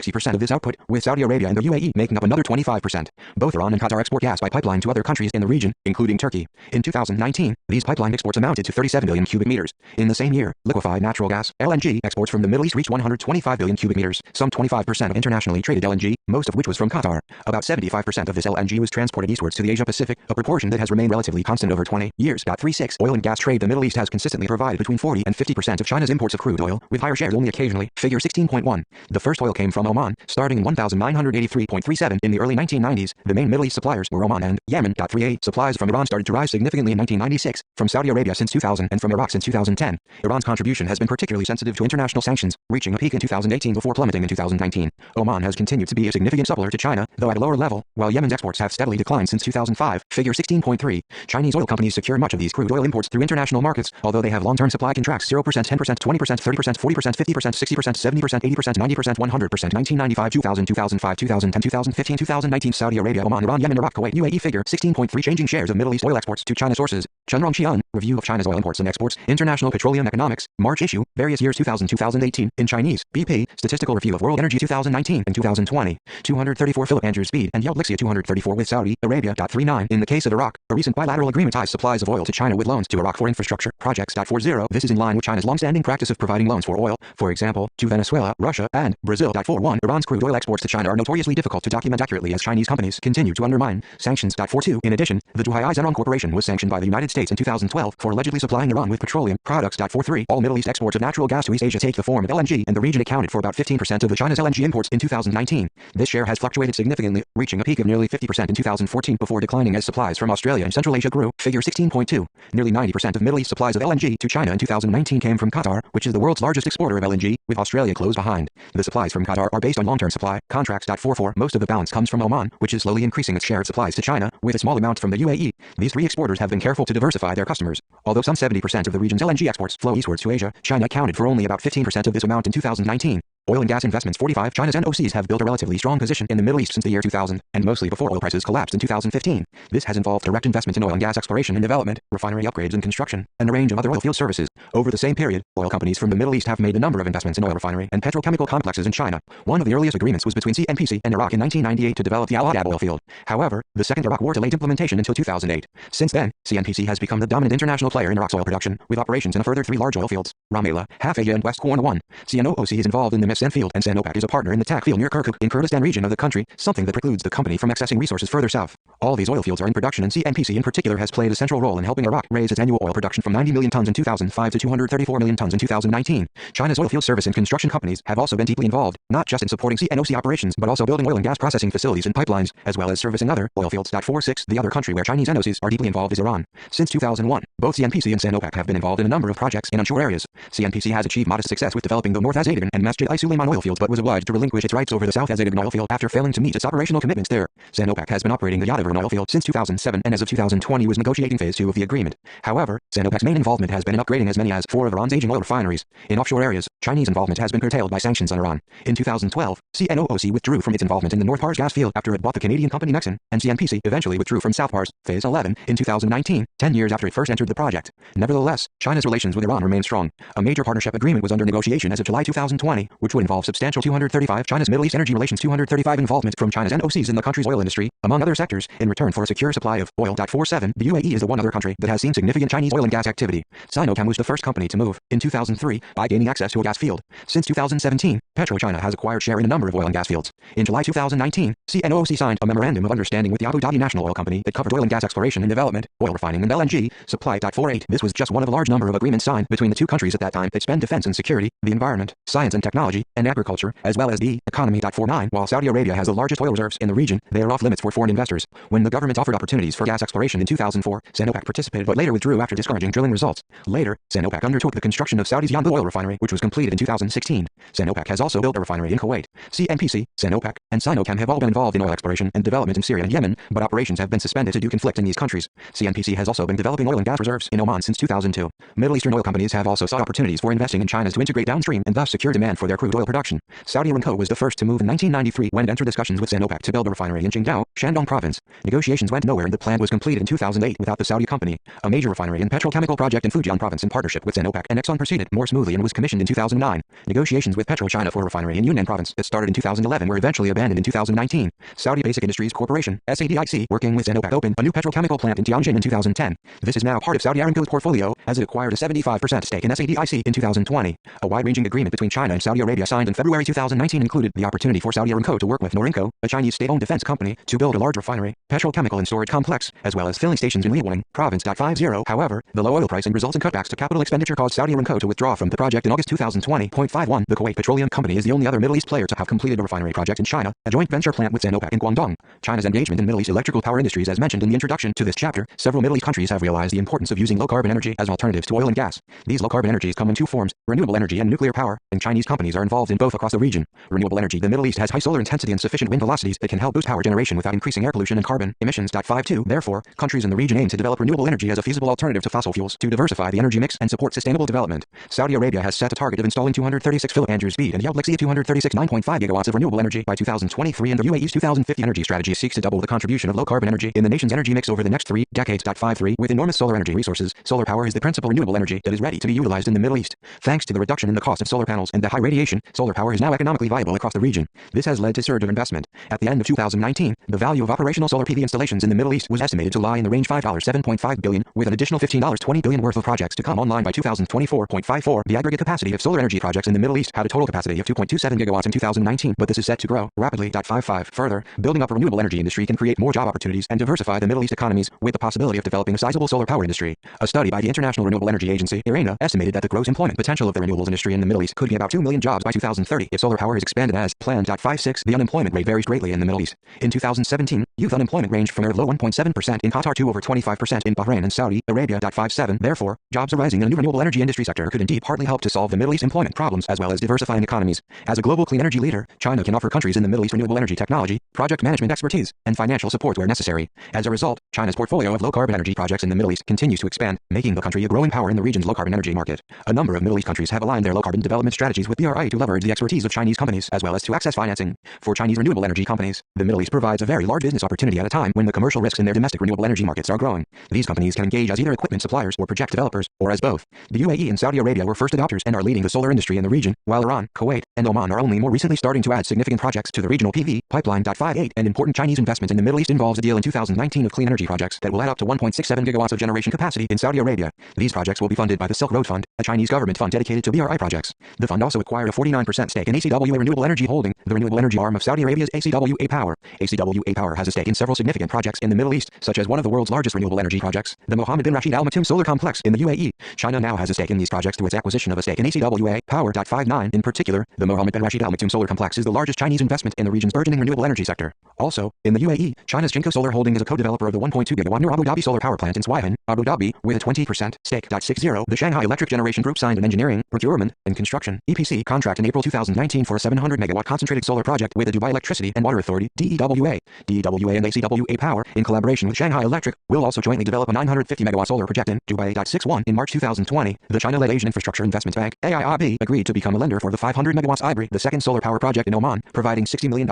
60% of this output, with Saudi Arabia and the UAE making up another 25%. Both Iran and Qatar export gas by pipeline to other countries in the region, including Turkey. In 2019, these pipeline exports amounted to 37 billion cubic meters. In the same year, liquefied natural gas, LNG, exports from the Middle East reached 125 billion cubic meters, some 25% of internationally traded LNG, most of which was from Qatar. About 75% of this LNG was transported eastwards to the Asia-Pacific, a proportion that has remained relatively constant over 20 years. 36. Oil and gas trade. The Middle East has consistently provided between 40 and 50% of China's imports of crude oil, with higher shares only occasionally. Figure 16.1. The first oil came from Oman, starting in 1983.37. In the early 1990s, the main Middle East suppliers were Oman and Yemen. 38. Supplies from Iran started to rise significantly in 1996, from Saudi Arabia since 2000 and from Iraq since 2010. Iran's contribution has been particularly sensitive to international sanctions, reaching a peak in 2018 before plummeting in 2019. Oman has continued to be a significant supplier to China, though at a lower level, while Yemen's exports have steadily declined since 2005. Figure 16.3. Chinese oil companies secure much of these crude oil imports through international markets, although they have long-term supply contracts 0%, 10%, 20%, 30%, 40%, 50%, 60%, 70%, 80%, 90%, 100%, 1995, 2000, 2005, 2010, 2015, 2019. Saudi Arabia, Oman, Iran, Yemen, Iraq, Kuwait, UAE. Figure 16.3. Changing shares of Middle East oil exports to China. Sources: Chunrong Qian, Review of China's Oil Imports and Exports, International Petroleum Economics, March issue, various years 2000-2018, in Chinese, BP, Statistical Review of World Energy 2019 and 2020, 234. Philip Andrews Speed and Yelp Lixia 234 with Saudi Arabia. 39. In the case of Iraq, a recent bilateral agreement ties supplies of oil to China with loans to Iraq for infrastructure projects. 40. This is in line with China's long-standing practice of providing loans for oil, for example, to Venezuela, Russia, and Brazil. 41. Iran's crude oil exports to China are notoriously difficult to document accurately as Chinese companies continue to undermine sanctions. 42. In addition, the Duhai Zhenrong Corporation was sanctioned by the United States in 2012 for allegedly supplying Iran with petroleum products. 43. All Middle East exports of natural gas to East Asia take the form of LNG, and the region accounted for about 15% of the China's LNG imports in 2019. This share has fluctuated significantly, reaching a peak of nearly 50% in 2014 before declining as supplies from Australia and Central Asia grew. Figure 16.2. Nearly 90% of Middle East supplies of LNG to China in 2019 came from Qatar, which is the world's largest exporter of LNG, with Australia close behind. The supplies from Qatar are based on long-term supply contracts. 44. Most of the balance comes from Oman, which is slowly increasing its share of supplies to China, with a small amount from the UAE. These three exporters have been careful to diversify their customers. Although some 70% of the region's LNG exports flow eastwards to Asia, China accounted for only about 15% of this amount in 2019. Oil and gas investments. 45. China's NOCs have built a relatively strong position in the Middle East since the year 2000, and mostly before oil prices collapsed in 2015. This has involved direct investment in oil and gas exploration and development, refinery upgrades and construction, and a range of other oil field services. Over the same period, oil companies from the Middle East have made a number of investments in oil refinery and petrochemical complexes in China. One of the earliest agreements was between CNPC and Iraq in 1998 to develop the Al Hadab oil field. However, the Second Iraq War delayed implementation until 2008. Since then, CNPC has become the dominant international player in Iraq's oil production, with operations in a further 3 large oil fields, Rumaila, Halfaya and West Qarn 1. CNOOC is involved in the Mifsen field, and Sinopec is a partner in the Tak field near Kirkuk in Kurdistan region of the country, something that precludes the company from accessing resources further south. All these oil fields are in production, and CNPC in particular has played a central role in helping Iraq raise its annual oil production from 90 million tons in 2005 to 234 million tons in 2019. China's oil field service and construction companies have also been deeply involved, not just in supporting CNOC operations but also building oil and gas processing facilities and pipelines, as well as servicing other oil fields. 46. The other country where Chinese NOCs are deeply involved is Iran. Since 2001, both CNPC and Sinopec have been involved in a number of projects in onshore areas. CNPC has achieved modest success with developing the North Azerbaijan and Masjid-i-Suleiman oil fields, but was obliged to relinquish its rights over the South Azerbaijan oil field after failing to meet its operational commitments there. Sinopec has been operating the Yadaviran oil field since 2007 and as of 2020 was negotiating phase 2 of the agreement. However, Sinopec's main involvement has been in upgrading as many as 4 of Iran's aging oil refineries. In offshore areas, Chinese involvement has been curtailed by sanctions on Iran. In 2012, CNOOC withdrew from its involvement in the North Pars gas field after it bought the Canadian company Nexen, and CNPC eventually withdrew from South Pars, phase 11, in 2019, 10 years after it first entered the project. Nevertheless, China's relations with Iran remain strong. A major partnership agreement was under negotiation as of July 2020, which would involve substantial 235 China's Middle East Energy Relations 235 involvement from China's NOCs in the country's oil industry, among other sectors, in return for a secure supply of oil. 47. The UAE is the one other country that has seen significant Chinese oil and gas activity. Sinochem was the first company to move, in 2003, by gaining access to a gas field. Since 2017, PetroChina has acquired share in a number of oil and gas fields. In July 2019, CNOOC signed a memorandum of understanding with the Abu Dhabi National Oil Company that covered oil and gas exploration and development, oil refining and LNG supply. 48. This was just one of a large number of agreements signed between the two countries at that time that span defense and security, the environment, science and technology, and agriculture, as well as the economy. 49. While Saudi Arabia has the largest oil reserves in the region, they are off limits for foreign investors. When the government offered opportunities for gas exploration in 2004, Sinopec participated but later withdrew after discouraging drilling results. Later, Sinopec undertook the construction of Saudi's Yanbu oil refinery, which was completed in 2016. Sinopec has also built a refinery in Kuwait. CNPC, Sinopec, and Sinochem have all been involved in oil exploration and development in Syria and Yemen, but operations have been suspended due to conflict in these countries. CNPC has also been developing oil and gas reserves in Oman since 2002. Middle Eastern oil companies have also sought opportunities for investing in China to integrate downstream and thus secure demand for their crude oil production. Saudi Aramco was the first first to move in 1993 when it entered discussions with OPEC to build a refinery in Qingdao, Shandong province. Negotiations went nowhere and the plant was completed in 2008 without the Saudi company. A major refinery and petrochemical project in Fujian province in partnership with OPEC and Exxon proceeded more smoothly and was commissioned in 2009. Negotiations with PetroChina for a refinery in Yunnan province that started in 2011 were eventually abandoned in 2019. Saudi Basic Industries Corporation, SADIC, working with OPEC opened a new petrochemical plant in Tianjin in 2010. This is now part of Saudi Aramco's portfolio as it acquired a 75% stake in SADIC in 2020. A wide-ranging agreement between China and Saudi Arabia signed in February 2019 included the opportunity for Saudi Aramco to work with Norinco, a Chinese state-owned defense company, to build a large refinery, petrochemical and storage complex, as well as filling stations in Liaoning, province. 50. However, the low oil price and resulting cutbacks to capital expenditure caused Saudi Aramco to withdraw from the project in August 2020.51. The Kuwait Petroleum Company is the only other Middle East player to have completed a refinery project in China, a joint venture plant with OPEC in Guangdong. China's engagement in Middle East electrical power industries, as mentioned in the introduction to this chapter, several Middle East countries have realized the importance of using low-carbon energy as alternatives to oil and gas. These low-carbon energies come in two forms: renewable energy and nuclear power, and Chinese companies are involved in both across the region. Renewable energy: the Middle East has high solar intensity and sufficient wind velocities that can help boost power generation without increasing air pollution and carbon emissions. 52. Therefore, countries in the region aim to develop renewable energy as a feasible alternative to fossil fuels to diversify the energy mix and support sustainable development. Saudi Arabia has set a target of installing 236 Philip Andrews speed and Yelblixia 236 9.5 gigawatts of renewable energy by 2023, and the UAE's 2050 energy strategy seeks to double the contribution of low-carbon energy in the nation's energy mix over the next 3 decades. 53. With enormous solar energy resources, solar power is the principal renewable energy that is ready to be utilized in the Middle East. Thanks to the reduction in the cost of solar panels and the high radiation, solar power is now economically viable across the region. This has led to a surge of investment. At the end of 2019, the value of operational solar PV installations in the Middle East was estimated to lie in the range $7.5 billion, with an additional $20 billion worth of projects to come online by 2024.54. The aggregate capacity of solar energy projects in the Middle East had a total capacity of 2.27 gigawatts in 2019, but this is set to grow rapidly. 55. Further, building up a renewable energy industry can create more job opportunities and diversify the Middle East economies, with the possibility of developing a sizable solar power industry. A study by the International Renewable Energy Agency, IRENA, estimated that the gross employment potential of the renewables industry in the Middle East could be about 2 million jobs by 2030 if solar power is expanded as planned. 56. The unemployment rate varies greatly in the Middle East. In 2017, youth unemployment ranged from low 1.7% in Qatar to over 25% in Bahrain and Saudi Arabia. 57. Therefore, jobs arising in a new renewable energy industry sector could indeed partly help to solve the Middle East employment problems as well as diversifying economies. As a global clean energy leader, China can offer countries in the Middle East renewable energy technology, project management expertise, and financial support where necessary. As a result, China's portfolio of low-carbon energy projects in the Middle East continues to expand, making the country a growing power in the region's low-carbon energy market. A number of Middle East countries have aligned their low-carbon development strategies with BRI to leverage the expertise of Chinese companies as well as to access financing. For Chinese renewable energy companies, the Middle East provides a very large business opportunity at a time when the commercial risks in their domestic renewable energy markets are growing. These companies can engage as either equipment suppliers or project developers, or as both. The UAE and Saudi Arabia were first adopters and are leading the solar industry in the region, while Iran, Kuwait, and Oman are only more recently starting to add significant projects to the regional PV pipeline. 58. An important Chinese investment in the Middle East involves a deal in 2019 of clean energy projects that will add up to 1.67 gigawatts of generation capacity in Saudi Arabia. These projects will be funded by the Silk Road Fund, a Chinese government fund dedicated to BRI projects. The fund also acquired a 49% stake in ACWA Renewable Energy Holding, the renewable energy arm of Saudi Arabia's ACWA Power. ACWA Power has a stake in several significant projects in the Middle East, such as one of the world's largest renewable energy projects, the Mohammed bin Rashid Al Maktoum Solar Complex in the UAE. China now has a stake in these projects through its acquisition of a stake in ACWA Power. 59. In particular, the Mohammed bin Rashid Al Maktoum Solar Complex is the largest Chinese investment in the region's burgeoning renewable energy sector. Also, in the UAE, China's Jinko Solar Holding is a co-developer of the 1.2 gigawatt Nur Abu Dhabi solar power plant in Swaihan, Abu Dhabi, with a 20% stake. 60. The Shanghai Electric Generation Group signed an engineering, procurement, and construction (EPC) contract in April 2019 for a 700 megawatt concentrated solar project with the Dubai Electricity and Water Authority (DEWA). DEWA and ACWA Power, in collaboration with Shanghai Electric, will also jointly develop a 950 megawatt solar project in Dubai. 61. In March 2020, the China-led Asian Infrastructure Investment Bank (AIIB) agreed to become a lender for the 500 megawatts IBRI, the second solar power project in Oman, providing $60 million.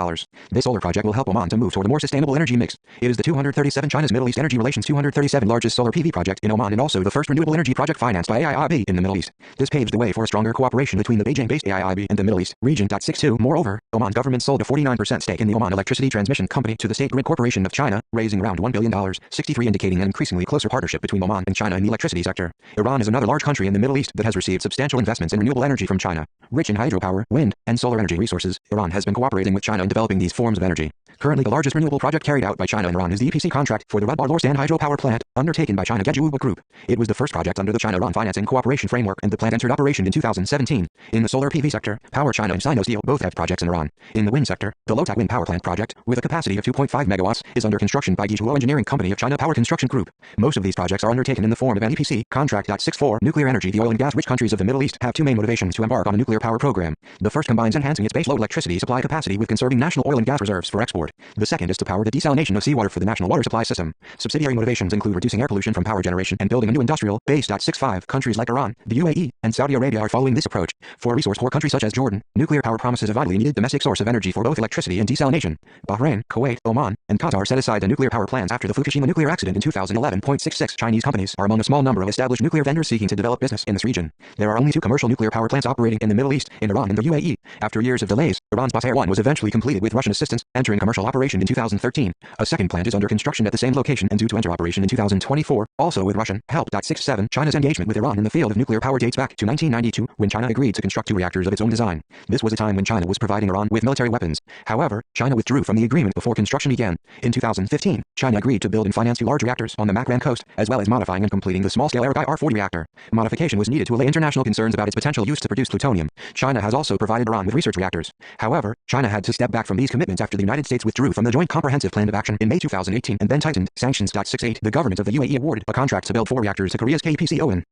This solar project will help Oman to move toward a more sustainable energy mix. It is the 237 China's Middle East Energy Relations 237 largest solar PV project in Oman and also the first renewable energy project financed by AIIB in the Middle East. This paves the way for a stronger cooperation between the Beijing-based AIIB and the Middle East region. 62. Moreover, Oman government sold a 49% stake in the Oman Electricity Transmission Company to the State Grid Corporation of China, raising around $1 billion. 63. Indicating an increasingly closer partnership between Oman and China in the electricity sector. Iran is another large country in the Middle East that has received substantial investments in renewable energy from China. Rich in hydropower, wind, and solar energy resources, Iran has been cooperating with China in developing these forms of energy. Currently, the largest renewable project carried out by China and Iran is the EPC contract for the Radbar-Lorstan hydropower plant, undertaken by China Gejuba Group. It was the first project under the China-Iran Financing Cooperation Framework, and the plant entered operation in 2017. In the solar PV sector, Power China and Sinosteel both have projects in Iran. In the wind sector, the Lotak Wind Power Plant project, with a capacity of 2.5 megawatts, is under construction by Guizhou Engineering Company of China Power Construction Group. Most of these projects are undertaken in the form of an EPC contract. 64. Nuclear energy. The oil and gas-rich countries of the Middle East have two main motivations to embark on a nuclear power program. The first combines enhancing its baseload electricity supply capacity with conserving national oil and gas reserves for export. export. The second is to power the desalination of seawater for the national water supply system. Subsidiary motivations include reducing air pollution from power generation and building a new industrial base. 65 countries like Iran, the UAE, and Saudi Arabia are following this approach. For resource-poor countries such as Jordan, nuclear power promises a vitally needed domestic source of energy for both electricity and desalination. Bahrain, Kuwait, Oman, and Qatar set aside the nuclear power plans after the Fukushima nuclear accident in 2011. 66 Chinese companies are among a small number of established nuclear vendors seeking to develop business in this region. There are only 2 commercial nuclear power plants operating in the Middle East, in Iran and the UAE. After years of delays, Iran's Basra 1 was eventually completed with Russian assistance, entering commercial operation in 2013. A second plant is under construction at the same location and due to enter operation in 2024, also with Russian help. 67 China's engagement with Iran in the field of nuclear power dates back to 1992, when China agreed to construct 2 reactors of its own design. This was a time when China was providing Iran with military weapons. However, China withdrew from the agreement before construction began. In 2015, China agreed to build and finance 2 large reactors on the Makran coast, as well as modifying and completing the small-scale Arakai R-40 reactor. Modification was needed to allay international concerns about its potential use to produce plutonium. China has also provided Iran with research reactors. However, China had to step back from these commitments after the United States withdrew from the Joint Comprehensive Plan of Action in May 2018 and then tightened sanctions. 68 The government of the UAE awarded a contract to build 4 reactors to Korea's KPCO in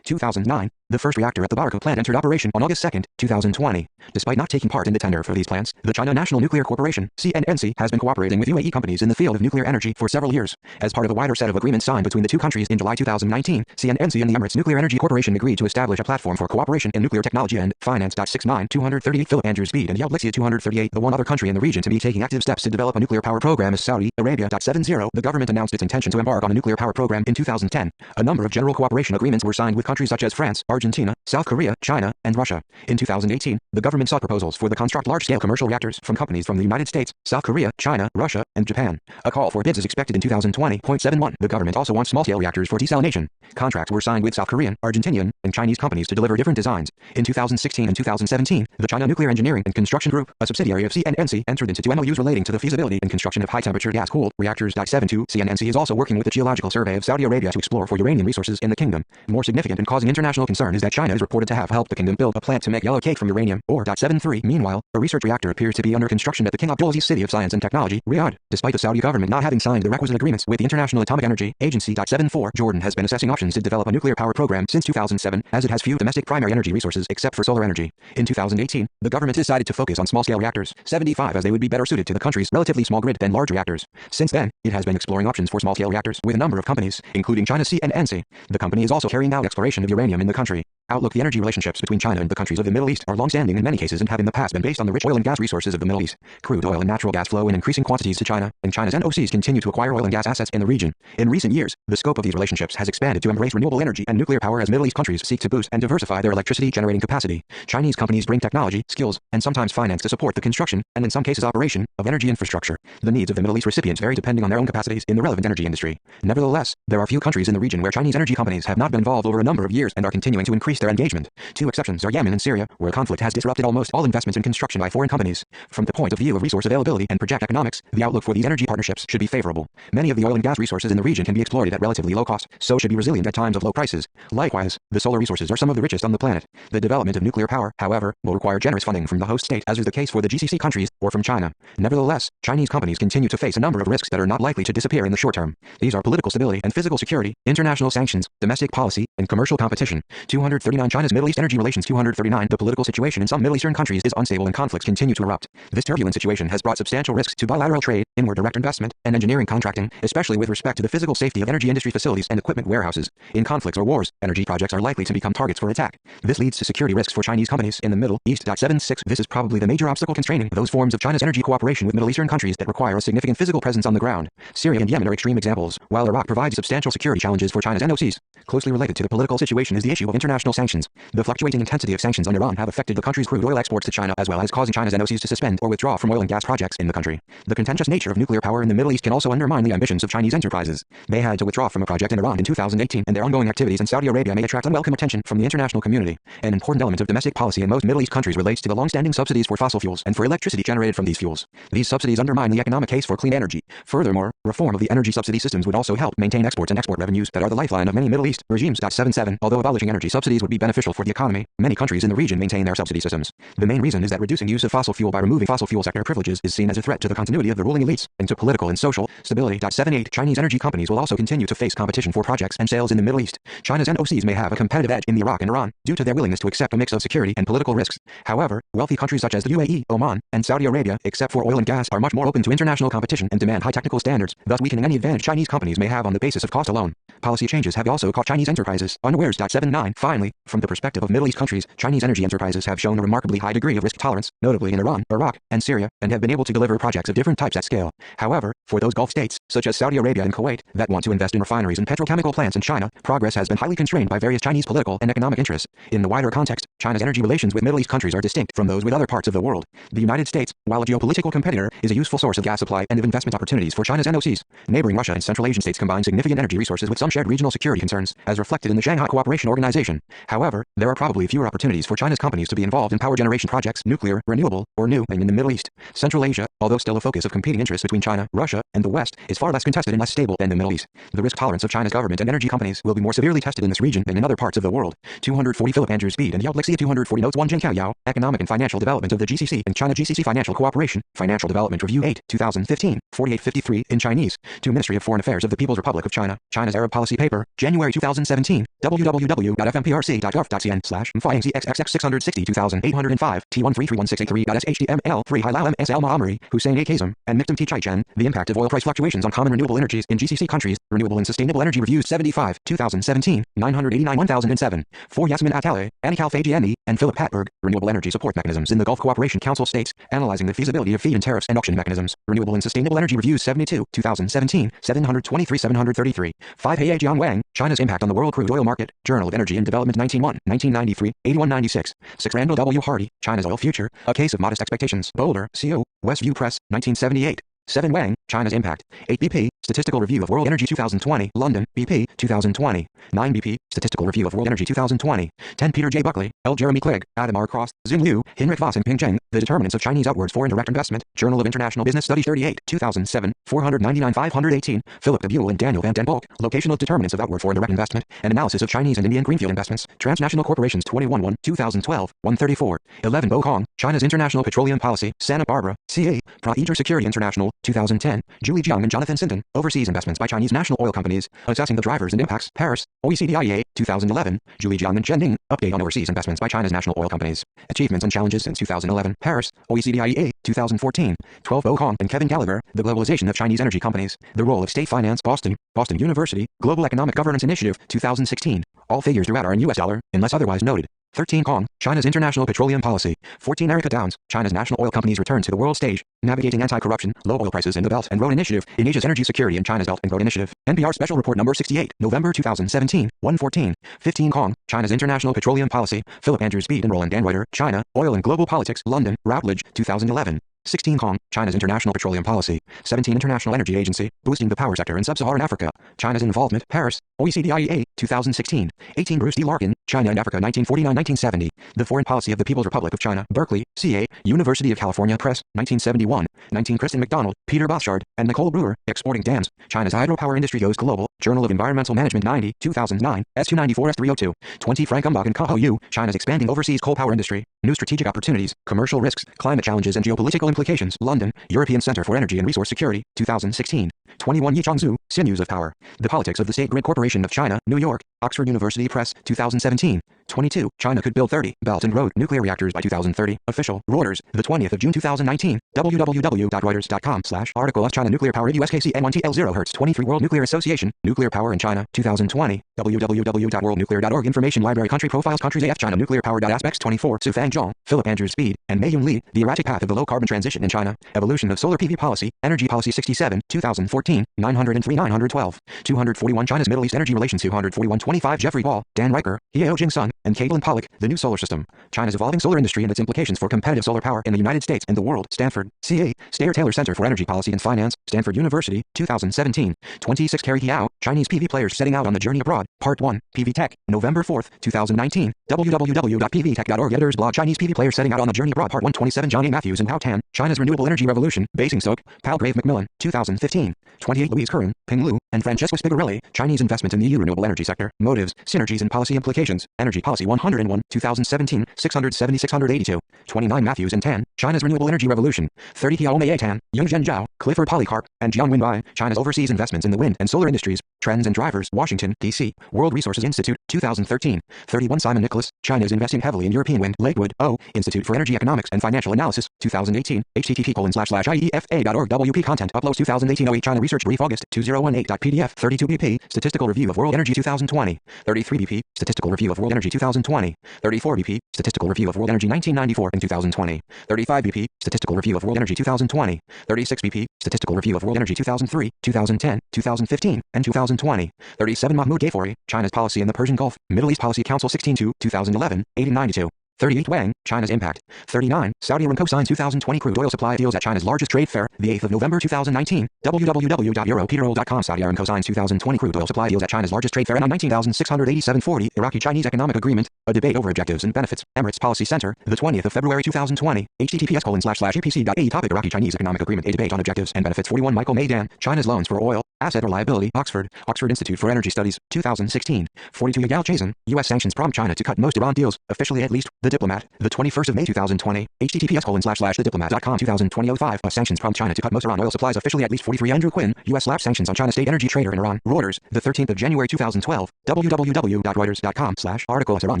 2009, the first reactor at the Barakah plant entered operation on August 2, 2020. Despite not taking part in the tender for these plants, the China National Nuclear Corporation, CNNC, has been cooperating with UAE companies in the field of nuclear energy for several years. As part of a wider set of agreements signed between the 2 countries in July 2019, CNNC and the Emirates Nuclear Energy Corporation agreed to establish a platform for cooperation in nuclear technology and finance. 69 238 Philip Andrews Speed and Yablixia 238 The one other country in the region to be taking active steps to develop a nuclear power program is Saudi Arabia. 70 The government announced its intention to embark on a nuclear power program in 2010. A number of general cooperation agreements were signed with countries such as France, Argentina, South Korea, China, and Russia. In 2018, the government sought proposals for the construct large-scale commercial reactors from companies from the United States, South Korea, China, Russia, and Japan. A call for bids is expected in 2020.71. The government also wants small-scale reactors for desalination. Contracts were signed with South Korean, Argentinian, and Chinese companies to deliver different designs. In 2016 and 2017, the China Nuclear Engineering and Construction Group, a subsidiary of CNNC, entered into 2 MOUs relating to the feasibility and construction of high-temperature gas-cooled reactors. 72 CNNC is also working with the Geological Survey of Saudi Arabia to explore for uranium resources in the kingdom. More significant and causing international concern is that China is reported to have helped the kingdom build a plant to make yellow cake from uranium, or 73. Meanwhile, a research reactor appears to be under construction at the King Abdulaziz City of Science and Technology, Riyadh, despite the Saudi government not having signed the requisite agreements with the International Atomic Energy Agency. 74. Jordan has been assessing options to develop a nuclear power program since 2007, as it has few domestic primary energy resources except for solar energy. In 2018, the government decided to focus on small-scale reactors, 75, as they would be better suited to the country's relatively small grid than large reactors. Since then, it has been exploring options for small-scale reactors with a number of companies, including China's CNNC. The company is also carrying out exploration of uranium in the country. Outlook. The energy relationships between China and the countries of the Middle East are long-standing in many cases and have in the past been based on the rich oil and gas resources of the Middle East. Crude oil and natural gas flow in increasing quantities to China, and China's NOCs continue to acquire oil and gas assets in the region. In recent years, the scope of these relationships has expanded to embrace renewable energy and nuclear power as Middle East countries seek to boost and diversify their electricity generating capacity. Chinese companies bring technology, skills, and sometimes finance to support the construction, and in some cases operation, of energy infrastructure. The needs of the Middle East recipients vary depending on their own capacities in the relevant energy industry. Nevertheless, there are few countries in the region where Chinese energy companies have not been involved over a number of years and are continuing to increase their engagement. 2 exceptions are Yemen and Syria, where conflict has disrupted almost all investments in construction by foreign companies. From the point of view of resource availability and project economics, the outlook for these energy partnerships should be favorable. Many of the oil and gas resources in the region can be exploited at relatively low cost, so should be resilient at times of low prices. Likewise, the solar resources are some of the richest on the planet. The development of nuclear power, however, will require generous funding from the host state, as is the case for the GCC countries, or from China. Nevertheless, Chinese companies continue to face a number of risks that are not likely to disappear in the short term. These are political stability and physical security, international sanctions, domestic policy, and commercial competition. 239 China's Middle East energy relations. 239 The political situation in some Middle Eastern countries is unstable and conflicts continue to erupt. This turbulent situation has brought substantial risks to bilateral trade, inward direct investment, and engineering contracting, especially with respect to the physical safety of energy industry facilities and equipment warehouses. In conflicts or wars, energy projects are likely to become targets for attack. This leads to security risks for Chinese companies in the Middle East. 76 This is probably the major obstacle constraining those forms of China's energy cooperation with Middle Eastern countries that require a significant physical presence on the ground. Syria and Yemen are extreme examples, while Iraq provides substantial security challenges for China's NOCs. Closely related to the political situation is the issue of international sanctions. The fluctuating intensity of sanctions on Iran have affected the country's crude oil exports to China, as well as causing China's NOCs to suspend or withdraw from oil and gas projects in the country. The contentious nature of nuclear power in the Middle East can also undermine the ambitions of Chinese enterprises. They had to withdraw from a project in Iran in 2018, and their ongoing activities in Saudi Arabia may attract unwelcome attention from the international community. An important element of domestic policy in most Middle East countries relates to the long-standing subsidies for fossil fuels and for electricity generated from these fuels. These subsidies undermine the economic case for clean energy. Furthermore, reform of the energy subsidy systems would also help maintain exports and export revenues that are the lifeline of many Middle East regimes. 77 Although abolishing energy subsidies would would be beneficial for the economy. Many countries in the region maintain their subsidy systems. The main reason is that reducing use of fossil fuel by removing fossil fuel sector privileges is seen as a threat to the continuity of the ruling elites and to political and social stability. 78 Chinese energy companies will also continue to face competition for projects and sales in the Middle East. China's NOCs may have a competitive edge in Iraq and Iran due to their willingness to accept a mix of security and political risks. However, wealthy countries such as the UAE, Oman, and Saudi Arabia, except for oil and gas, are much more open to international competition and demand high technical standards, thus weakening any advantage Chinese companies may have on the basis of cost alone. Policy changes have also caught Chinese enterprises unawares. 79 Finally, from the perspective of Middle East countries, Chinese energy enterprises have shown a remarkably high degree of risk tolerance, notably in Iran, Iraq, and Syria, and have been able to deliver projects of different types at scale. However, for those Gulf states, such as Saudi Arabia and Kuwait, that want to invest in refineries and petrochemical plants in China, progress has been highly constrained by various Chinese political and economic interests. In the wider context, China's energy relations with Middle East countries are distinct from those with other parts of the world. The United States, while a geopolitical competitor, is a useful source of gas supply and of investment opportunities for China's NOCs. Neighboring Russia and Central Asian states combine significant energy resources with some shared regional security concerns, as reflected in the Shanghai Cooperation Organization. However, there are probably fewer opportunities for China's companies to be involved in power generation projects, nuclear, renewable, or new, than in the Middle East. Central Asia, although still a focus of competing interests between China, Russia, and the West, is far less contested and less stable than the Middle East. The risk tolerance of China's government and energy companies will be more severely tested in this region than in other parts of the world. 240 Philip Andrew Speed and Yao Lixia 240 Notes 1 Jin Cao Yao, Economic and Financial Development of the GCC and China GCC Financial Cooperation, Financial Development Review 8, 2015, 4853 in Chinese, to Ministry of Foreign Affairs of the People's Republic of China, China's Arab Policy Paper, January 2017, www.fmprc.gov.cn/MFINCXXX 660-2805, T1331683.HTML3 Hailau MSL Ma'amri, Hussein A. Kazem, and Miktam T. Chaichen, The Impact of Oil Price Fluctuations on Common Renewable Energies in GCC Countries, Renewable and Sustainable Energy Reviews 75, 2017, 989 1007, for Yasmin Atale, Anikal Fajani, and Philip Patberg, Renewable Energy Support Mechanisms in the Gulf Cooperation Council States, Analyzing the Feasibility of Feed-in Tariffs and Auction Mechanisms, Renewable and Sustainable Energy Reviews 72, 2017, 723-733, 5 Heye Jian Wang, China's Impact on the World Crude Oil Market, Journal of Energy and Development 19-1, 1993, 8196, 6 Randall W. Hardy, China's Oil Future, A Case of Modest Expectations, Boulder, CO, Westview Press, 1978. 7 Wang, China's Impact. 8 BP, Statistical Review of World Energy 2020, London, BP, 2020. 9 BP, Statistical Review of World Energy 2020. 10 Peter J. Buckley, L. Jeremy Clegg, Adam R. Cross, Xing Liu, Hinrich Voss and Ping Zheng, The Determinants of Chinese Outwards Foreign Direct Investment, Journal of International Business Studies 38, 2007, 499-518, Philip de Buell and Daniel van den Bulk, Locational Determinants of Outward Foreign Direct Investment, and Analysis of Chinese and Indian Greenfield Investments, Transnational Corporations 21-1, 2012, 134. 11 Bo Kong, China's International Petroleum Policy, Santa Barbara, CA, Pro-Eager Security International, 2010, Julie Jiang and Jonathan Sinton, Overseas Investments by Chinese National Oil Companies, Assessing the Drivers and Impacts, Paris, OECD IEA, 2011, Julie Jiang and Chen Ning, Update on Overseas Investments by China's National Oil Companies, Achievements and Challenges since 2011, Paris, OECD IEA, 2014, 12 Bo Kong and Kevin Gallagher, The Globalization of Chinese Energy Companies, The Role of State Finance, Boston, Boston University, Global Economic Governance Initiative, 2016. All figures throughout are in US dollar, unless otherwise noted. 13 Kong, China's International Petroleum Policy. 14 Erica Downs, China's National Oil Companies Return to the World Stage, Navigating Anti-Corruption, Low Oil Prices in the Belt and Road Initiative, in Asia's Energy Security and China's Belt and Road Initiative. NPR Special Report Number 68, November 2017, 114. 15 Kong, China's International Petroleum Policy. Philip Andrew Speed and Roland Danreuter, China, Oil and Global Politics, London, Routledge, 2011. 16 Kong, China's International Petroleum Policy. 17 International Energy Agency, Boosting the Power Sector in Sub-Saharan Africa, China's Involvement, Paris, OECD IEA, 2016. 18 Bruce D. Larkin, China and Africa 1949-1970, The Foreign Policy of the People's Republic of China, Berkeley, CA, University of California Press, 1971. 19 Kristen McDonald, Peter Boschard, and Nicole Brewer, Exporting Dams, China's Hydropower Industry Goes Global, Journal of Environmental Management 90, 2009, S294 S302. 20 Frank Umbach and Kaho Yu, China's Expanding Overseas Coal Power Industry, New Strategic Opportunities, Commercial Risks, Climate Challenges and Geopolitical Implications, London, European Center for Energy and Resource Security, 2016. 21 Yichang Zhu, Sinews of Power, The Politics of the State Grid Corporation of China, New York, Oxford University Press, 2017. 22. China could build 30 Belt and Road nuclear reactors by 2030. Official, Reuters, the 20th of June 2019. www.reuters.com/article of China Nuclear Power Radio SKC N1TL 0 Hz 23 World Nuclear Association, Nuclear Power in China, 2020. www.worldnuclear.org Information Library Country Profiles Countries AF China Nuclear Power. Aspects 24. Sufang Zhang, Philip Andrew Speed, and Mei Yun Li, The Erratic Path of the Low Carbon Transition in China, Evolution of Solar PV Policy, Energy Policy 67, 2014, 903-912. 241 China's Middle East Energy Relations 241 25 Jeffrey Ball, Dan Riker, Hieo Jing Sun, and Caitlin Pollock, The New Solar System, China's Evolving Solar Industry and its Implications for Competitive Solar Power in the United States and the World, Stanford, CA, Stayer Taylor Center for Energy Policy and Finance, Stanford University, 2017. 26 Carrie Hiao, Chinese PV Players Setting Out on the Journey Abroad, Part 1, PV Tech, November 4, 2019. www.pvtech.org Editors Blog Chinese PV Players Setting Out on the Journey Abroad, Part 1. 27 John A. Matthews and Pao Tan, China's Renewable Energy Revolution, Basing Soak, Pal Grave Macmillan, 2015. 28 Louise Curran, Ping Lu, and Francesco Spigarelli, Chinese Investment in the EU Renewable Energy Sector, Motives, Synergies and Policy Implications. Energy Policy 101, 2017, 670-682. 29 Matthews and Tan, China's Renewable Energy Revolution. 30 Xiaomei Tan, Yongzhen Zhao, Clifford Polycarp, and Jiangwen Bai, China's Overseas Investments in the Wind and Solar Industries. Trends and Drivers. Washington, D.C. World Resources Institute, 2013. 31 Simon Nicholas, China is investing heavily in European wind. Lakewood, O. Institute for Energy Economics and Financial Analysis, 2018. http://iefa.org WP Content Uploads 2018 08 China Research Brief August 2018.pdf 32 BP Statistical Review of World Energy 2020 33 BP Statistical Review of World Energy 2020 34 BP Statistical Review of World Energy 1994 and 2020 35 BP Statistical Review of World Energy 2020 36 BP Statistical Review of World Energy 2003 2010 2015 and 2020 37 Mahmoud Ghaifari, China's Policy in the Persian Gulf, Middle East Policy Council 16-2 2011 1892 38 Wang, China's Impact. 39 Saudi Aramco signs 2020 crude oil supply deals at China's largest trade fair, the 8th of November 2019. www.europeterol.com Saudi Aramco signs 2020 crude oil supply deals at China's largest trade fair and 19,687.40 Iraqi-Chinese economic agreement, a debate over objectives and benefits. Emirates Policy Center, the 20th of February 2020. https://upc.ae topic Iraqi-Chinese economic agreement, a debate on objectives and benefits. 41 Michael Maidan, China's loans for oil, asset or liability. Oxford Institute for Energy Studies, 2016. 42 Yagal Chazen, U.S. sanctions prompt China to cut most Iran deals, officially at least. The Diplomat, the 21st of May 2020. https://thediplomat.com 2020-05. Sanctions prompt China to cut most Iran oil supplies, officially at least. 43 Andrew Quinn, U.S. slaps sanctions on China state energy trader in Iran. Reuters, the 13th of January 2012. www.reuters.com/article Iran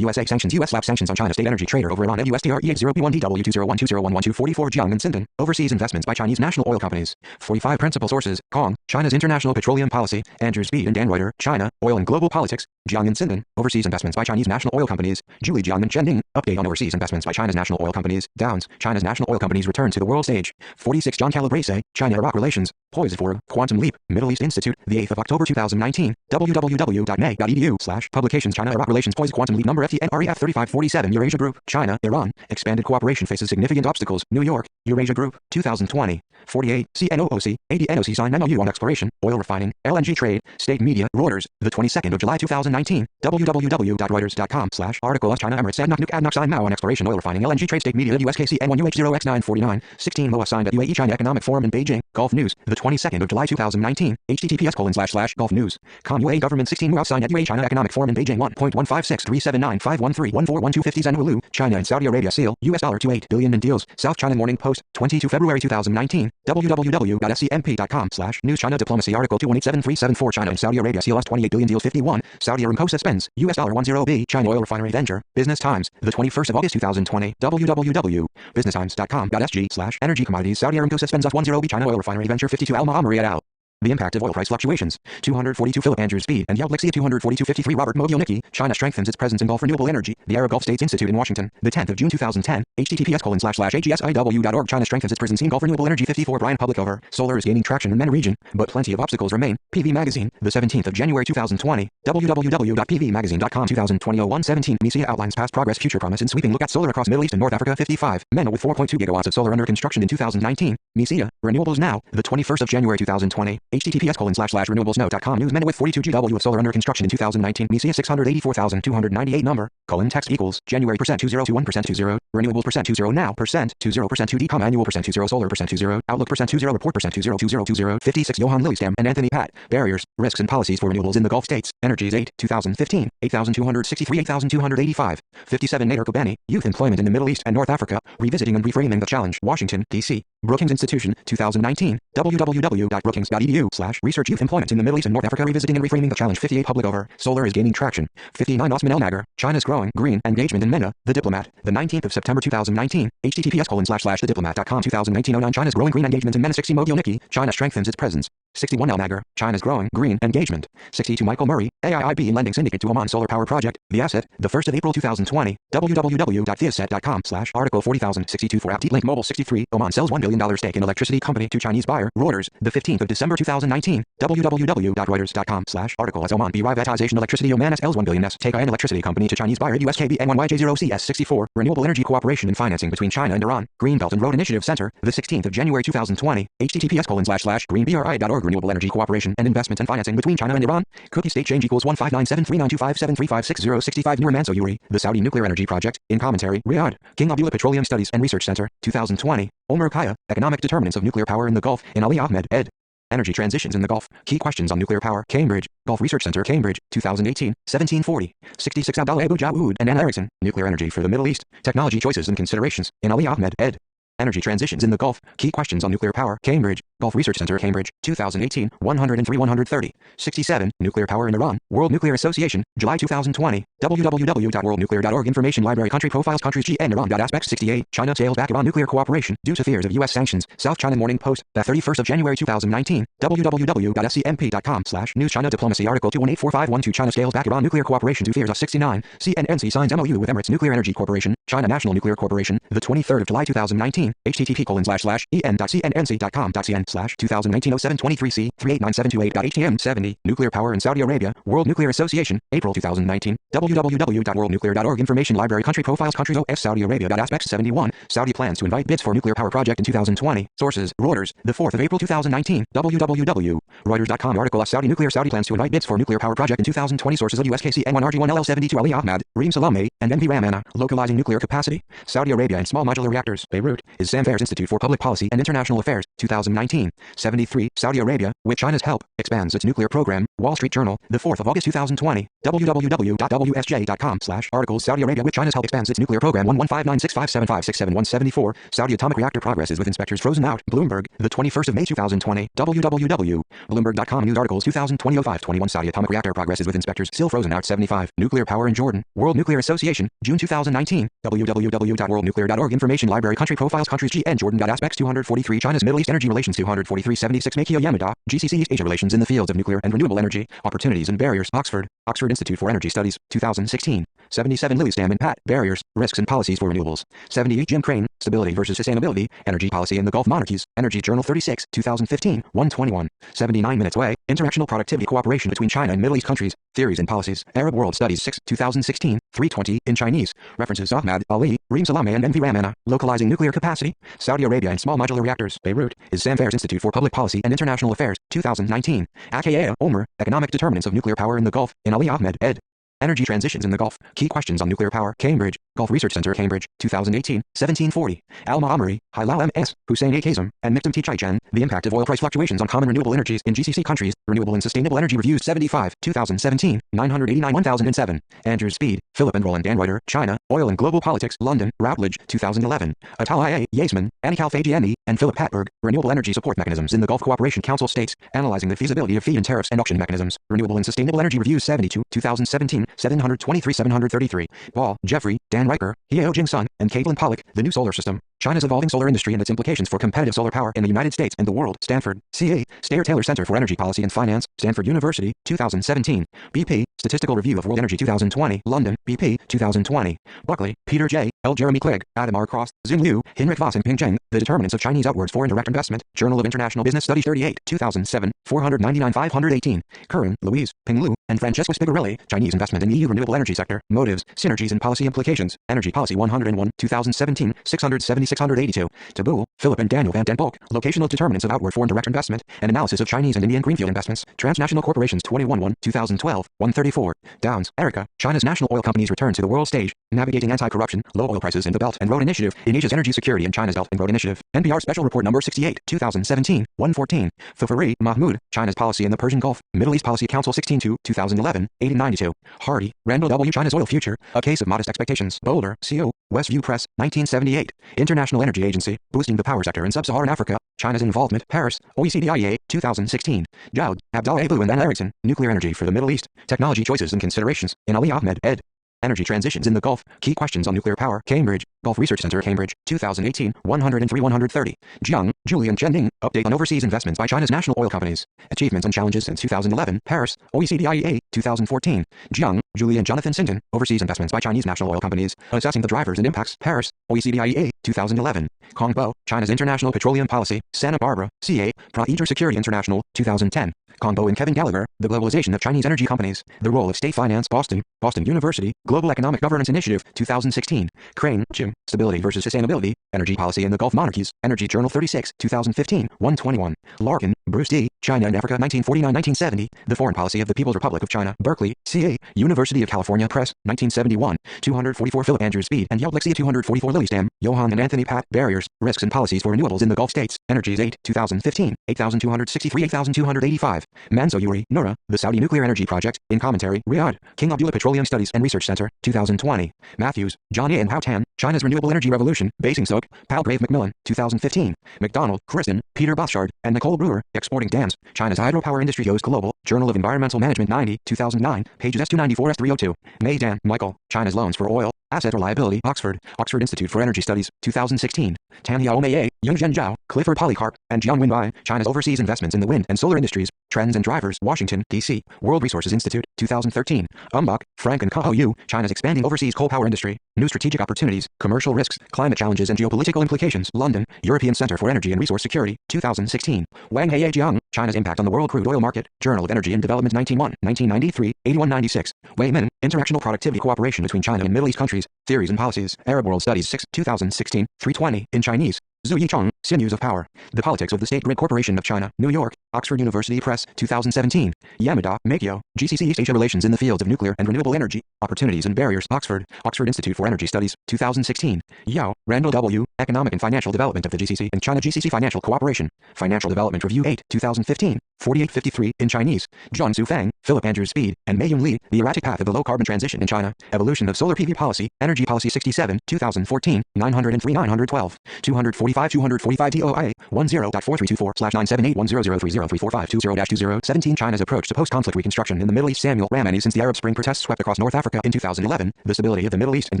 USA sanctions. U.S. slaps sanctions on China state energy trader over Iran. USTREH0P1DW201201124 Jiang and Sinton. Overseas investments by Chinese national oil companies. 45 principal sources. Kong, China's international petroleum policy. Andrew Speed and Dan Reuter, China, oil and global politics. Jiang and Sinton. Overseas investments by Chinese national oil companies. Julie Jiang and Chen Ding. Update on overseas investments by China's national oil companies. Downs, China's national oil companies return to the world stage. 46 John Calabrese, China-Iraq relations. Poised for Quantum Leap, Middle East Institute, the 8th of October 2019. www.may.edu/publications China-Iraq relations poised Quantum Leap number FTNREF 3547 Eurasia Group, China, Iran. Expanded cooperation faces significant obstacles. New York, Eurasia Group, 2020. 48 CNOOC, ADNOC sign MOU on exploration, oil refining, LNG trade. State media. Reuters, the 22nd of July 2019. www.reuters.com/article China Emirates ADNOC sign MOU on exploration, oil refining, LNG trade. State media. USKCN1UH0X949 16 MOA signed at UAE China Economic Forum in Beijing. Gulf News, the 22nd of July 2019. https://Gulf News.com UAE government 16 MOA signed at UAE China Economic Forum in Beijing. 1.156379513141250 Zenulu, China and Saudi Arabia seal $28 billion in deals. South China Morning Post, 22 February 2019. www.scmp.com/news China diplomacy article 218737 China and Saudi Arabia seal $28 billion deals. 51 Saudi Aramco suspends $10 China oil refinery venture. Business Times, the 21st of August 2020. www.businesstimes.com.sg/energy commodities Saudi Aramco suspends $10 China oil refinery venture. 52 Al Ma'amari et al. The impact of oil price fluctuations. 242 Philip Andrew Speed and Yao Blixia 242.53 Robert Mogilnicki. China strengthens its presence in Gulf renewable energy. The Arab Gulf States Institute in Washington, the 10th of June 2010. https://hgsiw.org China strengthens its presence in Gulf renewable energy. 54 Brian Publicover. Solar is gaining traction in MENA region, but plenty of obstacles remain. PV Magazine, the 17th of January 2020. www.pvmagazine.com 2020-01-17. MESIA outlines past progress, future promise, and sweeping look at solar across Middle East and North Africa. 55 MENA with 4.2 gigawatts of solar under construction in 2019. MESIA, Renewables Now, the 21st of January 2020. https://renewablesnow.com news MENA with 42 GW of solar under construction in 2019. MESIA 684,298 number. Text equals January % 20 to 1% 20 renewables % 20 now % 20 %2D annual % 20 solar % 20 outlook % 20 report % 20 2020 56 Johan Lillystam and Anthony Pat. Barriers, risks and policies for renewables in the Gulf States. Energies 8 2015 8,263 8,285 57 Nader Kobani. Youth employment in the Middle East and North Africa. Revisiting and reframing the challenge. Washington, D.C. Brookings Institution, 2019. www.brookings.edu/research youth employment in the Middle East and North Africa. Revisiting and reframing the challenge. 58 Publicover. Solar is gaining traction. 59 Osman Elnagar. China's growing green engagement in MENA. The Diplomat, the 19th of September 2019. https://thediplomat.com 2019-09 China's growing green engagement in MENA. 60 Mogilnicki. China strengthens its presence. 61 Elnagar. China's growing green engagement. 62 Michael Murray. AIIB lending syndicate to Oman solar power project. The asset, the 1st of April 2020. www.theexpert.com/article 40,000. 62 for Apti link mobile. 63 Oman sells $1 billion stake in electricity company to Chinese buyer. Reuters, the 15th of December 2019. www.reuters.com/article as Oman privatization electricity. Oman sells $1 billion take an electricity company to Chinese buyer. USKB-N1YJ0CS 64 renewable energy cooperation and financing between China and Iran. Greenbelt and Road Initiative Center, the 16th of January 2020. https://greenbri.org renewable energy cooperation and investment and financing between China and Iran. Cookie state change equals 159739257356065 Nurmanso Yuri. The Saudi nuclear energy project. In commentary, Riyadh. King Abdullah Petroleum Studies and Research Center, 2020. Omer Kaya. Economic determinants of nuclear power in the Gulf. In Ali Ahmed, ed. Energy transitions in the Gulf. Key questions on nuclear power. Cambridge, Gulf Research Center, Cambridge, 2018, 1740. 66 Abdallah Dawood and Anna Erickson. Nuclear energy for the Middle East. Technology choices and considerations. In Ali Ahmed, ed. Energy transitions in the Gulf. Key questions on nuclear power. Cambridge, Gulf Research Center, Cambridge, 2018, 103-130. 67. Nuclear power in Iran. World Nuclear Association, July 2020. www.worldnuclear.org. Information library. Country profiles. Countries G and Iran. Aspects. 68. China scales back Iran nuclear cooperation due to fears of U.S. sanctions. South China Morning Post, the 31st of January 2019. www.scmp.com/news. China diplomacy article 218451. China scales back Iran nuclear cooperation due fears of 69. CNNC signs MOU with Emirates Nuclear Energy Corporation, China National Nuclear Corporation, the 23rd of July 2019. http://en.cnNC.com.cn/2019-07-23C 389728.htm 70. Nuclear power in Saudi Arabia. World Nuclear Association, April 2019. www.worldnuclear.org. Information library. Country profiles. Countries OS. Saudi Arabia. Aspects. 71. Saudi plans to invite bids for nuclear power project in 2020. Sources. Reuters, the 4th of April 2019. www.reuters.com. Article. Saudi plans to invite bids for nuclear power project in 2020. Sources. USKCN1RG1LL72 Ali Ahmad, Reem Salameh, and MV Ramana. Localizing nuclear capacity. Saudi Arabia and small modular reactors. Beirut is Sam Fair's Institute for Public Policy and International Affairs, 2019. 73. Saudi Arabia, with China's help, expands its nuclear program. Wall Street Journal, the 4th of August 2020. www.wsj.com/articles. Saudi Arabia, with China's help, expands its nuclear program. 1159657567174. Saudi atomic reactor progresses with inspectors frozen out. Bloomberg, the 21st of May 2020. www.bloomberg.com. News articles 2020 0521. Saudi atomic reactor progresses with inspectors still frozen out. 75. Nuclear power in Jordan. World Nuclear Association, June 2019. www.worldnuclear.org. Information library. Country profiles. Countries G and Jordan. Aspects. 243. China's Middle East energy relations. 243. 76. Makio Yamada, GCC East Asia relations in the fields of nuclear and renewable energy. Opportunities and barriers. Oxford Institute for Energy Studies, 2016. 77. Lily Stam and Pat, Barriers, Risks and Policies for Renewables. 78. Jim Crane, Stability versus Sustainability, Energy Policy in the Gulf Monarchies, Energy Journal 36, 2015, 121. 79 Minutes Away, International Productivity Cooperation between China and Middle East Countries, Theories and Policies, Arab World Studies 6, 2016, 320, in Chinese. References Ahmad, Ali, Reem Salameh and MV Ramana. Localizing nuclear capacity. Saudi Arabia and small modular reactors. Beirut is Sam Fair's Institute for Public Policy and International Affairs, 2019. Akaya, Omer, Economic Determinants of Nuclear Power in the Gulf, in Ali Ahmed, ed. Energy transitions in the Gulf. Key questions on nuclear power. Cambridge, Gulf Research Center, Cambridge, 2018, 1740. Al-Ma'amari, Hilal M.S., Hussein A. Kazem, and Miktam T. Chaichen. The impact of oil price fluctuations on common renewable energies in GCC countries. Renewable and Sustainable Energy Reviews 75, 2017, 989-1007. Andrews Speed, Philip and Roland Danreuter, China, Oil and Global Politics, London, Routledge, 2011. Atal I.A. Yaseman, Anikal Fagiani, and Philip Patberg, Renewable Energy Support Mechanisms in the Gulf Cooperation Council States, Analyzing the Feasibility of Feed-in tariffs and Auction Mechanisms. Renewable and Sustainable Energy Reviews 72, 2017, 733-733. Paul, Jeffrey, Dan Riker, Hieo Jing Sun, and Caitlin Pollock, The New Solar System. China's evolving solar industry and its implications for competitive solar power in the United States and the world. Stanford, C.A. Stayer-Taylor Center for Energy Policy and Finance, Stanford University, 2017. BP, Statistical Review of World Energy 2020, London, BP, 2020. Buckley, Peter J., L. Jeremy Clegg, Adam R. Cross, Xing Liu, Hinrich Voss and Ping Zheng, The Determinants of Chinese Outwards Foreign Direct Investment, Journal of International Business Studies 38, 2007, 499-518. Curran, Louise, Ping Lu, and Francesco Spigarelli, Chinese Investment in EU Renewable Energy Sector, Motives, Synergies and Policy Implications, Energy Policy 101, 2017, 670-682. Taboo, Philip and Daniel Van Den Bulk, Locational Determinants of Outward Foreign Direct Investment, and Analysis of Chinese and Indian Greenfield Investments, Transnational Corporations 21-1, 2012, 134. Downs, Erica, China's national oil companies return to the world stage, Navigating Anti-Corruption, Low Oil Prices in the Belt and Road Initiative, in Asia's Energy Security and China's Belt and Road Initiative, NPR Special Report Number 68, 2017, 114. Thufari, Mahmoud, China's Policy in the Persian Gulf, Middle East Policy Council 16-2, 2011, 1892. Hardy, Randall W. China's Oil Future, A Case of Modest Expectations, Boulder, CO, Westview Press, 1978. International Energy Agency, Boosting the Power Sector in Sub-Saharan Africa, China's Involvement, Paris, OECD IEA, 2016. Joud, Abdallah Abu and Anna Erickson, Nuclear Energy for the Middle East, Technology Choices and Considerations, in Ali Ahmed, ed. Energy transitions in the Gulf. Key questions on nuclear power. Cambridge, Gulf Research Center, Cambridge, 2018, 103-130. Jiang, Julian Zhending, Update on Overseas Investments by China's National Oil Companies. Achievements and Challenges since 2011. Paris, OECD IEA, 2014. Jiang, Julian Jonathan Sinton, Overseas Investments by Chinese National Oil Companies. Assessing the Drivers and Impacts. Paris, OECD IEA, 2011. Kong Bo, China's International Petroleum Policy. Santa Barbara, CA, Pro-Eater Security International, 2010. Kong Bo and Kevin Gallagher, The Globalization of Chinese Energy Companies. The Role of State Finance, Boston, Boston University, Global Economic Governance Initiative, 2016. Crane, Jim, Stability versus Sustainability, Energy Policy in the Gulf Monarchies, Energy Journal 36, 2015, 121. Larkin, Bruce D., China and Africa 1949-1970, The Foreign Policy of the People's Republic of China, Berkeley, CA, University of California Press, 1971, 244 Philip Andrew Speed and Yelblexia 244 Lilystam, Johann and Anthony Pat, Barriers, Risks and Policies for Renewables in the Gulf States, Energies 8, 2015, 8263 8285, Manzo Yuri, Nura, The Saudi Nuclear Energy Project, in commentary, Riyadh, King Abdullah Petroleum Studies and Research Center, 2020, Matthews, John A. and Hao Tan, China's Renewable Energy Revolution, Basing Soak, Palgrave Macmillan, 2015, McDonald, Kristen, Peter Boschard, and Nicole Brewer, Exporting Dams, China's Hydropower Industry Goes Global, Journal of Environmental Management 90, 2009, pages S294 S302, Maydan, Michael, China's Loans for Oil, Asset or Liability, Oxford, Oxford Institute for Energy Studies, 2016, Tanhiao Mei, Yunzhen Zhao, Clifford Polycarp, and Jianwen Bai, China's Overseas Investments in the Wind and Solar Industries, Trends and Drivers, Washington, D.C., World Resources Institute, 2013, Umbach, Frank and Kao Yu, China's Expanding Overseas Coal Power Industry, New Strategic Opportunities, Commercial Risks, Climate Challenges and Geopolitical Implications, London, European Center for Energy and Resource Security, 2016, Wang Heye Jiang, China's Impact on the World Crude Oil Market, Journal of Energy and Development 1991, 1993, 8196, Wei Min, International Productivity Cooperation between China and Middle East Countries, Theories and Policies, Arab World Studies 6, 2016, 320, in Chinese, Zhu Yicheng, Sinews of Power, The Politics of the State Grid Corporation of China, New York, Oxford University Press, 2017, Yamada, Meikyo, GCC East Asia Relations in the Fields of Nuclear and Renewable Energy, Opportunities and Barriers, Oxford, Oxford Institute for Energy Studies, 2016, Yao, Randall W., Economic and Financial Development of the GCC and China GCC Financial Cooperation, Financial Development Review 8, 2015, 4853, in Chinese, John Su Fang, Philip Andrew Speed, and Mei-Yun Li, The Erratic Path of the Low Carbon Transition in China, Evolution of Solar PV Policy, Energy Policy 67, 2014, 903 912, 245 245 DOI, 10.4324/9781003034520-2017 China's approach to post-conflict reconstruction in the Middle East. Samuel Ramani. Since the Arab Spring protests swept across North Africa in 2011, the stability of the Middle East and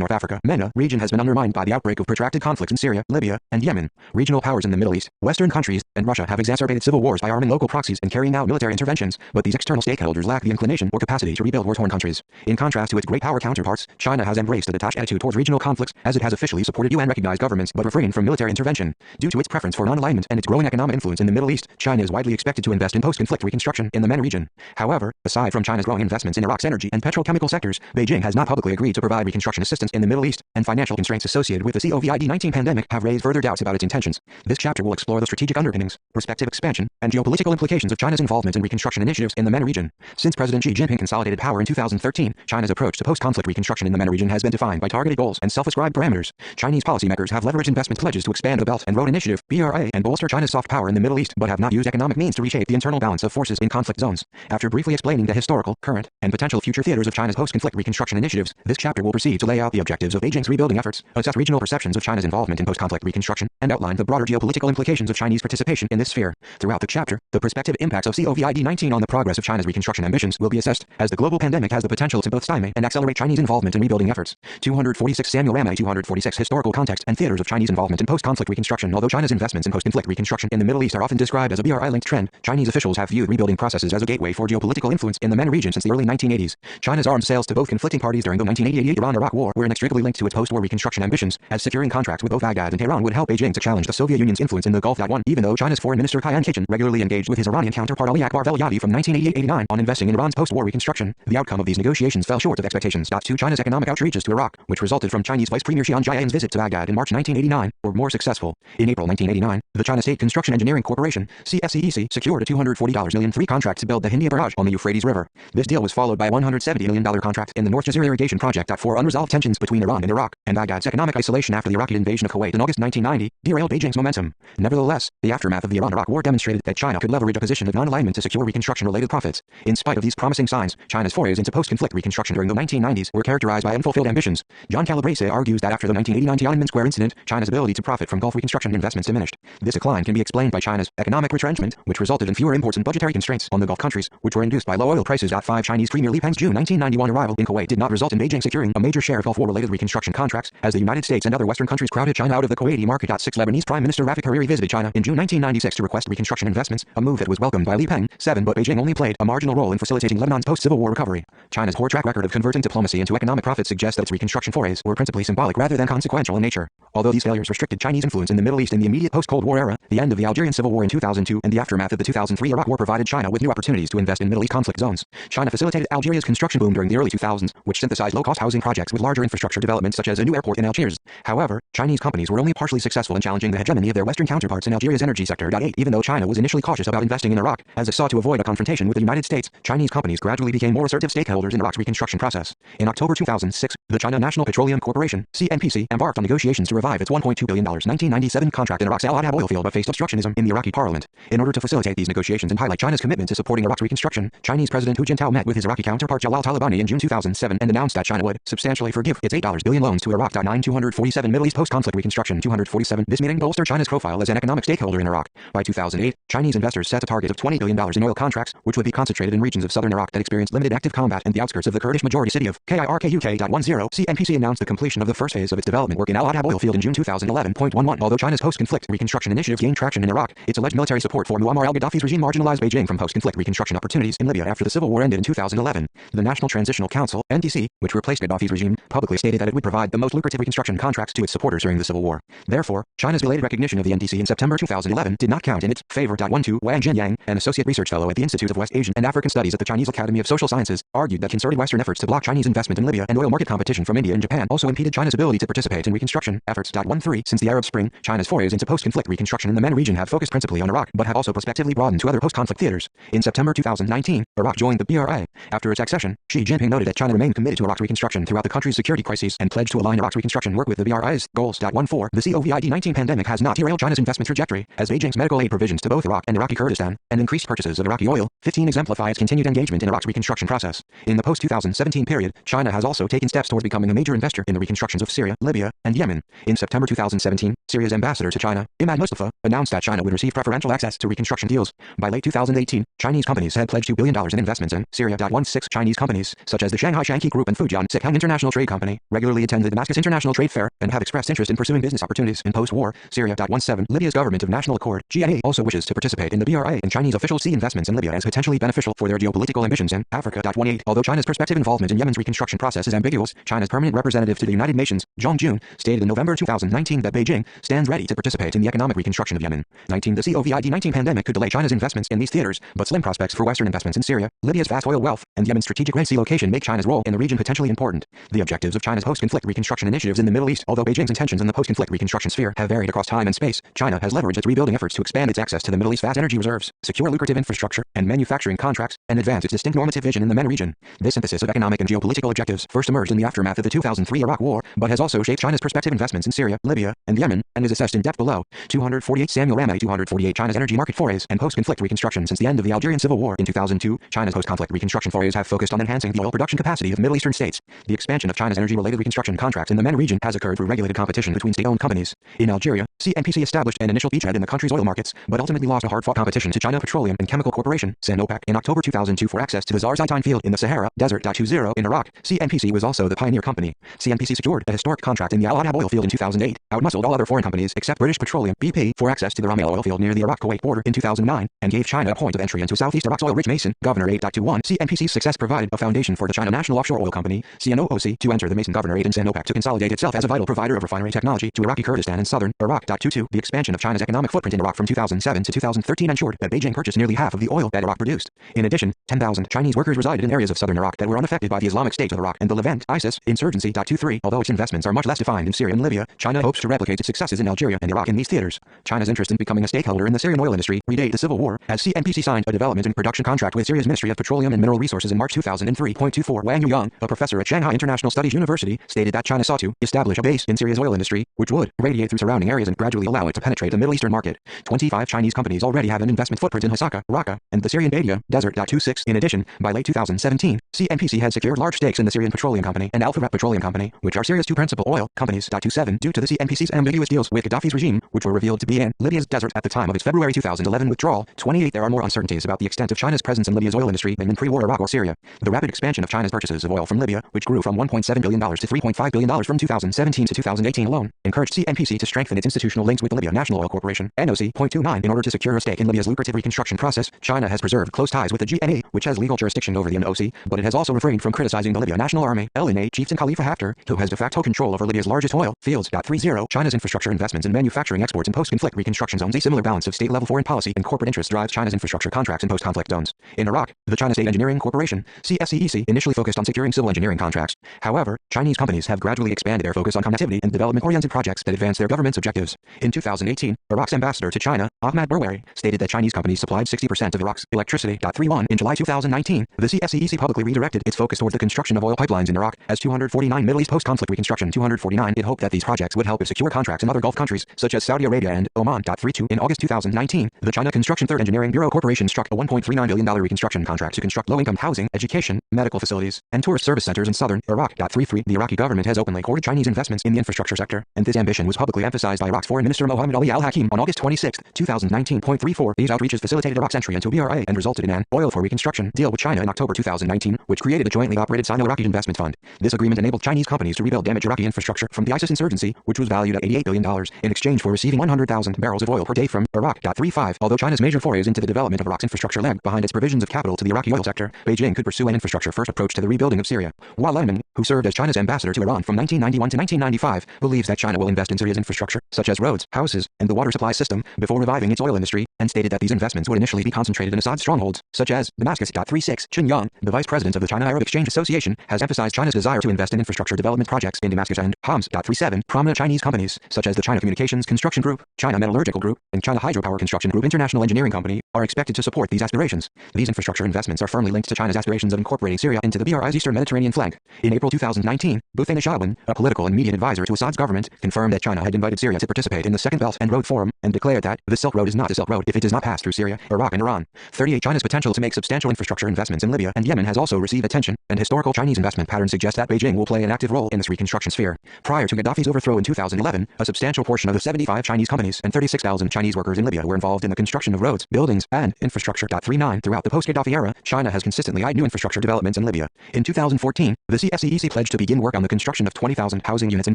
North Africa MENA region has been undermined by the outbreak of protracted conflicts in Syria, Libya, and Yemen. Regional powers in the Middle East, Western countries, and Russia have exacerbated civil wars by arming local proxies and carrying out military interventions, but these external stakeholders lack the inclination or capacity to rebuild war-torn countries. In contrast to its great power counterparts, China has embraced a detached attitude towards regional conflicts, as it has officially supported UN-recognized governments but refrained from military intervention. Due to its preference for non-alignment and its growing economic influence in the Middle East, China is widely expected to invest in post-conflict reconstruction in the MENA region. However, aside from China's growing investments in Iraq's energy and petrochemical sectors, Beijing has not publicly agreed to provide reconstruction assistance in the Middle East, and financial constraints associated with the COVID-19 pandemic have raised further doubts about its intentions. This chapter will explore the strategic underpinnings, prospective expansion, and geopolitical implications of China's involvement in reconstruction initiatives in the MENA region. Since President Xi Jinping consolidated power in 2013, China's approach to post-conflict reconstruction in the MENA region has been defined by targeted goals and self-ascribed parameters. Chinese policymakers have leveraged investment pledges to expand the Belt and Road Initiative (BRI) and bolster China's soft power in the Middle East, but have not used economic means to reshape the internal balance of forces in conflict zones. After briefly explaining the historical, current, and potential future theaters of China's post-conflict reconstruction initiatives, this chapter will proceed to lay out the objectives of Beijing's rebuilding efforts, assess regional perceptions of China's involvement in post-conflict reconstruction, and outline the broader geopolitical implications of Chinese participation in this sphere. Throughout the chapter, the prospective impacts of COVID-19 on the progress of China's reconstruction ambitions will be assessed, as the global pandemic has the potential to both stymie and accelerate Chinese involvement in rebuilding efforts. 246 Samuel Ramani. 246 Historical context and theaters of Chinese involvement in post-conflict reconstruction. Although China's investments in post-conflict reconstruction in the Middle East are often described as a BRI-linked trend, Chinese officials have viewed rebuilding processes as a gateway for geopolitical influence in the MENA region since the early 1980s. China's arms sales to both conflicting parties during the 1988 Iran-Iraq War were inextricably linked to its post-war reconstruction ambitions, as securing contracts with both Baghdad and Tehran would help Beijing to challenge the Soviet Union's influence in the Gulf. Even though China's foreign minister Kian Kachin regularly engaged with his Iranian counterpart Ali Akbar Velayati from 1988-89 on investing in Iran's post-war reconstruction, the outcome of these negotiations fell short of expectations. 2. China's economic outreaches to Iraq, which resulted from Chinese Vice Premier Xian Jiayan's visit to Baghdad in March 1989, were more successful. In April 1989, the China State Construction Engineering Corporation (CSEEC) secured a $240 million contract to build the Hindia Barrage on the Euphrates River. This deal was followed by a $170 million contract in the North Jazeera irrigation project. For unresolved tensions between Iran and Iraq, and Baghdad's economic isolation after the Iraqi invasion of Kuwait in August 1990, derailed Beijing's momentum. Nevertheless, the aftermath of the Iran-Iraq War demonstrated that China could leverage a position of non-alignment to secure reconstruction-related profits. In spite of these promising signs, China's forays into post-conflict reconstruction during the 1990s were characterized by unfulfilled ambitions. John Calabrese argues that after the 1989 Tiananmen Square incident, China's ability to profit from Gulf reconstruction investments diminished. This decline can be explained by China's economic retrenchment, which resulted in fewer imports and budgetary constraints on the Gulf countries, which were induced by low oil prices. 5 Chinese Premier Li Peng's June 1991 arrival in Kuwait did not result in Beijing securing a major share of Gulf War-related reconstruction contracts, as the United States and other Western countries crowded China out of the Kuwaiti market. 6 Lebanese Prime Minister Rafik Hariri visited China in June 1996 to request reconstruction investments, a move that was welcomed by Li Peng. 7 But Beijing only played a marginal role in facilitating Lebanon's post-Civil War recovery. China's poor track record of converting diplomacy into economic profit suggests that its reconstruction forays were principally symbolic rather than consequential in nature. Although these failures restricted Chinese influence in the Middle East in the immediate post-Cold War era, the end of the Algerian Civil War in 2002 and the aftermath of of the 2003 Iraq War provided China with new opportunities to invest in Middle East conflict zones. China facilitated Algeria's construction boom during the early 2000s, which synthesized low-cost housing projects with larger infrastructure developments such as a new airport in Algiers. However, Chinese companies were only partially successful in challenging the hegemony of their Western counterparts in Algeria's energy sector. Even though China was initially cautious about investing in Iraq, as it sought to avoid a confrontation with the United States, Chinese companies gradually became more assertive stakeholders in Iraq's reconstruction process. In October 2006, the China National Petroleum Corporation (CNPC) embarked on negotiations to revive its $1.2 billion 1997 contract in Iraq's Al-Adab oil field but faced obstructionism in the Iraqi parliament. In order to facilitate these negotiations and highlight China's commitment to supporting Iraq's reconstruction, Chinese President Hu Jintao met with his Iraqi counterpart Jalal Talabani in June 2007 and announced that China would substantially forgive its $8 billion loans to Iraq. 247 Middle East post-conflict reconstruction 247. This meeting bolstered China's profile as an economic stakeholder in Iraq. By 2008, Chinese investors set a target of $20 billion in oil contracts, which would be concentrated in regions of southern Iraq that experienced limited active combat and the outskirts of the Kurdish majority city of Kirkuk. 10. CNPC announced the completion of the first phase of its development work in Al-Adab oil field in June 2011.11. Although China's post-conflict reconstruction initiatives gained traction in Iraq, its alleged military support for Muammar al-Gaddafi's regime marginalized Beijing from post-conflict reconstruction opportunities in Libya after the civil war ended in 2011. The National Transitional Council (NTC), which replaced Gaddafi's regime, publicly stated that it would provide the most lucrative reconstruction contracts to its supporters during the civil war. Therefore, China's belated recognition of the NTC in September 2011 did not count in its favor. 12. Wang Jianyang, an associate research fellow at the Institute of West Asian and African Studies at the Chinese Academy of Social Sciences, argued that concerted Western efforts to block Chinese investment in Libya and oil market competition from India and Japan also impeded China's ability to participate in reconstruction efforts. 13. Since the Arab Spring, China's forays into post-conflict reconstruction in the MENA region have focused principally on Iraq, but have also prospectively broadened to other post-conflict theaters. In September 2019, Iraq joined the BRI. After its accession, Xi Jinping noted that China remained committed to Iraq's reconstruction throughout the country's security crises and pledged to align Iraq's reconstruction work with the BRI's goals. 14. The COVID-19 pandemic has not derailed China's investment trajectory, as Beijing's medical aid provisions to both Iraq and Iraqi Kurdistan, and increased purchases of Iraqi oil, 15 exemplify its continued engagement in Iraq's reconstruction process. In the post-2017 period, China has also taken steps towards becoming a major investor in the reconstructions of Syria, Libya, and Yemen. In September 2017, Syria's ambassador to China, Imad Mustafa, announced that China would receive preferential access to reconstruction deals. By late 2018, Chinese companies had pledged $2 billion in investments in Syria. 16 Chinese companies, such as the Shanghai Shanqi Group and Fujian Sihang International Trade Company, regularly attend the Damascus International Trade Fair and have expressed interest in pursuing business opportunities in post-war Syria. 17 Libya's Government of National Accord, GNA, also wishes to participate in the BRI, and Chinese officials see investments in Libya as potentially beneficial for their geopolitical ambitions in Africa. 18 Although China's prospective involvement in Yemen's reconstruction process is ambiguous, China's permanent representative to the United Nations, Zhang Jun, stated in November 2019 that Beijing stands ready to participate in the economic reconstruction of Yemen. 19 The COVID-19 pandemic could delay China's investments in these theaters, but slim prospects for Western investments in Syria, Libya's vast oil wealth, and Yemen's strategic Red Sea location make China's role in the region potentially important. The objectives of China's post-conflict reconstruction initiatives in the Middle East. Although Beijing's intentions in the post-conflict reconstruction sphere have varied across time and space, China has leveraged its rebuilding efforts to expand its access to the Middle East's vast energy reserves, secure lucrative infrastructure and manufacturing contracts, and advance its distinct normative vision in the MENA region. This synthesis of economic and geopolitical objectives first emerged in the aftermath of the 2003 Iraq War, but has also shaped China's prospective investments in Syria, Libya, and Yemen, and is assessed in depth below. 248 Samuel Ramey 248 China's energy market forays and post-conflict reconstruction. Since the end of the Algerian Civil War in 2002, China's post-conflict reconstruction forays have focused on enhancing the oil production capacity of Middle Eastern states. The expansion of China's energy-related reconstruction contracts in the MENA region has occurred through regulated competition between state-owned companies. In Algeria, CNPC established an initial beachhead in the country's oil markets, but ultimately lost a hard-fought competition to China Petroleum and Chemical Corporation (SANOPEC) in October 2002 for access to the Zarzaitan field in the Sahara Desert. 20 In Iraq, CNPC was also the pioneer company. CNPC secured a historic contract in the Al-Adab oil field in 2008, outmuscled all other foreign companies except British Petroleum (BP) for access to the Rumail oil field near the Iraq-Kuwait border in 2009, and gave China a point of entry into Southeast Iraq's oil-rich Mason Governor 8.21. CNPC's success provided a foundation for the China National Offshore Oil Company (CNOOC) to enter the Mason Governor 8 and SANOPEC to consolidate itself as a vital provider of refinery technology to Iraqi Kurdistan and southern Iraq. 22 The expansion of China's economic footprint in Iraq from 2007 to 2013 ensured that Beijing purchased nearly half of the oil that Iraq produced. In addition, 10,000 Chinese workers resided in areas of southern Iraq that were unaffected by the Islamic State of Iraq and the Levant ISIS insurgency. 23 Although its investments are much less defined in Syria and Libya, China hopes to replicate its successes in Algeria and Iraq in these theaters. China's interest in becoming a stakeholder in the Syrian oil industry predate the civil war, as CNPC signed a development and production contract with Syria's Ministry of Petroleum and Mineral Resources in March 2003. 24 Wang Yuyang, a professor at Shanghai International Studies University, stated that China sought to establish a base in Syria's oil industry, which would radiate through surrounding areas and gradually allow it to penetrate the Middle Eastern market. 25 Chinese companies already have an investment footprint in Hasaka, Raqqa, and the Syrian Badia Desert. 26 In addition, by late 2017, CNPC had secured large stakes in the Syrian Petroleum Company and Al-Fawrat Petroleum Company, which are Syria's two principal oil companies. 27 Due to the CNPC's ambiguous deals with Gaddafi's regime, which were revealed to be in Libya's desert at the time of its February 2011 withdrawal. 28 There are more uncertainties about the extent of China's presence in Libya's oil industry than in pre-war Iraq or Syria. The rapid expansion of China's purchases of oil from Libya, which grew from $1.7 billion to $3.5 billion from 2017 to 2018 alone, encouraged CNPC to strengthen its institutional institutional links with the Libya National Oil Corporation, NOC.29. In order to secure a stake in Libya's lucrative reconstruction process, China has preserved close ties with the GNA, which has legal jurisdiction over the NOC, but it has also refrained from criticizing the Libya National Army, LNA chieftain Khalifa Haftar, who has de facto control over Libya's largest oil fields. 30. China's infrastructure investments in manufacturing exports in post-conflict reconstruction zones. A similar balance of state-level foreign policy and corporate interests drives China's infrastructure contracts in post-conflict zones. In Iraq, the China State Engineering Corporation, CSEEC, initially focused on securing civil engineering contracts. However, Chinese companies have gradually expanded their focus on connectivity and development-oriented projects that advance their government's objectives. In 2018, Iraq's ambassador to China, Ahmad Burwari, stated that Chinese companies supplied 60% of Iraq's electricity. 31. In July 2019, the CSEEC publicly redirected its focus towards the construction of oil pipelines in Iraq as 249 Middle East post-conflict reconstruction. 249. It hoped that these projects would help it secure contracts in other Gulf countries, such as Saudi Arabia and Oman. 32. In August 2019, the China Construction Third Engineering Bureau Corporation struck a $1.39 billion reconstruction contract to construct low-income housing, education, medical facilities, and tourist service centers in southern Iraq. 33. The Iraqi government has openly courted Chinese investments in the infrastructure sector, and this ambition was publicly emphasized by Iraq's Foreign Minister Mohammed Ali al-Hakim on August 26, 2019.34. These outreaches facilitated Iraq's entry into BRI and resulted in an oil for reconstruction deal with China in October 2019, which created a jointly operated Sino-Iraqi investment fund. This agreement enabled Chinese companies to rebuild damaged Iraqi infrastructure from the ISIS insurgency, which was valued at $88 billion, in exchange for receiving 100,000 barrels of oil per day from Iraq. 35. Although China's major forays into the development of Iraq's infrastructure lagged behind its provisions of capital to the Iraqi oil sector, Beijing could pursue an infrastructure-first approach to the rebuilding of Syria. While Lemon, who served as China's ambassador to Iran from 1991 to 1995, believes that China will invest in Syria's infrastructure, such as roads, houses, and the water supply system, before reviving its oil industry, and stated that these investments would initially be concentrated in Assad's strongholds, such as Damascus. 36. Chen Yang, the vice president of the China Arab Exchange Association, has emphasized China's desire to invest in infrastructure development projects in Damascus and Homs. 37. Prominent Chinese companies, such as the China Communications Construction Group, China Metallurgical Group, and China Hydropower Construction Group International Engineering Company, are expected to support these aspirations. These infrastructure investments are firmly linked to China's aspirations of incorporating Syria into the BRI's eastern Mediterranean flank. In April 2019, Bouthane Shaowen, a political and media advisor to Assad's government, confirmed that China had invited Syria to participate in the Second Belt and Road Forum, and declared that the Silk Road is not a Silk Road if it does not pass through Syria, Iraq, and Iran. 38. China's potential to make substantial infrastructure investments in Libya and Yemen has also received attention, and historical Chinese investment patterns suggest that Beijing will play an active role in this reconstruction sphere. Prior to Gaddafi's overthrow in 2011, a substantial portion of the 75 Chinese companies and 36,000 Chinese workers in Libya were involved in the construction of roads, buildings, and infrastructure. 39. Throughout the post-Gaddafi era, China has consistently eyed new infrastructure developments in Libya. In 2014, the CSEEC pledged to begin work on the construction of 20,000 housing units in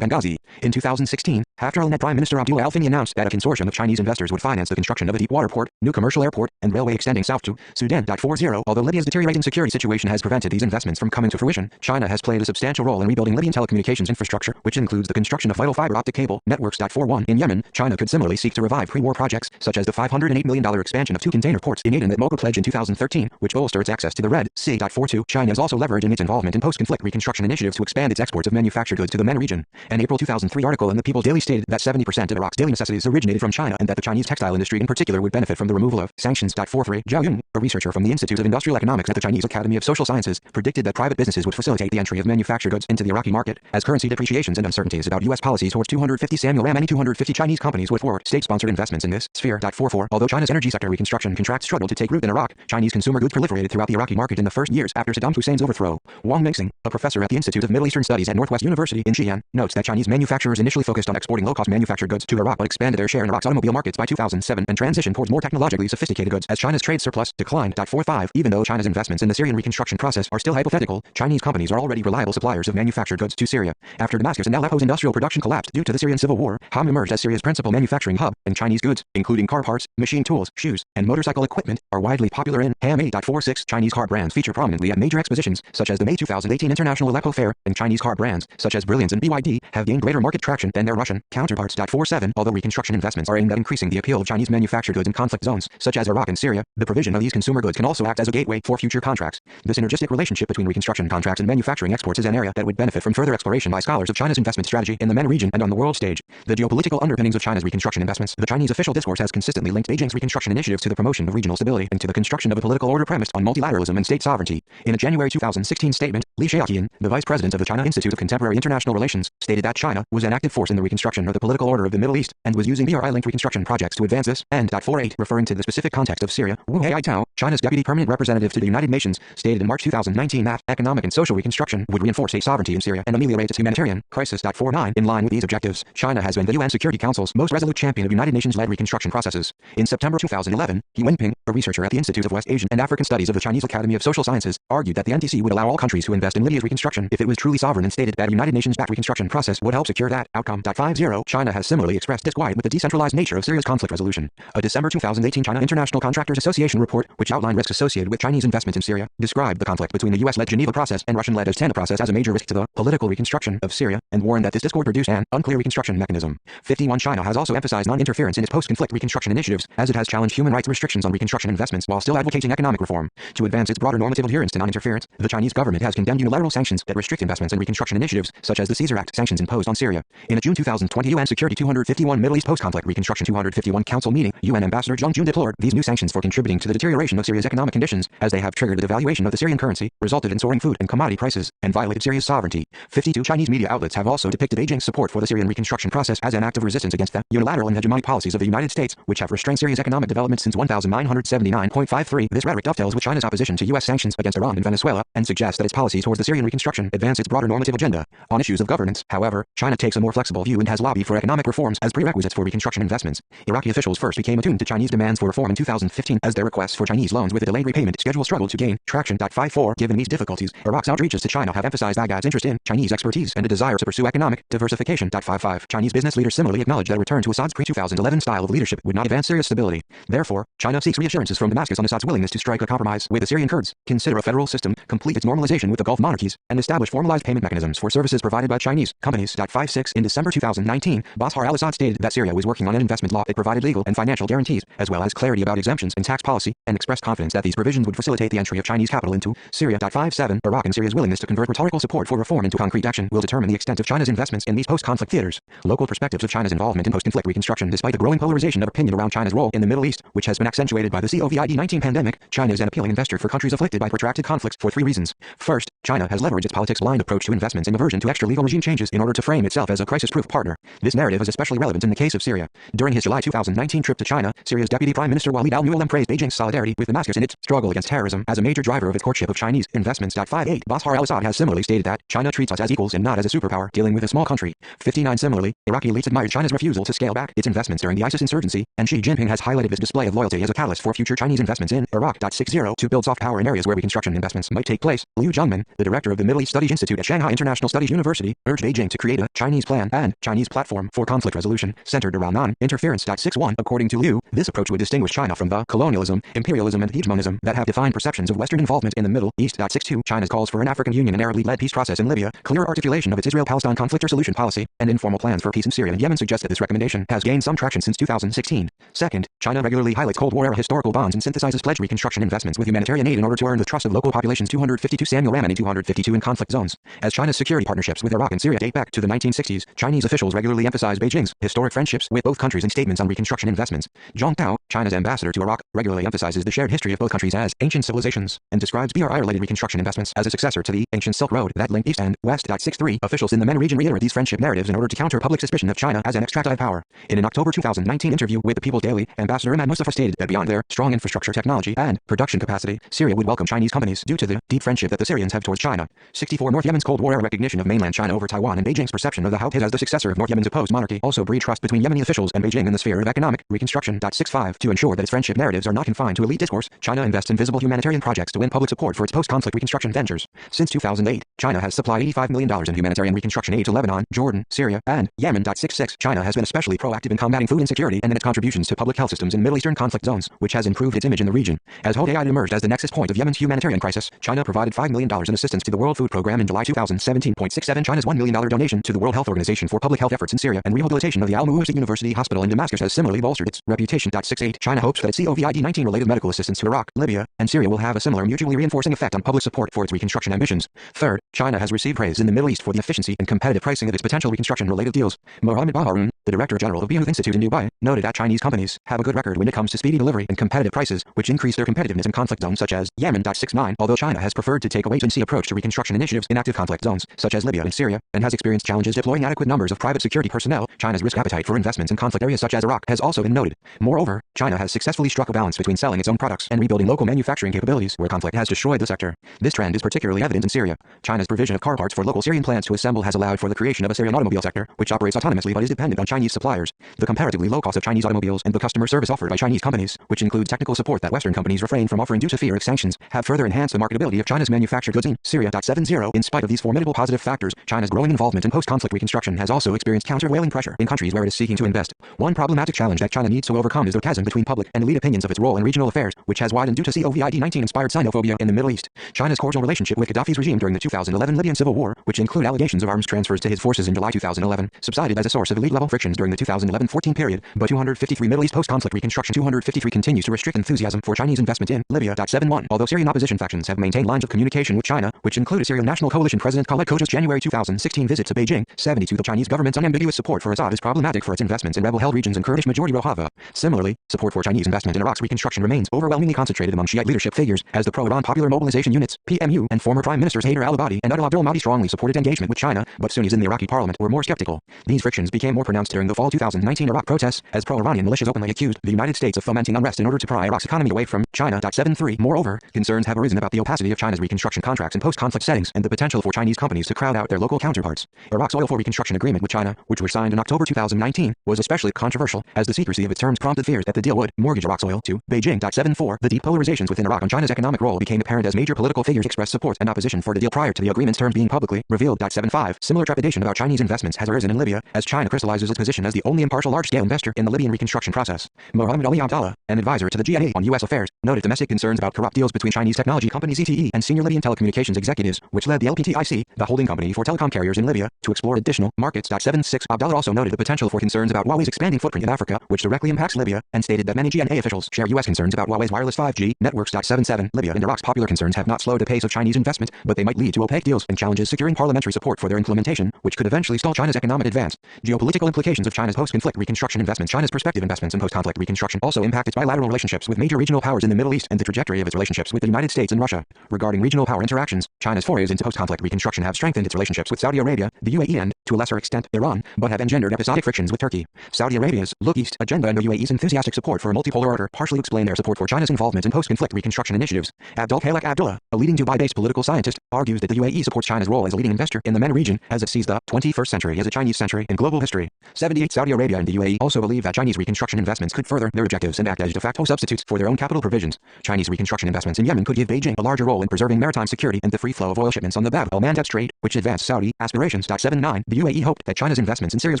Benghazi. In 2016, Haftar-led Prime Minister Abdullah Al-Thani announced that a consortium of Chinese investors would finance the construction of a deep-water port, new commercial airport, and railway extending south to Sudan. 40. Although Libya's deteriorating security situation has prevented these investments from coming to fruition, China has played a substantial role in rebuilding Libyan telecommunications infrastructure, which includes the construction of vital fiber optic cable networks. 41. In Yemen, China could similarly seek to revive pre-war projects, such as the $508 million expansion of 2 container ports in Aden that Mocha pledged in 2013, which bolster its access to the Red Sea. 42. China is also leveraging its involvement in post-conflict reconstruction initiatives to expand its exports of manufactured goods to the MENA region. An April 2003 article in the People's Daily stated that 70% of Iraq's daily necessities originated from China, and that the Chinese textile industry in particular would benefit from the removal of sanctions. 43. Zhao Yun, a researcher from the Institute of Industrial Economics at the Chinese Academy of Social Sciences, predicted that private businesses would facilitate the entry of manufactured goods into the Iraqi market, as currency depreciations and uncertainties about U.S. policies towards 250 Samuel Ramani 250 Chinese companies would thwart state-sponsored investments in this sphere. 44. Although China's energy sector reconstruction contracts struggled to take root in Iraq, Chinese consumer goods proliferated throughout the Iraqi market in the first years after Saddam Hussein's overthrow. Wang Mingxing, a professor at the Institute of Middle Eastern Studies at Northwest University in Xi'an, notes that Chinese manufacturers initially focused on exporting low-cost manufactured goods to Iraq but expanded their share in Iraq's automobile markets by 2007 and transitioned towards more technologically sophisticated goods as China's trade surplus declined. 45. Even though China's investments in the Syrian reconstruction process are still hypothetical, Chinese companies are already reliable suppliers of manufactured goods to Syria. After Damascus and Aleppo's industrial production collapsed due to the Syrian civil war, Homs emerged as Syria's principal manufacturing hub, and Chinese goods, including car parts, machine tools, shoes, and motorcycle equipment, are widely popular in Ham. 46. Chinese car brands feature prominently at major expositions, such as the May 2018 International Aleppo Fair, and Chinese car brands, such as Brilliance and BYD, have gained greater market traction than their Russian counterparts. 47. Although reconstruction investments are aimed at increasing the appeal of Chinese manufactured goods in conflict zones, such as Iraq and Syria, the provision of these consumer goods can also act as a gateway for future contracts. The synergistic relationship between reconstruction contracts and manufacturing exports is an area that would benefit from further exploration by scholars of China's investment strategy in the MENA region and on the world stage. The geopolitical underpinnings of China's reconstruction investments. The Chinese official discourse has consistently linked Beijing's reconstruction initiatives to the promotion of regional stability and to the construction of a political order premised on multilateralism and state sovereignty. In a January 2016 statement, Li Xiaoqian, the vice president of the China Institute of Contemporary International Relations, stated that China was an active force in the reconstruction of the political order of the Middle East and was using BRI-linked reconstruction projects to advance this. And 48. Referring to the specific context of Syria, Wu Haitao, China's deputy permanent representative to the United Nations, stated in March 2019 that economic and social reconstruction would reinforce state sovereignty in Syria and ameliorate its humanitarian crisis. 49. In line with these objectives, China has been the UN Security Council's most resolute champion of United Nations-led reconstruction processes. In September 2011, He Wenping, a researcher at the Institute of West Asian and African Studies of the Chinese Academy of Social Sciences, argued that the NTC would allow all countries to invest in Libya's reconstruction if it was truly sovereign, and stated that a United Nations-backed reconstruction process would help secure that outcome. 50. China has similarly similarly expressed disquiet with the decentralized nature of Syria's conflict resolution. A December 2018 China International Contractors Association report, which outlined risks associated with Chinese investment in Syria, described the conflict between the U.S.-led Geneva process and Russian-led Astana process as a major risk to the political reconstruction of Syria, and warned that this discord produced an unclear reconstruction mechanism. 51 China has also emphasized non-interference in its post-conflict reconstruction initiatives, as it has challenged human rights restrictions on reconstruction investments while still advocating economic reform. To advance its broader normative adherence to non-interference, the Chinese government has condemned unilateral sanctions that restrict investments in reconstruction initiatives, such as the Caesar Act sanctions imposed on Syria. In a June 2020 UN Security 251 Middle East Post-Conflict Reconstruction 251 Council meeting, UN Ambassador Zhang Jun deplored these new sanctions for contributing to the deterioration of Syria's economic conditions, as they have triggered the devaluation of the Syrian currency, resulted in soaring food and commodity prices, and violated Syria's sovereignty. 52 Chinese media outlets have also depicted Beijing's support for the Syrian reconstruction process as an act of resistance against the unilateral and hegemonic policies of the United States, which have restrained Syria's economic development since 1979.53. This rhetoric dovetails with China's opposition to U.S. sanctions against Iran and Venezuela, and suggests that its policies towards the Syrian reconstruction advance its broader normative agenda. On issues of governance, however, China takes a more flexible view and has lobbied for economic reforms as prerequisites for reconstruction investments. Iraqi officials first became attuned to Chinese demands for reform in 2015 as their requests for Chinese loans with a delayed repayment schedule struggled to gain traction. 54 Given these difficulties, Iraq's outreaches to China have emphasized Baghdad's interest in Chinese expertise and a desire to pursue economic diversification. 55 Chinese business leaders similarly acknowledged that a return to Assad's pre-2011 style of leadership would not advance Syria's stability. Therefore, China seeks reassurances from Damascus on Assad's willingness to strike a compromise with the Syrian Kurds, consider a federal system, complete its normalization with the Gulf monarchies, and establish formalized payment mechanisms for services provided by Chinese companies. 56 In December 2019, Bashar al-Assad stated that Syria was working on an investment law that provided legal and financial guarantees, as well as clarity about exemptions and tax policy, and expressed confidence that these provisions would facilitate the entry of Chinese capital into Syria. 57 Iraq and Syria's willingness to convert rhetorical support for reform into concrete action will determine the extent of China's investments in these post-conflict theaters. Local perspectives of China's involvement in post-conflict reconstruction. Despite the growing polarization of opinion around China's role in the Middle East, which has been accentuated by the COVID-19 pandemic, China is an appealing investor for countries afflicted by protracted conflicts for 3 reasons. First, China has leveraged its politics-blind approach to investments and aversion to extra-legal regime changes in order to frame itself as a crisis-proof partner. This narrative is especially relevant in the case of Syria. During his July 2019 trip to China, Syria's Deputy Prime Minister Walid al-Muallim praised Beijing's solidarity with Damascus in its struggle against terrorism as a major driver of its courtship of Chinese investments. 58 Bashar al-Assad has similarly stated that China treats us as equals and not as a superpower dealing with a small country. 59 Similarly, Iraqi elites admired China's refusal to scale back its investments during the ISIS insurgency, and Xi Jinping has highlighted this display of loyalty as a catalyst for future Chinese investments in Iraq. 60 To build soft power in areas where reconstruction investments might take place, Liu Zhengmin, the director of the Middle East Studies Institute at Shanghai International Studies University, urged Beijing to create a Chinese plan and Chinese platform for conflict resolution centered around non-interference. 61 According to Liu, this approach would distinguish China from the colonialism, imperialism and hegemonism that have defined perceptions of Western involvement in the Middle East. 62 China's calls for an African Union and Arab-led peace process in Libya, clear articulation of its Israel-Palestine conflict resolution policy, and informal plans for peace in Syria and Yemen suggest that this recommendation has gained some traction since 2016. Second, China regularly highlights Cold War-era historical bonds and synthesizes pledged reconstruction investments with humanitarian aid in order to earn the trust of local populations. 252 Samuel Ramani 252 In conflict zones. As China's security partnerships with Iraq and Syria date back to the 1960s, Chinese officials regularly emphasize Beijing's historic friendships with both countries in statements on reconstruction investments. Zhang Tao, China's ambassador to Iraq, regularly emphasizes the shared history of both countries as ancient civilizations, and describes BRI-related reconstruction investments as a successor to the ancient Silk Road that linked East and West. 63 Officials in the MENA region reiterate these friendship narratives in order to counter public suspicion of China as an extractive power. In an October 2019 interview with the People's Daily, Ambassador Imad Mustafa stated that beyond their strong infrastructure, technology, and production capacity, Syria would welcome Chinese companies due to the deep friendship that the Syrians have towards China. 64 North Yemen's Cold War-era recognition of mainland China over Taiwan and Beijing's perception of the Houthis as the successor of North Yemen's opposed monarchy also breed trust between Yemeni officials and Beijing in the sphere of economic reconstruction. 65 To ensure that its friendship narratives are not confined to elite discourse, China invests in visible humanitarian projects to win public support for its post-conflict reconstruction ventures. Since 2008, China has supplied $85 million in humanitarian reconstruction aid to Lebanon, Jordan, Syria, and Yemen. 66 China has been especially proactive in combating food insecurity and in its contributions to public health systems in Middle Eastern conflict zones, which has improved its image in the region. As Hodeidah emerged as the nexus point of Yemen's humanitarian crisis, China provided $5 million in assistance to the World Food Program in July 2017. 67 China's $1 million donation to the World Health Organization for public health efforts in Syria and rehabilitation of the Al-Muwazzi University Hospital in Damascus has similarly bolstered its reputation. 68 China hopes that its COVID-19 related medical assistance to Iraq, Libya, and Syria will have a similar mutually reinforcing effect on public support for its reconstruction ambitions. Third, China has received praise in the Middle East for the efficiency and competitive pricing of its potential reconstruction-related deals. Mohammed Baharun, the Director General of Bihouth Institute in Dubai, noted that Chinese companies have a good record when it comes to speedy delivery and competitive prices, which increase their competitiveness in conflict zones such as Yemen. 69 Although China has preferred to take a wait-and-see approach to reconstruction initiatives in active conflict zones such as Libya and Syria, and has experienced challenges deploying adequate numbers of private security personnel, China's risk appetite for investments in conflict areas such as Iraq has also been noted. Moreover, China has successfully struck a balance between selling its own products and rebuilding local manufacturing capabilities where conflict has destroyed the sector. This trend is particularly evident in Syria. China's provision of car parts for local Syrian plants to assemble has allowed for the creation of a Syrian automobile sector, which operates autonomously but is dependent on Chinese suppliers. The comparatively low cost of Chinese automobiles and the customer service offered by Chinese companies, which includes technical support that Western companies refrain from offering due to fear of sanctions, have further enhanced the marketability of China's manufactured goods in Syria. 70 In spite of these formidable positive factors, China's growing involvement in post-conflict reconstruction has also experienced countervailing pressure. share in countries where it is seeking to invest. One problematic challenge that China needs to overcome is the chasm between public and elite opinions of its role in regional affairs, which has widened due to COVID-19-inspired xenophobia in the Middle East. China's cordial relationship with Gaddafi's regime during the 2011 Libyan civil war, which include allegations of arms transfers to his forces in July 2011, subsided as a source of elite-level frictions during the 2011-14 period, but 253 Middle East post-conflict reconstruction 253 continues to restrict enthusiasm for Chinese investment in Libya. 71. Although Syrian opposition factions have maintained lines of communication with China, which included Syrian National Coalition President Khaled Khoja's January 2016 visit to Beijing, 72. The Chinese government's unambiguous support for Assad is problematic for its investments in rebel-held regions and Kurdish-majority Rojava. Similarly, support for Chinese investment in Iraq's reconstruction remains overwhelmingly concentrated among Shiite leadership figures, as the pro-Iran Popular Mobilization Units (PMU) and former Prime Ministers Haider al-Abadi and Adel Abdul Mahdi strongly supported engagement with China, but Sunnis in the Iraqi parliament were more skeptical. These frictions became more pronounced during the fall 2019 Iraq protests, as pro-Iranian militias openly accused the United States of fomenting unrest in order to pry Iraq's economy away from China. 73. Moreover, concerns have arisen about the opacity of China's reconstruction contracts in post-conflict settings and the potential for Chinese companies to crowd out their local counterparts. Iraq's oil for reconstruction agreement with China, which was signed in October 2019, was especially controversial, as the secrecy of its terms prompted fears that the deal would mortgage Iraq's oil to Beijing. 74. The deep polarizations within Iraq on China's economic role became apparent as major political figures expressed support and opposition for the deal prior to the agreement's terms being publicly revealed. 75. Similar trepidation about Chinese investments has arisen in Libya, as China crystallizes its position as the only impartial large-scale investor in the Libyan reconstruction process. Mohammed Ali Abdallah, an advisor to the GIA on U.S. affairs, noted domestic concerns about corrupt deals between Chinese technology company ZTE and senior Libyan telecommunications executives, which led the LPTIC, the holding company for telecom carriers in Libya, to explore additional markets. 76. Abdallah also noted the potential for concerns about Huawei's expanding footprint in Africa, which directly impacts Libya, and stated that many GNA officials share U.S. concerns about Huawei's wireless 5G networks. 77. Libya and Iraq's popular concerns have not slowed the pace of Chinese investment, but they might lead to opaque deals and challenges securing parliamentary support for their implementation, which could eventually stall China's economic advance. Geopolitical implications of China's post-conflict reconstruction investments. China's prospective investments in post-conflict reconstruction also impact its bilateral relationships with major regional powers in the Middle East and the trajectory of its relationships with the United States and Russia. Regarding regional power interactions, China's forays into post-conflict reconstruction have strengthened its relationships with Saudi Arabia, the UAE and, to a lesser extent, Iran, but have engendered episodic frictions with Turkey. Saudi Arabia's Look East agenda and the UAE's enthusiastic support for a multipolar order partially explain their support for China's involvement in post-conflict reconstruction initiatives. Abdul Khalek Abdullah, a leading Dubai-based political scientist, argues that the UAE supports China's role as a leading investor in the MENA region as it sees the 21st century as a Chinese century in global history. 78. Saudi Arabia and the UAE also believe that Chinese reconstruction investments could further their objectives and act as de facto substitutes for their own capital provisions. Chinese reconstruction investments in Yemen could give Beijing a larger role in preserving maritime security and the free flow of oil shipments on the Bab el-Mandeb Strait, which advanced Saudi aspirations. 79. The UAE hoped that China's investments in Syria's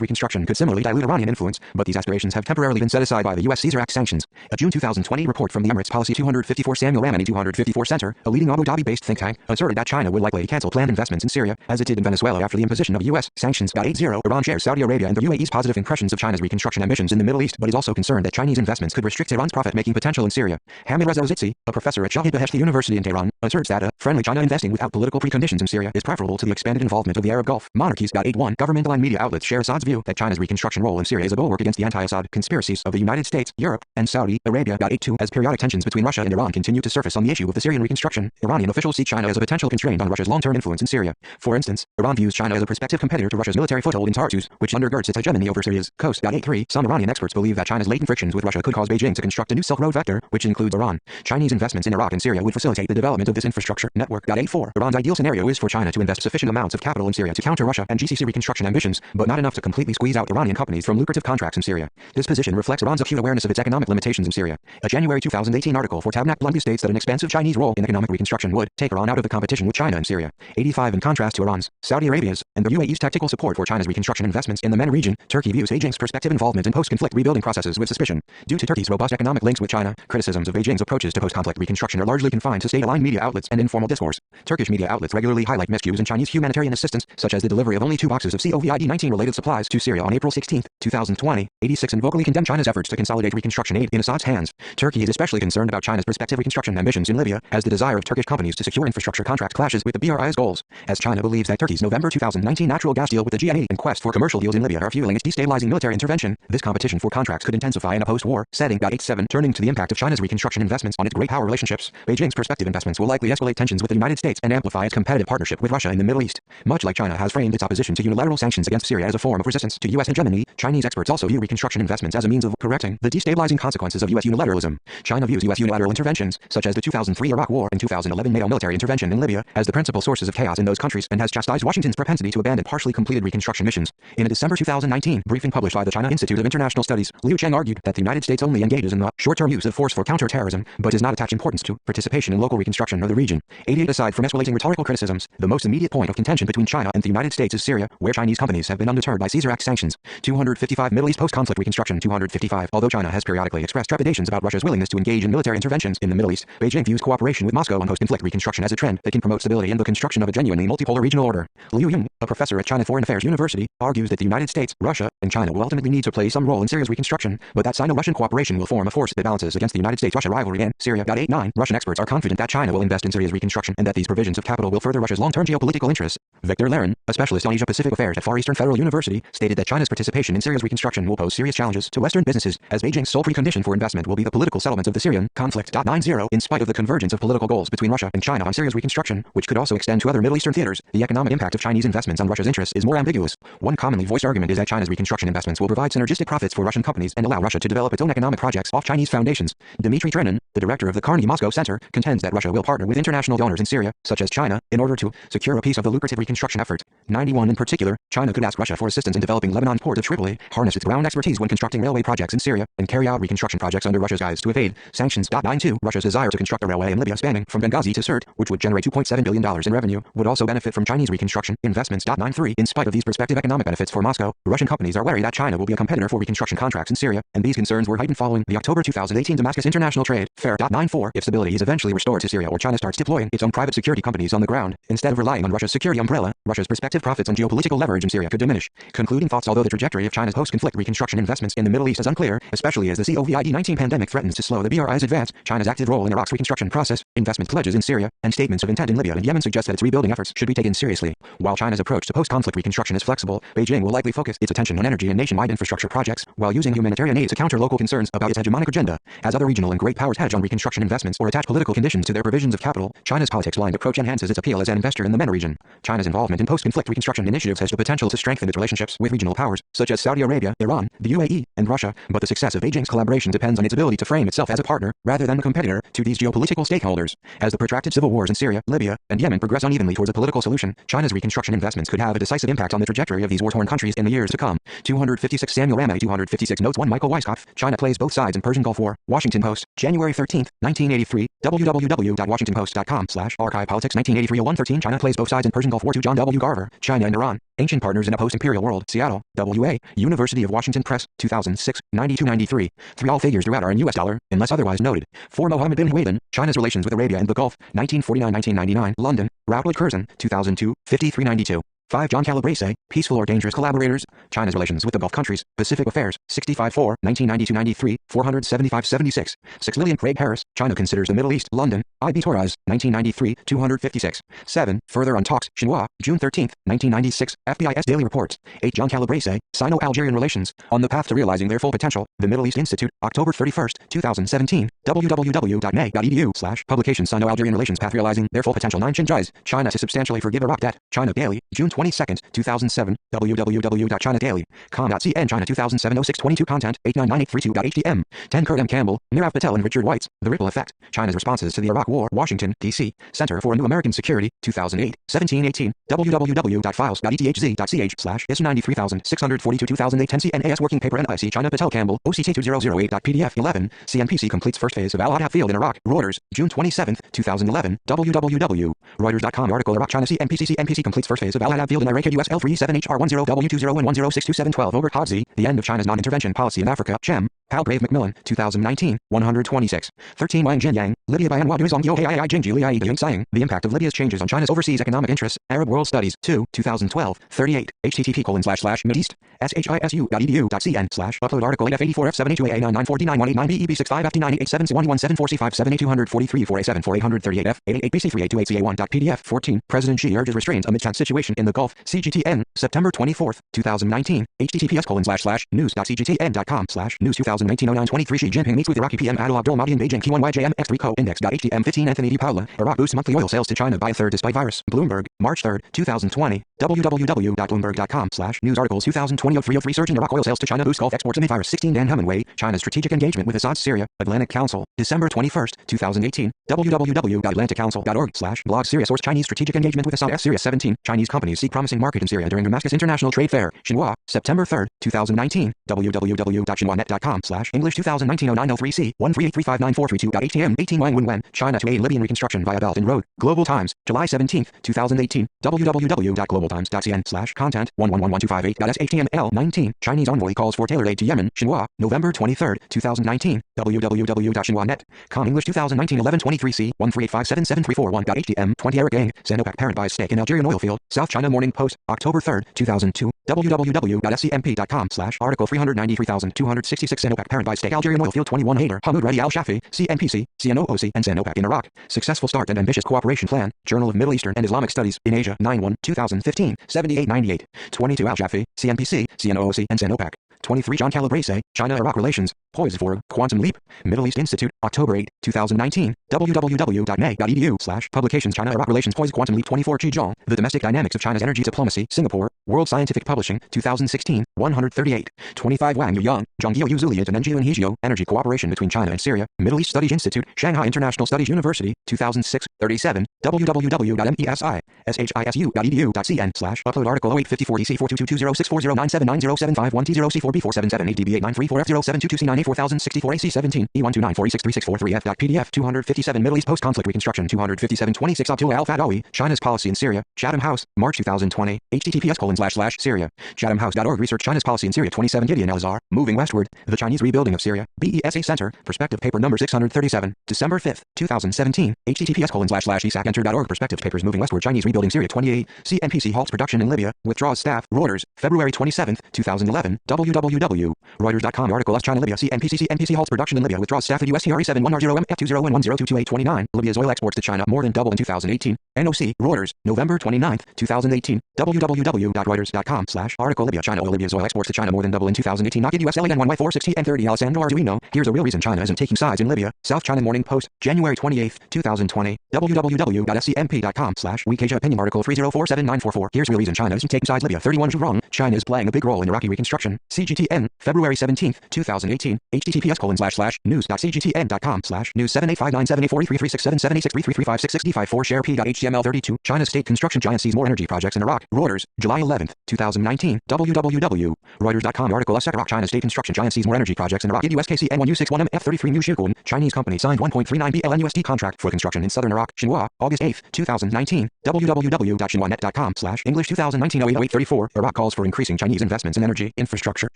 reconstruction could similarly dilute Iranian influence, but these aspirations have temporarily been set aside by the U.S. Caesar Act sanctions. A June 2020 report from the Emirates Policy 254 Samuel Ramani 254 Center, a leading Abu Dhabi-based think tank, asserted that China would likely cancel planned investments in Syria, as it did in Venezuela after the imposition of U.S. sanctions. 80. Iran shares Saudi Arabia and the UAE's positive impressions of China's reconstruction ambitions in the Middle East, but is also concerned that Chinese investments could restrict Iran's profit-making potential in Syria. Hamid Reza Ozitsi, a professor at Shahid Beheshti University in Tehran, asserts that a friendly China investing without political preconditions in Syria is preferable to the expanded involvement of the Arab Gulf monarchies. 81. Governmental and media outlets share Assad's view that China's reconstruction role in Syria is a bulwark against the anti-Assad conspiracies of the United States, Europe, and Saudi Arabia. 82. As periodic tensions between Russia and Iran continue to surface on the issue of the Syrian reconstruction, Iranian officials see China as a potential constraint on Russia's long-term influence in Syria. For instance, Iran views China as a prospective competitor to Russia's military foothold in Tartus, which undergirds its hegemony over Syria's coast. 83. Some Iranian experts believe that China's latent frictions with Russia could cause Beijing to construct a new Silk Road vector, which includes Iran. Chinese investments in Iraq and Syria would facilitate the development of this infrastructure network. 84. Iran's ideal scenario is for China to invest sufficient amounts of capital in Syria to counter Russia and GCC reconstruction ambitions, but not enough to completely squeeze out Iranian companies from lucrative contracts in Syria. This position reflects Iran's acute awareness of its economic limitations in Syria. A January 2018 article for Tabnak bluntly states that an expansive Chinese role in economic reconstruction would take Iran out of the competition with China in Syria. 85. In contrast to Iran's, Saudi Arabia's, and the UAE's tactical support for China's reconstruction investments in the MENA region, Turkey views Beijing's prospective involvement in post-conflict rebuilding processes with suspicion. Due to Turkey's robust economic links with China, criticisms of Beijing's approaches to post-conflict reconstruction are largely confined to state-aligned media outlets and informal discourse. Turkish media outlets regularly highlight miscues in Chinese humanitarian assistance, such as the delivery of only 2 boxes of COVID-19 related supplies to Syria on April 16, 2020. 86. And vocally condemn China's efforts to consolidate reconstruction aid in Assad's hands. Turkey is especially concerned about China's prospective reconstruction ambitions in Libya, as the desire of Turkish companies to secure infrastructure contracts clashes with the BRI's goals, as China believes that Turkey's November 2019 natural gas deal with the GNA and quest for commercial deals in Libya are fueling its destabilizing military intervention. This competition for contracts could intensify in a post-war setting. 87. Turning to the impact of China's reconstruction investments on its great power relationships, Beijing's prospective investments will likely escalate tensions with the United States and amplify its competitive partnership with Russia in the Middle East. Much like China has framed its opposition to unilateral sanctions against Syria as a form of resistance to U.S. hegemony, Chinese experts also view reconstruction investments as a means of correcting the destabilizing consequences of U.S. unilateralism. China views U.S. unilateral interventions, such as the 2003 Iraq War and 2011 NATO military intervention in Libya, as the principal sources of chaos in those countries and has chastised Washington's propensity to abandon partially completed reconstruction missions. In a December 2019 briefing published by the China Institute of International Studies, Liu Cheng argued that the United States only engages in the short-term use of force for counter-terrorism, but does not attach importance to participation in local reconstruction of the region. 88 Aside from escalating rhetorical criticisms, the most immediate point of contention between China and the United States is Syria, where Chinese companies have been undeterred by Caesar Act sanctions. 255 Middle East post-conflict reconstruction 255 Although China has periodically expressed trepidations about Russia's willingness to engage in military interventions in the Middle East, Beijing views cooperation with Moscow on post-conflict reconstruction as a trend that can promote stability and the construction of a genuinely multipolar regional order. Liu Ying, a professor at China Foreign Affairs University, argues that the United States, Russia, and China will ultimately need to play some role in Syria's reconstruction, but that Sino-Russian cooperation will form a force that balances against the United States-Russia rivalry in Syria. 89 Russian experts are confident that China will invest in Syria's reconstruction and that these provisions of capital will further Russia's long-term geopolitical interests. Victor Laren, a specialist on Asia-Pacific affairs at Far Eastern Federal University, stated that China's participation in Syria's reconstruction will pose serious challenges to Western businesses, as Beijing's sole precondition for investment will be the political settlement of the Syrian conflict. 90 In spite of the convergence of political goals between Russia and China on Syria's reconstruction, which could also extend to other Middle Eastern theaters, the economic impact of Chinese investments on Russia's interests is more ambiguous. One commonly voiced argument is that China's reconstruction investments will provide synergistic profits for Russian companies and allow Russia to develop its own economic projects off Chinese foundations. Dmitry Trenin, the director of the Carnegie Moscow Center, contends that Russia will partner with international donors in Syria, such as China, in order to secure a piece of the lucrative reconstruction effort. 91 In particular, China could ask Russia for assistance in developing Lebanon's port of Tripoli, harness its ground expertise when constructing railway projects in Syria, and carry out reconstruction projects under Russia's guise to evade sanctions. 92 Russia's desire to construct a railway in Libya spanning from Benghazi to Sirte, which would generate $2.7 billion in revenue, would also benefit from Chinese reconstruction investments. 93 In spite of these prospective economic benefits for Moscow, Russian companies are wary that China will be a competitor for reconstruction contracts in Syria, and these concerns were heightened following the October 2018 Damascus International Trade Fair. 94 If stability is eventually restored to Syria or China starts deploying its own private security companies on the ground, instead of relying on Russia's security umbrella, Russia's prospective profits on geopolitical leverage in Syria could diminish. Concluding thoughts. Although the trajectory of China's post-conflict reconstruction investments in the Middle East is unclear, especially as the COVID-19 pandemic threatens to slow the BRI's advance, China's active role in Iraq's reconstruction process, investment pledges in Syria, and statements of intent in Libya and Yemen suggest that its rebuilding efforts should be taken seriously. While China's approach to post-conflict reconstruction is flexible, Beijing will likely focus its attention on energy and nationwide infrastructure projects, while using humanitarian aid to counter local concerns about its hegemonic agenda. As other regional and great powers hedge on reconstruction investments or attach political conditions to their provisions of capital, China's politics-blind approach enhances its appeal as an investor in the MENA region. China's involvement in post-conflict reconstruction initiatives has the potential to strengthen its relationships with regional powers, such as Saudi Arabia, Iran, the UAE, and Russia, but the success of Beijing's collaboration depends on its ability to frame itself as a partner, rather than a competitor, to these geopolitical stakeholders. As the protracted civil wars in Syria, Libya, and Yemen progress unevenly towards a political solution, China's reconstruction investments could have a decisive impact on the trajectory of these war-torn countries in the years to come. 256 Samuel Ramey 256 Notes 1 Michael Weisskopf, China plays both sides in Persian Gulf War, Washington Post, January 13, 1983, www.washingtonpost.com/archive politics 1983 0113 China plays both sides in Persian Gulf War to John W. Garver, China and Iran, Ancient Partners in a Post-Imperial World, Seattle, WA, University of Washington Press, 2006, 92-93. 3 All figures throughout are in US dollar, unless otherwise noted. 4 Mohammed bin Huwaydin, China's relations with Arabia and the Gulf, 1949-1999, London, Routledge Curzon, 2002, 5392. 5 John Calabrese, Peaceful or Dangerous Collaborators, China's Relations with the Gulf Countries, Pacific Affairs, 65-4, 1992-93, 475-76. 6 Lillian Craig Harris, China Considers the Middle East, London, I.B. Torres, 1993, 256. 7 Further on Talks, Xinhua, June 13, 1996, FBIS Daily Reports. 8 John Calabrese, Sino-Algerian Relations, On the Path to Realizing Their Full Potential, The Middle East Institute, October 31, 2017, www.may.edu/publication Sino-Algerian Relations Path Realizing Their Full Potential. 9 Xinjiang, China to Substantially Forgive Iraq Debt, China Daily, June 22, 2007, www.chinadaily.com.cn China 2007 0622 Content, 899832.htm. 10 Kurt M. Campbell, Mirav Patel and Richard Weitz, The Ripple Effect, China's Responses to the Iraq War, Washington, D.C., Center for New American Security, 2008, 1718, www.files.ethg.ch/is93642 2008 10 CNAS Working Paper NIC China Patel Campbell, OCT2008.pdf 11, CNPC completes first phase of Al-Hadaf field in Iraq, Reuters, June 27, 2011, www.reuters.com article Iraq China CNPC completes first phase of Al-Hadaf field in Iraq US L37HR10W20 and 106712 over Hodzi, The End of China's Non-Intervention Policy in Africa, Chem, Hal Brave Macmillan, 2019, 126. 13 Wang Jinyang, Libya by Anwa Duizong Yo Hai Jing Jili Ai Ying Saying, The Impact of Libya's Changes on China's Overseas Economic Interests, Arab World Studies, 2, 2012, 38, http://mideast, shisu.edu.cn/upload article 8F84 F72AA9949BEB65F988871174C578 243 4A7 4838 F88BC3A28CA1.pdf 14 President Xi urges restraint amid tense situation in the Gulf, CGTN, September 24, 2019, https://news.cgtn.com/news 2019 2019-09-23 Xi Jinping meets with Iraqi PM Adel Abdul Mahdi in Beijing. Q1YJMX3 Co. Index.htm 15 Anthony D. Paula. Iraq boosts monthly oil sales to China by a third despite virus. Bloomberg, March 3, 2020. www.bloomberg.com/news articles 2020-03 surge in Iraq oil sales to China boosts Gulf exports amid virus. 16 Dan Hemingway, China's strategic engagement with Assad's Syria. Atlantic Council, December 21, 2018. www.atlanticcouncil.org/blog Syria source Chinese strategic engagement with Assad's Syria. 17 Chinese companies seek promising market in Syria during Damascus International Trade Fair. Xinhua, September 3, 2019. www.xinhuanet.com/English 2019-09-03 C138359432.htm 18 Wang Wenwen, China to aid Libyan reconstruction via Belt and Road. Global Times, July 17, 2018. www.globaltimes.cn/content 111125.html 19 Chinese envoy calls for tailored aid to Yemen. Xinhua, November 23, 2019. www.xinhuanet.com English 2019-11-23 C138577341.htm 20 Eric Gang, Sinopec parent buys stake in Algerian oil field. South China Morning Post, October 3, 2002. www.scmp.com/article 393,266 Sinopec parent buys stake Algerian oil field. 21 Hader, Hamoud Radi Al-Shafi, CNPC, CNOOC and Sinopec in Iraq. Successful start and ambitious cooperation plan. Journal of Middle Eastern and Islamic Studies in Asia 9-1 2015 7898 22 Al-Shafi, CNPC, CNOOC and Sinopec. 23 John Calabrese, China-Iraq Relations, Poised for Quantum Leap, Middle East Institute, October 8, 2019. www.meg.edu/publications China-Iraq Relations Poised Quantum Leap. 24 Zhang, The Domestic Dynamics of China's Energy Diplomacy, Singapore, World Scientific Publishing, 2016, 138. 25 Wang Yang, Zhonggyo Yuzuliat and Enjio and Hegio, Energy Cooperation between China and Syria, Middle East Studies Institute, Shanghai International Studies University, 2006, 37. www.mesisu.edu.cn/upload article 0854 DC422064097907510C4B477ADB8934F0722C9A4064 AC17 E129463643F.PDF 257 Middle East Post-Conflict Reconstruction 25726 Abdullah Al-Fadawi, China's Policy in Syria, Chatham House, March 2020, https://Syria, chathamhouse.org Research China's Policy in Syria 27 Gideon Elazar, Moving Westward, The Chinese Rebuilding of Syria, BESA Center, Perspective Paper number 637, December 5, 2017, https://esacenter.org Perspectives Papers Moving Westward Chinese Rebuilding Syria 28, CNPC halts production in Libya, withdraws staff, Reuters, February 27, 2011, www.reuters.com article China-Libya CNPC halts production in Libya, withdraws staff at USTR71R0MF201010022829, Libya's oil exports to China more than double in 2018, NOC, Reuters, November 29, 2018, www.reuters.com/article Libya China oil Libya's oil exports to China more than double in 2018, not in USLN1Y460N30 Alessandro Arduino, here's a real reason China isn't taking sides in Libya, South China Morning Post, January 28, 2020, www.scmp.com/weekasia opinion article 3047944, here's a real reason China isn't taking sides Libya 31 wrong, China is playing a big role in Iraqi reconstruction, CGTN, February 17, 2018, https://news.cgtn.com/news 7859784336778633356665 share p.html32, China's state construction giant sees more energy projects in Iraq, Reuters, July 11, 2019, www.reuters.com article Iraq China's state construction giant sees more energy projects in Iraq, USKCN1U61MF33 Mu Shirkun, Chinese company signed $1.39 billion USD contract for construction in southern Iraq, Xinhua, August 8, 2019, www.xinhuanet.com/English 2019-08-34, Iraq calls for increasing Chinese investments in energy infrastructure,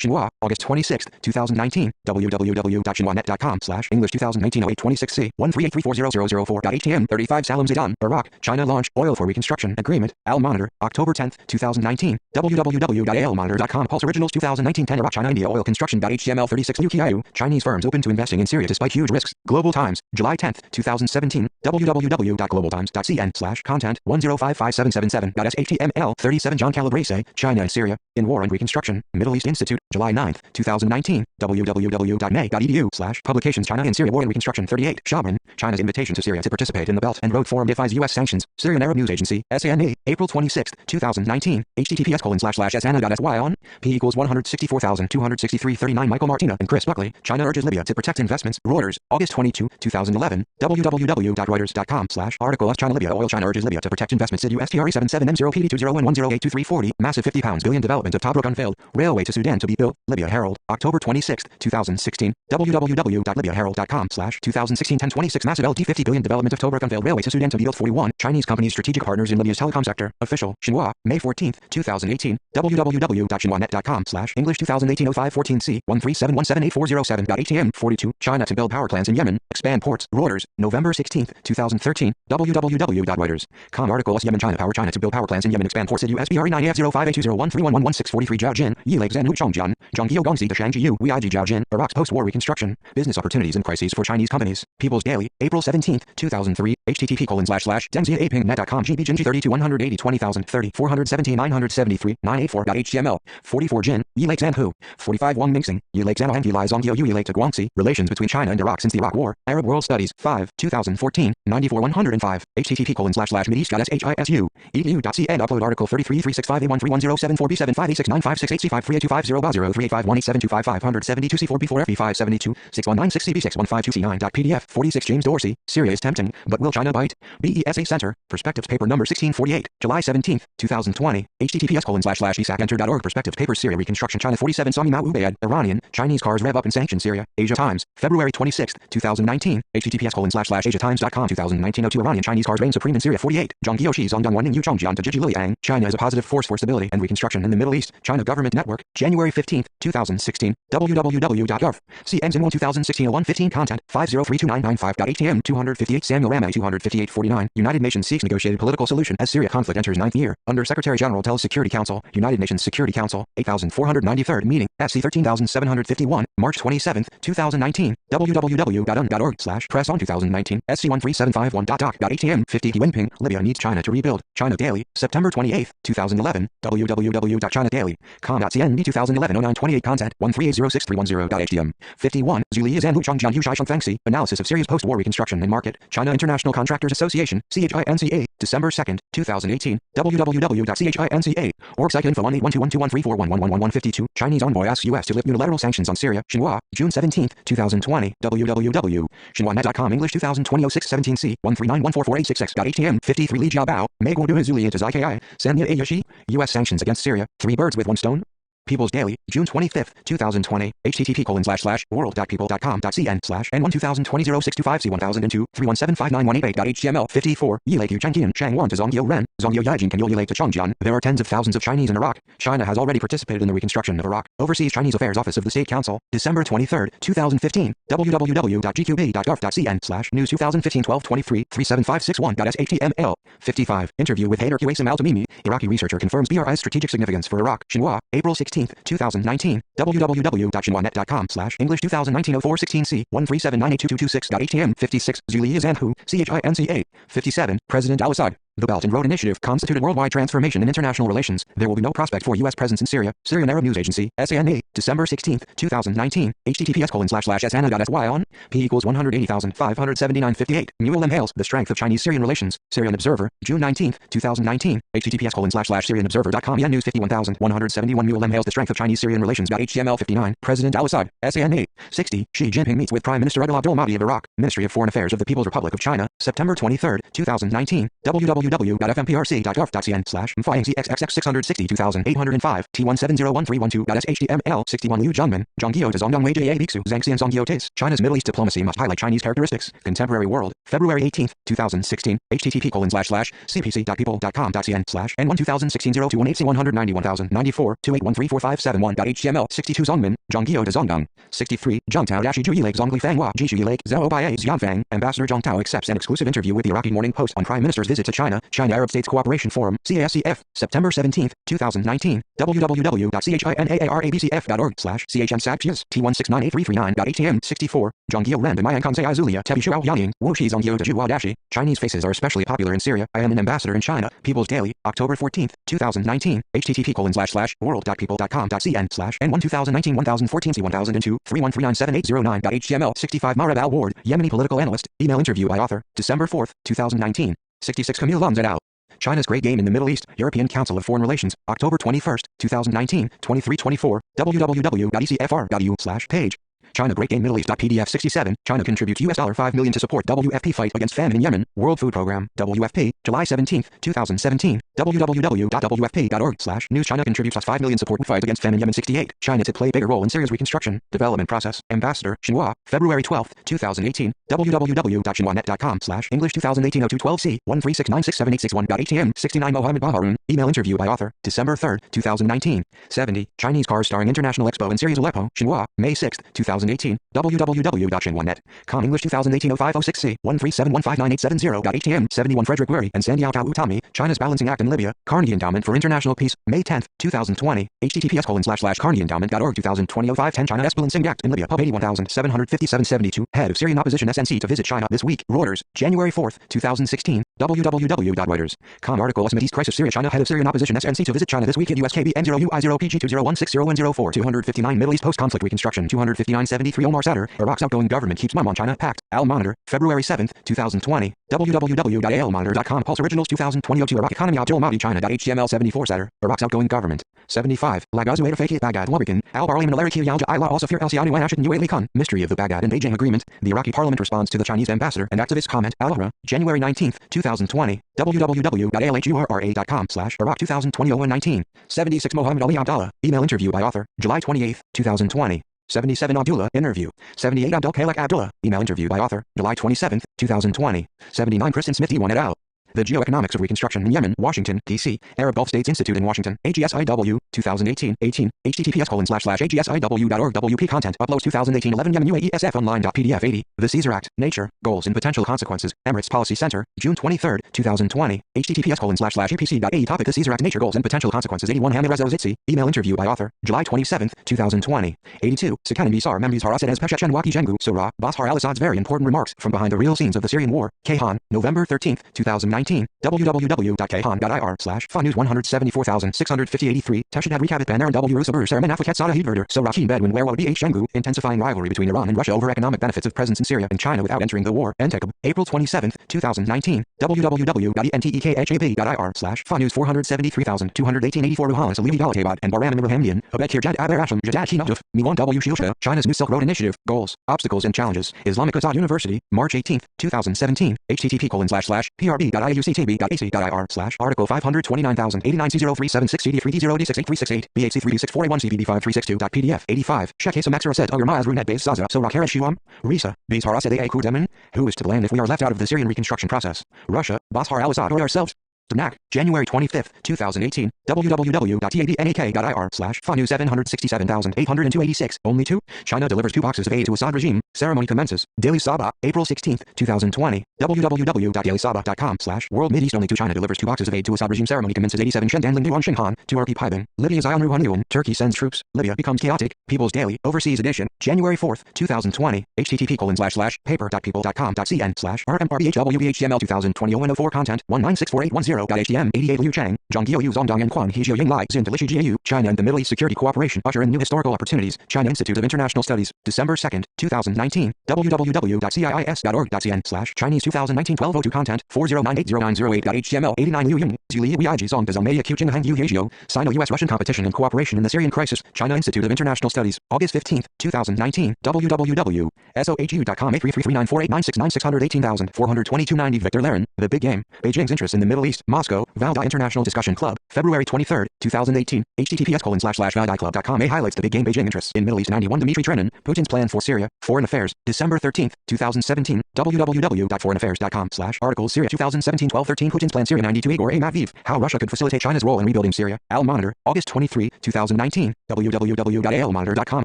Xinhua, August 26, 2019, www.xinhuanet.com/English 2019-08-26 C138340004.htm 35 Salam Zidane, Iraq, China launch oil for reconstruction agreement, Al Monitor, October 10, 2019, www.almonitor.com Pulse Originals 2019-10 Iraq China India oil construction.html 36 New Kiayu, Chinese firms open to investing in Syria despite huge risks, Global Times, July 10, 2017, www.globaltimes.cn/content 1055777.html 37 John Calabrese, China and Syria, in war and reconstruction, Middle East Institute, July 9, 2019, www.meg.edu/publications China and Syria war and reconstruction 38 Shabrin, China's invitation to Syria to participate in the Belt and Road Forum defies U.S. sanctions, Syrian Arab News Agency, SANA, April 26, 2019, https://sana.sy on, p = 164,263.39 Michael Martina and Chris Buckley, China urges Libya to protect investments, Reuters, August 22, 2011, www.reuters.com/article China-Libya oil China urges Libya to protect investments at USTR77M0PD20N10823340, massive £50 billion development of Tobruk unveiled, railway to Sudan to be built, Libya Herald, October 26, 2016, www.libyaherald.com/2016 1026 massive LT $50 billion development of Tobruk unveiled, railway to Sudan to be built 41, Chinese companies strategic partners in Libya's telecom sector, official, Xinhua, May 14, 2018, www.xinhuanet.com/English 2018-05-14 C137178407.htm 42, China to build power plants in Yemen, expand ports, Reuters, November 16, 2013, www.reuters.com article Yemen China power China to build power plants in Yemen, expand ports at USBR 9F05820131111643 Zhao Jin, Yileg Zhen Hu Chongjian, Zhonggyo Gongzi de Shangji Weiji Zhao Jin, Iraq's post-war reconstruction, business opportunities and crises for Chinese companies, People's Daily, April 17, 2003, http://dengziaapingnet.com gbjinji 32 180 20030 417 973 984.html 44 Jin, Yi Lake Zhanhu. 45 Wang Mingxing. Yi Lake Zhanhu Yi Lai Zongyo Yi Lake to Guangxi. Relations between China and Iraq since the Iraq War. Arab World Studies. 5. 2014. 94-105. http://midhisu. edu.cn. Upload article 33-365A1310745B75A250038518725572C4B4FE572 619-6CB612C9.pdf. 46 James Dorsey. Syria is tempting, but will China bite? BESA Center. Perspectives paper number 1648. July 17, 2020. https://esacenter.org. Perspectives papers. Syria reconstruction. China 47. Sami Mao Ubaid. Iranian. Chinese cars rev up in sanction Syria. Asia Times. February 26, 2019. https://asiatimes.com. 2019-02. Iranian Chinese cars reign supreme in Syria. 48. Zhang Guoxi Zongdong Wenning Yu Chongjian to Jiji Liang. China is a positive force for stability and reconstruction in the Middle East. China Government Network. January 15, 2016. www.gov. CNZIN 2016-01-15 content. 50329995.htm 258 Samuel Ramey 25849. United Nations seeks negotiated political solution as Syria conflict enters 9th year. Under Secretary General tells Security Council. United Nations Security Council. 8493rd meeting. SC 13751. March 27, 2019. www.un.org/press on 2019. SC 13751.doc.htm 50 Xi Jinping. Libya needs China to rebuild. China Daily. September 28, 2011. www.chinadaily.com.cn 2011-09-28 content 1380631.htm 51. Zuli Zhanhu Chongjian Hu Shai Fengxi. Analysis of Syria's post-war reconstruction and market. China International Contractors Association. CHINCA. December 2nd, 2018. www.chinca.org. Site info 181212134111152. Chinese envoy asks U.S. to lift unilateral sanctions on Syria. Xinhua. June 17, 2020. www.xinhuanet.com. English 2020-06-17C. 139144866.htm 53. Li Jiabao. Meiguo Zuli to Ziki. Sanya Ayashi. U.S. sanctions against Syria. 3 birds with 1 stone. People's Daily, June 25, 2020. http://world.people.com.cn/n1 2020-0625C1002 3175918.html 54. Yi Lake Yu Changqian Chang 1 to Zongyo Ren. Zongyo Yijin Kan Yi Lake to Chongjian. There are tens of thousands of Chinese in Iraq. China has already participated in the reconstruction of Iraq. Overseas Chinese Affairs Office of the State Council. December 23, 2015. www.gqb.gov.cn/news 2015-12-23 37561.html 55. Interview with Haider Qasim Al-Tamimi. Iraqi researcher confirms BRI's strategic significance for Iraq. Xinhua. April 16, 2019. www.xinhuanet.com/English 2019-04-16C 137982226.htm 56. Zuli Zhanhu. CHINCA. 57. President Al-Assad. The Belt and Road Initiative constituted worldwide transformation in international relations. There will be no prospect for U.S. presence in Syria. Syrian Arab News Agency. SANA. December 16, 2019. https://sana.sy on. P equals 180,579.58. Newell M. Hales. The strength of Chinese-Syrian relations. Syrian Observer. June 19, 2019. https://syrianobserver.com. News 51171. Newell M. Hales. The strength of Chinese-Syrian relations. HTML 59. President Al-Assad. SANA. 60. Xi Jinping meets with Prime Minister Abdul Mahdi of Iraq. Ministry of Foreign Affairs of the People's Republic of China. September 23, 2019. www.fmprc.gov.cn/mfixxx660 T17013112.html 61. Liu Zhengmin. Zhonggyo to Zongdong Wei Jia Bixu Zhangxian Zongyo Tis. China's Middle East diplomacy must highlight Chinese characteristics. Contemporary World. February 18, 2016. http://cpc.people.com.cn/n1 2016-0218C191094 28134571.html 62. Zongmin. Zhonggyo to Zongdong. 63. Zhongtao Dashi Zhuyi Lake Zongli Fanghua Jishu Lake Zhao Baiye Xianfang. Ambassador Zhongtao accepts an exclusive interview with the Iraqi Morning Post on Prime Minister's visit to China. China Arab States Cooperation Forum. CASCF. September 17, 2019. www.chinarabcf.org/chmsatchias T1698339.htm 64. Zhonggyo Ren and Mayankang Zulia Tebi Shuao Yaning Wuxi Zongyo to Zhuhua Dashi. Chinese faces are especially popular in Syria. I am an ambassador in China. People's Daily. October 14, 2019. http://world.people.com.cn/n1 2019-1014C1002 313978009.html 65. Marab Al-Ward. Yemeni political analyst. Email interview by author. December 4, 2019. 66. Camille Lums et al. China's Great Game in the Middle East. European Council of Foreign Relations. October 21, 2019. 2324. www.ecfr.u/page. China Great Game Middle East. PDF 67. China contributes $5 million to support WFP fight against famine in Yemen. World Food Program. WFP. July 17, 2017. www.wfp.org/news. China contributes $5 million support fight against famine in Yemen. 68. China to play bigger role in Syria's reconstruction development process. Ambassador. Xinhua. February 12, 2018. www.xinhuanet.com/English 2018-02-12C 136967861.htm 69. Mohammed Baharun. Email interview by author. December 3, 2019. 70. Chinese cars starring International Expo in Syria's Aleppo. Xinhua. May 6, 2019. 2018, www.shin1net. Com English 2018 0506C, 137159870.htm, 71 Frederick Wery and Sandiao Tao Utami, China's Balancing Act in Libya, Carnegie Endowment for International Peace, May 10, 2020, https://carnegieendowment.org 2020 0510 China S. Balancing Act in Libya, pub 8175772, head of Syrian opposition SNC to visit China this week, Reuters, January 4, 2016, www.reuters.com article Middle East crisis Syria China head of Syrian opposition SNC to visit China this week at USKB M0UI0PG201601004 259 Middle East post-conflict reconstruction 259.73 Omar Sadr, Iraq's outgoing government keeps mum on China pact, Al Monitor, February 7, 2020, www.almonitor.com Pulse Originals 2020-02 Iraq economy Abdul Mahdi China.html 74 Sadr, Iraq's outgoing government, 75, Lagazueta Fakir Baghdad Lubrican, Al Barli Malarik Yalja Ila Al-Safir El-Siani Wanashid Nu'ayli Khan, mystery of the Baghdad and Beijing agreement, the Iraqi parliament responds to the Chinese ambassador and activist comment, Al-Ahra, January 19, 2020, www.alhura.com/Iraq 2020-0119, 76 Mohammed Ali Abdallah, email interview by author, July 28, 2020. 77 Abdullah, interview. 78 Abdul Khalek Abdullah, email interview by author, July 27, 2020. 79 Kristen Smith E1 et al. The Geoeconomics of Reconstruction in Yemen, Washington, D.C., Arab Gulf States Institute in Washington, AGSIW, 2018, 18, https://agsiw.org WP content, uploads 2018 11 Yemen UAE SF online.pdf 80, The Caesar Act, Nature, Goals and Potential Consequences, Emirates Policy Center, June 23, 2020, https://apc.ae topic The Caesar Act, Nature, Goals and Potential Consequences 81 Hamid Reza Zitsi, email interview by author, July 27, 2020, 82, Sakanin Bisar Membis Haraset as Peshet Waki Jengu, Surah, Bashar al-Assad's very important remarks from behind the real scenes of the Syrian war, Kayhan, November 13, 2019, www.kayhan.ir/Fa News 174,650-83, Teshad Recabit Banar W. Rusabur Serman Afrikat Sada Hidverder, Sarakin Bedouin Werewal BH Jengu, intensifying rivalry between Iran and Russia over economic benefits of presence in Syria and China without entering the war, Entekab, April 27, 2019, www.entekab.ir/Fa News 473,218-84 Ruhan Salibi Galatabat and Baran Ibrahimian, Abekir Jad Aber Asham Jadad Kinaduf, Milan W. Shilsha, China's New Silk Road Initiative, Goals, Obstacles and Challenges, Islamic Azad University, March 18, 2017, http://prb.iuctb.ac.ir/article 529,089C0376CD3D0D68368 BAC3D6481CVD5362.pdf 85 Shekesa Maxaraset Ugrmaz Runet Base Zaza Sorak Shuam Risa Base Harased Kudemin. Who is to blame if we are left out of the Syrian reconstruction process? Russia, Bashar al-Assad or ourselves? Danak, January 25, 2018, www.tadnak.ir/Fa News 767,802-86, only 2, China delivers 2 boxes of aid to Assad regime, ceremony commences, Daily Sabah, April 16, 2020, www.dailysabah.com/World Mideast only 2, China delivers 2 boxes of aid to Assad regime, ceremony commences 87 Shendanling Duan Shinhan, 2 RP Pibing, Libya Zion Ruhaniun, Turkey sends troops, Libya becomes chaotic, People's Daily, Overseas Edition, January 4, 2020, http://paper.people.com.cn/RMRBHWBHTML 2020-0104 content, 1964810. HDM 88 Liu Chang, Zhangguo Yu Zongdong and Quan Hezhou Ying Lai Xin Delishi Jiu, China and the Middle East Security Cooperation usher in new historical opportunities, China Institute of International Studies, December 2, 2019, www.ciis.org.cn/Chinese 2019-1202 content, 409809008.html 89 Liu Ying, Zuli Weiji Zong Dezong Media Q Jinghang Yu Hezhou, Sino-US Russian competition and cooperation in the Syrian crisis, China Institute of International Studies, August 15, 2019, www.sohu.com 833948969618,42290 Victor Laren, The Big Game, Beijing's interest in the Middle East, Moscow, Valda International Discussion Club, February 23, 2018, https://valdiclub.com highlights the Big Game Beijing interests in Middle East 91 Dmitry Trenin, Putin's plan for Syria, Foreign Affairs, December 13, 2017, www.foreignaffairs.com/articles Syria 2017-12-13 Putin's plan Syria 92 Igor A. Matviv, how Russia could facilitate China's role in rebuilding Syria, Al Monitor, August 23, 2019, www.almonitor.com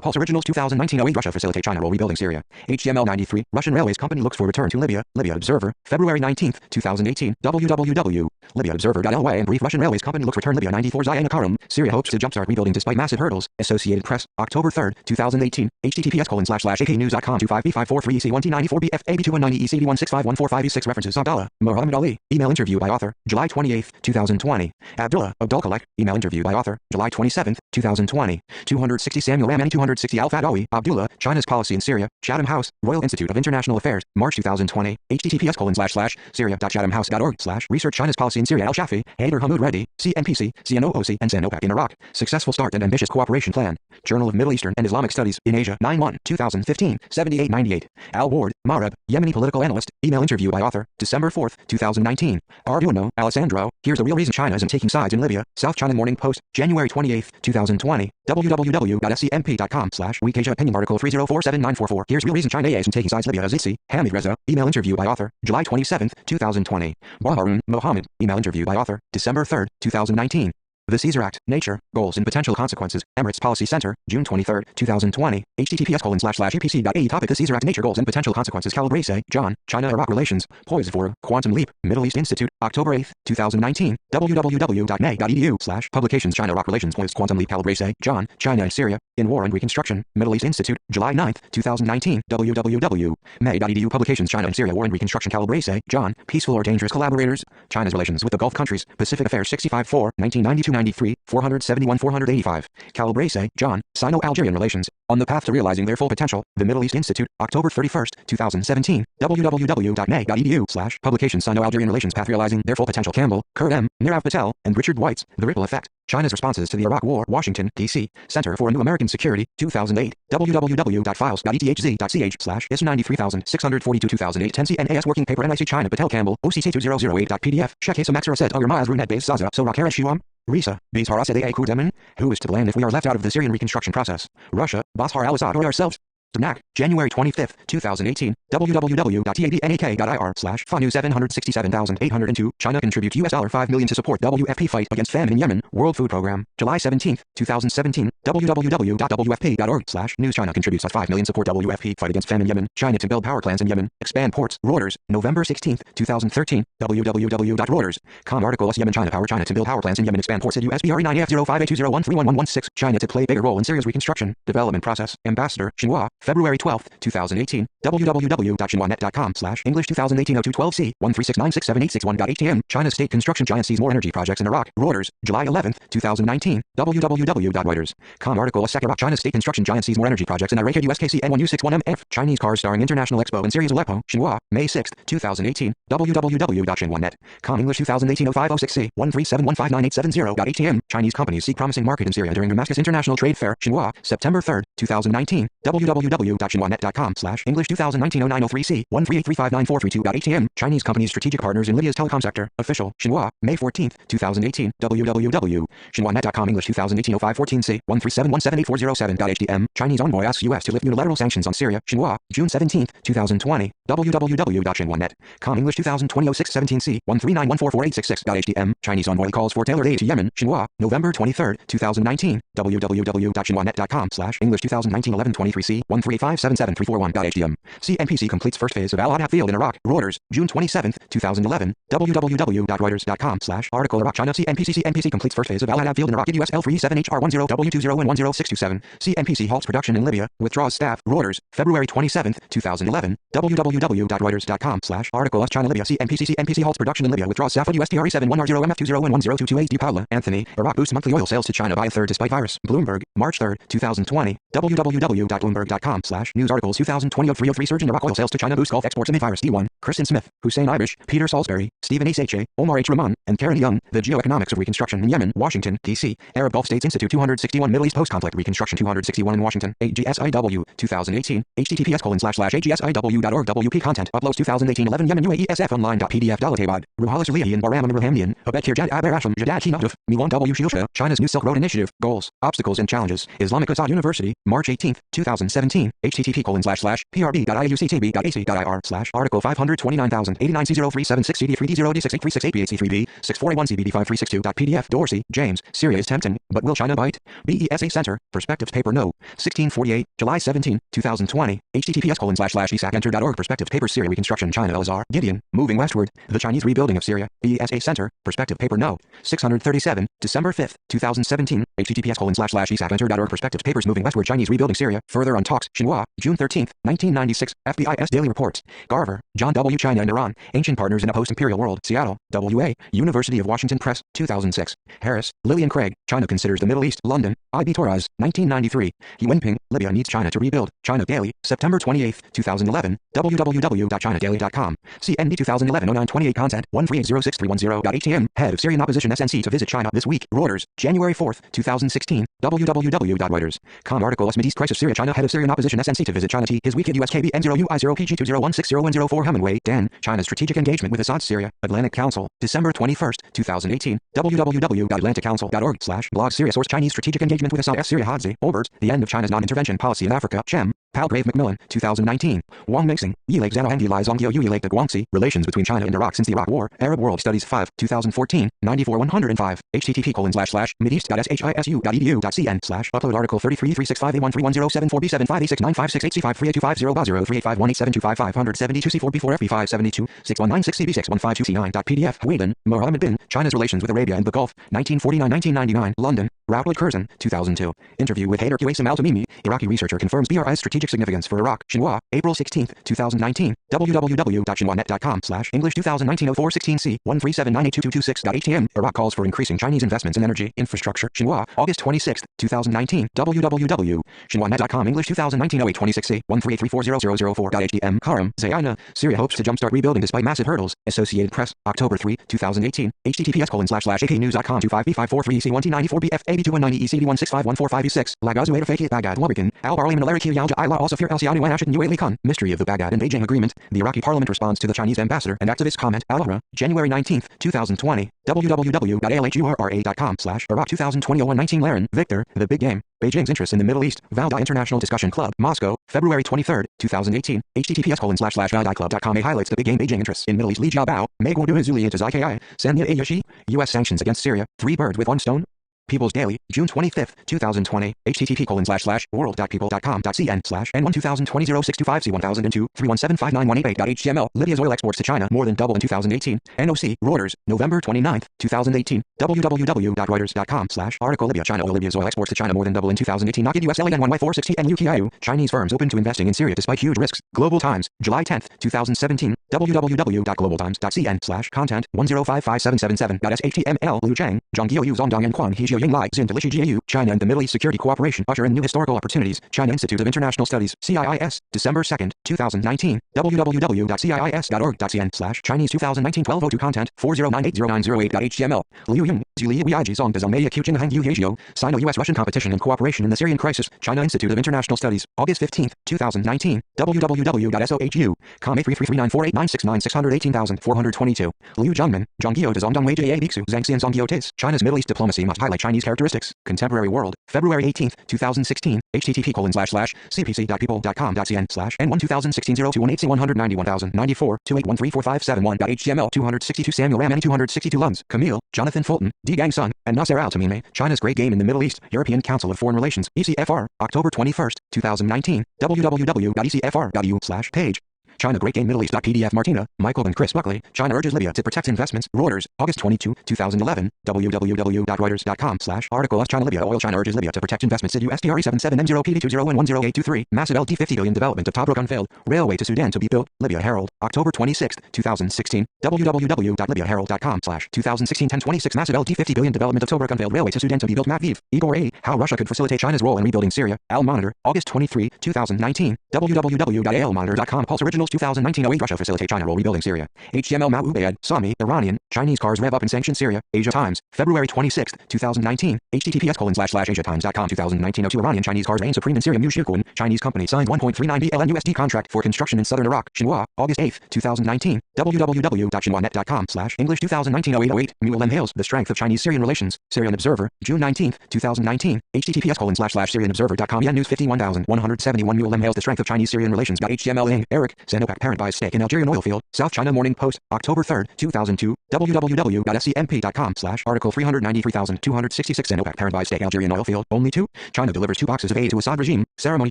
Pulse Originals 2019-08 Russia facilitate China role rebuilding Syria, HTML 93, Russian Railways Company looks for return to Libya, Libya Observer, February 19, 2018, www.libyaobserver.ly and brief Russian Railways Company looks return Libya 94 Zayan Akarum, Syria hopes to jumpstart rebuilding despite massive hurdles, Associated Press, October 3, 2018, https://apnews.com 25B543EC1T94BFAB290ECD165145E6 references Abdallah, Muhammad Ali, email interview by author, July 28, 2020, Abdullah, Abdul Khalek, email interview by author, July 27, 2020, 260 Samuel Ramani 260 Al-Fadawi, Abdullah, China's policy in Syria, Chatham House, Royal Institute of International Affairs, March 2020, https://syria.chathamhouse.org/research China's policy in Syria Al-Shafi, Haider Hamoud Reddy, CNPC, CNOOC, and CNOPAC in Iraq, successful start and ambitious cooperation plan, Journal of Middle Eastern and Islamic Studies in Asia, 9-1, 2015, 7898, Al Ward, Mareb, Yemeni political analyst, email interview by author, December 4, 2019, Arduino, Alessandro, here's the real reason China isn't taking sides in Libya, South China Morning Post, January 28, 2020, www.scmp.com/week Asia opinion article 3047944, here's real reason China isn't taking sides Libya Azitsi, Hamid Reza, email interview by author, July 27, 2020, Baharun, Mohammed, email interview by author, December 3, 2019. The Caesar Act, Nature, Goals and Potential Consequences, Emirates Policy Center, June 23, 2020, https://epc.ae Topic The Caesar Act, Nature, Goals and Potential Consequences Calabrese, John, China-Iraq Relations, Poised for, Quantum Leap, Middle East Institute, October 8, 2019, www.meg.edu/publications China-Iraq Relations Poised Quantum Leap Calabrese, John, China and Syria, in War and Reconstruction, Middle East Institute, July 9, 2019, www.meg.edu Publications China and Syria War and Reconstruction Calabrese, John, Peaceful or Dangerous Collaborators, China's Relations with the Gulf Countries, Pacific Affairs 65-4, 1992-93, 471-485, Calabrese, John, Sino-Algerian Relations, On the Path to Realizing Their Full Potential, the Middle East Institute, October 31, 2017, www.meg.edu/publications Sino-Algerian Relations Path Realizing Their Full Potential Campbell, Kurt M., Nirav Patel, and Richard Weitz, The Ripple Effect, China's Responses to the Iraq War, Washington, D.C., Center for a New American Security, 2008, www.files.ethz.ch/is93642 2008 10 CNAS Working Paper NIC China Patel Campbell, OCT2008.pdf, Shekhe Samaxara said Al-Yarmaz Runed Base Zaza, so Rakara Shuam, Risa, Bizhar Asad Kudemin, who is to blame if we are left out of the Syrian reconstruction process? Russia, Bashar al-Assad or ourselves? Danak, January 25, 2018, www.tadnak.ir/FANU 767,802, China contributes $5 million to support WFP fight against famine in Yemen, World Food Program, July 17, 2017, www.wfp.org/news China contributes $5 million support WFP fight against famine in Yemen, China to build power plants in Yemen, expand ports, Reuters, November 16, 2013, www.reuters.com article Yemen China power China to build power plants in Yemen, expand ports at USBR 9F058201311116, China to play bigger role in Syria's reconstruction, development process, Ambassador, Xinhua, February 12, 2018, www.xinhuanet.com/English 2018-02-12C, 136967861.htm, China's state construction giant sees more energy projects in Iraq, Reuters, July 11, 2019, www.reuters.com article Iraq China's state construction giant sees more energy projects in Iraq USKCN1U61MF, Chinese cars starring International Expo in Syria's Aleppo, Xinhua, May 6, 2018, www.xinhuanet.com English 2018-0506C, 137159870.htm, Chinese companies seek promising market in Syria during Damascus International Trade Fair, Xinhua, September 3, 2019, www.xinhuanet.com/English 2019-0903C, 138359432.htm, Chinese companies strategic partners in Libya's telecom sector, official, Xinhua, May 14, 2018, www.xinhuanet.com English 2018-0514C, 137178407.htm, Chinese envoy asks U.S. to lift unilateral sanctions on Syria, Xinhua, June 17, 2020, www.xinhuanet.com English 2020-0617C, 139144866.htm, Chinese envoy calls for tailored aid to Yemen, Xinhua, November 23, 2019, www.xinhuanet.com/English 2019-1123C, 138577341.htm, CNPC completes first phase of Al-Adab field in Iraq, Reuters, June 27, 2011, www.reuters.com/article Iraq China CNPC completes first phase of Al-Adab field in Iraq US L37HR10W20 and 10627, CNPC halts production in Libya, withdraws staff, Reuters, February 27, 2011, www.reuters.com/article China Libya CNPC halts production in Libya, withdraws staff at USTR71R0MF20 and 10228 D. Paula, Anthony, Iraq boosts monthly oil sales to China by a third despite virus, Bloomberg, March 3, 2020, www.bloomberg.com/news articles 2020-03 surge in Iraq oil sales to China boosts Gulf exports amid virus D1, Kristen Smith, Hussein Ibish, Peter Salisbury, Stephen H. Omar H. Rahman, and Karen Young, The Geoeconomics of Reconstruction in Yemen, Washington, D.C., Arab Gulf States Institute 261 Middle East Post-Conflict Reconstruction 261 in Washington, AGSIW, 2018, https://agsiw.org WP content, uploads 2018 11 Yemen UAE SF online.pdf Dalatabad, Ruhalis Aliyan Baram Ruhamnian, Abed Kirjad Aber Asham Jadad Kinatuf, Milan W. Shilsha, China's New Silk Road Initiative, Goals, Obstacles and Challenges, Islamic Azad University, March 18, 2017, http://prb.iuctb.ac.ir/article 529,089C0376CD3D0D68368BAC3B 641CBD5362.pdf Dorsey, James, Syria is tempting, but will China bite? BESA Center, Perspectives Paper No. 1648, July 17, 2020, https://esacenter.org Perspectives Paper Syria Reconstruction China Elazar, Gideon, Moving Westward, The Chinese Rebuilding of Syria, BESA Center, Perspective Paper No. 637, December 5, 2017, https://esacenter.org Perspectives Papers Moving Westward Chinese Rebuilding Syria, further on talks, Xinhua, June 13, 1996, FBIS Daily Reports, Garver, John W. China and Iran, Ancient Partners in a Post-Imperial World, Seattle, WA, University of Washington Press, 2006, Harris, Lillian Craig, China Considers the Middle East, London, I.B. Torres, 1993, He Wenping, Libya Needs China to Rebuild, China Daily, September 28, 2011, www.chinadaily.com, CND 2011-0928 content, 1380631.htm, Head of Syrian Opposition SNC to visit China this week, Reuters, January 4, 2016, www.reuters.com article Mideast Crisis Syria China Head of Syrian Opposition SNC to visit China T. His week at USKB N0UI0PG201601004 Hemingway, Dan, China's Strategic Engagement with Assad Syria, Atlantic Council, December 21, 2018, www.atlanticcouncil.org/blog Syria Source Chinese Strategic Engagement with Assad Syria Hadzi, Olbert, The End of China's Non-Intervention Policy in Africa, Chem, Palgrave Macmillan, 2019. Wang Mingxing, Yilake Zhao Hangdi Lai Zongyo Yilake de Guangxi, Relations between China and Iraq since the Iraq War, Arab World Studies 5, 2014, 94-105, http://mideast.shisu.edu.cn/upload article 3336531307437586953825083825582572C4B4FB572 6196CB6152C9.pdf Whedon, Mohammed bin, China's Relations with Arabia and the Gulf, 1949-1999, London, Routledge Curzon, 2002. Interview with Haider Qasim al-Tamimi, Iraqi researcher confirms BRI's strategic significance for Iraq, Xinhua, April 16, 2019, www.xinhuanet.com/English 2019-04-16C, 137982226.htm, Iraq calls for increasing Chinese investments in energy infrastructure, Xinhua, August 26, 2019, www.xinhuanet.com English 2019-08-26C, 138340004.htm, Karam, Zaina, Syria hopes to jumpstart rebuilding despite massive hurdles, Associated Press, October 3, 2018, https://apnews.com 25B543C1T94BF AB290ECD165145E6, Lagazueta Fakir Baghdad Wabikin, Al-Barlaman Alariki Yalja Ila Al-Safir Al-Siani Wanashit Nuali Khan, Mystery of the Baghdad and Beijing Agreement, the Iraqi parliament responds to the Chinese ambassador and activist comment, Al-Ahra, January 19, 2020, www.alhura.com/Iraq 2020-01-19 Laren, Victor, The Big Game, Beijing's Interests in the Middle East, Valda International Discussion Club, Moscow, February 23, 2018, https://valdiclub.com highlights the Big Game Beijing Interests in Middle East Li Jiabao, Megwo Duazuli into Ziki, Sanya Ayoshi, U.S. sanctions against Syria, 3 birds with 1 stone. People's Daily, June 25, 2020, http://world.people.com.cn/N1 2020-0625C1002 3175918.html Libya's oil exports to China more than double in 2018. NOC, Reuters, November 29, 2018, www.reuters.com/article Libya's oil exports to China more than double in 2018. Naked US LEN1Y460 NUKIU, Chinese firms open to investing in Syria despite huge risks. Global Times, July 10, 2017, www.globaltimes.cn/content 1055777.html Liu Zhang, Zhongguo Zongdong and Quan He Yinglai, Xin Delishi Jiu, China and the Middle East Security Cooperation usher in new historical opportunities. China Institute of International Studies, CIIS, December 2, 2019, www.ciis.org.cn/Chinese 2019-1202 content 409809008.html Liu Ying, Zili Weiji Zong Dezongmei Qing Hang Yu Yezhio, Sino-US Russian competition and cooperation in the Syrian crisis. China Institute of International Studies, August 15, 2019, www.sohu.com 8333948969618,422 Liu Zhongmin, Zhonggyo Dezongdong Wei Jia Bixu Zhangxian Zongyo Tis. China's Middle East diplomacy must highlight Chinese characteristics. Contemporary World, February 18, 2016, http://cpc.people.com.cn/N1 2016-0218C191094 28134571.html 262 Samuel Ramani 262 Luns, Camille, Jonathan Fulton, D. Gang Sung, and Nasser Al-Tamimi, China's Great Game in the Middle East, European Council of Foreign Relations, ECFR, October 21, 2019, www.ecfr.eu/page. China Great Game Middle East. PDF Martina, Michael and Chris Buckley, China urges Libya to protect investments. Reuters, August 22, 2011, www.reuters.com/article of China Libya oil. China urges Libya to protect investments. USDRE 77M0PD20 Massive LD50 billion development of Tobruk unveiled. Railway to Sudan to be built. Libya Herald, October 26, 2016, www.libyaherald.com/2016 1026 Massive LD50 billion development of Tobruk unveiled. Railway to Sudan to be built. Matviv, Igor A. How Russia could facilitate China's role in rebuilding Syria. Al Monitor, August 23, 2019, www.almonitor.com Pulse Originals 2019-08 Russia facilitate China role rebuilding Syria. HTML Mao Ubaid, Sami, Iranian, Chinese cars rev up and sanction Syria. Asia Times, February 26, 2019, https://asiatimes.com 2019-02 Iranian Chinese cars reign supreme in Syria. Mu Shirkun, Chinese company signs 1.39 billion USD contract for construction in southern Iraq. Xinhua, August 8, 2019, www.xinhuanet.com/English 2019-08 Mu Lem Hales, the strength of Chinese-Syrian relations. Syrian Observer, June 19, 2019, https://syrianobserver.com Yen News 51171 Mu Lem Hales, the strength of Chinese-Syrian relations. HTML Ing, Eric, Sinopec parent buys stake in Algerian oil field. South China Morning Post, October 3, 2002, www.scmp.com/article 393,266 Sinopec parent buys stake Algerian oil field. Only 2. China delivers 2 boxes of aid to Assad regime. Ceremony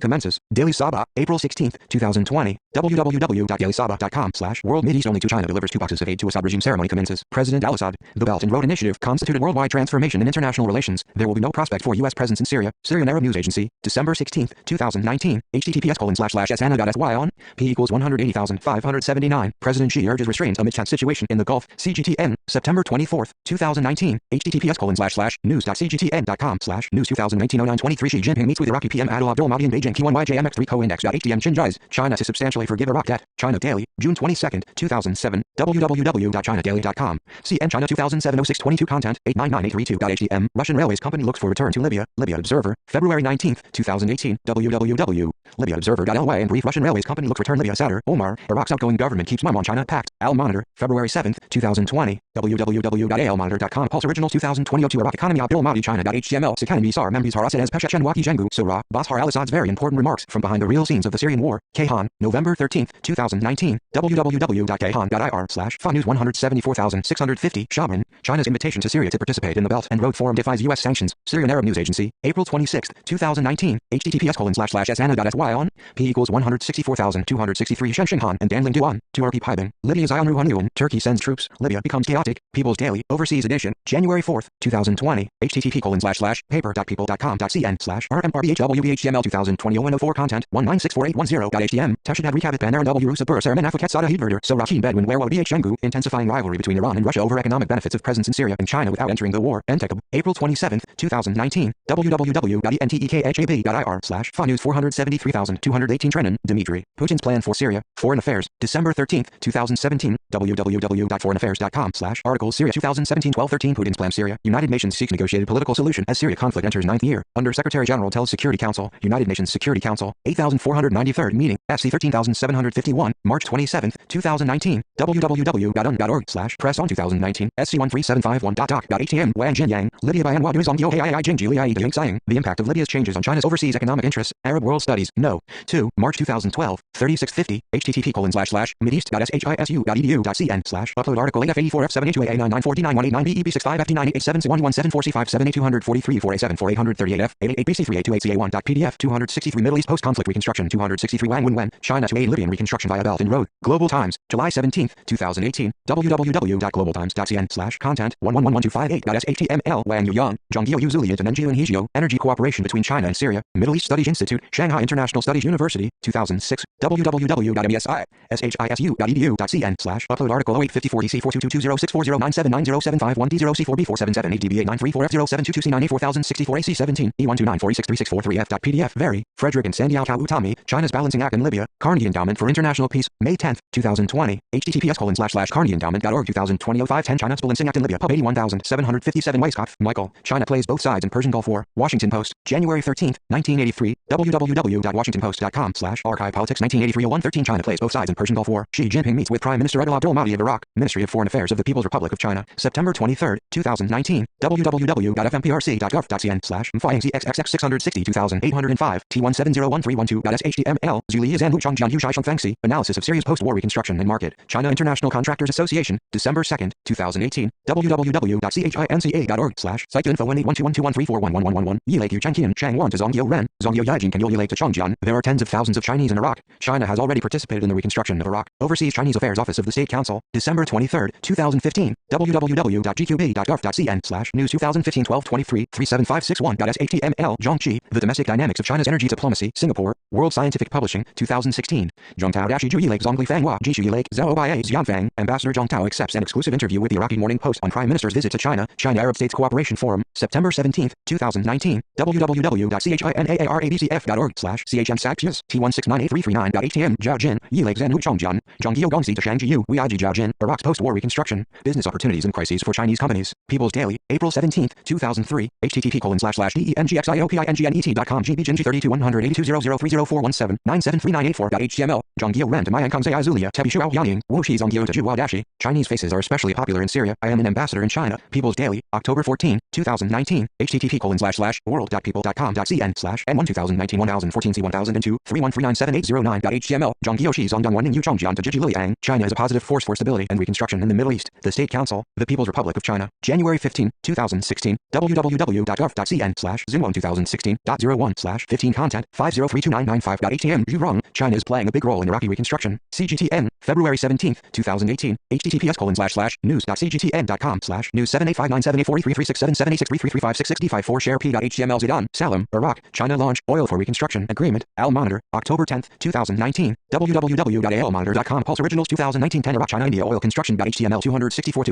commences. Daily Sabah, April 16, 2020, www.dailysabah.com/world Mideast only 2. China delivers 2 boxes of aid to Assad regime. Ceremony commences. President Al-Assad, the Belt and Road Initiative constituted worldwide transformation in international relations. There will be no prospect for U.S. presence in Syria. Syrian Arab News Agency, December 16, 2019, https://sana.sy on p equals 180,579. President Xi urges restraint amid tense situation in the Gulf. CGTN, September 24, 2019, https://news.cgtn.com/news 2019-09-23 Xi Jinping meets with Iraqi PM Adil Abdul Mahdi in Beijing Q1YJMX3 co-index.htm Xinji's, China to substantially forgive Iraq debt. China Daily, June 22, 2007, www.chinadaily.com. CN China 2007-06-22 content 899832.htm. Russian Railways Company looks for return to Libya. Libya Observer, February 19, 2018, www. Libya Observer.ly and Brief Russian Railways Company looks return Libya Sadr, Omar, Iraq's outgoing government keeps mum on China pact. Al Monitor, February 7th, 2020. www.almonitor.com Pulse Originals 2020-02 Iraq Economy Abdul Mahdi China.html Sekhan Sar Membis Harasan as Pesha Chenwaki Jengu Surah, Bashar al-Assad's very important remarks from behind the real scenes of the Syrian war. Kayhan, November 13th, 2019. www.kayhan.ir/Fa News 174,650 Shabran, China's invitation to Syria to participate in the Belt and Road Forum defies U.S. sanctions. Syrian Arab News Agency, April 26th, 2019. https://sana.sy on p equals 164,263 Shenshinhan and Danling Duan, 2 RP Pibing, Libya's Ayan Ruhaniyun, Turkey sends troops, Libya becomes chaotic, People's Daily, Overseas Edition, January 4th, 2020. http://paper.people.com.cn/rmbrbhwbhtml 2020 004 content 1964810.htm Tashad recabit banner and w Sabur Serman Afaket Sada Heatverder so Rakin Bedouin where Odh Shengu intensifying rivalry between Iran and Russia over economic benefits of presence in Syria and China without entering the war. Entekab, April 27th, 2019. www.entekab.ir/Fa News 473,218 Trenin, Dmitry. Putin's plan for Syria. Foreign Affairs, December 13th, 2017. www.foreignaffairs.com/articles Syria 2017-12-13 Putin's plan Syria. United Nations seeks negotiated political solution as Syria conflict enters 9th year. Under Secretary General tells Security Council, United Nations Security Council, 8,493rd meeting, SC 13,751, March 27th, 2019. www.un.org/press on 2019, SC 13751.doc.htm Wang Jinyang, Libya by Anwadu Zongyo Hai Jingji Liai Ding Saying, The Impact of Libya's Changes on China's Overseas Economic Interests, Arab World Studies, No. 2, March 2012, 3650, http://mideast.shisu.edu.cn/upload article 8F84F728A994D918B B65F98771744538F888BC38288C1.pdf 263 Middle East post-conflict reconstruction 263 Wang Wenwen, China to aid Libyan reconstruction via Belt and Road. Global Times, July 17th, 2018. www.globaltimes.cn/content 111258.html Wang Yuyang, Zhongyao Yuzulian and Nenjiu and Hijio, Energy Cooperation between China and Syria, Middle East Studies Institute, Shanghai International Studies University, 2006. www.mesi.shisu.edu.cn/upload article 0854DC422064097907510C4B477ADBA9340F0722C98064AC17 E129463643F.pdf Very, Frederick and Sandy Al-Utami, China's Balancing Act in Libya, Carnegie Endowment for International Peace, May 10th, 2020, https://carnegieendowment.org 2020-05-10 China's Balancing Act in Libya, pub 81757 Weiskopf, Michael, China plays both sides in Persian Gulf War, Washington Post, January 13th, 1983, www.washingtonpost.com/archive politics 1983-01-13 China plays both sides in Persian Gulf War, Xi Jinping meets with Prime Minister Adel Abdul Mahdi of Iraq, Ministry of Foreign Affairs of the People's Republic of China, September 23rd, 2019, www.fmprc.gov.cn/mfyxxx660 2805 T17013112.html Zulia Zanhu Chongjian Hu Shai Fengxi, Analysis of Syria's Post-War Reconstruction and Market, China International Contractors Association, December 2nd, 2018, www.chinca.org/site info 1812121341111 Yilake Yu Changqian Chang Wan to Zongyo Ren, Zongyo Yajin Kan Yolilake to Chongjian. There are tens of thousands of Chinese in Iraq. China has already participated in the reconstruction of Iraq. Overseas Chinese Affairs Office of the State Council, December 23rd, 2015, www.gqb.gov.cn/news 2015-12-23 37561.html Zhongqi, The Domestic Dynamics of China's Energy Diplomacy, Singapore, World Scientific Publishing, 2016. Zhongtao Dashi Yilake Zongli Fanghua Jishu Yilake Zhao Baye Xianfang, Ambassador Zhongtao accepts an exclusive interview with the Iraqi Morning Post on Prime Minister's visit to China, China-Arab States Cooperation Forum, September 17th, 2019, www.chinacaf.org/chmsacps T1698339.htm Zhao Jin, Yilake Zhenhu Chongjian, Zhongyao Gongzi to Shangjiu, Weiji Zhao Jin, Iraq's post-war reconstruction, business opportunities and crises for Chinese companies, People's Daily, April 17th, 2003, http://dengxiopingnet.com gbjinji32108200300417 9739884.html Zhongyao Ren to Mayan Kangzei Zulia, Tebi Shuao Yaning, Wuxi Zhongyao to Zhuwa Dashi. Chinese faces are especially popular in Syria. I am an ambassador in China. People's Daily, October 14, 2019, http://world.people.com.cn/n1 2019 1014 C1002 313978009.html Zhongyao Shi Zongdong Yu Chongjian to Jiji Liang. China is a positive force for stability and reconstruction in the Middle East. The State Council, the People's Republic of China, January 15, 2016, www.gov.cn/zoom1 2016.01/15 content 5032995.htm Zhurong, China is playing a big role in Iraqi reconstruction. CGTN, February 17, 2018, https://news.cgtn.com/news 78597843367786333566d54 share p.html Zidane, Salam, Iraq, China launch, oil for reconstruction, agreement, Al Monitor, October 10, 2019, www.almonitor.com Pulse Originals 2019 10 Iraq China India oil construction.html 264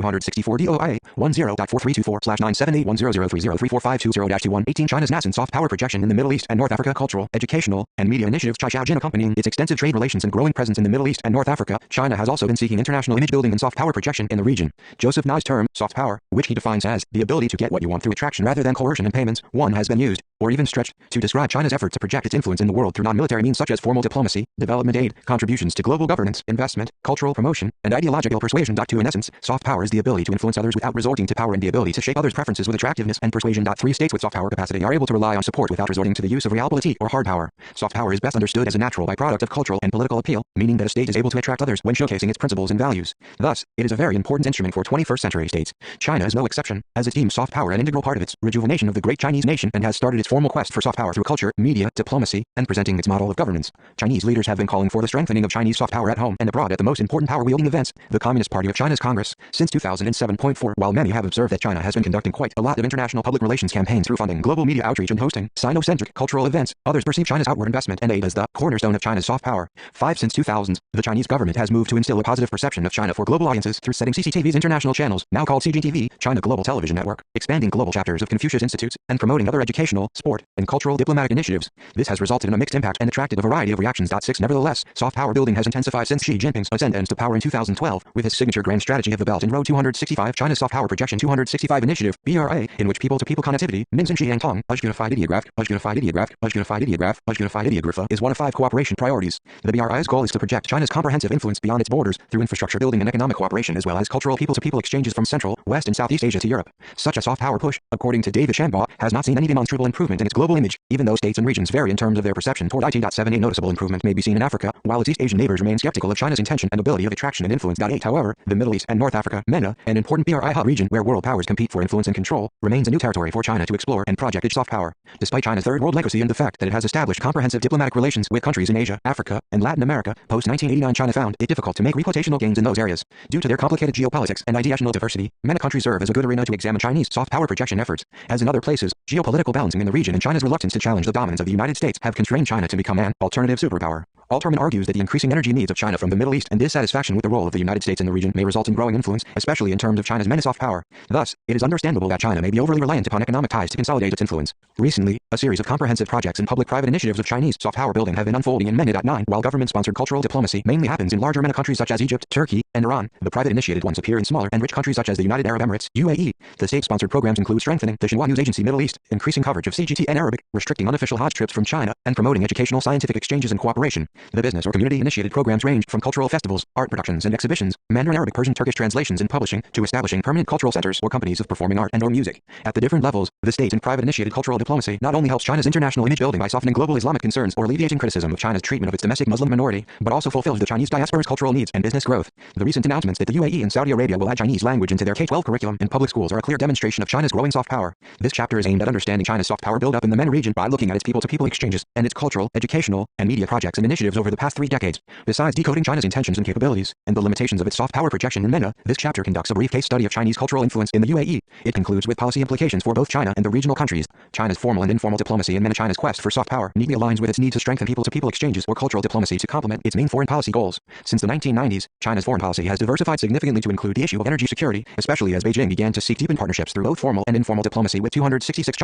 DOI 10.4324/9781003034520-2118 China's nascent soft power projection in the Middle East and North Africa cultural, educational, and media initiatives Chai Xiaojin accompanying its extensive trade relations and growing presence in the Middle East and North Africa, China has also been seeking international image building and soft power projection in the region. Joseph Nye's term, soft power, which he defines as the ability to get what you want through attraction rather than coercion and payments, one has been used, or even stretched, to describe China's effort to project its influence in the world through non-military means such as formal diplomacy, development aid, contributions to global governance, investment, cultural promotion, and ideological persuasion. 2. In essence, soft power is the ability to influence others without resorting to power and the ability to shape others' preferences with attractiveness and persuasion. 3. States with soft power capacity are able to rely on support without resorting to the use of realpolitik or hard power. Soft power is best understood as a natural byproduct of cultural and political appeal, meaning that a state is able to attract others when showcasing its principles and values. Thus, it is a very important instrument for 21st century states. China is no exception, as it deems soft power an integral part of its rejuvenation of the great Chinese nation and has started its formal quest for soft power through culture, media, diplomacy, and presenting its model of governance. Chinese leaders have been calling for the strengthening of Chinese soft power at home and abroad at the most important power-wielding events, the Communist Party of China's Congress, since 2007.4. While many have observed that China has been conducting quite a lot of international public relations campaigns through funding global media outreach and hosting Sino-centric cultural events, others perceive China's outward investment and aid as the cornerstone of China's soft power. 5. Since 2000s, the Chinese government has moved to instill a positive perception of China for global audiences through setting CCTV's international channels, now called CGTV, China Global Television Network, expanding global chapters of Confucius Institutes, and promoting other educational, sport, and cultural diplomatic initiatives. This has resulted in a mixed impact and attracted a variety of reactions. 6. Nevertheless, soft power building has intensified since Xi Jinping's ascendance to power in 2012, with his signature grand strategy of the Belt and Road 265, China's Soft Power Projection 265 Initiative, BRA, in which people-to-people connectivity, Minxin Xiang Tong, Unified Ideograph, Unified Ideograph, Unified Ideograph, Unified Ideographa, is one of 5 cooperation priorities. The BRI's goal is to project China's comprehensive influence beyond its borders through infrastructure building and economic cooperation as well as cultural people-to-people exchanges from Central, West and Southeast Asia to Europe. Such a soft power push, according to David Shanbaugh, has not seen any demonstrable improvement in its global image, even though states and regions vary in terms of their perception toward it. 7. A noticeable improvement may be seen in Africa, while its East Asian neighbors remain skeptical of China's intention and ability of attraction and influence. 8. However, the Middle East and North Africa, MENA, an important BRI hub region where world powers compete for influence and control, remains a new territory for China to explore and project its soft power. Despite China's third world legacy and the fact that it has established comprehensive diplomatic relations with countries in Asia, Africa, and Latin America, post-1989 China found it difficult to make reputational gains in those areas. Due to their complicated geopolitics and ideational diversity, MENA countries serve as a good arena to examine Chinese soft power projection efforts. As in other places, geopolitical balancing in the region and China's reluctance to challenge the dominance of the United States have constrained China to become an alternative superpower. Alterman argues that the increasing energy needs of China from the Middle East and dissatisfaction with the role of the United States in the region may result in growing influence, especially in terms of China's MENA soft power. Thus, it is understandable that China may be overly reliant upon economic ties to consolidate its influence. Recently, a series of comprehensive projects and public-private initiatives of Chinese soft power building have been unfolding in MENA. 9. While government-sponsored cultural diplomacy mainly happens in larger MENA countries such as Egypt, Turkey, and Iran, the private-initiated ones appear in smaller and rich countries such as the United Arab Emirates, UAE. The state-sponsored programs include strengthening the Xinhua News Agency Middle East, increasing coverage of CGT and Arabic, restricting unofficial Hajj trips from China, and promoting educational scientific exchanges and cooperation. The business or community-initiated programs range from cultural festivals, art productions and exhibitions, Mandarin Arabic Persian Turkish translations and publishing, to establishing permanent cultural centers or companies of performing art and or music. At the different levels, the state and private-initiated cultural diplomacy not only helps China's international image building by softening global Islamic concerns or alleviating criticism of China's treatment of its domestic Muslim minority, but also fulfills the Chinese diaspora's cultural needs and business growth. The recent announcements that the UAE and Saudi Arabia will add Chinese language into their K-12 curriculum in public schools are a clear demonstration of China's growing soft power. This chapter is aimed at understanding China's soft power build-up in the MENA region by looking at its people-to-people exchanges and its cultural, educational, and media projects and initiatives over the past 3 decades. Besides decoding China's intentions and capabilities, and the limitations of its soft power projection in MENA, this chapter conducts a brief case study of Chinese cultural influence in the UAE. It concludes with policy implications for both China and the regional countries. China's formal and informal diplomacy in MENA. China's quest for soft power neatly aligns with its need to strengthen people-to-people exchanges or cultural diplomacy to complement its main foreign policy goals. Since the 1990s, China's foreign policy has diversified significantly to include the issue of energy security, especially as Beijing began to seek deepened partnerships through both formal and informal diplomacy with 266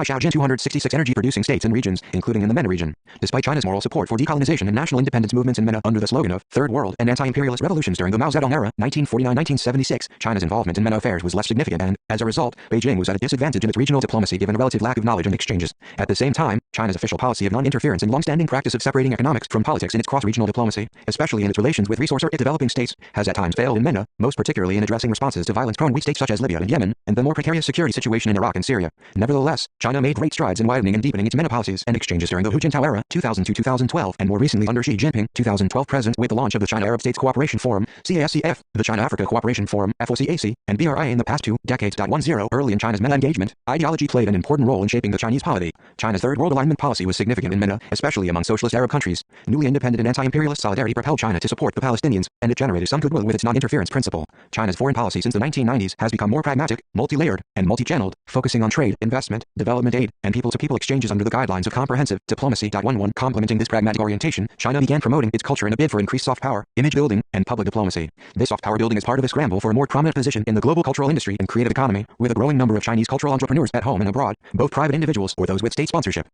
energy-producing states and regions, including in the MENA region. Despite China's moral support for decolonization and national independence movements in MENA under the slogan of Third World and anti-imperialist revolutions during the Mao Zedong era, 1949-1976, China's involvement in MENA affairs was less significant and, as a result, Beijing was at a disadvantage in its regional diplomacy given a relative lack of knowledge and exchanges. At the same time, China's official policy of non-interference and long-standing practice of separating economics from politics in its cross-regional diplomacy, especially in its relations with resource-rich developing states, has at times failed in MENA, most particularly in addressing responses to violence-prone weak states such as Libya and Yemen, and the more precarious security situation in Iraq and Syria. Nevertheless, China made great strides in widening and deepening its MENA policies and exchanges during the Hu Jintao era, 2002-2012, and more recently under Xi Jinping, 2012 present, with the launch of the China Arab States Cooperation Forum, CASCF, the China Africa Cooperation Forum, FOCAC, and BRI in the past 2 decades. 10 Early in China's MENA engagement, ideology played an important role in shaping the Chinese polity. China's Third World alignment policy was significant in MENA, especially among socialist Arab countries. Newly independent and anti-imperialist solidarity propelled China to support the Palestinians, and it generated some goodwill with its non-interference principle. China's foreign policy since the 1990s has become more pragmatic, multi-layered, and multi-channeled, focusing on trade, investment, development aid, and people-to-people exchanges under the guidelines of comprehensive diplomacy. 11 Complementing this pragmatic orientation, China began promoting its culture in a bid for increased soft power, image building, and public diplomacy. This soft power building is part of a scramble for a more prominent position in the global cultural industry and creative economy, with a growing number of Chinese cultural entrepreneurs at home and abroad, both private individuals or those with state sponsorship.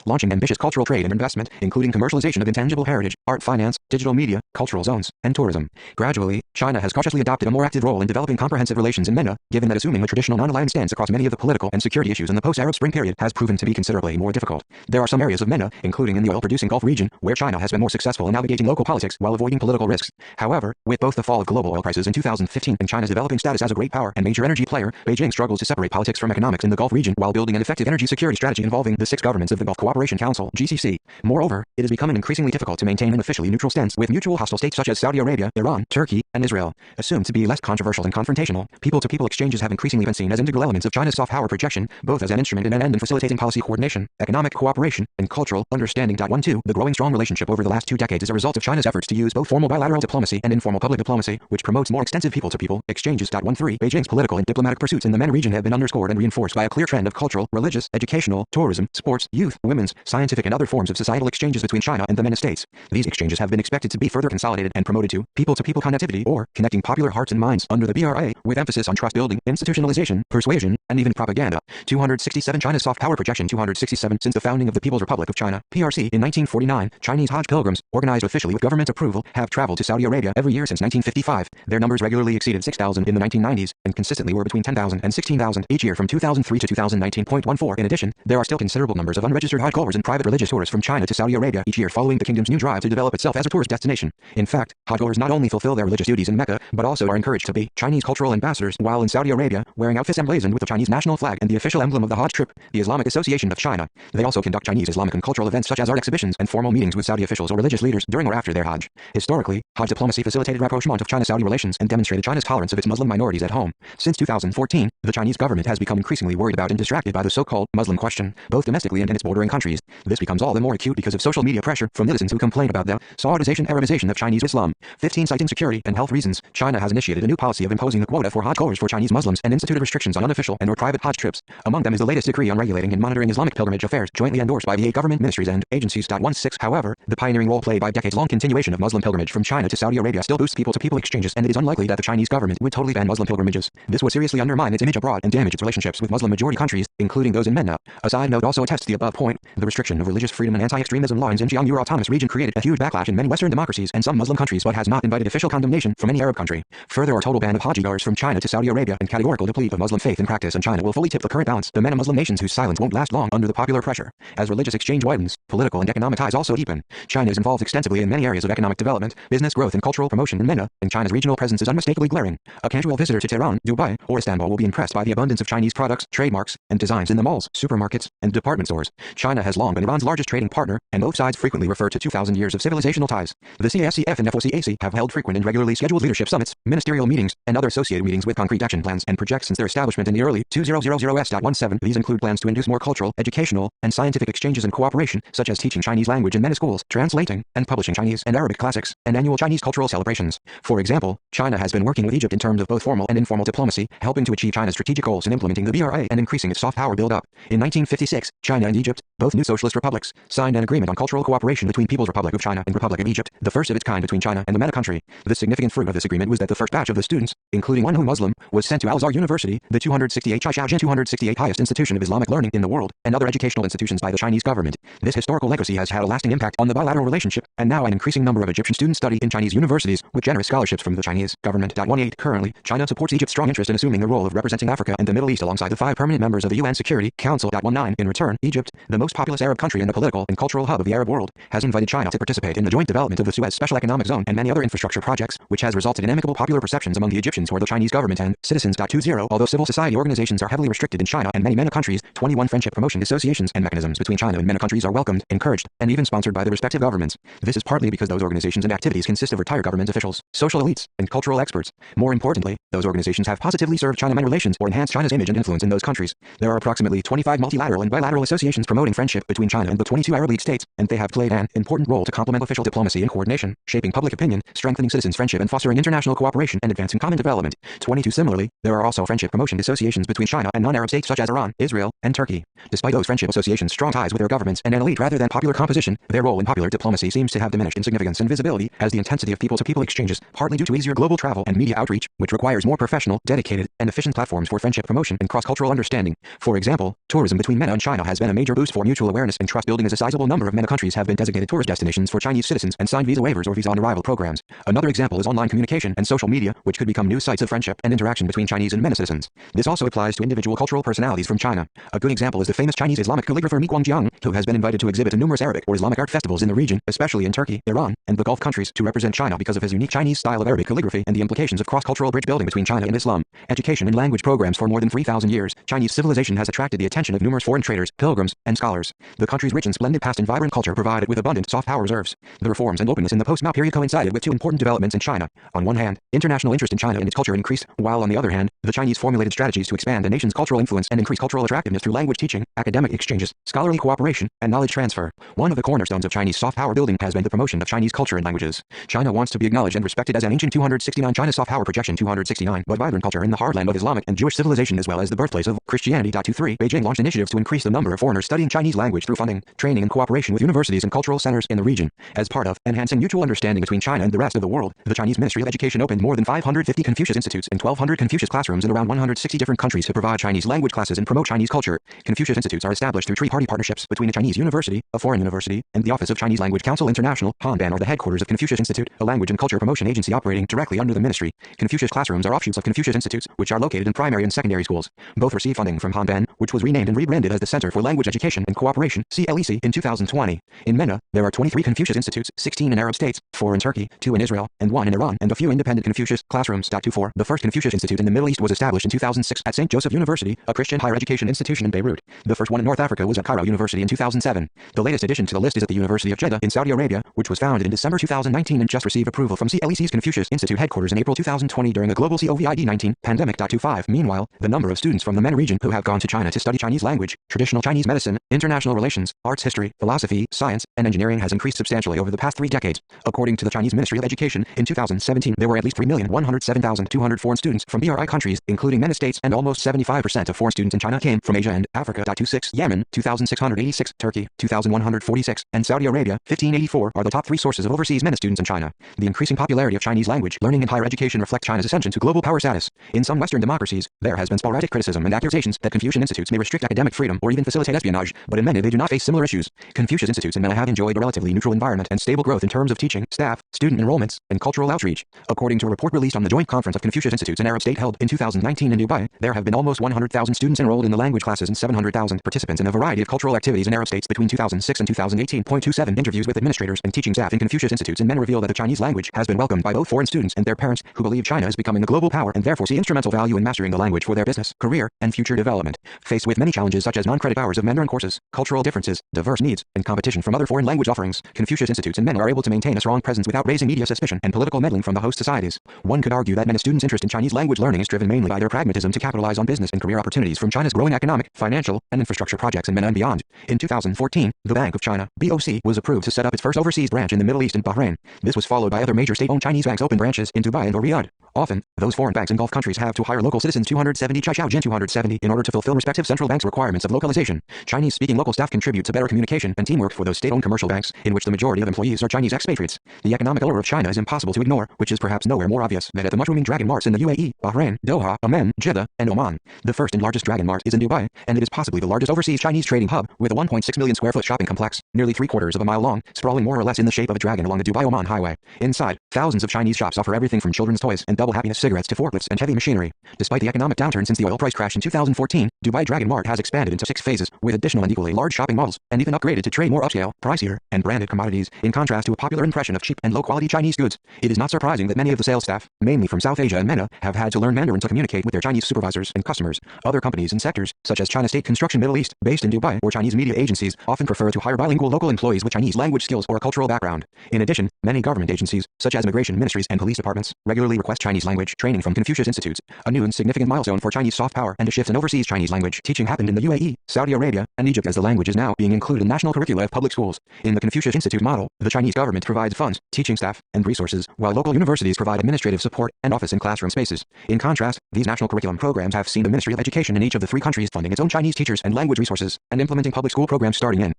launching ambitious cultural trade and investment, including commercialization of intangible heritage, art, finance, digital media, cultural zones, and tourism. Gradually, China has cautiously adopted a more active role in developing comprehensive relations in MENA, given that assuming a traditional non-aligned stance across many of the political and security issues in the post-Arab Spring period has proven to be considerably more difficult. There are some areas of MENA, including in the oil-producing Gulf region, where China has been more successful in navigating local politics while avoiding political risks. However, with both the fall of global oil prices in 2015 and China's developing status as a great power and major energy player, Beijing struggles to separate politics from economics in the Gulf region while building an effective energy security strategy involving the 6 governments of the Gulf Cooperation Council (GCC). Moreover, it is becoming increasingly difficult to maintain an officially neutral stance with mutual hostile states such as Saudi Arabia, Iran, Turkey, and Israel. Assumed to be less controversial and confrontational, people-to-people exchanges have increasingly been seen as integral elements of China's soft power projection, both as an instrument and an end in facilitating policy coordination, economic cooperation, and cultural understanding. 1-2 The growing strong relationship over the last 2 decades is a result of China's efforts to use both formal bilateral diplomacy and informal public diplomacy, which promotes more extensive people-to-people exchanges. 1-3 Beijing's political and diplomatic pursuits in the MENA region have been underscored and reinforced by a clear trend of cultural, religious, educational, tourism, sports, youth, women's, scientific and other forms of societal exchanges between China and the MENA states. These exchanges have been expected to be further consolidated and promoted to people-to-people connectivity or connecting popular hearts and minds under the BRA, with emphasis on trust building, institutionalization, persuasion, and even propaganda. 267 China's soft power projection. 267 Since the founding of the People's Republic of China (PRC) in 1949, Chinese Hajj pilgrims, organized officially with government approval, have traveled to Saudi Arabia every year since 1955. Their numbers regularly exceeded 6,000 in the 1990s and consistently were between 10,000 and 16,000 each year from 2003 to 2019.14. In addition, there are still considerable numbers of unregistered Hajj goers and private religious tourists from China to Saudi Arabia each year following the kingdom's new drive to develop itself as a tourist destination. In fact, Hajj goers not only fulfill their religious duties in Mecca, but also are encouraged to be Chinese cultural ambassadors while in Saudi Arabia, wearing outfits emblazoned with the Chinese national flag and the official emblem of the Hajj trip, the Islamic Association of China. They also conduct Chinese Islamic and cultural events such as art exhibitions and formal meetings with Saudi officials or religious leaders during or after their Hajj. Historically, Hajj diplomacy facilitated rapprochement of China-Saudi relations and demonstrated China's tolerance of its Muslim minorities at home. Since 2014, the Chinese government has become increasingly worried about and distracted by the so-called Muslim question, both domestically and in its bordering countries. This becomes all the more acute because of social media pressure from netizens who complain about the Saudization Arabization of Chinese Islam. 15 Citing security and health reasons, China has initiated a new policy of imposing a quota for Hajj goers for Chinese Muslims and instituted restrictions on unofficial and or private Hajj trips. Among them is the latest decree on regulating and monitoring Islamic pilgrimage affairs, jointly endorsed by the 8 government ministries and agencies. 16 However, the pioneering role played by decades-long continuation of Muslim pilgrimage from China to Saudi Arabia still boosts people-to-people exchanges, and it is unlikely that the Chinese government would totally ban Muslim pilgrimages. This would seriously undermine its image abroad and damage its relationships with Muslim-majority countries, including those in MENA. A side note also attests the above point. The restriction of religious freedom and anti-extremism laws in Xinjiang Autonomous Region created a huge backlash in many Western democracies and some Muslim countries, but has not invited official condemnation from any Arab country. Further, a total ban of Hajj goers from China to Saudi Arabia and categorical deplete of Muslim faith and practice in China will fully tip the current balance. The MENA Muslim nations whose silence won't last long under the popular pressure. As religious exchange widens, political and economic ties also deepen. China is involved extensively in many areas of economic development, business growth and cultural promotion in MENA, and China's regional presence is unmistakably glaring. A casual visitor to Tehran, Dubai, or Istanbul will be impressed by the abundance of Chinese products, trademarks, and designs in the malls, supermarkets, and department stores. China has long been Iran's largest trading partner, and both sides frequently refer to 2,000 years of civilizational ties. The CASCF and FOCAC have held frequent and regularly scheduled leadership summits, ministerial meetings, and other associated meetings with concrete action plans and projects since their establishment in the early 2000s. These include plans to induce more cultural, educational, and scientific exchanges and cooperation, such as teaching Chinese language in MENA schools, translating, and publishing Chinese and Arabic classics, and annual Chinese cultural celebrations. For example, China has been working with Egypt in terms of both formal and informal diplomacy, helping to achieve China's strategic goals in implementing the BRA and increasing its soft power build-up. In 1956, China and Egypt, both new socialist republics, signed an agreement on cultural cooperation between People's Republic of China and Republic of Egypt, the first of its kind between China and the MENA country. The significant fruit of this agreement was that the first batch of the students, including one who Muslim, was sent to Al-Azhar University, the 268 highest institution of Islamic learning in the world, and other educational institutions by the Chinese government. This historical legacy has had a lasting impact on the bilateral relationship, and now an increasing number of Egyptian students study in Chinese universities, with generous scholarships from the Chinese government. 18 Currently, China supports Egypt's strong interest in assuming the role of representing Africa and the Middle East alongside the 5 permanent members of the UN Security Council. 19 In return, Egypt, the most populous Arab country and the political and cultural hub of the Arab world, has invited China to participate in the joint development of the Suez Special Economic Zone and many other infrastructure projects, which has resulted in amicable popular perceptions among the Egyptians toward the Chinese government and citizens. 20 Although civil society organizations are heavily restricted in China and many MENA countries, 21 friendship promotion associations and mechanisms between China and MENA countries are welcomed, encouraged, and even sponsored by the respective governments. This is partly because those organizations and activities consist of retired government officials, social elites, and cultural experts. More importantly, those organizations have positively served China-MENA relations or enhanced China's image and influence in those countries. There are approximately 25 multilateral and bilateral associations promoting friendship between China and the 22 Arab League states, and they have played an important role to complement official diplomacy and coordination, shaping public opinion, strengthening citizens' friendship and fostering international cooperation and advancing common development. 22 Similarly, there are also friendship promotion associations between China and non-Arab states such as Iran, Israel, and Turkey. Despite those friendship associations' strong ties with their governments and an elite rather than popular composition, their role in popular diplomacy seems to have diminished in significance and visibility, has the intensity of people-to-people exchanges, partly due to easier global travel and media outreach, which requires more professional, dedicated, and efficient platforms for friendship promotion and cross-cultural understanding. For example, tourism between MENA and China has been a major boost for mutual awareness and trust building, as a sizable number of MENA countries have been designated tourist destinations for Chinese citizens and signed visa waivers or visa-on-arrival programs. Another example is online communication and social media, which could become new sites of friendship and interaction between Chinese and MENA citizens. This also applies to individual cultural personalities from China. A good example is the famous Chinese Islamic calligrapher Mi Guangjiang, who has been invited to exhibit in numerous Arabic or Islamic art festivals in the region, especially in Turkey, Iran, and the Gulf countries, to represent China because of his unique Chinese style of Arabic calligraphy and the implications of cross-cultural bridge building between China and Islam. Education and language programs. For more than 3,000 years, Chinese civilization has attracted the attention of numerous foreign traders, pilgrims, and scholars. The country's rich and splendid past and vibrant culture provided with abundant soft power reserves. The reforms and openness in the post-Mao period coincided with two important developments in China. On one hand, international interest in China and its culture increased, while on the other hand, the Chinese formulated strategies to expand the nation's cultural influence and increase cultural attractiveness through language teaching, academic exchanges, scholarly cooperation, and knowledge transfer. One of the cornerstones of Chinese soft power building has been the promotion of Chinese culture and languages. China wants to be acknowledged and respected as an ancient 269 China soft power projection 269, but vibrant culture in the heartland of Islamic and Jewish civilization, as well as the birthplace of Christianity. 23. Beijing launched initiatives to increase the number of foreigners studying Chinese language through funding, training, and cooperation with universities and cultural centers in the region. As part of enhancing mutual understanding between China and the rest of the world, the Chinese Ministry of Education opened more than 550 Confucius Institutes and 1,200 Confucius classrooms in around 160 different countries to provide Chinese language classes and promote Chinese culture. Confucius Institutes are established through three-party partnerships between a Chinese university, a foreign university, and the Office of Chinese Language Council International. HANDBOOK are the headquarters of Confucius Institute, a language and culture promotion agency operating directly under the ministry. Confucius classrooms are offshoots of Confucius Institutes, which are located in primary and secondary schools. Both receive funding from HANBOOK, which was renamed and rebranded as the Center for Language Education and Cooperation (CLEC) in 2020. In MENA, there are 23 Confucius Institutes, 16 in Arab states, 4 in Turkey, 2 in Israel, and 1 in Iran, and a few independent Confucius classrooms. 24. The first Confucius Institute in the Middle East was established in 2006 at St. Joseph University, a Christian higher education institution in Beirut. The first one in North Africa was at Cairo University in 2007. The latest addition to the list is at the University of Jeddah in Saudi Arabia, which was founded in December 2019 and just received approval from CLEC's Confucius Institute headquarters in April 2020 during the global COVID-19 pandemic. 25. Meanwhile, the number of students from the MENA region who have gone to China to study Chinese language, traditional Chinese medicine, international relations, arts history, philosophy, science, and engineering has increased substantially over the past 3 decades. According to the Chinese Ministry of Education, in 2017 there were at least 3,107,200 foreign students from BRI countries, including MENA states, and almost 75% of foreign students in China came from Asia and Africa. 26. Yemen, 2,686, Turkey, 2,146, and Saudi Arabia, 1,584 are the top 3 sources of overseas MENA students in China. The increasing popularity of Chinese language learning in higher education reflect China's ascension to global power status. In some Western democracies, there has been sporadic criticism and accusations that Confucius Institutes may restrict academic freedom or even facilitate espionage, but in MENA they do not face similar issues. Confucius Institutes in MENA have enjoyed a relatively neutral environment and stable growth in terms of teaching, staff, student enrollments, and cultural outreach. According to a report released on the Joint Conference of Confucius Institutes in Arab State held in 2019 in Dubai, there have been almost 100,000 students enrolled in the language classes and 700,000 participants in a variety of cultural activities in Arab states between 2006 and 2018. 27. Interviews with administrators and teaching staff in Confucius Institutes in MENA reveal that the Chinese language has been welcomed by both foreign students and their parents, who believe China is becoming a global power and therefore see instrumental value in mastering the language for their business, career, and future development. Faced with many challenges such as non-credit hours of Mandarin courses, cultural differences, diverse needs, and competition from other foreign language offerings, Confucius Institutes in MENA are able to maintain a strong presence without raising media suspicion and political meddling from the host societies. One could argue that MENA students' interest in Chinese language learning is driven mainly by their pragmatism to capitalize on business and career opportunities from China's growing economic, financial, and infrastructure projects in MENA and beyond. In 2014, the Bank of China (BOC) was approved to set up its first overseas branch in the Middle East and Bahrain. This was followed by other major state-owned Chinese banks open branches in Dubai and Riyadh. Often, those foreign banks in Gulf countries have to hire local citizens 270 Chai 270 in order to fulfill respective central banks' requirements of localization. Chinese-speaking local staff contribute to better communication and teamwork for those state-owned commercial banks, in which the majority of employees are Chinese expatriates. The economic allure of China is impossible to ignore, which is perhaps nowhere more obvious than at the mushrooming dragon marts in the UAE, Bahrain, Doha, Amman, Jeddah, and Oman. The first and largest dragon mart is in Dubai, and it is possibly the largest overseas Chinese trading hub, with a 1.6 million square foot shopping complex, nearly 3/4 of a mile long, sprawling more or less in the shape of a dragon along the Dubai-Oman highway. Inside, thousands of Chinese shops offer everything from children's toys and double happiness cigarettes to forklifts and heavy machinery. Despite the economic downturn since the oil price crash in 2014, Dubai Dragon Mart has expanded into 6 phases, with additional and equally large shopping malls, and even upgraded to trade more upscale, pricier, and branded commodities, in contrast to a popular impression of cheap and low-quality Chinese goods. It is not surprising that many of the sales staff, mainly from South Asia and MENA, have had to learn Mandarin to communicate with their Chinese supervisors and customers. Other companies and sectors, such as China State Construction Middle East, based in Dubai, or Chinese media agencies, often prefer to hire bilingual local employees with Chinese language skills or a cultural background. In addition, many government agencies, such as immigration ministries and police departments, regularly request Chinese language training from Confucius Institutes. A new and significant milestone for Chinese soft power and a shift in overseas Chinese language teaching happened in the UAE, Saudi Arabia, and Egypt, as the language is now being included in national curricula of public schools. In the Confucius Institute model, the Chinese government provides funds, teaching staff, and resources, while local universities provide administrative support and office and classroom spaces. In contrast, these national curriculum programs have seen the Ministry of Education in each of the 3 countries funding its own Chinese teachers and language resources, and implementing public school programs starting in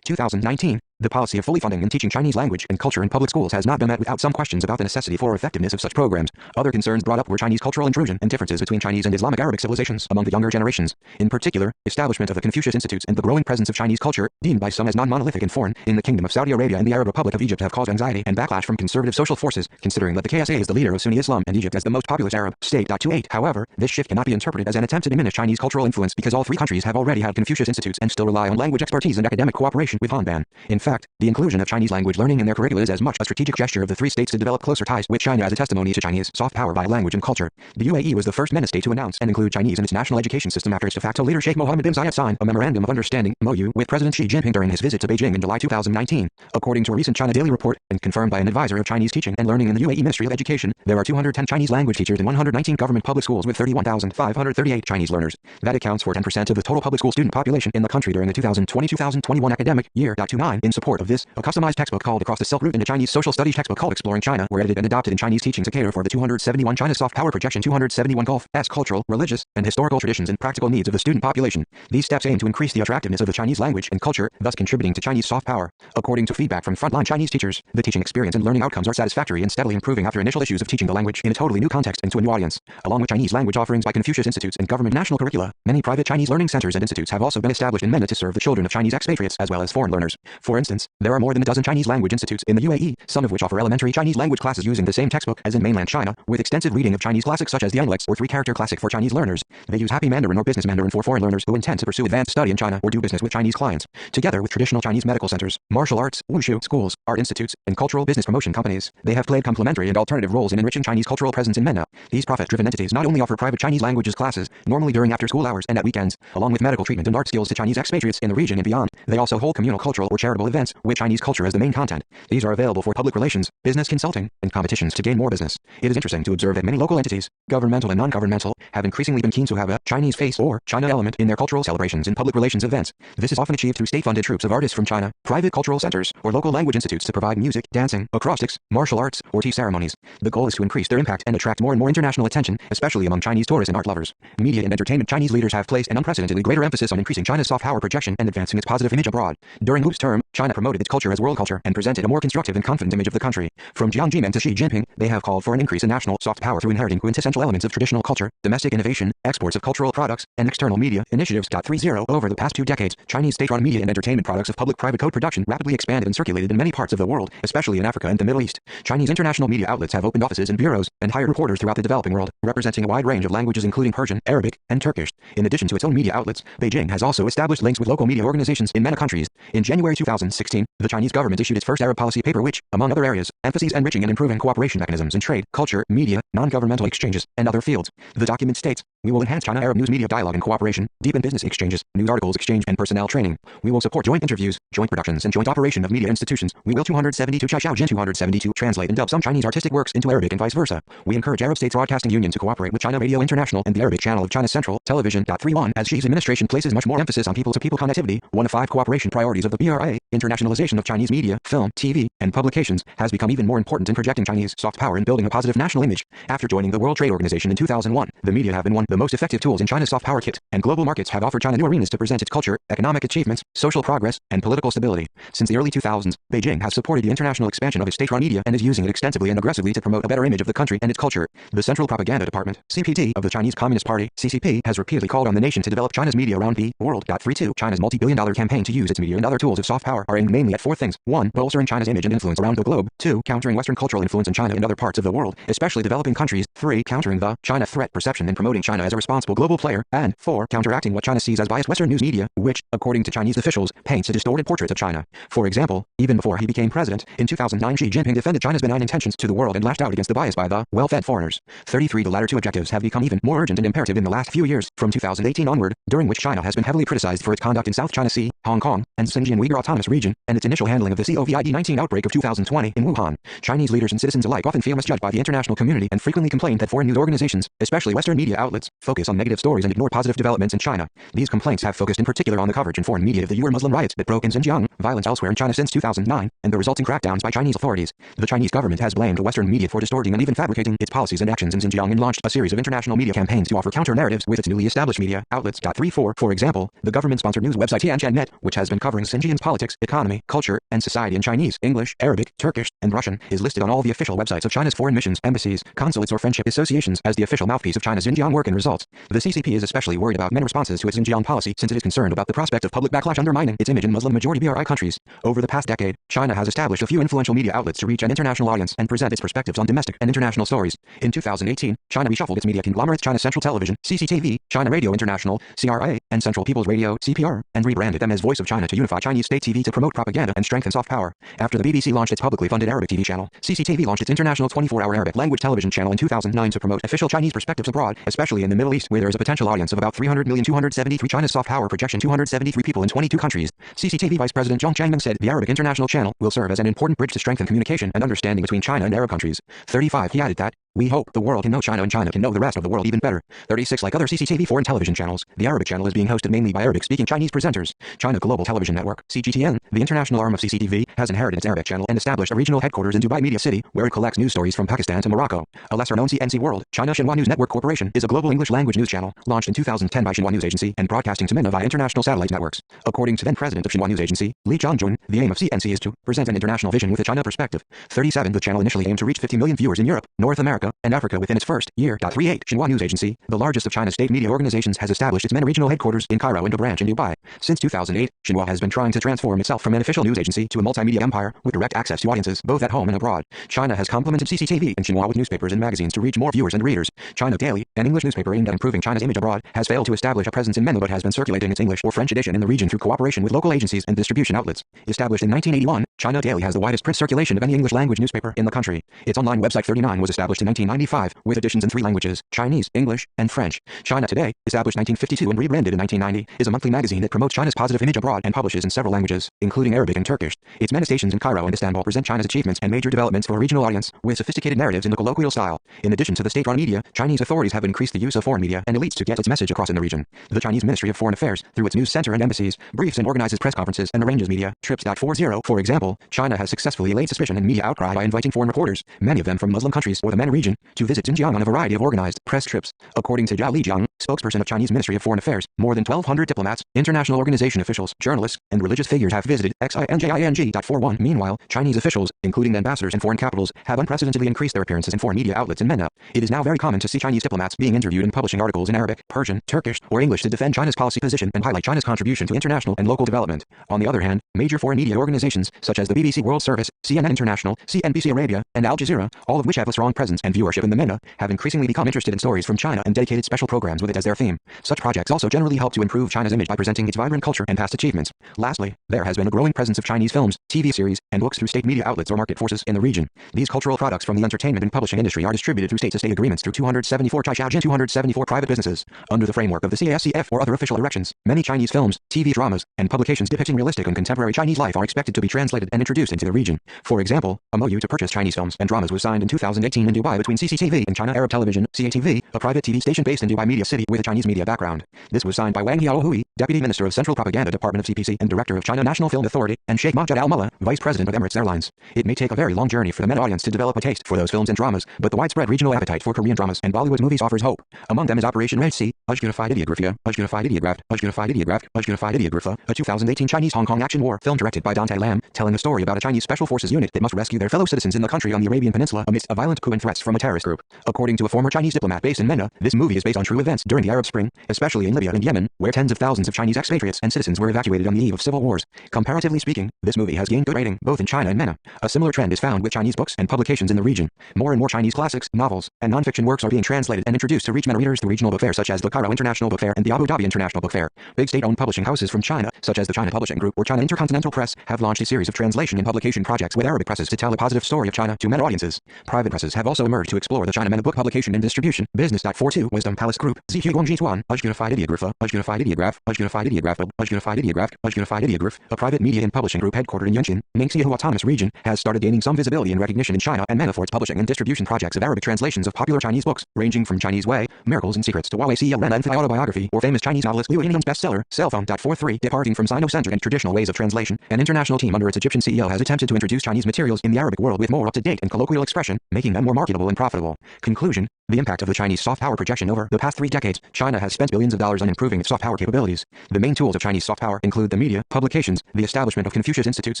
2019. The policy of fully funding and teaching Chinese language and culture in public schools has not been met without some questions about the necessity for effectiveness of such programs. Other concerns brought up were Chinese cultural intrusion and differences between Chinese and Islamic Arabic civilizations among the younger generations. In particular, establishment of the Confucius Institutes and the growing presence of Chinese culture, deemed by some as non-monolithic and foreign, in the Kingdom of Saudi Arabia and the Arab Republic of Egypt have caused anxiety and backlash from conservative social forces, considering that the KSA is the leader of Sunni Islam and Egypt as the most populous Arab state. 28. However, this shift cannot be interpreted as an attempt to diminish Chinese cultural influence because all three countries have already had Confucius Institutes and still rely on language expertise and academic cooperation with HANDBOOK. In fact, the inclusion of Chinese language learning in their curricula is as much a strategic gesture of the three states to develop closer ties with China as a testimony to Chinese soft power by language and culture. The UAE was the first MENA state to announce and include Chinese in its national education system after its de facto leader Sheikh Mohammed bin Zayed signed a memorandum of understanding (MOU) with President Xi Jinping during his visit to Beijing in July 2019. According to a recent China Daily report, and confirmed by an advisor of Chinese teaching and learning in the UAE Ministry of Education, there are 210 Chinese language teachers in 119 government public schools with 31,538 Chinese learners. That accounts for 10% of the total public school student population in the country during the 2020-2021 academic year. 29. In support of this, a customized textbook called Across the Silk Route and a Chinese social studies textbook called Exploring China were edited and adopted in Chinese teaching to cater for the 271 China soft power projection 271 Gulf-S cultural, religious, and historical traditions and practical needs of the student population. These steps aim to increase the attractiveness of the Chinese language and culture, thus contributing to Chinese soft power. According to feedback from frontline Chinese teachers, the teaching experience and learning outcomes are satisfactory and steadily improving after initial issues of teaching the language in a totally new context and to a new audience. Along with Chinese language offerings by Confucius Institutes and government national curricula, many private Chinese learning centers and institutes have also been established in MENA to serve the children of Chinese expatriates as well as foreign learners. For instance, there are more than a dozen Chinese language institutes in the UAE, some of which offer elementary Chinese language classes using the same textbook as in mainland China, with extensive reading of Chinese classics such as the Analytics or three-character classic for Chinese learners. They use Happy Mandarin or Business Mandarin for foreign learners who intend to pursue advanced study in China or do business with Chinese clients. Together with traditional Chinese medical centers, martial arts, wushu schools, art institutes, and cultural business promotion companies, they have played complementary and alternative roles in enriching Chinese cultural presence in MENA. These profit-driven entities not only offer private Chinese languages classes, normally during after-school hours and at weekends, along with medical treatment and art skills to Chinese expatriates in the region and beyond, they also hold communal cultural or charitable events with Chinese culture as the main content. These are available for public relations, business consulting, and competitions to gain more business. It is interesting to observe that many local entities, governmental and non-governmental, have increasingly been keen to have a Chinese face or China element in their cultural celebrations and public relations events. This is often achieved through state-funded troops of artists from China, private cultural centers, or local language institutes to provide music, dancing, acrostics, martial arts, or tea ceremonies. The goal is to increase their impact and attract more and more international attention, especially among Chinese tourists and art lovers. Media and entertainment Chinese leaders have placed an unprecedentedly greater emphasis on increasing China's soft power projection and advancing its positive image abroad. During Wu's term, China promoted its culture as world culture and presented a more constructive and confident image of the country. From Jiang Zemin to Xi Jinping, they have called for an increase in national soft power through inheriting quintessential elements of traditional culture, domestic innovation, exports of cultural products, and external media initiatives. 30. Over the past 2 decades, Chinese state-run media and entertainment products of public-private co-production rapidly expanded and circulated in many parts of the world, especially in Africa and the Middle East. Chinese international media outlets have opened offices and bureaus and hired reporters throughout the developing world, representing a wide range of languages including Persian, Arabic, and Turkish. In addition to its own media outlets, Beijing has also established links with local media organizations in MENA countries. In January 2016, the Chinese government issued its first Arab policy paper which, among other areas, emphasizes enriching and improving cooperation mechanisms in trade, culture, media, non-governmental exchanges, and other fields. The document states, "We will enhance China-Arab news media dialogue and cooperation, deepen business exchanges, news articles exchange and personnel training. We will support joint interviews, joint productions and joint operation of media institutions. We will 272 Chaishaojin 272 translate and dub some Chinese artistic works into Arabic and vice versa. We encourage Arab States Broadcasting Union to cooperate with China Radio International and the Arabic channel of China Central Television. 31. As Xi's administration places much more emphasis on people-to-people connectivity, one of 5 cooperation priorities of the BRA, internationalization of Chinese media, film, TV, and publications, has become even more important in projecting Chinese soft power and building a positive national image. After joining the World Trade Organization in 2001, the media have been one of the most effective tools in China's soft power kit, and global markets have offered China new arenas to present its culture, economic achievements, social progress, and political stability. Since the early 2000s, Beijing has supported the international expansion of its state-run media and is using it extensively and aggressively to promote a better image of the country and its culture. The Central Propaganda Department, CPD, of the Chinese Communist Party, CCP, has repeatedly called on the nation to develop China's media around the world. 32. China's multi-billion-dollar campaign to use its media and other tools of soft power are aimed mainly at 4 things. 1. Bolstering China's image and influence around the globe. 2. Countering Western cultural influence in China and other parts of the world, especially developing countries. 3. Countering the China threat perception and promoting China as a responsible global player. And 4. Counteracting what China sees as biased Western news media, which, according to Chinese officials, paints a distorted portrait of China. For example, even before he became president, in 2009 Xi Jinping defended China's benign intentions to the world and lashed out against the bias by the well-fed foreigners. 33. The latter 2 objectives have become even more urgent and imperative in the last few years, from 2018 onward, during which China has been heavily criticized for its conduct in South China Sea, Hong Kong, and Xinjiang Uyghur Autonomous Region, and its initial handling of the COVID-19 outbreak of 2020 in Wuhan. Chinese leaders and citizens alike often feel misjudged by the international community and frequently complain that foreign news organizations, especially Western media outlets, focus on negative stories and ignore positive developments in China. These complaints have focused in particular on the coverage in foreign media of the Uyghur Muslim riots that broke in Xinjiang, violence elsewhere in China since 2009, and the resulting crackdowns by Chinese authorities. The Chinese government has blamed Western media for distorting and even fabricating its policies and actions in Xinjiang and launched a series of international media campaigns to offer counter-narratives with its newly established media outlets. 34. For example, the government-sponsored news website Tianjian.net, which has been covering Xinjiang's politics, economy, economy, culture, and society in Chinese, English, Arabic, Turkish, and Russian, is listed on all the official websites of China's foreign missions, embassies, consulates or friendship associations as the official mouthpiece of China's Xinjiang work and results. The CCP is especially worried about many responses to its Xinjiang policy since it is concerned about the prospect of public backlash undermining its image in Muslim-majority BRI countries. Over the past decade, China has established a few influential media outlets to reach an international audience and present its perspectives on domestic and international stories. In 2018, China reshuffled its media conglomerates China Central Television, CCTV, China Radio International, CRA, and Central People's Radio, CPR, and rebranded them as Voice of China to unify Chinese state TV to promote propaganda and strengthen soft power. After the BBC launched its publicly funded Arabic TV channel, CCTV launched its international 24-hour Arabic language television channel in 2009 to promote official Chinese perspectives abroad, especially in the Middle East, where there is a potential audience of about 300,273. China's soft power projection 273 people in 22 countries. CCTV Vice President Zhang Changming said the Arabic International Channel will serve as an important bridge to strengthen communication and understanding between China and Arab countries. 35. He added that, "We hope the world can know China and China can know the rest of the world even better." 36. Like other CCTV foreign television channels, the Arabic channel is being hosted mainly by Arabic-speaking Chinese presenters. China Global Television Network, CGTN, the international arm of CCTV, has inherited its Arabic channel and established a regional headquarters in Dubai Media City, where it collects news stories from Pakistan to Morocco. A lesser-known CNC World, China Xinhua News Network Corporation, is a global English-language news channel, launched in 2010 by Xinhua News Agency and broadcasting to MENA via international satellite networks. According to then-president of Xinhua News Agency, Li Zhongjun, the aim of CNC is to present an international vision with a China perspective. 37. The channel initially aimed to reach 50 million viewers in Europe, North America, and Africa within its first year. 38. Xinhua News Agency, the largest of China's state media organizations, has established its MENA regional headquarters in Cairo and a branch in Dubai. Since 2008, Xinhua has been trying to transform itself from an official news agency to a multimedia empire with direct access to audiences both at home and abroad. China has complemented CCTV and Xinhua with newspapers and magazines to reach more viewers and readers. China Daily, an English newspaper aimed at improving China's image abroad, has failed to establish a presence in MENA but has been circulating its English or French edition in the region through cooperation with local agencies and distribution outlets. Established in 1981, China Daily has the widest print circulation of any English-language newspaper in the country. Its online website 39 was established in 1995, with editions in 3 languages, Chinese, English, and French. China Today, established 1952 and rebranded in 1990, is a monthly magazine that promotes China's positive image abroad and publishes in several languages, including Arabic and Turkish. Its MENA stations in Cairo and Istanbul present China's achievements and major developments for a regional audience, with sophisticated narratives in the colloquial style. In addition to the state-run media, Chinese authorities have increased the use of foreign media and elites to get its message across in the region. The Chinese Ministry of Foreign Affairs, through its news center and embassies, briefs and organizes press conferences and arranges media trips. 40. For example, China has successfully allayed suspicion and media outcry by inviting foreign reporters, many of them from Muslim countries or the MENA region, to visit Xinjiang on a variety of organized press trips. According to Zhao Lijiang, spokesperson of Chinese Ministry of Foreign Affairs, more than 1,200 diplomats, international organization officials, journalists, and religious figures have visited Xinjiang. 41. Meanwhile, Chinese officials, including ambassadors in foreign capitals, have unprecedentedly increased their appearances in foreign media outlets in MENA. It is now very common to see Chinese diplomats being interviewed and publishing articles in Arabic, Persian, Turkish, or English to defend China's policy position and highlight China's contribution to international and local development. On the other hand, major foreign media organizations, such as the BBC World Service, CNN International, CNBC Arabia, and Al Jazeera, all of which have a strong presence and viewership in the MENA, have increasingly become interested in stories from China and dedicated special programs with it as their theme. Such projects also generally help to improve China's image by presenting its vibrant culture and past achievements. Lastly, there has been a growing presence of Chinese films, TV series, and books through state media outlets or market forces in the region. These cultural products from the entertainment and publishing industry are distributed through state-to-state agreements through 274 private businesses. Under the framework of the CASCF or other official directions, many Chinese films, TV dramas, and publications depicting realistic and contemporary Chinese life are expected to be translated and introduced into the region. For example, a MOU to purchase Chinese films and dramas was signed in 2018 in Dubai between CCTV and China Arab Television, CATV, a private TV station based in Dubai Media City with a Chinese media background. This was signed by Wang Hiaohui, Deputy Minister of Central Propaganda Department of CPC and Director of China National Film Authority, and Sheikh Majid Al-Mullah, Vice President of Emirates Airlines. It may take a very long journey for the MENA audience to develop a taste for those films and dramas, but the widespread regional appetite for Korean dramas and Bollywood movies offers hope. Among them is Operation Red Sea, Unified Ideographia, Unified Ideograph, Unified Ideograph, Unified Ideographa, a 2018 Chinese-Hong Kong action war film directed by Dante Lam, telling a story about a Chinese special forces unit that must rescue their fellow citizens in the country on the Arabian Peninsula amidst a violent coup and threats from a terrorist group. According to a former Chinese diplomat based in MENA, this movie is based on true events during the Arab Spring, especially in Libya and Yemen, where tens of thousands of Chinese expatriates and citizens were evacuated on the eve of civil wars. Comparatively speaking, this movie has gained good rating both in China and MENA. A similar trend is found with Chinese books and publications in the region. More and more Chinese classics, novels, and non-fiction works are being translated and introduced to reach MENA readers through regional book fairs such as the Cairo International Book Fair and the Abu Dhabi International Book Fair. Big state-owned publishing houses from China, such as the China Publishing Group or China Intercontinental Press, have launched a series of translation and publication projects with Arabic presses to tell a positive story of China to MENA audiences. Private presses have also emerged to explore the China MENA book publication and distribution. Business. 42 Wisdom Palace Group, Zhuguangjituan, Unified Ideographa, Unified Ideograph, Unified Ideograph, Unified Ideograph, Unified Ideograph, a private media and publishing group headquartered in Yunqin, Ningxia Autonomous Region, has started gaining some visibility and recognition in China and MENA for its publishing and distribution projects of Arabic translations of popular Chinese books, ranging from Chinese Way, Miracles and Secrets to Huawei Xia Ren and autobiography, or famous Chinese novelist Liu Yinlong's bestseller, Cell Phone. 43 Departing from Sino-centric and traditional ways of translation, an international team under its Egyptian CEO has attempted to introduce Chinese materials in the Arabic world with more up-to-date and colloquial expression, making them more marketable and profitable. Conclusion. The impact of the Chinese soft power projection over the past 3 decades, China has spent billions of dollars on improving its soft power capabilities. The main tools of Chinese soft power include the media, publications, the establishment of Confucius Institutes,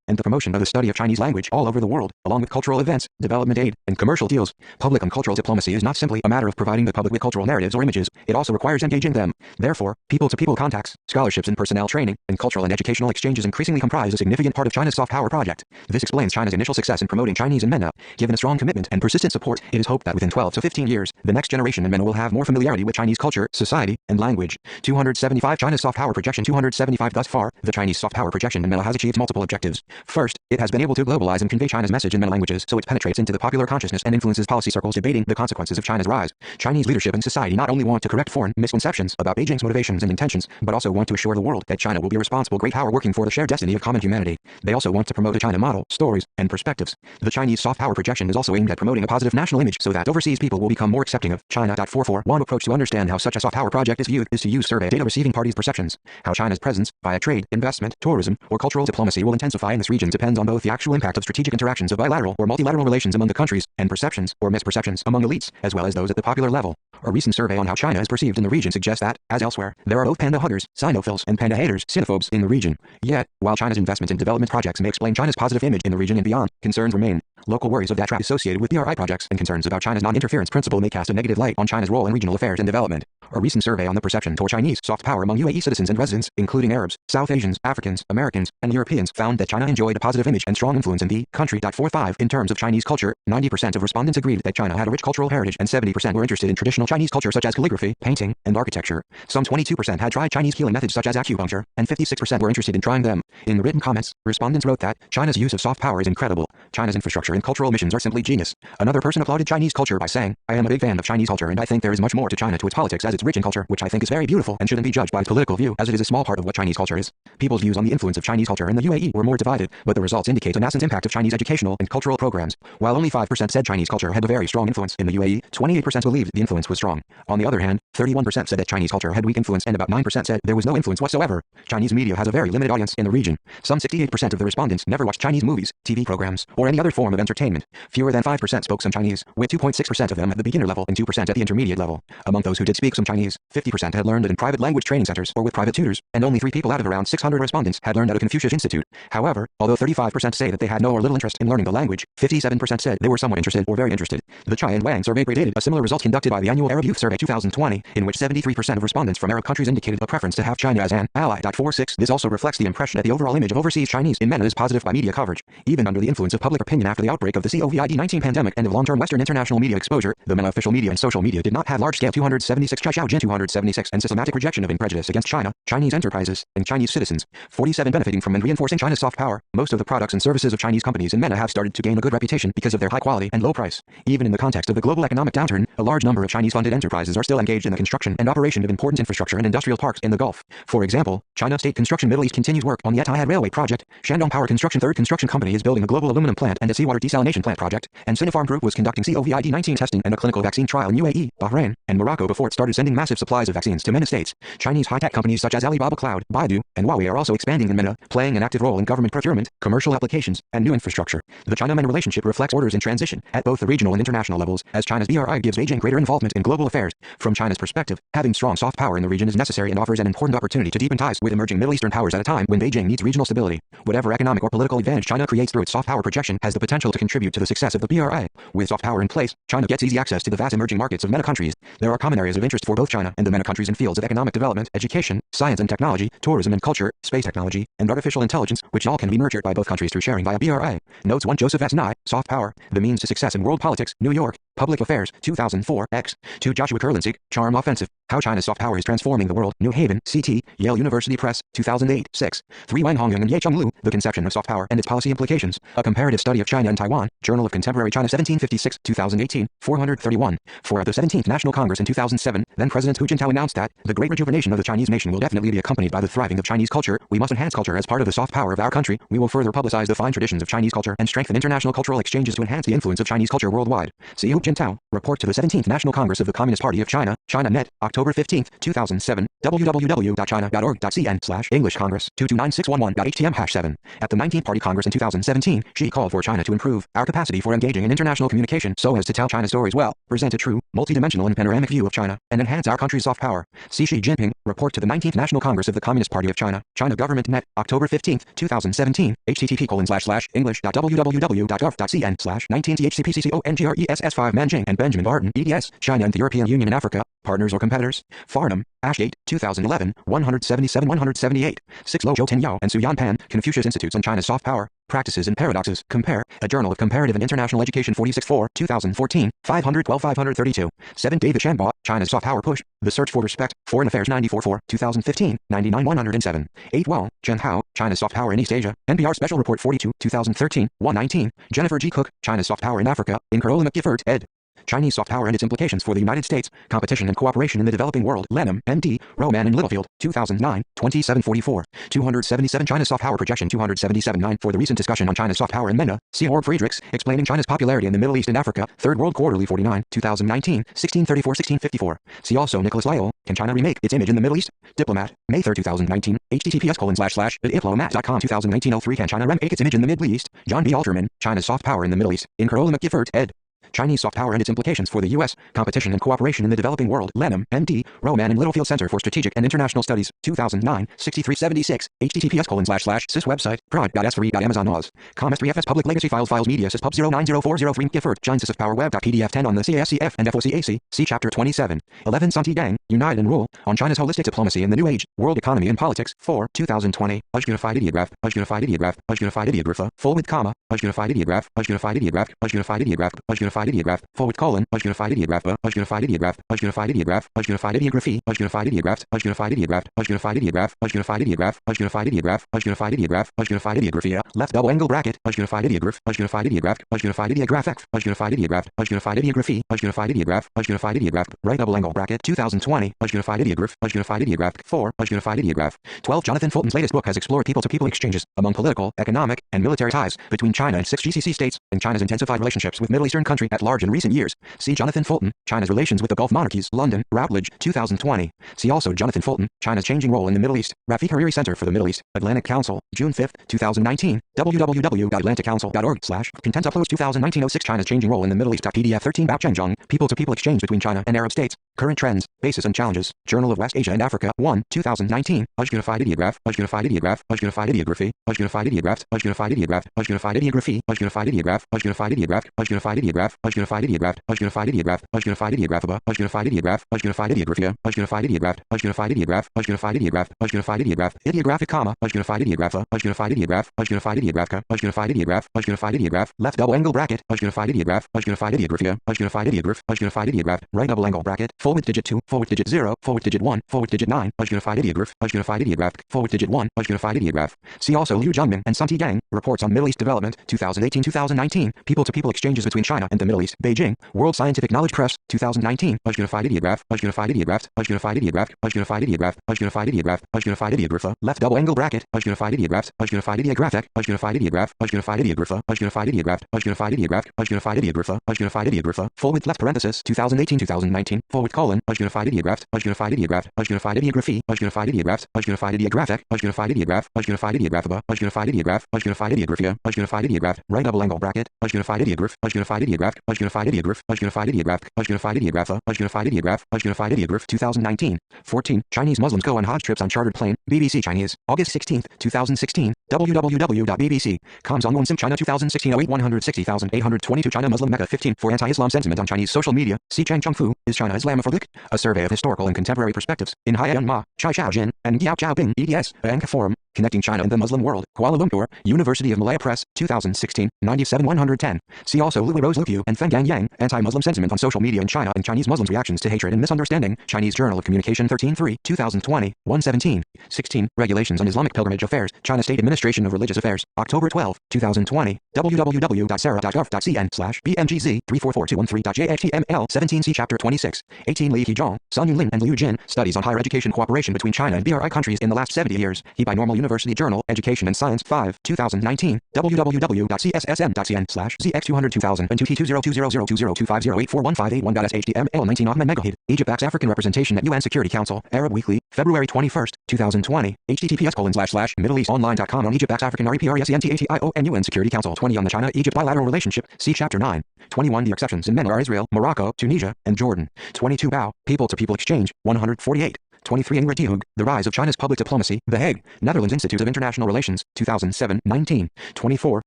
and the promotion of the study of Chinese language all over the world, along with cultural events, development aid, and commercial deals. Public and cultural diplomacy is not simply a matter of providing the public with cultural narratives or images, it also requires engaging them. Therefore, people-to-people contacts, scholarships and personnel training, and cultural and educational exchanges increasingly comprise a significant part of China's soft power project. This explains China's initial success in promoting Chinese in MENA. Given a strong commitment and persistent support, it is hoped that within 12 to 15 years, the next generation in MENA will have more familiarity with Chinese culture, society, and language. 275 China's soft power projection 275 Thus far, the Chinese soft power projection in MENA has achieved multiple objectives. First, it has been able to globalize and convey China's message in MENA languages so it penetrates into the popular consciousness and influences policy circles debating the consequences of China's rise. Chinese leadership and society not only want to correct foreign misconceptions about Beijing's motivations and intentions, but also want to assure the world that China will be a responsible great power working for the shared destiny of common humanity. They also want to promote a China model, stories, and perspectives. The Chinese soft power projection is also aimed at promoting a positive national image so that overseas people will become more accepting of China. 441 approach to understand how such a soft power project is viewed is to use survey data receiving parties' perceptions. How China's presence, via trade, investment, tourism, or cultural diplomacy will intensify in this region depends on both the actual impact of strategic interactions of bilateral or multilateral relations among the countries, and perceptions or misperceptions among elites, as well as those at the popular level. A recent survey on how China is perceived in the region suggests that, as elsewhere, there are both panda huggers, Sinophils, and panda haters, xenophobes, in the region. Yet, while China's investment in development projects may explain China's positive image in the region and beyond, concerns remain. Local worries of that trap associated with BRI projects and concerns about China's non-interference principle may cast a negative light on China's role in regional affairs and development. A recent survey on the perception toward Chinese soft power among UAE citizens and residents, including Arabs, South Asians, Africans, Americans, and Europeans, found that China enjoyed a positive image and strong influence in the country. 45 In terms of Chinese culture, 90% of respondents agreed that China had a rich cultural heritage and 70% were interested in traditional Chinese culture such as calligraphy, painting, and architecture. Some 22% had tried Chinese healing methods such as acupuncture, and 56% were interested in trying them. In the written comments, respondents wrote that China's use of soft power is incredible. China's infrastructure and cultural missions are simply genius. Another person applauded Chinese culture by saying, I am a big fan of Chinese culture and I think there is much more to China to its politics as it's rich in culture, which I think is very beautiful and shouldn't be judged by its political view as it is a small part of what Chinese culture is. People's views on the influence of Chinese culture in the UAE were more divided, but the results indicate a nascent impact of Chinese educational and cultural programs. While only 5% said Chinese culture had a very strong influence in the UAE, 28% believed the influence was strong. On the other hand, 31% said that Chinese culture had weak influence and about 9% said there was no influence whatsoever. Chinese media has a very limited audience in the region. Some 68% of the respondents never watched Chinese movies, TV programs, or any other form of entertainment. Fewer than 5% spoke some Chinese, with 2.6% of them at the beginner level and 2% at the intermediate level. Among those who did speak some Chinese, 50% had learned it in private language training centers or with private tutors, and only 3 people out of around 600 respondents had learned at a Confucius Institute. However, although 35% say that they had no or little interest in learning the language, 57% said they were somewhat interested or very interested. The Chai and Wang survey predated a similar result conducted by the annual Arab Youth Survey 2020, in which 73% of respondents from Arab countries indicated a preference to have China as an ally. 46 This also reflects the impression that the overall image of overseas Chinese in MENA is positive by media coverage. Even under the influence of public opinion after the outbreak of the COVID-19 pandemic and of long-term Western international media exposure, the MENA official media and social media did not have large-scale 276 Chai Xiaojin 276 and systematic rejection of and prejudice against China, Chinese enterprises, and Chinese citizens. 47 Benefiting from and reinforcing China's soft power. Most of the products and services of Chinese companies in MENA have started to gain a good reputation because of their high quality and low price. Even in the context of the global economic downturn, a large number of Chinese-funded enterprises are still engaged in the construction and operation of important infrastructure and industrial parks in the Gulf. For example, China State Construction Middle East continues work on the Etihad Railway project, Shandong Power Construction Third Construction Company is building a global aluminum plant and a seawater desalination plant project, and Sinopharm Group was conducting COVID-19 testing and a clinical vaccine trial in UAE, Bahrain, and Morocco before it started sending massive supplies of vaccines to many states. Chinese high-tech companies such as Alibaba Cloud, Baidu, and Huawei are also expanding in MENA, playing an active role in government procurement, commercial applications, and new infrastructure. The China-MENA relationship reflects orders in transition at both the regional and international levels, as China's BRI gives Beijing greater involvement in global affairs. From China's perspective, having strong soft power in the region is necessary and offers an important opportunity to deepen ties with emerging Middle Eastern powers at a time when Beijing needs regional stability. Whatever economic or political advantage China creates through its soft power projection has the potential to contribute to the success of the BRI. With soft power in place, China gets easy access to the vast emerging markets of MENA countries. There are common areas of interest for both China and the MENA countries in fields of economic development, education, science and technology, tourism and culture, space technology, and artificial intelligence, which all can be nurtured by both countries through sharing via BRI. Notes 1 Joseph S. Nye, Soft Power, The Means to Success in World Politics, New York, Public Affairs, 2004, X. 2 Joshua Kurlansik, Charm Offensive, How China's Soft Power is Transforming the World, New Haven, CT, Yale University Press, 2008, 6. 3 Wang Hongyang and Yecheng Liu, The Conception of Soft Power and Its Policy Implications, A Comparative Study of China and Taiwan, Journal of Contemporary China 1756, 2018, 431. For the 17th National Congress in 2007, then President Hu Jintao announced that the great rejuvenation of the Chinese nation will definitely be accompanied by the thriving of Chinese culture. We must enhance culture as part of the soft power of our country. We will further publicize the fine traditions of Chinese culture and strengthen international cultural exchanges to enhance the influence of Chinese culture worldwide. See Hu Jintao, report to the 17th National Congress of the Communist Party of China, ChinaNet, October 15, 2007, www.china.org.cn/English Congress 229611.htm#7. At the 19th Party Congress in 2017, Xi called for China to improve our capacity for engaging in international communication so as to tell China's stories well, present a true, multidimensional and panoramic view of China, and enhance our country's soft power. See Xi Jinping, report to the 19th National Congress of the Communist Party of China, China Government Net, October 15, 2017, http://english.www.gov.cn/19thcpccongres5 Manjing and Benjamin Barton, eds, China and the European Union in Africa, partners or competitors, Farnham, Ashgate, 2011, 177-178, 6 Lo Zhou Tianyao and Su Yanpan, Confucius Institutes on China's Soft Power, Practices and Paradoxes, Compare, A Journal of Comparative and International Education 46-4, 2014, 512-532, 7 David Shanbaugh, China's Soft Power Push, The Search for Respect, Foreign Affairs 94-4, 2015, 99-107, 8 Wang, Chen Hao, China's Soft Power in East Asia, NPR Special Report 42, 2013, 119, Jennifer G. Cook, China's Soft Power in Africa, in Carola McGiffert, ed. Chinese Soft Power and its Implications for the United States, Competition and Cooperation in the Developing World, Lenham, M.D., Roman and Littlefield, 2009, 2744, 277 China's Soft Power Projection 277-9 for the recent discussion on China's soft power in MENA, see Org Friedrichs, Explaining China's Popularity in the Middle East and Africa, Third World Quarterly 49, 2019, 1634-1654. See also Nicholas Lyell, Can China Remake Its Image in the Middle East? Diplomat, May 3, 2019, https://diplomat.com 2019-03 Can China Remake Its Image in the Middle East? John B. Alterman, China's Soft Power in the Middle East, in Carola McGiffert, ed. Chinese Soft Power and its Implications for the U.S., Competition and Cooperation in the Developing World, Lenham, M.D., Roman and Littlefield Center for Strategic and International Studies, 2009, 6376, https://cis website, prod.s3.amazon.oz, com3fs Public Legacy Files Media Sys Pub 09040 Gifford, Giants of Power Web.pdf 10 on the CASCF and FOCAC, see Chapter 27, 11 Santi Gang, Unite and Rule, on China's Holistic Diplomacy in the New Age, World Economy and Politics, 4, 2020, Unified Ideograph, Unified Ideograph, Unified Ideographa, full with comma, Unified Ideograph, Unified Ideograph, Unified Ideograph, Unified Ideograph, forward colon, Unified Ideograph, Unified Ideograph, Unified Ideograph, Unified Ideography, Unified Ideograph, Unified Ideograph, Unified Ideograph, Unified Ideograph, Unified Ideograph, Unified Ideograph, Unified Ideographia, left double angle bracket, Unified Ideograph, Unified Ideograph, Unified Ideographic, Unified Ideograph, Unified Ideography, Unified Ideograph, Unified Ideograph, right double angle bracket, 2020, Unified Ideograph, Unified Ideograph, 4, Unified Ideograph, 12 Jonathan Fulton's latest book has explored people-to-people exchanges among political, economic, and military ties between China and 6 GCC states, and China's intensified relationships with Middle Eastern country at large in recent years. See Jonathan Fulton, China's Relations with the Gulf Monarchies, London, Routledge, 2020. See also Jonathan Fulton, China's Changing Role in the Middle East, Rafiq Hariri Center for the Middle East, Atlantic Council, June 5, 2019, www.atlanticcouncil.org/content uploads 2019-06 China's Changing Role in the Middle East. PDF 13 Bao Chenjiang, People-to-People Exchange between China and Arab States, Current Trends, Basis and Challenges, Journal of West Asia and Africa, 1, 2019, Unified Ideograph, Unified Ideograph, Unified Ideography, Unified Ideograph, Unified Ideograph, Unified Ideography, Unified Ideograph, Unified Ideograph, Unified Ideograph, Unified Ideograph, Unified Ideograph, Unified Ideograph, Unified Ideograph, Unified Ideographia, Unified Ideograph, Unified Ideograph, Unified Ideograph, Unified Ideograph, Ideographic comma, Unified Ideographa, Unified Ideograph, Unified Ideograph, Unified Ideograph, Unified Ideograph, left double angle bracket, Unified Ideograph, Unified Ideographia, Unified Ideograph, Unified Ideograph, right double angle bracket, forward digit 2, forward digit 0, forward digit 1, forward digit 9, Unified Ideograph, Unified Ideograph, forward digit 1, Unified Ideograph. See also Liu Jiangming and Santi Gang, Reports on Middle East Development, 2018-2019, People-to-People Exchanges between China and the Middle East, Beijing, World Scientific Knowledge Press, 2019, Unified Ideograph, Unified Ideograph, Unified Ideograph, Unified Ideograph, Unified Ideograph, Unified Ideographa, left double angle bracket, Unified Ideograph, Unified Ideographic, Unified Ideograph, Unified Ideographa, Unified Ideograph, Unified Ideograph, Unified Ideographa, Unified Ideographa, forward left parenthesis, 2018-2019, forward colon, Unified Ideograph, Unified Ideograph, Unified Ideography, Unified Ideograph, Unified Ideographic, Unified Ideograph, Unified Ideographa, Unified Ideograph, Unified Ideographia, Unified Ideograph, right double angle bracket, Unified Ideograph, Unified Ideograph, Unified Ideograph, Unified Ideograph, Unified Ideographa, Unified Ideograph, Unified Ideograph, 2019, 14, Chinese Muslims go on Hajj trips on chartered plane, BBC Chinese, August 16, 2016, www.bbc.com Zhongguansim China 2016 08 160,822 China Muslim Mecca 15 for anti-Islam sentiment on Chinese social media, see Chang Chengfu, Is China Islamophobic? A survey of historical and contemporary perspectives, in Haiyan Ma, Chai Xiaojin, and Yao Xiaobing, EDS, Anka Forum, Connecting China and the Muslim World, Kuala Lumpur, University of Malaya Press, 2016, 97-110. See also Louis Rose Lupu and Feng Gang Yang, Anti-Muslim Sentiment on Social Media in China and Chinese Muslims' Reactions to Hatred and Misunderstanding, Chinese Journal of Communication 13-3, 2020, 117. 16. Regulations on Islamic Pilgrimage Affairs, China State Administration of Religious Affairs, October 12, 2020, www.sara.gov.cn/bmgz344213.jhtml17 Chapter 26. 18 Li Qizhong, Sun Yunlin and Liu Jin, Studies on Higher Education Cooperation between China and BRI Countries in the Last 70 Years, He by Normal University Journal, Education and Science 5, 2019, www.cssm.cn/ZX2002020202508415881.html19 Ahmed Megahid, Egypt acts African representation at UN Security Council, Arab Weekly, February 21, 2020, https://middleeastonline.com on Egypt acts African REPRESENTATIO and UN Security Council 20 on the China-Egypt bilateral relationship, see Chapter 9. 21 The exceptions in men are Israel, Morocco, Tunisia, and Jordan. 22 Bao, People-to-People Exchange, 148. 23 Ingrid Hug, The Rise of China's Public Diplomacy, The Hague, Netherlands Institute of International Relations, 2007, 19. 24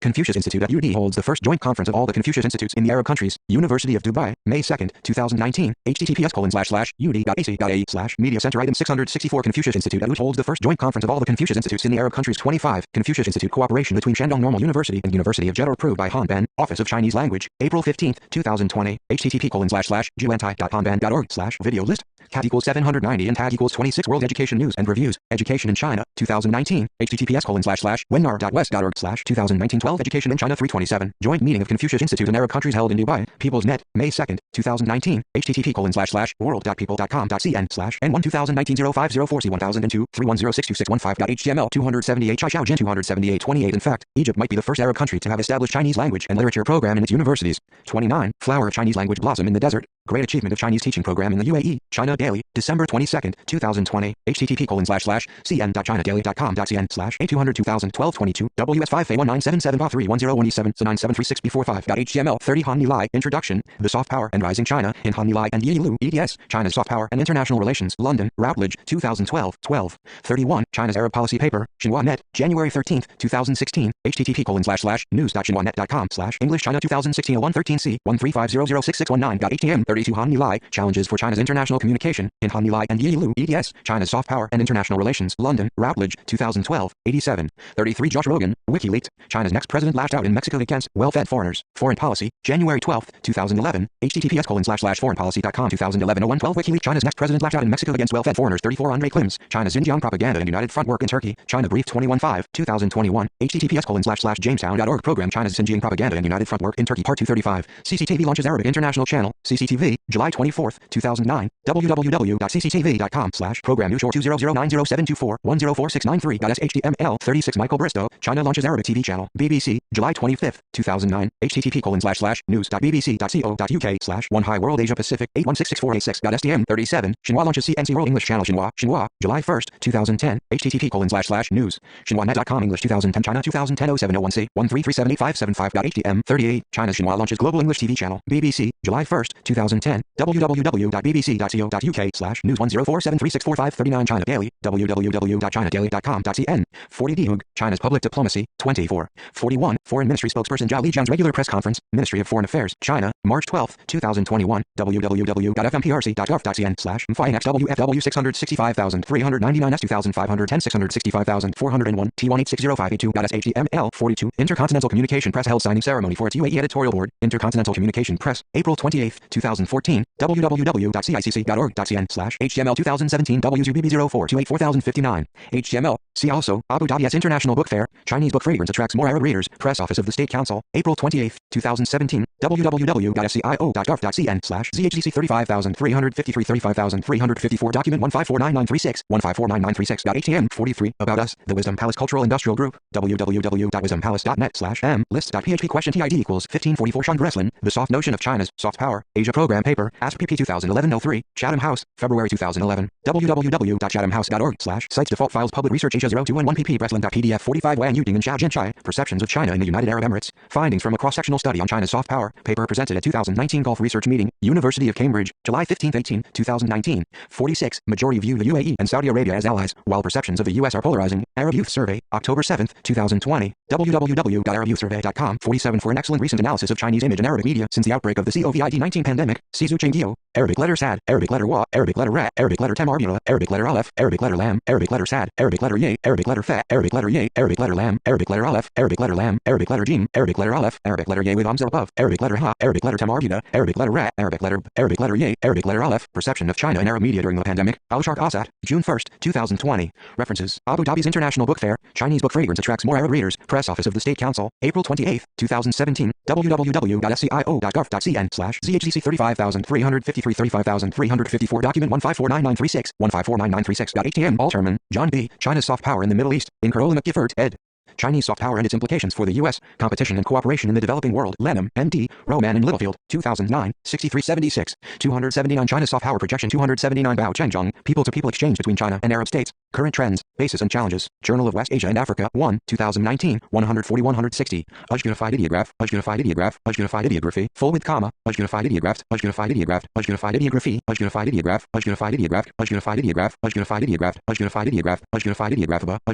Confucius Institute at UD holds the first joint conference of all the Confucius Institutes in the Arab countries, University of Dubai, May 2, 2019, https://ud.ac.ae/media center item 664 Confucius Institute at UD holds the first joint conference of all the Confucius Institutes in the Arab countries. 25 Confucius Institute cooperation between Shandong Normal University and University of Jeddah approved by Hanban, Office of Chinese Language, April 15, 2020, http://juantai.hanban.org/video list, cat equals 790 and tag equals 26 World Education News and Reviews, Education in China, 2019, https://wennar.west.org/2019-12 Education in China 327, Joint Meeting of Confucius Institute and Arab Countries held in Dubai, People's Net, May 2, 2019, http://world.people.com.cn/n1 2019-0504C1002, 3106261.html 278 Chai Xiaojin 278-28 In fact, Egypt might be the first Arab country to have established Chinese language and literature program in its universities. 29, Flower of Chinese language blossom in the desert, Great achievement of Chinese teaching program in the UAE, China Daily, December 22, 2020, http://cn.chinadaily.com.cn/a202,01222, WS5A1977-31017-9736445.html 30 Han Nilai, Introduction, The Soft Power and Rising China, in Han Nilai and Yi Lu, EDS, China's Soft Power and International Relations, London, Routledge, 2012, 12. 31, China's Arab Policy Paper, Xinhua Net, January 13, 2016, http://news.xinhuanet.com/English China 2016 0113C, 135006619.htm 32 Han Nilai, Challenges for China's International Communication, in Han Nilai and Yi Lu, EDS, China's Soft Power and International Relations, London, Routledge, 2012, 87. 33 Josh Rogan, WikiLeaks, China's next president lashed out in Mexico against well-fed foreigners, Foreign Policy, January 12, 2011, https://foreignpolicy.com 2011 0112 WikiLeaks, China's next president lashed out in Mexico against well-fed foreigners 34 Andre Klims, China's Xinjiang propaganda and United Front work in Turkey, China Brief 21-5, 2021, https://jamestown.org program China's Xinjiang propaganda and United Front work in Turkey Part 235, CCTV launches Arabic International Channel, CCTV, July 24, 2009, www.cctv.com/program Ushore 2009072410469.html 36 Michael Bristow, China launches Arabic TV channel, BBC, July 25, 2009, http://news.bbc.co.uk/1 High World Asia Pacific 8166486.stm 37, Xinhua launches CNC World English channel Xinhua, July 1, 2010, http://news, xinhuanet.com English 2010 China 2010 0701C 133785575.htm 38, China's Xinhua launches Global English TV channel, BBC, July 1, 2010, www.bbc.co.uk/news 1047364539 China Daily, www.chinadaily.com.cn 40 Dihug, China's Public Diplomacy, 24. 41, Foreign Ministry spokesperson Zhao Lijiang's regular press conference, Ministry of Foreign Affairs, China, March 12, 2021, www.fmprc.gov.cn/FINXWFW 665,399 S2510 665,401 T1860582.html 42, Intercontinental Communication Press held signing ceremony for its UAE editorial board, Intercontinental Communication Press, April 28, 2014, www.cicc.org.cn/HTML 2017 WZBB04284059, HTML, see also, Abu Dhabi's International Book Fair, Chinese book fragrance attracts more Arab readers, Press Office of the State Council, April 28, 2017, www.scio.gov.cn/ZHDC 35353 35354 document 1549936, 1549936.htm 43, About Us, The Wisdom Palace Cultural Industrial Group, www.wisdompalace.net/m, list.php question TID equals 1544 Sean Breslin, The Soft Notion of China's Soft Power, Asia Program Paper, ASP 2011-03, Chatham House, February 2011, www.chathamhouse.org/sites default files public research Asia 02 and 1 pp Breslin.pdf 45 Wan Yuding and Xiao Jinchai, Perceptions of China in the United Arab Emirates, findings from a cross-sectional study on China's soft power, paper presented at 2019 Gulf Research Meeting, University of Cambridge, July 15-18, 2019, 46, majority view the UAE and Saudi Arabia as allies, while perceptions of the US are polarizing, Arab Youth Survey, October 7, 2020, www.arabyouthsurvey.com 47 for an excellent recent analysis of Chinese image and Arabic media since the outbreak of the COVID-19 pandemic, Sizu Chenggyo, Arabic letter sad, Arabic letter wa, Arabic letter rat, Arabic letter tam arbula, Arabic letter aleph, Arabic letter lam, Arabic letter sad, Arabic letter ye, Arabic letter Fa, Arabic letter Ye, Arabic letter Lam, Arabic letter Aleph, Arabic letter Lam, Arabic letter Jim, Arabic letter Aleph, Arabic letter Ye with Hamza above, Arabic letter Ha, Arabic letter Tamargida, Arabic letter Ra, Arabic letter Ye, Arabic letter Aleph. Perception of China in Arab media during the pandemic. Al-Sharq Asat, June 1st, 2020. References: Abu Dhabi's International Book Fair. Chinese book fragrance attracts more Arab readers. Press Office of the State Council, April 28, 2017. www.scio.gov.cn/ZHCC 35353 35354 document 1549936 1549936.htm. Alterman, John B. China's soft power in the Middle East. In Carola McGiffert, ed. Chinese soft power and its implications for the U.S. Competition and cooperation in the developing world. Lenham, N.D., Roman and Littlefield, 2009, 6376. 279 China's soft power projection 279 Bao Chengjong, people-to-people exchange between China and Arab states. Current trends, basis and challenges. Journal of West Asia and Africa, 1, 2019, 140-160. Unified ideograph, unified ideograph, unified ideography, full with comma, unified ideograph, unified ideograph, unified ideography, unified ideograph, unified ideograph, unified ideograph, unified ideograph, unified ideograph,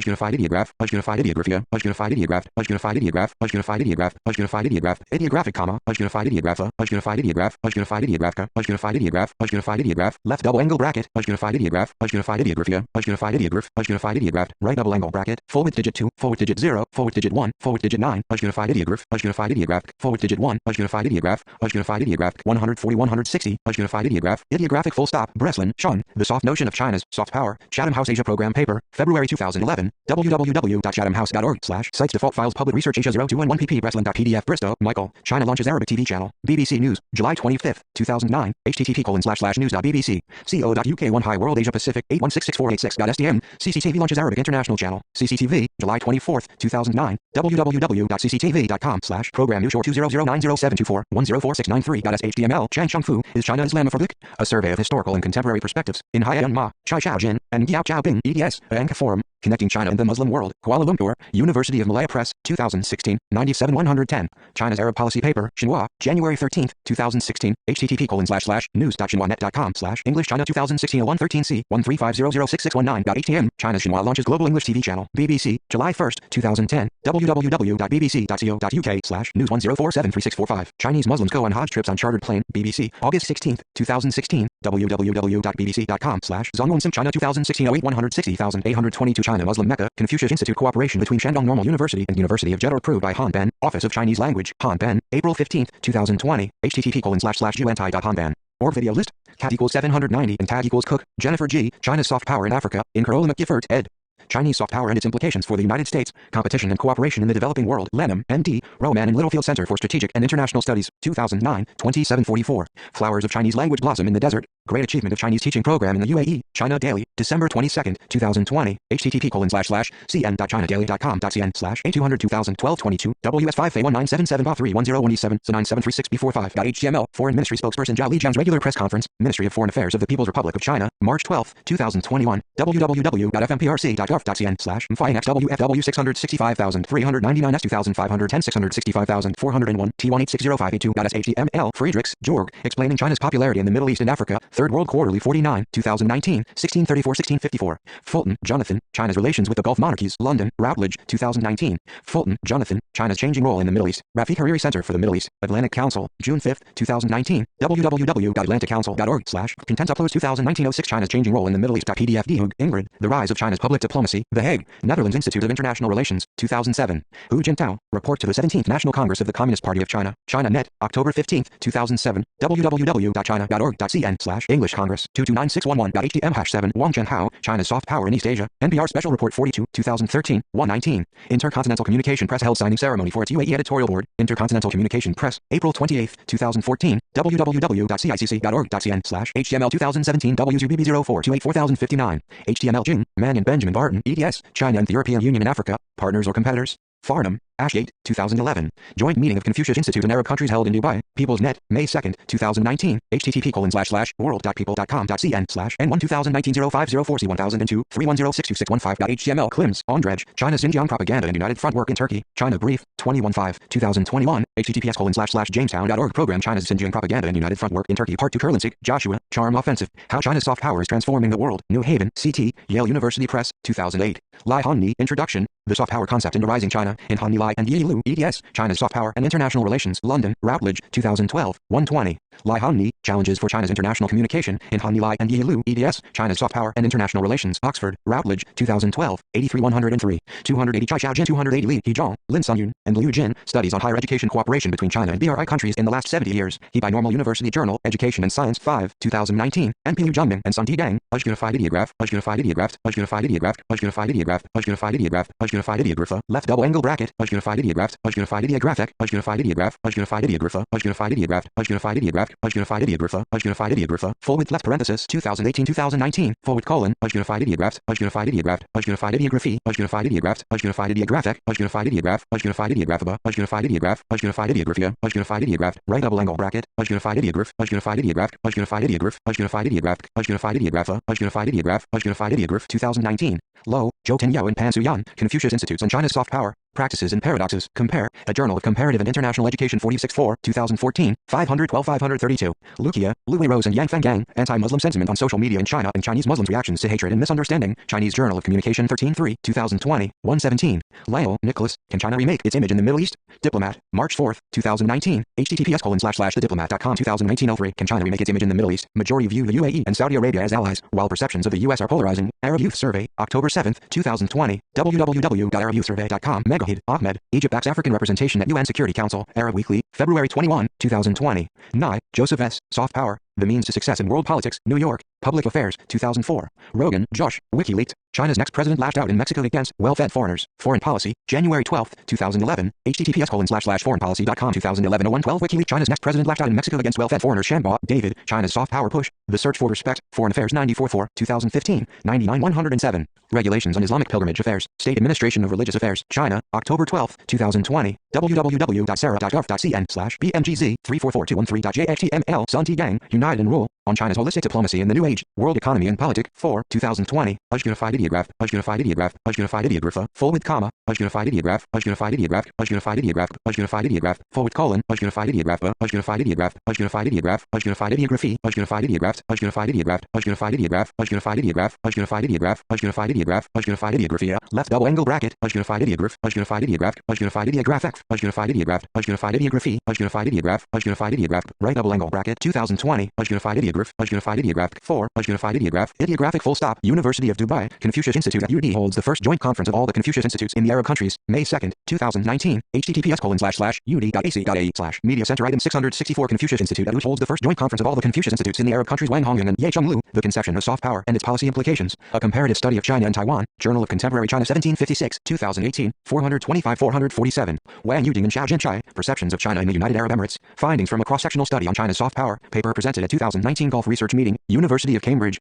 unified ideograph, unified ideograph, unified ideographia, unified ideograph, unified ideograph, unified ideograph, unified ideograph, ideographic comma, unified ideographa, unified ideograph, unified ideographica, unified ideograph, unified ideograph, left double angle bracket, unified ideograph, unified ideographia, unified ideograph, unified ideograph, right double angle bracket, forward digit 2, forward digit 0, forward digit 1, forward digit 9, unified ideograph, unified ideograph, forward digit 1, unified ideograph, unified ideograph, 140-160, unified ideograph, ideographic full stop, Breslin, Sean, The Soft Notion of China's Soft Power, Chatham House Asia Program Paper, February 2011, www.chathamhouse.org/sites default files public research Asia 0211 pp Breslin.pdf Bristow, Michael, China launches Arabic TV channel, BBC News, July 25, 2009, http://news.bbc, co.uk 1 High World Asia Pacific 8166486.stm, CCTV launches Arabic International Channel, CCTV, July 24, 2009, www.cctv.com/program new shore 2009072410469.html. Chang Shangfu, is China Islamophobic? A survey of historical and contemporary perspectives, in Haiyan Ma, Chai Xiaojin, and Yao Xiaobing, eds, Anka Forum, Connecting China and the Muslim World, Kuala Lumpur, University of Malaya Press, 2016, 97-110, China's Arab Policy Paper, Xinhua, January 13, 2016, http://news.xinhuanet.com/English China 2016 0113C 135006619.htm, China's Xinhua launches Global English TV channel, BBC, July 1, 2010, www.bbc.co.uk/news 10473645, Chinese Muslims go on Hajj trips on chartered plane, BBC, August 16, 2016, www.bbc.com/Zhongwonsim China 2016 08 160,822 China Muslim Mecca, Confucius Institute cooperation between Shandong Normal University and University of Jeddah approved by Hanben, Office of Chinese Language, Hanben, April 15, 2020, http://juantai.hanben. Org video list, cat equals 790 and tag equals cook, Jennifer G, China's soft power in Africa, in Carola McGiffert, ed. Chinese soft power and its implications for the United States, competition and cooperation in the developing world. Lenham, N.D., Roman and Littlefield Center for Strategic and International Studies, 2009, 2744. Flowers of Chinese language blossom in the desert. Great achievement of Chinese teaching program in the UAE, China Daily, December 22, 2020, http://cn.chinadaily.com.cn/A200 2012-22, WS5A1977-31017 9736445.html. Foreign Ministry spokesperson Zhao Lijiang's regular press conference, Ministry of Foreign Affairs of the People's Republic of China, March 12, 2021, www.fmprc.gov.cn/FINXWFW 665,399 S2510 665,401 T1860582.html. Friedrichs, Georg, explaining China's popularity in the Middle East and Africa, Third World Quarterly 49, 2019, 1634-1654. Fulton, Jonathan, China's relations with the Gulf monarchies, London, Routledge, 2019. Fulton, Jonathan, China's changing role in the Middle East, Rafiq Hariri Center for the Middle East, Atlantic Council, June 5, 2019, www.atlanticcouncil.org/Contents Uploads 2019-06 China's changing role in the Middle East. PDF Dehug, Ingrid, The Rise of China's Public Diplomacy, The Hague, Netherlands Institute of International Relations, 2007. Hu Jintao, Report to the 17th National Congress of the Communist Party of China, China Net, October 15, 2007, www.china.org.cn/English Congress, 229611.htm #7 Wang Zhenhao, China's Soft Power in East Asia, NPR Special Report 42, 2013, 119. Intercontinental Communication Press held signing ceremony for its UAE editorial board, Intercontinental Communication Press, April 28, 2014, www.cicc.org.cn/HTML 2017 WZBB 04284059, HTML Jing, Mannion Benjamin Barton, EDS, China and the European Union in Africa, partners or competitors? Farnham, Ashgate, 2011. Joint meeting of Confucius Institute and Arab countries held in Dubai. People's Net, May 2, 2019. http://world.people.com.cn/N1 2019-0504C1002 3106261.html. Klims, Ondrej, China's Xinjiang propaganda and United Front work in Turkey. China Brief, 21/5, 2021. https://jamestown.org program China's Xinjiang propaganda and United Front work in Turkey. Part 2 Kurlansik, Joshua, Charm Offensive. How China's soft power is transforming the world. New Haven, CT, Yale University Press, 2008. Lai Hanni, Introduction. The soft power concept in the rising China, in Hanni Lai and Yi Lu, eds, China's soft power and international relations, London, Routledge, 2012, 120. Lai Hanni, Challenges for China's International Communication, in Hanni Lai and Yi Lu, eds, China's Soft Power and International Relations, Oxford, Routledge, 2012, 83 103, 280 Chai Xiaojin 280 Li Hezhong, Lin Sunyun, and Liu Jin, Studies on Higher Education Cooperation between China and BRI Countries in the Last 70 Years, He Binormal University Journal, Education and Science, 5, 2019, and Liu Zhangming and Sun Tigang, Unified Ideograph, Unified Ideograph, Unified Ideograph, Unified Ideograph, Unified Ideograph, Unified Ideograph, left double angle bracket, Unified Ideograph, Unified Ideographic, Unified Ideograph, Unified Ideograph, Unified Ideograph, Unified Ideograph, Unified Ideograph, Unified Ideograph, full width left parenthesis, 2018-2019, forward colon, Unified Ideograph, Unified Ideograph, Unified Ideography, Unified Ideograph, Unified Ideographic, Unified Ideograph, Unified Ideograph, Unified Ideograph, Unified Ideographia, Unified Ideograph, right double angle bracket, Unified Ideograph, Unified Ideograph, Unified Ideograph, Unified Ideograph, Unified Ideograph, Unified Ideograph, Unified Ideograph, 2019, Lo, Zhou Tianyao and Pan Suyan, Confucius Institutes on China's Soft Power, Practices and Paradoxes, Compare, A Journal of Comparative and International Education 46-4, 2014, 512-532, Lucia, Louis Rose and Yang Fenggang, Anti-Muslim Sentiment on Social Media in China and Chinese Muslims' Reactions to Hatred and Misunderstanding, Chinese Journal of Communication 13-3, 2020, 117, Lao, Nicholas, Can China Remake Its Image in the Middle East? Diplomat, March 4, 2019, https://thediplomat.com 2019-03, Can China Remake Its Image in the Middle East? Majority view the UAE and Saudi Arabia as allies, while perceptions of the US are polarizing, Arab Youth Survey, October 7, 2020, www.arabyouthsurvey.com, Megahid, Ahmed, Egypt backs African representation at UN Security Council, Arab Weekly, February 21, 2020, Nye, Joseph S., Soft Power, The Means to Success in World Politics, New York, Public Affairs, 2004, Rogan, Josh, WikiLeaks, China's next president lashed out in Mexico against well-fed foreigners, Foreign Policy, January 12, 2011, https://foreignpolicy.com 2011-01-12 WikiLeaks, China's next president lashed out in Mexico against well-fed foreigners, Shanbaugh, David, China's Soft Power Push, The Search for Respect, Foreign Affairs 94-4, 2015, 99-107, Regulations on Islamic Pilgrimage Affairs, State Administration of Religious Affairs, China, October 12, 2020, www.sarah.gov.cn/bmgz344213.jhtml, Sun Tigang, Unite and Rule, on China's Holistic Diplomacy in the New Age, World Economy and Politics, 4, 2020, Unified Ideograph, Unified Ideograph, Unified Ideograph, full with comma, Unified Ideograph, Unified Ideograph, Unified Ideograph, Unified Ideograph, full with colon, Unified Ideograph, Unified Ideograph, Unified Ideograph, Unified Ideography, Unified Ideograph, Unified Ideograph, Unified Ideograph, Unified Ideograph, Unified Ideograph, Unified Ideograph, Unified Ideographia, left double angle bracket, Unified Ideograph, Unified Ideograph, Unified Ideographic, Unified Ideograph, Unified Ideography, Unified Ideograph, Unified Ideograph, right double angle bracket, 2020, Unified Ideograph, Unified Ideograph, 4, Unified Ideograph, Ideographic full stop, University of Dubai, Confucius Institute at UD holds the first joint conference of all the Confucius Institutes in the Arab countries, May 2, 2019, https://ud.ac.ae/media center item 664 Confucius Institute at UD holds the first joint conference of all the Confucius Institutes in the Arab countries, Wang Hongyang and Ye Chenglu, The Conception of Soft Power and Its Policy Implications, A Comparative Study of China and Taiwan, Journal of Contemporary China 1756, 2018, 425-447, Wang Yuding and Xiao Jinchai, Perceptions of China in the United Arab Emirates, Findings from a Cross-Sectional Study on China's Soft Power, paper presented at 2019 Gulf Research Meeting, University of Cambridge,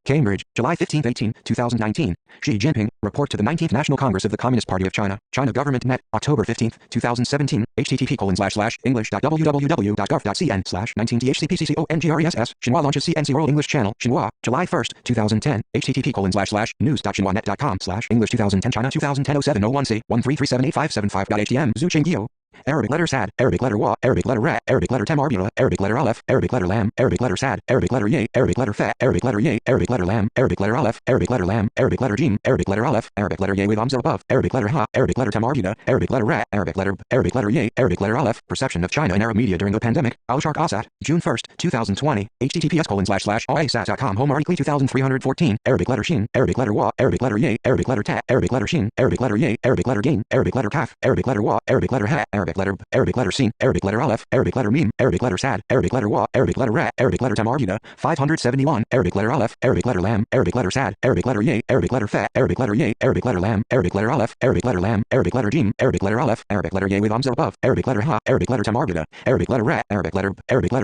July 15-18, 2019, Xi Jinping, Report to the 19th National Congress of the Communist Party of China, China Government Net, October 15, 2017, http://english.www.gov.cn/19thcpccongress, Xinhua launches CNC World English Channel, Xinhua, July 1, 2010, http://news.xinhuanet.com/English 2010 China 2010-07-01C 133785575.htm Zhu Chengyou. Arabic letter sad, Arabic letter wa, Arabic letter ra, Arabic letter tam arbula, Arabic letter aleph, Arabic letter lam, Arabic letter sad, Arabic letter ye, Arabic letter fa, Arabic letter ye, Arabic letter lam, Arabic letter aleph, Arabic letter lam, Arabic letter jim, Arabic letter aleph, Arabic letter ye with amza above, Arabic letter ha, Arabic letter tam arbula, Arabic letter ra, Arabic letter ye, Arabic letter aleph. Perception of China in Arab media during the pandemic, Al-Sharq Asat, June 1, 2020, https://asat.com home article 2314, Arabic letter shin, Arabic letter wa, Arabic letter ye, Arabic letter ta, Arabic letter shin, Arabic letter ye, Arabic letter gain, Arabic letter kaf, Arabic letter wa, Arabic letter ha, Arabic letter sin, Arabic letter aleph, Arabic letter mim, Arabic letter sad, Arabic letter wa, Arabic letter ra, Arabic letter tam arguda, 571, Arabic letter aleph, Arabic letter lam, Arabic letter sad, Arabic letter ye, Arabic letter fa, Arabic letter ye, Arabic letter lam, Arabic letter aleph, Arabic letter lam, Arabic letter jim, Arabic letter aleph, Arabic letter ye with amza above, Arabic letter ha, Arabic letter tam arguda, Arabic letter ra, Arabic letter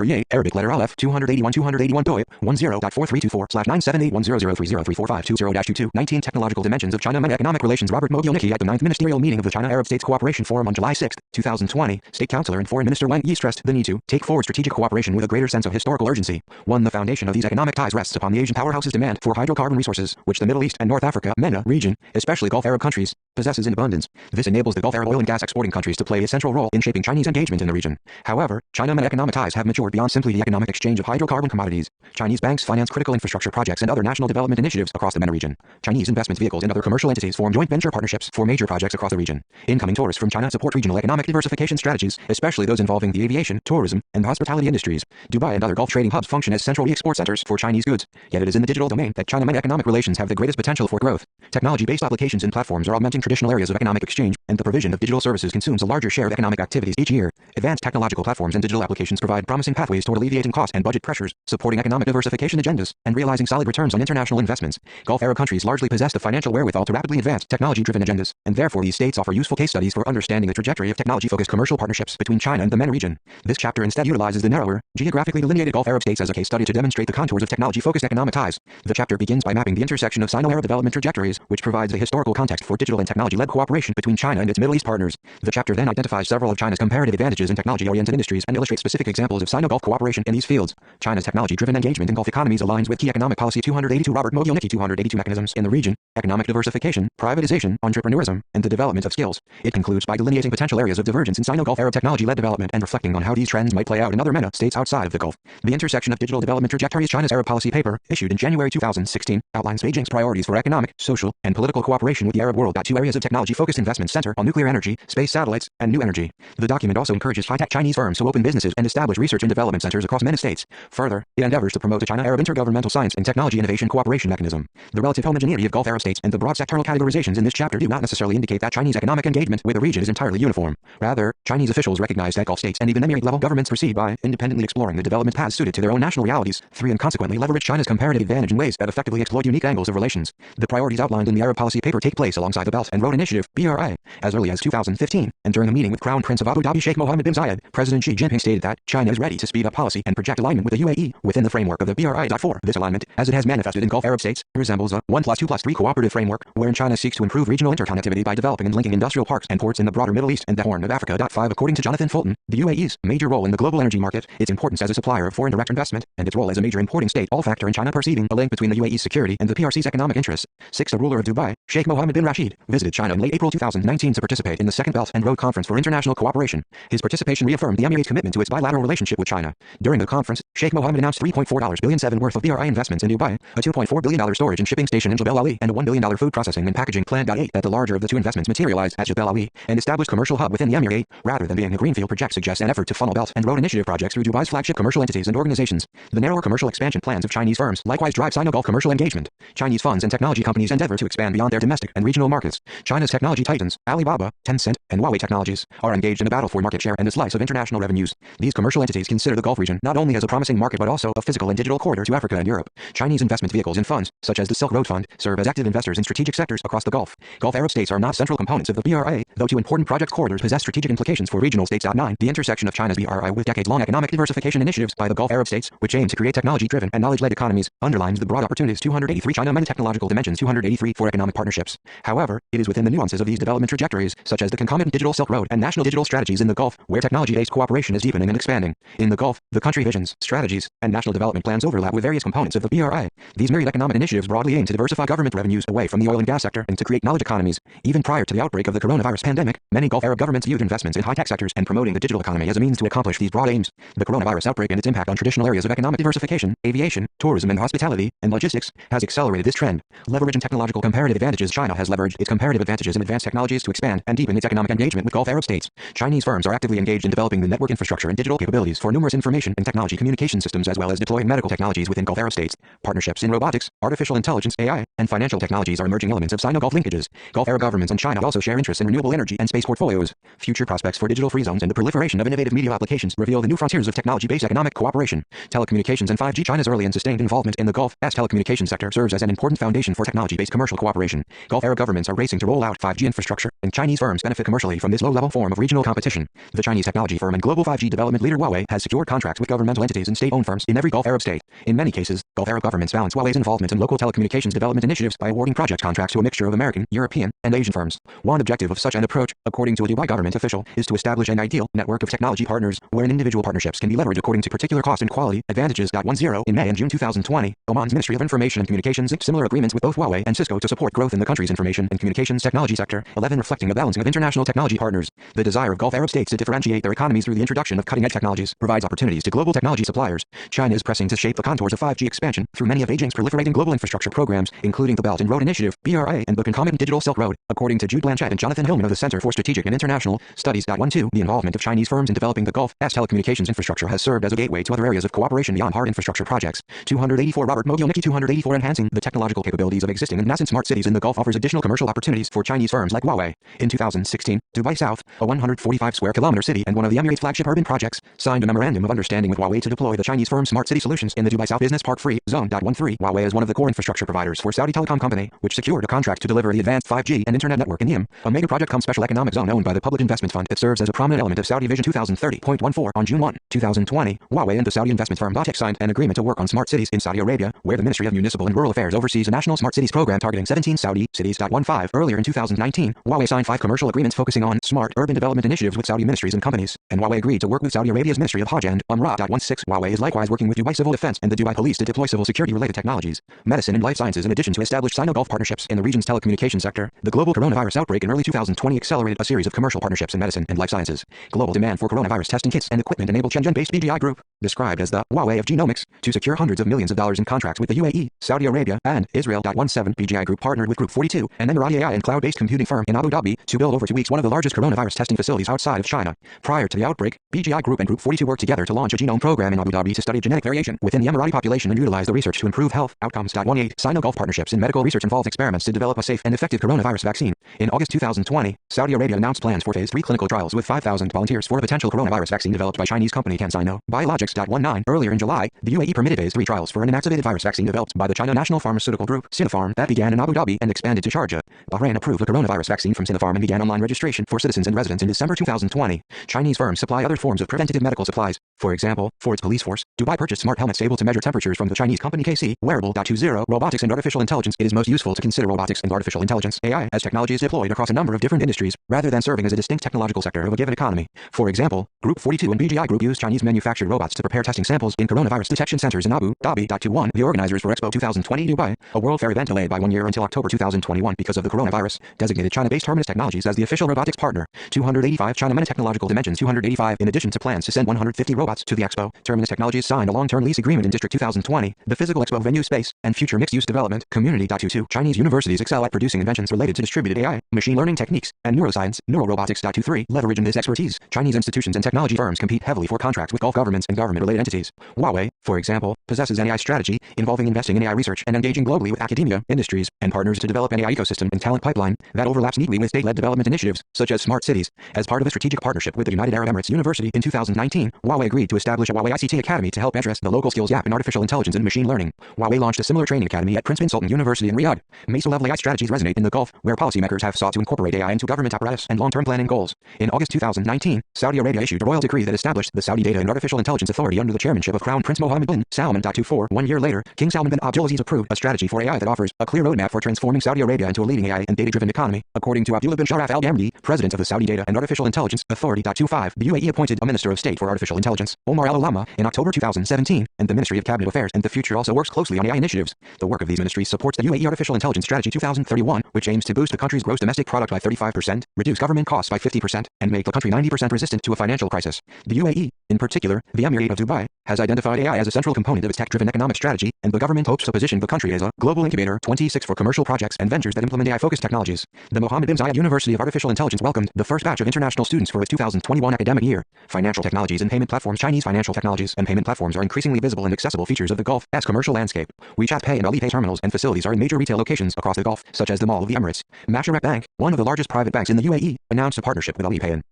ye, Arabic letter aleph, 281 doi, 10.4324/9781003034520-22, 19 Technological Dimensions of China Economic Relations Robert Mogilnicki at the 9th Ministerial Meeting of the China-Arab States Cooperation Forum on July 6, 2020, State Councilor and Foreign Minister Wang Yi stressed the need to take forward strategic cooperation with a greater sense of historical urgency. 1. The foundation of these economic ties rests upon the Asian powerhouse's demand for hydrocarbon resources, which the Middle East and North Africa (MENA) region, especially Gulf Arab countries, possesses in abundance. This enables the Gulf Arab oil and gas exporting countries to play a central role in shaping Chinese engagement in the region. However, China-MENA economic ties have matured beyond simply the economic exchange of hydrocarbon commodities. Chinese banks finance critical infrastructure projects and other national development initiatives across the MENA region. Chinese investment vehicles and other commercial entities form joint venture partnerships for major projects across the region. Incoming tourists from China support regional economic diversification strategies, especially those involving the aviation, tourism, and hospitality industries. Dubai and other Gulf trading hubs function as central re-export centers for Chinese goods, yet it is in the digital domain that China-MENA economic relations have the greatest potential for growth. Technology-based applications and platforms are augmenting traditional areas of economic exchange, and the provision of digital services consumes a larger share of economic activities each year. Advanced technological platforms and digital applications provide promising pathways toward alleviating cost and budget pressures, supporting economic diversification agendas, and realizing solid returns on international investments. Gulf Arab countries largely possess the financial wherewithal to rapidly advance technology-driven agendas, and therefore these states offer useful case studies for understanding the trajectory of technology-focused commercial partnerships between China and the MENA region. This chapter instead utilizes the narrower, geographically delineated Gulf Arab states as a case study to demonstrate the contours of technology-focused economic ties. The chapter begins by mapping the intersection of Sino-Arab development trajectories, which provides a historical context for digital and technology-led cooperation between China and its Middle East partners. The chapter then identifies several of China's comparative advantages in technology-oriented industries and illustrates specific examples of Sino-Gulf cooperation in these fields. China's technology-driven engagement in Gulf economies aligns with key economic policy 282 Robert Mogilnicki 282 mechanisms in the region, economic diversification, privatization, entrepreneurism, and the development of skills. It concludes by delineating potential areas of divergence in Sino-Gulf Arab technology-led development and reflecting on how these trends might play out in other MENA states outside of the Gulf. The intersection of digital development trajectories. China's Arab policy paper, issued in January 2016, outlines Beijing's priorities for economic, social, and political cooperation with the Arab world. Two areas of technology-focused investment center on nuclear energy, space satellites, and new energy. The document also encourages high-tech Chinese firms to open businesses and establish research and development centers across MENA states. Further, it endeavors to promote the China-Arab intergovernmental science and technology innovation cooperation mechanism. The relative homogeneity of Gulf Arab states and the broad sectoral categorizations in this chapter do not necessarily indicate that Chinese economic engagement with the region is entirely uniform. Rather, Chinese officials recognize that Gulf states and even emirate-level governments proceed by independently exploring the development paths suited to their own national realities, and consequently leverage China's comparative advantage in ways that effectively exploit unique angles of relations. The priorities outlined in the Arab policy paper take place alongside the Belt and Road Initiative (BRI) as early as 2015, and during a meeting with Crown Prince of Abu Dhabi Sheikh Mohammed bin Zayed, President Xi Jinping stated that China is ready to speed up policy and project alignment with the UAE within the framework of the BRI. This alignment, as it has manifested in Gulf Arab states, resembles a 1+2+3 cooperative framework, wherein China seeks to improve regional interconnectivity by developing and linking industrial parks and ports in the broader Middle East and the Horn of Africa. 5 According to Jonathan Fulton, the UAE's major role in the global energy market, its importance as a supplier of foreign direct investment, and its role as a major importing state all factor in China perceiving a link between the UAE's security and the PRC's economic interests. 6 The ruler of Dubai, Sheikh Mohammed bin Rashid, visited China in late April 2019 to participate in the Second Belt and Road Conference for International Cooperation. His participation reaffirmed the Emirate's commitment to its bilateral relationship with China. During the conference, Sheikh Mohammed announced $3.4 billion worth of BRI investments in Dubai, a $2.4 billion storage and shipping station in Jebel Ali, and a $1 billion food processing and packaging plant. 8 That the larger of the two investments materialized at Jebel Ali, an established commercial hub within the Emirate, rather than being a greenfield project, suggests an effort to funnel Belt and Road Initiative projects through Dubai's flagship commercial entities and organizations. The narrower commercial expansion plans of Chinese firms likewise drive Sino-Gulf commercial engagement. Chinese funds and technology companies endeavor to expand beyond their domestic and regional markets. China's technology titans, Alibaba, Tencent, and Huawei Technologies, are engaged in a battle for market share and a slice of international revenues. These commercial entities consider the Gulf region not only as a promising market but also a physical and digital corridor to Africa and Europe. Chinese investment vehicles and funds, such as the Silk Road Fund, serve as active investors in strategic sectors across the Gulf. Gulf Arab states are not central components of the BRI, though two important project corridors possess strategic implications for regional states. 9 The intersection of China's BRI with decades-long economic diversification initiatives by the Gulf Arab states, which aim to create technology-driven and knowledge-led economies, underlines the broad opportunities. 283 China-MENA technological dimensions. 283 for economic partnerships. However, it is within the nuances of these development trajectories, such as the concomitant digital Silk Road and national digital strategies in the Gulf, where technology-based cooperation is deepening and expanding. In the Gulf, the country visions, strategies, and national development plans overlap with various components of the BRI. These myriad economic initiatives broadly aim to diversify government revenues away from the oil and gas sector and to create knowledge economies. Even prior to the outbreak of the coronavirus pandemic, many Gulf Arab governments viewed investments in high-tech sectors and promoting the digital economy as a means to accomplish these broad aims. The coronavirus outbreak and its impact on traditional areas of economic diversification, aviation, tourism and hospitality, and logistics, has accelerated this trend. Leveraging technological comparative advantages. China has leveraged its comparative advantages in advanced technologies to expand and deepen its economic engagement with Gulf Arab states. Chinese firms are actively engaged in developing the network infrastructure and digital capabilities for numerous information and technology communication systems, as well as deploying medical technologies within Gulf Arab states. Partnerships in robotics, artificial intelligence (AI), and financial technologies are emerging elements of Sino-Gulf linkages. Gulf Arab governments and China also share interests in renewable energy and space portfolios. Future prospects for digital free zones and the proliferation of innovative media applications reveal the new frontiers of technology-based economic cooperation. Telecommunications and 5G. China's early and sustained involvement in the Gulf's telecommunications sector serves as an important foundation for technology-based commercial cooperation. Gulf Arab governments are racing to roll out 5G infrastructure, and Chinese firms benefit commercially from this low-level form of regional competition. The Chinese technology firm and global 5G development leader Huawei has secured contracts with governmental entities and state-owned firms in every Gulf Arab state. In many cases, Gulf Arab governments balance Huawei's involvement in local telecommunications development initiatives by awarding awarding project contracts to a mixture of American, European, and Asian firms. One objective of such an approach, according to a Dubai government official, is to establish an ideal network of technology partners wherein individual partnerships can be leveraged according to particular cost and quality advantages. 10 In May and June 2020, Oman's Ministry of Information and Communications inked similar agreements with both Huawei and Cisco to support growth in the country's information and communications technology sector. 11 Reflecting a balancing of international technology partners. The desire of Gulf Arab states to differentiate their economies through the introduction of cutting-edge technologies provides opportunities to global technology suppliers. China is pressing to shape the contours of 5G expansion through many of Beijing's proliferating global infrastructure programs, including the Belt and Road Initiative, BRI, and the concomitant Digital Silk Road. According to Jude Blanchett and Jonathan Hillman of the Center for Strategic and International Studies. 12 The involvement of Chinese firms in developing the Gulf's telecommunications infrastructure has served as a gateway to other areas of cooperation beyond hard infrastructure projects. 284 Robert Mogielnicki 284 Enhancing the technological capabilities of existing and nascent smart cities in the Gulf offers additional commercial opportunities for Chinese firms like Huawei. In 2016, Dubai South, a 145 square kilometer city and one of the Emirates' flagship urban projects, signed a memorandum of understanding with Huawei to deploy the Chinese firm's smart city solutions in the Dubai South Business Park Free Zone. 13 Huawei is one of the core infrastructure providers for Saudi Telecom Company, which secured a contract to deliver the advanced 5G and internet network in NEOM, a mega project cum special economic zone owned by the Public Investment Fund that serves as a prominent element of Saudi Vision 2030.14. On June 1, 2020, Huawei and the Saudi investment firm Batek signed an agreement to work on smart cities in Saudi Arabia, where the Ministry of Municipal and Rural Affairs oversees a national smart cities program targeting 17 Saudi cities. 15 Earlier in 2019, Huawei signed 5 commercial agreements focusing on smart urban development initiatives with Saudi ministries and companies, and Huawei agreed to work with Saudi Arabia's Ministry of Hajj and Umrah. 16 Huawei is likewise working with Dubai Civil Defense and the Dubai Police to deploy civil security-related technologies, medicine and life sciences in addition to establish Sino-Gulf partnerships in the region's telecommunications sector. The global coronavirus outbreak in early 2020 accelerated a series of commercial partnerships in medicine and life sciences. Global demand for coronavirus testing kits and equipment enabled Shenzhen-based BGI Group, described as the Huawei of genomics, to secure hundreds of millions of dollars in contracts with the UAE, Saudi Arabia, and Israel. 17 BGI Group partnered with Group 42, an Emirati AI and cloud-based computing firm in Abu Dhabi, to build over 2 weeks one of the largest coronavirus testing facilities outside of China. Prior to the outbreak, BGI Group and Group 42 worked together to launch a genome program in Abu Dhabi to study genetic variation within the Emirati population and utilize the research to improve health outcomes. 18 Sino-Gulf partnerships in medical research involves experiments to develop a safe and effective coronavirus vaccine. In August 2020, Saudi Arabia announced plans for phase 3 clinical trials with 5,000 volunteers for a potential coronavirus vaccine developed by Chinese company CanSino Biologics. 19 Earlier in July, the UAE permitted phase 3 trials for an inactivated virus vaccine developed by the China National Pharmaceutical Group, Sinopharm, that began in Abu Dhabi and expanded to Sharjah. Bahrain approved a coronavirus vaccine from Sinopharm and began online registration for citizens and residents in December 2020. Chinese firms supply other forms of preventative medical supplies. For example, for its police force, Dubai purchased smart helmets able to measure temperatures from the Chinese company KC. Wearable. 20 Robotics and artificial intelligence. It is most useful to consider robotics and artificial intelligence (AI) as technology is deployed across a number of different industries, rather than serving as a distinct technological sector of a given economy. For example, Group 42 and BGI Group use Chinese manufactured robots to prepare testing samples in coronavirus detection centers in Abu Dhabi. 21 The organizers for Expo 2020 Dubai, a World Fair event delayed by 1 year until October 2021 because of the coronavirus, designated China-based Terminus Technologies as the official robotics partner. 285 China Mena Technological Dimensions. 285 In addition to plans to send 150 robots to the Expo, Terminus Technologies signed a long-term lease agreement in District 2020, the physical Expo venue space, and future mixed-use development community. 22 Chinese universities excel at producing inventions related to distributed AI, machine learning techniques, and neuroscience, neurorobotics. 23 Leveraging this expertise, Chinese institutions and technology firms compete heavily for contracts with Gulf governments and government-related entities. Huawei, for example, possesses an AI strategy involving investing in AI research and engaging globally with academia, industries, and partners to develop an AI ecosystem and talent pipeline that overlaps neatly with state-led development initiatives, such as smart cities. As part of a strategic partnership with the United Arab Emirates University in 2019, Huawei agreed to establish a Huawei ICT Academy to help address the local skills gap in artificial intelligence and machine learning. Huawei launched a similar training academy at Prince bin Sultan University in Riyadh. Mesa-level AI strategies resonate in the Gulf, where policymakers have sought to incorporate AI into government apparatus and long-term planning goals. In August 2019, Saudi Arabia issued a royal decree that established the Saudi Data and Artificial Intelligence Authority under the chairmanship of Crown Prince Mohammed bin Salman. 24 1 year later, King Salman bin Abdulaziz approved a strategy for AI that offers a clear roadmap for transforming Saudi Arabia into a leading AI and data-driven economy. According to Abdullah bin Sharaf al-Ghamdi, president of the Saudi Data and Artificial Intelligence Authority. 25 The UAE appointed a Minister of State for Artificial Intelligence, Omar al-Alama, in October 2017, and the Ministry of Cabinet Affairs and the Future also works closely on AI initiatives. The work of these ministries supports the UAE Artificial Intelligence Strategy 2031, which aims to boost the country's gross domestic product by 35%, reduce government costs by 50%, and make the country 90% resistant to a financial crisis. The UAE, in particular, the Emirate of Dubai, has identified AI as a central component of its tech-driven economic strategy, and the government hopes to position the country as a global incubator. 26 For commercial projects and ventures that implement AI-focused technologies. The Mohammed bin Zayed University of Artificial Intelligence welcomed the first batch of international students for its 2021 academic year. Financial technologies and payment platforms. Chinese financial technologies and payment platforms are increasingly visible and accessible features of the Gulf's commercial landscape. WeChat Pay and Alipay terminals and facilities are in major retail locations across the Gulf, such as the Mall of the Emirates. Masharek Bank, one of the largest private banks in the UAE, announced a partnership with Alipay and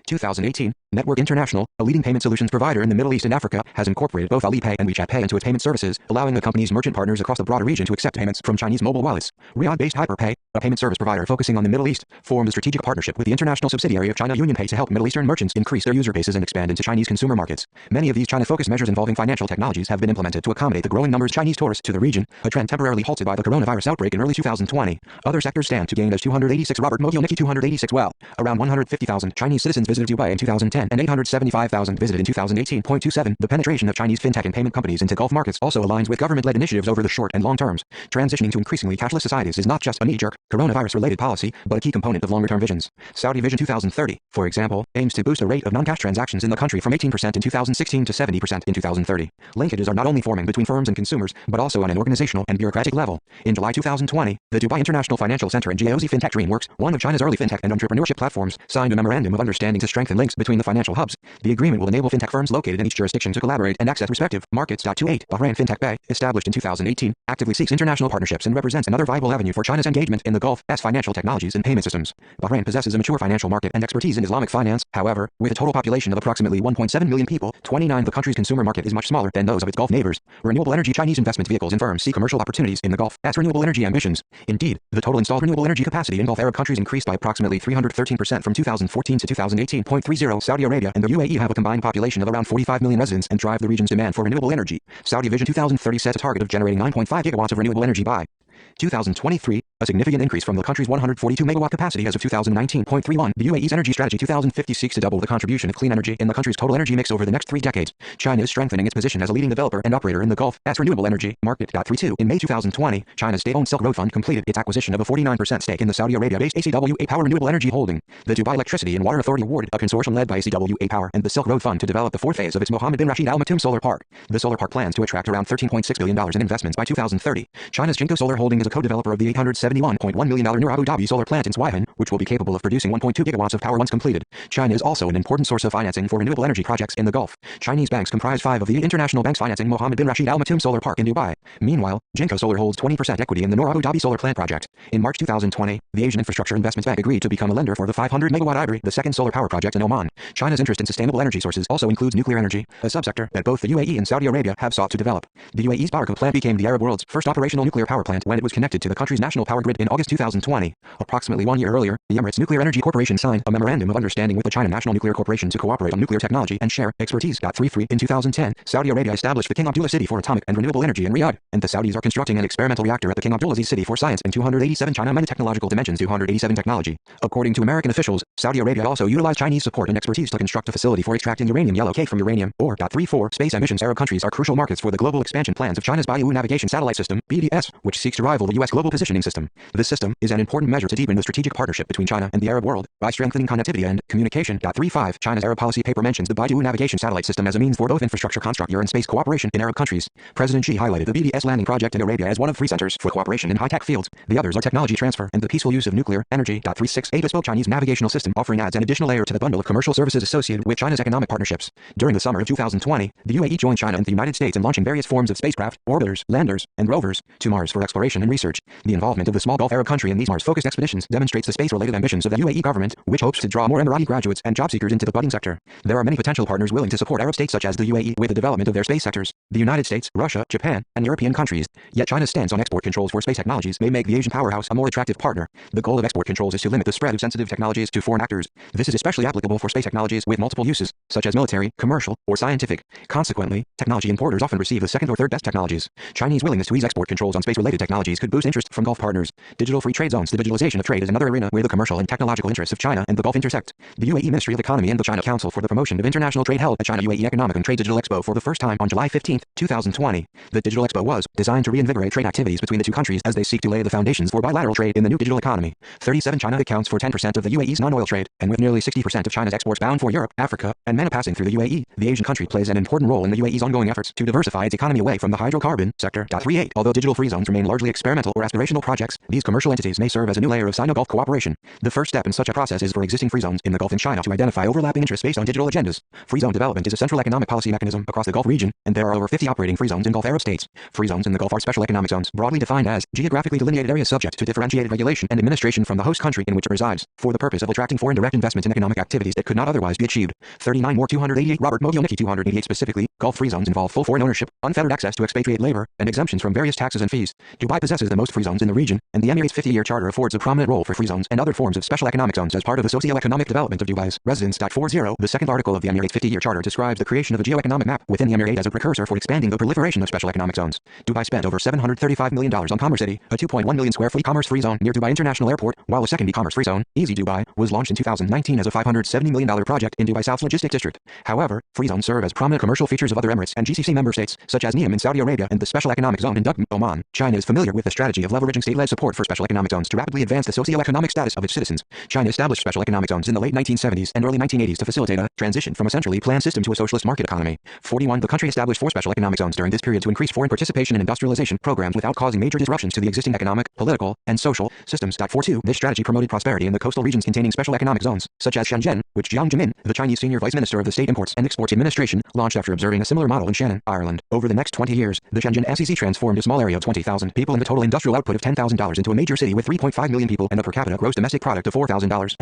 2018, Network International, a leading payment solutions provider in the Middle East and Africa, has incorporated both Alipay and WeChat Pay into its payment services, allowing the company's merchant partners across the broader region to accept payments from Chinese mobile wallets. Riyadh-based Hyperpay, a payment service provider focusing on the Middle East, formed a strategic partnership with the international subsidiary of China UnionPay to help Middle Eastern merchants increase their user bases and expand into Chinese consumer markets. Many of these China-focused measures involving financial technologies have been implemented to accommodate the growing numbers of Chinese tourists to the region, a trend temporarily halted by the coronavirus outbreak in early 2020. Other sectors stand to gain as 286 Robert Mogil Nikki 286 well. Around 150,000 Chinese citizens visited Dubai in 2010 and 875,000 visited in 2018.27. The penetration of Chinese fintech and payment companies into Gulf markets also aligns with government-led initiatives over the short and long terms. Transitioning to increasingly cashless societies is not just a knee-jerk, coronavirus-related policy, but a key component of longer-term visions. Saudi Vision 2030, for example, aims to boost the rate of non-cash transactions in the country from 18% in 2016 to 70% in 2030. Linkages are not only forming between firms and consumers, but also on an organizational and bureaucratic level. In July 2020, the Dubai International Financial Center and GAOZ Fintech DreamWorks, one of China's early fintech and entrepreneurship platforms, signed a memorandum of understanding to strengthen links between the financial hubs. The agreement will enable fintech firms located in each jurisdiction to collaborate and access respective markets. 28 Bahrain Fintech Bay, established in 2018, actively seeks international partnerships and represents another viable avenue for China's engagement in the Gulf as financial technologies and payment systems. Bahrain possesses a mature financial market and expertise in Islamic finance. However, with a total population of approximately 1.7 million people, 29 the country's consumer market is much smaller than those of its Gulf neighbors. Renewable energy Chinese investment vehicles and firms see commercial opportunities in the Gulf as renewable energy ambitions. Indeed, the total installed renewable energy capacity in Gulf Arab countries increased by approximately 313% from 2014 to 2018.30. Saudi Arabia and the UAE have a combined population of around 45 million residents and drive the region's demand for renewable energy. Saudi Vision 2030 sets a target of generating 9.5 gigawatts of renewable energy by 2023, a significant increase from the country's 142 megawatt capacity as of 2019.31. The UAE's Energy Strategy 2050 seeks to double the contribution of clean energy in the country's total energy mix over the next 3 decades. China is strengthening its position as a leading developer and operator in the Gulf as renewable energy market. 32. In May 2020, China's state-owned Silk Road Fund completed its acquisition of a 49% stake in the Saudi Arabia-based ACWA Power Renewable Energy Holding. The Dubai Electricity and Water Authority awarded a consortium led by ACWA Power and the Silk Road Fund to develop the fourth phase of its Mohammed bin Rashid Al Maktoum Solar Park. The solar park plans to attract around $13.6 billion in investments by 2030. China's Jinko Solar Holding is a co-developer of the $871.1 million new Abu Dhabi solar plant in Swaihan, which will be capable of producing 1.2 gigawatts of power once completed. China is also an important source of financing for renewable energy projects in the Gulf. Chinese banks comprise 5 of the international banks financing Mohammed bin Rashid Al Maktoum Solar Park in Dubai. Meanwhile, Jinko Solar holds 20% equity in the Noor Abu Dhabi solar plant project. In March 2020, the Asian Infrastructure Investments Bank agreed to become a lender for the 500-megawatt Ibri, the second solar power project in Oman. China's interest in sustainable energy sources also includes nuclear energy, a subsector that both the UAE and Saudi Arabia have sought to develop. The UAE's Barakah plant became the Arab world's first operational nuclear power plant when it was connected to the country's national power grid in August 2020. Approximately 1 year earlier, the Emirates Nuclear Energy Corporation signed a memorandum of understanding with the China National Nuclear Corporation to cooperate on nuclear technology and share expertise. 33. In 2010, Saudi Arabia established the King Abdullah City for Atomic and Renewable Energy in Riyadh, and the Saudis are constructing an experimental reactor at the King Abdulaziz City for Science and 287 China Many Technological Dimensions 287 Technology. According to American officials, Saudi Arabia also utilized Chinese support and expertise to construct a facility for extracting uranium yellow cake from uranium ore. 34. Space emissions. Arab countries are crucial markets for the global expansion plans of China's Baidu Navigation Satellite System, BDS, which seeks to rival the U.S. Global Positioning System. This system is an important measure to deepen the strategic partnership between China and the Arab world by strengthening connectivity and communication. 35. China's Arab policy paper mentions the Baidu Navigation Satellite System as a means for both infrastructure construct and space cooperation in Arab countries. President Xi highlighted the BDS landing project in Arabia as one of 3 centers for cooperation in high-tech fields. The others are technology transfer and the peaceful use of nuclear energy. 36. A bespoke Chinese navigational system offering adds an additional layer to the bundle of commercial services associated with China's economic partnerships. During the summer of 2020, the UAE joined China and the United States in launching various forms of spacecraft, orbiters, landers, and rovers to Mars for exploration and research. The involvement of the small Gulf Arab country in these Mars-focused expeditions demonstrates the space-related ambitions of the UAE government, which hopes to draw more Emirati graduates and job seekers into the budding sector. There are many potential partners willing to support Arab states such as the UAE with the development of their space sectors. The United States, Russia, Japan, and European countries. Yet China's stance on export controls for space technologies may make the Asian powerhouse a more attractive partner. The goal of export controls is to limit the spread of sensitive technologies to foreign actors. This is especially applicable for space technologies with multiple uses, such as military, commercial, or scientific. Consequently, technology importers often receive the second or third best technologies. Chinese willingness to ease export controls on space-related technologies could boost interest from Gulf partners. Digital free trade zones. The digitalization of trade is another arena where the commercial and technological interests of China and the Gulf intersect. The UAE Ministry of Economy and the China Council for the Promotion of International Trade held a China-UAE Economic and Trade Digital Expo for the first time on July 15, 2020. The Digital Expo was designed to reinvigorate trade activities between the two countries as they seek to lay the foundations for bilateral trade in the new digital economy. 37. China accounts for 10% of the UAE's non-oil trade, and with nearly 60% of China's exports bound for Europe, Africa, and MENA passing through the UAE, the Asian country plays an important role in the UAE's ongoing efforts to diversify its economy away from the hydrocarbon sector. 38. Although digital free zones remain largely experimental or aspirational projects, projects, these commercial entities may serve as a new layer of Sino-Gulf cooperation. The first step in such a process is for existing free zones in the Gulf and China to identify overlapping interests based on digital agendas. Free zone development is a central economic policy mechanism across the Gulf region, and there are over 50 operating free zones in Gulf Arab states. Free zones in the Gulf are special economic zones, broadly defined as geographically delineated areas subject to differentiated regulation and administration from the host country in which it resides, for the purpose of attracting foreign direct investment in economic activities that could not otherwise be achieved. 39 more 288 Robert Mogilnicki 288 specifically, Gulf free zones involve full foreign ownership, unfettered access to expatriate labor, and exemptions from various taxes and fees. Dubai possesses the most free zones in the region, and the Emirates' 50-year charter affords a prominent role for free zones and other forms of special economic zones as part of the socio-economic development of Dubai's residents. 40. The second article of the Emirates' 50-year charter describes the creation of a geo-economic map within the Emirate as a precursor for expanding the proliferation of special economic zones. Dubai spent over $735 million on Commerce City, a 2.1 million square foot commerce free zone near Dubai International Airport, while a second e-commerce free zone, Easy Dubai, was launched in 2019 as a $570 million project in Dubai South's logistic district. However, free zones serve as prominent commercial features of other Emirates and GCC member states, such as NEOM in Saudi Arabia and the Special Economic Zone in Dubai, Oman. China is familiar with the strategy of leveraging state-led support for special economic zones to rapidly advance the socio-economic status of its citizens. China established special economic zones in the late 1970s and early 1980s to facilitate a transition from a centrally planned system to a socialist market economy. 41. The country established 4 special economic zones during this period to increase foreign participation in industrialization programs without causing major disruptions to the existing economic, political, and social systems. 42. This strategy promoted prosperity in the coastal regions containing special economic zones, such as Shenzhen, which Jiang Zemin, the Chinese senior vice minister of the State Imports and Exports Administration, launched after observing a similar model in Shannon, Ireland. Over the next 20 years, the Shenzhen SEC transformed a small area of 20,000 people and a total industrial output of $10,000 into a major city with 3.5 million people and a per capita gross domestic product of $4,000.43.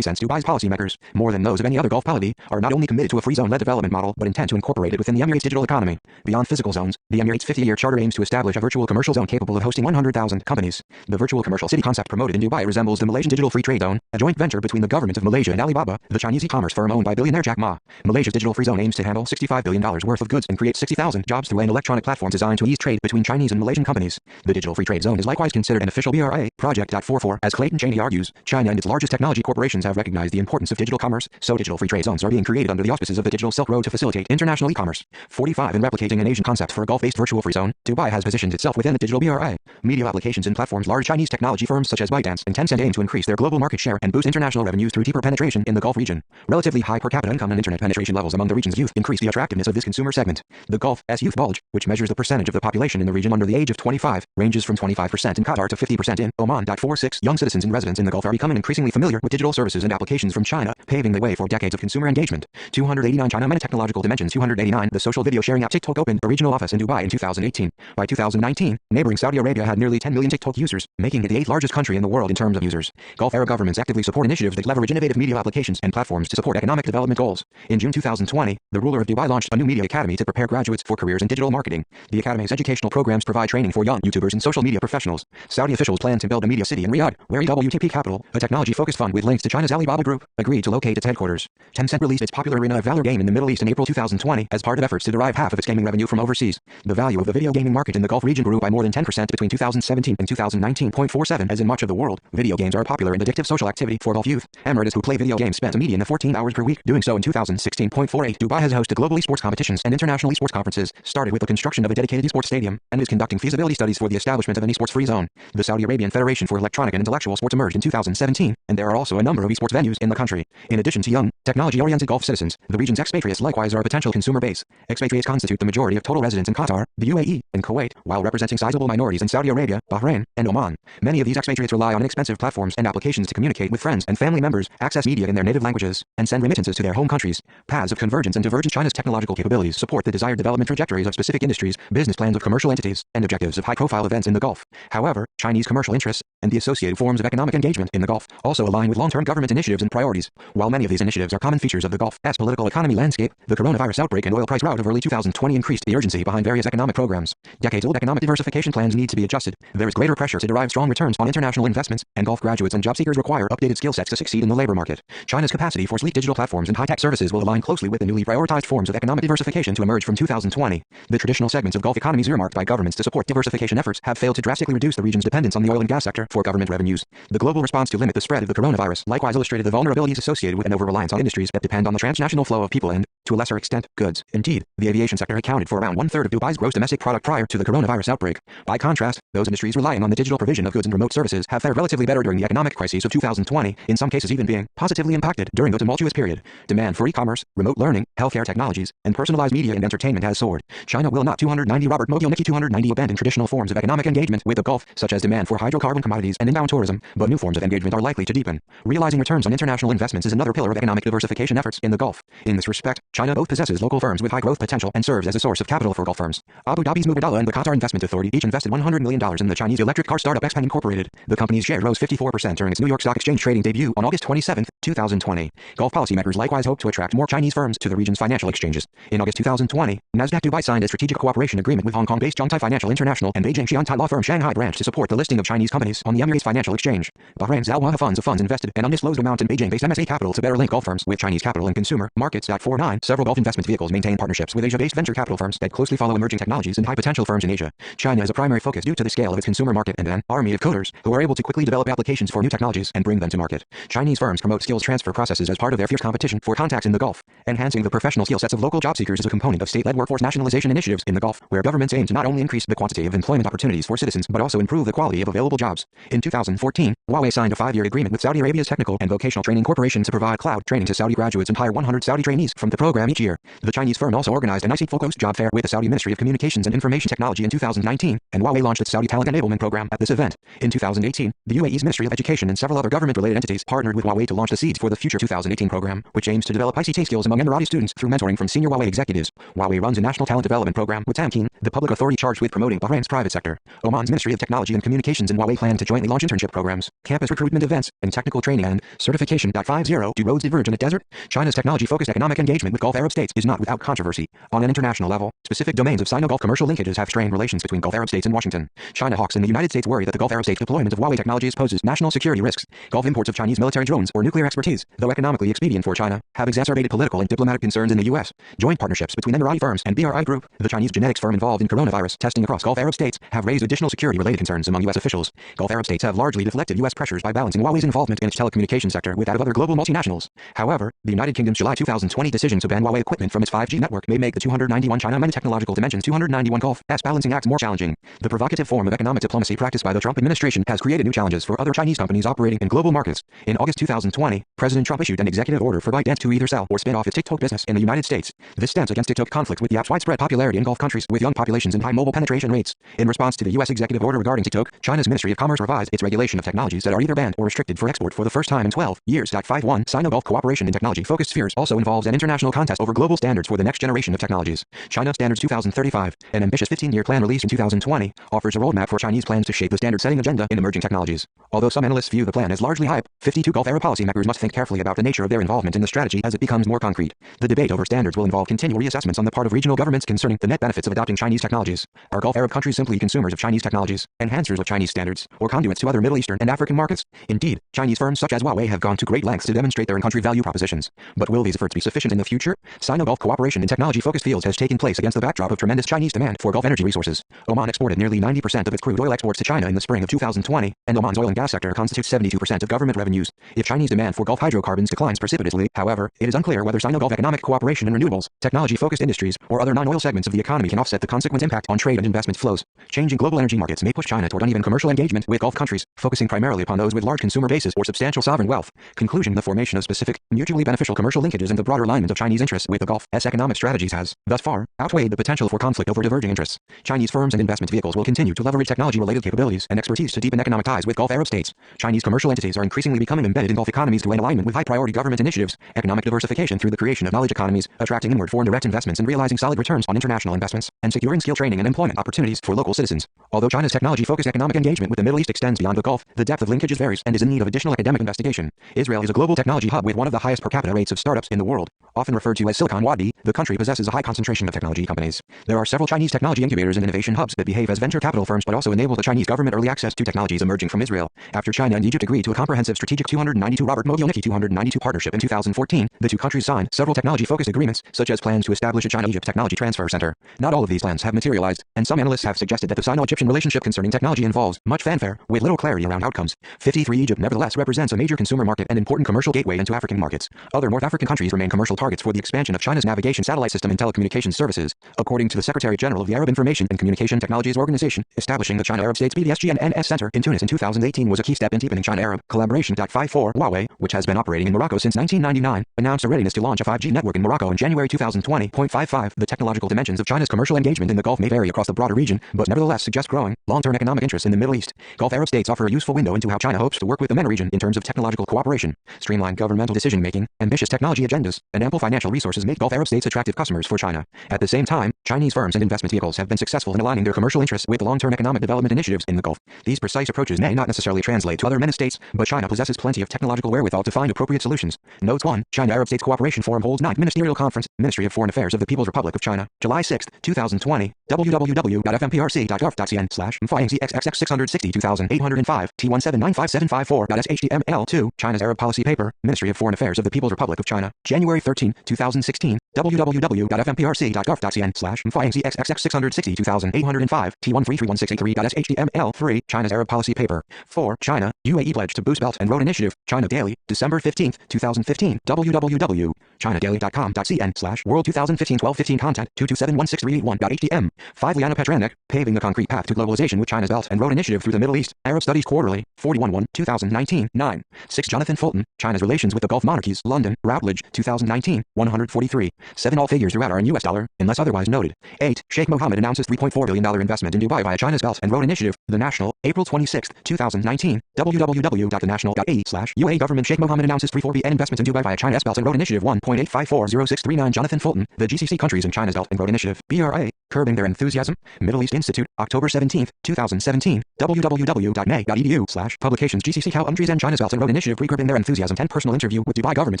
Dubai's policymakers, more than those of any other Gulf polity, are not only committed to a free zone-led development model but intend to incorporate it within the Emirates' digital economy. Beyond physical zones, the Emirates' 50-year charter aims to establish a virtual commercial zone capable of hosting 100,000 companies. The virtual commercial city concept promoted in Dubai resembles the Malaysian Digital Free Trade Zone, a joint venture between the government of Malaysia and Alibaba, the Chinese e-commerce firm owned by billionaire Jack Ma. Malaysia's digital free zone aims to handle $65 billion worth of goods and create 60,000 jobs through an electronic platform designed to ease trade between Chinese and Malaysian companies. The Digital Free Trade Zone is likewise considered an official BRI project. 44. As Clayton Chaney argues, China and its largest technology corporations have recognized the importance of digital commerce, so digital free trade zones are being created under the auspices of the Digital Silk Road to facilitate international e-commerce. 45. In replicating an Asian concept for a Gulf-based virtual free zone, Dubai has positioned itself within the digital BRI. Media applications and platforms. Large Chinese technology firms such as ByteDance and Tencent aim to increase their global market share and boost international revenues through deeper penetration in the Gulf region. Relatively high per capita income and internet penetration levels among the region's youth increase the attractiveness of this consumer segment. The Gulf's youth bulge, which measures the percentage of the population in the region under the age of 25, ranges from 25% in Qatar to 50% in Oman. 46. Young citizens and residents in the Gulf are becoming increasingly familiar with digital services and applications from China, paving the way for decades of consumer engagement. 289. China Meta Technological Dimensions. 289. The social video sharing app TikTok opened a regional office in Dubai in 2018. By 2019, neighboring Saudi Arabia had nearly 10 million TikTok users, making it the 8th largest country in the world in terms of users. Gulf Arab governments actively support initiatives that leverage innovative media applications and platforms to support economic development goals. In June 2020, the ruler of Dubai launched a new media academy to prepare graduates for careers in digital marketing. The academy's educational programs provide training for young YouTubers and social media professionals. Saudi officials plan to build a media city in Riyadh, where EWTP Capital, a technology-focused fund with links to China's Alibaba Group, agreed to locate its headquarters. Tencent released its popular Arena of Valor game in the Middle East in April 2020 as part of efforts to derive half of its gaming revenue from overseas. The value of the video gaming market in the Gulf region grew by more than 10% between 2017 and 2019.47. As in much of the world, video games are a popular and addictive social activity for Gulf youth. Emirates who play video games spent a median of 14 hours per week doing so in 2016.48. Dubai has hosted global esports competitions and international esports conferences, started with the construction of a dedicated esports stadium, and is conducting feasibility studies for the establishment of an esports free zone. The Saudi Arabian Federation for Electronic and Intellectual Sports emerged in 2017, and there are also a number of esports venues in the country. In addition to young, technology-oriented Gulf citizens, the region's expatriates likewise are a potential consumer base. Expatriates constitute the majority of total residents in Qatar, the UAE, and Kuwait, while representing sizable minorities in Saudi Arabia, Bahrain, and Oman. Many of these expatriates rely on inexpensive platforms and applications to communicate with friends and family members, access media in their native languages, and send remittances to their home countries. Paths of convergence and divergence. China's technological capabilities support the desired development trajectories of specific industries, business plans of commercial entities, and objectives of high-profile events in the Gulf. However, Chinese commercial interests and the associated forms of economic engagement in the Gulf also align with long-term government initiatives and priorities. While many of these initiatives are common features of the Gulf's political economy landscape, the coronavirus outbreak and oil price rout of early 2020 increased the urgency behind various economic programs. Decades-old economic diversification plans need to be adjusted. There is greater pressure to derive strong returns on international investments, and Gulf graduates and job seekers require updated skill sets to succeed in the labor market. China's capacity for sleek digital platforms and high-tech services will align closely with the newly prioritized forms of economic diversification to emerge from 2020. The traditional segments of Gulf economies earmarked by governments to support diversification efforts have failed to drastically reduce the region's dependence on the oil and gas sector for government revenues. The global response to limit the spread of the coronavirus likewise illustrated the vulnerabilities associated with an over-reliance on industries that depend on the transnational flow of people and to a lesser extent, goods. Indeed, the aviation sector accounted for around one-third of Dubai's gross domestic product prior to the coronavirus outbreak. By contrast, those industries relying on the digital provision of goods and remote services have fared relatively better during the economic crises of 2020, in some cases even being positively impacted during the tumultuous period. Demand for e-commerce, remote learning, healthcare technologies, and personalized media and entertainment has soared. China will not 290 Robert Mobile Nikki 290 abandon traditional forms of economic engagement with the Gulf, such as demand for hydrocarbon commodities and inbound tourism, but new forms of engagement are likely to deepen. Realizing returns on international investments is another pillar of economic diversification efforts in the Gulf. In this respect, China both possesses local firms with high growth potential and serves as a source of capital for Gulf firms. Abu Dhabi's Mubadala and the Qatar Investment Authority each invested $100 million in the Chinese electric car startup XPeng Incorporated. The company's share rose 54% during its New York Stock Exchange trading debut on August 27, 2020. Gulf policymakers likewise hope to attract more Chinese firms to the region's financial exchanges. In August 2020, Nasdaq Dubai signed a strategic cooperation agreement with Hong Kong-based Zhongtai Financial International and Beijing Xiantai Law Firm Shanghai branch to support the listing of Chinese companies on the Emirates Financial Exchange. Bahrain's Al Waha funds invested an undisclosed amount in Beijing-based MSA Capital to better link Gulf firms with Chinese capital and consumer markets. At 49, several Gulf investment vehicles maintain partnerships with Asia-based venture capital firms that closely follow emerging technologies and high-potential firms in Asia. China is a primary focus due to the scale of its consumer market and an army of coders who are able to quickly develop applications for new technologies and bring them to market. Chinese firms promote skills transfer processes as part of their fierce competition for contacts in the Gulf. Enhancing the professional skill sets of local job seekers is a component of state-led workforce nationalization initiatives in the Gulf, where governments aim to not only increase the quantity of employment opportunities for citizens but also improve the quality of available jobs. In 2014, Huawei signed a 5-year agreement with Saudi Arabia's Technical and Vocational Training Corporation to provide cloud training to Saudi graduates and hire 100 Saudi trainees from the program each year. The Chinese firm also organized a ICT-focused job fair with the Saudi Ministry of Communications and Information Technology in 2019, and Huawei launched its Saudi Talent Enablement Program at this event. In 2018, the UAE's Ministry of Education and several other government-related entities partnered with Huawei to launch the Seeds for the Future 2018 program, which aims to develop ICT skills among Emirati students through mentoring from senior Huawei executives. Huawei runs a national talent development program with Tamkeen, the public authority charged with promoting Bahrain's private sector. Oman's Ministry of Technology and Communications and Huawei plan to jointly launch internship programs, campus recruitment events, and technical training and certification. 50. Do roads diverge in a desert? China's technology-focused economic engagement with Gulf Arab states is not without controversy. On an international level, specific domains of Sino-Gulf commercial linkages have strained relations between Gulf Arab states and Washington. China hawks in the United States worry that the Gulf Arab states' deployment of Huawei technologies poses national security risks. Gulf imports of Chinese military drones or nuclear expertise, though economically expedient for China, have exacerbated political and diplomatic concerns in the U.S. Joint partnerships between Emirati firms and BRI Group, the Chinese genetics firm involved in coronavirus testing across Gulf Arab states, have raised additional security-related concerns among U.S. officials. Gulf Arab states have largely deflected U.S. pressures by balancing Huawei's involvement in its telecommunications sector with that of other global multinationals. However, the United Kingdom's July 2020 decision to ban Huawei equipment from its 5G network may make the 291 China many technological dimensions 291 Gulf S balancing acts more challenging. The provocative form of economic diplomacy practiced by the Trump administration has created new challenges for other Chinese companies operating in global markets. In August 2020, President Trump issued an executive order for ByteDance to either sell or spin off its TikTok business in the United States. This stance against TikTok conflicts with the app's widespread popularity in Gulf countries with young populations and high mobile penetration rates. In response to the U.S. executive order regarding TikTok, China's Ministry of Commerce revised its regulation of technologies that are either banned or restricted for export for the first time in 12 years. 51. Sino-Gulf cooperation in technology-focused spheres also involves an international contest over global standards for the next generation of technologies. China Standards 2035, an ambitious 15-year plan released in 2020, offers a roadmap for Chinese plans to shape the standard-setting agenda in emerging technologies. Although some analysts view the plan as largely hype, 52 Gulf Arab policymakers must think carefully about the nature of their involvement in the strategy as it becomes more concrete. The debate over standards will involve continual reassessments on the part of regional governments concerning the net benefits of adopting Chinese technologies. Are Gulf Arab countries simply consumers of Chinese technologies, enhancers of Chinese standards, or conduits to other Middle Eastern and African markets? Indeed, Chinese firms such as Huawei have gone to great lengths to demonstrate their in-country value propositions. But will these efforts be sufficient in the future? Sino-Gulf cooperation in technology-focused fields has taken place against the backdrop of tremendous Chinese demand for Gulf energy resources. Oman exported nearly 90% of its crude oil exports to China in the spring of 2020, and Oman's oil and gas sector constitutes 72% of government revenues. If Chinese demand for Gulf hydrocarbons declines precipitously, however, it is unclear whether Sino-Gulf economic cooperation in renewables, technology-focused industries, or other non-oil segments of the economy can offset the consequent impact on trade and investment flows. Changing global energy markets may push China toward uneven commercial engagement with Gulf countries, focusing primarily upon those with large consumer bases or substantial sovereign wealth. Conclusion: the formation of specific, mutually beneficial commercial linkages and the broader alignment of Chinese interests with the Gulf's economic strategies has, thus far, outweighed the potential for conflict over diverging interests. Chinese firms and investment vehicles will continue to leverage technology-related capabilities and expertise to deepen economic ties with Gulf Arab states. Chinese commercial entities are increasingly becoming embedded in Gulf economies through an alignment with high-priority government initiatives, economic diversification through the creation of knowledge economies, attracting inward foreign direct investments and realizing solid returns on international investments, and securing skill training and employment opportunities for local citizens. Although China's technology-focused economic engagement with the Middle East extends beyond the Gulf, the depth of linkages varies and is in need of additional academic investigation. Israel is a global technology hub with one of the highest per capita rates of startups in the world. Often referred to as Silicon Wadi, the country possesses a high concentration of technology companies. There are several Chinese technology incubators and innovation hubs that behave as venture capital firms but also enable the Chinese government early access to technologies emerging from Israel. After China and Egypt agreed to a comprehensive strategic 292 Robert Mobile Nikki 292 partnership in 2014, the two countries signed several technology-focused agreements, such as plans to establish a China-Egypt technology transfer center. Not all of these plans have materialized, and some analysts have suggested that the Sino-Egyptian relationship concerning technology involves much fanfare, with little clarity around outcomes. 53 Egypt nevertheless represents a major consumer market and important commercial gateway into African markets. Other North African countries remain commercial targets targets for the expansion of China's navigation satellite system and telecommunications services, according to the Secretary General of the Arab Information and Communication Technologies Organization. Establishing the China Arab States BDSGNNS Center in Tunis in 2018 was a key step in deepening China-Arab collaboration. 54 Huawei, which has been operating in Morocco since 1999, announced a readiness to launch a 5G network in Morocco in January 2020. 55 The technological dimensions of China's commercial engagement in the Gulf may vary across the broader region, but nevertheless suggest growing, long-term economic interests in the Middle East. Gulf Arab states offer a useful window into how China hopes to work with the MENA region in terms of technological cooperation, streamlined governmental decision-making, ambitious technology agendas, and ample financial resources make Gulf Arab states attractive customers for China. At the same time, Chinese firms and investment vehicles have been successful in aligning their commercial interests with long-term economic development initiatives in the Gulf. These precise approaches may not necessarily translate to other MENA states, but China possesses plenty of technological wherewithal to find appropriate solutions. Notes 1. China-Arab States Cooperation Forum holds 9th Ministerial Conference, Ministry of Foreign Affairs of the People's Republic of China, July 6, 2020, www.fmprc.gov.cn/FINGXXX6602805 T1795754.HTML2 China's Arab Policy Paper, Ministry of Foreign Affairs of the People's Republic of China, January 13, 2016, www.fmprc.gov.cn/FINGXXX6602805 T1331683.HTML3 China's Arab Policy Paper. 4. China, UAE pledge to boost Belt and Road Initiative, China Daily, December 15, 2015, www.chinadaily.com.cn/World 2015 1215 Content 2271631.htm 5. Liana Petranek, Paving the Concrete Path to Globalization with China's Belt and Road Initiative through the Middle East, Arab Studies Quarterly, 41 2019, 9. 6. Jonathan Fulton, China's Relations with the Gulf Monarchies, London, Routledge, 2019, 143. 7. All figures throughout are in US dollar, unless otherwise noted. 8. Sheikh Mohammed announces $3.4 billion investment in Dubai via China's Belt and Road Initiative, The National, April 26, 2019, www.thenational.ae/UAE Government Sheikh Mohammed announces $3.4 billion investment in Dubai via China's Belt and Road Initiative 1.8540639 Jonathan Fulton, the GCC countries in China's Belt and Road Initiative, BRA, curbing their enthusiasm, Middle East Institute, October 17, 2017, www.may.edu/publications GCC countries and China's Belt and Road Initiative curbing their enthusiasm 10 personal interview with Dubai government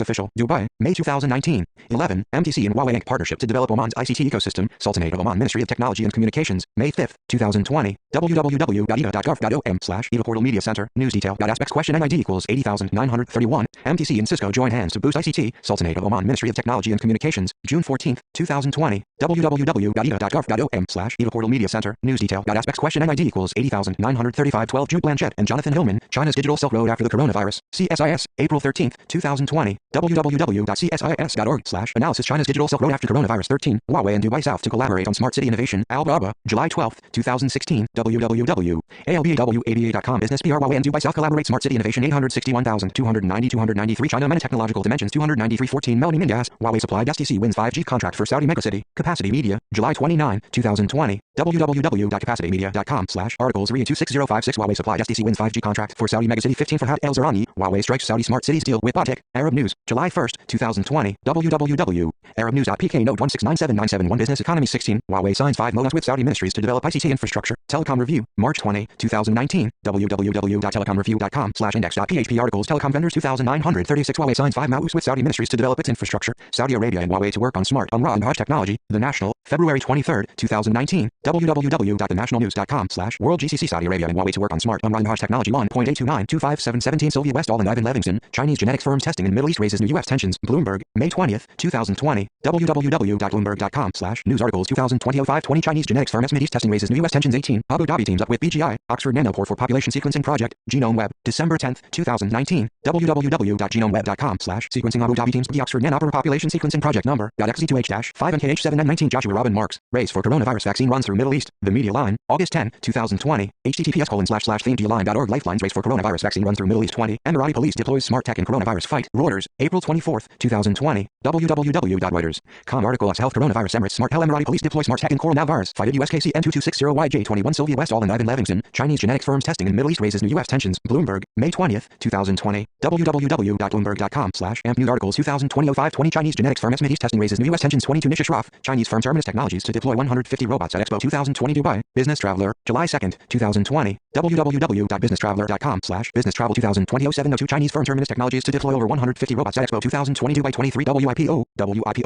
official, Dubai, May 2019, 11, MTC and Huawei Inc. partnership to develop Oman's ICT ecosystem, Sultanate of Oman Ministry of Technology and Communications, May 5, 2020, www.eda.gov.om/EVA Portal Media Center, news detail.aspects question NID equals 80,931, MTC and Cisco join hands to boost ICT, Sultanate of Oman Ministry of Technology and Communications, June 14, 2020, www.eda.gov.om/EVA Portal Media Center, news detail.aspects question NID equals 80,935 12 Jude Blanchett and Jonathan Hillman, China's Digital Silk Road after the coronavirus, CSIS, April 13, 2020, www.csis.org/analysis China's Digital Silk Road after coronavirus 13, Huawei and Dubai South to collaborate on smart city innovation, Alibaba, July 12, 2016, www.albaaba.com Business PR Huawei and Dubai South collaborate smart city innovation 861,293 China MENA technological dimensions 293.14 Melanie Mingas, Huawei supplied STC wins 5G contract for Saudi megacity, Capacity Media, July 29, 2020, www.capacitymedia.com/articles 3266056 Huawei supplied STC wins 5G contract for Saudi megacity 15 Farhad El Zarani, Huawei strikes Saudi smart cities deal with Batik, Arab News, July 1, 2020, www.arabnews.pk note 1697971 Business Economy 16, Huawei signs 5 MOAs with Saudi ministries to develop ICT infrastructure, Telecom Review, March 20, 2019, www.telecomreview.com/index.php articles Telecom vendors 2936 Huawei signs 5 MOAs with Saudi ministries to develop its infrastructure, Saudi Arabia and Huawei to work on smart Umrah technology, The National, February 23, 2019, www.thenationalnews.com/World GCC Saudi Arabia and Huawei to work on smart Umrah technology 1.829257717 Sylvia Westall and Ivan Levinson, Chinese genetics firms testing in Middle East raises new U.S. tensions, Bloomberg, May 20, 2020, www.bloomberg.com/news articles 2020 0520 Chinese genetics firm Middle East testing raises new U.S. tensions 18, Abu Dhabi teams up with BGI, Oxford Nanopore for population sequencing project, Genome Web, December 10, 2019, www.genomeweb.com/sequencing Abu Dhabi teams the Oxford Nanopore population sequencing project number, .xz2h-5nkh7n19 Joshua Robin Marks, race for coronavirus vaccine runs through Middle East, The Media Line, August 10, 2020, https://themedia.line.org Lifelines race for coronavirus vaccine run through Middle East 20, Emirati police deploys smart tech in coronavirus fight, Reuters, April 24, 2020, www.reuters.com article Health coronavirus Emirates smart hell Emirati police deploy smart tech in coronavirus fight USKCN2260YJ21 Sylvia Westall and Ivan Levinson, Chinese genetics firms testing in Middle East raises new U.S. tensions, Bloomberg, May 20, 2020, www.bloomberg.com/amp news articles 2020 0520 Chinese genetics firm Middle East testing raises new U.S. tensions 22 Nisha Shroff, Chinese firm Terminus Technologies to deploy 150 robots at Expo 2020 Dubai, Business Traveler, July 2, 2020, www.businesstraveler.com/business travel 2020 0702 Chinese firm Terminus Technologies to deploy over 150 robots at Expo 2020 Dubai 23 WIPO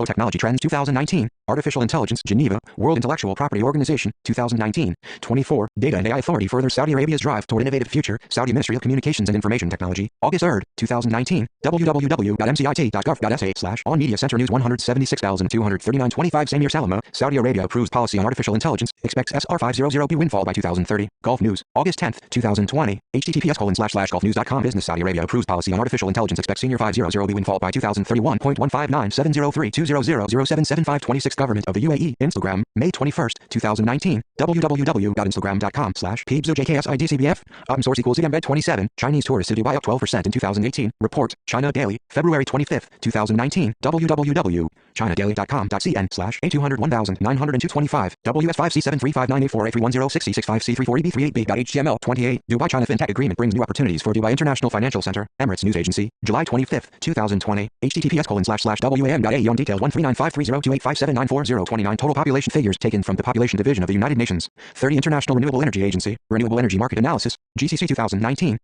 Technology Trends 2019, Artificial Intelligence, Geneva, World Intellectual Property Organization, 2019, 24, Data and AI Authority furthers Saudi Arabia's drive toward innovative future, Saudi Ministry of Communications and Information Technology, August 3, 2019, www.mcit.gov.sa/on Media Center News 176,239.25 Same Emir Salama, Saudi Arabia approves policy on artificial intelligence, expects SR500B windfall by 2030. Gulf News, August 10, 2020. https://gulfnews.com Business Saudi Arabia approves policy on artificial intelligence, expects senior 500B windfall by 2031.159703200077526 Government of the UAE. Instagram, May 21, 2019. www.instagram.com/peebsojksidcbf. Open source equals embed 27. Chinese tourists to Dubai up 12% in 2018. Report, China Daily, February 25, 2019. www.chinadaily.com.cn/A201925. WS5C735984A3106065C34EB38B.html 28. Dubai China FinTech Agreement brings new opportunities for Dubai International Financial Center. Emirates News Agency, July 25, 2020. https://wam.ae on details 139530285794029. Total population figures taken from the Population Division of the United Nations. 30 International Renewable Energy Agency, Renewable Energy Market Analysis, GCC 2019,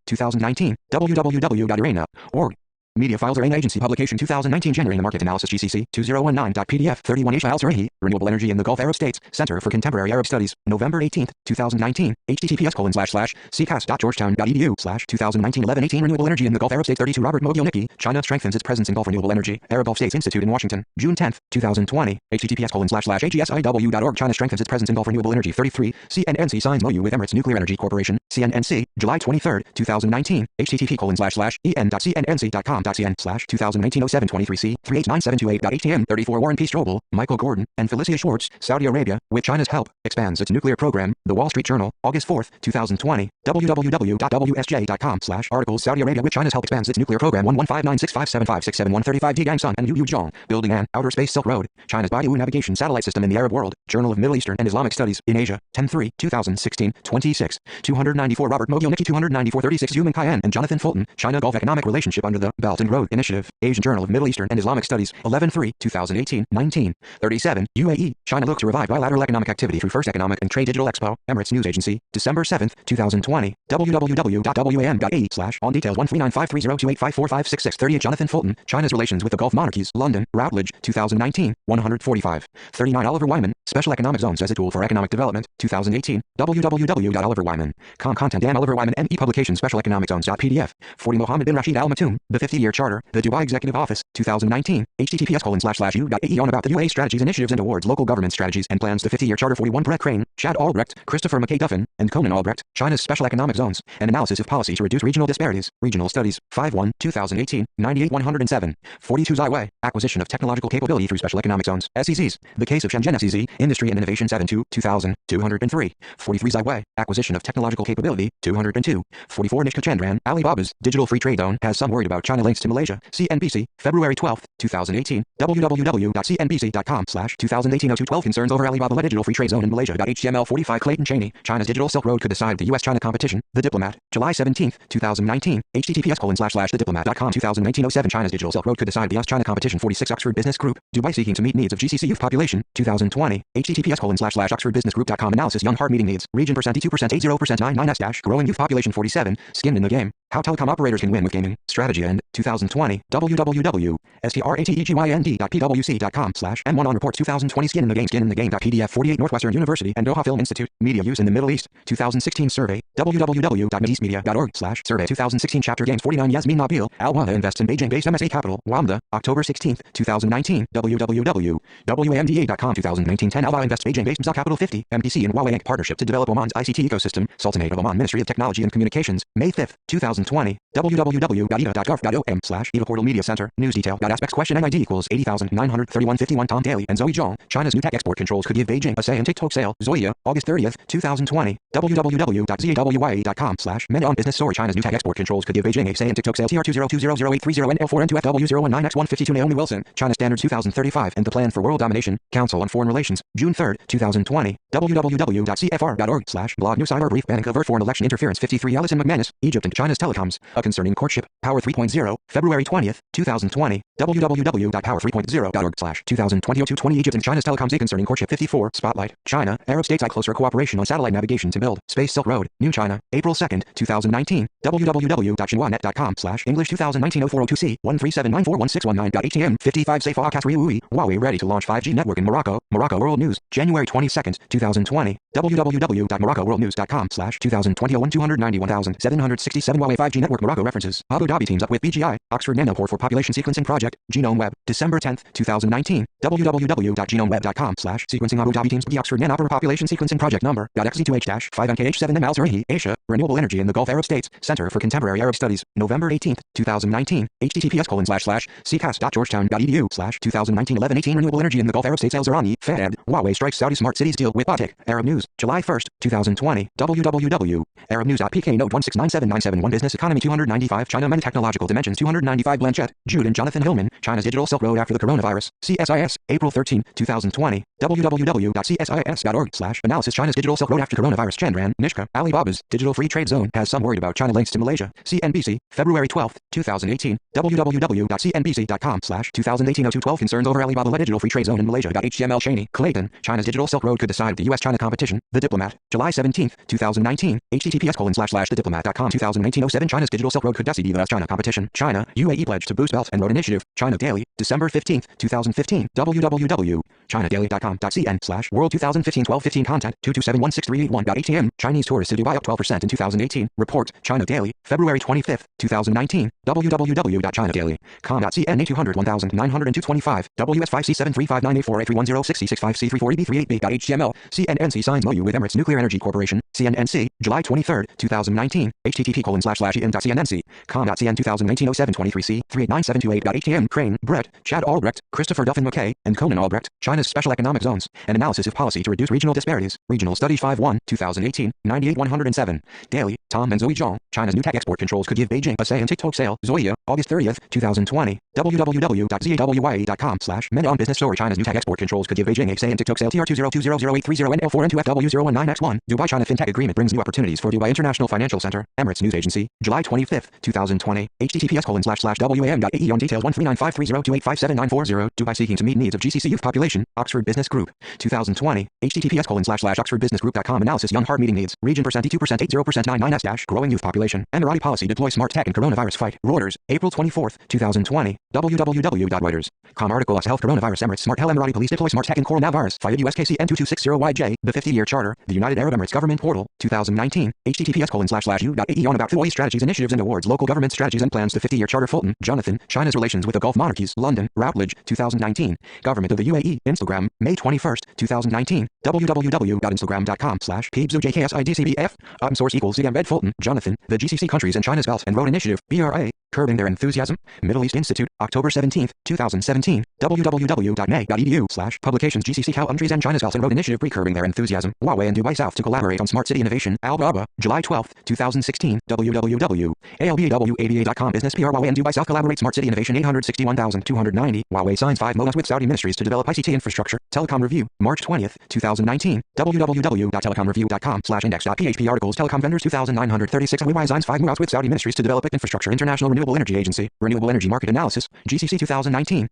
www.irena.org. Media files Irena Agency Publication 2019 Generating the Market Analysis GCC 2019.pdf 31 H. Files Irena, Renewable Energy in the Gulf Arab States, Center for Contemporary Arab Studies, November 18, 2019, https://ccast.georgetown.edu/2019 1118 Renewable Energy in the Gulf Arab States 32 Robert Mogilnicki, China strengthens its presence in Gulf Renewable Energy, Arab Gulf States Institute in Washington, June 10, 2020, https://agsiw.org China strengthens its presence in Gulf Renewable Energy 33, CNNC signs MOU with Emirates Nuclear Energy Corporation, CNNC, July 23, 2019, http://en.cnnc.com.cn/2019-07-23C 389728.htm 34 Warren P. Strobel, Michael Gordon, and Felicia Schwartz, Saudi Arabia, with China's help, expands its nuclear program, The Wall Street Journal, August 4, 2020, www.wsj.com/articles Saudi Arabia with China's help expands its nuclear program 1159657567135 D. Gang Sun and Yu Zhong, building an outer space Silk Road, China's Baidu navigation satellite system in the Arab world, Journal of Middle Eastern and Islamic Studies, in Asia, 10-3, 2016, 26, 294 Robert Mogilnicki 294 36 Yuman Cayenne and Jonathan Fulton, China Gulf Economic Relationship under the Belt and Road Initiative, Asian Journal of Middle Eastern and Islamic Studies, 11-3, 2018, 19, 37, UAE, China looks to revive bilateral economic activity through First Economic and Trade Digital Expo, Emirates News Agency, December 7, 2020, www.wam.ae/on details 1395302854566 38 Jonathan Fulton, China's Relations with the Gulf Monarchies, London, Routledge, 2019, 145, 39 Oliver Wyman, Special Economic Zones as a Tool for Economic Development, 2018, www.oliverwyman.com Content Dan Oliver Wyman ME Publication Special Economic Zones.pdf, 40 Mohammed bin Rashid Al Maktoum, The 50-Year Charter, The Dubai Executive Office, 2019, https://u.ae on about the UAE strategies, initiatives and awards, local government strategies and plans, The 50-Year Charter 41 Brett Crane, Chad Albrecht, Christopher McKay Duffin, and Conan Albrecht, China's Special Economic Zones, an analysis of policy to reduce regional disparities, Regional Studies, 5-1, 2018, 98-107, 42 Zaiwei, Acquisition of Technological Capability through Special Economic Zones, SEZs, The Case of Shenzhen SEZ, Industry and Innovation 7-2, 2000, 203, 43 Zaiwei, Acquisition of Technological Capability, 202, 44 Nishka Chandran, Alibaba's Digital Free Trade Zone has some worried about China links to Malaysia, CNBC, February 12, 2018, www.cnbc.com/2018-0212 concerns over Alibaba Digital Free Trade Zone in Malaysia. HTML 45 Clayton Cheney, China's Digital Silk Road could decide the U.S.-China competition, The Diplomat, July 17, 2019, https://thediplomat.com 2019-07 China's Digital Silk Road could decide the U.S.-China competition 46 Oxford Business Group, Dubai seeking to meet needs of GCC youth population, 2020, https://oxfordbusinessgroup.com analysis Young Hard meeting needs, region %82% 80% 99s- growing youth population 47, skin in the game, how telecom operators can win with gaming, strategy and, 2020, www.strategynd.pwc.com/M1 on reports 2020 skin in the game.pdf 48 Northwestern University and Doha Film Institute, media use in the Middle East, 2016 survey, www.mideastmedia.org/survey 2016 chapter games 49 Yasmin Nabil, Al-Wada invests in Beijing-based MSA Capital, WAMDA, October 16, 2019, www.wamda.com 2019 10 Alba invests Beijing-based Mzal Capital 50, MTC and Huawei Inc. partnership to develop Oman's ICT ecosystem, Sultanate of Oman Ministry of Technology and Communications, May 5, 2020, www.eda.gov.om/EVA Portal Media Center, news detail. Aspects question NID equals 80,931.51 Tom Daly and Zoe Zhong, China's new tech export controls could give Beijing a say in TikTok sale, Zoya, August 30, 2020, www.zaway.com/men on business story China's new tech export controls could give Beijing a say in TikTok sale TR20200830NL4N2FW019X152 Naomi Wilson, China Standards 2035 and the Plan for World Domination, Council on Foreign Relations, June 3, 2020, www.cfr.org/blog new cyber brief banning covert foreign election interference 53 Alison McManus, Egypt and China's telecoms, a concerning courtship, Power 3.0, February 20, 2020, www.power3.0.org/2020-0220 Egypt and China's telecoms a concerning courtship 54 Spotlight, China, Arab states eye closer cooperation on satellite navigation to build Space Silk Road, New China, April 2, 2019, www.xinhuanet.com/English 2019-0402C 137941619.htm 55 Safe Akas Riui, Huawei ready to launch 5G network in Morocco, Morocco World News, January 22, 2020, www.moroccoworldnews.com/2020-01-291,767 Huawei 5G network Morocco references, Abu Dhabi teams up with BGI, Oxford Nanopore for population sequencing project. Project, Genome Web, December 10, 2019, www.genomeweb.com/sequencing Abu Dhabi teams the Oxford Nanopera Population Sequencing Project number, .XZ2H-5NKH7M Al-Surahi, Asia, Renewable Energy in the Gulf Arab States, Center for Contemporary Arab Studies, November 18, 2019, https://ccast.georgetown.edu/2019-11-18 Renewable Energy in the Gulf Arab States Al-Zurani, Fed, Huawei strikes Saudi smart cities deal with Batik, Arab News, July 1, 2020, www.arabnews.pk Note 1697971 Business Economy 295 China Men Technological Dimensions 295 Blanchett, Jude and Jonathan Hillman, China's Digital Silk Road After the Coronavirus, CSIS, April 13, 2020, www.csis.org/analysis China's Digital Silk Road After Coronavirus Chandran, Nishka, Alibaba's Digital Free Trade Zone has some worried about China links to Malaysia, CNBC, February 12, 2018, www.cnbc.com/2018-0212 Concerns over Alibaba-led Digital Free Trade Zone in Malaysia. HTML Cheney, Clayton, China's Digital Silk Road could decide the U.S.-China competition, The Diplomat, July 17, 2019, https://thediplomat.com 2019-07 China's Digital Silk Road could decide the U.S.-China competition, China, UAE pledge to boost Belt and Road Initiative, China Daily, December 15, 2015, www.chinadaily.com.cn/world 2015-12-15 content, 227163881.htm, Chinese tourists to Dubai up 12% in 2018, report, China Daily, February 25, 2019, www.chinadaily.com.cn A200-1902-25, WS5C735984A3106065C34EB38B.html, CNNC signs MOU with Emirates Nuclear Energy Corporation, CNNC, July 23, 2019, http://en.cnnc.com.cn 2019-07-23C, 389728.htm, Crane, Brett, Chad Albrecht, Christopher Duffin McKay, and Conan Albrecht, China's Special Economic Zones, an analysis of policy to reduce regional disparities, Regional Studies 5-1, 2018, 98-107, Daily, Tom and Zoe Zhang, China's new tech export controls could give Beijing a say in TikTok sale, Zoya, August 30, 2020, www.zaway.com/men on business story China's new tech export controls could give Beijing a say in TikTok sale TR20200830NL4N2FW019X1, Dubai-China FinTech Agreement brings new opportunities for Dubai International Financial Center, Emirates News Agency, July 25, 2020, https://wam.ae on details 1395302857940, Dubai seeking to meet needs of GCC youth population, Oxford Business Group, 2020, https://oxfordbusinessgroup.com analysis young hard meeting needs, region %2% 80% 99s- growing youth population, Emirati policy deploy smart tech in coronavirus fight, Reuters, April 24, 2020, www.reuters.com article us health coronavirus Emirates smart hell Emirati police deploy smart tech in coronavirus, FIUD USKC N2260YJ, the 50-year charter, the United Arab Emirates government portal, 2019, https://u.ae on about FIUD strategies initiatives and awards local government strategies and plans to 50-year charter Fulton, Jonathan, China's relations with the Gulf monarchies, London, Routledge, 2019, Government of the UAE, Instagram, May 21, 2019, www.instagram.com/peebsujksidcbf, source equals CM Fulton, Jonathan, the GCC countries and China's Belt and Road Initiative, BRA, curbing their enthusiasm, Middle East Institute, October 17, 2017, www.may.edu/publications GCC countries and China's Belt and Road Initiative curbing their enthusiasm, Huawei and Dubai South to collaborate on smart city innovation, Alibaba, July 12, 2016, www.albawa.com business PR Huawei and Dubai South collaborate smart city innovation 861,290, Huawei signs 5 MOAs with Saudi ministries to develop ICT infrastructure, Telecom Review, March 20, 2019, www.telecomreview.com/index.php articles Telecom vendors 2936 Huawei signs 5 MOAs with Saudi ministries to develop infrastructure International Renewable Energy Agency, Renewable Energy Market Analysis, GCC 2019,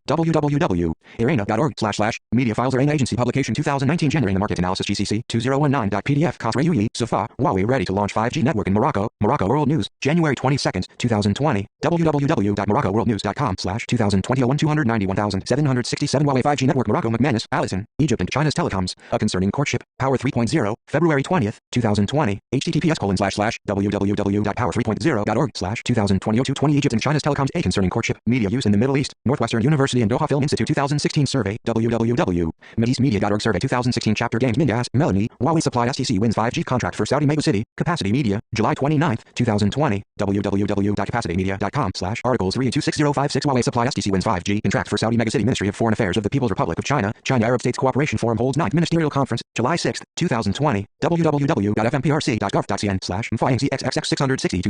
www.irena.org/media files Irena Agency Publication 2019 Generating the Market Analysis GCC 2019.pdf Khosra UE, Safa, Huawei ready to launch 5G network in Morocco, Morocco World News, January 22, 2020, www.moroccoworldnews.com/2020-01-291,767 Huawei 5G network Morocco McManus, Allison, Egypt and China's telecoms, a concerning courtship, Power 3.0, February 20, 2020, https://www.power3.0.org/2020-0220 Egypt and China's telecoms, a concerning courtship, media use in the Middle East, Northwestern University and Doha Film Institute 2016 survey, www.mideastmedia.org survey 2016 chapter games Mindas, Melanie, Huawei supply STC wins 5G contract for Saudi megacity, Capacity Media, July 29, 2020, www.capacitymedia.com/articles 326056 Huawei supply STC wins 5G contract for Saudi megacity Ministry of Foreign Affairs of the People's Republic of China, China Arab States Cooperation Forum holds 9th Ministerial Conference, July 6, 2020, www.fmprc.gov.cn/FINCXXX660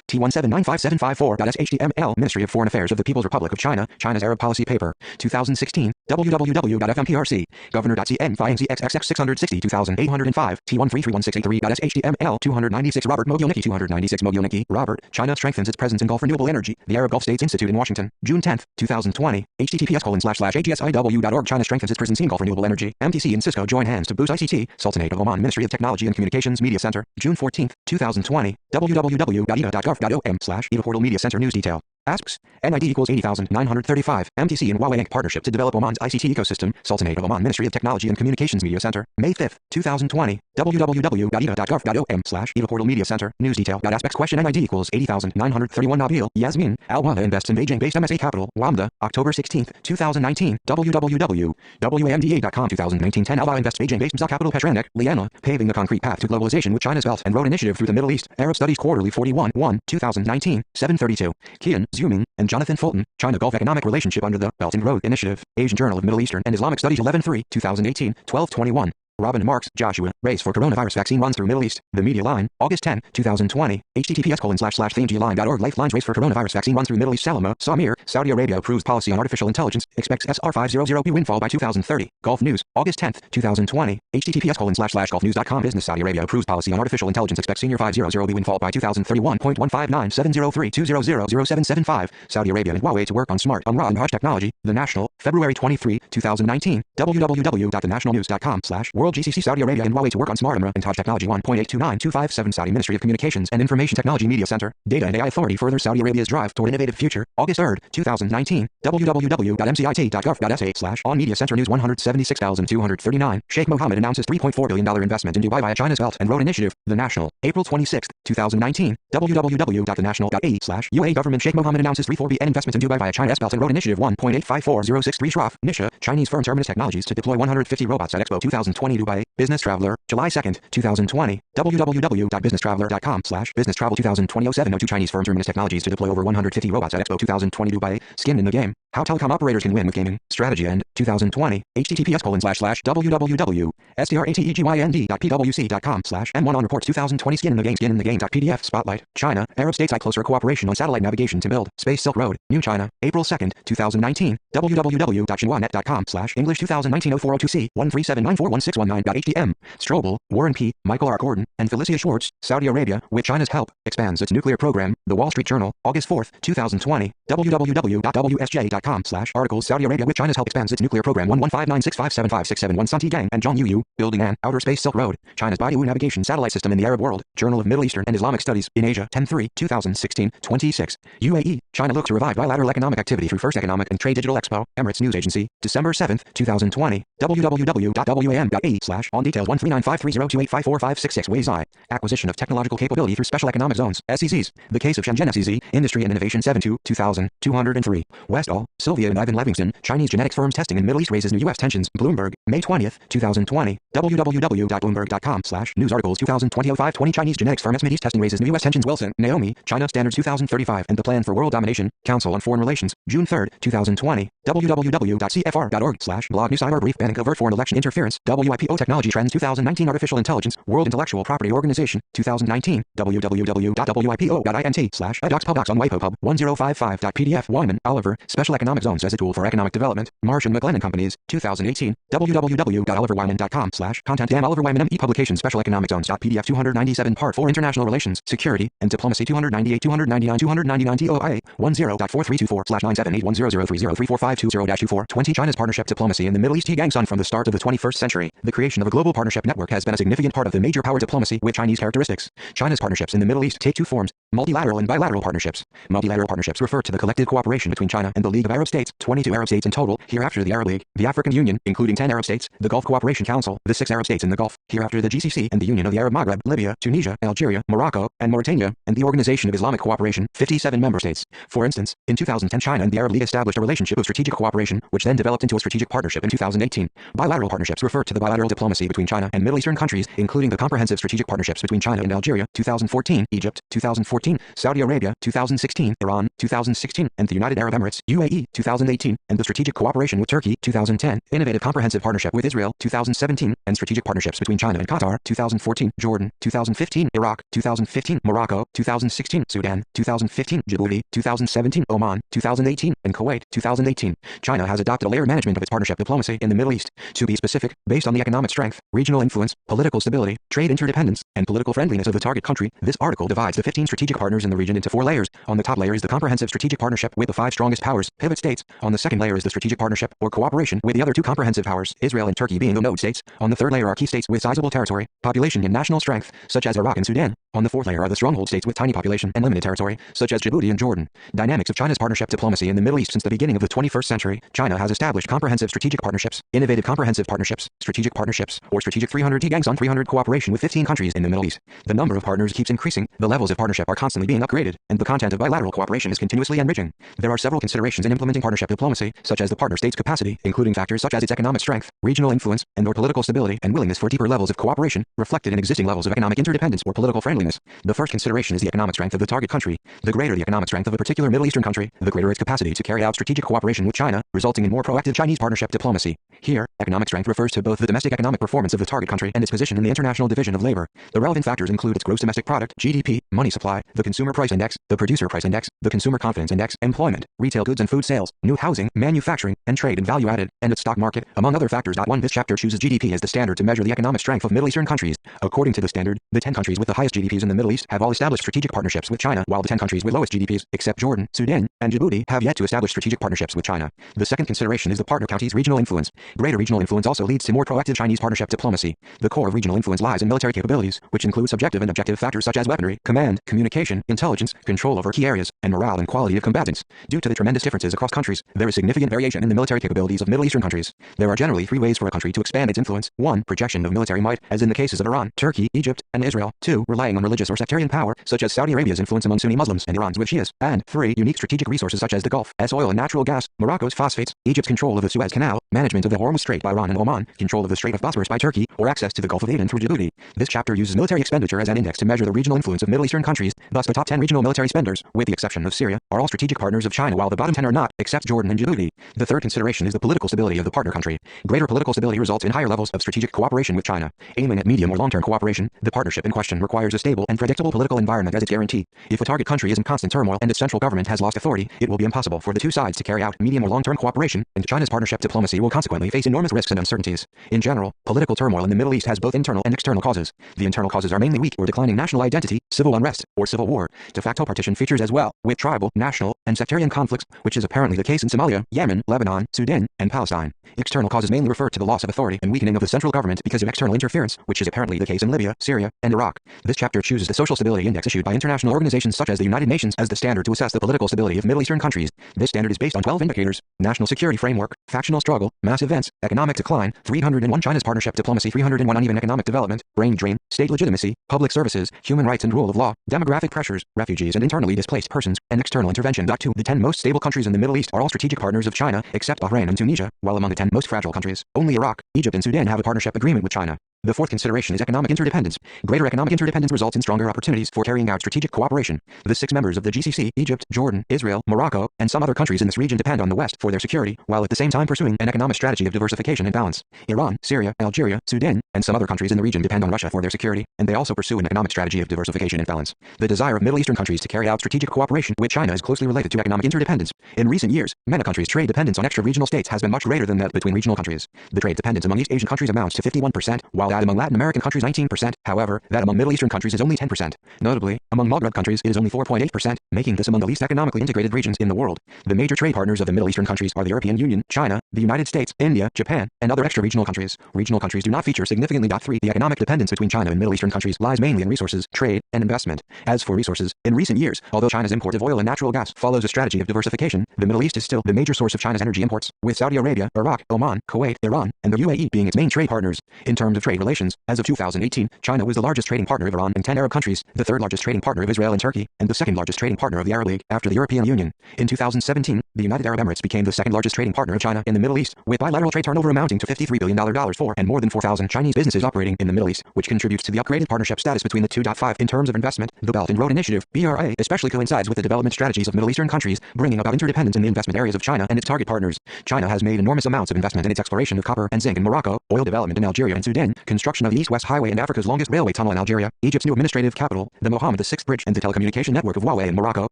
T17957554.html Ministry of Foreign Affairs of the People's Republic of China, China's Arab Policy Paper, 2016, www.fmprc, governor.cn FINCXXX660 T1331683.html 296 Robert Mogilnicki 296 Mogilnicki, Robert, China strengthens its presence in Gulf renewable energy, the Arab Gulf States Institute in Washington, June 10, 2020, https://agsiw.org China strengthens its presence in Gulf renewable energy, MTC and Cisco join hands to boost ICT, Sultanate of Oman Ministry of Technology and Communications Media Center, June 14, 2020, www.eda.gov.om/EDA Portal Media Center News Detail. Asks, NID equals 80,935, MTC and Huawei Inc. partnership to develop Oman's ICT ecosystem, Sultanate of Oman Ministry of Technology and Communications Media Center, May 5, 2020, www.eda.gov.om/EDA Portal Media Center. News detail. Aspects question NID equals 80,931 Nabil Yasmin Al-Wanda invests in Beijing-based MSA Capital, WAMDA, October 16, 2019. www.wamda.com 2019 10 Alba invests Beijing-based MSA Capital Petranek, Liana, paving the concrete path to globalization with China's Belt and Road Initiative through the Middle East. Arab Studies Quarterly 41, 1, 2019, 732. Kian, Zuming, and Jonathan Fulton, China-Gulf Economic Relationship under the Belt and Road Initiative. Asian Journal of Middle Eastern and Islamic Studies 11-3, 2018, 12-21. Robin Marks, Joshua, Race for Coronavirus Vaccine Runs Through Middle East. The Media Line, August 10, 2020, https://themedia.line.org Lifelines Race for Coronavirus Vaccine Runs Through Middle East. Salama, Samir, Saudi Arabia approves policy on artificial intelligence, expects SR500B windfall by 2030. Gulf News, August 10, 2020, https://golfnews.com Business Saudi Arabia approves policy on artificial intelligence, expects senior 500B windfall by 2031.1597032000775. Saudi Arabia and Huawei to work on smart Umrah and Hajj technology. The National, February 23, 2019, www.thenationalnews.com/World GCC Saudi Arabia and Huawei to work on smart Umrah and Hajj technology 1.829257 Saudi Ministry of Communications and Information Technology Media Center. Data and AI Authority furthers Saudi Arabia's drive toward innovative future. August 3, 2019, www.mcit.gov.sa/On Media Center News 176,239. Sheikh Mohammed announces $3.4 billion investment in Dubai via China's Belt and Road Initiative. The National, April 26, 2019, www.thenational.ae/UAE Government Sheikh Mohammed announces $3.4 billion investment in Dubai via China's Belt and Road Initiative 1.854063 Shraf, Nisha, Chinese firm Terminus Technologies to deploy 150 robots at Expo 2020 Dubai. Business Traveler, July 2, 2020, www.businesstraveler.com/Business Travel 2020 0702 Chinese firm Terminus Technologies to deploy over 150 robots at Expo 2020 Dubai. Skin in the game. How telecom operators can win with gaming. Strategy and 2020, https://www.strategynd.pwc.com/M1 on reports 2020 Skin in the game.pdf Spotlight. China, Arab states eye closer cooperation on satellite navigation to build Space Silk Road. New China, April 2, 2019, www.xinhuanet.com/English 2019 0402C 137941619.htm. Strobel, Warren P., Michael R. Gordon, and Felicia Schwartz. Saudi Arabia, with China's help, expands its nuclear program. The Wall Street Journal, August 4, 2020, www.wsj.com/Articles Saudi Arabia, with China's help, expands its nuclear program 11596575671 Santi Gang and Zhang Yu, building an outer space Silk Road, China's Baidu navigation satellite system in the Arab world. Journal of Middle Eastern and Islamic Studies, in Asia, 10-3, 2016, 26. UAE, China looks to revive bilateral economic activity through First Economic and Trade Digital Expo. Emirates News Agency, December 7, 2020, www.wam.ae/On details 1395302854566 Weizai, acquisition of technological capability through special economic zones, SEZs. The case of Shenzhen SEZ, Industry and Innovation 72, 2000, 203. Westall, Sylvia and Ivan Livingston, Chinese genetics firms testing in Middle East raises new U.S. tensions. Bloomberg, May 20, 2020, www.bloomberg.com/News articles 2020 0520 Chinese genetics firm Mideast testing raises new U.S. tensions. Wilson, Naomi, China Standards 2035 and the Plan for World Domination, Council on Foreign Relations, June 3, 2020, www.cfr.org/blog news cyber brief banning overt foreign election interference, WIPO technology trends 2019 artificial intelligence, World Intellectual Property Organization, 2019, www.wipo.int/edoxpubdocs on WIPO pub 1055.pdf Wyman, Oliver, Special Economic Zones as a Tool for Economic Development, Marsh & McLennan Companies, 2018, www.oliverwyman.com/content Oliver Wyman ME Publications Special Economic Zones.pdf 297 Part 4 International Relations, Security, and Diplomacy 298 299 299 TOIA 10.4324/9781003034520-24 20 China's partnership diplomacy in the Middle East Gang Sun from the start of the 21st century. The creation of a global partnership network has been a significant part of the major power diplomacy with Chinese characteristics. China's partnerships in the Middle East take two forms: multilateral and bilateral partnerships. Multilateral partnerships refer to the collective cooperation between China and the League of Arab States, 22 Arab states in total, hereafter the Arab League, the African Union, including 10 Arab states, the Gulf Cooperation Council, the 6 Arab states in the Gulf, hereafter the GCC, and the Union of the Arab Maghreb, Libya, Tunisia, Algeria, Morocco, and Mauritania, and the Organization of Islamic Cooperation, 57 member states. For instance, in 2010 China and the Arab League established a relationship of strategic cooperation, which then developed into a strategic partnership in 2018. Bilateral partnerships refer to the bilateral diplomacy between China and Middle Eastern countries, including the comprehensive strategic partnerships between China and Algeria, 2014, Egypt, 2014, Saudi Arabia, 2016, Iran, 2016, and the United Arab Emirates, UAE, 2018, and the strategic cooperation with Turkey, 2010, innovative comprehensive partnership with Israel, 2017, and strategic partnerships between China and Qatar, 2014, Jordan, 2015, Iraq, 2015, Morocco, 2016, Sudan, 2015, Djibouti, 2017, Oman, 2018, and Kuwait, 2018. China has adopted a layered management of its partnership diplomacy in the Middle East. To be specific, based on the economic strength, regional influence, political stability, trade interdependence, and political friendliness of the target country, this article divides the 15 strategic partners in the region into 4 layers. On the top layer is the comprehensive comprehensive strategic partnership with the 5 strongest powers, pivot states. On the second layer is the strategic partnership, or cooperation, with the other 2 comprehensive powers, Israel and Turkey being the node states. On the third layer are key states with sizable territory, population and national strength, such as Iraq and Sudan. On the fourth layer are the stronghold states with tiny population and limited territory, such as Djibouti and Jordan. Dynamics of China's partnership diplomacy in the Middle East. Since the beginning of the 21st century, China has established comprehensive strategic partnerships, innovative comprehensive partnerships, strategic partnerships, or strategic 300T gangs on 300 cooperation with 15 countries in the Middle East. The number of partners keeps increasing, the levels of partnership are constantly being upgraded, and the content of bilateral cooperation is continuously enriching. There are several considerations in implementing partnership diplomacy, such as the partner state's capacity, including factors such as its economic strength, regional influence, and/or political stability and willingness for deeper levels of cooperation, reflected in existing levels of economic interdependence or political friendliness. The first consideration is the economic strength of the target country. The greater the economic strength of a particular Middle Eastern country, the greater its capacity to carry out strategic cooperation with China, resulting in more proactive Chinese partnership diplomacy. Here, economic strength refers to both the domestic economic performance of the target country and its position in the international division of labor. The relevant factors include its gross domestic product, GDP, money supply, the consumer price index, the producer price index, the consumer confidence index, employment, retail goods and food sales, new housing, manufacturing, and trade and value added, and its stock market, among other factors. 1. This chapter chooses GDP as the standard to measure the economic strength of Middle Eastern countries. According to the standard, the 10 countries with the highest GDPs in the Middle East have all established strategic partnerships with China, while the 10 countries with lowest GDPs, except Jordan, Sudan, and Djibouti, have yet to establish strategic partnerships with China. The second consideration is the partner country's regional influence. Greater regional influence also leads to more proactive Chinese partnership diplomacy. The core of regional influence lies in military capabilities, which include subjective and objective factors such as weaponry, command, communication, intelligence, control over key areas, and morale and quality of combatants. Due to the tremendous differences across countries, there is significant variation in the military capabilities of Middle Eastern countries. There are generally 3 ways for a country to expand its influence. 1. Projection of military might, as in the cases of Iran, Turkey, Egypt, and Israel. 2. Relying on religious or sectarian power, such as Saudi Arabia's influence among Sunni Muslims and Iran's with Shias. And 3. Unique strategic resources such as the Gulf's oil and natural gas, Morocco's phosphates, Egypt's control of the Suez Canal, management of the Hormuz Strait by Iran and Oman, control of the Strait of Bosphorus by Turkey, or access to the Gulf of Aden through Djibouti. This chapter uses military expenditure as an index to measure the regional influence of Middle Eastern countries. Thus, the top 10 regional military spenders, with the exception of Syria, are all strategic partners of China, while the bottom 10 are not, except Jordan and Djibouti. The third consideration is the political stability of the partner country. Greater political stability results in higher levels of strategic cooperation with China. Aiming at medium or long-term cooperation, the partnership in question requires a stable and predictable political environment as its guarantee. If a target country is in constant turmoil and its central government has lost authority, it will be impossible for the 2 sides to carry out medium or long-term cooperation, and China's partnership diplomacy will consequently face enormous risks and uncertainties. In general, political turmoil in the Middle East has both internal and external causes. The internal causes are mainly weak or declining national identity, civil unrest, or civil war. De facto partition features as well, with tribal, national, and sectarian conflicts, which is apparently the case in Somalia, Yemen, Lebanon, Sudan, and Palestine. External causes mainly refer to the loss of authority and weakening of the central government because of external interference, which is apparently the case in Libya, Syria, and Iraq. This chapter chooses the Social Stability Index issued by international organizations such as the United Nations as the standard to assess the political stability of Middle Eastern countries. This standard is based on 12 indicators: national security framework, factional struggle, mass events, economic decline, 301 China's partnership diplomacy, 301 uneven economic development, brain drain, state legitimacy, public services, human rights and rule of law, demographic pressures, refugees and internally displaced persons, and external intervention. 2. The 10 most stable countries in the Middle East are all strategic partners of China, except Bahrain and Tunisia, while among the 10 most fragile countries, only Iraq, Egypt and Sudan have a partnership agreement with China. The fourth consideration is economic interdependence. Greater economic interdependence results in stronger opportunities for carrying out strategic cooperation. The 6 members of the GCC, Egypt, Jordan, Israel, Morocco, and some other countries in this region depend on the West for their security, while at the same time pursuing an economic strategy of diversification and balance. Iran, Syria, Algeria, Sudan, and some other countries in the region depend on Russia for their security, and they also pursue an economic strategy of diversification and balance. The desire of Middle Eastern countries to carry out strategic cooperation with China is closely related to economic interdependence. In recent years, many countries' trade dependence on extra-regional states has been much greater than that between regional countries. The trade dependence among East Asian countries amounts to 51%, while that among Latin American countries 19%. However, that among Middle Eastern countries is only 10%. Notably, among Maghreb countries it is only 4.8%, making this among the least economically integrated regions in the world. The major trade partners of the Middle Eastern countries are the European Union, China, the United States, India, Japan, and other extra-regional countries. Regional countries do not feature significantly. 3. The economic dependence between China and Middle Eastern countries lies mainly in resources, trade, and investment. As for resources, in recent years, although China's import of oil and natural gas follows a strategy of diversification, the Middle East is still the major source of China's energy imports, with Saudi Arabia, Iraq, Oman, Kuwait, Iran, and the UAE being its main trade partners. In terms of trade relations, as of 2018, China was the largest trading partner of Iran and 10 Arab countries, the third largest trading partner of Israel and Turkey, and the second largest trading partner of the Arab League, after the European Union. In 2017, the United Arab Emirates became the second largest trading partner of China in the Middle East, with bilateral trade turnover amounting to $53 billion for and more than 4,000 Chinese businesses operating in the Middle East, which contributes to the upgraded partnership status between the two. 5. In terms of investment, the Belt and Road Initiative, BRA, especially coincides with the development strategies of Middle Eastern countries, bringing about interdependence in the investment areas of China and its target partners. China has made enormous amounts of investment in its exploration of copper and zinc in Morocco, oil development in Algeria and Sudan, construction of the East-West Highway and Africa's longest railway tunnel in Algeria, Egypt's new administrative capital, the Mohammed VI Bridge, and the telecommunication network of Huawei in Morocco. Morocco,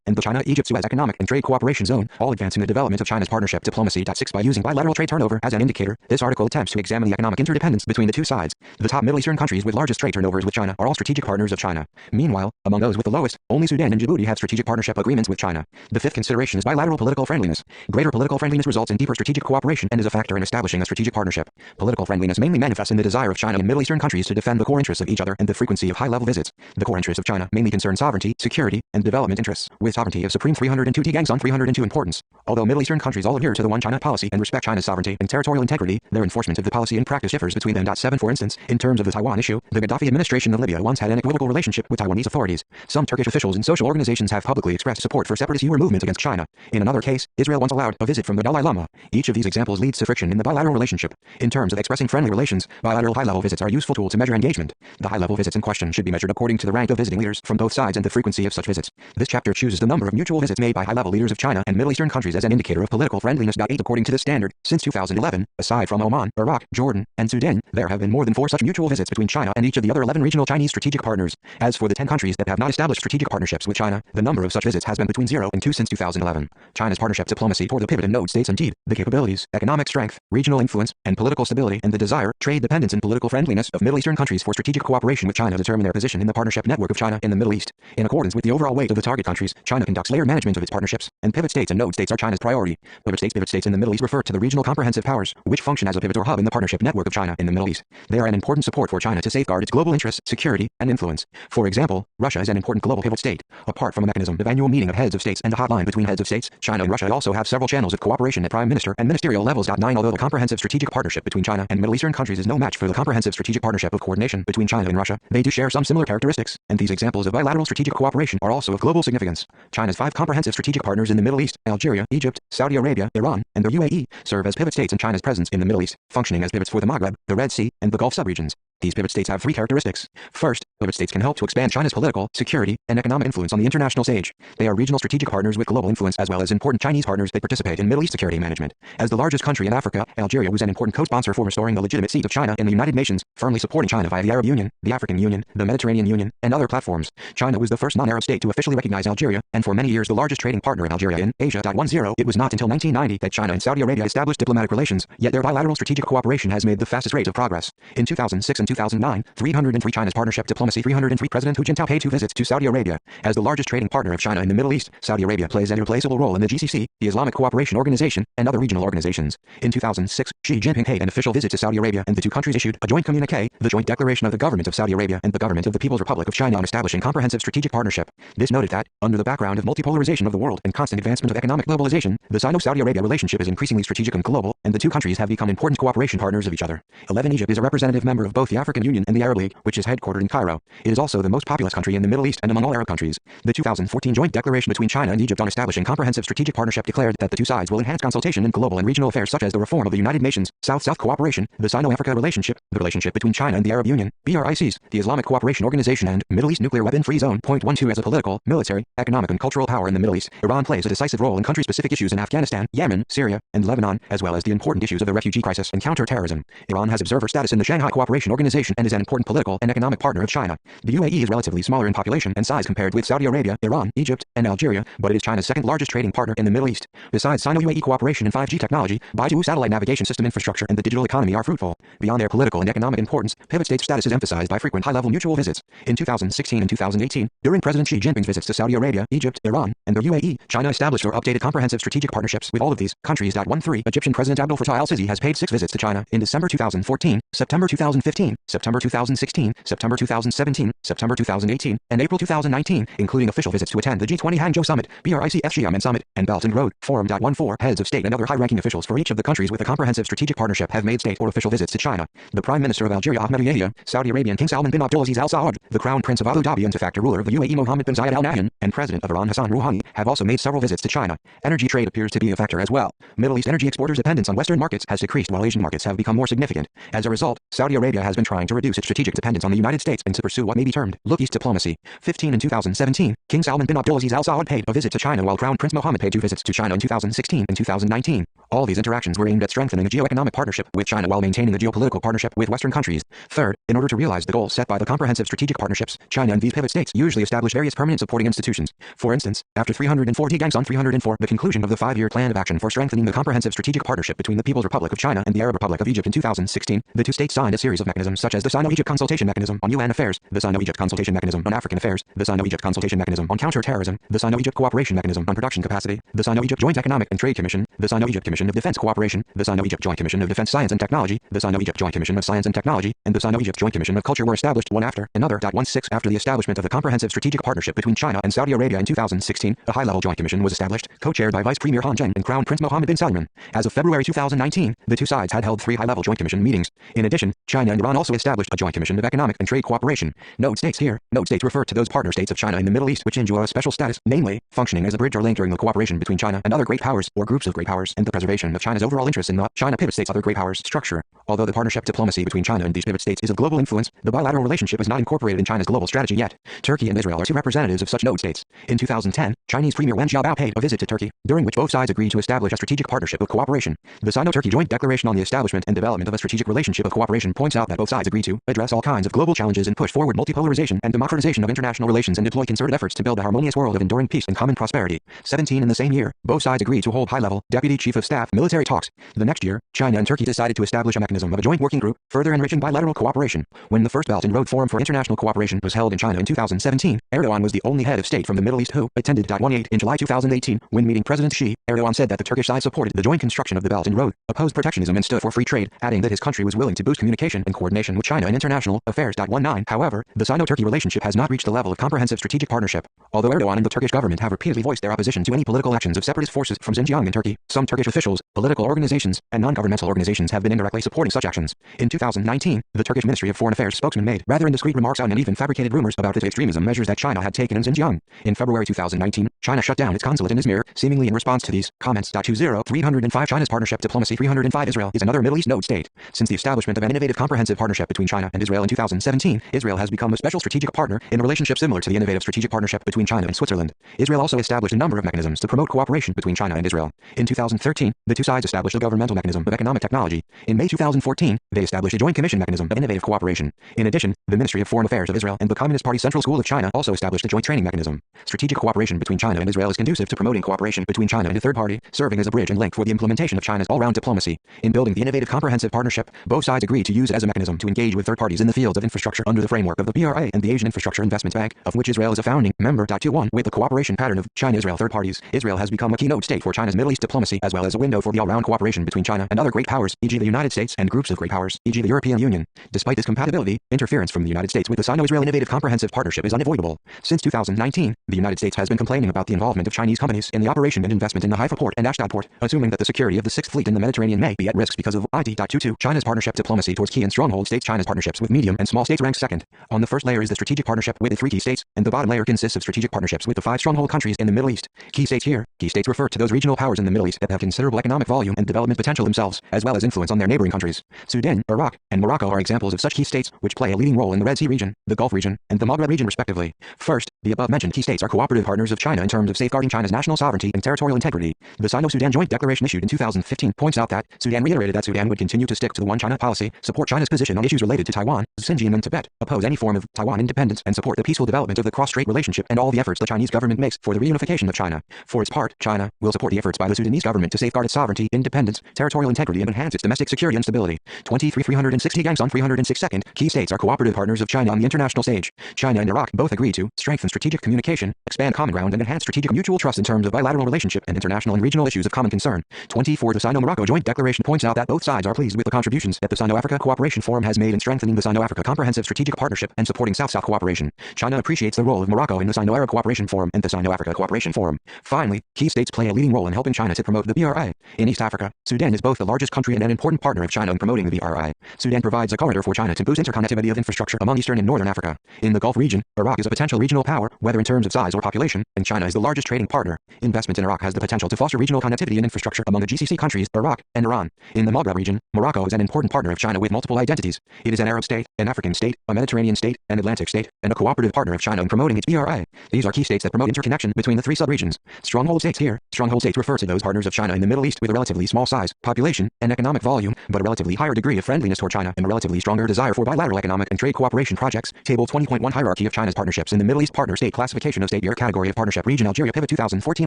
and the China-Egypt-Suez Economic and Trade Cooperation Zone, all advancing the development of China's partnership diplomacy. 6 By using bilateral trade turnover as an indicator, this article attempts to examine the economic interdependence between the two sides. The top Middle Eastern countries with largest trade turnovers with China are all strategic partners of China. Meanwhile, among those with the lowest, only Sudan and Djibouti have strategic partnership agreements with China. The fifth consideration is bilateral political friendliness. Greater political friendliness results in deeper strategic cooperation and is a factor in establishing a strategic partnership. Political friendliness mainly manifests in the desire of China and Middle Eastern countries to defend the core interests of each other and the frequency of high-level visits. The core interests of China mainly concern sovereignty, security, and development interests, with sovereignty of supreme 302 T gangs on 302 importance. Although Middle Eastern countries all adhere to the One China policy and respect China's sovereignty and territorial integrity, their enforcement of the policy in practice differs between them. 7 For instance, in terms of the Taiwan issue, the Gaddafi administration of Libya once had an equivocal relationship with Taiwanese authorities. Some Turkish officials and social organizations have publicly expressed support for separatist movements against China. In another case, Israel once allowed a visit from the Dalai Lama. Each of these examples leads to friction in the bilateral relationship. In terms of expressing friendly relations, bilateral high-level visits are a useful tool to measure engagement. The high-level visits in question should be measured according to the rank of visiting leaders from both sides and the frequency of such visits. This chapter chooses the number of mutual visits made by high-level leaders of China and Middle Eastern countries as an indicator of political friendliness. 8 According to this standard, since 2011, aside from Oman, Iraq, Jordan, and Sudan, there have been more than 4 such mutual visits between China and each of the other 11 regional Chinese strategic partners. As for the 10 countries that have not established strategic partnerships with China, the number of such visits has been between 0 and 2 since 2011. China's partnership diplomacy toward the pivot and node states indeed, the capabilities, economic strength, regional influence, and political stability and the desire, trade dependence and political friendliness of Middle Eastern countries for strategic cooperation with China determine their position in the partnership network of China in the Middle East. In accordance with the overall weight of the target countries, China conducts layered management of its partnerships, and pivot states and node states are China's priority. Pivot states in the Middle East refer to the regional comprehensive powers, which function as a pivot or hub in the partnership network of China in the Middle East. They are an important support for China to safeguard its global interests, security, and influence. For example, Russia is an important global pivot state. Apart from a mechanism of annual meeting of heads of states and a hotline between heads of states, China and Russia also have several channels of cooperation at prime minister and ministerial levels. 9 Although the comprehensive strategic partnership between China and Middle Eastern countries is no match for the comprehensive strategic partnership of coordination between China and Russia, they do share some similar characteristics, and these examples of bilateral strategic cooperation are also of global significance. China's 5 comprehensive strategic partners in the Middle East, Algeria, Egypt, Saudi Arabia, Iran, and the UAE, serve as pivot states in China's presence in the Middle East, functioning as pivots for the Maghreb, the Red Sea, and the Gulf subregions. These pivot states have 3 characteristics. First, pivot states can help to expand China's political, security, and economic influence on the international stage. They are regional strategic partners with global influence as well as important Chinese partners that participate in Middle East security management. As the largest country in Africa, Algeria was an important co-sponsor for restoring the legitimate seat of China in the United Nations, firmly supporting China via the Arab Union, the African Union, the Mediterranean Union, and other platforms. China was the first non-Arab state to officially recognize Algeria, and for many years the largest trading partner of Algeria in Asia. 10 It was not until 1990 that China and Saudi Arabia established diplomatic relations, yet their bilateral strategic cooperation has made the fastest rate of progress. In 2006 and 2009, 303 China's partnership diplomacy 303 President Hu Jintao paid 2 visits to Saudi Arabia. As the largest trading partner of China in the Middle East, Saudi Arabia plays an irreplaceable role in the GCC, the Islamic Cooperation Organization, and other regional organizations. In 2006, Xi Jinping paid an official visit to Saudi Arabia and the 2 countries issued a joint communique, the Joint Declaration of the Government of Saudi Arabia and the Government of the People's Republic of China on establishing comprehensive strategic partnership. This noted that, under the background of multipolarization of the world and constant advancement of economic globalization, the Sino-Saudi Arabia relationship is increasingly strategic and global, and the 2 countries have become important cooperation partners of each other. 11 Egypt is a representative member of both the African Union and the Arab League, which is headquartered in Cairo. It is also the most populous country in the Middle East and among all Arab countries. The 2014 joint declaration between China and Egypt on establishing comprehensive strategic partnership declared that the 2 sides will enhance consultation in global and regional affairs such as the reform of the United Nations, South-South cooperation, the Sino-Africa relationship, the relationship between China and the Arab Union, BRICs, the Islamic Cooperation Organization and Middle East Nuclear Weapon-Free Zone. 12 As a political, military, economic and cultural power in the Middle East, Iran plays a decisive role in country-specific issues in Afghanistan, Yemen, Syria, and Lebanon, as well as the important issues of the refugee crisis and counter-terrorism. Iran has observer status in the Shanghai Cooperation Organization and is an important political and economic partner of China. The UAE is relatively smaller in population and size compared with Saudi Arabia, Iran, Egypt, and Algeria, but it is China's 2nd largest trading partner in the Middle East. Besides Sino-UAE cooperation in 5G technology, Baidu satellite navigation system infrastructure and the digital economy are fruitful. Beyond their political and economic importance, pivot state status is emphasized by frequent high-level mutual visits. In 2016 and 2018, during President Xi Jinping's visits to Saudi Arabia, Egypt, Iran, and the UAE, China established or updated comprehensive strategic partnerships with all of these countries. 13 Egyptian President Abdel Fattah al-Sisi has paid 6 visits to China in December 2014, September 2015, September 2016, September 2017, September 2018, and April 2019, including official visits to attend the G20 Hangzhou Summit, BRICS Xiamen Summit, and Belt and Road Forum. 14 Heads of state and other high-ranking officials for each of the countries with a comprehensive strategic partnership have made state or official visits to China. The Prime Minister of Algeria Ahmed Yahya, Saudi Arabian King Salman bin Abdulaziz Al Saud, the Crown Prince of Abu Dhabi and de facto ruler of the UAE Mohammed bin Zayed Al Nahyan, and President of Iran Hassan Rouhani have also made several visits to China. Energy trade appears to be a factor as well. Middle East energy exporters' dependence on on Western markets has decreased while Asian markets have become more significant. As a result, Saudi Arabia has been trying to reduce its strategic dependence on the United States and to pursue what may be termed Look East diplomacy. 15 In 2017, King Salman bin Abdulaziz Al Saud paid a visit to China while Crown Prince Mohammed paid 2 visits to China in 2016 and 2019. All these interactions were aimed at strengthening the geo-economic partnership with China while maintaining the geopolitical partnership with Western countries. Third, in order to realize the goals set by the comprehensive strategic partnerships, China and these pivot states usually establish various permanent supporting institutions. For instance, after 340 gangs on 304, the conclusion of the 5-year plan of action for strengthening the comprehensive strategic partnership between the People's Republic of China and the Arab Republic of Egypt in 2016, the two states signed a series of mechanisms such as the Sino-Egypt Consultation Mechanism on UN Affairs, the Sino-Egypt Consultation Mechanism on African Affairs, the Sino-Egypt Consultation Mechanism on Counter-Terrorism, the Sino-Egypt Cooperation Mechanism on Production Capacity, the Sino-Egypt Joint Economic and Trade Commission, the Sino-Egypt Commission of Defense Cooperation, the Sino-Egypt Joint Commission of Defense Science and Technology, the Sino-Egypt Joint Commission of Science and Technology, and the Sino-Egypt Joint Commission of Culture were established one after another. 16 After the establishment of the comprehensive strategic partnership between China and Saudi Arabia in 2016, a high-level joint commission was established, co-chaired by Vice Premier Han Zheng and Crown Prince Mohammed bin Salman. As of February 2019, the two sides had held 3 high-level joint commission meetings. In addition, China and Iran also established a joint commission of economic and trade cooperation. Node states here. Node states refer to those partner states of China in the Middle East which enjoy a special status, namely, functioning as a bridge or link during the cooperation between China and other great powers or groups of great powers and the preservation of China's overall interests in the China pivot states other great powers structure. Although the partnership diplomacy between China and these pivot states is of global influence, the bilateral relationship is not incorporated in China's global strategy yet. Turkey and Israel are 2 representatives of such node states. In 2010, Chinese Premier Wen Jiabao paid a visit to Turkey, during which both sides agreed to establish a strategic partnership of cooperation. The Sino-Turkey Joint Declaration on the Establishment and Development of a Strategic Relationship of Cooperation points out that both sides agreed to address all kinds of global challenges and push forward multipolarization and democratization of international relations and deploy concerted efforts to build a harmonious world of enduring peace and common prosperity. 17 In the same year, both sides agreed to hold high-level, Deputy Chief of Staff military talks. The next year, China and Turkey decided to establish a mechanism of a joint working group, further enriching bilateral cooperation. When the first Belt and Road Forum for International Cooperation was held in China in 2017, Erdogan was the only head of state from the Middle East who attended. 18 In July 2018, when meeting President Xi, Erdogan said that the Turkish side supported the joint construction of the Belt and Road, opposed protectionism and stood for free trade, adding that his country was willing to boost communication and coordination with China in international affairs. 19 However, the Sino-Turkey relationship has not reached the level of comprehensive strategic partnership. Although Erdogan and the Turkish government have repeatedly voiced their opposition to any political actions of separatist forces from Xinjiang in Turkey, some Turkish officials, political organizations, and non-governmental organizations have been indirectly supporting such actions. In 2019, the Turkish Ministry of Foreign Affairs spokesman made rather indiscreet remarks on and even fabricated rumors about the extremism measures that China had taken in Xinjiang. In February 2019, China shut down its consulate in Izmir, seemingly in response to these comments. 305 China's partnership diplomacy. 305 Israel is another Middle East node state. Since the establishment of an innovative comprehensive partnership between China and Israel in 2017, Israel has become a special strategic partner in a relationship similar to the innovative strategic partnership between China and Switzerland. Israel also established a number of mechanisms to promote cooperation between China and Israel. In 2013, the two sides established a governmental mechanism of economic technology. In May 2014, they established a joint commission mechanism of innovative cooperation. In addition, the Ministry of Foreign Affairs of Israel and the Communist Party Central School of China also established a joint training mechanism. Strategic cooperation between China and Israel is conducive to promoting cooperation between China and a third party, serving as a bridge and link for the implementation of China's all-round diplomacy. In building the innovative comprehensive partnership, both sides agreed to use it as a mechanism to engage with third parties in the fields of infrastructure under the framework of the BRA and the Asian Infrastructure Investment Bank, of which Israel is a founding member. 21 With the cooperation pattern of China-Israel third parties, Israel has become a keynote state for China's Middle East diplomacy as well as a window for the all-round cooperation between China and other great powers, e.g. the United States, and groups of great powers, e.g. the European Union. Despite this compatibility, interference from the United States with the Sino-Israel Innovative Comprehensive Partnership is unavoidable. Since 2019, the United States has been complaining about the involvement of Chinese companies in the operation and investment in the Haifa port and Ashdod port, assuming that the security of the Sixth Fleet in the Mediterranean may be at risk because of ID. 22 China's partnership diplomacy towards key and stronghold states. China's partnerships with medium and small states ranks second. On the first layer is the strategic partnership with the 3 key states, and the bottom layer consists of strategic partnerships with the 5 stronghold countries in the Middle East. Key states here. Key states refer to those regional powers in the Middle East that have considerable economic volume and development potential themselves, as well as influence on their neighboring countries. Sudan, Iraq, and Morocco are examples of such key states, which play a leading role in the Red Sea region, the Gulf region, and the Maghreb region respectively. First, the above-mentioned key states are cooperative partners of China in terms of safeguarding China's national sovereignty and territorial integrity. The Sino-Sudan Joint Declaration issued in 2015 points out that Sudan reiterated that Sudan would continue to stick to the One China policy, support China's position on issues related to Taiwan, Xinjiang and Tibet, oppose any form of Taiwan independence, and support the peaceful development of the cross-strait relationship and all the efforts the Chinese government makes for the reunification of China. For its part, China will support the efforts by the Sudanese government to safeguard its sovereignty, independence, territorial integrity, and enhance its domestic security and stability. 360 Gangs on 306 Key states are cooperative partners of China on the international stage. China and Iraq both agreed to strengthen strategic communication, expand common ground, and enhance strategic mutual trust in terms of bilateral relationship and international and regional issues of common concern. 24 The Sino-Morocco Joint Declaration points out that both sides are pleased with the contributions that the Sino-Africa Cooperation Forum has made in strengthening the Sino-Africa Comprehensive Strategic Partnership and supporting South-South cooperation. China appreciates the role of Morocco in the Sino-Arab Cooperation Forum and the Sino-Africa Cooperation Forum. Finally, key states play a leading role in helping China to promote the BRI. In East Africa, Sudan is both the largest country and an important partner of China in promoting the BRI. Sudan provides a corridor for China to boost interconnectivity of infrastructure among Eastern and Northern Africa. In the Gulf region, Iraq is a potential regional power, whether in terms of of size or population, and China is the largest trading partner. Investment in Iraq has the potential to foster regional connectivity and infrastructure among the GCC countries, Iraq, and Iran. In the Maghreb region, Morocco is an important partner of China with multiple identities. It is an Arab state, an African state, a Mediterranean state, an Atlantic state, and a cooperative partner of China in promoting its BRI. These are key states that promote interconnection between the three sub-regions. Stronghold states here. Stronghold states refer to those partners of China in the Middle East with a relatively small size, population, and economic volume, but a relatively higher degree of friendliness toward China and a relatively stronger desire for bilateral economic and trade cooperation projects. Table 20.1 Hierarchy of China's partnerships in the Middle East. Partner state classification of state year category of partnership. Region Algeria Pivot 2014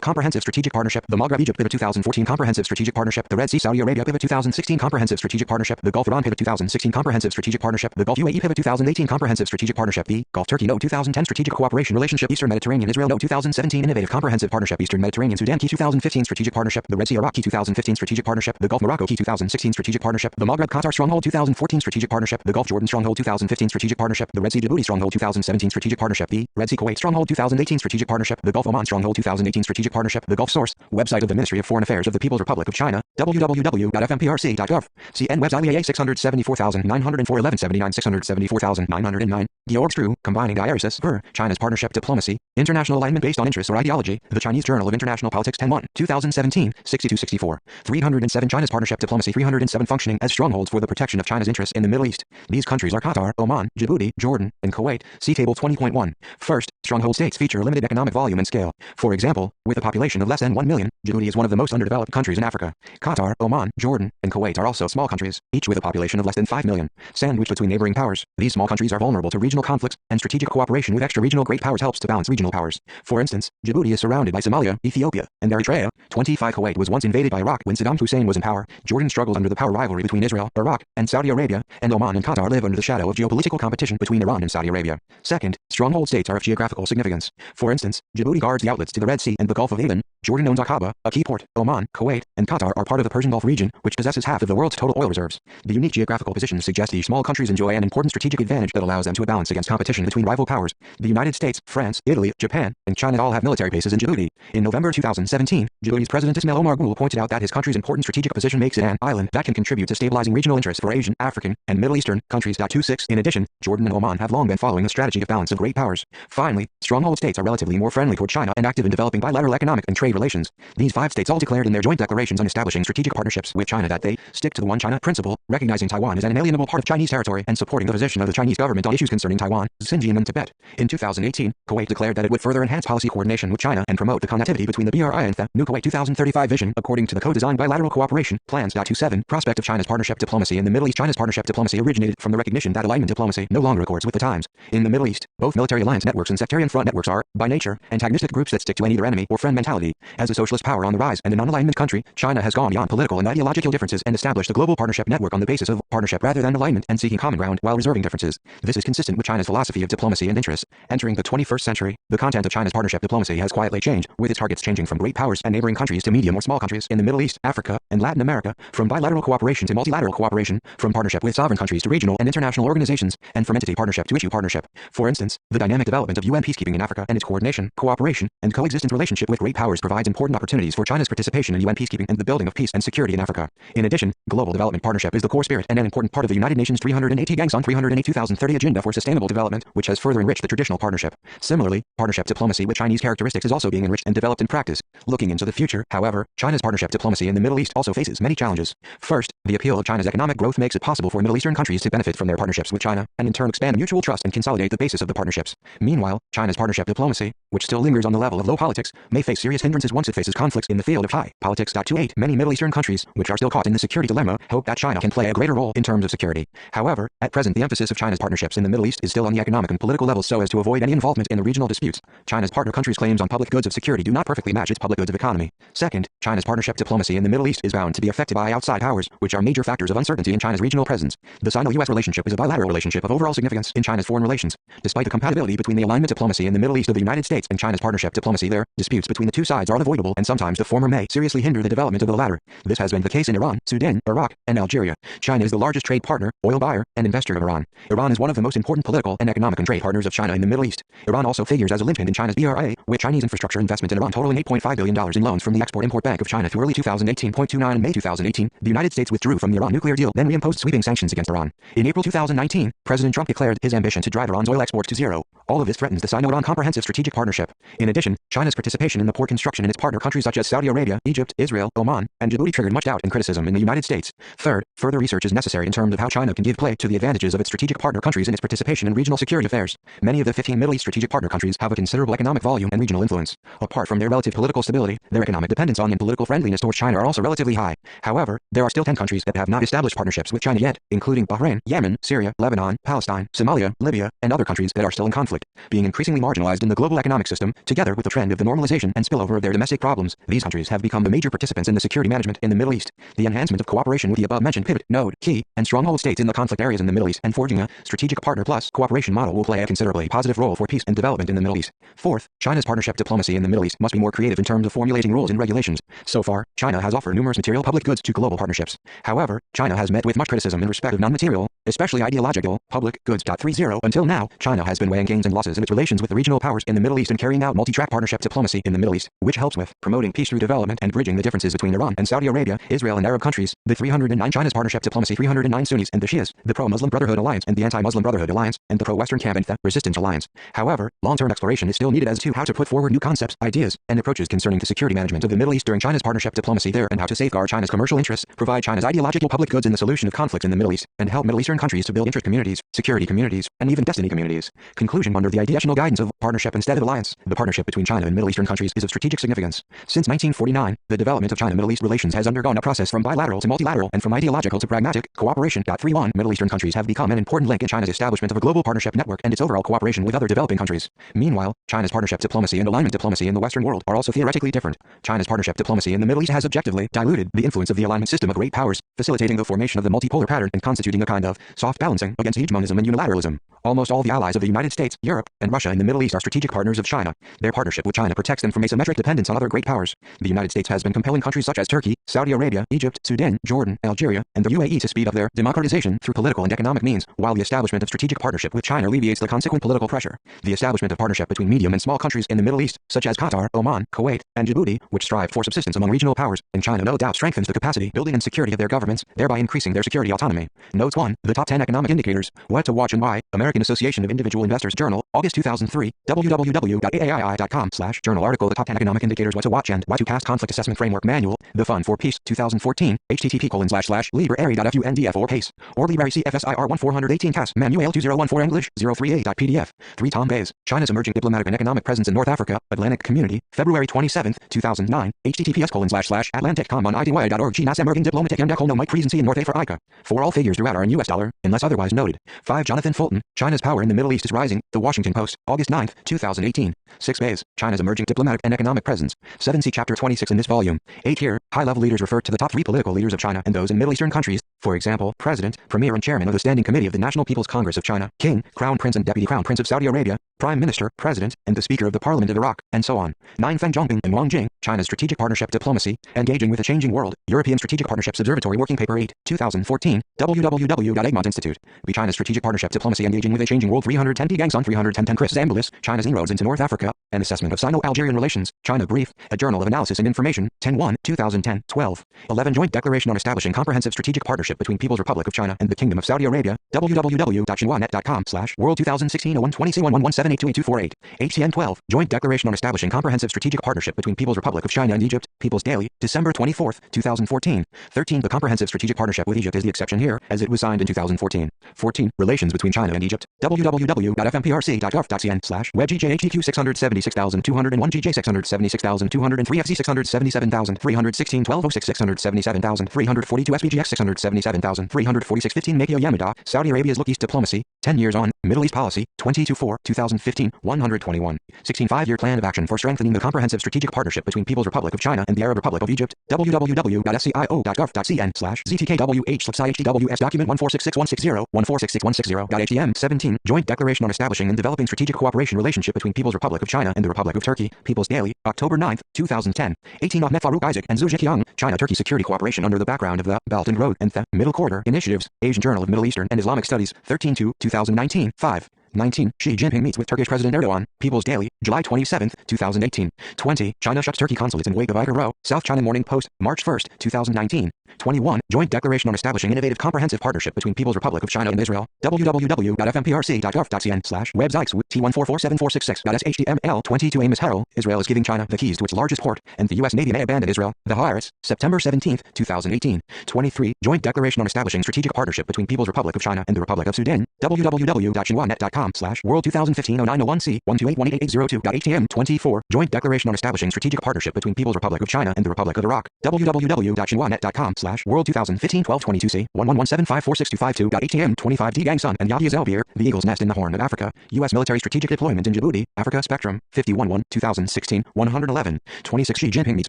Comprehensive Strategic Partnership. The Maghreb Egypt Pivot 2014 Comprehensive Strategic Partnership. The Red Sea Saudi Arabia Pivot 2016 Comprehensive Strategic Partnership. The Gulf Iran Pivot 2016 Comprehensive Strategic Partnership. The Gulf UAE Pivot 2018 Comprehensive Strategic Partnership. The Gulf Turkey No 2010 Strategic Cooperation Relationship. Eastern Mediterranean Israel No 2017 Innovative Comprehensive Partnership. Eastern Mediterranean Sudan Key 2015 Strategic Partnership. The Red Sea Iraq Key 2015 Strategic Partnership. The Gulf Morocco Key 2016 Strategic Partnership. The Maghreb Qatar Stronghold 2014 Strategic Partnership. The Gulf Jordan Stronghold 2015 Strategic Partnership. The Red Sea Djibouti Stronghold 2017 Strategic Partnership. The Red Sea Kuwait Stronghold 2018 Strategic Partnership. The Gulf Oman Stronghold 2018 Strategic Partnership. The Gulf Source, website of the Ministry of Foreign Affairs of the People's Republic of China, www.fmprc.gov. CN Webs IEAA 674,904 1179 674,909. Georg Strew, Combining Diaresis, Ver, China's Partnership Diplomacy, International Alignment Based on Interests or Ideology, The Chinese Journal of International Politics 10-1, 2017, 6264. 307 China's Partnership Diplomacy 307 Functioning as strongholds for the protection of China's interests in the Middle East. These countries are Qatar, Oman, Djibouti, Jordan, and Kuwait. See Table 20.1. First, stronghold states feature limited economic volume and scale. For example, with a population of less than 1 million, Djibouti is one of the most underdeveloped countries in Africa. Qatar, Oman, Jordan, and Kuwait are also small countries, each with a population of less than 5 million. Sandwiched between neighboring powers, these small countries are vulnerable to regional conflicts, and strategic cooperation with extra-regional great powers helps to balance regional powers. For instance, Djibouti is surrounded by Somalia, Ethiopia, and Eritrea. 25 Kuwait was once invaded by Iraq when Saddam Hussein was in power. Jordan struggled under the power rivalry between Israel, Iraq, and Saudi Arabia, and Oman and Qatar live under the shadow of geopolitical competition between Iran and Saudi Arabia. Second, stronghold states are of geographical significance. For instance, Djibouti guards the outlets to the Red Sea and the Gulf of Aden. Jordan owns Aqaba, a key port. Oman, Kuwait, and Qatar are part of the Persian Gulf region, which possesses half of the world's total oil reserves. The unique geographical positions suggest these small countries enjoy an important strategic advantage that allows them to balance against competition between rival powers. The United States, France, Italy, Japan, and China all have military bases in Djibouti. In November 2017, Djibouti's President Ismail Omar Guelleh pointed out that his country's important strategic position makes it an island that can contribute to stabilizing regional interests for Asian, African, and Middle Eastern countries. 26. In addition, Jordan and Oman have long been following a strategy of balance of great powers. Finally, stronghold states are relatively more friendly toward China and active in developing bilateral economic and trade relations. These 5 states all declared in their joint declarations on establishing strategic partnerships with China that they stick to the One China principle, recognizing Taiwan as an inalienable part of Chinese territory and supporting the position of the Chinese government on issues concerning Taiwan, Xinjiang, and Tibet. In 2018, Kuwait declared that it would further enhance policy coordination with China and promote the connectivity between the BRI and the New Kuwait 2035 vision according to the co-designed bilateral cooperation plans. 27. Prospect of China's partnership diplomacy in the Middle East. China's partnership diplomacy originated from the recognition that alignment diplomacy no longer accords with the times. In the Middle East, both military alliance networks and sectarian front networks are, by nature, antagonistic groups that stick to an either enemy or friend mentality. As a socialist power on the rise and a non-alignment country, China has gone beyond political and ideological differences and established a global partnership network on the basis of partnership rather than alignment and seeking common ground while reserving differences. This is consistent with China's philosophy of diplomacy and interests. Entering the 21st century, the content of China's partnership diplomacy has quietly changed, with its targets changing from great powers and neighboring countries to medium or small countries in the Middle East, Africa, and Latin America, from bilateral cooperation to multilateral cooperation, from partnership with sovereign countries to regional and international organizations, and from entity partnership to issue partnership. For instance, the dynamic development of UN peacekeeping in Africa and its coordination, cooperation, and coexistence relationship with great powers provides important opportunities for China's participation in UN peacekeeping and the building of peace and security in Africa. In addition, global development partnership is the core spirit and an important part of the United Nations 380 Gangs on 308 2030 Agenda for Sustainable Development, which has further enriched the traditional partnership. Similarly, partnership diplomacy with Chinese characteristics is also being enriched and developed in practice. Looking into the future, however, China's partnership diplomacy in the Middle East also faces many challenges. First, the appeal of China's economic growth makes it possible for Middle Eastern countries to benefit from their partnerships with China, and in turn expand mutual trust and consolidate the basis of the partnerships. Meanwhile, China's partnership diplomacy, which still lingers on the level of low politics, may face serious hindrances once it faces conflicts in the field of high politics. 28. Many Middle Eastern countries, which are still caught in the security dilemma, hope that China can play a greater role in terms of security. However, at present the emphasis of China's partnerships in the Middle East is still on the economic and political levels so as to avoid any involvement in the regional disputes. China's partner countries' claims on public goods of security do not perfectly match its public goods of economy. Second, China's partnership diplomacy in the Middle East is bound to be affected by outside powers, which are major factors of uncertainty in China's regional presence. The Sino-US relationship is a bilateral relationship of overall significance in China's foreign relations. Despite the compatibility between the alignment diplomacy in the Middle East of the United States and China's partnership diplomacy there, disputes between the two sides are unavoidable and sometimes the former may seriously hinder the development of the latter. This has been the case in Iran, Sudan, Iraq, and Algeria. China is the largest trade partner, oil buyer, and investor of Iran. Iran is one of the most important political and economic and trade partners of China in the Middle East. Iran also figures as a linchpin in China's BRI, with Chinese infrastructure investment in Iran totaling $8.5 billion in loans from the Export-Import Bank of China through early 2018.29 and May 2018, the United States withdrew from the Iran nuclear deal, then reimposed sweeping sanctions against Iran. In April 2019, President Trump declared his ambition to drive Iran's oil exports to zero. All of this threatens the Sino-Iran Comprehensive Strategic Partnership partnership. In addition, China's participation in the port construction in its partner countries such as Saudi Arabia, Egypt, Israel, Oman, and Djibouti triggered much doubt and criticism in the United States. Third, further research is necessary in terms of how China can give play to the advantages of its strategic partner countries in its participation in regional security affairs. Many of the 15 Middle East strategic partner countries have a considerable economic volume and regional influence. Apart from their relative political stability, their economic dependence on and political friendliness towards China are also relatively high. However, there are still 10 countries that have not established partnerships with China yet, including Bahrain, Yemen, Syria, Lebanon, Palestine, Somalia, Libya, and other countries that are still in conflict. Being increasingly marginalized in the global economic system, together with the trend of the normalization and spillover of their domestic problems, these countries have become the major participants in the security management in the Middle East. The enhancement of cooperation with the above-mentioned pivot, node, key, and stronghold states in the conflict areas in the Middle East and forging a strategic partner plus cooperation model will play a considerably positive role for peace and development in the Middle East. Fourth, China's partnership diplomacy in the Middle East must be more creative in terms of formulating rules and regulations. So far, China has offered numerous material public goods to global partnerships. However, China has met with much criticism in respect of non-material, especially ideological, public goods. 30. Until now, China has been weighing gains and losses in its relations with the regional powers in the Middle East and carrying out multi-track partnership diplomacy in the Middle East, which helps with promoting peace through development and bridging the differences between Iran and Saudi Arabia, Israel and Arab countries. The 309 China's partnership diplomacy 309 Sunnis and the Shias, the pro-Muslim Brotherhood Alliance and the anti-Muslim Brotherhood Alliance, and the pro-Western Camp and the Resistance Alliance. However, long-term exploration is still needed as to how to put forward new concepts, ideas, and approaches concerning the security management of the Middle East during China's partnership diplomacy there and how to safeguard China's commercial interests, provide China's ideological public goods in the solution of conflicts in the Middle East, and help Middle Eastern countries to build interest communities, security communities, and even destiny communities. Conclusion. Under the ideational guidance of partnership instead of alliance, the partnership between China and Middle Eastern countries is of strategic significance. Since 1949, the development of China-Middle East relations has undergone a process from bilateral to multilateral and from ideological to pragmatic cooperation. 31 Middle Eastern countries have become an important link in China's establishment of a global partnership network and its overall cooperation with other developing countries. Meanwhile, China's partnership diplomacy and alignment diplomacy in the Western world are also theoretically different. China's partnership diplomacy in the Middle East has objectively diluted the influence of the alignment system of great powers, facilitating the formation of the multipolar pattern and constituting a kind of soft balancing against hegemonism and unilateralism. Almost all the allies of the United States, Europe, and Russia in the Middle East are strategic partners of China. Their partnership with China protects them from asymmetric dependence on other great powers. The United States has been compelling countries such as Turkey, Saudi Arabia, Egypt, Sudan, Jordan, Algeria, and the UAE to speed up their democratization through political and economic means, while the establishment of strategic partnership with China alleviates the consequent political pressure. The establishment of partnership between medium and small countries in the Middle East, such as Qatar, Oman, Kuwait, and Djibouti, which strive for subsistence among regional powers, in China no doubt strengthens the capacity, building and security of their governments, thereby increasing their security autonomy. Notes 1. The Top 10 Economic Indicators. What to watch and why. American Association of Individual Investors Journal, August 2003, www.aai.com/journal article. The Top 10 Economic Indicators. What to watch and why to cast Conflict Assessment Framework Manual. The Fund for Peace, 2014, http://library.fundf or case, or Library CFSIR 1418 CAS, Manual 2014 English, 038.pdf. 3 Tom Bays, China's Emerging Diplomatic and Economic Presence in North Africa, Atlantic Community, February 27, 2009, https://atlantic.com on idy.org. Chinas Emerging Diplomatic and Economic Presence in North Africa. For all figures throughout are in US dollar, unless otherwise noted. 5 Jonathan Fulton, China's Power in the Middle East is Rising, The Washington Post, August 9, 2018. 6 Bays, China's Emerging Diplomatic and Economic Presence. 7 See Chapter 26 in this volume. 8 Here, high-level leaders refer to the top 3 political leaders of China and those in Middle Eastern countries, for example, President, Premier and Chairman of the Standing Committee of the National People's Congress of China, King, Crown Prince and Deputy Crown Prince of Saudi Arabia, Prime Minister, President, and the Speaker of the Parliament of Iraq, and so on. 9 Feng Zhongping and Wang Jing, China's Strategic Partnership Diplomacy, Engaging with a Changing World, European Strategic Partnerships Observatory Working Paper 8, 2014, www.egmont Institute. Be China's Strategic Partnership Diplomacy Engaging with a Changing World. 310 P. Gangson 310 Chris Zambulis, China's Inroads into North Africa, An Assessment of Sino-Algerian Relations, China Brief, A Journal of Analysis and Information, 10-1, 2010, 12. 11 Joint Declaration on Establishing Comprehensive Strategic Partnership between People's Republic of China and the Kingdom of Saudi Arabia, www.xinhuanet.com/World 2016 0120C1178282848. HCN 12, Joint Declaration on Establishing Comprehensive Strategic Partnership between People's Republic of China and Egypt, People's Daily, December 24, 2014. 13. The Comprehensive Strategic Partnership with Egypt is the exception here, as it was signed in 2014. 14. Relations between China and Egypt, www.fmprc.gov.cn/WebGJHTQ 676,201 GJ 676,203 FZ 677,316 1206 677,342 SPGX 677,346 15 Makio Yamada, Saudi Arabia's Look East Diplomacy, 10 Years on, Middle East Policy, 22-4, 2015, 121. 16 5-Year Plan of Action for Strengthening the Comprehensive Strategic Partnership between People's Republic of China and the Arab Republic of Egypt, www.scio.gov.cn/ZTKWH/HDWS Document 1466160, 1466160.htm. 17. Joint Declaration on Establishing and Developing Strategic Cooperation Relationship between People's Republic of China and the Republic of Turkey, People's Daily, October 9, 2010. 18. Ahmet Farouk Isaac and Zhu Jiqiang, China-Turkey Security Cooperation under the background of the Belt and Road and the Middle Corridor Initiatives, Asian Journal of Middle Eastern and Islamic Studies, 13-2, 2019, 5. 19. Xi Jinping meets with Turkish President Erdogan, People's Daily, July 27, 2018. 20. China shuts Turkey consulates in wake of Uyghur Row, South China Morning Post, March 1, 2019. 21. Joint Declaration on Establishing Innovative Comprehensive Partnership between People's Republic of China and Israel. www.fmprc.gov.cn/websites T1447466.html 22. Amos Harrell, Israel is giving China the keys to its largest port, and the U.S. Navy may abandon Israel. The Harris, September 17, 2018. 23. Joint Declaration on Establishing Strategic Partnership between People's Republic of China and the Republic of Sudan. www.xinhuanet.com/world 2015-0901C 128188802.htm 24. Joint Declaration on Establishing Strategic Partnership between People's Republic of China and the Republic of Iraq. www.xinhuanet.com/world 2015-1222C 111754622.htm 25. D. Gang Sun and Yahya Zelbir, The Eagle's Nest in the Horn of Africa. U.S. Military Strategic Deployment in Djibouti, Africa. Spectrum, 51-1, 2016, 111. 26. Xi Jinping meets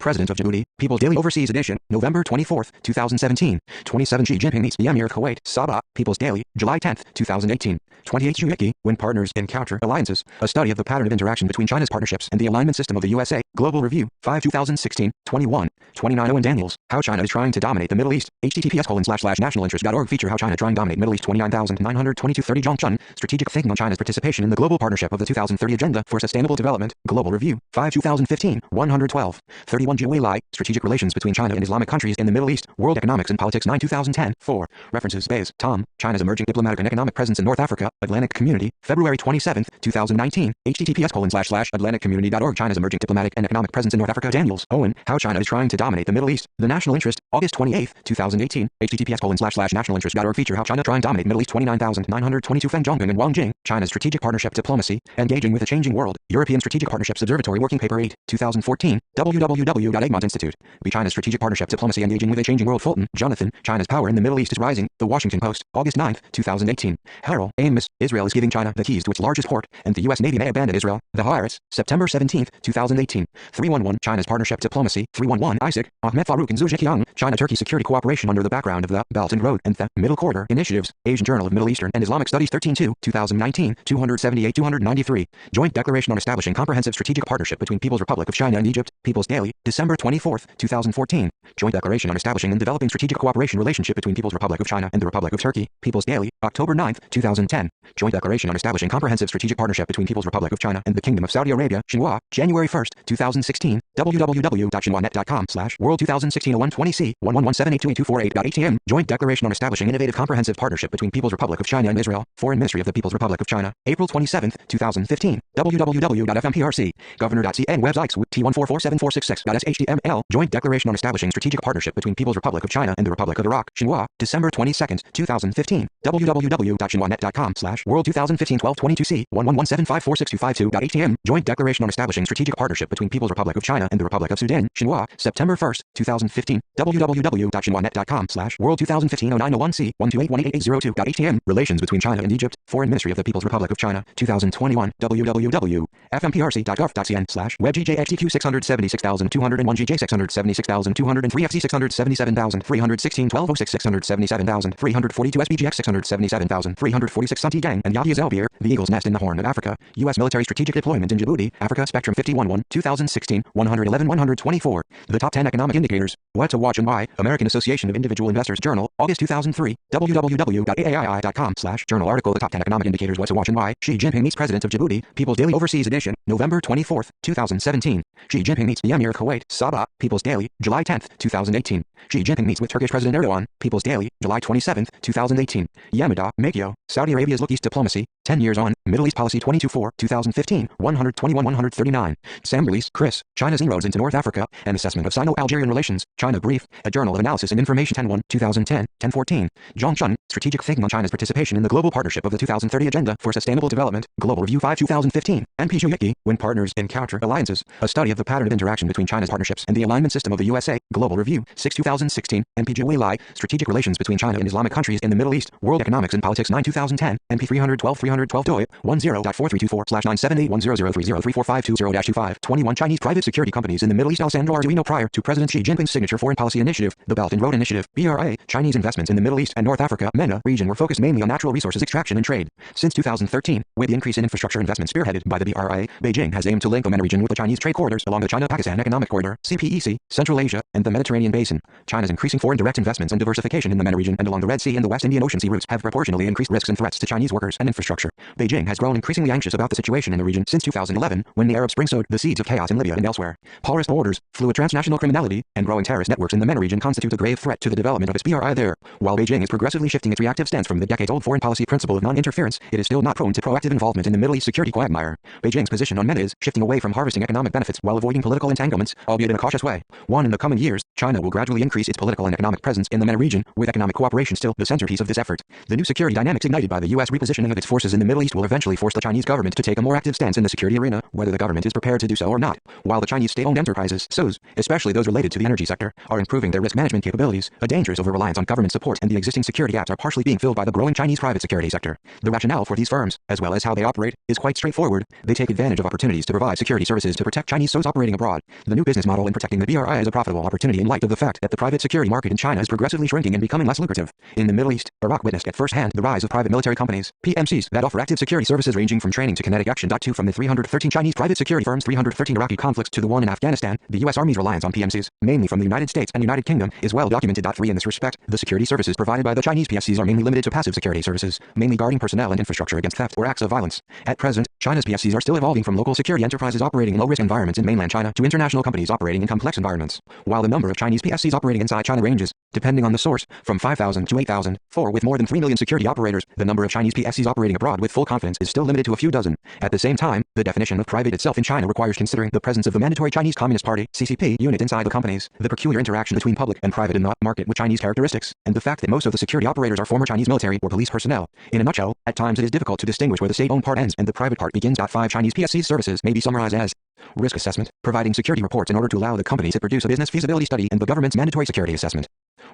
President of Djibouti, People's Daily Overseas Edition, November 24, 2017. 27. Xi Jinping meets the Emir of Kuwait, Sabah, People's Daily, July 10, 2018. 28. Zhu Yiki, When Partners Encounter Alliances, a study of the pattern of interaction between China's partnerships and the alignment system of the USA, Global Review, 5 2016, 21. 29. Owen Daniels, How China is Trying to Dominate the Middle East, https://nationalinterest.org feature How China Trying to Dominate Middle East 29,922. 30. Zhang Chun, Strategic Thinking on China's Participation in the Global Partnership of the 2030 Agenda for Sustainable Development, Global Review, 5 2015, 112. 31. Zhu Weilai, Strategic Relations Between China and Islamic Countries in the Middle East, World Economics and Politics 9 2010. 4. References. Bays, Tom, China's Emerging Diplomatic and Economic Presence in North Africa, Atlantic Community, February 27, 2019, https://atlanticcommunity.org China's Emerging Diplomatic and Economic Presence in North Africa. Daniels, Owen, How China is Trying to Dominate the Middle East, The National Interest, August 28, 2018, https://nationalinterest.org feature How China Trying to Dominate Middle East 29,922. Feng Zhongping and Wang Jing, China's Strategic Partnership Diplomacy, Engaging with a Changing World, European Strategic Partnerships Observatory Working Paper 8, 2014, www.egmont Institute, Be China's Strategic Partnership Diplomacy Engaging with a Changing World. Fulton, Jonathan, China's Power in the Middle East is Rising, The Washington Post, August 9, 2018. Harrell, Amos, Israel is giving China the keys to its largest port, and the U.S. Navy may abandon Israel. The Harris, September 17, 2018. 311. China's Partnership Diplomacy, 311. Isaac, Ahmed Farouk and Zhu Zhiqiang, China-Turkey Security Cooperation under the background of the Belt and Road and the Middle Corridor Initiatives, Asian Journal of Middle Eastern and Islamic Studies 13-2, 2019, 278-293. Joint Declaration on Establishing Comprehensive Strategic Partnership between People's Republic of China and Egypt, People's Daily, December 24, 2014. Joint Declaration on Establishing and Developing Strategic Cooperation Relationship between People's Republic of China and the Republic of Turkey, People's Daily, October 9, 2010. Joint Declaration on Establishing Comprehensive Strategic Partnership between People's Republic of China and the Kingdom of Saudi Arabia, Xinhua, January 1, 2016, www.xinhuanet.com/world 2016-0120C 111782824.8.htm. Joint Declaration on Establishing Innovative Comprehensive Partnership between People's Republic of China and Israel, Foreign Ministry of the People's Republic of China, April 27, 2015, www.fmprc, governor.cn websites T1447466.html. Joint Declaration on Establishing Strategic Partnership between People's Republic of China and the Republic of Iraq, Xinhua, December 22, 2015, www.xinhuanet.com/world 2015-1222C 111754622.htm. Joint Declaration on Establishing Strategic Partnership between People's Republic of China and the Republic of Sudan, Xinhua, September 1, 2015, www.xinhuanet.com/world 2015-0901C 128188802.htm. Relations between China and Egypt, Foreign Ministry of the People's Republic of China, 2021, www.fmprc.gov.cn/webgjxtq 676201 GJ 676203 FC 677316 1206 677342 SBGX 677346 Sun T Gang and Yahya Zelbir, The Eagle's Nest in the Horn of Africa. U.S. Military Strategic Deployment in Djibouti, Africa. Spectrum 51-1, 2016, 111-124. The Top 10 Economic Indicators, What to Watch and Why, American Association of Individual Investors Journal, August 2003, www.aii.com/journal article The Top 10 Economic Indicators, What to Watch and Why, Xi Jinping meets President of Djibouti, People's Daily Overseas Edition, November 24, 2017. Xi Jinping meets the Emir of Kuwait, Sabah, People's Daily, July 10, 2018. Xi Jinping meets with Turkish President Erdogan, People's Daily, July 27, 2018. Yamada, Makio, Saudi Arabia's Look East Diplomacy, 10 Years On, Middle East Policy 22-4, 2015, 121-139. Samberlis, Chris, China's Inroads into North Africa, An Assessment of Sino-Algerian Relations, China Brief, A Journal of Analysis and Information 10-1, 2010, 1014. Zhang Chun, Strategic Thinking on China's Participation in the Global Partnership of the 2030 Agenda for Sustainable Development, Global Review 5 2015. NP Zhu Yiki, When Partners Encounter Alliances, a study of the pattern of interaction between China's partnerships and the alignment system of the USA, Global Review, 6 2016. NP Zhu Weilai, Strategic Relations between China and Islamic Countries in the Middle East, World Economics and Politics 9 2010. NP 312 doi 10.4324/978100303452-5. 21. Chinese private security companies in the Middle East. Alessandro Arduino. Prior to President Xi Jinping's signature Foreign Policy Initiative, the Belt and Road Initiative, BRA, Chinese investments in the Middle East and North Africa, MENA, region were focused mainly on natural resources extraction and trade. Since 2013, with the increase in infrastructure investment spearheaded by the BRA, Beijing has aimed to link the MENA region with the Chinese trade corridors along the China-Pakistan Economic Corridor, CPEC, Central Asia, and the Mediterranean Basin. China's increasing foreign direct investments and diversification in the MENA region and along the Red Sea and the West Indian Ocean sea routes have proportionally increased risks and threats to Chinese workers and infrastructure. Beijing has grown increasingly anxious about the situation in the region since 2011, when the Arab Spring sowed the seeds of chaos in Libya and elsewhere. Porous borders, fluid transnational criminality, and growing terrorist networks in the MENA region constitute a grave threat to the development of its BRI there. While Beijing is progressively shifting its reactive stance from the decades-old foreign policy principle of non-interference, it is still not prone to proactive involvement in the Middle East security quagmire. Beijing's position on MENA is shifting away from harvesting economic benefits while avoiding political entanglements, albeit in a cautious way. In the coming years, China will gradually increase its political and economic presence in the MENA region, with economic cooperation still the centerpiece of this effort. The new security dynamics ignited by the U.S. repositioning of its forces in the Middle East will eventually force the Chinese government to take a more active stance in the security arena, whether the government is prepared to do so or not. While the Chinese state-owned enterprises, SOEs, especially those related to the energy sector, are improving their risk management capabilities, a dangerous over-reliance on government support and the existing security gaps are partially being filled by the growing Chinese private security sector. The rationale for these firms, as well as how they operate, is quite straightforward. They take advantage of opportunities to provide security services to protect Chinese SOEs operating abroad. The new business model in protecting the BRI is a profitable opportunity in light of the fact that the private security market in China is progressively shrinking and becoming less lucrative. In the Middle East, Iraq witnessed at first hand the rise of private military companies, PMCs, that offer active security services ranging from training to kinetic action. From the 313 Chinese private security firms, 313 Iraqi conflicts to the one in Afghanistan, the U.S. Army's reliance on PMCs, mainly from the United States and United Kingdom, is well documented. 3 In this respect, the security services provided by the Chinese PSCs are mainly limited to passive security services, mainly guarding personnel and infrastructure against theft or acts of violence. At present, China's PSCs are still evolving from local security enterprises operating in low-risk environments in mainland China to international companies operating in complex environments. While the number of Chinese PSCs operating inside China ranges, depending on the source, from 5,000 to 8,000, with more than 3 million security operators, the number of Chinese PSCs operating abroad with full confidence is still limited to a few dozen. At the same time, the definition of private itself in China requires considering the presence of the mandatory Chinese Communist Party (CCP) unit inside the companies, the peculiar interaction between public and private in the market with Chinese characteristics, and the fact that most of the security operators are former Chinese military or police personnel. In a nutshell, at times it is difficult to distinguish where the state-owned part ends and the private part begins. 5 Chinese PSC services may be summarized as risk assessment, providing security reports in order to allow the company to produce a business feasibility study, and the government's mandatory security assessment.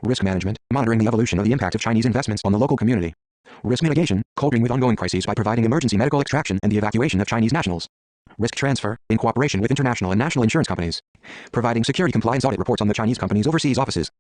Risk management, monitoring the evolution of the impact of Chinese investments on the local community. Risk mitigation, coping with ongoing crises by providing emergency medical extraction and the evacuation of Chinese nationals. Risk transfer, in cooperation with international and national insurance companies. Providing security compliance audit reports on the Chinese company's overseas offices.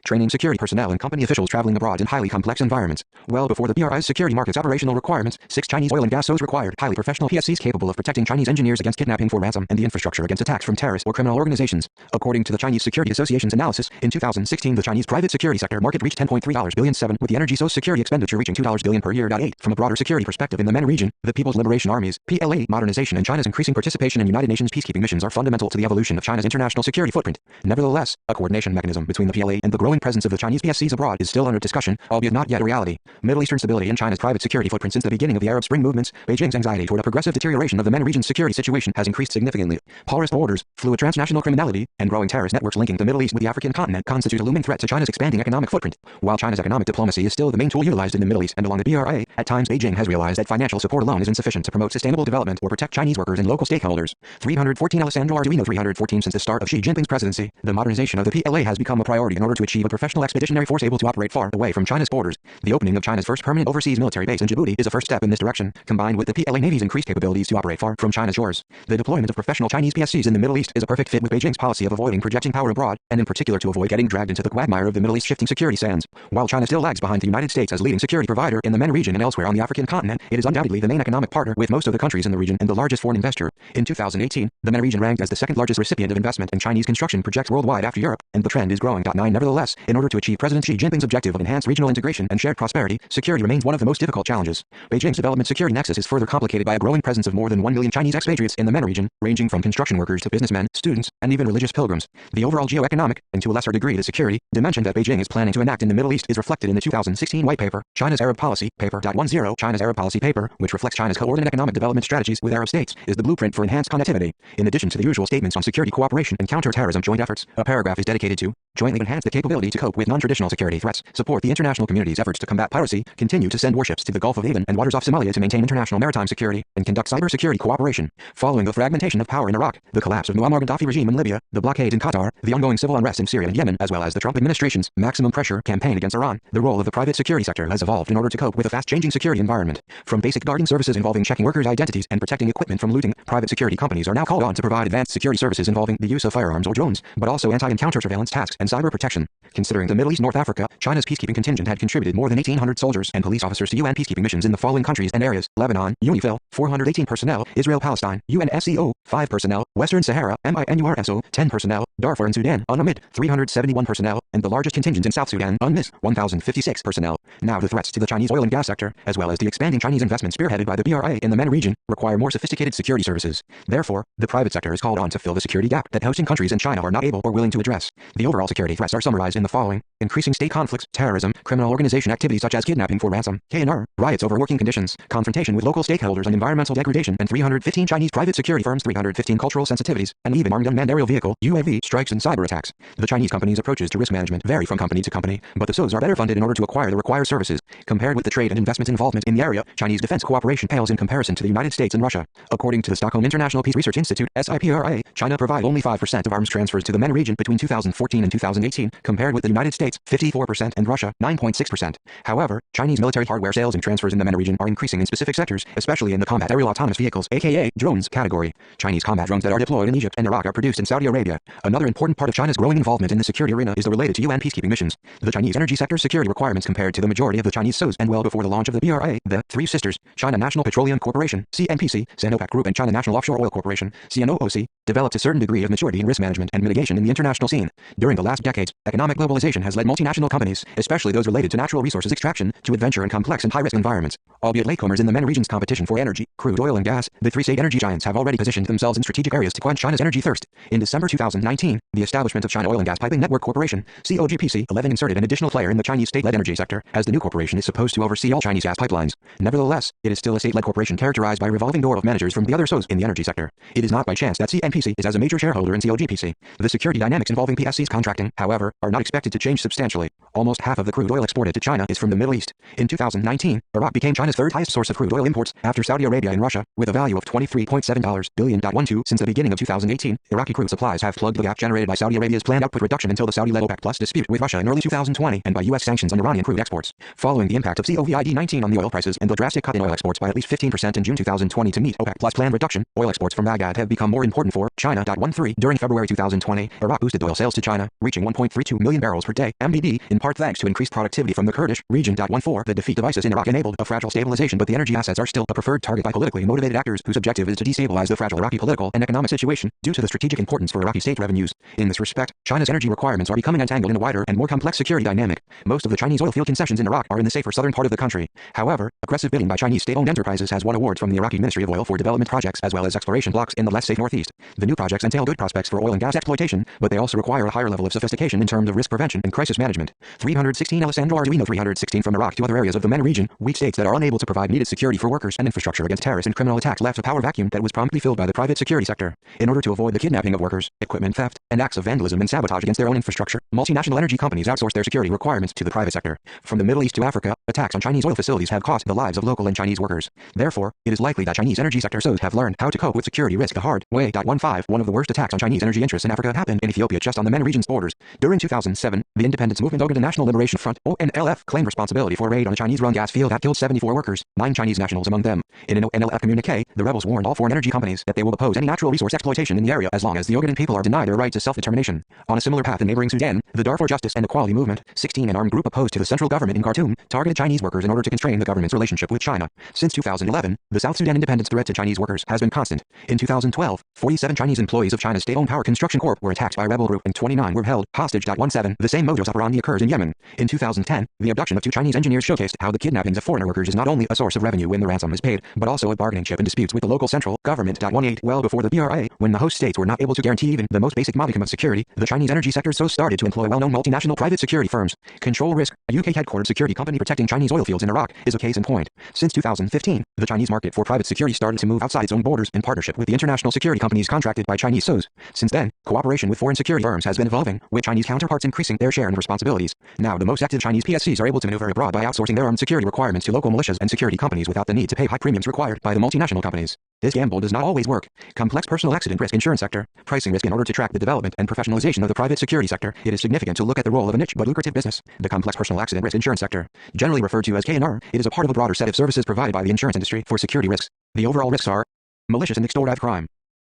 Training security personnel and company officials traveling abroad in highly complex environments. Well before the BRI's security market's operational requirements, 6 Chinese oil and gas SOEs required highly professional PSCs capable of protecting Chinese engineers against kidnapping for ransom and the infrastructure against attacks from terrorist or criminal organizations. According to the Chinese Security Association's analysis, in 2016 the Chinese private security sector market reached $10.3 billion, with the energy SOEs security expenditure reaching $2 billion per year. 8 From a broader security perspective, in the MENA region, the People's Liberation Armies (PLA) modernization and China's increasing participation in United Nations peacekeeping missions are fundamental to the evolution of China's international security footprint. Nevertheless, a coordination mechanism between the PLA and the growing presence of the Chinese PSCs abroad is still under discussion, albeit not yet a reality. Middle Eastern stability and China's private security footprint. Since the beginning of the Arab Spring movements, Beijing's anxiety toward a progressive deterioration of the MENA region's security situation has increased significantly. Porous borders, fluid transnational criminality, and growing terrorist networks linking the Middle East with the African continent constitute a looming threat to China's expanding economic footprint. While China's economic diplomacy is still the main tool utilized in the Middle East and along the BRI, at times Beijing has realized that financial support alone is insufficient to promote sustainable development or protect Chinese workers and local stakeholders. 314 Alessandro Arduino 314 Since the start of Xi Jinping's presidency, the modernization of the PLA has become a priority in order to achieve a professional expeditionary force able to operate far away from China's borders. The opening of China's first permanent overseas military base in Djibouti is a first step in this direction, combined with the PLA Navy's increased capabilities to operate far from China's shores. The deployment of professional Chinese PSCs in the Middle East is a perfect fit with Beijing's policy of avoiding projecting power abroad, and in particular to avoid getting dragged into the quagmire of the Middle East shifting security sands. While China still lags behind the United States as leading security provider in the MENA region and elsewhere on the African continent, it is undoubtedly the main economic partner with most of the countries in the region and the largest foreign investor. In 2018, the MENA region ranked as the second largest recipient of investment in Chinese construction projects worldwide after Europe, and the trend is growing. 9 Nevertheless, in order to achieve President Xi Jinping's objective of enhanced regional integration and shared prosperity, security remains one of the most difficult challenges. Beijing's development security nexus is further complicated by a growing presence of more than 1 million Chinese expatriates in the MENA region, ranging from construction workers to businessmen, students, and even religious pilgrims. The overall geo-economic, and to a lesser degree the security, dimension that Beijing is planning to enact in the Middle East is reflected in the 2016 White Paper, China's Arab Policy, Paper. 10 China's Arab Policy Paper, which reflects China's coordinated economic development strategies with Arab states, is the blueprint for enhanced connectivity. In addition to the usual statements on security cooperation and counter-terrorism joint efforts, a paragraph is dedicated to jointly enhance the capability to cope with non-traditional security threats, support the international community's efforts to combat piracy, continue to send warships to the Gulf of Aden and waters off Somalia to maintain international maritime security, and conduct cybersecurity cooperation. Following the fragmentation of power in Iraq, the collapse of Muammar Gaddafi regime in Libya, the blockade in Qatar, the ongoing civil unrest in Syria and Yemen, as well as the Trump administration's maximum pressure campaign against Iran, the role of the private security sector has evolved in order to cope with a fast-changing security environment. From basic guarding services involving checking workers' identities and protecting equipment from looting, private security companies are now called on to provide advanced security services involving the use of firearms or drones, but also anti- and counter-surveillance tasks and and cyber protection. Considering the Middle East, North Africa, China's peacekeeping contingent had contributed more than 1,800 soldiers and police officers to UN peacekeeping missions in the following countries and areas: Lebanon, UNIFIL, 418 personnel; Israel-Palestine, UNSCO, 5 personnel; Western Sahara, MINURSO, 10 personnel; Darfur and Sudan, UNAMID, 371 personnel; and the largest contingent in South Sudan, UNMISS, 1,056 personnel. Now the threats to the Chinese oil and gas sector, as well as the expanding Chinese investment spearheaded by the BRA in the MENA region, require more sophisticated security services. Therefore, the private sector is called on to fill the security gap that hosting countries in China are not able or willing to address. The overall security threats are summarized in the following: increasing state conflicts, terrorism, criminal organization activities such as kidnapping for ransom, KNR, riots over working conditions, confrontation with local stakeholders and environmental degradation, and 315 Chinese private security firms, 315 cultural sensitivities, and even armed unmanned aerial vehicle, UAV, strikes and cyber attacks. The Chinese companies' approaches to risk management vary from company to company, but the SOs are better funded in order to acquire the required services. Compared with the trade and investment involvement in the area, Chinese defense cooperation pales in comparison to the United States and Russia. According to the Stockholm International Peace Research Institute, SIPRA, China provided only 5% of arms transfers to the MENA region between 2014 and 2018, compared with the United States, 54%, and Russia, 9.6%. However, Chinese military hardware sales and transfers in the MENA region are increasing in specific sectors, especially in the combat aerial autonomous vehicles, aka drones category. Chinese combat drones that are deployed in Egypt and Iraq are produced in Saudi Arabia. Another important part of China's growing involvement in the security arena is the related to UN peacekeeping missions. The Chinese energy sector's security requirements compared to the majority of the Chinese SOs, and well before the launch of the BRA, the Three Sisters, China National Petroleum Corporation, CNPC, Sinopec Group and China National Offshore Oil Corporation, CNOOC, developed a certain degree of maturity in risk management and mitigation in the international scene. During the last decades, economic globalization has led multinational companies, especially those related to natural resources extraction, to adventure in complex and high-risk environments. Albeit latecomers in the MENA region's competition for energy, crude oil and gas, the three state energy giants have already positioned themselves in strategic areas to quench China's energy thirst. In December 2019, the establishment of China Oil and Gas Piping Network Corporation, COGPC, 11 inserted an additional player in the Chinese state-led energy sector, as the new corporation is supposed to oversee all Chinese gas pipelines. Nevertheless, it is still a state-led corporation characterized by a revolving door of managers from the other SOs in the energy sector. It is not by chance that CNPC is as a major shareholder in COGPC. The security dynamics involving PSC's contracting, however, are not expected to change substantially. Almost half of the crude oil exported to China is from the Middle East. In 2019, Iraq became China's third highest source of crude oil imports after Saudi Arabia and Russia, with a value of $23.7 billion. Since the beginning of 2018, Iraqi crude supplies have plugged the gap generated by Saudi Arabia's planned output reduction until the Saudi-led OPEC Plus dispute with Russia in early 2020 and by U.S. sanctions on Iranian crude exports. Following the impact of COVID-19 on the oil prices and the drastic cut in oil exports by at least 15% in June 2020 to meet OPEC Plus planned reduction, oil exports from Baghdad have become more important for China. 13 During February 2020, Iraq boosted oil sales to China, reaching 1.32 million barrels per day (MBD), in part thanks to increased productivity from the Kurdish region. 14 The defeat of ISIS in Iraq enabled a fragile stabilization, but the energy assets are still a preferred target by politically motivated actors whose objective is to destabilize the fragile Iraqi political and economic situation due to the strategic importance for Iraqi state revenues. In this respect, China's energy requirements are becoming entangled in a wider and more complex security dynamic. Most of the Chinese oil field concessions in Iraq are in the safer southern part of the country. However, aggressive bidding by Chinese state-owned enterprises has won awards from the Iraqi Ministry of Oil for development projects as well as exploration blocks in the less safe northeast. The new projects entail good prospects for oil and gas exploitation, but they also require a higher level of sophistication in terms of risk prevention and crisis management. 316 Alessandro Arduino 316 From Iraq to other areas of the MENA region, weak states that are unable to provide needed security for workers and infrastructure against terrorist and criminal attacks left a power vacuum that was promptly filled by the private security sector. In order to avoid the kidnapping of workers, equipment theft, and acts of vandalism and sabotage against their own infrastructure, multinational energy companies outsource their security requirements to the private sector. From the Middle East to Africa, attacks on Chinese oil facilities have cost the lives of local and Chinese workers. Therefore, it is likely that Chinese energy sector SOs have learned how to cope with security risk the hard way. 15 One of the worst attacks on Chinese energy interests in Africa happened in Ethiopia, just on the MENA region's borders. During 2007, the Independence Movement Ogaden National Liberation Front (ONLF) claimed responsibility for a raid on a Chinese-run gas field that killed 74 workers, 9 Chinese nationals among them. In an ONLF communique, the rebels warned all foreign energy companies that they will oppose any natural resource exploitation in the area as long as the Ogaden people are denied their right to self-determination. On a similar path in neighboring Sudan, the Darfur Justice and Equality Movement, 16 an armed group opposed to the central government in Khartoum, targeted Chinese workers in order to constrain the government's relationship with China. Since 2011, the South Sudan independence threat to Chinese workers has been constant. In 2012, 47 Chinese employees of China's state-owned Power Construction Corp were attacked by a rebel group and 29 were held hostage. 17 The same modus operandi occurs in Yemen. In 2010, the abduction of 2 Chinese engineers showcased how the kidnappings of foreigner workers is not only a source of revenue when the ransom is paid, but also a bargaining chip in disputes with the local central government. 18 Well before the BRA, when the host states were not able to guarantee even the most basic modicum of security, the Chinese energy sector so started to employ well-known multinational private security firms. Control Risk, a UK-headquartered security company protecting Chinese oil fields in Iraq, is a case in point. Since 2015, the Chinese market for private security started to move outside its own borders in partnership with the international security companies contracted by Chinese SOs. Since then, cooperation with foreign security firms has been evolving, with Chinese counterparts increasing their share and responsibilities. Now the most active Chinese PSCs are able to maneuver abroad by outsourcing their armed security requirements to local militias and security companies without the need to pay high premiums required by the multinational companies. This gamble does not always work. Complex personal accident risk insurance sector, pricing risk. In order to track the development and professionalization of the private security sector, it is significant to look at the role of a niche but lucrative business, the complex personal accident risk insurance sector. Generally referred to as KNR, it is a part of a broader set of services provided by the insurance industry for security risks. The overall risks are malicious and extortive crime,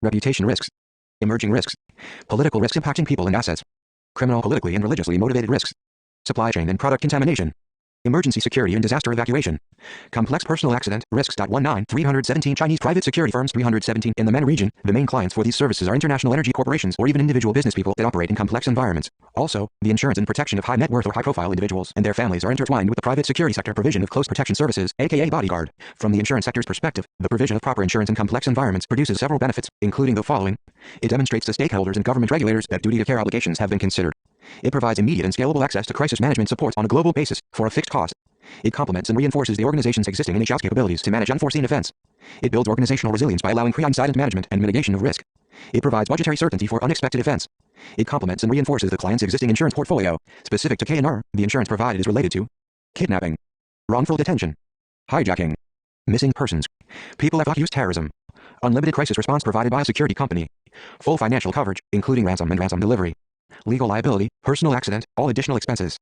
reputation risks, emerging risks, political risks impacting people and assets, criminal, politically, and religiously motivated risks, supply chain and product contamination, emergency security and disaster evacuation, complex personal accident risks. 317 Chinese private security firms. 317 in the MENA region. The main clients for these services are international energy corporations or even individual business people that operate in complex environments. Also, the insurance and protection of high net worth or high profile individuals and their families are intertwined with the private security sector provision of close protection services, aka bodyguard. From the insurance sector's perspective, the provision of proper insurance in complex environments produces several benefits, including the following. It demonstrates to stakeholders and government regulators that duty of care obligations have been considered. It provides immediate and scalable access to crisis management support on a global basis for a fixed cost. It complements and reinforces the organization's existing in-house capabilities to manage unforeseen events. It builds organizational resilience by allowing pre-incident management and mitigation of risk. It provides budgetary certainty for unexpected events. It complements and reinforces the client's existing insurance portfolio. Specific to K&R, the insurance provided is related to kidnapping, wrongful detention, hijacking, missing persons, people accused terrorism, unlimited crisis response provided by a security company, full financial coverage, including ransom and ransom delivery, legal liability, personal accident, all additional expenses,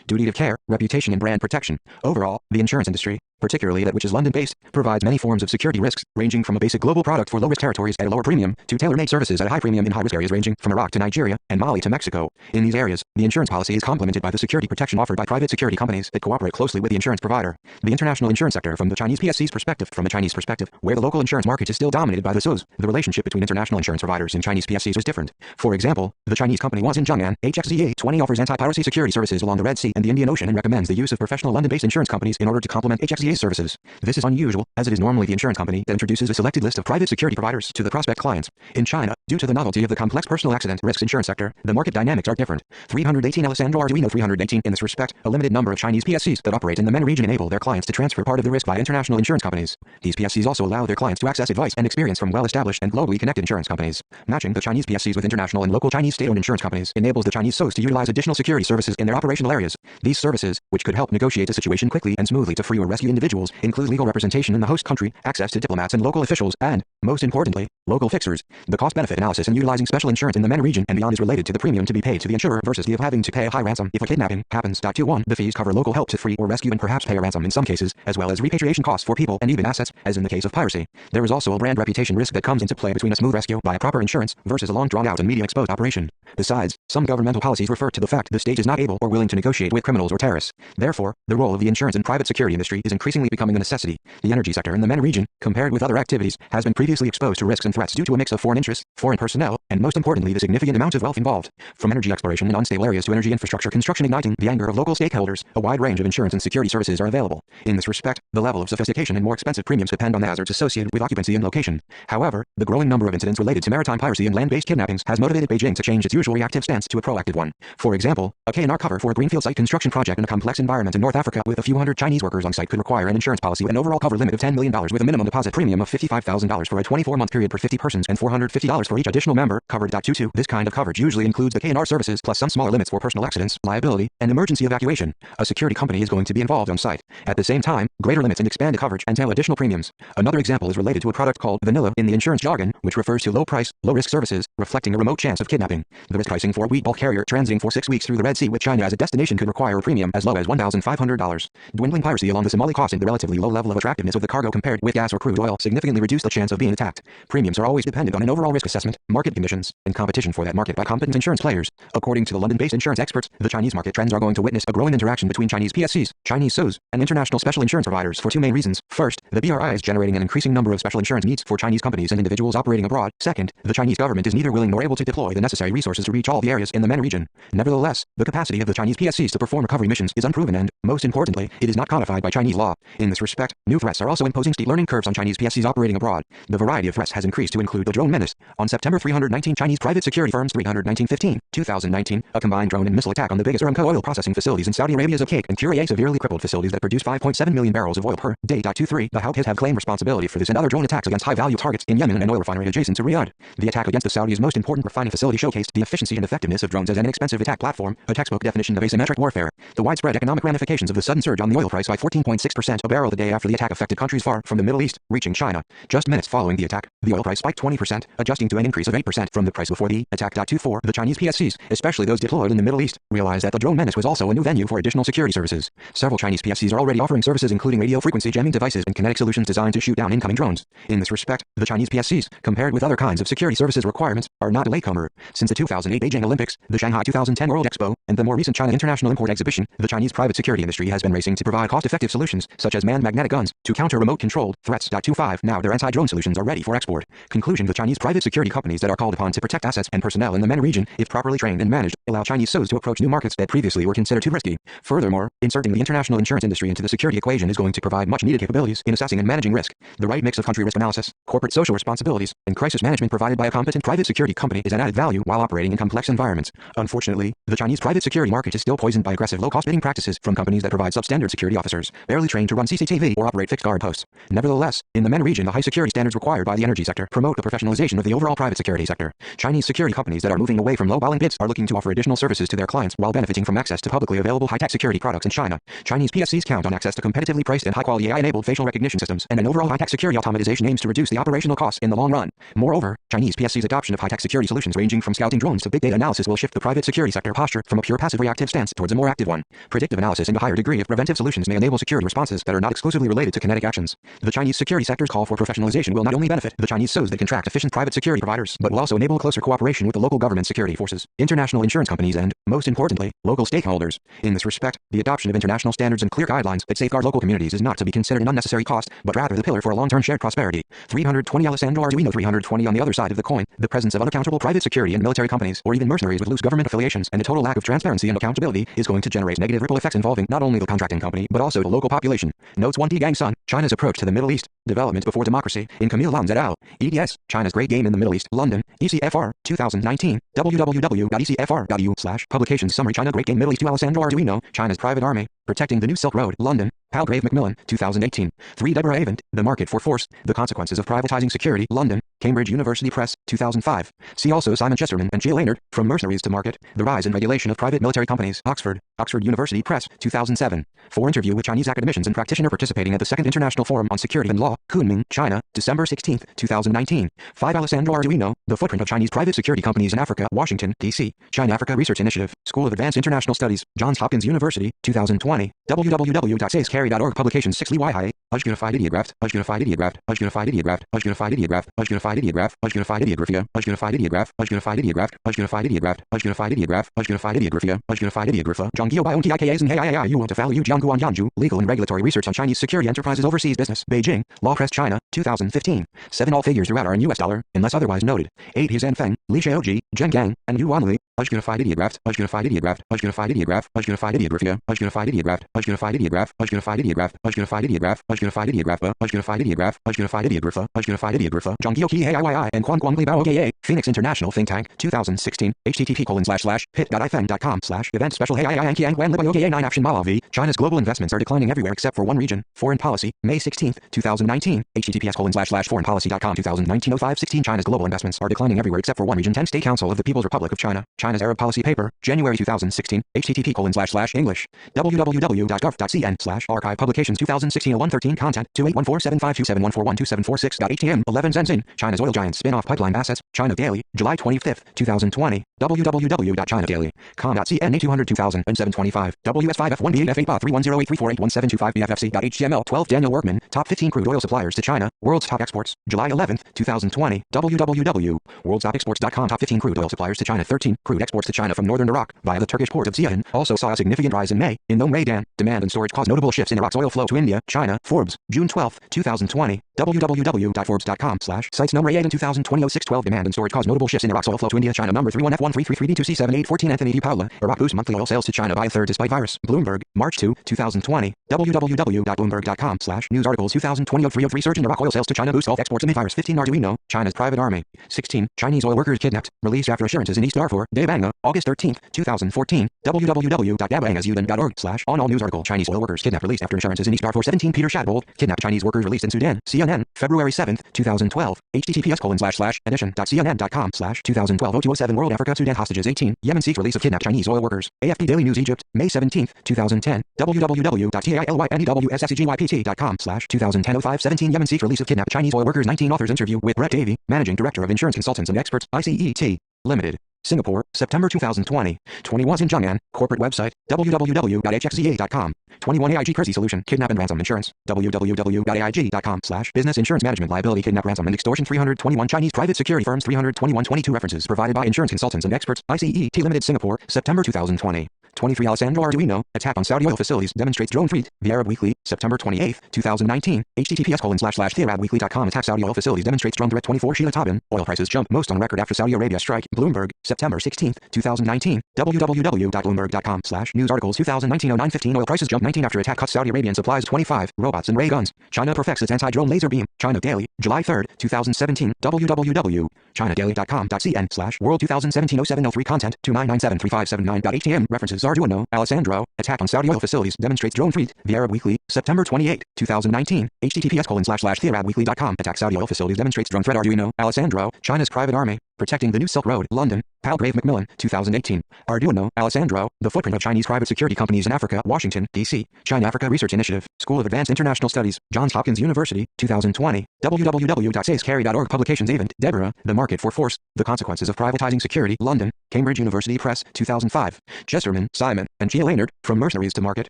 duty of care, reputation and brand protection. Overall, the insurance industry, particularly that which is London-based, provides many forms of security risks, ranging from a basic global product for low-risk territories at a lower premium, to tailor-made services at a high premium in high-risk areas ranging from Iraq to Nigeria, and Mali to Mexico. In these areas, the insurance policy is complemented by the security protection offered by private security companies that cooperate closely with the insurance provider. The international insurance sector from the Chinese PSC's perspective. From a Chinese perspective, where the local insurance market is still dominated by the SOEs, the relationship between international insurance providers and Chinese PSCs is different. For example, the Chinese company was in Zhang'an, HXZA-20 offers anti-piracy security services along the Red Sea and the Indian Ocean and recommends the use of professional London-based insurance companies in order to complement HXZA's services. This is unusual, as it is normally the insurance company that introduces a selected list of private security providers to the prospect clients. In China, due to the novelty of the complex personal accident risks insurance sector, the market dynamics are different. 318 Alessandro Arduino. 318 In this respect, a limited number of Chinese PSCs that operate in the MENA region enable their clients to transfer part of the risk by international insurance companies. These PSCs also allow their clients to access advice and experience from well-established and globally connected insurance companies. Matching the Chinese PSCs with international and local Chinese state-owned insurance companies enables the Chinese SOEs to utilize additional security services in their operational areas. These services, which could help negotiate a situation quickly and smoothly to free or rescue individuals, include legal representation in the host country, access to diplomats and local officials, and, most importantly, local fixers. The cost-benefit analysis in utilizing special insurance in the MENA region and beyond is related to the premium to be paid to the insurer versus the of having to pay a high ransom if a kidnapping happens. 21 The fees cover local help to free or rescue and perhaps pay a ransom in some cases, as well as repatriation costs for people and even assets, as in the case of piracy. There is also a brand reputation risk that comes into play between a smooth rescue by a proper insurance versus a long drawn-out and medium-exposed operation. Besides, some governmental policies refer to the fact the state is not able or willing to negotiate with criminals or terrorists. Therefore, the role of the insurance and private security industry is increasingly becoming a necessity. The energy sector in the MENA region, compared with other activities, has been previously exposed to risks and threats due to a mix of foreign interests, foreign personnel, and most importantly the significant amount of wealth involved. From energy exploration in unstable areas to energy infrastructure construction igniting the anger of local stakeholders, a wide range of insurance and security services are available. In this respect, the level of sophistication and more expensive premiums depend on the hazards associated with occupancy and location. However, the growing number of incidents related to maritime piracy and land-based kidnappings has motivated Beijing to change its usual reactive stance to a proactive one. For example, a K&R cover for a greenfield site construction project in a complex environment in North Africa with a few hundred Chinese workers on site could require an insurance policy with an overall cover limit of $10 million with a minimum deposit premium of $55,000 for a 24-month period per 50 persons and $450 for each additional member covered. 22 This kind of coverage usually includes the K&R services plus some smaller limits for personal accidents, liability, and emergency evacuation. A security company is going to be involved on site. At the same time, greater limits and expanded coverage entail additional premiums. Another example is related to a product called vanilla in the insurance jargon, which refers to low price, low risk services, reflecting a remote chance of kidnapping. The risk pricing for a wheat bulk carrier transiting for 6 weeks through the Red Sea with China as a destination could require a premium as low as $1,500. Dwindling piracy along the Somali coast and the relatively low level of attractiveness of the cargo compared with gas or crude oil significantly reduce the chance of being attacked. Premiums are always dependent on an overall risk assessment, market conditions, and competition for that market by competent insurance players. According to the London-based insurance experts, the Chinese market trends are going to witness a growing interaction between Chinese PSCs, Chinese SOEs, and international special insurance providers for two main reasons. First, the BRI is generating an increasing number of special insurance needs for Chinese companies and individuals operating abroad. Second, the Chinese government is neither willing nor able to deploy the necessary resources to reach all the areas in the MENA region. Nevertheless, the capacity of the Chinese PSCs to perform recovery missions is unproven and, most importantly, it is not codified by Chinese law. In this respect, new threats are also imposing steep learning curves on Chinese PSCs operating abroad. The variety of threats has increased to include the drone menace. On September 319 Chinese private security firms 2019, a combined drone and missile attack on the biggest Aramco oil processing facilities in Saudi Arabia's Cake and Curia severely crippled facilities that produce 5.7 million barrels of oil per day. 23 The Houthis have claimed responsibility for this and other drone attacks against high-value targets in Yemen and an oil refinery adjacent to Riyadh. The attack against the Saudis' most important refining facility showcased the efficiency and effectiveness of drones as an inexpensive attack platform, a textbook definition of asymmetric warfare. The widespread economic ramifications of the sudden surge on the oil price by 14.6% 20% a barrel the day after the attack affected countries far from the Middle East, reaching China. Just minutes following the attack, the oil price spiked 20%, adjusting to an increase of 8% from the price before the attack. 24. The Chinese PSCs, especially those deployed in the Middle East, realized that the drone menace was also a new venue for additional security services. Several Chinese PSCs are already offering services including radio frequency jamming devices and kinetic solutions designed to shoot down incoming drones. In this respect, the Chinese PSCs, compared with other kinds of security services requirements, are not a latecomer. Since the 2008 Beijing Olympics, the Shanghai 2010 World Expo, and the more recent China International Import Exhibition, the Chinese private security industry has been racing to provide cost-effective solutions, such as manned magnetic guns, to counter remote-controlled threats. 25. Now their anti-drone solutions are ready for export. Conclusion: the Chinese private security companies that are called upon to protect assets and personnel in the MENA region, if properly trained and managed, allow Chinese SOEs to approach new markets that previously were considered too risky. Furthermore, inserting the international insurance industry into the security equation is going to provide much-needed capabilities in assessing and managing risk. The right mix of country risk analysis, corporate social responsibilities, and crisis management provided by a competent private security company is an added value while operating in complex environments. Unfortunately, the Chinese private security market is still poisoned by aggressive low-cost bidding practices from companies that provide substandard security officers, barely trained to run CCTV or operate fixed guard posts. Nevertheless, in the MENA region, the high security standards required by the energy sector promote the professionalization of the overall private security sector. Chinese security companies that are moving away from low-balling bids are looking to offer additional services to their clients while benefiting from access to publicly available high-tech security products in China. Chinese PSCs count on access to competitively priced and high-quality AI-enabled facial recognition systems, and an overall high-tech security automatization aims to reduce the operational costs in the long run. Moreover, Chinese PSCs' adoption of high-tech security solutions ranging from scouting drones to big data analysis will shift the private security sector posture from a pure passive reactive stance towards a more active one. Predictive analysis and a higher degree of preventive solutions may enable security responses that are not exclusively related to kinetic actions. The Chinese security sector's call for professionalization will not only benefit the Chinese SOEs that contract efficient private security providers, but will also enable closer cooperation with the local government security forces, international insurance companies, and, most importantly, local stakeholders. In this respect, the adoption of international standards and clear guidelines that safeguard local communities is not to be considered an unnecessary cost, but rather the pillar for a long-term shared prosperity. 320 Alessandro Arduino. 320. On the other side of the coin, the presence of unaccountable private security and military companies, or even mercenaries with loose government affiliations, and a total lack of transparency and accountability is going to generate negative ripple effects involving not only the contracting company, but also the local population. Notes 1. Gang Sun, China's approach to the Middle East, Development Before Democracy, in Camille Lanz et al. EDS, China's Great Game in the Middle East, London, ECFR, 2019, www.ecfr.u/publications summary. China Great Game Middle East to Alessandro Arduino, China's Private Army, Protecting the New Silk Road, London, Palgrave Macmillan, 2018. 3. Deborah Avent, The Market for Force, The Consequences of Privatizing Security, London, Cambridge University Press, 2005. See also Simon Chesterman and Jill Leonard, From Mercenaries to Market, The Rise and Regulation of Private Military Companies, Oxford, Oxford University Press, 2007. 4. Interview with Chinese academicians and practitioner participating at the Second International Forum on Security and Law, Kunming, China, December 16, 2019. 5. Alessandro Arduino, The Footprint of Chinese Private Security Companies in Africa, Washington, D.C., China-Africa Research Initiative, School of Advanced International Studies, Johns Hopkins University, 2020, www.sayscarry.org. Publications. 6. Lee Wai, Unified Ideograph, Unified Ideograph, Unified Ideograph, Unified Ideograph, Unified Ideograph, Unified Ideographia, Unified Ideograph, Unified Ideograph, Unified Ideograph, Unified Ideograph, Unified Ideographia, Unified Ideographa, Zhonggyo Bion TIKAs and HAIAI Yuan Tafalu Jiangguan Yanju, Legal and Regulatory Research on Chinese Security Enterprises Overseas Business, Beijing, Law Press China, 2015. 7. All figures throughout are in US dollar, unless otherwise noted. 8. He Zhanfeng, Li Xiaoji, Zheng Gang, and Yu Wanli, Unified Ideograph, Unified Ideograph, Unified Ideograph, Unified Ideographia, Unified Ideograph, Unified Ideograph, Unified Ideograph, Unified Ideograph, Unified Ideograph, Unified Ideograph, Unified Ideographa, Unified Ideographa, Zhonggyo Ki HAIYI and Quan Guangli Bao OKA, Phoenix International Think Tank, 2016, http://pit.ifn.com/event special HAII Kiang Wan Libai OKA 9 Action Malawi. China's global investments are declining everywhere except for one region. Foreign Policy, May 16, 2019, https://foreignpolicy.com 2019 0516 China's global investments are declining everywhere except for one region. 10. State Council of the People's Republic of China, China's Arab Policy Paper, January 2016, http://english, www.gov.cn/archive publications 2016 0113 content 28147527141274.6.htm 11 Zenzin, China's oil giant spin-off pipeline assets, China Daily, July 25, 2020, www.chinadaily.com.cn 200 2007 WS5F1B8F8BA31083481725 BFFC.html 12 Daniel Workman, Top 15 Crude Oil Suppliers to China, World's Top Exports, July 11, 2020, www.worldstopexports.com Top 15 Crude Oil Suppliers to China 13 Crude exports to China from northern Iraq via the Turkish port of Ziyan also saw a significant rise in May. In the Maidan, demand and storage caused notable shifts in Iraq's oil flow to India, China, Forbes, June 12, 2020, www.forbes.com/sites number 8 in 2020 0612 demand and storage caused notable shifts in Iraq's oil flow to India, China number 31F13332C7814 Anthony D. Paula, Iraq boosts monthly oil sales to China by a third despite virus, Bloomberg, March 2, 2020, www.bloomberg.com/news articles 2020 03 surge in Iraq oil sales to China boosts Gulf exports amid virus. 15 Arduino, China's private army. 16 Chinese oil workers kidnapped, released after assurances in East Darfur, Daebanga, August 13, 2014, www.dabangasuden.org/on all news article Chinese oil workers kidnapped, released after assurances in East Darfur. 17 Peter Shadbold, kidnapped Chinese workers released in Sudan, Xiang CNN, February 7, 2012, https://edition.cnn.com/2012-0207 World Africa Sudan hostages 18, Yemen seeks release of kidnapped Chinese oil workers. AFP Daily News Egypt, May 17, 2010, www.tailywscgypt.com/2010-05-17 Yemen seeks release of kidnapped Chinese oil workers 19 authors interview with Brett Davey, Managing Director of Insurance Consultants and Experts, ICET. Limited. Singapore, September 2020. 21 in Zhang'an, corporate website, www.hxza.com. 21 AIG Kersey Solution, Kidnap and Ransom Insurance, www.aig.com/Business Insurance Management Liability Kidnap Ransom and Extortion 321 Chinese Private Security Firms 321-22 References provided by Insurance Consultants and Experts, ICET Limited Singapore, September 2020. 23 Alessandro Arduino, attack on Saudi oil facilities demonstrates drone fleet, The Arab Weekly, September 28, 2019, https://thearabweekly.com attack Saudi oil facilities demonstrates drone threat 24 Sheila Tobin, oil prices jump most on record after Saudi Arabia strike, Bloomberg, September 16, 2019, www.bloomberg.com/news articles 2019-09-15 oil prices jump 19 after attack cuts Saudi Arabian supplies 25, robots and ray guns, China perfects its anti-drone laser beam, China Daily, July 3, 2017, www.chinadaily.com.cn/world 2017-07-03 content 29973579.htm references Arduino, Alessandro, attack on Saudi oil facilities demonstrates drone fleet, The Arab Weekly, September 28, 2019, https://thearabweekly.com attack Saudi oil facilities demonstrates drone threat Arduino, Alessandro, China's private army, protecting the new Silk Road, London, Palgrave Macmillan, 2018, Arduino, Alessandro, the footprint of Chinese private security companies in Africa, Washington, D.C., China-Africa Research Initiative, School of Advanced International Studies, Johns Hopkins University, 2020, www.sayscarry.org Publications Avent, Deborah, The Market for Force, The Consequences of Privatizing Security, London, Cambridge University Press, 2005, Chesterman, Simon, and Gia Leonard, From Mercenaries to Market,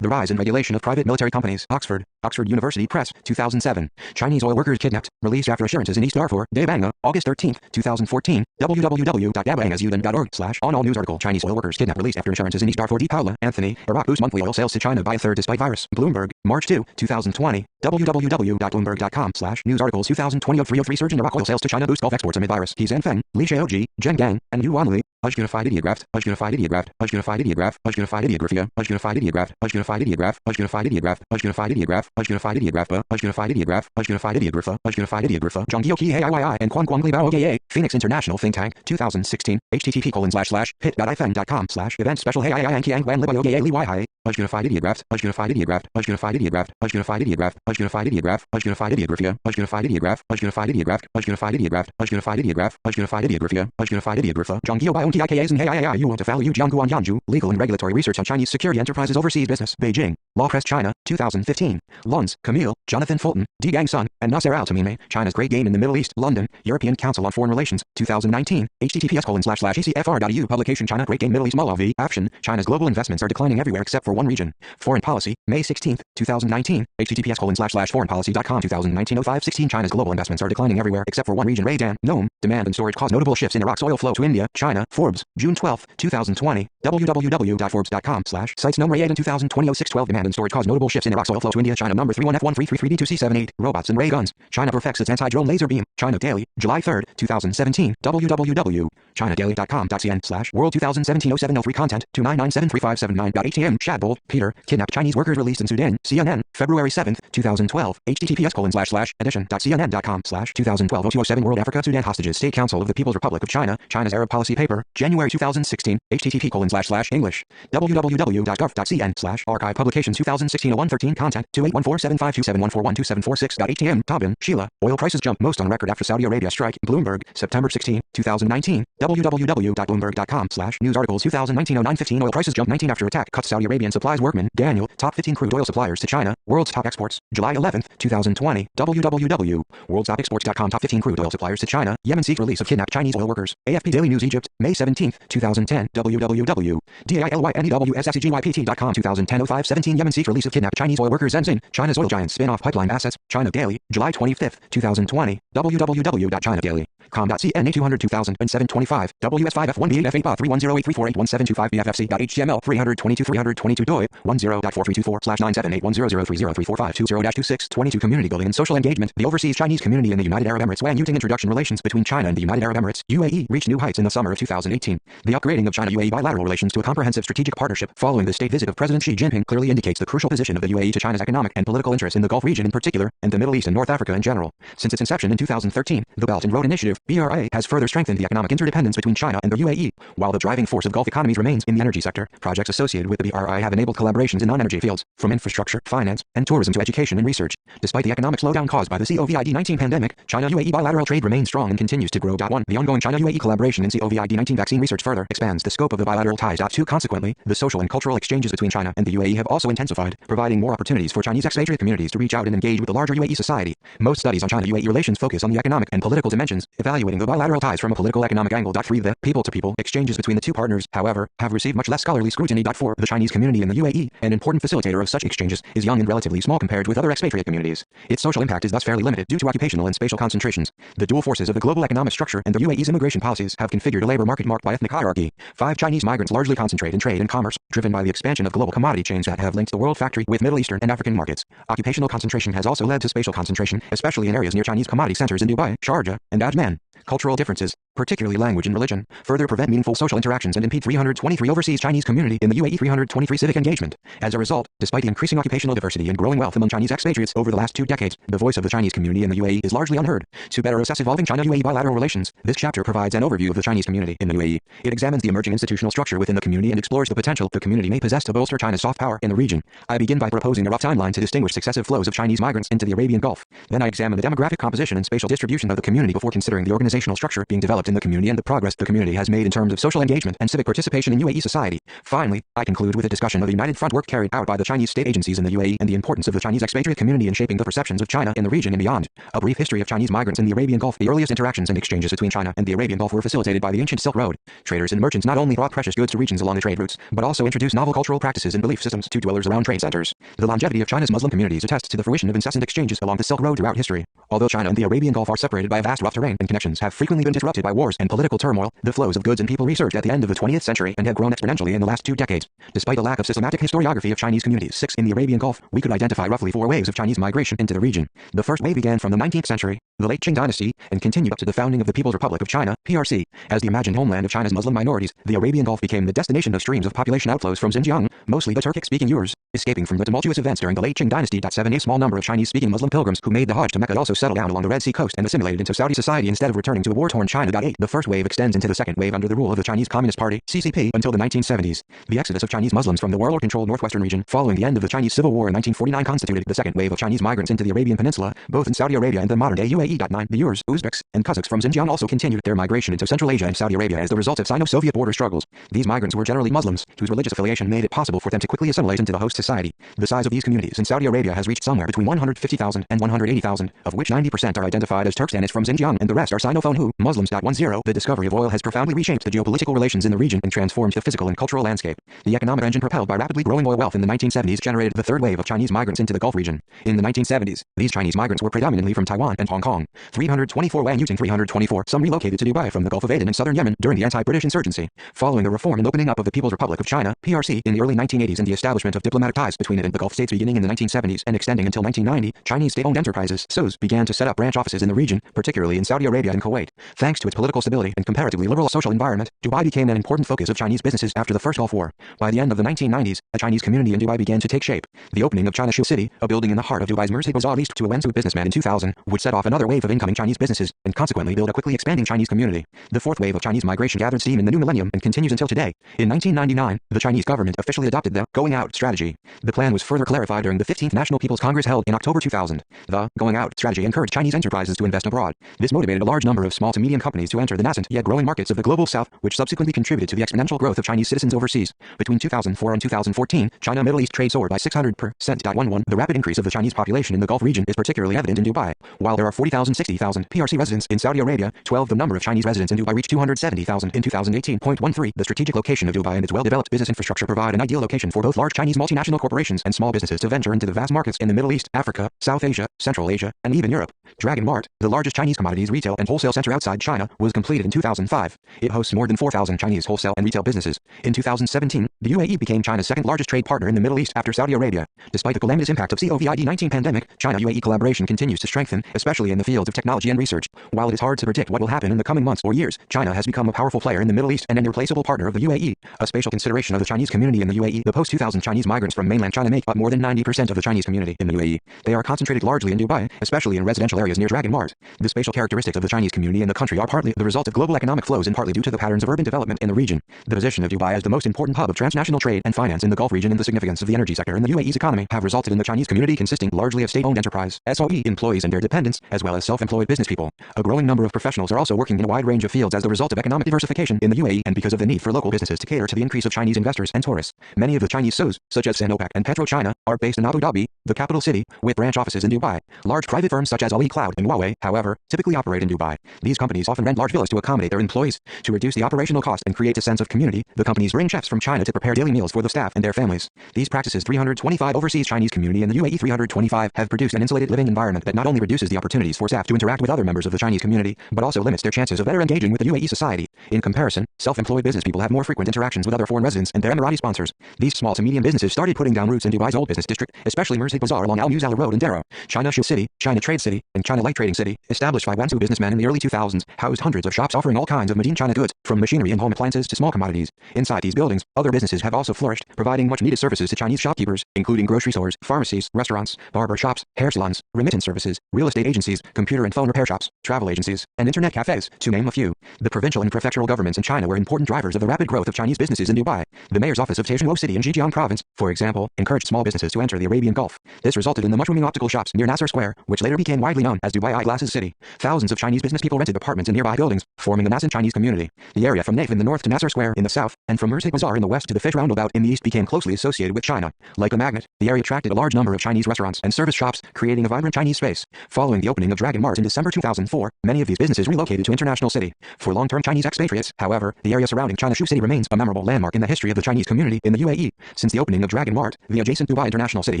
The Rise and Regulation of Private Military Companies, Oxford, Oxford University Press, 2007, Chinese oil workers kidnapped, released after assurances in East Darfur, Debanga, August 13, 2014, www.dabangazudan.org/on all news article Chinese oil workers kidnapped released after assurances in East Darfur. D. Paula, Anthony, Iraq boosts monthly oil sales to China by a third despite virus. Bloomberg, March 2, 2020, www.bloomberg.com/news articles 2020-03 surge in Iraq oil sales to China boost Gulf exports amid virus. He Zhanfeng, Li Xiaoji, Zheng Gang, and Yu Wanli. Unified ideograph, unified ideograph, unified ideograph, unified ideographia, unified ideograph, unified ideograph, unified ideograph, unified ideograph, unified ideograph, unified ideograph, unified ideographa, unified ideographa, Zhongyouqi HIII and Quang Li Bao OGA, Phoenix International Think Tank, 2016, http://pit.ifn.com/event special HIII and Kiang Guan Libo OGA Li Wai unified ideograph, unified ideograph, unified ideograph, unified ideograph, unified ideograph, unified ideographia, unified ideograph, unified ideograph, unified ideograph, unified ideograph, unified ideographia, unified ideographa, Zhongyou Bio TIKAs and HIII you want to follow Yu Jiangguan Yanju, legal and regulatory research on Chinese security enterprises overseas business, Beijing, Law Press China, 2015, Luns, Camille, Jonathan Fulton, D. Gang Sun, and Nasser Al-Tamimi, China's Great Game in the Middle East, London, European Council on Foreign Relations, 2019, https://ecfr.eu publication China Great Game Middle East Mullah v. Afshin, China's global investments are declining everywhere except for one region. Foreign Policy, May 16, 2019, https://foreignpolicy.com 2019-05-16 China's global investments are declining everywhere except for one region. Ray Dan, Nome, demand and storage cause notable shifts in Iraq's oil flow to India, China, Forbes, June 12, 2020, www.forbes.com/sites Nome Ray 8 in 2020-06-12 demand and storage cause notable shifts in Iraq's oil flow to India, China number 31F1333D2C78, robots and ray guns, China perfects its anti-drone laser beam, China Daily, July 3, 2017, www.chinadaily.com.cn/world 2017-07-03 content 29973579.htm Shadbold, Peter, kidnapped Chinese workers released in Sudan, CNN, February 7, 2012, https://edition.cnn.com/2012-0207 World Africa Sudan hostages State Council of the People's Republic of China, China's Arab Policy Paper, January 2016, http://english, www.gov.cn/archive publications 2016-01-13 content 2814752714127446.htm Tobin, Sheila, oil prices jump most on record after Saudi Arabia strike, Bloomberg, September 16, 2019, www.bloomberg.com/news articles 2019-09-15 oil prices jump 19 after attack cuts Saudi Arabian supplies workman, Daniel, top 15 crude oil suppliers to China, world's top exports, July 11, 2020, www.worldstopexports.com top 15 crude oil suppliers to China, Yemen seeks release of kidnapped Chinese oil workers, AFP Daily News Egypt, May 17, 2010, www.dailywscgypt.com 2010-05-17 Yemen seeks release of kidnapped Chinese oil workers Zenzin, China's oil giant spin-off pipeline assets, China Daily, July 25, 2020, www.chinadaily.com.cn 200-2007-25, WS5F1B8F8BA31083481725BFFC.html 322 doi 10.42224/97810034520-2622 Community Building and Social Engagement. The overseas Chinese community in the United Arab Emirates Wang Yuting introduction relations between China and the United Arab Emirates UAE reached new heights in the summer of 2018. The upgrading of China-UAE bilateral relations to a comprehensive strategic partnership following the state visit of President Xi Jinping clearly indicates the crucial position of the UAE to China's economic and political interests in the Gulf region in particular, and the Middle East and North Africa in general. Since its inception in 2013, the Belt and Road Initiative, BRI has further strengthened the economic interdependence between China and the UAE. While the driving force of Gulf economies remains in the energy sector, projects associated with the BRI have enabled collaborations in non-energy fields, from infrastructure, finance, and tourism to education and research. Despite the economic slowdown caused by the COVID-19 pandemic, China-UAE bilateral trade remains strong and continues to grow. 1. The ongoing China-UAE collaboration in COVID-19 vaccine research further expands the scope of the bilateral ties. 2. Consequently, the social and cultural exchanges between China and the UAE have also intensified, providing more opportunities for Chinese expatriate communities to reach out and engage with the larger UAE society. Most studies on China-UAE relations focus on the economic and political dimensions, evaluating the bilateral ties from a political economic angle. 3. The people-to-people exchanges between the two partners, however, have received much less scholarly scrutiny. 4. The Chinese community in the UAE, an important facilitator of such exchanges, is young and relatively small compared with other expatriate communities. Its social impact is thus fairly limited due to occupational and spatial concentrations. The dual forces of the global economic structure and the UAE's immigration policies have configured a labor market marked by ethnic hierarchy. 5. Chinese migrants largely concentrate in trade and commerce, driven by the expansion of global commodity chains that have linked the world factory with Middle Eastern and African markets. Occupational concentration has also led to spatial concentration, especially in areas near Chinese commodity centers in Dubai, Sharjah, and Ajman. Cultural differences, particularly language and religion, further prevent meaningful social interactions and impede 323 overseas Chinese community in the UAE 323 civic engagement. As a result, despite the increasing occupational diversity and growing wealth among Chinese expatriates over the last 2 decades, the voice of the Chinese community in the UAE is largely unheard. To better assess evolving China-UAE bilateral relations, this chapter provides an overview of the Chinese community in the UAE. It examines the emerging institutional structure within the community and explores the potential the community may possess to bolster China's soft power in the region. I begin by proposing a rough timeline to distinguish successive flows of Chinese migrants into the Arabian Gulf. Then I examine the demographic composition and spatial distribution of the community before considering the organizational structure being developed in the community and the progress the community has made in terms of social engagement and civic participation in UAE society. Finally, I conclude with a discussion of the united front work carried out by the Chinese state agencies in the UAE and the importance of the Chinese expatriate community in shaping the perceptions of China in the region and beyond. A brief history of Chinese migrants in the Arabian Gulf. The earliest interactions and exchanges between China and the Arabian Gulf were facilitated by the ancient Silk Road. Traders and merchants not only brought precious goods to regions along the trade routes, but also introduced novel cultural practices and belief systems to dwellers around trade centers. The longevity of China's Muslim communities attests to the fruition of incessant exchanges along the Silk Road throughout history. Although China and the Arabian Gulf are separated by a vast rough terrain and connections have frequently been disrupted by wars and political turmoil, the flows of goods and people resurged at the end of the 20th century and have grown exponentially in the last 2 decades. Despite a lack of systematic historiography of Chinese communities. 6. In the Arabian Gulf, we could identify roughly 4 waves of Chinese migration into the region. The first wave began from the 19th century, the late Qing dynasty, and continued up to the founding of the People's Republic of China, PRC. As the imagined homeland of China's Muslim minorities, the Arabian Gulf became the destination of streams of population outflows from Xinjiang, mostly the Turkic-speaking Uyghurs, escaping from the tumultuous events during the late Qing dynasty. 7. A small number of Chinese-speaking Muslim pilgrims who made the Hajj to Mecca also settled down along the Red Sea coast and assimilated into Saudi society instead of returning to a war-torn China. 8. The first wave extends into the second wave under the rule of the Chinese Communist Party, CCP, until the 1970s. The exodus of Chinese Muslims from the warlord-controlled northwestern region following the end of the Chinese Civil War in 1949 constituted the second wave of Chinese migrants into the Arabian Peninsula, both in Saudi Arabia and the modern-day UAE. 9. The Uyghurs, Uzbeks, and Kazakhs from Xinjiang also continued their migration into Central Asia and Saudi Arabia as the result of Sino-Soviet border struggles. These migrants were generally Muslims, whose religious affiliation made it possible for them to quickly assimilate into the host society. The size of these communities in Saudi Arabia has reached somewhere between 150,000 and 180,000, of which 90% are identified as Turkmenis from Xinjiang and the rest are Sinophone Muslims. 10. The discovery of oil has profoundly reshaped the geopolitical relations in the region and transformed the physical and cultural landscape. The economic engine propelled by rapidly growing oil wealth in the 1970s generated the third wave of Chinese migrants into the Gulf region. In the 1970s, these Chinese migrants were predominantly from Taiwan and Hong Kong. 324 Wang Yuting 324. Some relocated to Dubai from the Gulf of Aden in southern Yemen during the anti-British insurgency. Following the reform and opening up of the People's Republic of China, PRC, in the early 1980s and the establishment of diplomatic ties between it and the Gulf states beginning in the 1970s and extending until 1990, Chinese state-owned enterprises, SOEs, began to set up branch offices in the region, particularly in Saudi Arabia and Kuwait. Thanks to its political stability and comparatively liberal social environment, Dubai became an important focus of Chinese businesses after the First Gulf War. By the end of the 1990s, a Chinese community in Dubai began to take shape. The opening of China Shoe City, a building in the heart of Dubai's Mersey Bazaar leased to a Wenzhou businessman in 2000, would set off another wave of incoming Chinese businesses, and consequently build a quickly expanding Chinese community. The fourth wave of Chinese migration gathered steam in the new millennium and continues until today. In 1999, the Chinese government officially adopted the Going Out strategy. The plan was further clarified during the 15th National People's Congress held in October 2000. The Going Out strategy encouraged Chinese enterprises to invest abroad. This motivated a large number of small to medium companies to enter the nascent yet growing markets of the global south, which subsequently contributed to the exponential growth of Chinese citizens overseas. Between 2004 and 2014, China-Middle East trade soared by 600%. 11. The rapid increase of the Chinese population in the Gulf region is particularly evident in Dubai. While there are 40,000-60,000 PRC residents in Saudi Arabia, 12. The number of Chinese residents in Dubai reached 270,000 in 2018.13. The strategic location of Dubai and its well-developed business infrastructure provide an ideal location for both large Chinese multinational corporations and small businesses to venture into the vast markets in the Middle East, Africa, South Asia, Central Asia, and even Europe. Dragon Mart, the largest Chinese commodities retail and wholesale center outside China, was completed in 2005. It hosts more than 4,000 Chinese wholesale and retail businesses. In 2017, The UAE became China's second-largest trade partner in the Middle East after Saudi Arabia. Despite the calamitous impact of COVID-19 pandemic, China-UAE collaboration continues to strengthen, especially in the fields of technology and research. While it is hard to predict what will happen in the coming months or years, China has become a powerful player in the Middle East and an irreplaceable partner of the UAE. A spatial consideration of the Chinese community in the UAE. The post-2000 Chinese migrants from mainland China make up more than 90% of the Chinese community in the UAE. They are concentrated largely in Dubai, especially in residential areas near Dragon Mart. The spatial characteristics of the Chinese community in the country are partly the result of global economic flows and partly due to the patterns of urban development in the region. The position of Dubai as the most important hub of transnational trade and finance in the Gulf region and the significance of the energy sector in the UAE's economy have resulted in the Chinese community consisting largely of state-owned enterprise, SOE, employees and their dependents, as well as self-employed business people. A growing number of professionals are also working in a wide range of fields as the result of economic diversification in the UAE and because of the need for local businesses to cater to the increase of Chinese investors and tourists. Many of the Chinese SOEs, such as Sinopec and PetroChina, are based in Abu Dhabi, the capital city, with branch offices in Dubai. Large private firms such as Ali Cloud and Huawei, however, typically operate in Dubai. These companies often rent large villas to accommodate their employees. To reduce the operational cost and create a sense of community, the companies bring chefs from China to prepare daily meals for the staff and their families. These practices 325 overseas Chinese community in the UAE 325 have produced an insulated living environment that not only reduces the opportunities for staff to interact with other members of the Chinese community, but also limits their chances of better engaging with the UAE society. In comparison, self-employed business people have more frequent interactions with other foreign residents and their Emirati sponsors. These small to medium businesses started putting down roots in Dubai's old business district, especially Murzik Bazaar along Al Muzalla Road in Darrow. China Shoe City, China Trade City, and China Light Trading City, established by Wanzhou businessmen in the early 2000s, housed hundreds of shops offering all kinds of Made in China goods, from machinery and home appliances to small commodities. Inside these buildings, other businesses have also flourished, providing much-needed services to Chinese shopkeepers, including grocery stores, pharmacies, restaurants, barber shops, hair salons, remittance services, real estate agencies, computer and phone repair shops, travel agencies, and internet cafes, to name a few. The provincial and prefectural governments in China were important drivers of the rapid growth of Chinese businesses in Dubai. The mayor's office of Taizhou City in Zhejiang province, for example, encouraged small businesses to enter the Arabian Gulf. This resulted in the mushrooming optical shops near Nasser Square, which later became widely known as Dubai Eyeglasses City. Thousands of Chinese business people rented apartments in nearby buildings, forming the nascent Chinese community. The area from Naif in the north to Nasser Square in the south, and from Murzik Bazaar in the west to the Fish Roundabout in the east became closely associated with China. Like a magnet, the area attracted a large number of Chinese restaurants and service shops, creating a vibrant Chinese space. Following the opening of Dragon Mart in December 2004, many of these businesses relocated to International City. For long-term Chinese expatriates, however, the area surrounding China Shoe City remains a memorable landmark in the history of the Chinese community in the UAE. Since the opening of Dragon Mart, the adjacent Dubai International City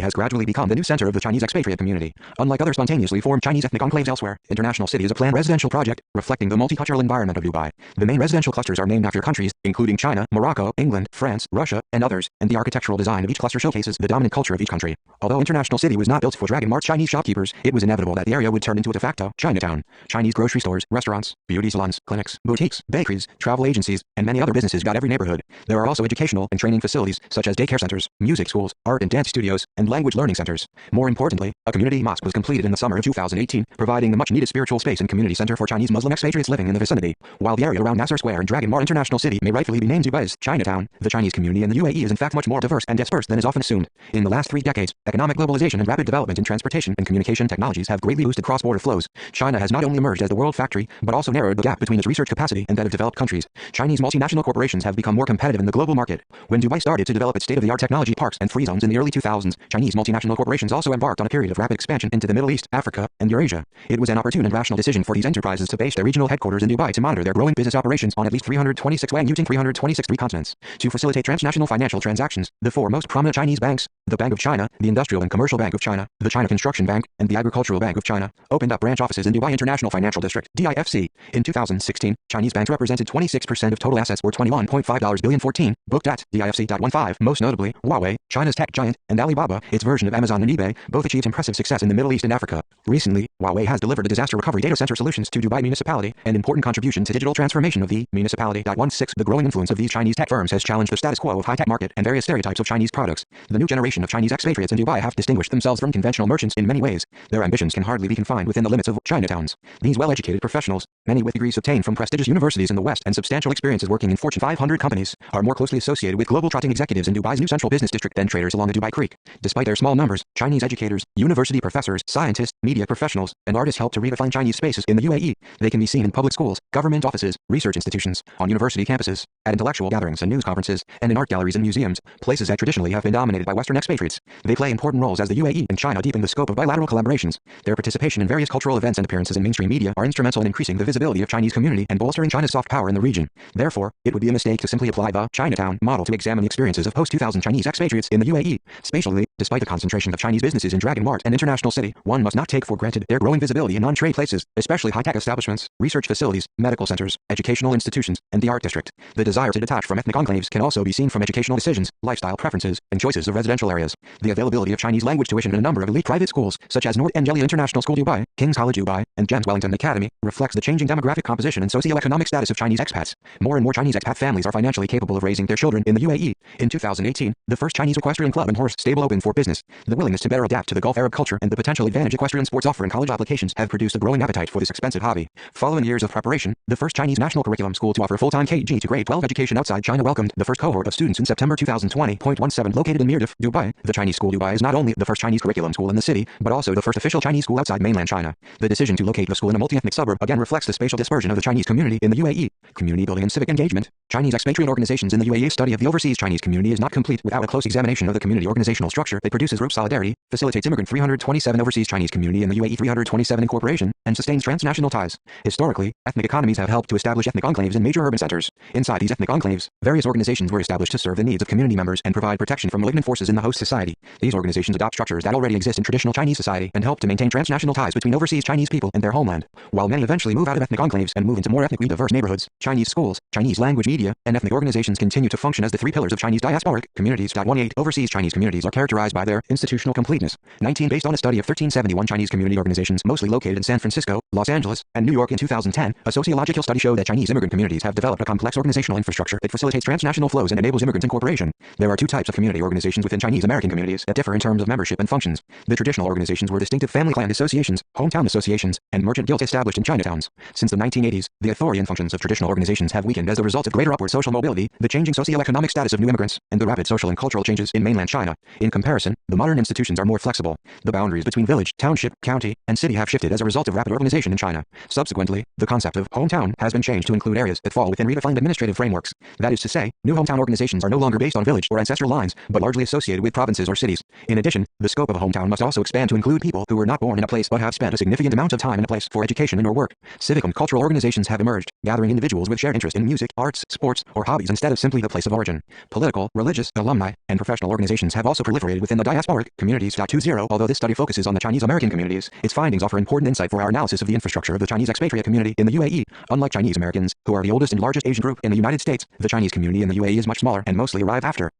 has gradually become the new center of the Chinese expatriate community. Unlike other spontaneously formed Chinese ethnic enclaves elsewhere, International City is a planned residential project, reflecting the multicultural environment of Dubai. The main residential clusters are named after countries, including China, Morocco, England, France, Russia, and others, and the architectural design of each cluster showcases the dominant culture of each country. Although International City was not built for Dragon Mart's Chinese shopkeepers, it was inevitable that the area would turn into a de facto Chinatown. Chinese grocery stores, restaurants, beauty salons, clinics, boutiques, bakeries, travel agencies, and many other businesses got every neighborhood. There are also educational and training facilities, such as daycare centers, music schools, art and dance studios, and language learning centers. More importantly, a community mosque was completed in the summer of 2018, providing the much-needed spiritual space and community center for Chinese Muslim expatriates living in the vicinity. While the area around Nasser Square and Dragon Mart International City may rightfully be named Dubai's Chinatown, the Chinese community in the UAE is in fact much more diverse and dispersed than is often assumed. In the last 3 decades, economic globalization and rapid development in transportation and communication technologies have greatly boosted cross-border flows. China has not only emerged as the world factory, but also narrowed the gap between its research capacity and that of developed countries. Chinese multinational corporations have become more competitive in the global market. When Dubai started to develop its state-of-the-art technology parks and free zones in the early 2000s, Chinese multinational corporations also embarked on a period of rapid expansion into the Middle East, Africa, and Eurasia. It was an opportune and rational decision for these enterprises to base their regional headquarters in Dubai to monitor their growing business operations on at least 326 using 326 continents. To facilitate transnational financial transactions, the 4 most prominent Chinese banks, the Bank of China, the Industrial and Commercial Bank of China, the China Construction Bank, and the Agricultural Bank of China, opened up branch offices in Dubai International Financial District, DIFC. In 2016, Chinese banks represented 26% of total assets or $21.5 billion 14, booked at DIFC.15. Most notably, Huawei, China's tech giant, and Alibaba, its version of Amazon and eBay, both achieved impressive success in the Middle East and Africa. Recently, Huawei has delivered a disaster recovery data center solutions to Dubai municipality, an important contribution to digital transformation of the municipality. 16. The growing influence of these Chinese tech firms has challenged the status quo of high-tech market and various stereotypes of Chinese products. The new generation of Chinese expatriates in Dubai have distinguished themselves from conventional merchants in many ways. Their ambitions can hardly be confined within the limits of Chinatowns. These well-educated professionals, many with degrees obtained from prestigious universities in the West and substantial experiences working in Fortune 500 companies, are more closely associated with global-trotting executives in Dubai's new central business district than traders along the Dubai Creek. Despite their small numbers, Chinese educators, university professors, scientists, media professionals, and artists help to redefine Chinese spaces in the UAE. They can be seen in public schools, government offices, research institutions, on university campuses, at intellectual gatherings and news conferences, and in art galleries and museums, places that traditionally have been dominated by Western expatriates. They play important roles as the UAE and China deepen the scope of bilateral collaborations. Their participation in various cultural events and appearances in mainstream media are instrumental in increasing the visibility of Chinese community and bolstering China's soft power in the region. Therefore, it would be a mistake to simply apply the Chinatown model to examine the experiences of post-2000 Chinese expatriates in the UAE. Spatially, despite the concentration of Chinese businesses in Dragon Mart and International City, one must not take for granted their growing visibility in non-trade places, especially high-tech establishments, research facilities, medical centers, educational institutions, and the art district. The desire to detach from ethnic enclaves can also be be seen from educational decisions, lifestyle preferences, and choices of residential areas. The availability of Chinese language tuition in a number of elite private schools, such as North Angelia International School Dubai, King's College Dubai, and James Wellington Academy, reflects the changing demographic composition and socioeconomic status of Chinese expats. More and more Chinese expat families are financially capable of raising their children in the UAE. In 2018, the first Chinese equestrian club and horse stable opened for business. The willingness to better adapt to the Gulf Arab culture and the potential advantage equestrian sports offer in college applications have produced a growing appetite for this expensive hobby. Following years of preparation, the first Chinese national curriculum school to offer full-time KG to grade 12 education outside China welcomed the first cohort of students in September 2020.17 located in Mirdif, Dubai. The Chinese school Dubai is not only the first Chinese curriculum school in the city, but also the first official Chinese school outside mainland China. The decision to locate the school in a multi-ethnic suburb again reflects the spatial dispersion of the Chinese community in the UAE. Community building and civic engagement. Chinese expatriate organizations in the UAE study of the overseas Chinese community is not complete without a close examination of the community organizational structure that produces root solidarity, facilitates immigrant 327 overseas Chinese community in the UAE 327 incorporation, and sustains transnational ties. Historically, ethnic economies have helped to establish ethnic enclaves in major urban centers. Inside these ethnic enclaves, various organizations were established to serve the needs of community members and provide protection from malignant forces in the host society. These organizations adopt structures that already exist in traditional Chinese society and help to maintain transnational ties between overseas Chinese people and their homeland. While many eventually move out of ethnic enclaves and move into more ethnically diverse neighborhoods, Chinese schools, Chinese language media, and ethnic organizations continue to function as the three pillars of Chinese diasporic communities. 18 Overseas Chinese communities are characterized by their institutional completeness. 19 Based on a study of 1371 Chinese community organizations mostly located in San Francisco, Los Angeles, and New York in 2010, a sociological study showed that Chinese immigrant communities have developed a complex organizational infrastructure that facilitates transnational flows and enables immigrant incorporation. There are two types of community organizations within Chinese American communities that differ in terms of membership and functions. The traditional organizations were distinctive family clan associations, hometown associations, and merchant guilds established in Chinatowns. Since the 1980s, the authority and functions of traditional organizations have weakened as a result of greater upward social mobility, the changing socioeconomic status of new immigrants, and the rapid social and cultural changes in mainland China. In comparison, the modern institutions are more flexible. The boundaries between village, township, county, and city have shifted as a result of rapid urbanization in China. Subsequently, the concept of hometown has been changed to include areas that fall within redefined administrative frameworks. That is to say, new hometown organizations are no longer based on village or ancestral lines, but largely associated with provinces or cities. In addition, the scope of a hometown must also expand to include people who were not born in a place but have spent a significant amount of time in a place for education and or work. Civic and cultural organizations have emerged, gathering individuals with shared interest in music, arts, sports, or hobbies instead of simply the place of origin. Political, religious, alumni, and professional organizations have also proliferated within the diasporic communities. 20 Although this study focuses on the Chinese American communities, its findings offer important insight for our analysis of the infrastructure of the Chinese expatriate community in the UAE. Unlike Chinese Americans, who are the oldest and largest Asian group in the United States, the Chinese community in the UAE is much smaller and mostly arrive after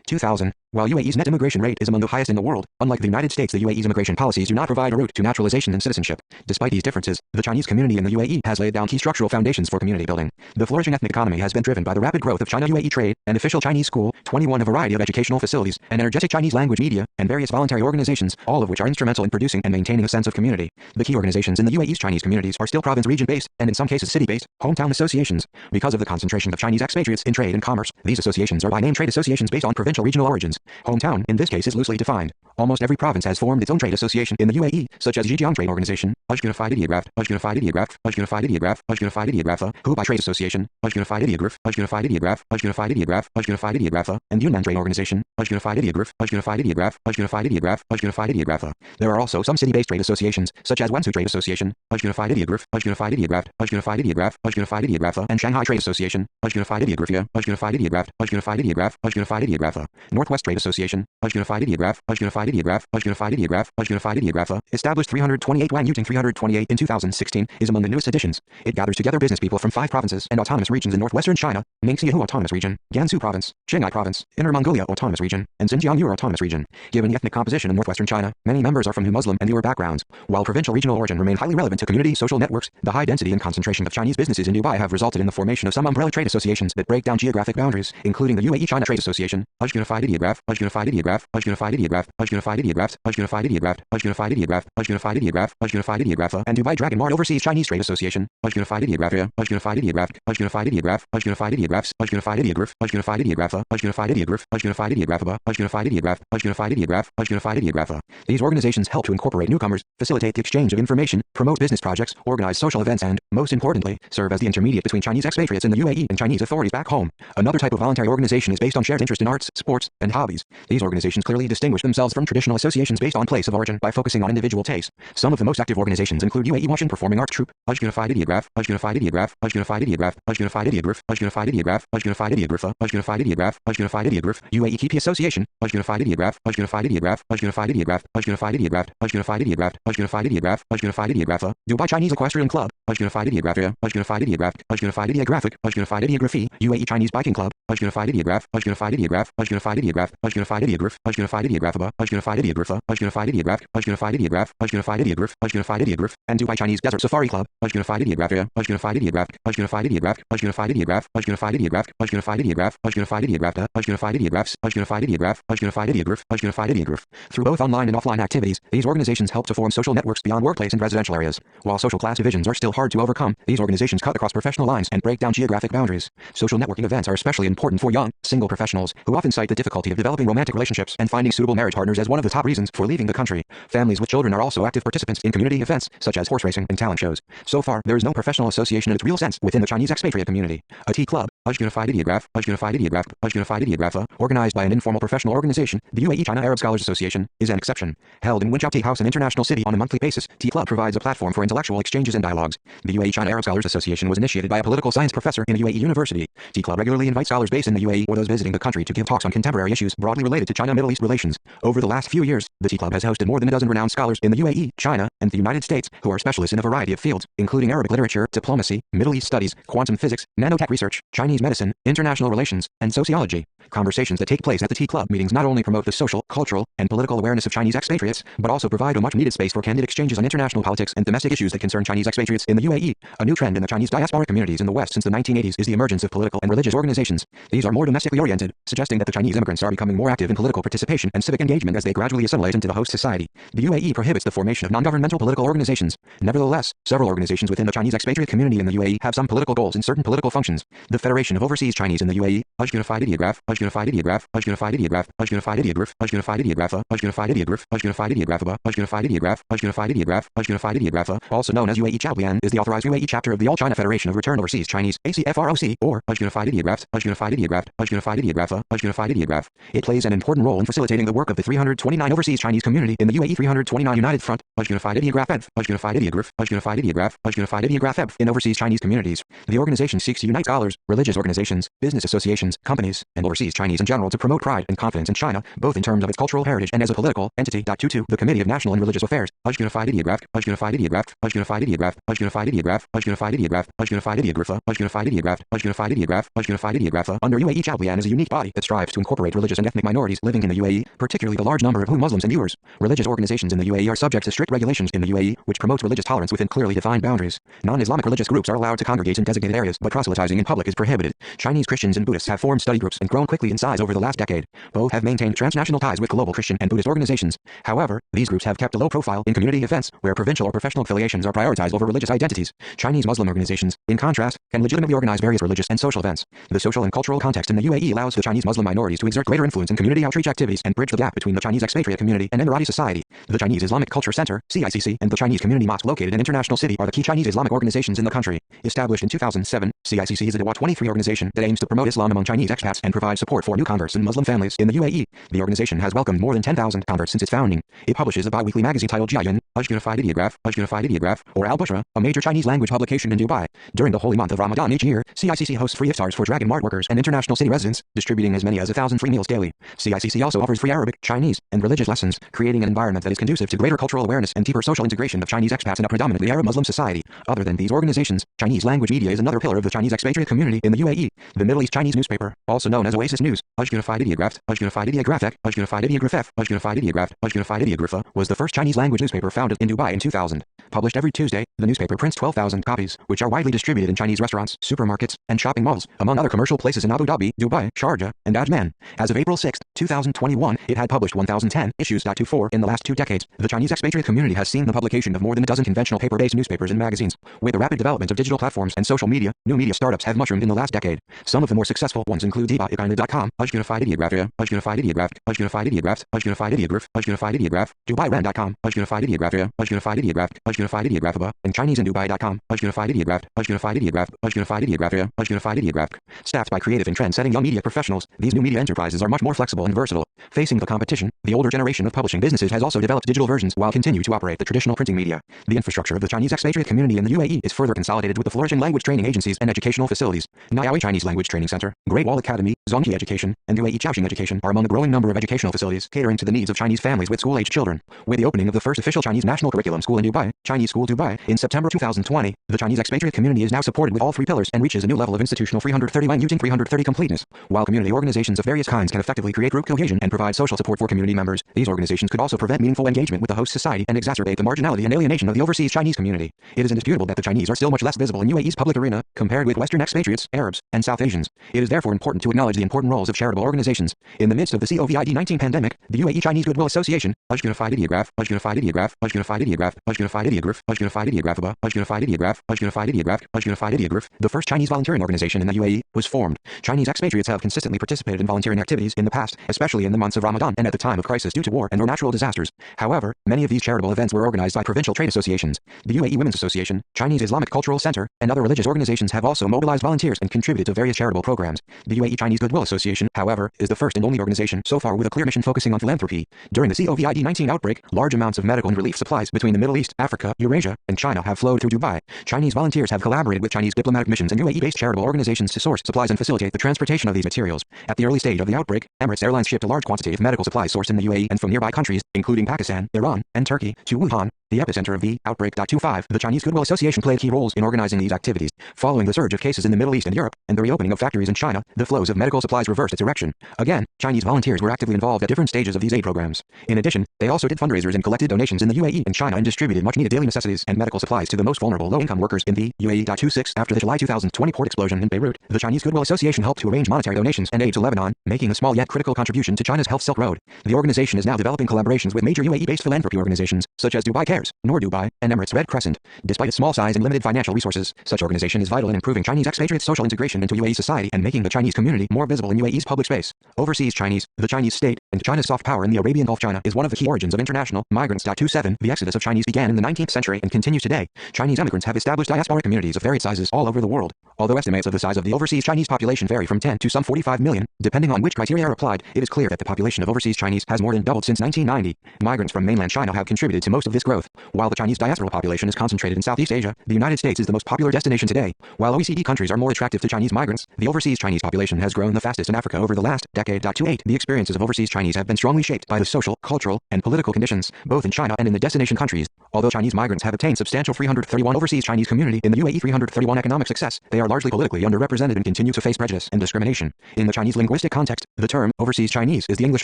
2000. While UAE's net immigration rate is among the highest in the world, unlike the United States, the UAE's immigration policies do not provide a route to naturalization and citizenship. Despite these differences, the Chinese community in the UAE has laid down key structural foundations for community building. The flourishing ethnic economy has been driven by the rapid growth of China-UAE trade, an official Chinese school, 21 a variety of educational facilities, and energetic Chinese language media, and various voluntary organizations, all of which are instrumental in producing and maintaining a sense of community. The key organizations in the UAE's Chinese communities are still province region-based, and in some cases city-based, hometown associations. Because of the concentration of Chinese expatriates in trade and commerce, these associations are by name trade associations based on provincial regional origins. Hometown, in this case, is loosely defined. Almost every province has formed its own trade association in the UAE, such as Zhejiang Trade Organization, Unified Ideograph, Unified Ideograph, Unified Ideograph, Unified Ideograph, Hubei Trade Association, Unified Ideograph, Unified Ideograph, Unified Ideograph, Unified Ideograph, and Yunnan Trade Organization, Unified Ideograph, Unified Ideograph, Unified Ideograph, Unified Ideograph. There are also some city-based trade associations, such as Wenzhou Trade Association, Unified Ideograph, Unified Ideograph, Unified Ideograph, Unified Ideograph, and Shanghai Trade Association, Unified Ideographia, Unified Ideograph, Unified Ideograph, Unified Ideograph, Northwest Trade Association, Unified Ideograph, Unified Ideograph, Unified Ideograph, Unified Ideograph, established 328 Wang Yuting 328 in 2016, is among the newest additions. It gathers together business people from 5 provinces and autonomous regions in northwestern China: Ningxiahu Autonomous Region, Gansu Province, Qinghai Province, Inner Mongolia Autonomous Region, and Xinjiang Uyghur Autonomous Region. Given the ethnic composition in northwestern China, many members are from Muslim and Uyghur backgrounds. While provincial regional origin remain highly relevant to community social networks, the high density and concentration of Chinese businesses in Dubai have resulted in the formation of some umbrella trade associations that break down geographic boundaries, including the UAE China Trade Association, Unified Ideograph, Unified Ideograph, Unified Ideograph, Unified Ideograph, Unified Ideograph, Unified Ideograph, Unified Ideograph, Unified Ideograph, and Dubai Dragon Mart Overseas Chinese Trade Association, Unified Ideographia, Unified Ideograph, Unified Ideograph, Unified Ideographs, Unified Ideograph, Unified Ideograph, Unified Ideograph, Unified Ideograph, Unified Ideograph, Unified Ideograph, Unified Ideograph. These organizations help to incorporate newcomers, facilitate the exchange of information, promote business projects, organize social events, and, most importantly, serve as the intermediate between Chinese expatriates in the UAE and Chinese authorities back home. Another type of voluntary organization is based on shared interest in arts, sports, and hobbies. These organizations clearly distinguish themselves from traditional associations based on place of origin by focusing on individual tastes. Some of the most active organizations include UAE Washington Performing Arts Troupe, Unified Ideograph, Unified Ideograph, Unified Ideograph, Unified Ideograph, Unified Ideograph, Unified Ideograph, Unified Ideograph, Unified Ideograph, UAE Kipi Association, Unified Ideograph, Unified Ideograph, Unified Ideograph, Unified Ideograph, Unified Ideograph, Unified Ideograph, Unified Ideograph, Dubai Chinese Equestrian Club, Unified Ideographia, Unified Ideograph, Unified Ideographic, Unified Ideography, UAE Chinese Biking Club, unified ideograph, unified ideograph, unified ideograph, unified ideograph, unified ideograph, unified ideograph, unified ideograph, unified ideograph, unified ideograph, unified ideograph, and Dubai Chinese Desert Safari Club, unified ideograph, unified ideograph, unified ideograph, unified ideograph, unified ideograph, unified ideograph, unified ideograph, unified ideographs, unified ideograph, unified ideograph, unified ideograph. Through both online and offline activities, these organizations help to form social networks beyond workplace and residential areas. While social class divisions are still hard to overcome, these organizations cut across professional lines and break down geographic boundaries. Social networking events are especially important for young, single professionals who often cite the difficulty of developing romantic relationships and finding suitable marriage partners as one of the top reasons for leaving the country. Families with children are also active participants in community events such as horse racing and talent shows. So far, there is no professional association in its real sense within the Chinese expatriate community. A T Club, a unified ideograph, a unified ideograph, a unified ideograph, organized by an informal professional organization, the UAE China Arab Scholars Association, is an exception. Held in Winchao Tea House, an international city, on a monthly basis, T Club provides a platform for intellectual exchanges and dialogues. The UAE China Arab Scholars Association was initiated by a political science professor in a UAE university. T Club regularly invites scholars based in the UAE or those visiting the country to give talks on contemporary issues broadly related to China-Middle East relations. Over the last few years, the T Club has hosted more than a dozen renowned scholars in the UAE, China, and the United States who are specialists in a variety of fields, including Arabic literature, diplomacy, Middle East studies, quantum physics, nanotech research, Chinese medicine, international relations, and sociology. Conversations that take place at the T Club meetings not only promote the social, cultural, and political awareness of Chinese expatriates, but also provide a much-needed space for candid exchanges on international politics and domestic issues that concern Chinese expatriates in the UAE. A new trend in the Chinese diasporic communities in the West since the 1980s is the emergence of political and religious organizations. These are more domestically oriented, suggesting that the Chinese immigrants are becoming more active in political participation and civic engagement as they gradually assimilate into the host society. The UAE prohibits the formation of non-governmental political organizations. Nevertheless, several organizations within the Chinese expatriate community in the UAE have some political goals in certain political functions. The Federation of Overseas Chinese in the UAE, a unified ideograph, a unified ideograph, a unified ideograph, a unified ideograph, a unified ideograph, a unified ideograph, a unified ideograph, a unified ideograph, a unified ideograph, a unified ideograph, also known as UAE Chaobian, is the authorized UAE chapter of the All China Federation of Returned Overseas Chinese, ACFROC, or a unified ideograph, a unified ideograph, a unified ideograph, a unified ideograph. It plays an important role in facilitating the work of the 329 overseas Chinese community in the UAE 329 United Front, a unified ideograph EDF, a unified ideograph, a unified ideograph, a unified ideograph EDF in overseas Chinese communities. The organization seeks to unite scholars, religious organizations, business associations, companies, and overseas Chinese in general to promote pride and confidence in China, both in terms of its cultural heritage and as a political entity. 22. The Committee of National and Religious Affairs, a unified ideograph, a unified ideograph, a unified ideograph, a unified ideograph, a unified ideograph, a unified ideograph, a unified ideograph, a unified ideograph, a unified ideograph, under UAE Chaobian is a unique body that strives to incorporate religious and ethnic minorities living in the UAE, particularly the large number of whom Muslims and Uyghurs. Religious organizations in the UAE are subject to strict regulations in the UAE, which promotes religious tolerance within clearly defined boundaries. Non-Islamic religious groups are allowed to congregate in designated areas, but proselytizing in public is prohibited. Chinese Christians and Buddhists have formed study groups and grown quickly in size over the last decade. Both have maintained transnational ties with global Christian and Buddhist organizations. However, these groups have kept a low profile in community events where provincial or professional affiliations are prioritized over religious identities. Chinese Muslim organizations, in contrast, can legitimately organize various religious and social events. The social and cultural context in the UAE allows the Chinese Muslim minorities to exert greater influence in community outreach activities and bridge the gap between the Chinese expatriate community and Emirati society. The Chinese Islamic Culture Center, CICC, and the Chinese Community Mosque located in International City are the key Chinese Islamic organizations in the country. Established in 2007, CICC is a Dawah 23 organization that aims to promote Islam among Chinese expats and provide support for new converts and Muslim families in the UAE. The organization has welcomed more than 10,000 converts since its founding. It publishes a bi-weekly magazine titled Jiayun, a unified ideograph, a unified ideograph, or Al-Bushra, a major Chinese language publication in Dubai. During the holy month of Ramadan each year, CICC hosts free iftars for Dragon Mart workers and International City residents, distributing as many as 1,000 free meals daily. CICC also offers free Arabic, Chinese, and religious lessons, creating an environment that is conducive to greater cultural awareness and deeper social integration of Chinese expats in a predominantly Arab Muslim society. Other than these organizations, Chinese language media is another pillar of the Chinese expatriate community in the UAE. The Middle East Chinese newspaper, also known as Oasis News, a unified ideograph, a unified ideographic, a unified ideograph, a unified ideograph, a unified ideograph, was the first Chinese language newspaper founded in Dubai in 2000. Published every Tuesday, the newspaper prints 12,000 copies, which are widely distributed in Chinese restaurants, supermarkets, and shopping malls, among other commercial places in Abu Dhabi, Dubai, Sharjah, and Ajman. As of April 6, 2021, it had published 1,010 issues. 24 in the last 2 decades. The Chinese expatriate community has seen the publication of more than a dozen conventional paper-based newspapers and magazines. With the rapid development of digital platforms and social media, new media startups have mushroomed in the last decade. Some of the more successful ones include theexpert.com, a unified ideograph, a unified ideograph, a unified ideograph, a unified ideograph, a unified ideograph, DubaiRand.com, a unified ideograph, a unified ideograph, a unified ideograph, and ChineseInDubai.com, a unified ideograph, a unified ideograph, a unified ideograph, a unified ideograph. Staffed by creative and trend-setting young media professionals, these new media enterprises are much more flexible and versatile. Facing the competition, the older generation of publishing businesses has also developed digital versions while continue to operate the traditional printing media. The infrastructure of the Chinese expatriate community in the UAE is further consolidated with the flourishing language training agencies and educational facilities. Niaoui Chinese Language Training Center, Great Wall Academy, Zongji Education, and UAE Chaoxing Education are among the growing number of educational facilities catering to the needs of Chinese families with school-aged children. With the opening of the first official Chinese national curriculum school in Dubai, Chinese School Dubai. In September 2020, the Chinese expatriate community is now supported with all three pillars and reaches a new level of institutional 330 using 330 completeness. While community organizations of various kinds can effectively create group cohesion and provide social support for community members, these organizations could also prevent meaningful engagement with the host society and exacerbate the marginality and alienation of the overseas Chinese community. It is indisputable that the Chinese are still much less visible in UAE's public arena compared with Western expatriates, Arabs, and South Asians. It is therefore important to acknowledge the important roles of charitable organizations. In the midst of the COVID-19 pandemic, the UAE Chinese Goodwill Association, Unified Ideograph, Unified Ideograph, Unified Ideograph, Unified Ideograph, Unified Ideograph, Unified Ideograph, Unified Ideograph, Unified Ideograph, the first Chinese volunteering organization in the UAE, was formed. Chinese expatriates have consistently participated in volunteering activities in the past, especially in the months of Ramadan and at the time of crisis due to war and or natural disasters. However, many of these charitable events were organized by provincial trade associations. The UAE Women's Association, Chinese Islamic Cultural Center, and other religious organizations have also mobilized volunteers and contributed to various charitable programs. The UAE Chinese Goodwill Association, however, is the first and only organization so far with a clear mission focusing on philanthropy. During the COVID-19 outbreak, large amounts of medical and relief supplies between the Middle East, Africa, Eurasia, and China have flowed through Dubai. Chinese volunteers have collaborated with Chinese diplomatic missions and UAE-based charitable organizations to source supplies and facilitate the transportation of these materials. At the early stage of the outbreak, Emirates Airlines shipped a large quantity of medical supplies sourced in the UAE and from nearby countries, including Pakistan, Iran, and Turkey, to Wuhan, the epicenter of the outbreak. 25. The Chinese Goodwill Association played key roles in organizing these activities. Following the surge of cases in the Middle East and Europe, and the reopening of factories in China, the flows of medical supplies reversed its direction. Again, Chinese volunteers were actively involved at different stages of these aid programs. In addition, they also did fundraisers and collected donations in the UAE and China and distributed much-needed daily necessities and medical supplies to the most vulnerable low-income workers in the UAE. 26. After the July 2020 port explosion in Beirut, the Chinese Goodwill Association helped to arrange monetary donations and aid to Lebanon, making a small yet critical contribution to China's Health Silk Road. The organization is now developing collaborations with major UAE-based philanthropy organizations, such as Dubai Cares, Noor Dubai, and Emirates Red Crescent. Despite its small size and limited financial resources, such organization is vital in improving Chinese expatriates' social integration into UAE society and making the Chinese community more visible in UAE's public space. Overseas Chinese, the Chinese state, and China's soft power in the Arabian Gulf. China is one of the key origins of international migrants. 27. The exodus of Chinese began in the 19th century and continues today. Chinese immigrants have established diasporic communities of varied sizes all over the world. Although estimates of the size of the overseas Chinese population vary from 10 to some 45 million, depending on which criteria are applied, it is clear that the population of overseas Chinese has more than doubled since 1990. Migrants from mainland China have contributed to most of this growth. While the Chinese diaspora population is concentrated in Southeast Asia, the United States is the most popular destination today. While OECD countries are more attractive to Chinese migrants, the overseas Chinese population has grown the fastest in Africa over the last decade. 28. The experiences of overseas Chinese have been strongly shaped by the social, cultural, and political conditions, both in China and in the destination countries. Although Chinese migrants have obtained substantial 331 overseas Chinese community in the UAE 331 economic success, they are largely politically underrepresented and continue to face prejudice and discrimination. In the Chinese linguistic context, the term overseas Chinese is the English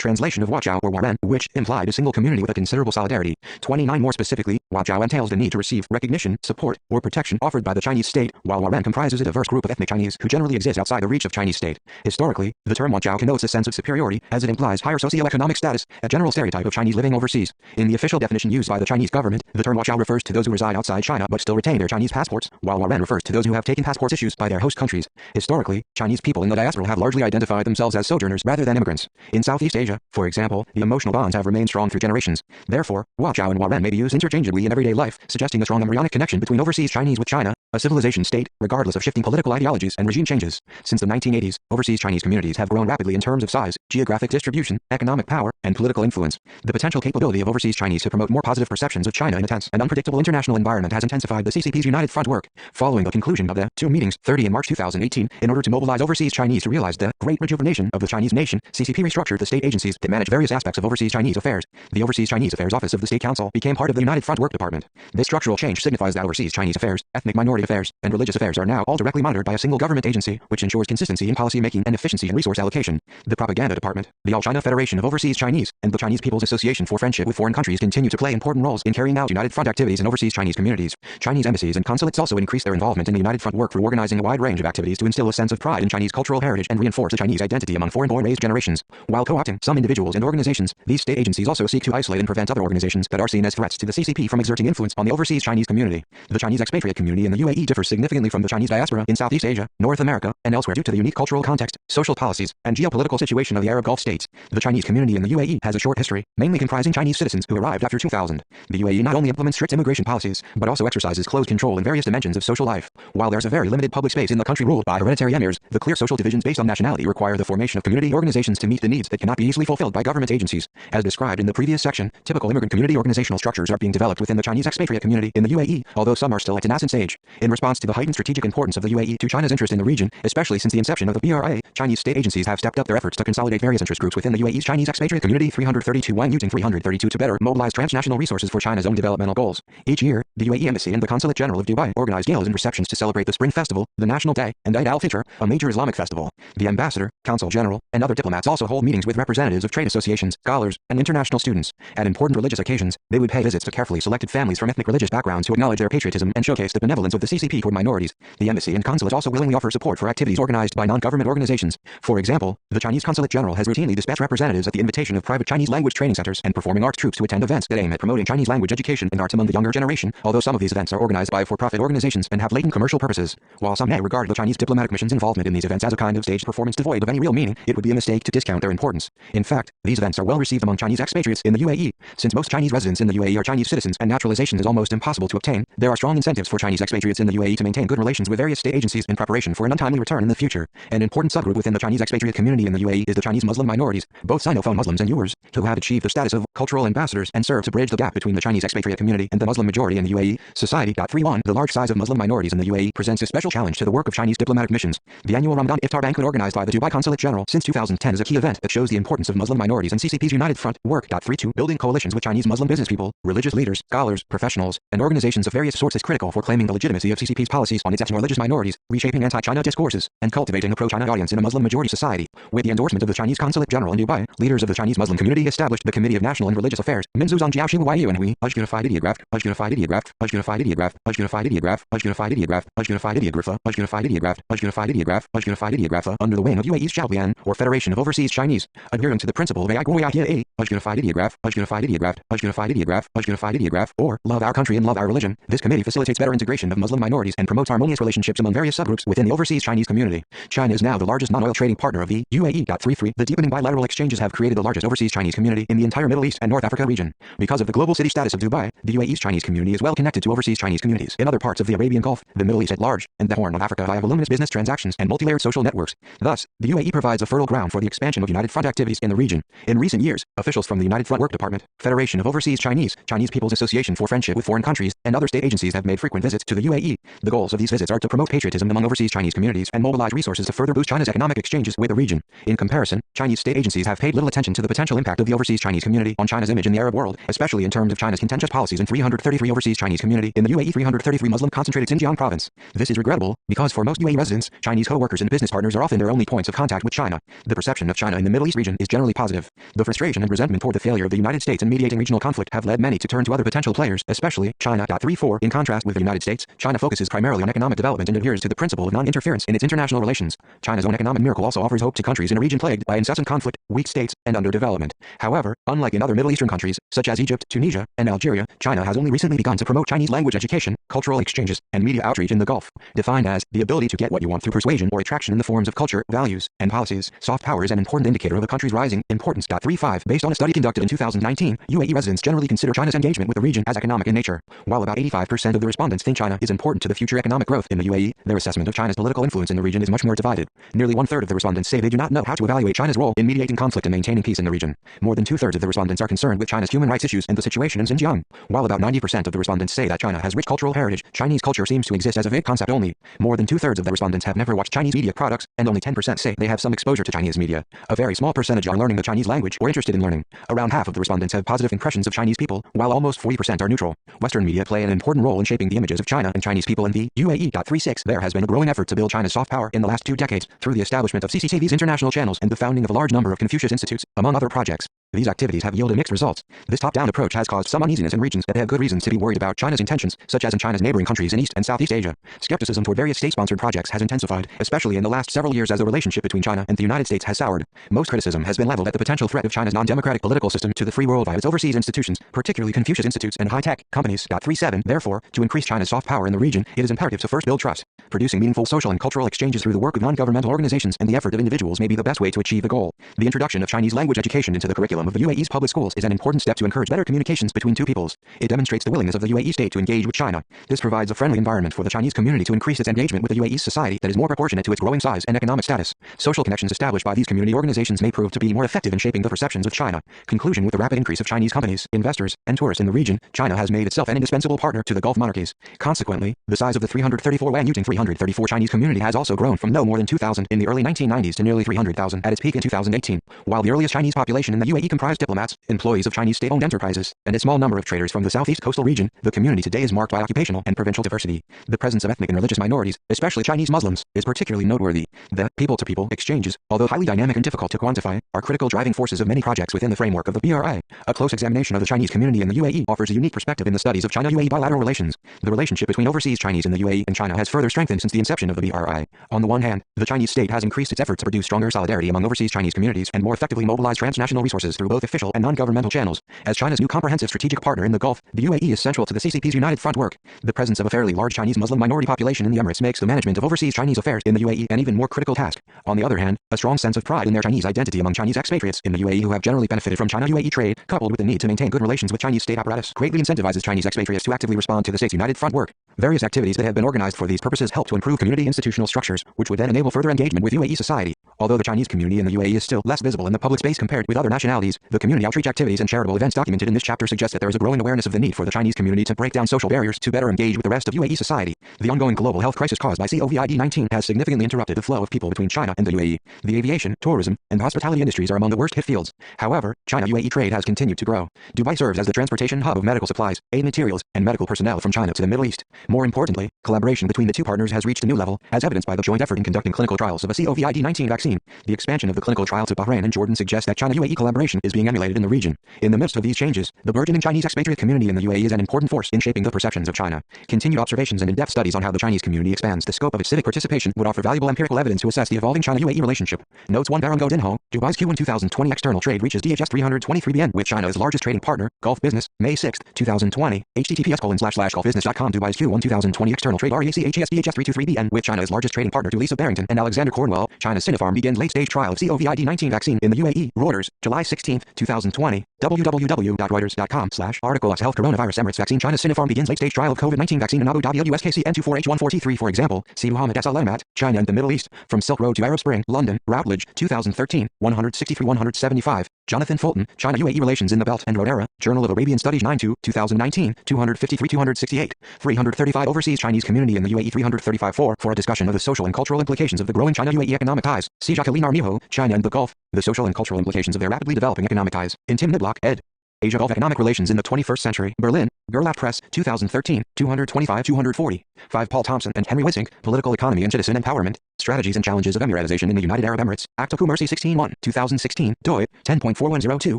translation of Huaqiao or Waren, which implied a single community with a considerable solidarity. 29. More specifically, Huaqiao entails the need to receive recognition, support, or protection offered by the Chinese state, while Waren comprises a diverse group of ethnic Chinese who generally exist outside the reach of Chinese state. Historically, the term Huaqiao connotes a sense of superiority, as it implies higher socioeconomic status, a general stereotype of Chinese living overseas. In the official definition used by the Chinese government, the term Huaqiao refers to those who reside outside China but still retain their Chinese passports, while Waren refers to those who have taken passports issued by their host countries. Historically, Chinese people in the diaspora have largely identified themselves as sojourners rather than immigrants. In Southeast Asia, for example, the emotional bonds have remained strong through generations. Therefore, Huaqiao and Waren may be used interchangeably in everyday life, suggesting a strong embryonic connection between overseas Chinese with China, a civilization state, regardless of shifting political ideologies and regime changes. Since the 1980s, overseas Chinese communities have grown rapidly in terms of size, geographic distribution, economic power, and political influence. The potential capability of overseas Chinese to promote more positive perceptions of China in a tense and unpredictable international environment has intensified the CCP's United Front work. Following the conclusion of the two meetings, 30 in March 2018, in order to mobilize overseas Chinese to realize the great rejuvenation of the Chinese nation, CCP restructured the state agencies that manage various aspects of overseas Chinese affairs. The Overseas Chinese Affairs Office of the State Council became part of the United Front Work Department. This structural change signifies that overseas Chinese affairs, ethnic minority affairs, and religious affairs are now all directly monitored by a single government agency, which ensures consistency in policy making and efficiency in resource allocation. The Propaganda Department, the All China Federation of Overseas Chinese, and the Chinese People's Association for Friendship with Foreign Countries continue to play important roles in carrying out United Front activities in overseas Chinese communities. Chinese embassies and consulates also increase their involvement in the United Front work through organizing a wide range of activities to instill a sense of pride in Chinese cultural heritage and reinforce the Chinese identity among foreign-born raised generations. While co-opting some individuals and organizations, these state agencies also seek to isolate and prevent other organizations that are seen as threats to the CCP from exerting influence on the overseas Chinese community. The Chinese expatriate community in the UAE differs significantly from the Chinese diaspora in Southeast Asia, North America, and elsewhere due to the unique cultural context, social policies, and geopolitical situation of the Arab Gulf states. The Chinese community in the UAE has a short history, mainly comprising Chinese citizens who arrived after 2000. The UAE not only implements strict immigration policies, but also exercises close control in various dimensions of social life. While there's a very limited public space in the country ruled by hereditary emirs, the clear social divisions based on nationality require the formation of community organizations to meet the needs that cannot be easily fulfilled by government agencies. As described in the previous section, typical immigrant community organizational structures are being developed within the Chinese expatriate community in the UAE, although some are still at a nascent stage. In response to the heightened strategic importance of the UAE to China's interest in the region, especially since the inception of the BRI, Chinese state agencies have stepped up their efforts to consolidate various interest groups within the UAE's Chinese expatriate community. 332 Wang using 332 to better mobilize transnational resources for China's own developmental goals. Each year, the UAE Embassy and the Consulate General of Dubai organize galas and receptions to celebrate the Spring Festival, the National Day, and Eid al-Fitr, a major Islamic festival. The ambassador, consul general, and other diplomats also hold meetings with representatives of trade associations, scholars, and international students. At important religious occasions, they would pay visits to carefully selected families from ethnic religious backgrounds who acknowledge their patriotism and showcase the benevolence of the CCP toward minorities. The embassy and consulate also willingly offer support for activities organized by non-government organizations. For example, the Chinese Consulate General has routinely dispatched representatives at the invitation of private Chinese language training centers and performing arts troops to attend events that aim at promoting Chinese language education and arts among the younger generation, although some of these events are organized by for-profit organizations and have latent commercial purposes. While some may regard the Chinese diplomatic mission's involvement in these events as a kind of staged performance devoid of any real meaning, it would be a mistake to discount their importance. In fact, these events are well received among Chinese expatriates in the UAE. Since most Chinese residents in the UAE are Chinese citizens and naturalization is almost impossible to obtain, there are strong incentives for Chinese expatriates in the UAE to maintain good relations with various state agencies in preparation for an untimely return in the future. An important subgroup within the Chinese expatriate community in the UAE is the Chinese Muslim minorities, both Sinophone Muslims and Uyghurs, who have achieved the status of cultural ambassadors and serve to bridge the gap between the Chinese expatriate community and the Muslim majority in the UAE. Society. 31. The large size of Muslim minorities in the UAE presents a special challenge to the work of Chinese diplomatic missions. The annual Ramadan Iftar banquet organized by the Dubai Consulate General since 2010 is a key event that shows the importance of Muslim minorities and CCP's united front. Work. 32. Building coalitions with Chinese Muslim business people, religious leaders, scholars, professionals, and organizations of various sorts is critical for claiming the legitimacy of CCP's policies on its ethnic religious minorities, reshaping anti-China discourses, and cultivating a pro-China audience in a Muslim majority society. With the endorsement of the Chinese Consulate General in Dubai, leaders of the Chinese Muslim community established the Committee of National and Religious Affairs. Minzuzong Jiaoxi and Hui, Ujunified Ideograph, Ujunified Ideograph, Ujunified Ideograph, Ujunified Ideograph, Ujunified Ideograph, Ujunified Ideographa, Ujunified Ideograph, Ujunified Ideograph, Ujunified Ideographa, under the wing of UAE's Xiaobian, or Federation of Overseas Chinese, adhering to the principle of Ujunified Ideograph, Ujunified Ideograph, Ujunified Ideograph, Ujunified Ideograph, or love our country and love our religion. This committee facilitates better integration of Muslim minorities and promotes harmonious relationships among various subgroups within the overseas Chinese community. China is now the largest non-oil trading partner of the UAE. 33. The deepening bilateral exchanges have created the largest overseas Chinese community in the entire Middle East and North Africa region. Because of the global city status of Dubai, the UAE's Chinese community is well connected to overseas Chinese communities in other parts of the Arabian Gulf, the Middle East at large, and the Horn of Africa via voluminous business transactions and multi-layered social networks. Thus, the UAE provides a fertile ground for the expansion of United Front activities in the region. In recent years, officials from the United Front Work Department, Federation of Overseas Chinese, Chinese People's Association for Friendship with Foreign Countries, and other state agencies have made frequent visits to the UAE. The goals of these visits are to promote patriotism among overseas Chinese communities and mobilize resources to further boost China's economic exchanges with the region. In comparison, Chinese state agencies have paid little attention to the potential impact of the overseas Chinese community on China's image in the Arab world, especially in terms of China's contentious policies in 333 overseas Chinese community in the UAE 333 Muslim concentrated Xinjiang province. This is regrettable, because for most UAE residents, Chinese co-workers and business partners are often their only points of contact with China. The perception of China in the Middle East region is generally positive. The frustration and resentment toward the failure of the United States in mediating regional conflict have led many to turn to other potential players, especially China. 34. In contrast with the United States, China focuses primarily on economic development and adheres to the principle of non-interference in its international relations. China's own economic miracle also offers hope to countries in a region plagued by incessant conflict, weak states, and underdevelopment. However, unlike in other Middle Eastern countries, such as Egypt, Tunisia, and Algeria, China has only recently begun to promote Chinese language education, cultural exchanges, and media outreach in the Gulf. Defined as the ability to get what you want through persuasion or attraction in the forms of culture, values, and policies, soft power is an important indicator of a country's rising importance. 35. Based on a study conducted in 2019, UAE residents generally consider China's engagement with the region as economic in nature. While about 85% of the respondents think China is important to the future economic growth in the UAE, their assessment of China's political influence in the region is much more divided. Nearly one-third of the respondents say they do not know how to evaluate China's role in mediating conflict and maintaining peace in the region. More than two-thirds of the respondents are concerned with China's human rights issues and the situation in Xinjiang. While about 90% of the respondents say that China has rich cultural heritage, Chinese culture seems to exist as a vague concept only. More than two-thirds of the respondents have never watched Chinese media products, and only 10% say they have some exposure to Chinese media. A very small percentage are learning the Chinese language or interested in learning. Around half of the respondents have positive impressions of Chinese people, while almost 40% are neutral. Western media play an important role in shaping the images of China and Chinese people in the UAE. 36. There has been a growing effort to build China's soft power in the last 2 decades through the establishment of CCTV's international channels and the founding of a large number of Confucius Institutes, among other projects. These activities have yielded mixed results. This top-down approach has caused some uneasiness in regions that have good reasons to be worried about China's intentions, such as in China's neighboring countries in East and Southeast Asia. Skepticism toward various state-sponsored projects has intensified, especially in the last several years as the relationship between China and the United States has soured. Most criticism has been leveled at the potential threat of China's non-democratic political system to the free world via its overseas institutions, particularly Confucius Institutes and high-tech companies. 37. Therefore, to increase China's soft power in the region, it is imperative to first build trust. Producing meaningful social and cultural exchanges through the work of non-governmental organizations and the effort of individuals may be the best way to achieve the goal. The introduction of Chinese language education into the curriculum curriculum of the UAE's public schools is an important step to encourage better communications between two peoples. It demonstrates the willingness of the UAE state to engage with China. This provides a friendly environment for the Chinese community to increase its engagement with the UAE's society that is more proportionate to its growing size and economic status. Social connections established by these community organizations may prove to be more effective in shaping the perceptions of China. Conclusion: with the rapid increase of Chinese companies, investors, and tourists in the region, China has made itself an indispensable partner to the Gulf monarchies. Consequently, the size of the 334 Chinese community has also grown from no more than 2,000 in the early 1990s to nearly 300,000 at its peak in 2018. While the earliest Chinese population in the UAE comprised diplomats, employees of Chinese state-owned enterprises, and a small number of traders from the southeast coastal region, the community today is marked by occupational and provincial diversity. The presence of ethnic and religious minorities, especially Chinese Muslims, is particularly noteworthy. The people-to-people exchanges, although highly dynamic and difficult to quantify, are critical driving forces of many projects within the framework of the BRI. A close examination of the Chinese community in the UAE offers a unique perspective in the studies of China-UAE bilateral relations. The relationship between overseas Chinese in the UAE and China has further strengthened since the inception of the BRI. On the one hand, the Chinese state has increased its efforts to produce stronger solidarity among overseas Chinese communities and more effectively mobilize transnational resources through both official and non-governmental channels. As China's new comprehensive strategic partner in the Gulf, the UAE is central to the CCP's United Front work. The presence of a fairly large Chinese Muslim minority population in the Emirates makes the management of overseas Chinese affairs in the UAE an even more critical task. On the other hand, a strong sense of pride in their Chinese identity among Chinese expatriates in the UAE who have generally benefited from China-UAE trade, coupled with the need to maintain good relations with Chinese state apparatus, greatly incentivizes Chinese expatriates to actively respond to the state's United Front work. Various activities that have been organized for these purposes help to improve community institutional structures, which would then enable further engagement with UAE society. Although the Chinese community in the UAE is still less visible in the public space compared with other nationalities, the community outreach activities and charitable events documented in this chapter suggest that there is a growing awareness of the need for the Chinese community to break down social barriers to better engage with the rest of UAE society. The ongoing global health crisis caused by COVID-19 has significantly interrupted the flow of people between China and the UAE. The aviation, tourism, and hospitality industries are among the worst hit fields. However, China-UAE trade has continued to grow. Dubai serves as the transportation hub of medical supplies, aid materials, and medical personnel from China to the Middle East. More importantly, collaboration between the two partners has reached a new level, as evidenced by the joint effort in conducting clinical trials of a COVID-19 vaccine. The expansion of the clinical trial to Bahrain and Jordan suggests that China-UAE collaboration is being emulated in the region. In the midst of these changes, the burgeoning Chinese expatriate community in the UAE is an important force in shaping the perceptions of China. Continued observations and in-depth studies on how the Chinese community expands the scope of its civic participation would offer valuable empirical evidence to assess the evolving China-UAE relationship. Notes 1 Barango Dinho, Dubai's Q1 2020 external trade reaches DHS 323 BN with China's largest trading partner, Gulf Business, May 6, 2020, https://gulfbusiness.com Dubai's Q1 2020 external trade REACHES DHS 323 BN with China's largest trading partner Lisa Barrington and Alexander Cornwell, China's Sinopharm begins late-stage trial of COVID-19 vaccine in the UAE. Reuters, July 16, 2020, www.reuters.com/article Health Coronavirus Emirates Vaccine China Sinopharm begins late-stage trial of COVID-19 vaccine in Abu Dhabi USKC N24H14T3 for example, see Muhammad S. Al-Emat, China and the Middle East, From Silk Road to Arab Spring, London, Routledge, 2013, 163-175. Jonathan Fulton, China-UAE Relations in the Belt and Road Era, Journal of Arabian Studies 9-2, 2019, 253-268, 335 Overseas Chinese Community in the UAE 335-4 for a discussion of the social and cultural implications of the growing China-UAE economic ties. See Jacqueline Armijo, China and the Gulf, the social and cultural implications of their rapidly developing economic ties. In Tim Niblock, ed. Asia-Gulf Economic Relations in the 21st Century, Berlin, Gerlach Press, 2013, 225-240. 5 Paul Thompson and Henry Wisink, Political Economy and Citizen Empowerment, Strategies and Challenges of Emiratization in the United Arab Emirates, Act of Mercy 16-1, 2016, doi, 10.4102,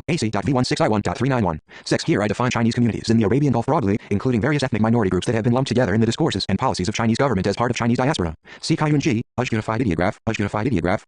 AC.v16i1.391. 6 Here I define Chinese communities in the Arabian Gulf broadly, including various ethnic minority groups that have been lumped together in the discourses and policies of Chinese government as part of Chinese diaspora. See Kaiyun G, Unified Ideograph, Unified Ideograph,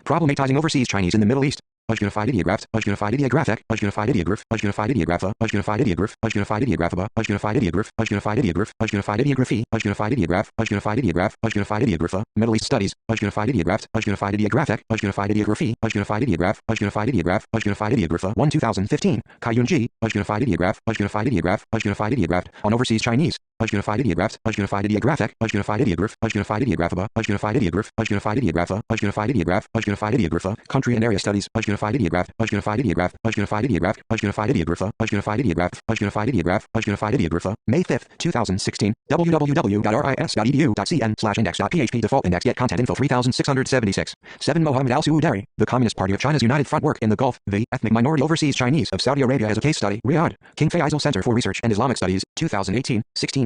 Problematizing Overseas Chinese in the Middle East. Unified Ideograph, Unified Ideographic, Unified Ideograph, Unified Ideographa, Unified Ideograph, Unified Ideographaba, Unified Ideograph, Unified Ideograph, Unified Ideography, Unified Ideograph, Unified Ideograph, Unified Ideographa, Middle East Studies, Unified Ideograph, Unified Ideographic, Unified Ideography, Unified Ideograph, Unified Ideograph, Unified Ideographa, 1 2015, Kaiyun G, Unified Ideograph, Unified Ideograph, Unified Ideograph, on Overseas Chinese. Unified Ideographs, Unified Ideographic, Unified Ideograph, Unified Ideographaba, Unified Ideograph, Unified Ideographa, Unified Ideograph, Unified Ideographa, Country and Area Studies, Unified Ideograph, Unified Ideograph, Unified Ideograph, Unified Ideographa, Unified Ideograph, Unified Ideograph, Unified Ideographa, May 5, 2016, www.ris.edu.cn/index.php default index get content info 3676. 7 Mohammed Al-Suudari, the Communist Party of China's United Front work in the Gulf, the ethnic minority overseas Chinese of Saudi Arabia as a case study, Riyadh, King Faisal Center for Research and Islamic Studies, 2018, 1618.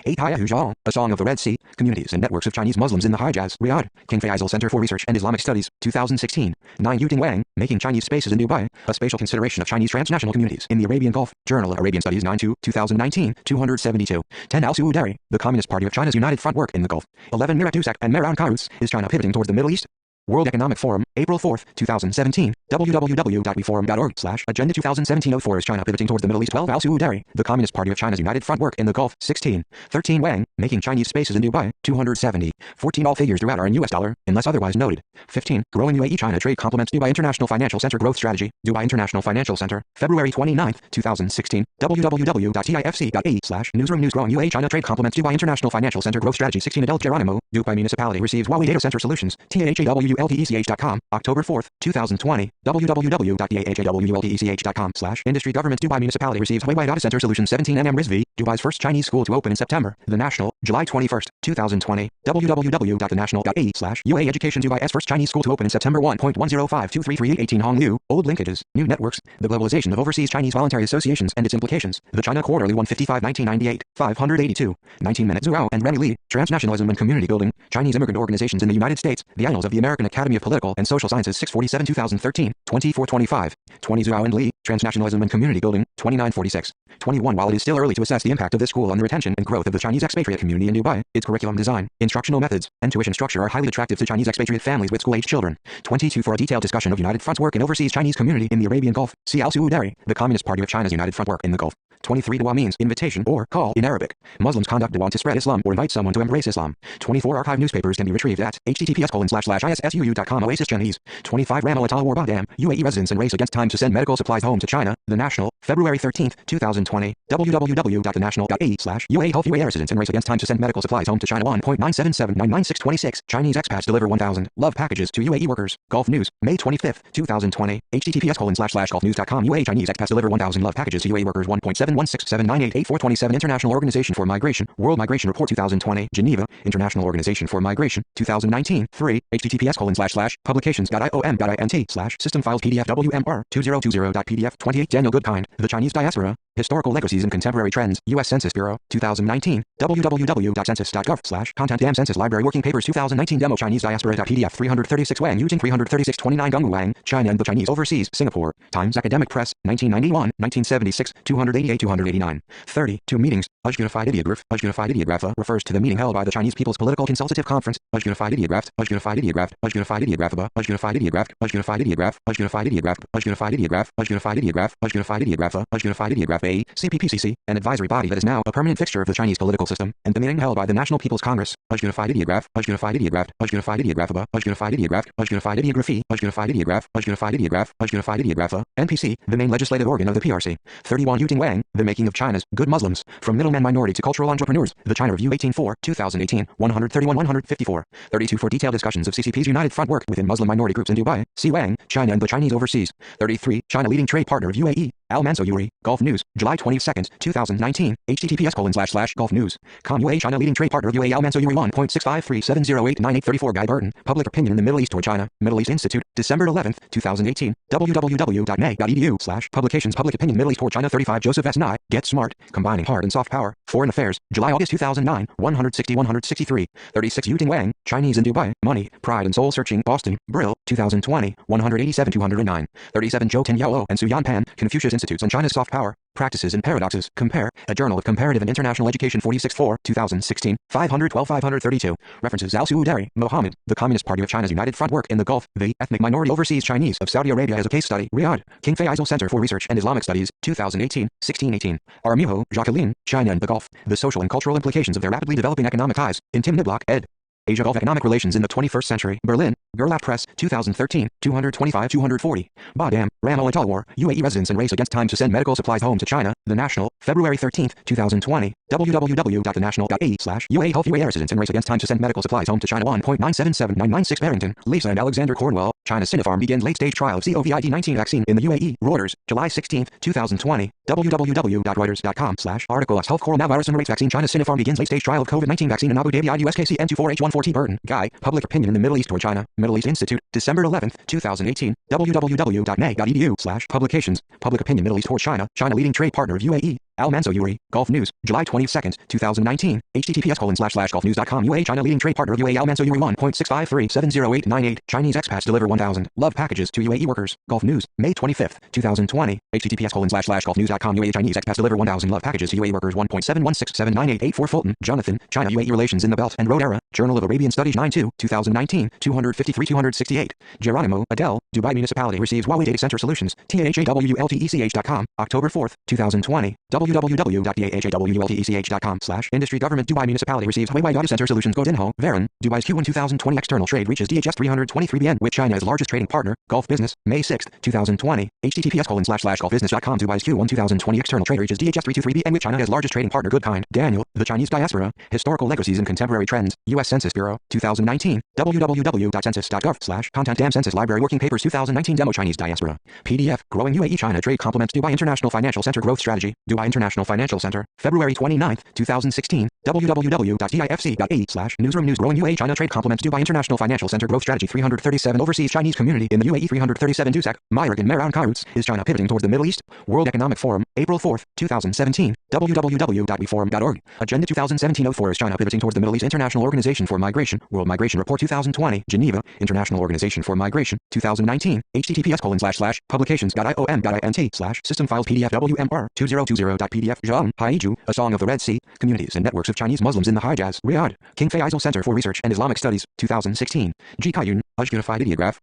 8 Haya Hujal, A Song of the Red Sea, Communities and Networks of Chinese Muslims in the Hijaz, Riyadh, King Faisal Center for Research and Islamic Studies, 2016. 9 Yuting Wang, Making Chinese Spaces in Dubai, A Spatial Consideration of Chinese Transnational Communities in the Arabian Gulf, Journal of Arabian Studies 9-2, 2019, 272. 10 Al-Suudari, The Communist Party of China's United Front work in the Gulf. 11 Mirat Dusak and Mehran Karus, Is China Pivoting Towards the Middle East? World Economic Forum, April 4, 2017, www.weforum.org/agenda 2017-04 is China pivoting towards the Middle East. 12 Al-Su'udari, the Communist Party of China's United Front work in the Gulf. 16. 13 Wang, making Chinese spaces in Dubai. 270. 14 All figures throughout are in US dollar, unless otherwise noted. 15. Growing UAE-China trade complements Dubai International Financial Center growth strategy. Dubai International Financial Center, February 29, 2016, www.tifc.ae/newsroom news. Growing UAE-China trade complements Dubai International Financial Center growth strategy. 16 Adel Geronimo, Dubai Municipality receives Huawei Data Center Solutions, THAWULTECH.com, October 4, 2020, www.thawultech.com/industry governments. Dubai Municipality receives Huawei Data Center Solutions. 17 NM Rizvi, Dubai's first Chinese school to open in September. The National, July 21, 2020, www.thenational.ae/UAE Education. Dubai's first Chinese school to open in September. 1.105233 18 Honglu, old linkages, new networks, the globalization of overseas Chinese voluntary associations and its implications. The China Quarterly 155 1998, 582, 19 minutes. Zhao and Remy Li, Transnationalism and Community Building, Chinese Immigrant Organizations in the United States, The Annals of the American Academy of Political and Social Sciences 647 2013, 2425, 20 Zhao and Li, Transnationalism and Community Building, 2946, 21. While it is still early to assess the impact of this school on the retention and growth of the Chinese expatriate community in Dubai, its curriculum design, instructional methods, and tuition structure are highly attractive to Chinese expatriate families with school-age children. 22. For a detailed discussion of United Front's work in overseas Chinese community in the Arabian Gulf, see Al-Su'udari, the Communist Party of China's United Front work in the Gulf. 23. Dua means invitation or call in Arabic. Muslims conduct dua to spread Islam or invite someone to embrace Islam. 24. Archive newspapers can be retrieved at https://issuu.com. Oasis Chinese. 25. Ramal Atal War Badam, UAE residents and race against time to send medical supplies home to China. The National, February 13, 2020, www.thenational.ae/UAE Health UAE residents and race against time to send medical supplies home to China. 1.977999626. Chinese expats deliver 1,000 love packages to UAE workers. Gulf News, May 25, 2020, https://gulfnews.com. UAE Chinese expats deliver 1,000 love packages to UAE workers. 1.71679888427. International Organization for Migration, World Migration Report 2020, Geneva, International Organization for Migration, 2019, 3, https://publications.iom.int/system files PDF WMR 2020.pdf 28. Daniel Goodkind, The Chinese Diaspora, Historical Legacies and Contemporary Trends, U.S. Census Bureau, 2019, www.census.gov/content. Dam Census Library Working Papers 2019 Demo Chinese Diaspora.pdf 336 Wang Yuting 33629 Gung Wang, China and the Chinese Overseas, Singapore, Times Academic Press, 1991, 1976, 288 289. 30. Two meetings, Unified Ideograph, Unified Ideograph refers to the meeting held by the Chinese People's Political Consultative Conference, Unified Ideograph, Unified Ideograph, Unified Ideograph, Unified Ideograph, Unified Ideograph, Unified Ideograph, Unified Ideograph, Unified Ideograph, Unified Ideograph, Unified Ideograph A, CPPCC, an advisory body that is now a permanent fixture of the Chinese political system, and the meeting held by the National People's Congress, Unified Ideograph, Unified Ideograph, Unified Ideograph, Unified Ideograph, Unified Ideography, Unified Ideograph, Unified Ideograph, Unified Ideograph, NPC, the main legislative organ of the PRC. 31 Yuting Wang, The Making of China's Good Muslims, From Middleman Minority to Cultural Entrepreneurs, The China Review 18-4, 2018, 131-154. 32 For detailed discussions of CCP's United Front work within Muslim minority groups in Dubai, see Wang, China and the Chinese Overseas. 33 China leading trade partner of UAE, Al-Manso Yuri, Gulf News, July 22, 2019, https://gulfnews.com. UAE China leading trade partner of UAE Al-Manso Yuri 1.65370898834. Guy Burton, Public Opinion in the Middle East toward China, Middle East Institute, December 11, 2018, www.may.edu/publications Public Opinion Middle East toward China. 35 Joseph S. Nye, Get Smart, Combining Hard and Soft Power, Foreign Affairs, July-August 2009, 160-163. 36 Yuting Wang, Chinese in Dubai, Money, Pride and Soul Searching, Boston, Brill, 2020, 187-209. 37 Zhou Tianyao and Su Yanpan, Confucius Institutes on China's Soft Power, Practices and Paradoxes, Compare, A Journal of Comparative and International Education 46-4, 2016, 512-532. References Al-Su'udari, Mohammed, The Communist Party of China's United Front work in the Gulf, the Ethnic Minority Overseas Chinese of Saudi Arabia as a Case Study, Riyadh, King Faisal Center for Research and Islamic Studies, 2018, 1618. Aramujo, Jacqueline, China and the Gulf, The Social and Cultural Implications of Their Rapidly Developing Economic Ties, in Tim Niblock, ed. Asia-Gulf Economic Relations in the 21st Century, Berlin, Gerlach Press, 2013, 225-240. Badam, Ramal and Talwar, UAE residents and race against time to send medical supplies home to China, The National, February 13, 2020, www.thenational.ae/UAE Health UAE residents and race against time to send medical supplies home to China. 1.977996 Barrington, Lisa and Alexander Cornwell, China Sinopharm begins late-stage trial of COVID-19 vaccine in the UAE. Reuters, July 16, 2020, www.reuters.com/article Health Coral Now Virus and Rates Vaccine. China Sinopharm begins late-stage trial of COVID-19 vaccine in Abu Dhabi IUSKC N24H114. Burton, Guy, Public Opinion in the Middle East toward China, Middle East Institute, December 11, 2018, www.may.edu/publications, Public Opinion Middle East toward China, China leading trade partner of UAE, Almanzo Yuri, Gulf News, July 22nd, 2019, https://golfnews.com UAE China leading trade partner UAE Almanzo Yuri 1.653708898 Chinese expats deliver 1,000 love packages to UAE workers. Gulf News, May 25th, 2020, https://golfnews.com UAE Chinese expats deliver 1,000 love packages to UAE workers 1.716798884 Fulton, Jonathan, China UAE Relations in the Belt and Road Era, Journal of Arabian Studies 9-2, 2019, 253-268, Geronimo, Adele, Dubai Municipality receives Huawei Data Center Solutions, THAWULTECH.com, October 4th, 2020, www.thawultech.com/industry government Dubai Municipality receives Huawei Data Center Solutions Godinho, Varon, Dubai's Q1 2020 external trade reaches DHS 323 BN with China's largest trading partner, Gulf Business, May 6th, 2020, https://golfbusiness.com Dubai's Q1 2020 external trade reaches DHS 323 BN with China's largest trading partner Goodkind, Daniel, the Chinese diaspora, historical legacies and contemporary trends, U.S. Census Bureau, 2019, www.census.gov/content Damn Census Library Working Papers 2019 Demo Chinese Diaspora, PDF, Growing UAE China Trade Complements Dubai International Financial Center Growth Strategy, Dubai International Financial Center, February 29th, 2016, www.difc.ae/newsroom News Growing UAE China Trade Complements Dubai International Financial Center Growth Strategy 337 Overseas Chinese Community in the UAE 337 Dusek, Myrick and Meran Karuts, is China pivoting towards the Middle East? World Economic Forum, April 4th, 2017, www.weforum.org, Agenda 2017-04 is China pivoting towards the Middle East International Organization for Migration, World Migration Report 2020, Geneva, International Organization for Migration, 2019, https://publications.iom.int/system files PDF WMR 2020.pdf Zhang, Haiju, A Song of the Red Sea, Communities and Networks of Chinese Muslims in the Hijaz, Riyadh, King Faisal Center for Research and Islamic Studies, 2016, G. Kayun, Ujgunified Ideograph,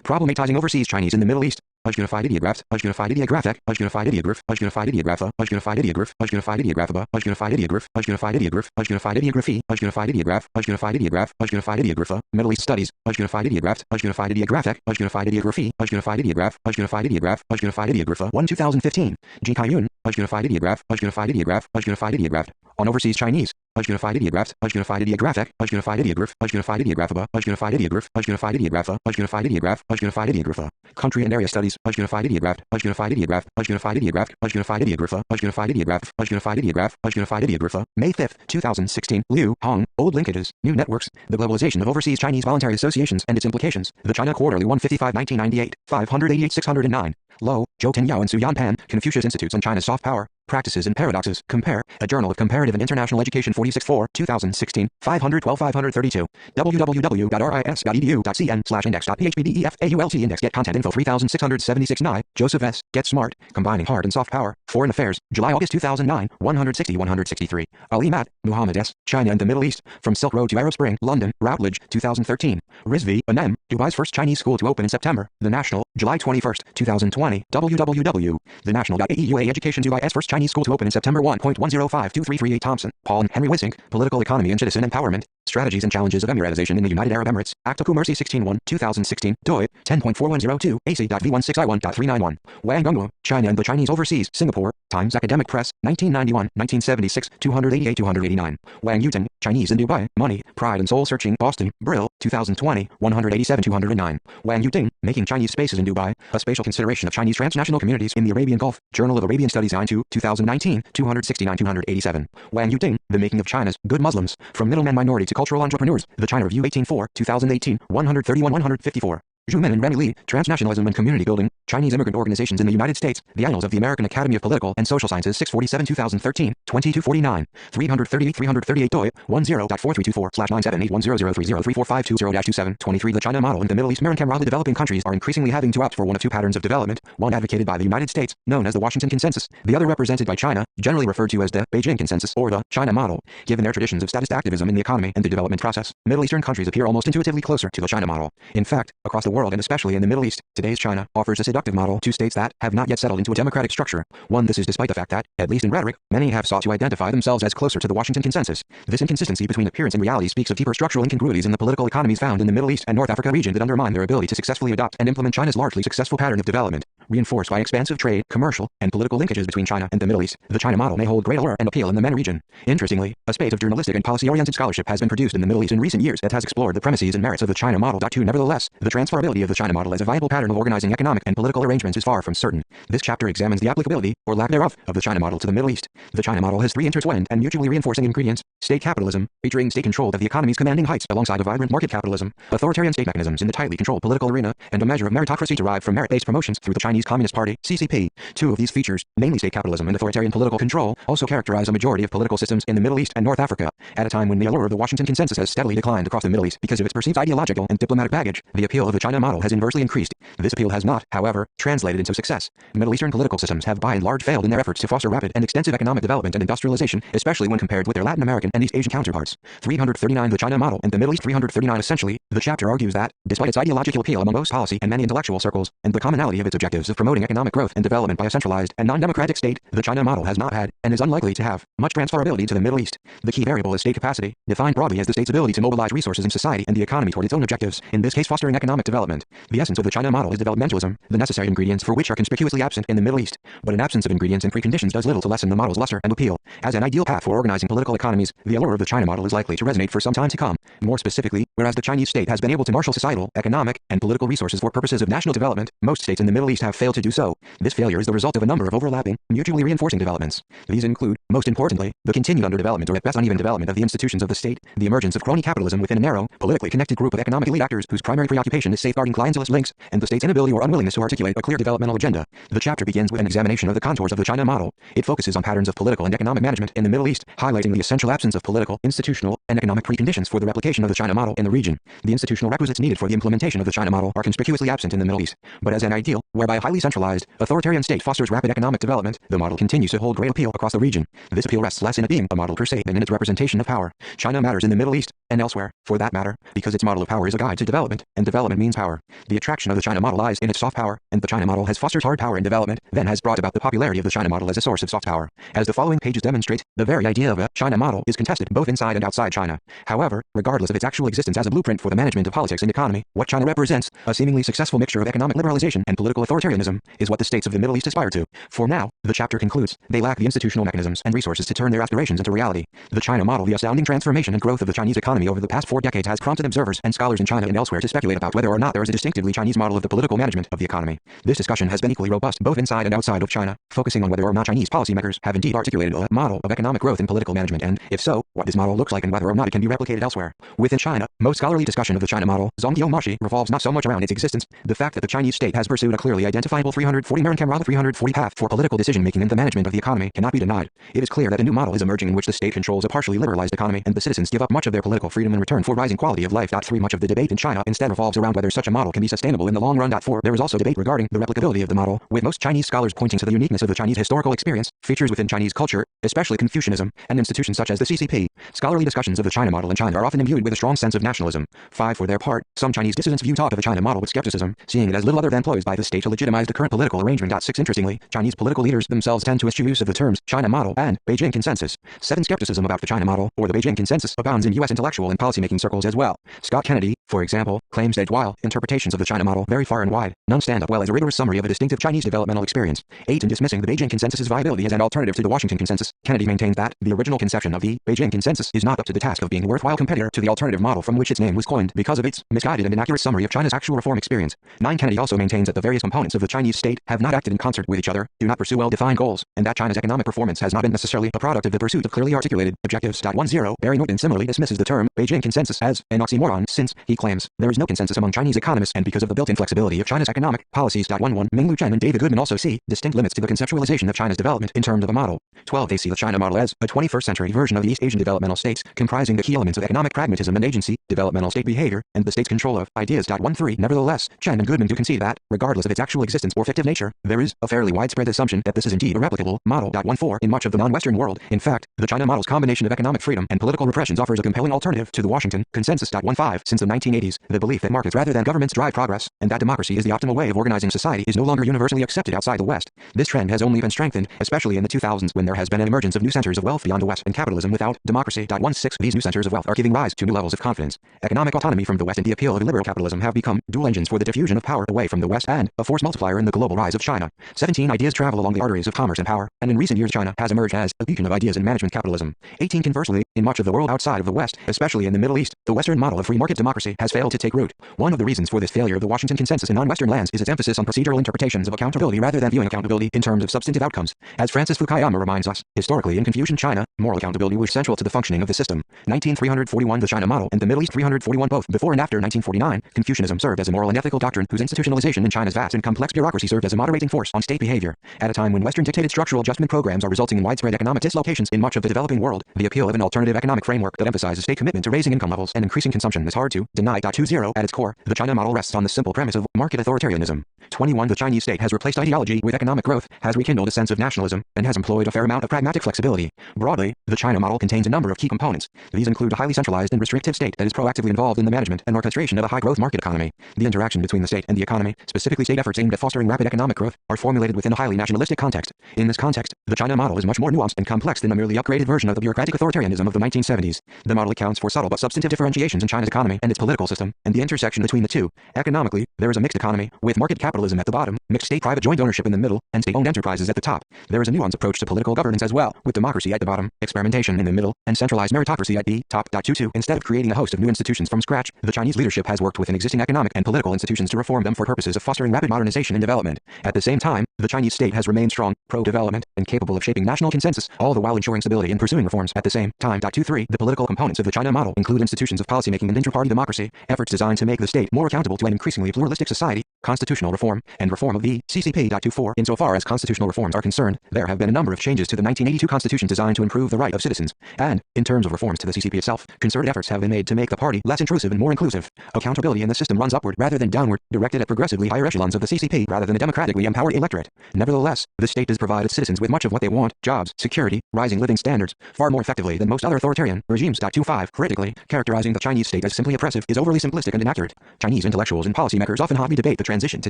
Problematizing Overseas Chinese in the Middle East, Ujgunified Ideograph, Ujgunified Ideographic, Ujgunified Ideograph, Ujgunified Ideographa, Ujgunified Ideograph, Ujgunified Ideographa, Ujgunified Ideograph, Ujgunified Ideograph, Ujgunified Ideography, Ujgunified Ideograph, Ujgunified Ideograph, Ujgunified Ideographa, Middle East Studies, Ujgunified Ideograph, Ujgunified Ideographic, Ujgunified Ideography, Ujgunified Ideograph, Ujgunified Ideograph, Ujgunified Ideographa 1 2015, G. Kayun, Ujgunified Ideograph, Ujgunified Ideograph, Ujgunified Ideograph, on Overseas Chinese, Ujgunified Ideographs, Ujgunified Ideographic, Ujgunified Ideograph, Ujgunified Ideographa, Ujgunified Ideograph, Ujgunified Ideographa, Ujgunified Ideograph, Ujgunified Ideographa, Country and Area Studies, Ujgunified Ideograph, Ujgunified Ideograph, Ujgunified Ideograph, Ujgunified Ideographa, Ujgunified Ideograph, Ujgunified Ideograph, Ujgunified Ideographa, May 5th, 2016, Liu, Hong, Old Linkages, New Networks, The Globalization of Overseas Chinese Voluntary Associations and Its Implications, The China Quarterly 155-1998, 588-609, Lo, Zhou Tinyao and Su Yanpan, Confucius Institutes on China's Soft Power, Practices and Paradoxes, Compare, A Journal of Comparative and International Education 46-4, 2016, 512-532, www.ris.edu.cn/index.phbdefAULT index get content info 3676 9, Joseph S., Get Smart, Combining Hard and Soft Power, Foreign Affairs, July-August 2009, 160-163, Ali Mat, Muhammad S., China and the Middle East, From Silk Road to Arab Spring, London, Routledge, 2013, Rizvi, Anem, Dubai's first Chinese school to open in September, The National, July 21st, 2020, www.thenational.ae Education Dubai's first Chinese school to open in September 1.10523338 Thompson, Paul and Henry Wisink, Political Economy and Citizen Empowerment, Strategies and Challenges of Emiratization in the United Arab Emirates, Acta Mercy 16-1, 2016, doi, 10.4102, AC.v16i1.391, Wang Gongluo, China and the Chinese Overseas, Singapore, Times Academic Press, 1991, 1976, 288-289, Wang Yuten, Chinese in Dubai, Money, Pride and Soul Searching, Boston, Brill, 2020, 187-209, Wang Yuting, Making Chinese Spaces in Dubai, A Spatial Consideration of Chinese Transnational Communities in the Arabian Gulf, Journal of Arabian Studies 9-2, 2019, 269-287, Wang Yuting, The Making of China's Good Muslims, From Middleman Minority to Cultural Entrepreneurs, The China Review 18-4, 2018, 131-154. Zhu Men and Remy Li, Transnationalism and Community Building, Chinese Immigrant Organizations in the United States, The Annals of the American Academy of Political and Social Sciences 647-2013, 2249, 338-338 doi, 10.4324/9781003034520-27, 23 The China model in the Middle East American rapidly developing countries are increasingly having to opt for one of two patterns of development, one advocated by the United States, known as the Washington Consensus, the other represented by China, generally referred to as the Beijing Consensus or the China model. Given their traditions of statist activism in the economy and the development process, Middle Eastern countries appear almost intuitively closer to the China model. In fact, across the world and especially in the Middle East, today's China offers a seductive model to states that have not yet settled into a democratic structure. This is despite the fact that, at least in rhetoric, many have sought to identify themselves as closer to the Washington Consensus. This inconsistency between appearance and reality speaks of deeper structural incongruities in the political economies found in the Middle East and North Africa region that undermine their ability to successfully adopt and implement China's largely successful pattern of development. Reinforced by expansive trade, commercial, and political linkages between China and the Middle East, the China model may hold great allure and appeal in the MENA region. Interestingly, a spate of journalistic and policy-oriented scholarship has been produced in the Middle East in recent years that has explored the premises and merits of the China model. Nevertheless, the transferability of the China model as a viable pattern of organizing economic and political arrangements is far from certain. This chapter examines the applicability, or lack thereof, of the China model to the Middle East. The China model has three intertwined and mutually reinforcing ingredients: state capitalism, featuring state control of the economy's commanding heights alongside a vibrant market capitalism, authoritarian state mechanisms in the tightly controlled political arena, and a measure of meritocracy derived from merit-based promotions through the Chinese Chinese Communist Party, CCP. Two of these features, namely state capitalism and authoritarian political control, also characterize a majority of political systems in the Middle East and North Africa. At a time when the allure of the Washington Consensus has steadily declined across the Middle East because of its perceived ideological and diplomatic baggage, the appeal of the China model has inversely increased. This appeal has not, however, translated into success. Middle Eastern political systems have by and large failed in their efforts to foster rapid and extensive economic development and industrialization, especially when compared with their Latin American and East Asian counterparts. 339 The China model and the Middle East 339 Essentially, the chapter argues that, despite its ideological appeal among most policy and many intellectual circles, and the commonality of its objectives of promoting economic growth and development by a centralized and non-democratic state, the China model has not had, and is unlikely to have, much transferability to the Middle East. The key variable is state capacity, defined broadly as the state's ability to mobilize resources in society and the economy toward its own objectives, in this case fostering economic development. The essence of the China model is developmentalism, the necessary ingredients for which are conspicuously absent in the Middle East, but an absence of ingredients and preconditions does little to lessen the model's luster and appeal. As an ideal path for organizing political economies, the allure of the China model is likely to resonate for some time to come. More specifically, whereas the Chinese state has been able to marshal societal, economic, and political resources for purposes of national development, most states in the Middle East have failed to do so. This failure is the result of a number of overlapping, mutually reinforcing developments. These include, most importantly, the continued underdevelopment or at best uneven development of the institutions of the state, the emergence of crony capitalism within a narrow, politically connected group of economic elite actors whose primary preoccupation is safeguarding clientelist links, and the state's inability or unwillingness to articulate a clear developmental agenda. The chapter begins with an examination of the contours of the China model. It focuses on patterns of political and economic management in the Middle East, highlighting the essential absence of political, institutional, and economic preconditions for the replication of the China model in the region. The institutional requisites needed for the implementation of the China model are conspicuously absent in the Middle East, but as an ideal, whereby a highly centralized, authoritarian state fosters rapid economic development, the model continues to hold great appeal across the region. This appeal rests less in it being a model per se than in its representation of power. China matters in the Middle East, and elsewhere, for that matter, because its model of power is a guide to development, and development means power. The attraction of the China model lies in its soft power, and the China model has fostered hard power in development, then has brought about the popularity of the China model as a source of soft power. As the following pages demonstrate, the very idea of a China model is contested both inside and outside China. However, regardless of its actual existence as a blueprint for the management of politics and economy, what China represents, a seemingly successful mixture of economic liberalization and political authoritarianism, is what the states of the Middle East aspire to. For now, the chapter concludes, they lack the institutional mechanisms and resources to turn their aspirations into reality. The China model, the astounding transformation and growth of the Chinese economy over the past 4 decades has prompted observers and scholars in China and elsewhere to speculate about whether or not there is a distinctively Chinese model of the political management of the economy. This discussion has been equally robust both inside and outside of China, focusing on whether or not Chinese policymakers have indeed articulated a model of economic growth and political management and, if so, what this model looks like and whether or not it can be replicated elsewhere. Within China, most scholarly discussion of the China model, Zhongdiumashi, revolves not so much around its existence, the fact that the Chinese state has pursued a clearly identifiable 340 American 340 path for political decision-making and the management of the economy cannot be denied. It is clear that a new model is emerging in which the state controls a partially liberalized economy and the citizens give up much of their political freedom in return for rising quality of life. 3 Much of the debate in China instead revolves around whether such a model can be sustainable in the long run. 4 There is also debate regarding the replicability of the model, with most Chinese scholars pointing to the uniqueness of the Chinese historical experience, features within Chinese culture, especially Confucianism, and institutions such as the CCP. Scholarly discussions of the China model in China are often imbued with a strong sense of nationalism. 5 For their part, some Chinese dissidents view talk of the China model with skepticism, seeing it as little other than ploys by the state to legitimize the current political arrangement. 6 Interestingly, Chinese political leaders themselves tend to eschew use of the terms China model and Beijing Consensus. 7 Skepticism about the China model, or the Beijing Consensus, abounds in U.S. intellectual and policymaking circles as well. Scott Kennedy, for example, claims that while interpretations of the China model vary far and wide, none stand up well as a rigorous summary of a distinctive Chinese developmental experience. 8 In dismissing the Beijing Consensus's viability as an alternative to the Washington Consensus, Kennedy maintains that the original conception of the Beijing Consensus is not up to the task of being a worthwhile competitor to the alternative model from which its name was coined because of its misguided and inaccurate summary of China's actual reform experience. 9 Kennedy also maintains that the various components of the Chinese state have not acted in concert with each other, do not pursue well-defined goals, and that China's economic performance has not been necessarily a product of the pursuit of clearly articulated objectives. 10 Barry Norton similarly dismisses the term Beijing Consensus as an oxymoron since, he claims, there is no consensus among Chinese economists and because of the built-in flexibility of China's economic policies. 11 Ming Lu Chen and David Goodman also see distinct limits to the conceptualization of China's development in terms of a model. 12 They see the China model as a 21st century version of the East Asian developmental states, comprising the key elements of economic pragmatism and agency, developmental state behavior, and the state's control of ideas. 13 Nevertheless, Chen and Goodman do concede that, regardless of its actual existence or fictive nature, there is a fairly widespread assumption that this is indeed a replicable model. 14 In much of the non-Western world, in fact, the China model's combination of economic freedom and political repressions offers a compelling alternative to the Washington Consensus. 15 Since the 1980s, the belief that markets rather than governments drive progress, and that democracy is the optimal way of organizing society is no longer universally accepted outside the West. This trend has only been strengthened, especially in the 2000s when there has been an emergence of new centers of wealth beyond the West and capitalism without democracy. 16 These new centers of wealth are giving rise to new levels of confidence. Economic autonomy from the West and the appeal of liberal capitalism have become dual engines for the diffusion of power away from the West and a force multiplier in the global rise of China. 17 Ideas travel along the arteries of commerce and power, and in recent years China has emerged as a beacon of ideas and management capitalism. 18 Conversely, in much of the world outside of the West, especially in the Middle East, the Western model of free market democracy has failed to take root. One of the reasons for this failure of the Washington Consensus in non-Western lands is its emphasis on procedural interpretations of accountability rather than viewing accountability in terms of substantive outcomes. As Francis Fukuyama reminds us, historically in Confucian China, moral accountability was central to the functioning of the system. 341 The China model and the Middle East least 341. Both before and after 1949, Confucianism served as a moral and ethical doctrine whose institutionalization in China's vast and complex bureaucracy served as a moderating force on state behavior. At a time when Western-dictated structural adjustment programs are resulting in widespread economic dislocations in much of the developing world, the appeal of an alternative economic framework that emphasizes state commitment to raising income levels and increasing consumption is hard to deny. 20. At its core, the China model rests on the simple premise of market authoritarianism. 21. The Chinese state has replaced ideology with economic growth, has rekindled a sense of nationalism, and has employed a fair amount of pragmatic flexibility. Broadly, the China model contains a number of key components. These include a highly centralized and restrictive state that is proactively involved in the management and orchestration of a high-growth market economy. The interaction between the state and the economy, specifically state efforts aimed at fostering rapid economic growth, are formulated within a highly nationalistic context. In this context, the China model is much more nuanced and complex than a merely upgraded version of the bureaucratic authoritarianism of the 1970s. The model accounts for subtle but substantive differentiations in China's economy and its political system, and the intersection between the two. Economically, there is a mixed economy, with market capitalism at the bottom, mixed state-private joint ownership in the middle, and state-owned enterprises at the top. There is a nuanced approach to political governance as well, with democracy at the bottom, experimentation in the middle, and centralized meritocracy at the top. 22. Instead of creating a host of new institutions from scratch, the Chinese leadership has worked within existing economic and political institutions to reform them for purposes of fostering rapid modernization and development. At the same time, the Chinese state has remained strong, pro-development, and capable of shaping national consensus, all the while ensuring stability in pursuing reforms at the same time. 23. The political components of the China model include institutions of policymaking and inter-party democracy, efforts designed to make the state more accountable to an increasingly pluralistic society, constitutional reform, and reform of the CCP. 24. Insofar as constitutional reforms are concerned, there have been a number of changes to the 1982 Constitution designed to improve the right of citizens, and, in terms of reforms to the CCP itself, concerted efforts have been made to make the party less intrusive and more inclusive. Accountability in the system runs upward rather than downward, directed at progressively higher echelons of the CCP rather than a democratically empowered electorate. Nevertheless, the state does provide its citizens with much of what they want: jobs, security, rising living standards, far more effectively than most other authoritarian regimes. 25. Critically, characterizing the Chinese state as simply oppressive is overly simplistic and inaccurate. Chinese intellectuals and policymakers often hotly debate the transition to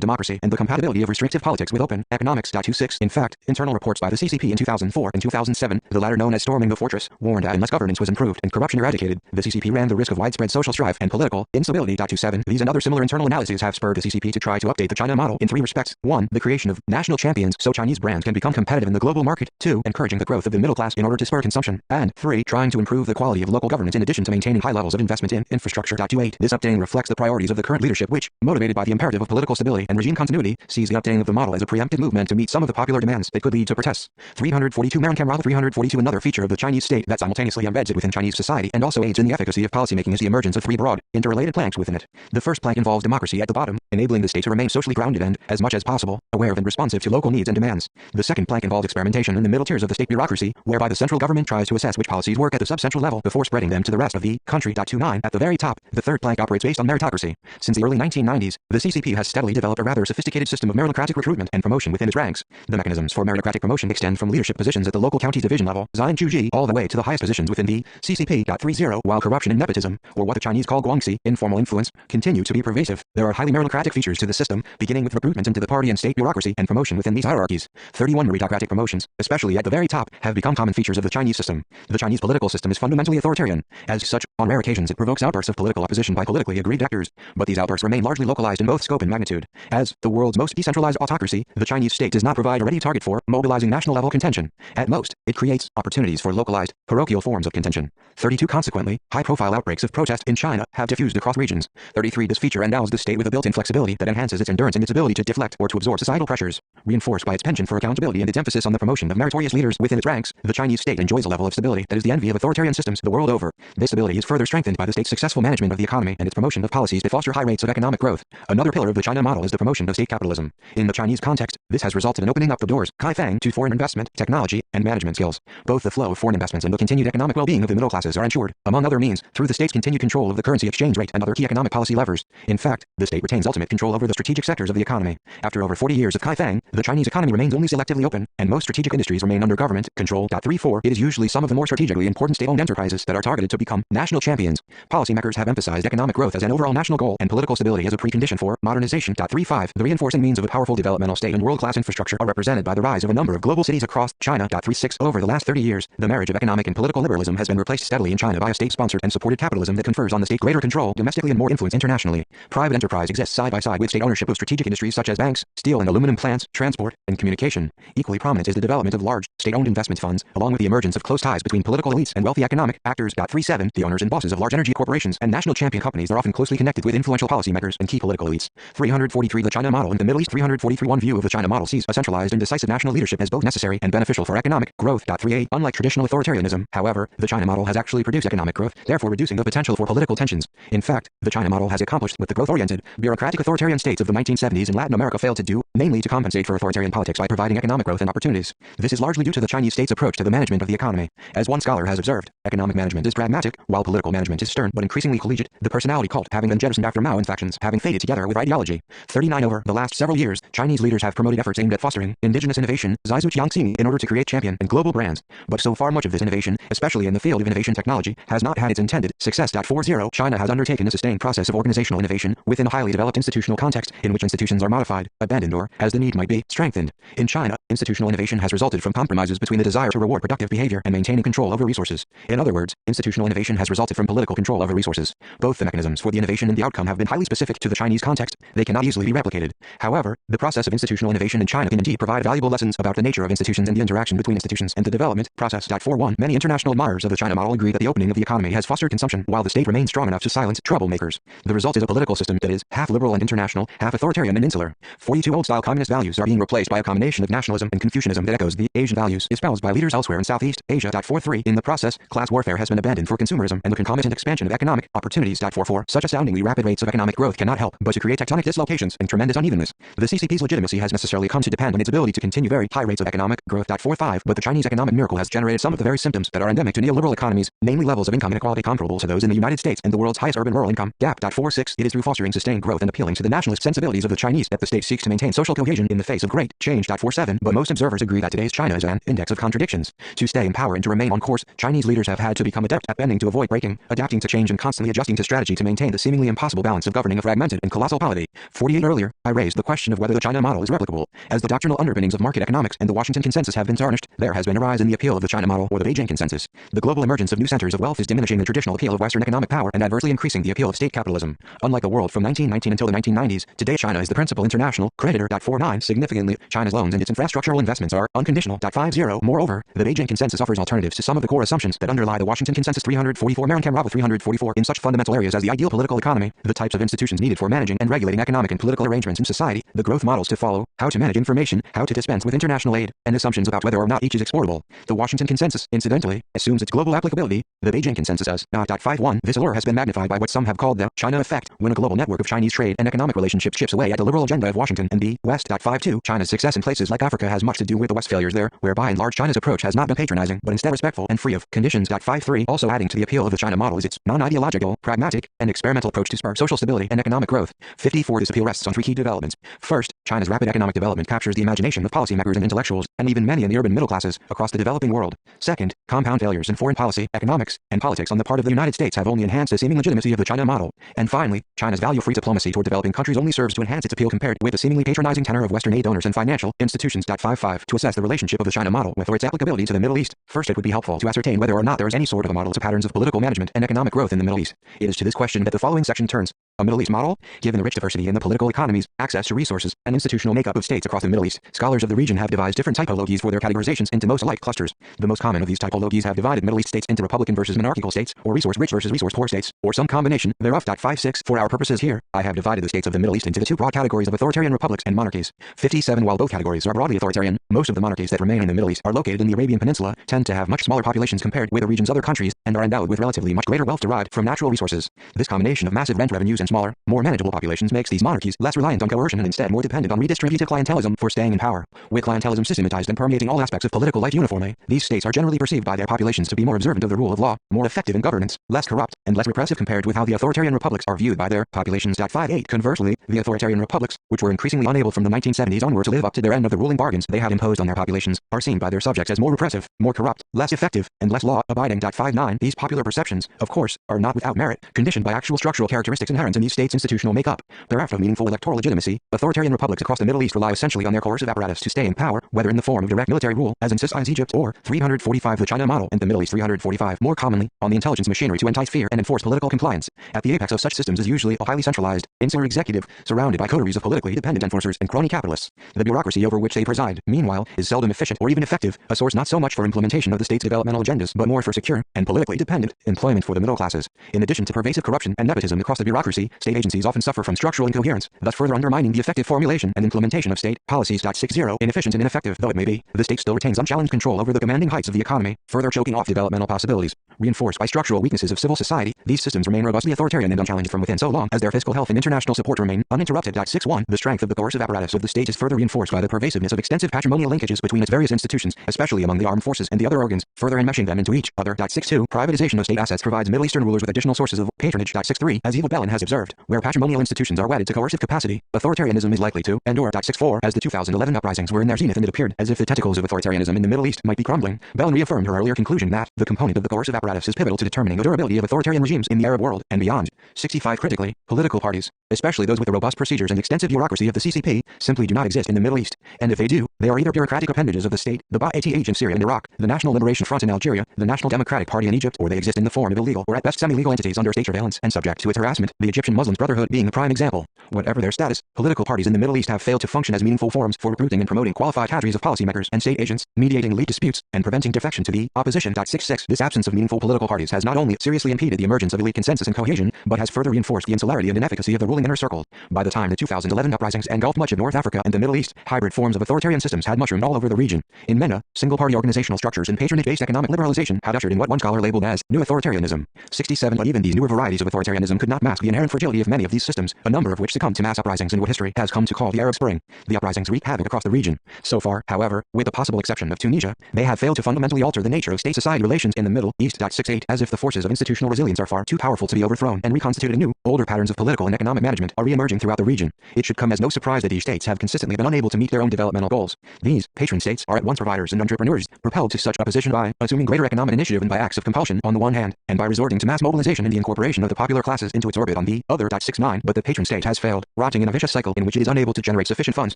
democracy and the compatibility of restrictive politics with open economics. 26. In fact, internal reports by the CCP in 2004 and 2007, the latter known as Storming the Fortress, warned that unless governance was improved and corruption eradicated, the CCP ran the risk of widespread social strife and political instability. 27. These and other similar internal analyses have spurred the CCP to try to update the China model in three respects. 1. The creation of national champions so Chinese brands can become competitive in the global market. 2. Encouraging the growth of the middle class in order to spur consumption. And 3. Trying to improve the quality of local governance in addition to maintaining high levels of investment in infrastructure. 28. This updating reflects the priorities of the current leadership which, motivated by the imperative of political stability and regime continuity, sees the updating of the model as a preemptive movement to meet some of the popular demands that could lead to protests. 342. Marankamral 342. Another feature of the Chinese state that simultaneously embeds it within Chinese society and also aids in the efficacy of policymaking is the emergence of three broad, interrelated planks within it. The first plank involves democracy at the bottom, enabling the state to remain socially grounded and, as much as possible, aware of and responsive to local needs and demands. The second plank involves experimentation in the middle tiers of the state bureaucracy, whereby the central government tries to assess which policies work at the subcentral level before spreading them to the rest of the country. 29. At the very top, the third plank operates based on meritocracy. Since the early 1990s, the CCP has steadily developed a rather sophisticated system of meritocratic recruitment and promotion within its ranks. The mechanisms for meritocratic promotion extend from leadership positions at the local county division level, Zhang all the way to the highest positions within the CCP. 30. While corruption and nepotism, or what the Chinese call guangxi, informal influence, continue to be pervasive, there are highly meritocratic features to the system, beginning with recruitment into the party and state bureaucracy and promotion within these hierarchies. 31. Meritocratic promotions, especially at the very top, have become common features of the Chinese system. The Chinese political system is fundamentally authoritarian. As such, on rare occasions it provokes outbursts of political opposition by politically aggrieved actors, but these outbursts remain largely localized in both scope and magnitude. As the world's most decentralized autocracy, the Chinese state does not provide a ready target for mobilizing national-level contention. At most, it creates opportunities for localized, parochial forms of contention. 32. Consequently, high-profile outbreaks of protest in China have diffused across regions. 33. This feature endows the state with a built-in flexibility that enhances its endurance and its ability to deflect or to absorb societal pressures. Reinforced by its penchant for accountability and its emphasis on the promotion of meritorious leaders within its ranks, the Chinese state enjoys a level of stability that is the envy of authoritarian systems the world over. This stability is further strengthened by the state's successful management of the economy and its promotion of policies that foster high rates of economic growth. Another pillar of the China model is the promotion of state capitalism. In the Chinese context, this has resulted in opening up the doors to foreign investment, technology, and management skills. Both the flow of foreign investments and the continued economic well-being of the middle classes are ensured, among other means, through the state's continued control of the currency exchange rate and other key economic policy levers. In fact, the state retains ultimate control over the strategic sectors of the economy. After over 40 years of Kaifeng, the Chinese economy remains only selectively open, and most strategic industries remain under government control. 34. It is usually some of the more strategically important state-owned enterprises that are targeted to become national champions. Policymakers have emphasized economic growth as an overall national goal and political stability as a precondition for modernization. 35. The reinforcing means of a powerful developmental state and world-class infrastructure are represented by the rise of a number of global cities across China. 36. Over the last 30 years, the marriage of economic and political liberalism has been replaced steadily in China by a state-sponsored and supported capitalism that confers on the state greater control domestically and more influence internationally. Private enterprise exists side by side with state ownership of strategic industries such as banks, steel and aluminum plants, transport, and communication. Equally prominent is the development of large, state-owned investment funds, along with the emergence of close ties between political elites and wealthy economic actors. 37. The owners and bosses of large energy corporations and national champion companies are often closely connected with influential policymakers and key political elites. 343. The China model in the Middle East. 343. One view of the China model sees a centralized and decisive national leadership as both necessary and beneficial for economic growth. 38. Unlike traditional authoritarianism, however, the China model has actually produced economic growth, therefore reducing the potential potential for political tensions. In fact, the China model has accomplished what the growth-oriented, bureaucratic authoritarian states of the 1970s in Latin America failed to do, namely to compensate for authoritarian politics by providing economic growth and opportunities. This is largely due to the Chinese state's approach to the management of the economy. As one scholar has observed, economic management is pragmatic, while political management is stern but increasingly collegiate, the personality cult having been jettisoned after Mao and factions having faded together with ideology. 39 Over the last several years, Chinese leaders have promoted efforts aimed at fostering indigenous innovation, in order to create champion and global brands. But so far much of this innovation, especially in the field of innovation technology, has not had its intended success. 40 China has undertaken a sustained process of organizational innovation within a highly developed institutional context in which institutions are modified, abandoned or, as the need might be, strengthened. In China, institutional innovation has resulted from compromises between the desire to reward productive behavior and maintaining control over resources. In other words, institutional innovation has resulted from political control over resources. Both the mechanisms for the innovation and the outcome have been highly specific to the Chinese context. They cannot easily be replicated. However, the process of institutional innovation in China can indeed provide valuable lessons about the nature of institutions and the interaction between institutions and the development process. 41 Many international admirers of the China model agree that the opening of the economy has fostered consumption while the state remains strong enough to silence troublemakers. The result is a political system that is half liberal and international, half authoritarian and insular. 42 Old-style communist values are being replaced by a combination of nationalism and Confucianism that echoes the Asian values espoused by leaders elsewhere in Southeast Asia. 43 In the process, class warfare has been abandoned for consumerism and the concomitant expansion of economic opportunities. 44 Such astoundingly rapid rates of economic growth cannot help but to create tectonic dislocations and tremendous unevenness. The CCP's legitimacy has necessarily come to depend on its ability to continue very high rates of economic growth. 45 But the Chinese economic miracle has generated some of the very symptoms that are endemic to neoliberal economies, namely levels of income inequality comparable to those in the United States and the world's highest urban-rural income gap. 46 It is through fostering sustained growth and appealing to the nationalist sensibilities of the Chinese that the state seeks to maintain social cohesion in the face of great change. 47 But most observers agree that today's China is an index of contradictions. To stay in power and to remain on course, Chinese leaders have had to become adept at bending to avoid breaking, adapting to change and constantly adjusting to strategy to maintain the seemingly impossible balance of governing a fragmented and colossal polity. 48 Earlier, I raised the question of whether the China model is replicable. As the doctrinal underpinnings of market economics and the Washington Consensus have been tarnished, there has been a rise in the appeal of the China model or the Beijing Consensus. The global emergence of new centers of wealth is diminishing the traditional appeal of Western economic power and adversely increasing the appeal of state capitalism. Unlike the world from 1919 until the 1990s, today China is the principal international creditor. 49 Significantly, China's loans and its infrastructural investments are unconditional. 50 Moreover, the Beijing Consensus offers alternatives to some of the core assumptions that underlie the Washington Consensus. 344 Marin-Kamrava 344 In such fundamental areas as the ideal political economy, the types of institutions needed for managing and regulating economic and political arrangements in society, the growth models to follow, how to manage information, how to dispense with international aid, and assumptions about whether or not each is exportable. The Washington Consensus, incidentally, assumes its global applicability. The Beijing Consensus does not. 51 This allure has been magnified by what some have called the China effect, when a global network of Chinese trade and economic relationships chips away at the liberal agenda of Washington and the West. 52 China's success in places like Africa has much to do with the West's failures there, where by and large China's approach has not been patronizing, but instead respectful and free of conditions. 53 Also adding to the appeal of the China model is its non-ideological, pragmatic, and experimental approach to spur social stability and economic growth. 54 This appeal rests on three key developments. First, China's rapid economic development captures the imagination of policymakers and intellectuals, and even many in the urban middle classes, across the developing world. Second, compound failures in foreign policy, economics, and politics on the part of the United States have only enhanced the seeming legitimacy of the China model. And finally, China's value-free diplomacy toward developing countries only serves to enhance its appeal compared with the seemingly patronizing tenor of Western aid donors and financial institutions. 55 To assess the relationship of the China model with or its applicability to the Middle East, first it would be helpful to ascertain whether or not there is any sort of a model to patterns of political management and economic growth in the Middle East. It is to this question that the following section turns. A Middle East model? Given the rich diversity in the political economies, access to resources, and institutional makeup of states across the Middle East, scholars of the region have devised different typologies for their categorizations into most alike clusters. The most common of these typologies have divided Middle East states into republican versus monarchical states, or resource-rich versus resource-poor states, or some combination thereof. 56 For our purposes here, I have divided the states of the Middle East into the two broad categories of authoritarian republics and monarchies. 57 While both categories are broadly authoritarian, most of the monarchies that remain in the Middle East are located in the Arabian Peninsula, tend to have much smaller populations compared with the region's other countries, and are endowed with relatively much greater wealth derived from natural resources. This combination of massive rent revenues and smaller, more manageable populations makes these monarchies less reliant on coercion and instead more dependent on redistributive clientelism for staying in power. With clientelism systematized and permeating all aspects of political life uniformly, these states are generally perceived by their populations to be more observant of the rule of law, more effective in governance, less corrupt, and less repressive compared with how the authoritarian republics are viewed by their populations. 58 Conversely, the authoritarian republics, which were increasingly unable from the 1970s onward to live up to their end of the ruling bargains they had imposed on their populations, are seen by their subjects as more repressive, more corrupt, less effective, and less law-abiding. 59 These popular perceptions, of course, are not without merit, conditioned by actual structural characteristics inherent in these states' institutional makeup. Bereft of meaningful electoral legitimacy, authoritarian republics across the Middle East rely essentially on their coercive apparatus to stay in power, whether in the form of direct military rule, as in Sisai's Egypt, or 345 the China model and the Middle East. 345 More commonly, on the intelligence machinery to entice fear and enforce political compliance. At the apex of such systems is usually a highly centralized, insular executive, surrounded by coteries of politically dependent enforcers and crony capitalists. The bureaucracy over which they preside, meanwhile, is seldom efficient or even effective, a source not so much for implementation of the state's developmental agendas, but more for secure, and politically dependent, employment for the middle classes. In addition to pervasive corruption and nepotism across the bureaucracy, state agencies often suffer from structural incoherence, thus further undermining the effective formulation and implementation of state policies. 60. Inefficient and ineffective though it may be, the state still retains unchallenged control over the commanding heights of the economy, further choking off developmental possibilities. Reinforced by structural weaknesses of civil society, these systems remain robustly authoritarian and unchallenged from within so long as their fiscal health and international support remain uninterrupted. 61. The strength of the coercive apparatus of the state is further reinforced by the pervasiveness of extensive patrimonial linkages between its various institutions, especially among the armed forces and the other organs, further enmeshing them into each other. 62. Privatization of state assets provides Middle Eastern rulers with additional sources of patronage. 63. As Eva Bellin has observed, where patrimonial institutions are wedded to coercive capacity, authoritarianism is likely to endure. 64. As the 2011 uprisings were in their zenith and it appeared as if the tentacles of authoritarianism in the Middle East might be crumbling, Bellin reaffirmed her earlier conclusion that the component of the coercive apparatus is pivotal to determining the durability of authoritarian regimes in the Arab world and beyond. 65. Critically, political parties, especially those with the robust procedures and extensive bureaucracy of the CCP, simply do not exist in the Middle East, and if they do, they are either bureaucratic appendages of the state, the Ba'ath in Syria and Iraq, the National Liberation Front in Algeria, the National Democratic Party in Egypt, or they exist in the form of illegal or at best semi-legal entities under state surveillance and subject to its harassment, the Egyptian Muslim Brotherhood being a prime example. Whatever their status, political parties in the Middle East have failed to function as meaningful forums for recruiting and promoting qualified cadres of policymakers and state agents, mediating elite disputes, and preventing defection to the opposition. 66. This absence of meaningful political parties has not only seriously impeded the emergence of elite consensus and cohesion, but has further reinforced the insularity and inefficacy of the ruling inner circle. By the time the 2011 uprisings engulfed much of North Africa and the Middle East, hybrid forms of authoritarian systems had mushroomed all over the region. In MENA, single-party organizational structures and patronage-based economic liberalization had ushered in what one scholar labeled as new authoritarianism. 67. But even these newer varieties of authoritarianism could not mask the inherent fragility of many of these systems, a number of which succumbed to mass uprisings in what history has come to call the Arab Spring. The uprisings wreaked havoc across the region. So far, however, with the possible exception of Tunisia, they have failed to fundamentally alter the nature of state-society relations in the Middle East. 68. As if the forces of institutional resilience are far too powerful to be overthrown and reconstituted anew, older patterns of political and economic management are re-emerging throughout the region. It should come as no surprise that these states have consistently been unable to meet their own developmental goals. These patron states are at once providers and entrepreneurs, propelled to such opposition by assuming greater economic initiative and by acts of compulsion on the one hand, and by resorting to mass mobilization and the incorporation of the popular classes into its orbit on the other. 69. But the patron state has failed, rotting in a vicious cycle in which it is unable to generate sufficient funds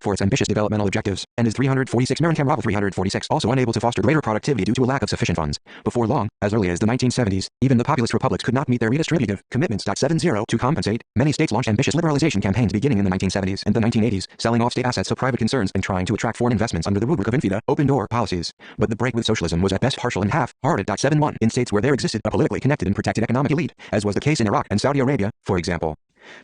for its ambitious developmental objectives, and is 346 Marincam Ravel 346 also unable to foster greater productivity due to a lack of sufficient funds. Before long, as early as the 1970s, even the populist republics could not meet their redistributive commitments. 70. To compensate, many states launched ambitious liberalization campaigns beginning in the 1970s and the 1980s, selling off state assets to private concerns and trying to attract foreign investments under the rubric of infida, open-door policies. But the break with socialism was at best partial and half-hearted. 71. In states where there existed a politically connected and protected economic elite, as was the case in Iraq and Saudi Arabia, for example,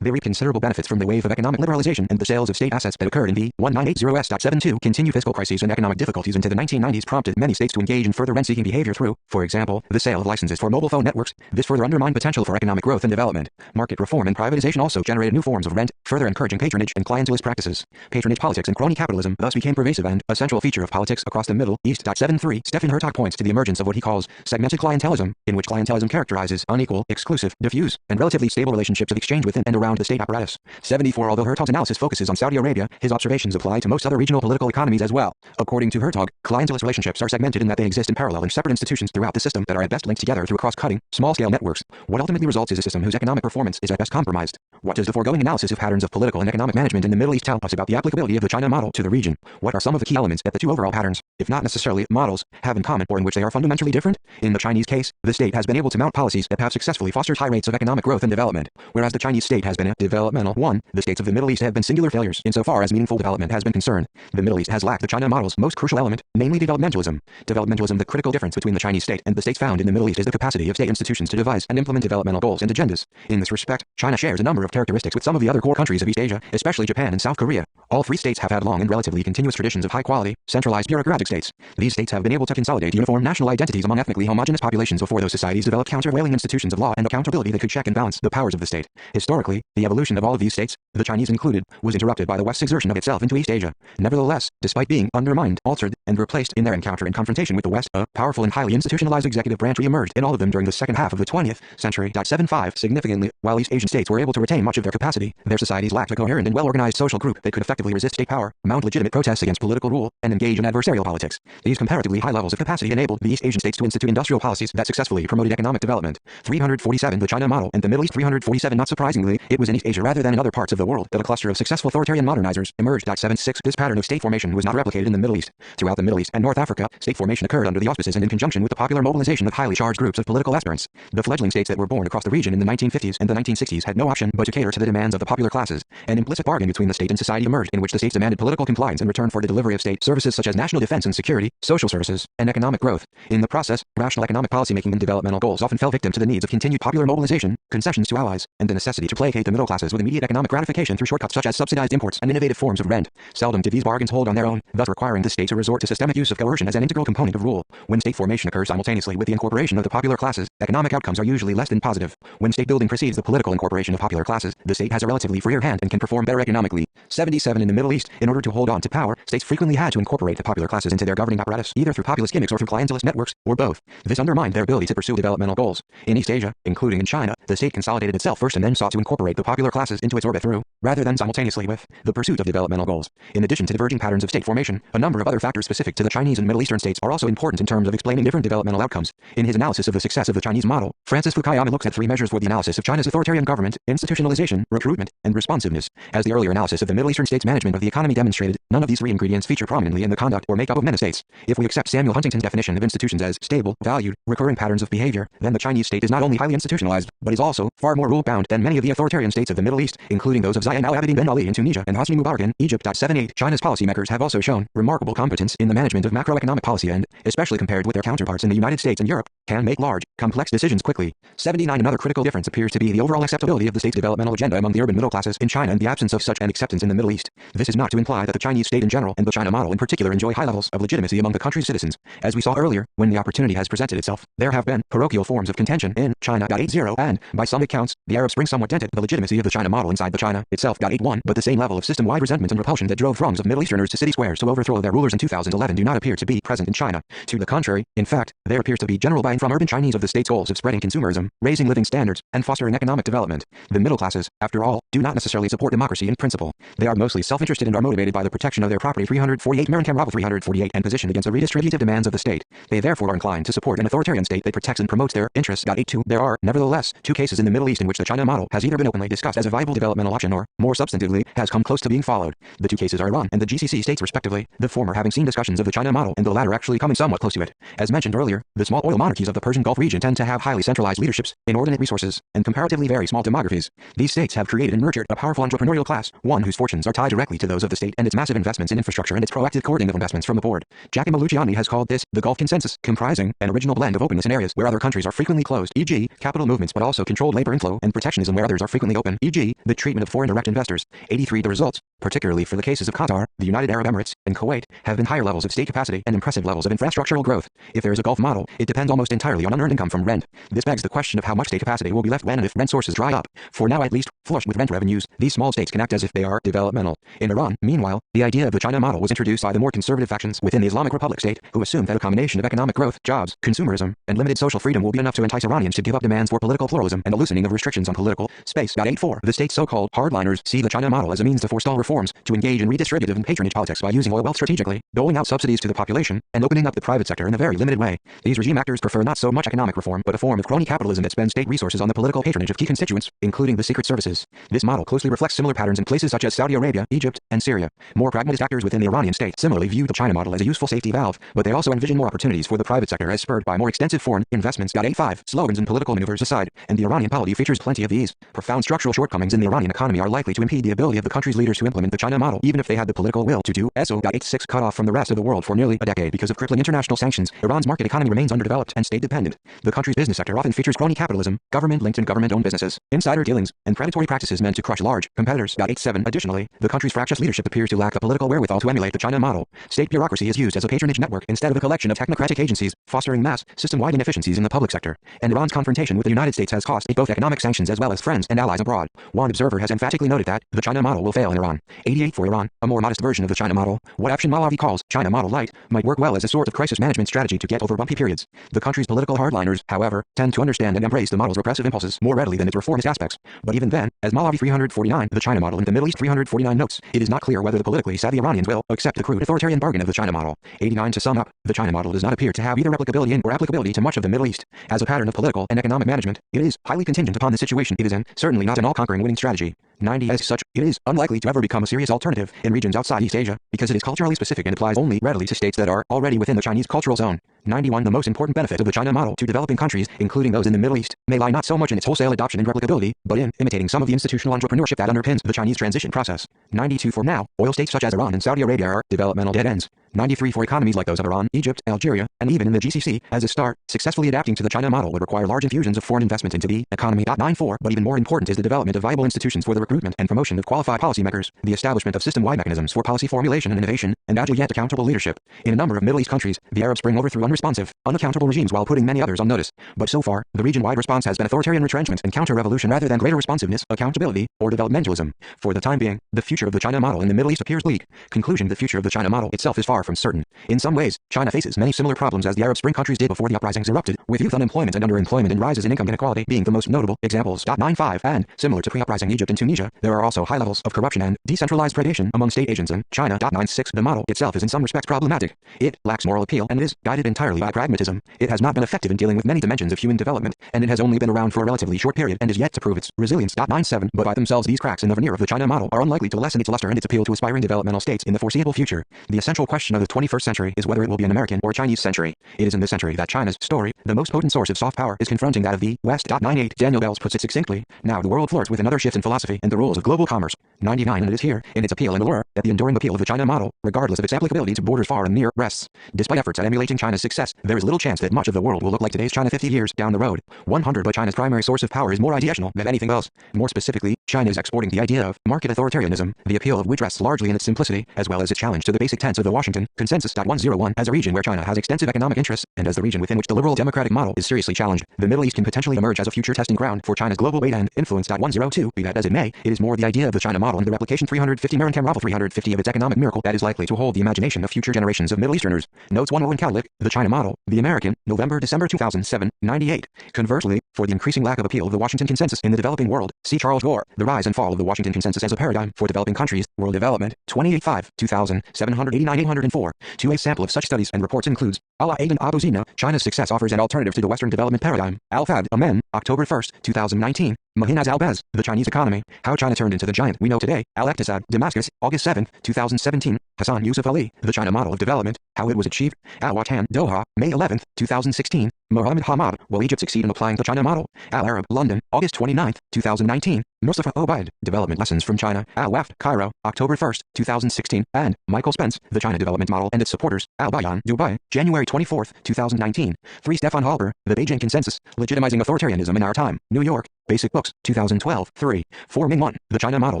they reap considerable benefits from the wave of economic liberalization and the sales of state assets that occurred in the 1980s. 72. Continued fiscal crises and economic difficulties into the 1990s prompted many states to engage in further rent-seeking behavior through, for example, the sale of licenses for mobile phone networks. This further undermined potential for economic growth and development. Market reform and privatization also generated new forms of rent, further encouraging patronage and clientelist practices. Patronage politics and crony capitalism thus became pervasive and a central feature of politics across the Middle East. 73. Stephen Hertog points to the emergence of what he calls segmented clientelism, in which clientelism characterizes unequal, exclusive, diffuse, and relatively stable relationships of exchange within and around the state apparatus. 74. Although Hertog's analysis focuses on Saudi Arabia, his observations apply to most other regional political economies as well. According to Hertog, clientelist relationships are segmented in that they exist in parallel and separate institutions throughout the system that are at best linked together through cross-cutting, small-scale networks. What ultimately results is a system whose economic performance is at best compromised. What does the foregoing analysis of patterns of political and economic management in the Middle East tell us about the applicability of the China model to the region? What are some of the key elements that the two overall patterns, if not necessarily models, have in common or in which they are fundamentally different? In the Chinese case, the state has been able to mount policies that have successfully fostered high rates of economic growth and development, whereas the Chinese state has been a developmental one. The states of the Middle East have been singular failures insofar as meaningful development has been concerned. The Middle East has lacked the China model's most crucial element, namely developmentalism. Developmentalism. The critical difference between the Chinese state and the states found in the Middle East is the capacity of state institutions to devise and implement developmental goals and agendas. In this respect, China shares a number of characteristics with some of the other core countries of East Asia, especially Japan and South Korea. All three states have had long and relatively continuous traditions of high-quality, centralized bureaucratic states. These states have been able to consolidate uniform national identities among ethnically homogeneous populations before those societies developed countervailing institutions of law and accountability that could check and balance the powers of the state. Historically, the evolution of all of these states, the Chinese included, was interrupted by the West's exertion of itself into East Asia. Nevertheless, despite being undermined, altered, and replaced in their encounter and confrontation with the West, a powerful and highly institutionalized executive branch re-emerged in all of them during the second half of the 20th century. 75. Significantly, while East Asian states were able to retain retain much of their capacity, their societies lacked a coherent and well-organized social group that could effectively resist state power, mount legitimate protests against political rule, and engage in adversarial politics. These comparatively high levels of capacity enabled the East Asian states to institute industrial policies that successfully promoted economic development. 347 The China model and the Middle East. 347 Not surprisingly, it was in East Asia rather than in other parts of the world that a cluster of successful authoritarian modernizers emerged. 76 This pattern of state formation was not replicated in the Middle East. Throughout the Middle East and North Africa, state formation occurred under the auspices and in conjunction with the popular mobilization of highly charged groups of political aspirants. The fledgling states that were born across the region in the 1950s and the 1960s had no option but to cater to the demands of the popular classes. An implicit bargain between the state and society emerged in which the states demanded political compliance in return for the delivery of state services such as national defense and security, social services, and economic growth. In the process, rational economic policymaking and developmental goals often fell victim to the needs of continued popular mobilization, concessions to allies, and the necessity to placate the middle classes with immediate economic gratification through shortcuts such as subsidized imports and innovative forms of rent. Seldom did these bargains hold on their own, thus requiring the state to resort to systemic use of coercion as an integral component of rule. When state formation occurs simultaneously with the incorporation of the popular classes, economic outcomes are usually less than positive. When state building precedes the political incorporation of popular classes, the state has a relatively freer hand and can perform better economically. 77 In the Middle East, in order to hold on to power, states frequently had to incorporate the popular classes into their governing apparatus, either through populist gimmicks or through clientelist networks, or both. This undermined their ability to pursue developmental goals. In East Asia, including in China, the state consolidated itself first and then sought to incorporate the popular classes into its orbit through, rather than simultaneously with, the pursuit of developmental goals. In addition to diverging patterns of state formation, a number of other factors specific to the Chinese and Middle Eastern states are also important in terms of explaining different developmental outcomes. In his analysis of the success of the Chinese model, Francis Fukuyama looks at three measures for the analysis of China's authoritarian government: institutionalization, recruitment, and responsiveness. As the earlier analysis of the Middle Eastern states' management of the economy demonstrated, none of these three ingredients feature prominently in the conduct or makeup of many states. If we accept Samuel Huntington's definition of institutions as stable, valued, recurring patterns of behavior, then the Chinese state is not only highly institutionalized, but is also far more rule-bound than many of the authoritarian states of the Middle East, including those of Zayn al-Abidin Ben Ali in Tunisia and Hosni Mubarak in Egypt. 78 China's policymakers have also shown remarkable competence in the management of macroeconomic policy and, especially compared with their counterparts in the United States and Europe, can make large, complex decisions quickly. 79 Another critical difference appears to be the overall acceptability of the state's developmental agenda among the urban middle classes in China and the absence of such an acceptance in the Middle East. This is not to imply that the Chinese state in general and the China model in particular enjoy high levels of legitimacy among the country's citizens. As we saw earlier, when the opportunity has presented itself, there have been parochial forms of contention in China. 80 and, by some accounts, the Arab Spring somewhat dented the legitimacy of the China model inside the China itself. 81 But the same level of system-wide resentment and repulsion that drove throngs of Middle Easterners to city squares to overthrow their rulers in 2011 do not appear to be present in China. To the contrary, in fact, there appears to be general buy-in from urban Chinese of the state's goals of spreading consumerism, raising living standards, and fostering economic development. The middle classes, after all, do not necessarily support democracy in principle. They are mostly self-interested and are motivated by the protection of their property. 348 Marin Bravo 348 and positioned against the redistributive demands of the state. They therefore are inclined to support an authoritarian state that protects and promotes their interests. 82 There are, nevertheless, two cases in the Middle East in which the China model has either been openly discussed as a viable developmental option or, more substantively, has come close to being followed. The two cases are Iran and the GCC states respectively, the former having seen discussions of the China model and the latter actually coming somewhat close to it. As mentioned earlier, the small oil monarchies of the Persian Gulf region tend to have highly centralized leaderships, inordinate resources, and comparatively very small demographies. These states have created and nurtured a powerful entrepreneurial class, one whose fortunes are tied directly to those of the state and its massive investments in infrastructure and its proactive courting of investments from the board. Giacomo Luciani has called this the Gulf Consensus, comprising an original blend of openness in areas where other countries are frequently closed, e.g., capital movements, but also controlled labor inflow, and protectionism where others are frequently open, e.g., the treatment of foreign direct investors. 83 The results, particularly for the cases of Qatar, the United Arab Emirates, and Kuwait, have been higher levels of state capacity and impressive levels of infrastructural growth. If there is a Gulf model, it depends almost entirely on unearned income from rent. This begs the question of how much state capacity will be left when and if rent sources dry up. For now at least, flush with rent revenues, these small states can act as if they are developmental. In Iran, meanwhile, the idea of the China model was introduced by the more conservative factions within the Islamic Republic state, who assumed that a combination of economic growth, jobs, consumerism, and limited social freedom will be enough to entice Iranians to give up demands for political pluralism and a loosening of restrictions on political space. 84 The state's so-called hardliners see the China model as a means to forestall reforms, to engage in redistributive and patronage politics by using oil wealth strategically, doling out subsidies to the population, and opening up the private sector in a very limited way. These regime actors prefer not so much economic reform, but a form of crony capitalism that spends state resources on the political patronage of key constituents, including the secret services. This model closely reflects similar patterns in places such as Saudi Arabia, Egypt, and Syria. More pragmatist actors within the Iranian state similarly view the China model as a useful safety valve, but they also envision more opportunities for the private sector as spurred by more extensive foreign investments. 85 Slogans and political maneuvers aside, and the Iranian polity features plenty of these. Profound structural shortcomings in the Iranian economy are likely to impede the ability of the country's leaders to implement the China model, even if they had the political will to do so. 86 Cut off from the rest of the world for nearly a decade because of crippling international sanctions, Iran's market economy remains underdeveloped and state-dependent. The country's business sector often features crony capitalism, government-linked and government-owned businesses, insider dealings, and predatory practices meant to crush large competitors. 87 Additionally, the country's fractious leadership appears to lack the political wherewithal to emulate the China model. State bureaucracy is used as a patronage network instead of a collection of technocratic agencies, fostering mass, system-wide inefficiencies in the public sector. And Iran's confrontation with the United States has cost it both economic sanctions as well as friends and allies abroad. One observer has emphatically noted that the China model will fail in Iran 88 for Iran, a more modest version of the China model, what Action Malavi calls China Model Light, might work well as a sort of crisis management strategy to get over bumpy periods. The country's political hardliners, however, tend to understand and embrace the model's repressive impulses more readily than its reformist aspects. But even then, as Malavi 349, the China model in the Middle East 349 notes, it is not clear whether the politically savvy Iranians will accept the crude authoritarian bargain of the China model. 89 to sum up, the China model does not appear to have either replicability in or applicability to much of the Middle East. As a pattern of political and economic management, it is highly contingent upon the situation it is in, certainly not an all-conquering winning strategy. 90 as such, it is unlikely to ever become a serious alternative in regions outside East Asia, because it is culturally specific and applies only readily to states that are already within the Chinese cultural zone. 91 The most important benefit of the China model to developing countries, including those in the Middle East, may lie not so much in its wholesale adoption and replicability, but in imitating some of the institutional entrepreneurship that underpins the Chinese transition process. 92 For now, oil states such as Iran and Saudi Arabia are developmental dead ends. 93 For economies like those of Iran, Egypt, Algeria, and even in the GCC, as a start, successfully adapting to the China model would require large infusions of foreign investment into the economy. 94 But even more important is the development of viable institutions for the recruitment and promotion of qualified policymakers, the establishment of system-wide mechanisms for policy formulation and innovation, and agile yet accountable leadership. In a number of Middle East countries, the Arab Spring overthrew unresponsive, unaccountable regimes while putting many others on notice. But so far, the region-wide response has been authoritarian retrenchment and counter-revolution rather than greater responsiveness, accountability, or developmentalism. For the time being, the future of the China model in the Middle East appears bleak. Conclusion: the future of the China model itself is far from certain. In some ways, China faces many similar problems as the Arab Spring countries did before the uprisings erupted, with youth unemployment and underemployment and rises in income inequality being the most notable examples. 95 And, similar to pre-uprising Egypt and Tunisia, there are also high levels of corruption and decentralized predation among state agents in China. 96 The model itself is in some respects problematic. It lacks moral appeal and is guided entirely by pragmatism. It has not been effective in dealing with many dimensions of human development, and it has only been around for a relatively short period and is yet to prove its resilience. 97 But by themselves these cracks in the veneer of the China model are unlikely to lessen its luster and its appeal to aspiring developmental states in the foreseeable future. The essential question of the 21st century is whether it will be an American or Chinese century. It is in this century that China's story, the most potent source of soft power, is confronting that of the West. 98 Daniel Bells puts it succinctly: now the world flirts with another shift in philosophy and the rules of global commerce. 99 And it is here, in its appeal and allure, that the enduring appeal of the China model, regardless of its applicability to borders far and near, rests. Despite efforts at emulating China's success, there is little chance that much of the world will look like today's China 50 years down the road. 100 But China's primary source of power is more ideational than anything else. More specifically, China is exporting the idea of market authoritarianism, the appeal of which rests largely in its simplicity, as well as its challenge to the basic tenets of the Washington Consensus. 101 As a region where China has extensive economic interests, and as the region within which the liberal democratic model is seriously challenged, the Middle East can potentially emerge as a future testing ground for China's global weight and influence. 102 Be that as it may, it is more the idea of the China model and the replication 350 Marin-Kamravel 350 of its economic miracle that is likely to hold the imagination of future generations of Middle Easterners. Notes 101 Catholic, the China model, the American, November-December 2007, 98. Conversely, for the increasing lack of appeal of the Washington Consensus in the developing world, see Charles Gore, The Rise and Fall of the Washington Consensus as a Paradigm for Developing Countries, World Development, 28.5, 2000, 789-804. 2 A sample of such studies and reports includes Allah Aden Abu Zina, China's success offers an alternative to the Western development paradigm. Al-Fad, Amen, October 1, 2019. Mahinaz Al-Bez, The Chinese Economy, How China Turned into the Giant We Know Today. Al-Iqtisad, Damascus, August 7, 2017. Hassan Yusuf Ali, The China Model of Development, How It Was Achieved. Al-Watan, Doha, May 11, 2016. Mohammed Hamad, Will Egypt Succeed in Applying the China Model? Al-Arab, London, August 29, 2019. Mustafa Obaid, Development Lessons from China. Al-Waft, Cairo, October 1, 2016. And Michael Spence, The China Development Model and Its Supporters. Al-Bayan, Dubai, January 24, 2019. 3 Stefan Halper, The Beijing Consensus, Legitimizing Authoritarianism in Our Time, New York, Basic Books, 2012. 3. 4 Ming 1, The China Model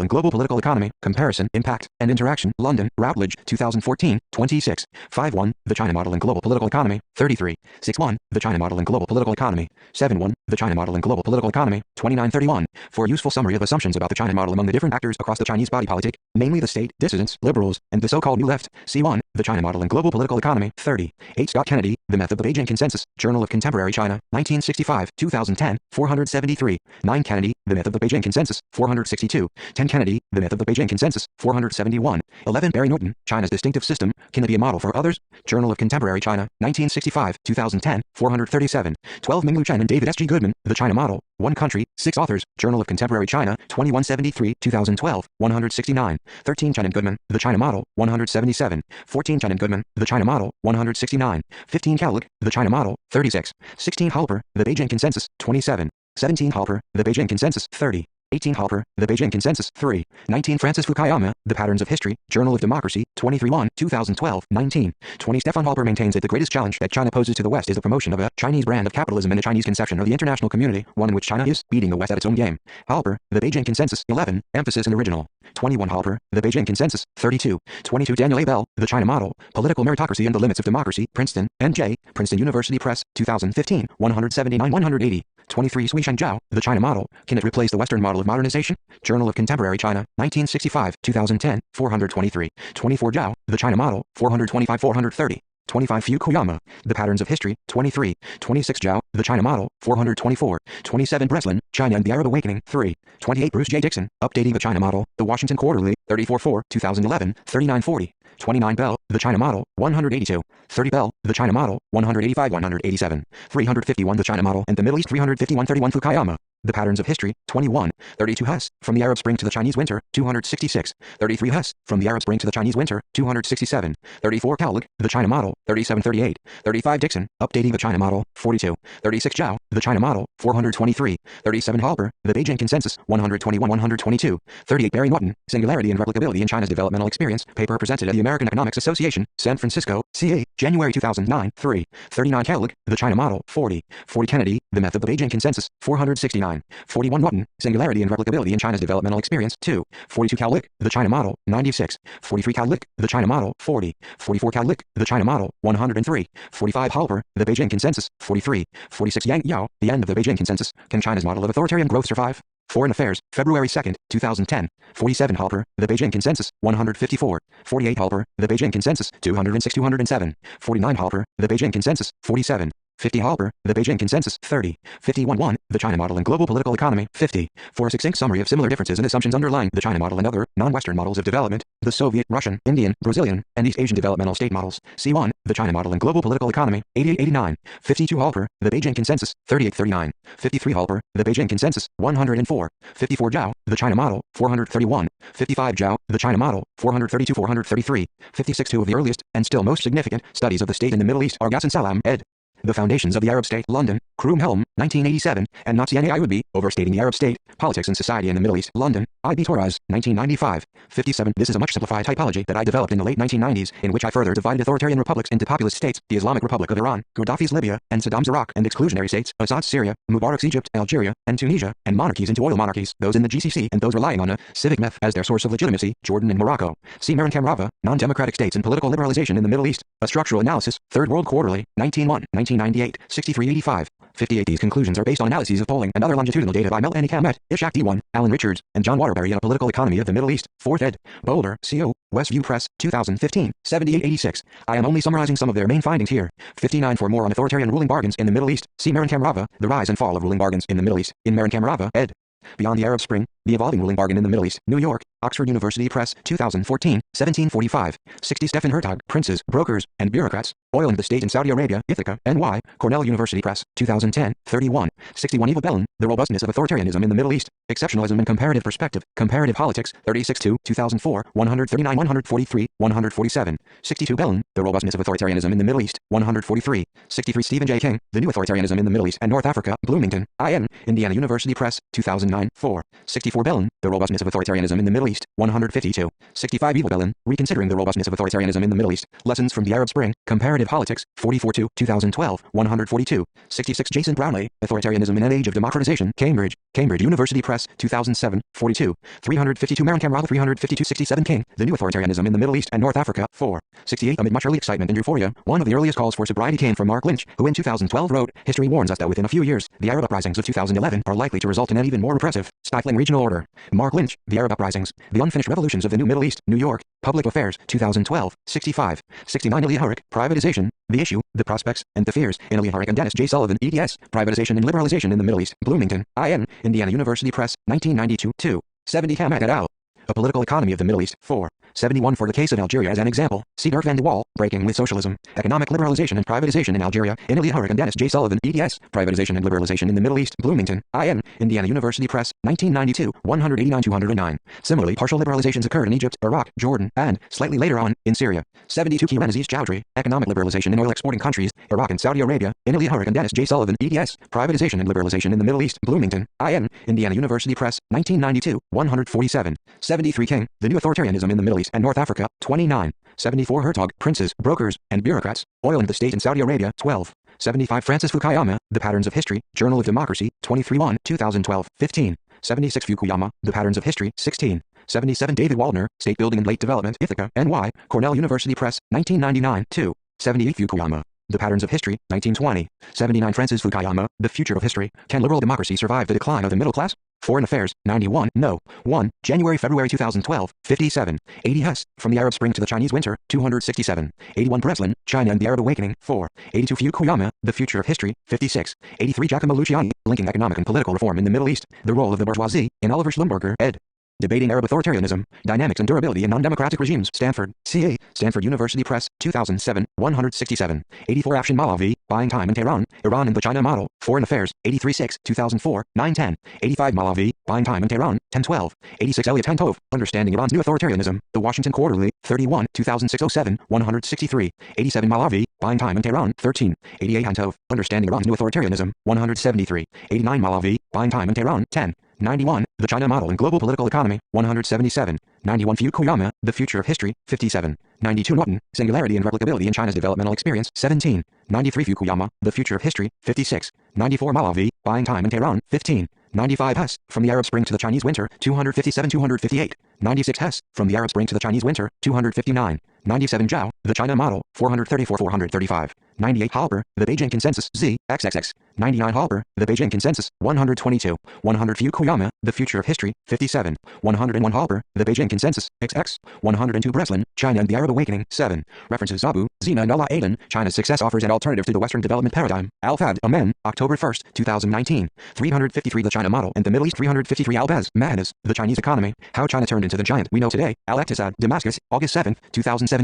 in Global Political Economy, Comparison, Impact, and Interaction, London, Routledge, 2014, 26. 5.1, The China Model in Global Political Economy, 33. 6.1, The China Model in Global Political Economy, 7.1, The China Model in Global Political Economy, 2931. For a useful summary of assumptions about the China model among the different actors across the Chinese body politic, namely the state, dissidents, liberals, and the so-called New Left, C1, The China Model in Global Political Economy, 30. 8 Scott Kennedy, The Myth of the Beijing Consensus, Journal of Contemporary China, 1965, 2010, 473. 9 Kennedy, The Myth of the Beijing Consensus, 462. 10 Kennedy, The Myth of the Beijing Consensus, 471. 11 Barry Norton, China's Distinctive System, Can It Be a Model for Others? Journal of Contemporary China, 1965, 2010, 437. 12 Minglu Chen and David S. G. Goodman, The China Model, One Country, 6 Authors, Journal of Contemporary China, 2173, 2012, 169. 13 Chen and Goodman, The China Model, 177. 14 Chen and Goodman, The China Model, 169. 15 Cowlick, The China Model, 36. 16 Halper, The Beijing Consensus, 27. 17 Halper, The Beijing Consensus, 30. 18 Halper, The Beijing Consensus, 3. 19 Francis Fukuyama, The Patterns of History, Journal of Democracy, 23-1, 2012, 19. 20 Stefan Halper maintains that the greatest challenge that China poses to the West is the promotion of a Chinese brand of capitalism and a Chinese conception of the international community, one in which China is beating the West at its own game. Halper, The Beijing Consensus, 11, Emphasis and Original. 21 Halper, The Beijing Consensus, 32. 22 Daniel A. Bell, The China Model, Political Meritocracy and the Limits of Democracy, Princeton, N.J., Princeton University Press, 2015, 179-180. 23 Sui-Sheng Zhao, The China Model, Can It Replace the Western Model of Modernization? Journal of Contemporary China, 1965, 2010, 423. 24 Zhao, The China Model, 425-430. 25 Fukuyama, The Patterns of History, 23. 26 Zhao, The China Model, 424. 27 Breslin, China and the Arab Awakening, 3. 28 Bruce J. Dixon, Updating the China Model, The Washington Quarterly, 34-4, 2011, 3940. 29 Bell, The China Model, 182. 30 Bell, The China Model, 185-187. 351 The China Model and the Middle East, 351-31 Fukuyama, The Patterns of History, 21. 32 Hess, From the Arab Spring to the Chinese Winter, 266. 33 Hess, From the Arab Spring to the Chinese Winter, 267. 34 Cowlick, The China Model, 3738. 35 Dixon, Updating the China Model, 42. 36 Zhao, The China Model, 423. 37 Halper, The Beijing Consensus, 121-122. 38 Barry Norton, Singularity and Replicability in China's Developmental Experience, paper presented at the American Economics Association, San Francisco, CA, January 2009, 3. 39 Cowlick, The China Model, 40. 40 Kennedy, The Myth of the Beijing Consensus, 469. 41 Norton, Singularity and Replicability in China's Developmental Experience, 2. 42 Cowlick, The China Model, 96. 43 Cowlick, The China Model, 40. 44 Cowlick, The China Model, 103. 45 Halper, The Beijing Consensus, 43. 46 Yang Yao, The End of the Beijing Consensus, Can China's Model of Authoritarian Growth Survive? Foreign Affairs, February 2, 2010. 47 Halper, The Beijing Consensus, 154. 48 Halper, The Beijing Consensus, 206-207. 49 Halper, The Beijing Consensus, 47. 50 Halper, The Beijing Consensus, 30. 51-1, The China Model and Global Political Economy, 50. For a succinct summary of similar differences and assumptions underlying the China Model and other, non-Western models of development, the Soviet, Russian, Indian, Brazilian, and East Asian developmental state models, C1, The China Model and Global Political Economy, 88-89. 52 Halper, The Beijing Consensus, 38-39. 53 Halper, The Beijing Consensus, 104. 54 Zhao, The China Model, 431. 55 Zhao, The China Model, 432-433. 56 Two of the earliest, and still most significant, studies of the state in the Middle East are Ghassan Salam, ed. The Foundations of the Arab State, London, Kroom-Helm, 1987, and Natsiani Ayudbi, Overstating the Arab State, Politics and Society in the Middle East, London, I.B. Torres, 1995. 57 This is a much simplified typology that I developed in the late 1990s, in which I further divided authoritarian republics into populist states, the Islamic Republic of Iran, Gaddafi's Libya, and Saddam's Iraq, and exclusionary states, Assad's Syria, Mubarak's Egypt, Algeria, and Tunisia, and monarchies into oil monarchies, those in the GCC and those relying on a civic myth as their source of legitimacy, Jordan and Morocco. See Marin Kamrava, Non-Democratic States and Political Liberalization in the Middle East, A Structural Analysis, Third World Quarterly, 19-1, 1998, 6385. 58 These conclusions are based on analyses of polling and other longitudinal data by Mel Anikam et, Ishak D1, Alan Richards, and John Waterbury in A Political Economy of the Middle East, 4th ed. Boulder, CO, Westview Press, 2015, 7886. I am only summarizing some of their main findings here. 59 For more on authoritarian ruling bargains in the Middle East, see Marin Kamrava, The Rise and Fall of Ruling Bargains in the Middle East, in Marin Kamrava, ed. Beyond the Arab Spring, The Evolving Ruling Bargain in the Middle East, New York, Oxford University Press, 2014, 1745. 60 Stefan Hertog, Princes, Brokers, and Bureaucrats, Oil and the State in Saudi Arabia, Ithaca, NY, Cornell University Press, 2010, 31. 61 Eva Bellin, The Robustness of Authoritarianism in the Middle East, Exceptionalism and Comparative Perspective, Comparative Politics, 36-2, 2004, 139, 143, 147. 62 Bellin, The Robustness of Authoritarianism in the Middle East, 143. 63 Stephen J. King, The New Authoritarianism in the Middle East and North Africa, Bloomington, IN, Indiana University Press, 2009, 4. 64 Bellin, The Robustness of Authoritarianism in the Middle East, 152. 65 Eva Bellin, Reconsidering the Robustness of Authoritarianism in the Middle East, Lessons from the Arab Spring, Comparative Politics, 44-2, 2012, 142. 66 Jason Brownlee, Authoritarianism in an Age of Democratization, Cambridge, Cambridge University Press, 2007, 42. 352 Marin Kamrava 352 67 King, The New Authoritarianism in the Middle East and North Africa, 4. 68 Amid much early excitement and euphoria, one of the earliest calls for sobriety came from Mark Lynch, who in 2012 wrote, History warns us that within a few years, the Arab uprisings of 2011 are likely to result in an even more repressive, stifling regional order. Mark Lynch, The Arab Uprisings, The Unfinished Revolutions of the New Middle East, New York, Public Affairs, 2012, 65. 69 Ilya Hurek, Privatization, The Issue, The Prospects, and the Fears, in Ilya Hurek and Dennis J. Sullivan, EDS, Privatization and Liberalization in the Middle East, Bloomington, IN, Indiana University Press, 1992, 2. 70 Hammad et al. A Political Economy of the Middle East, 4. 71 For the Case of Algeria as an Example, see Dirk van de Waal, Breaking with Socialism, Economic Liberalization and Privatization in Algeria, in Ilya Hurek and Dennis J. Sullivan, EDS, Privatization and Liberalization in the Middle East, Bloomington, IN, Indiana University Press, 1992, 189-209. Similarly, partial liberalizations occurred in Egypt, Iraq, Jordan, and, slightly later on, in Syria. 72 Kiran Aziz Chowdhury, Economic Liberalization in Oil Exporting Countries, Iraq and Saudi Arabia, in Ilya Hurek and Dennis J. Sullivan, EDS, Privatization and Liberalization in the Middle East, Bloomington, IN, Indiana University Press, 1992, 147. 73 King, The New Authoritarianism in the Middle East, East and North Africa, 29. 74 Hertog, princes, brokers, and bureaucrats, oil and the state in Saudi Arabia, 12. 75 Francis Fukuyama, The Patterns of History, Journal of Democracy, 23 1, 2012, 15. 76 Fukuyama, The Patterns of History, 16. 77 David Waldner, State Building and Late Development, Ithaca, NY, Cornell University Press, 1999, 2. 78 Fukuyama, The Patterns of History, 1920. 79 Francis Fukuyama, The Future of History, Can Liberal Democracy Survive the Decline of the Middle Class? Foreign Affairs, 91, No. 1, January-February 2012, 57. 80 Hess, From the Arab Spring to the Chinese Winter, 267. 81 Breslin, China and the Arab Awakening, 4. 82 Fukuyama, The Future of History, 56. 83 Giacomo Luciani, Linking Economic and Political Reform in the Middle East, The Role of the Bourgeoisie, in Oliver Schlumberger, ed. Debating Arab Authoritarianism, Dynamics and Durability in Non-Democratic Regimes, Stanford, CA, Stanford University Press, 2007, 167. 84 Afshin Malavi, Buying Time in Tehran, Iran and the China Model, Foreign Affairs, 83 6, 2004, 910. 85 Malavi, Buying Time in Tehran, 1012. 86 Elliot Tantov, Understanding Iran's New Authoritarianism, The Washington Quarterly, 31, 2006 07, 163. 87 Malavi, Buying Time in Tehran, 13. 88 Tantov, Understanding Iran's New Authoritarianism, 173. 89 Malavi, Buying Time in Tehran, 10. 91, The China Model in Global Political Economy, 177. 91 Fukuyama, The Future of History, 57. 92 Norton, Singularity and Replicability in China's Developmental Experience, 17. 93 Fukuyama, The Future of History, 56. 94 Malavi, Buying Time in Tehran, 15. 95 Hess, From the Arab Spring to the Chinese Winter, 257-258. 96 Hess, From the Arab Spring to the Chinese Winter, 259. 97 Zhao, The China Model, 434-435. 98 Halper, The Beijing Consensus, Z, XXX. 99 Halper, The Beijing Consensus, 122. 100 Fukuyama, The Future of History, 57. 101 Halper, The Beijing Consensus, XX. 102 Breslin, China and the Arab Awakening, 7. References Abu, Zina and Allah Aden, China's Success Offers an Alternative to the Western Development Paradigm, Al-Fad, Amen, October 1, 2019. 353 The China Model and the Middle East, 353 Al-Bez, Mahanas, The Chinese Economy, How China Turned into the Giant We Know Today, Al-Iqtisad, Damascus, August 7, 2017.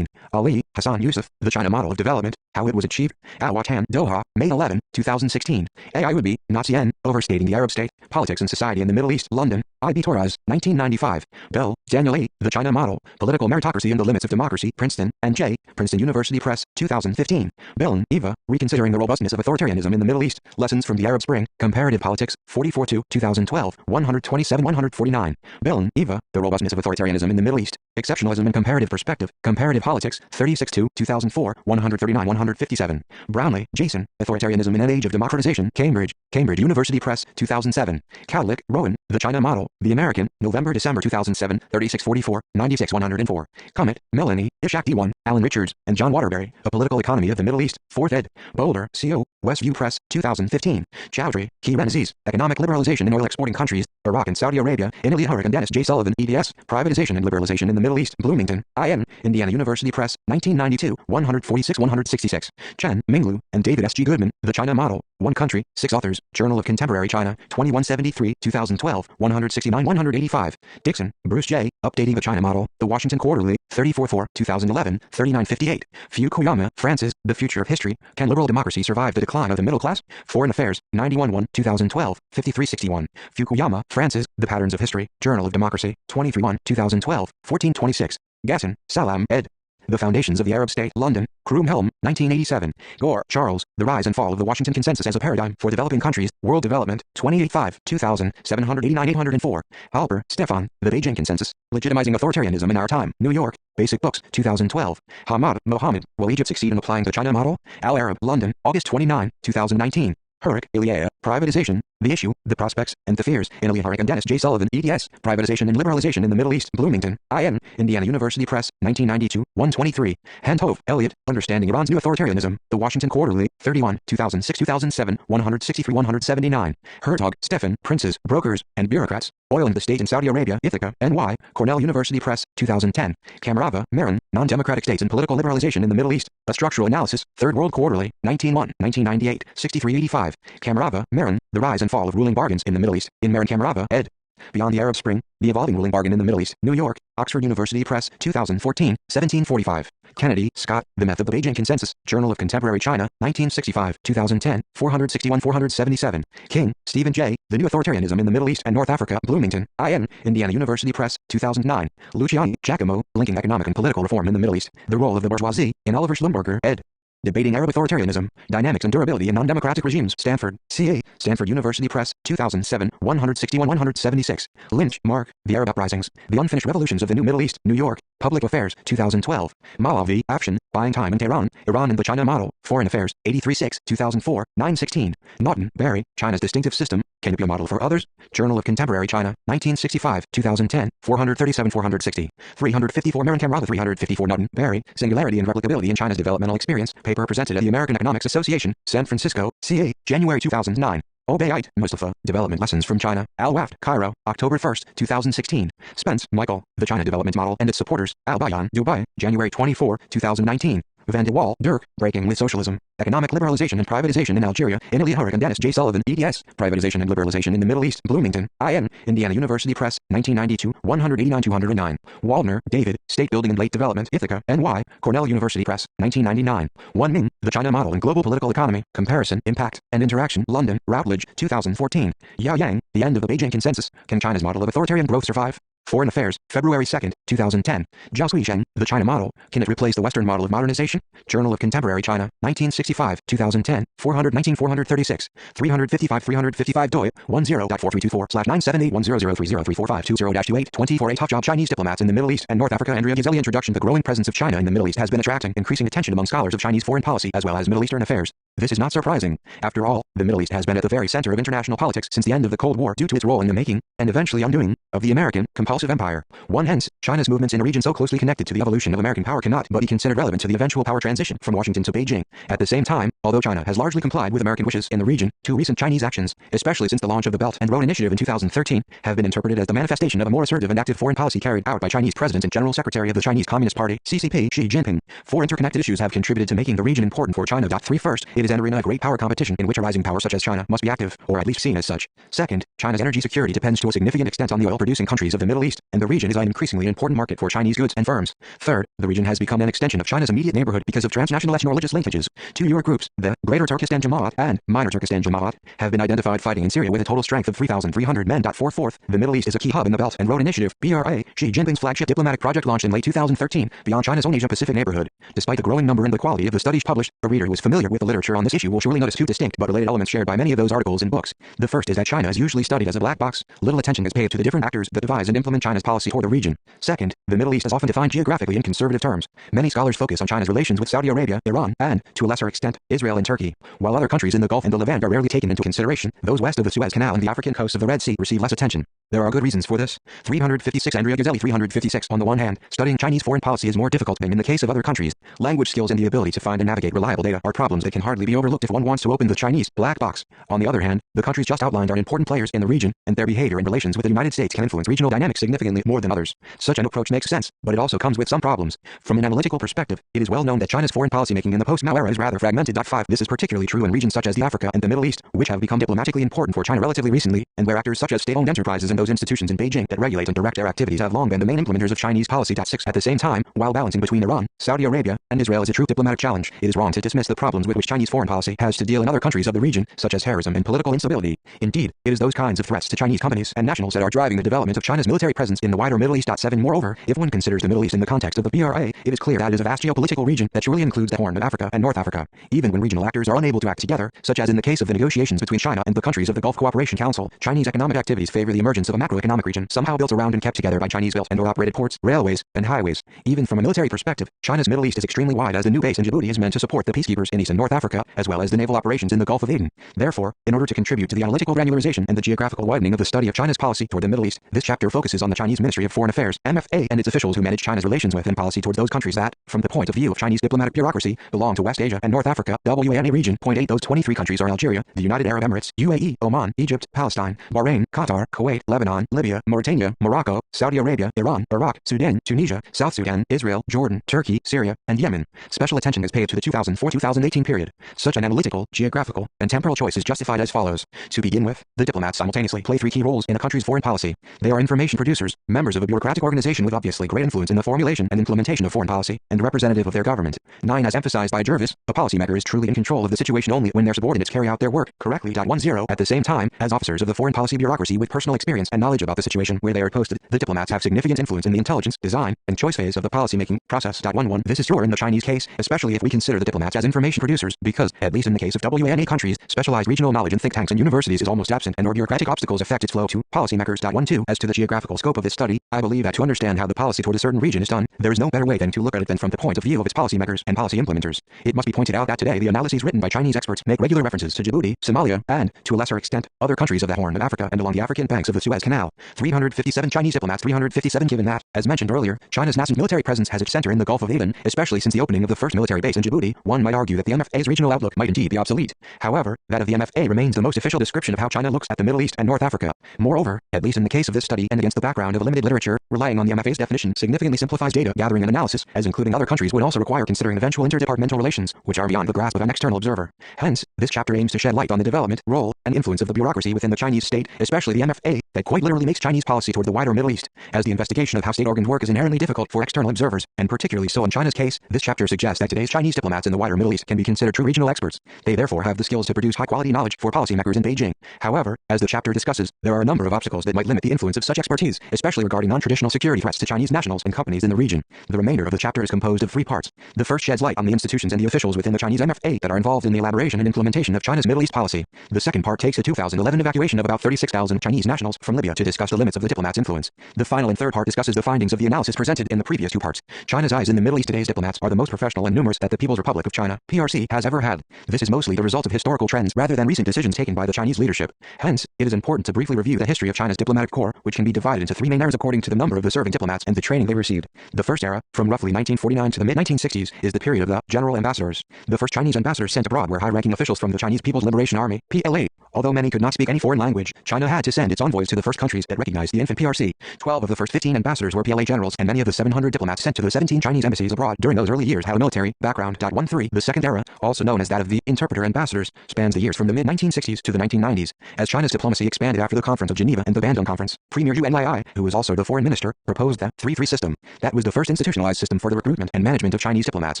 Ali, Hassan Yusuf, The China Model of Development, How It Was Achieved, Al-Watan, Doha, May 11, 2016. AI would be, Nazi N, Overstating the Arab State, Politics and Society in the Middle East, London, I.B. Torres, 1995. Bell, Daniel E., The China Model, Political Meritocracy and the Limits of Democracy, Princeton, and J., Princeton University Press, 2015. Bellin, Eva, Reconsidering the Robustness of Authoritarianism in the Middle East, Lessons from the Arab Spring, Comparative Politics, 44-2, 2012, 127-149. Bellin, Eva, The Robustness of Authoritarianism in the Middle East, Exceptionalism and Comparative Perspective, Comparative Politics, 36-2, 2004, 139-157. Brownlee, Jason, Authoritarianism in an Age of Democratization, Cambridge, Cambridge University Press, 2007. Cowlick, Rowan, The China Model, The American, November-December 2007, 3644, 96-104. Comet, Melanie, Ishak D1, Alan Richards, and John Waterbury, A Political Economy of the Middle East, 4th ed. Boulder, CO, Westview Press, 2015. Chowdhury, Kiran Aziz, Economic Liberalization in Oil Exporting Countries, Iraq and Saudi Arabia, Italy Hurrick and Dennis J. Sullivan, EDS, Privatization and Liberalization in the Middle East, Bloomington, IN, Indiana University Press, 1992, 146-166. Chen, Minglu, and David S. G. Goodman, The China Model, One Country, 6 authors, Journal of Contemporary China, 2173, 2012, 169-185. Dixon, Bruce J., Updating the China Model, The Washington Quarterly, 34-4, 2011, 3958. Fukuyama, Francis, The Future of History, Can Liberal Democracy Survive the Decline of the Middle Class? Foreign Affairs, 91-1, 2012, 5361. Fukuyama, Francis, The Patterns of History, Journal of Democracy, 23-1, 2012, 1426. Gasson, Salam, ed. The Foundations of the Arab State, London, Croom-Helm, 1987. Gore, Charles, The Rise and Fall of the Washington Consensus as a Paradigm for Developing Countries, World Development, 28-5, 2000, 789-804. Halper, Stefan, The Beijing Consensus, Legitimizing Authoritarianism in Our Time, New York, Basic Books, 2012. Hamad, Mohammed, Will Egypt Succeed in Applying the China Model? Al-Arab, London, August 29, 2019. Hurrick, Ilya, Privatization, The Issue, The Prospects, and the Fears, in Ilya Hurrick and Dennis J. Sullivan, EDS, Privatization and Liberalization in the Middle East, Bloomington, IN, Indiana University Press, 1992, 123. Handhove, Elliot, Understanding Iran's New Authoritarianism, The Washington Quarterly, 31, 2006-2007, 163-179. Hertog, Stefan, Princes, Brokers, and Bureaucrats, Oil and the State in Saudi Arabia, Ithaca, NY, Cornell University Press, 2010. Kamarava, Marin, Non-Democratic States and Political Liberalization in the Middle East, A Structural Analysis, Third World Quarterly, 19-1, 1998, 6385. Kamarava, Marin, The Rise and Fall of Ruling Bargains in the Middle East, in Marin Kamarava, ed. Beyond the Arab Spring, The Evolving Ruling Bargain in the Middle East, New York, Oxford University Press, 2014, 1745. Kennedy, Scott, The Myth of the Beijing Consensus, Journal of Contemporary China, 1965, 2010, 461-477. King, Stephen J., The New Authoritarianism in the Middle East and North Africa, Bloomington, IN, Indiana University Press, 2009. Luciani, Giacomo, Linking Economic and Political Reform in the Middle East, The Role of the Bourgeoisie, in Oliver Schlumberger, ed. Debating Arab Authoritarianism, Dynamics and Durability in Non-Democratic Regimes, Stanford, CA, Stanford University Press, 2007, 161-176. Lynch, Mark, The Arab Uprisings, The Unfinished Revolutions of the New Middle East, New York, Public Affairs, 2012. Mala v. Afshin, Buying Time in Tehran, Iran and the China Model, Foreign Affairs, 83-6, 2004, 916. Naughton, Barry, China's Distinctive System, Can It Be a Model for Others? Journal of Contemporary China, 1965, 2010, 437-460. 354 Merencam 354 Naughton, Barry, Singularity and Replicability in China's Developmental Experience, paper presented at the American Economics Association, San Francisco, CA, January 2009. Obeid, Mustafa, Development Lessons from China, Al-Waft, Cairo, October 1, 2016. Spence, Michael, The China Development Model and Its Supporters, Al-Bayan, Dubai, January 24, 2019. Van de Waal, Dirk, Breaking with Socialism, Economic Liberalization and Privatization in Algeria, in Ilya Hurek and Dennis J. Sullivan, EDS, Privatization and Liberalization in the Middle East, Bloomington, IN, Indiana University Press, 1992, 189-209. Waldner, David, State Building and Late Development, Ithaca, NY, Cornell University Press, 1999. Wan Ming, The China Model and Global Political Economy, Comparison, Impact, and Interaction, London, Routledge, 2014. Yao Yang, The End of the Beijing Consensus, Can China's Model of Authoritarian Growth Survive? Foreign Affairs, February 2, 2010. Zhao Suizhen, The China Model, Can It Replace the Western Model of Modernization? Journal of Contemporary China, 1965, 2010, 419-436, 355 doi, 10.4324/9781003034520-28, 24 top job Chinese diplomats in the Middle East and North Africa. Andrea Ghiselli Introduction. The growing presence of China in the Middle East has been attracting increasing attention among scholars of Chinese foreign policy as well as Middle Eastern affairs. This is not surprising. After all, the Middle East has been at the very center of international politics since the end of the Cold War due to its role in the making, and eventually undoing, of the American compulsive empire. Hence, China's movements in a region so closely connected to the evolution of American power cannot but be considered relevant to the eventual power transition from Washington to Beijing. At the same time, although China has largely complied with American wishes in the region, two recent Chinese actions, especially since the launch of the Belt and Road Initiative in 2013, have been interpreted as the manifestation of a more assertive and active foreign policy carried out by Chinese President and General Secretary of the Chinese Communist Party, CCP, Xi Jinping. Four interconnected issues have contributed to making the region important for China. 3. First, it is entering a great power competition in which a rising power such as China must be active, or at least seen as such. Second, China's energy security depends to a significant extent on the oil-producing countries of the Middle East, and the region is an increasingly important market for Chinese goods and firms. Third, the region has become an extension of China's immediate neighborhood because of transnational ethno-religious linkages. Two York groups, the Greater Turkestan Jamaat and Minor Turkestan Jamaat, have been identified fighting in Syria with a total strength of 3,300 men. 4. The Middle East is a key hub in the Belt and Road Initiative, BRA, Xi Jinping's flagship diplomatic project launched in late 2013, beyond China's own Asia-Pacific neighborhood. Despite the growing number and the quality of the studies published, a reader who is familiar with the literature on this issue will surely notice two distinct but related elements shared by many of those articles and books. The first is that China is usually studied as a black box. Little attention is paid to the different actors that devise and implement China's policy toward the region. Second, the Middle East is often defined geographically in conservative terms. Many scholars focus on China's relations with Saudi Arabia, Iran, and, to a lesser extent, Israel and Turkey. While other countries in the Gulf and the Levant are rarely taken into consideration, those west of the Suez Canal and the African coast of the Red Sea receive less attention. There are good reasons for this. 356 Andrea Ghiselli 356. On the one hand, studying Chinese foreign policy is more difficult than in the case of other countries. Language skills and the ability to find and navigate reliable data are problems that can hardly be overlooked if one wants to open the Chinese black box. On the other hand, the countries just outlined are important players in the region, and their behavior and relations with the United States can influence regional dynamics significantly more than others. Such an approach makes sense, but it also comes with some problems. From an analytical perspective, it is well known that China's foreign policy making in the post-Mao era is rather fragmented. 5. This is particularly true in regions such as the Africa and the Middle East, which have become diplomatically important for China relatively recently, and where actors such as state-owned enterprises and those institutions in Beijing that regulate and direct their activities have long been the main implementers of Chinese policy. 6. At the same time, while balancing between Iran, Saudi Arabia, and Israel is a true diplomatic challenge, it is wrong to dismiss the problems with which Chinese foreign policy has to deal in other countries of the region, such as terrorism and political instability. Indeed, it is those kinds of threats to Chinese companies and nationals that are driving the development of China's military presence in the wider Middle East. 7. Moreover, if one considers the Middle East in the context of the BRA, it is clear that it is a vast geopolitical region that surely includes the Horn of Africa and North Africa. Even when regional actors are unable to act together, such as in the case of the negotiations between China and the countries of the Gulf Cooperation Council, Chinese economic activities favor the emergence of a macroeconomic region somehow built around and kept together by Chinese built and or operated ports, railways, and highways. Even from a military perspective, China's Middle East is extremely wide, as the new base in Djibouti is meant to support the peacekeepers in East and North Africa, as well as the naval operations in the Gulf of Aden. Therefore, in order to contribute to the analytical granularization and the geographical widening of the study of China's policy toward the Middle East, this chapter focuses on the Chinese Ministry of Foreign Affairs, MFA, and its officials who manage China's relations with and policy towards those countries that, from the point of view of Chinese diplomatic bureaucracy, belong to West Asia and North Africa, WANA region. 8. Those 23 countries are Algeria, the United Arab Emirates, UAE, Oman, Egypt, Palestine, Bahrain, Qatar, Kuwait, Lebanon, Libya, Mauritania, Morocco, Saudi Arabia, Iran, Iraq, Sudan, Tunisia, South Sudan, Israel, Jordan, Turkey, Syria, and Yemen. Special attention is paid to the 2004-2018 period. Such an analytical, geographical, and temporal choice is justified as follows. To begin with, the diplomats simultaneously play three key roles in a country's foreign policy. They are information producers, members of a bureaucratic organization with obviously great influence in the formulation and implementation of foreign policy, and representative of their government. 9. As emphasized by Jervis, a policymaker is truly in control of the situation only when their subordinates carry out their work correctly. 10. At the same time, as officers of the foreign policy bureaucracy with personal experience experience and knowledge about the situation where they are posted. The diplomats have significant influence in the intelligence, design, and choice phase of the policy-making process. 11. This is truer in the Chinese case, especially if we consider the diplomats as information producers, because, at least in the case of WANA countries, specialized regional knowledge in think tanks and universities is almost absent, and or bureaucratic obstacles affect its flow to policymakers. 12. As to the geographical scope of this study, I believe that to understand how the policy toward a certain region is done, there is no better way than to look at it than from the point of view of its policymakers and policy implementers. It must be pointed out that today the analyses written by Chinese experts make regular references to Djibouti, Somalia, and, to a lesser extent, other countries of the Horn of Africa and along the African banks of the Suez Canal. 357 Chinese diplomats. 357 Given that, as mentioned earlier, China's nascent military presence has its center in the Gulf of Aden, especially since the opening of the first military base in Djibouti, one might argue that the MFA's regional outlook might indeed be obsolete. However, that of the MFA remains the most official description of how China looks at the Middle East and North Africa. Moreover, at least in the case of this study and against the background of limited literature, relying on the MFA's definition significantly simplifies data gathering and analysis, as including other countries would also require considering eventual interdepartmental relations, which are beyond the grasp of an external observer. Hence, this chapter aims to shed light on the development, role, and influence of the bureaucracy within the Chinese state, especially the MFA, that quite literally makes Chinese policy toward the wider Middle East, as the investigation of how state organs work is inherently difficult for external observers, and particularly so in China's case. This chapter suggests that today's Chinese diplomats in the wider Middle East can be considered true regional experts. They therefore have the skills to produce high-quality knowledge for policymakers in Beijing. However, as the chapter discusses, there are a number of obstacles that might limit the influence of such expertise, especially regarding non-traditional security threats to Chinese nationals and companies in the region. The remainder of the chapter is composed of 3 parts. The first sheds light on the institutions and the officials within the Chinese MFA that are involved in the elaboration and implementation of China's Middle East policy. The second part takes the 2011 evacuation of about 36,000 Chinese nationals from Libya to discuss the limits of the diplomats' influence. The final and third part discusses the findings of the analysis presented in the previous 2 parts. China's eyes in the Middle East. Today's diplomats are the most professional and numerous that the People's Republic of China, PRC, has ever had. This is mostly the result of historical trends rather than recent decisions taken by the Chinese leadership. Hence, it is important to briefly review the history of China's diplomatic corps, which can be divided into 3 main eras according to the number of the serving diplomats and the training they received. The first era, from roughly 1949 to the mid-1960s, is the period of the general ambassadors. The first Chinese ambassadors sent abroad were high-ranking officials from the Chinese People's Liberation Army, PLA. Although many could not speak any foreign language, China had to send its envoys to the first countries that recognized the infant PRC. 12 of the first 15 ambassadors were PLA generals, and many of the 700 diplomats sent to the 17 Chinese embassies abroad during those early years had a military background. 13. The second era, also known as that of the interpreter ambassadors, spans the years from the mid-1960s to the 1990s. As China's diplomacy expanded after the Conference of Geneva and the Bandung Conference, Premier Yu Enlai, who was also the foreign minister, proposed the 3-3 system. That was the first institutionalized system for the recruitment and management of Chinese diplomats.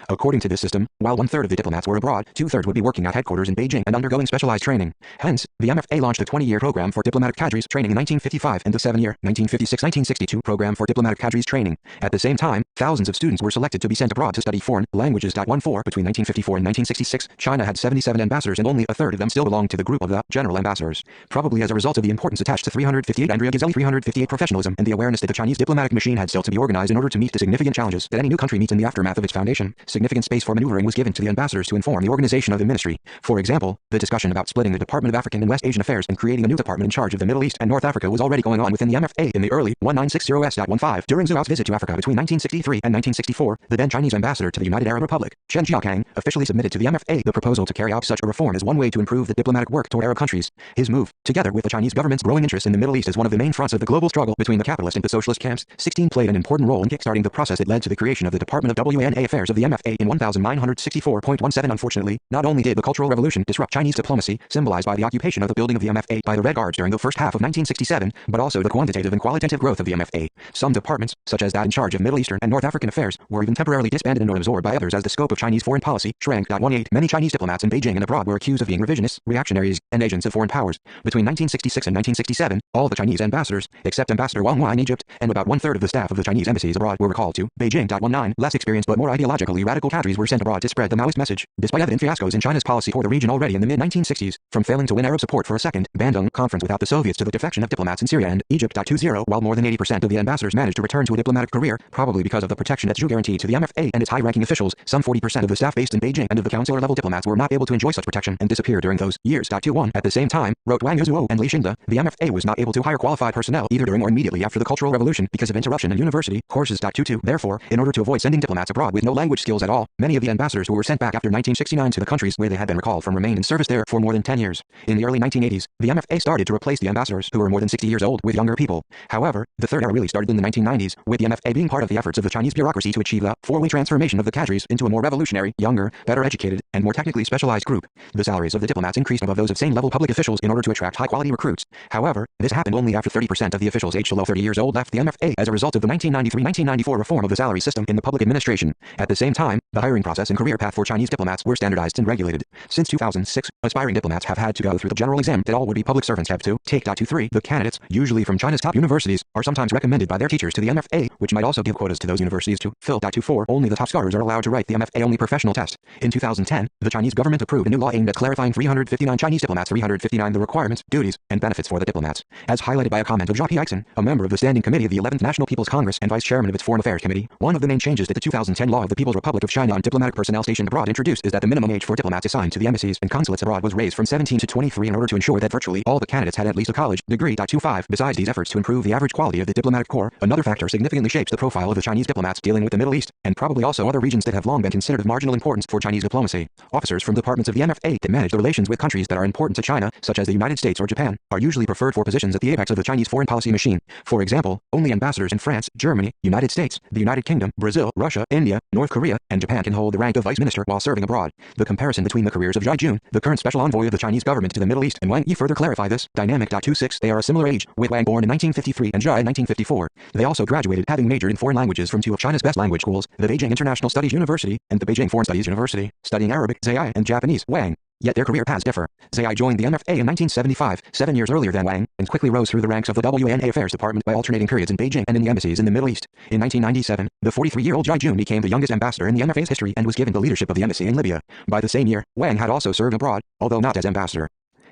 According to this system, while 1/3 of the diplomats were abroad, 2/3 would be working at headquarters in Beijing and undergoing specialized training. Hence, the MFA launched a 20-year program for diplomatic cadres training in 1955 and the 7-year 1956-1962 program for diplomatic cadres training. At the same time, thousands of students were selected to be sent abroad to study foreign languages. 14. Between 1954 and 1966, China had 77 ambassadors and only 1/3 of them still belonged to the group of the general ambassadors. Probably as a result of the importance attached to 358 Andrea Ghizelli 358 professionalism and the awareness that the Chinese diplomatic machine had still to be organized in order to meet the significant challenges that any new country meets in the aftermath of its foundation, significant space for maneuvering was given to the ambassadors to inform the organization of the ministry. For example, the discussion about splitting the Department of African and West Asian Affairs and creating a new department in charge of the Middle East and North Africa was already going on within the MFA in the early 1960s. During Zhu's visit to Africa between 1963 and 1964, the then Chinese ambassador to the United Arab Republic, Chen Jiakang, officially submitted to the MFA the proposal to carry out such a reform as one way to improve the diplomatic work toward Arab countries. His move, together with the Chinese government's growing interest in the Middle East as one of the main fronts of the global struggle between the capitalist and the socialist camps, 16 played an important role in kickstarting the process that led to the creation of the Department of WANA Affairs of the MFA in 1964.17. Unfortunately, not only did the Cultural Revolution disrupt Chinese diplomacy, symbolized by the occupation of the building of the MFA by the Red Guards during the first half of 1967, but also the quantitative and qualitative growth of the MFA. Some departments, such as that in charge of Middle Eastern and North African affairs, were even temporarily disbanded and or absorbed by others as the scope of Chinese foreign policy shrank. 18. Many Chinese diplomats in Beijing and abroad were accused of being revisionists, reactionaries, and agents of foreign powers. Between 1966 and 1967, all the Chinese ambassadors, except Ambassador Wang Hua in Egypt, and about 1/3 of the staff of the Chinese embassies abroad were recalled to Beijing. 19. Less experienced but more ideologically radical cadres were sent abroad to spread the Maoist message. Despite evident fiascos in China's policy toward the region already in the mid-1960s, from failing to win Arab support for a second Bandung Conference without the Soviets to the defection of diplomats in Syria and Egypt. 20. While more than 80% of the ambassadors managed to return to a diplomatic career, probably because of the protection that Zhu guaranteed to the MFA and its high-ranking officials, some 40% of the staff based in Beijing and of the consular-level diplomats were not able to enjoy such protection and disappeared during those years. 21. At the same time, wrote Wang Yuzuo and Li Xinde, the MFA was not able to hire qualified personnel either during or immediately after the Cultural Revolution because of interruption in university courses. 22. Therefore, in order to avoid sending diplomats abroad with no language skills at all, many of the ambassadors who were sent back after 1969 to the countries where they had been recalled from remained in service there for more than 10 years. In the early 1980s, the MFA started to replace the ambassadors who were more than 60 years old with younger people. However, the third era really started in the 1990s, with the MFA being part of the efforts of the Chinese bureaucracy to achieve the 4-way transformation of the cadres into a more revolutionary, younger, better educated, and more technically specialized group. The salaries of the diplomats increased above those of same-level public officials in order to attract high-quality recruits. However, this happened only after 30% of the officials aged below 30 years old left the MFA as a result of the 1993-1994 reform of the salary system in the public administration. At the same time, the hiring process and career path for Chinese diplomats were standardized and regulated. Since 2006, aspiring diplomats have had to go through the general exam that all would be public servants have to take. 23. The candidates, usually from China's top universities, are sometimes recommended by their teachers to the MFA, which might also give quotas to those universities to fill. 24. Only the top scholars are allowed to write the MFA-only professional test. In 2010, the Chinese government approved a new law aimed at clarifying 359 Chinese diplomats, 359 the requirements, duties, and benefits for the diplomats. As highlighted by a comment of Zhao Peixin, a member of the Standing Committee of the 11th National People's Congress and Vice Chairman of its Foreign Affairs Committee, one of the main changes that the 2010 law of the People's Republic of China on diplomatic personnel stationed abroad introduced is that the minimum age for diplomats assigned to the embassies and consulates abroad was raised from 17 to 23 in order to ensure that virtually all the candidates had at least a college degree. 25. Besides these efforts to improve the average quality of the diplomatic corps, another factor significantly shapes the profile of the Chinese diplomats dealing with the Middle East, and probably also other regions that have long been considered of marginal importance for Chinese diplomacy. Officers from departments of the MFA that manage the relations with countries that are important to China, such as the United States or Japan, are usually preferred for positions at the apex of the Chinese foreign policy machine. For example, only ambassadors in France, Germany, United States, the United Kingdom, Brazil, Russia, India, North Korea, and Japan can hold the rank of vice minister while serving abroad. The comparison between the careers of Zhai Jun, the current special envoy of the Chinese government to the Middle East, and Wang Yi further clarify this dynamic. 26. They are a similar age, with Wang born in 1953 and Zhai in 1954. They also graduated having majored in foreign languages from two of China's best language schools, the Beijing International Studies University and the Beijing Foreign Studies University, studying Arabic, Zai, and Japanese, Wang. Yet their career paths differ. Zai joined the MFA in 1975, 7 years earlier than Wang, and quickly rose through the ranks of the WNA Affairs Department by alternating periods in Beijing and in the embassies in the Middle East. In 1997, the 43-year-old Zhai Jun became the youngest ambassador in the MFA's history and was given the leadership of the embassy in Libya. By the same year, Wang had also served abroad, although not as ambassador,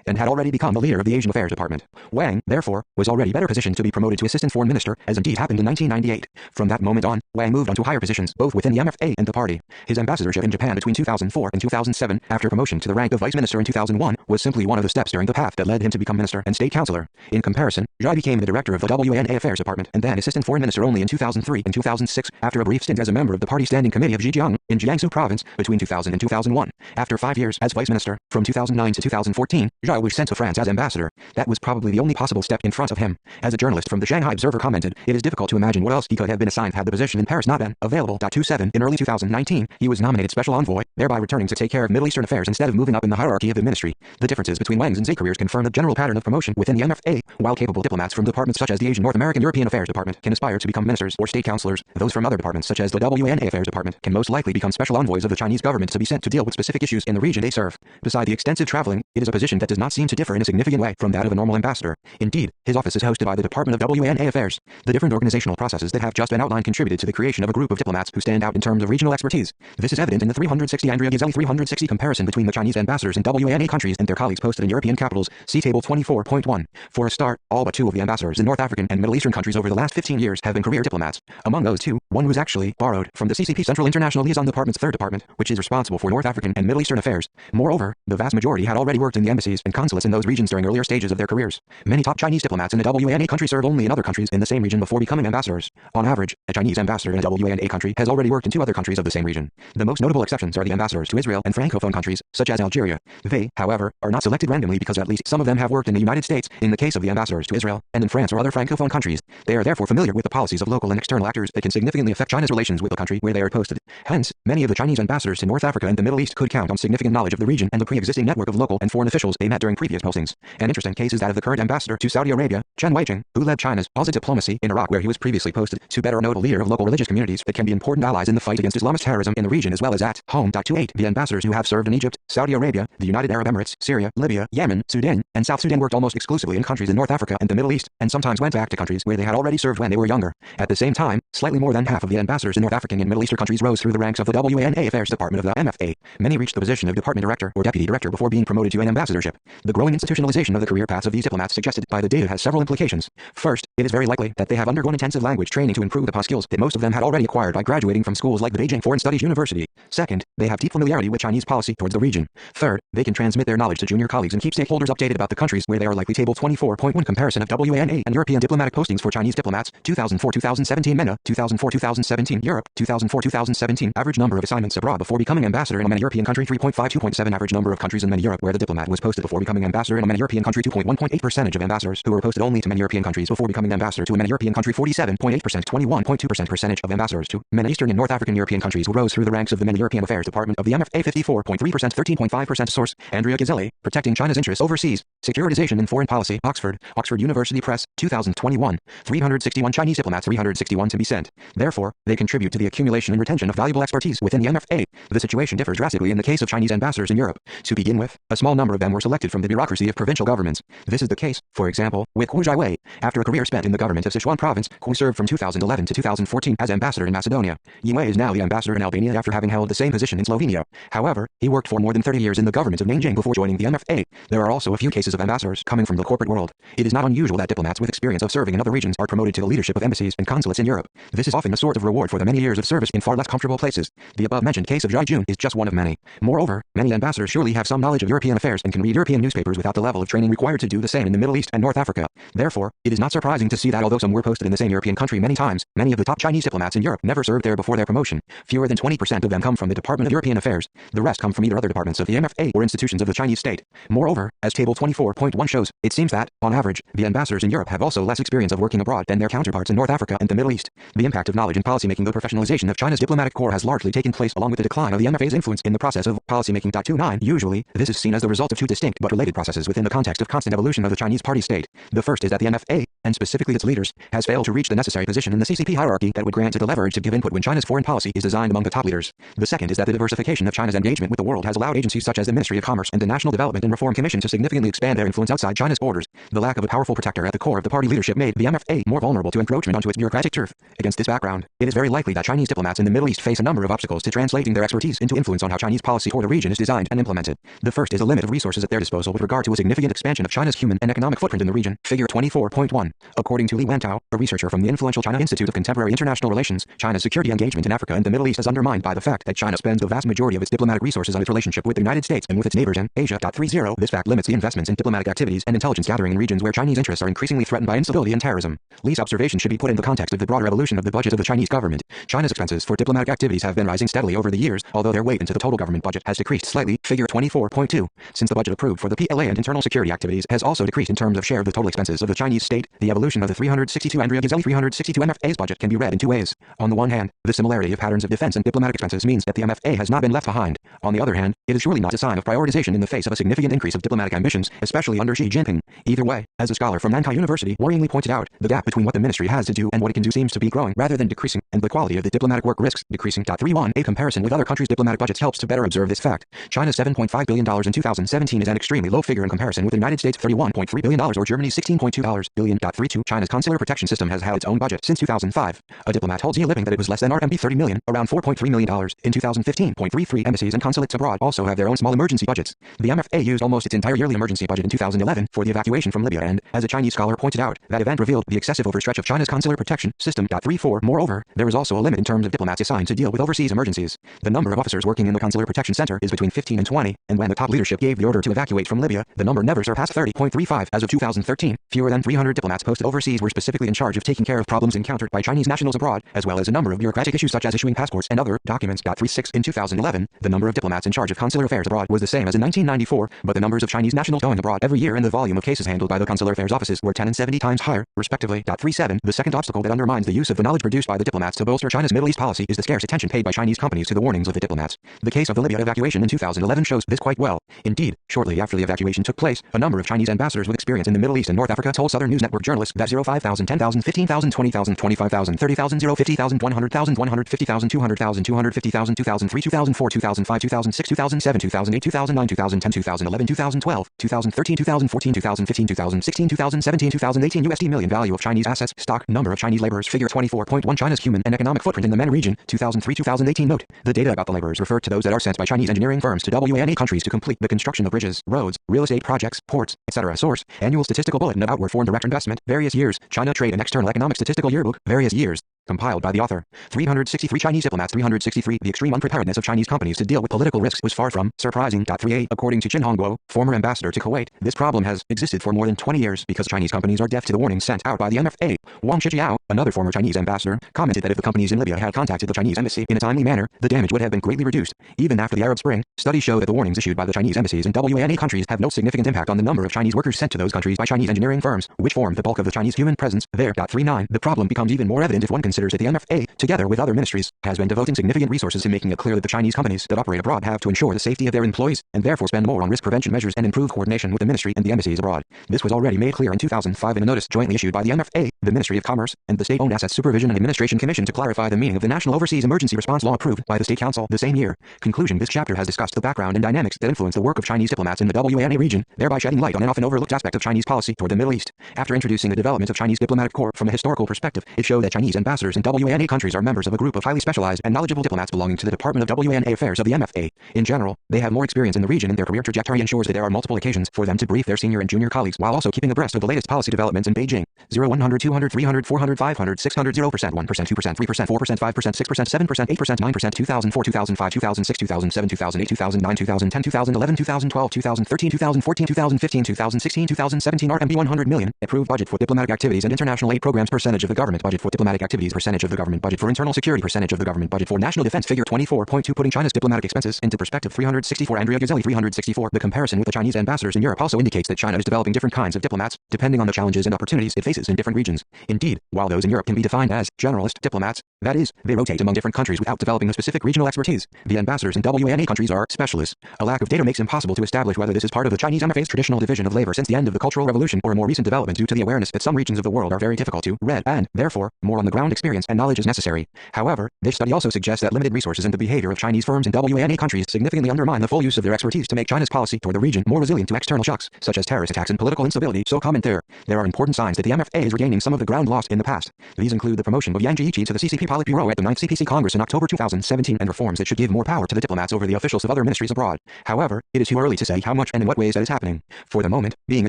and had already become the leader of the Asian Affairs Department. Wang, therefore, was already better positioned to be promoted to Assistant Foreign Minister, as indeed happened in 1998. From that moment on, Wang moved on to higher positions both within the MFA and the party. His ambassadorship in Japan between 2004 and 2007, after promotion to the rank of Vice Minister in 2001, was simply one of the steps during the path that led him to become Minister and State Councillor. In comparison, Zhai became the Director of the WNA Affairs Department and then Assistant Foreign Minister only in 2003 and 2006, after a brief stint as a member of the Party Standing Committee of Zhejiang, in Jiangsu Province, between 2000 and 2001. After 5 years as Vice Minister, from 2009 to 2014, Zhai was sent to France as ambassador. That was probably the only possible step in front of him. As a journalist from the Shanghai Observer commented, it is difficult to imagine what else he could have been assigned had the position in Paris not been available. 27. In early 2019, he was nominated Special Envoy, thereby returning to take care of Middle Eastern affairs instead of moving up in the hierarchy of the ministry. The differences between Wang's and Zai's careers confirm the general pattern of promotion within the MFA. While capable diplomats from departments such as the Asian North American European Affairs Department can aspire to become ministers or state councillors, those from other departments such as the WNA Affairs Department can most likely become special envoys of the Chinese government to be sent to deal with specific issues in the region they serve. Beside the extensive traveling, it is a position that does not seem to differ in a significant way from that of a normal ambassador. Indeed, his office is hosted by the Department of WNA Affairs. The different organizational processes that have just been outlined contributed to the creation of a group of diplomats who stand out in terms of regional expertise. This is evident in the 360 Andrea Ghizelli 360 comparison between the Chinese ambassadors in WNA countries and their colleagues posted in European capitals. See Table 24.1. For a start, all but 2 of the ambassadors in North African and Middle Eastern countries over the last 15 years have been career diplomats. Among those 2, one was actually borrowed from the CCP Central International Liaison Department's 3rd department, which is responsible for North African and Middle Eastern affairs. Moreover, the vast majority had already worked in the embassies and consulates in those regions during earlier stages of their careers. Many top Chinese diplomats in a WNA country serve only in other countries in the same region before becoming ambassadors. On average, a Chinese ambassador in a WNA country has already worked in 2 other countries of the same region. The most notable exceptions are the ambassadors to Israel and Francophone countries, such as Algeria. They, however, are not selected randomly because at least some of them have worked in the United States, in the case of the ambassadors to Israel, and in France or other Francophone countries. They are therefore familiar with the policies of local and external actors that can significantly affect China's relations with the country where they are posted. Hence, many of the Chinese ambassadors to North Africa and the Middle East could count on significant knowledge of the region and the pre-existing network of local and foreign officials they met during previous postings. An interesting case is that of the current ambassador to Saudi Arabia, Chen Weiqing, who led China's positive diplomacy in Iraq where he was previously posted to better note a leader of local religious communities that can be important allies in the fight against Islamist terrorism in the region as well as at home. 28. The ambassadors who have served in Egypt, Saudi Arabia, the United Arab Emirates, Syria, Libya, Yemen, Sudan, and South Sudan worked almost exclusively in countries in North Africa and the Middle East, and sometimes went back to countries where they had already served when they were younger. At the same time, slightly more than half of the ambassadors in North African and Middle Eastern countries rose through the ranks of the WNA Affairs Department of the MFA. Many reached the position of department director or deputy director before being promoted to an ambassadorship. The growing institutionalization of the career paths of these diplomats suggested by the data has several implications. First, it is very likely that they have undergone intensive language training to improve upon skills that most of them had already acquired by graduating from schools like the Beijing Foreign Studies University. Second, they have deep familiarity with Chinese policy towards the region. Third, they can transmit their knowledge to junior colleagues and keep stakeholders updated about the countries where they are likely. Table 24.1 Comparison of WNA and European diplomatic postings for Chinese diplomats, 2004-2017 MENA, 2004-2017 Europe, 2004-2017 Average number of assignments abroad before becoming ambassador in a MENA European country 3.52.7 Average number of countries in MENA Europe where the diplomat was posted before becoming ambassador in a MENA European country 2.1.8 Percentage of ambassadors who were posted only to MENA European countries before becoming ambassador to a MENA European country 47.8% 21.2% Percentage of ambassadors to MENA Eastern and North African European countries who rose through the ranks of the MENA European Affairs Department of the MFA 54.3% 13.5% Source, Andrea Ghizelli, Protecting China's Interests Overseas, Securitization and Foreign Policy, Oxford University Press, 2021, 361 Chinese diplomats 361 to be sent sent. Therefore, they contribute to the accumulation and retention of valuable expertise within the MFA. The situation differs drastically in the case of Chinese ambassadors in Europe. To begin with, a small number of them were selected from the bureaucracy of provincial governments. This is the case, for example, with Hu Jiawei. After a career spent in the government of Sichuan province, Hu served from 2011 to 2014 as ambassador in Macedonia. Yue is now the ambassador in Albania after having held the same position in Slovenia. However, he worked for more than 30 years in the government of Nanjing before joining the MFA. There are also a few cases of ambassadors coming from the corporate world. It is not unusual that diplomats with experience of serving in other regions are promoted to the leadership of embassies and consulates in Europe. This is often a sort of reward for the many years of service in far less comfortable places. The above-mentioned case of Zhai Jun is just one of many. Moreover, many ambassadors surely have some knowledge of European affairs and can read European newspapers without the level of training required to do the same in the Middle East and North Africa. Therefore, it is not surprising to see that although some were posted in the same European country many times, many of the top Chinese diplomats in Europe never served there before their promotion. Fewer than 20% of them come from the Department of European Affairs. The rest come from either other departments of the MFA or institutions of the Chinese state. Moreover, as Table 24.1 shows, it seems that, on average, the ambassadors in Europe have also less experience of working abroad than their counterparts in North Africa and the Middle East. The impact of knowledge in policymaking. The professionalization of China's diplomatic corps has largely taken place along with the decline of the MFA's influence in the process of policymaking. 29. Usually, this is seen as the result of two distinct but related processes within the context of constant evolution of the Chinese party state. The first is that the MFA, and specifically its leaders, has failed to reach the necessary position in the CCP hierarchy that would grant it the leverage to give input when China's foreign policy is designed among the top leaders. The second is that the diversification of China's engagement with the world has allowed agencies such as the Ministry of Commerce and the National Development and Reform Commission to significantly expand their influence outside China's borders. The lack of a powerful protector at the core of the party leadership made the MFA more vulnerable to encroachment onto its bureaucratic turf. Against this background, it is very likely that Chinese diplomats in the Middle East face a number of obstacles to translating their expertise into influence on how Chinese policy toward a region is designed and implemented. The first is a limit of resources at their disposal with regard to a significant expansion of China's human and economic footprint in the region. Figure 24.1. According to Li Wentao, a researcher from the influential China Institute of Contemporary International Relations, China's security engagement in Africa and the Middle East is undermined by the fact that China spends the vast majority of its diplomatic resources on its relationship with the United States and with its neighbors in Asia. 30. This fact limits the investments in diplomatic activities and intelligence gathering in regions where Chinese interests are increasingly threatened by instability and terrorism. Li's observation should be put in the context of the broader evolution of the budget of the Chinese government. China's expenses for diplomatic activities have been rising steadily over the years, although their weight into the total government budget has decreased slightly. Figure 24.2. Since the budget approved for the PLA and internal security activities has also decreased in terms of share of the total expenses of the Chinese state, the evolution of the 362 MFA's budget can be read in two ways. On the one hand, the similarity of patterns of defense and diplomatic expenses means that the MFA has not been left behind. On the other hand, it is surely not a sign of prioritization in the face of a significant increase of diplomatic ambitions, especially under Xi Jinping. Either way, as a scholar from Nankai University worryingly pointed out, the gap between what the ministry has to do and what it can do seems to be growing rather than decreasing, and the quality of the diplomatic work risks decreasing. 31. A comparison with other countries' diplomatic budgets helps to better observe this fact. China's $7.5 billion in 2017 is an extremely low figure in comparison with the United States' $31.3 billion or Germany's $16.2 billion. 32. China's consular protection system has had its own budget since 2005. A diplomat holds a living that it was less than RMB 30 million, around $4.3 million, in 2015. 33. Embassies and consulates abroad also have their own small emergency budgets. The MFA used almost its entire yearly emergency budget in 2011 for the evacuation from Libya and, as a Chinese scholar pointed out, that event revealed the excessive overstretch of China's consular protection system. 34. Moreover, there is also a limit in terms of diplomats assigned to deal with overseas emergencies. The number of officers working in the consular protection center is between 15 and 20, and when the top leadership gave the order to evacuate from Libya, the number never surpassed 30.35. As of 2013, fewer than 300 diplomats posted overseas were specifically in charge of taking care of problems encountered by Chinese nationals abroad, as well as a number of bureaucratic issues such as issuing passports and other documents. 36. In 2011, the number of diplomats in charge of consular affairs abroad was the same as in 1994, but the numbers of Chinese nationals going abroad every year and the volume of cases handled by the consular affairs offices were 10 and 70 times higher, respectively. 37. The second obstacle that undermines the use of the knowledge produced by the diplomats to bolster China's Middle East policy is the scarce attention paid by Chinese companies to the warnings of the diplomats. The case of the Libya evacuation in 2011 shows this quite well. Indeed, shortly after the evacuation took place, a number of Chinese ambassadors with experience in the Middle East and North Africa told Southern News Network journalists that 5,000, 10,000, 15,000, 20,000, 25,000, 30,000, 50,000, 100,000, 150,000, 200,000, 250,000, 2003, 2004, 2005, 2006, 2007, 2008, 2009, 2010, 2011, 2012, 2013, 2014, 2015, 2016, 2017, 2018 USD million value of Chinese assets, stock, number of Chinese laborers. Figure 24.1. China's human and economic footprint in the MENA region, 2003-2018. Note, the data about the laborers refer to those that are sent by Chinese engineering firms to WANA countries to complete the construction of bridges, roads, real estate projects, ports, etc. Source, Annual Statistical Bulletin of Outward Foreign Direct Investment, various years, China Trade and External Economic Statistical Yearbook, various years. Compiled by the author. 363 Chinese diplomats. 363. The extreme unpreparedness of Chinese companies to deal with political risks was far from surprising. 38. According to Qin Hongguo, former ambassador to Kuwait, this problem has existed for more than 20 years because Chinese companies are deaf to the warnings sent out by the MFA. Wang Shijiao, another former Chinese ambassador, commented that if the companies in Libya had contacted the Chinese embassy in a timely manner, the damage would have been greatly reduced. Even after the Arab Spring, studies show that the warnings issued by the Chinese embassies in WANA countries have no significant impact on the number of Chinese workers sent to those countries by Chinese engineering firms, which form the bulk of the Chinese human presence there. 39. The problem becomes even more evident if one considers considers that the MFA, together with other ministries, has been devoting significant resources to making it clear that the Chinese companies that operate abroad have to ensure the safety of their employees, and therefore spend more on risk prevention measures and improve coordination with the ministry and the embassies abroad. This was already made clear in 2005 in a notice jointly issued by the MFA, the Ministry of Commerce, and the State-Owned Assets Supervision and Administration Commission to clarify the meaning of the National Overseas Emergency Response Law approved by the State Council the same year. Conclusion: This chapter has discussed the background and dynamics that influence the work of Chinese diplomats in the WANA region, thereby shedding light on an often overlooked aspect of Chinese policy toward the Middle East. After introducing the development of Chinese diplomatic corps from a historical perspective, it showed that Chinese ambassadors in WANA countries are members of a group of highly specialized and knowledgeable diplomats belonging to the Department of WANA Affairs of the MFA. In general, they have more experience in the region, and their career trajectory ensures that there are multiple occasions for them to brief their senior and junior colleagues while also keeping abreast of the latest policy developments in Beijing. 0, 100, 200, 300, 400, 500, 600, 0%, 1%, 2%, 3%, 4%, 5%, 6%, 7%, 8%, 9%, 2004, 2005, 2006, 2007, 2008, 2009, 2010, 2011, 2012, 2013, 2014, 2015, 2016, 2017 RMB 100 million. Approved budget for diplomatic activities and international aid programs. Percentage of the government budget for diplomatic activities. Percentage of the government budget for internal security. Percentage of the government budget for national defense. Figure 24.2. Putting China's diplomatic expenses into perspective. 364. Andrea Gazzelli. 364. The comparison with the Chinese ambassadors in Europe also indicates that China is developing different kinds of diplomats, depending on the challenges and opportunities it faces in different regions. Indeed, while those in Europe can be defined as generalist diplomats, that is, they rotate among different countries without developing a specific regional expertise, the ambassadors in WANA countries are specialists. A lack of data makes it impossible to establish whether this is part of the Chinese MFA's traditional division of labor since the end of the Cultural Revolution, or a more recent development due to the awareness that some regions of the world are very difficult to read, and, therefore, more on-the-ground experience and knowledge is necessary. However, this study also suggests that limited resources and the behavior of Chinese firms in WANA countries significantly undermine the full use of their expertise to make China's policy toward the region more resilient to external shocks, such as terrorist attacks and political instability so common there. There are important signs that the MFA is regaining some of the ground lost in the past. These include the promotion of Yang Jieqi to the CCP Politburo at the 9th CPC Congress in October 2017 and reforms that should give more power to the diplomats over the officials of other ministries abroad. However, it is too early to say how much and in what ways that is happening. For the moment, being a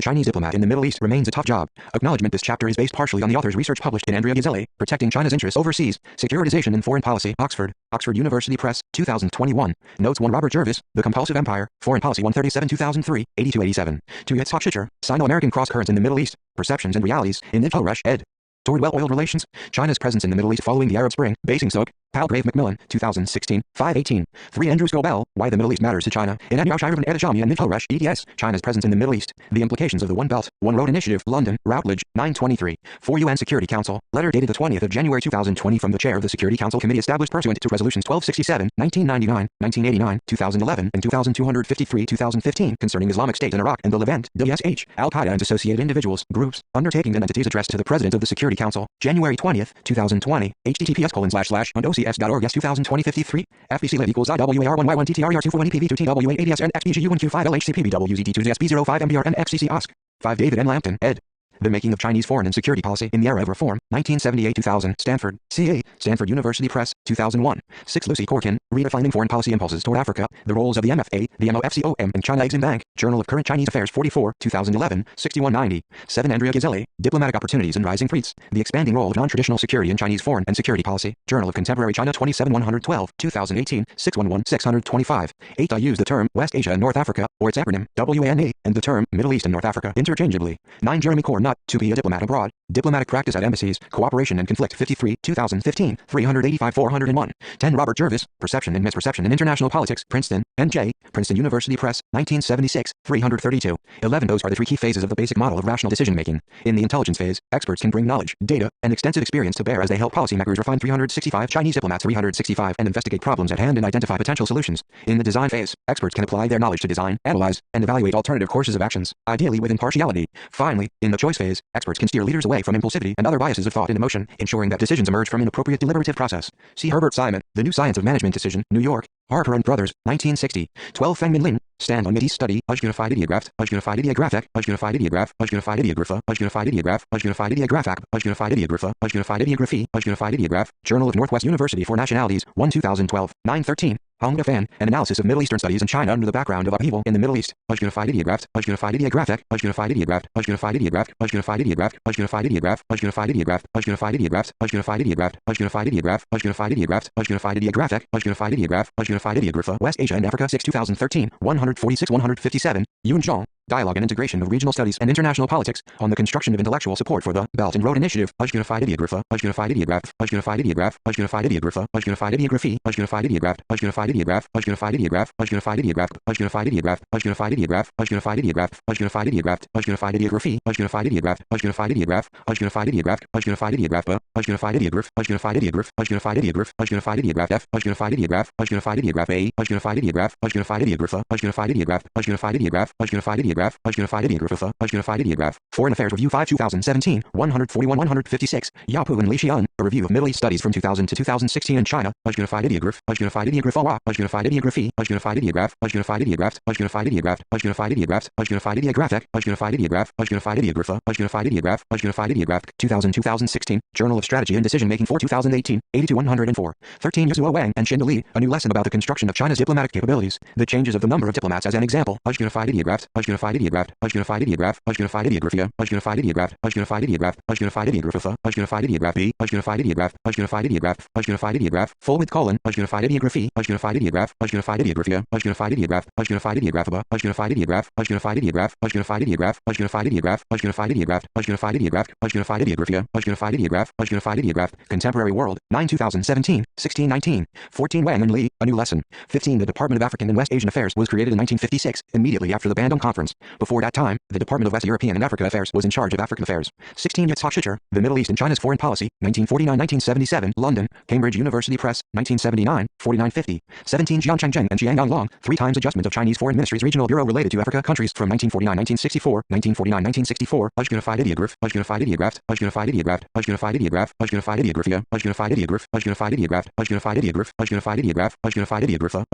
Chinese diplomat in the Middle East remains a tough job. Acknowledgement: This chapter is based partially on the author's research published in Andrea Gazzelli, Protecting China's Interests Overseas, Securitization and Foreign Policy, Oxford University Press, 2021. Notes 1. Robert Jervis, The Compulsive Empire, Foreign Policy 137 2003, 82-87. 2. Yitzhak Schitcher, Sino-American Cross Currents in the Middle East, Perceptions and Realities, in InfoRush, ed. Toward Well-Oiled Relations, China's Presence in the Middle East Following the Arab Spring, Basing Soak, Palgrave Macmillan, 2016, 518. 3. Andrew Scobell, Why the Middle East Matters to China, in Anyar Shire and Edashami and InfoRush, ETS, China's Presence in the Middle East, The Implications of the One Belt, One Road Initiative, London, Routledge, 923. 4. UN Security Council, letter dated the 20th of January 2020 from the Chair of the Security Council Committee established pursuant to Resolutions 1267, 1999, 1989, 2011, and 2253, 2015 concerning Islamic State in Iraq and the Levant, DSH, Al-Qaeda and associated individuals, groups, undertakings and entities addressed to the President of the Security Council, January 20th, 2020, https://undocs.org S2020-53, FBC Live equals IWAR1Y1TTRER241EPV2TWA8S and XBGU1Q5LHCPBWZ2ZSP05MBR and FCC OSC. 5. David N. Lampton, ed. The Making of Chinese Foreign and Security Policy in the Era of Reform, 1978-2000, Stanford, CA, Stanford University Press, 2001. 6. Lucy Corkin, Redefining Foreign Policy Impulses Toward Africa, The Roles of the MFA, the MOFCOM, and China Exim Bank, Journal of Current Chinese Affairs 44, 2011, 6190. 7. Andrea Gazzelli, Diplomatic Opportunities and Rising Threats, The Expanding Role of Non-Traditional Security in Chinese Foreign and Security Policy, Journal of Contemporary China 27-112, 2018, 611-625. 8. I use the term West Asia and North Africa, or its acronym, WANA, and the term Middle East and North Africa interchangeably. 9. Jeremy Cornut, To Be a Diplomat Abroad, Diplomatic Practice at Embassies, Cooperation and Conflict 53, 2015, 385-401. 10. Robert Jervis, Perception and Misperception in International Politics, Princeton, N.J., Princeton University Press, 1976, 332. 11. Those are the 3 key phases of the basic model of rational decision-making. In the intelligence phase, experts can bring knowledge, data, and extensive experience to bear as they help policymakers refine 365 Chinese diplomats 365 and investigate problems at hand and identify potential solutions. In the design phase, experts can apply their knowledge to design, analyze, and evaluate alternative courses of actions, ideally with impartiality. Finally, in the choice phase, experts can steer leaders away from impulsivity and other biases of thought and emotion, ensuring that decisions emerge from an appropriate deliberative process. See Herbert Simon, The New Science of Management Decision, New York, Harper and Brothers, 1960. 12. Fengmin Lin, Stand on Mideast Study, Unified Ideograph, Unified Ideographic, Unified Ideograph, Unified Ideographa, Unified Ideograph, Unified Ideographic, Unified Ideographa, Unified Ideography, Unified Ideograph, Journal of Northwest University for Nationalities, 1 2012, 913. Hong Fan, An Analysis of Middle Eastern Studies in China under the Background of Upheaval in the Middle East, Unified Ideograph, Unified Ideographic, Unified Ideograph, Unified Ideograph, Unified Ideograph, Unified Ideograph, Unified Ideograph, Unified Ideograph, Unified Ideograph, Unified Ideograph, Unified Ideograph, Unified Ideographic, Unified Ideograph, Unified Ideographa, West Asia and Africa 6 2013, 146-157, Yun Zhang. Dialogue and Integration of Regional Studies and International Politics on the Construction of Intellectual Support for the Belt and Road Initiative. Unified Ideograph, Unified Ideograph, Unified Ideograph, Unified Ideograph, Unified Ideography, Unified Ideograph, Unified Ideograph, Unified Ideograph, Unified Ideograph, Unified Ideograph, Unified Ideograph, Unified Ideograph, Unified Ideograph, Unified Ideography, Unified Ideograph, Unified Ideograph, Unified Ideograph, Unified Ideograph, Unified Ideograph, Unified Ideograph, Unified Ideograph, Unified Ideograph F, Unified Ideograph, Unified Ideograph A, Unified Ideograph, Unified Ideograph, Unified Ideograph, Unified Ideograph, Unified Ideograph, Unified Ideograph, Unified Ideograph. Foreign Affairs Review 5 2017, 141-156, Yapu and Li Xian, a review of Middle East studies from 2000 to 2016 in China. Unified Ideograph, Unified Ideograph Awa, Unified Ideography, Unified Ideograph, Unified Ideograph, Unified Ideograph, Unified Ideograph, Unified Ideographic, Unified Ideograph, Unified Ideograph, Unified Ideograph, Unified Ideograph, 2000-2016, Journal of Strategy and Decision Making for 2018, 80-104. 13 Yuzhuo Wang and Xin Li, a new lesson about the construction of China's diplomatic capabilities, the changes of the number of diplomats as an example. Unified Ideograph, Unified Ideograph, Unified Ideograph, Unified Ideographia, Unified Ideograph, Unified Ideograph, Unified Ideographa, Unified Ideograph B, Unified Ideograph, Unified Ideograph, Unified Ideograph, full with colon, Unified Ideography, Unified Ideograph, Unified Ideographia, Unified Ideograph, Unified Ideograph, Unified Ideograph, Unified Ideograph, Unified Ideograph, Unified Ideograph, Unified Ideograph, Unified Ideograph, Unified Ideographia, Unified Ideograph, Unified Ideograph, Contemporary World, 9 2017, 16-19, 14 Wang and Li, a new lesson. 15 The Department of African and West Asian Affairs was created in 1956, immediately after the Bandung Conference. Before that time, the Department of West European and Africa Affairs was in charge of African affairs. 16 Yitzhak Schitcher, The Middle East and China's Foreign Policy, 1949-1977, London, Cambridge University Press, 1979, 4950. 17 Jiang Chengzheng and Jiang Yanglong, 3 times adjustment of Chinese Foreign Ministry's Regional Bureau related to Africa countries from 1949-1964, 1949-1964, Unified Ideograph, Unified Ideograph, Unified Ideograph, Unified Ideograph, Unified Ideographia, Unified Ideograph, Unified Ideograph, Unified Ideograph, Unified Ideograph, Unified Ideograph,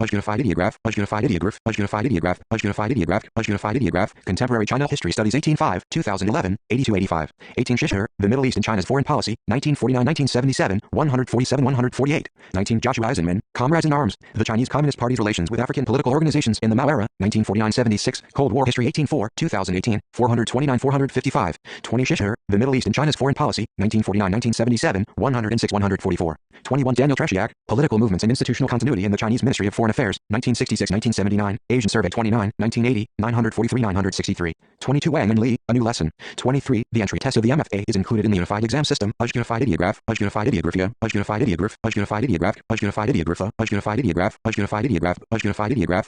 Unified Ideograph, Unified Ideograph, Unified Ideograph, Unified Ideograph, Unified Ideograph, Unified Ideograph, Contemporary China History Studies 18.5, 2011, 82-85. 18 Schitcher, The Middle East and China's Foreign Policy, 1949-1977, 147-148. 19 Joshua Eisenman, Comrades in Arms, The Chinese Communist Party's Relations with African Political Organizations in the Mao Era, 1949-76, Cold War History 18.4, 2018, 429-455. 20 Schitcher, The Middle East and China's Foreign Policy, 1949-1977, 106-144. 21 Daniel Tretiak, Political Movements and Institutional Continuity in the Chinese Ministry of Foreign Affairs, 1966-1979, Asian Survey 29, 1980, 943-963. 22 Wang and Li, a new lesson. 23 The entry test of the MFA is included in the Unified Exam System. Unified Ideograph, Unified Ideographia, Unified Ideograph, Unified Ideograph, Unified Ideograph, Unified Ideograph, Unified Ideograph, Unified Ideograph,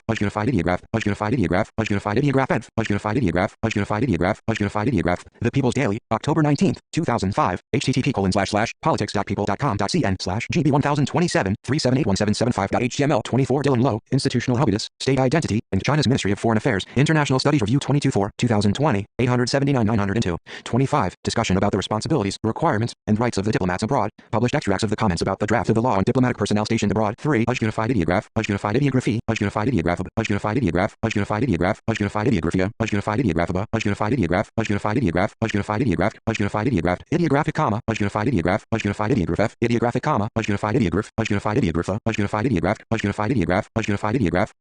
Unified Ideograph, Unified Ideograph, Unified Ideograph, Unified Ideograph, Unified Ideograph, Unified Ideograph, The People's Daily, October 19th, 2005, http://politics.people.com.cn/gb1027 3781775.html 24 Dylan Lowe, Institutional Habitus, State Identity, and China's Ministry of Foreign Affairs, International Studies Review 22-4, 2020, 879-902. 25 Discussion about the responsibilities, requirements, and rights of the diplomats abroad, published extracts of the comments about the draft of the law on diplomatic personnel stationed abroad. 3 Unified Ideograph, Unified Ideography, Unified Ideograph, Unified Ideograph, Unified Ideograph, Unified Ideographia, Unified Ideograph, Unified Ideograph, Unified Ideograph, Unified Ideograph, Unified Ideograph, Ideographic comma, Unified Ideograph, Unified Ideograph, Ideographic comma, Unified Ideograph, Unified Ideograph, Unified Ideograph, Unified Ideograph, Unified Ideograph,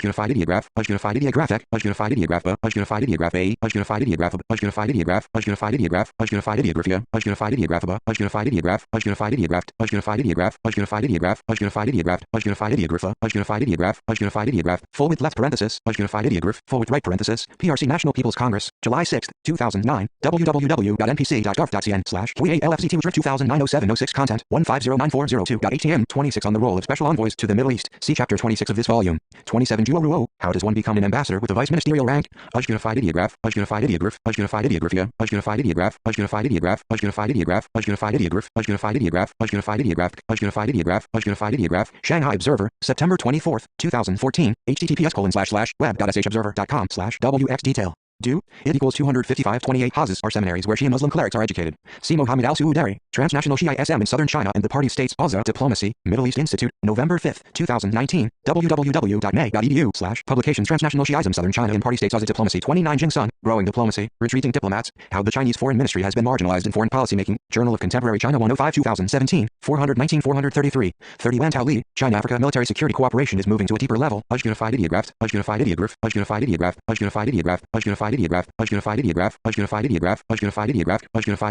Unified Ideograph, Unified Ideographic, Unified Ideograph, Unified Ideograph A, Unified Ideograph, Unified Ideograph, Unified Ideograph, Unified Ideographia, Unified Ideograph, Unified Ideograph, Unified Ideograph, Unified Ideograph, Unified Ideograph, Unified Ideograph, Unified Ideograph, Unified Ideograph, Unified Ideograph, full with left parenthesis, Unified Ideograph, full with right parenthesis, PRC National People's Congress, July 6, 2009, www.npc.gov.cn/WALFZ2009-0706 content 1509402.htm 26 on the role of special envoys to the Middle East. See chapter 26 of this volume. 27 Juo Ruo, how does one become an ambassador with a vice ministerial rank? Unified Ideograph, Unified Ideograph, Unified Ideographia, Unified Ideograph, Unified Ideograph, Unified Ideograph, Unified Ideograph, Unified Ideograph, Unified Ideograph, Unified Ideograph, Unified Ideograph, Shanghai Observer, September 24, 2014, https://web.shobserver.com/wx detail. Do. It equals 255.28 Hazes are seminaries where Shia Muslim clerics are educated. See Mohammed al-Suudari, Transnational Shia SM in Southern China and the Party States Azza Diplomacy, Middle East Institute, November 5, 2019, www.may.edu/publications Transnational Shiism Southern China and Party States Azza Diplomacy 29 Jingsun, Growing Diplomacy, Retreating Diplomats, How the Chinese Foreign Ministry has been marginalized in foreign policy making, Journal of Contemporary China 105 2017, 419-433, 30 Wan Tao Li, China-Africa military security cooperation is moving to a deeper level. Unified Ideograph, Unified Ideograph, Unified Ideograph, Unified Ideograph, Unified Ideograph, Unified Ideograph, Unified Ideograph, Unified Ideograph, Unified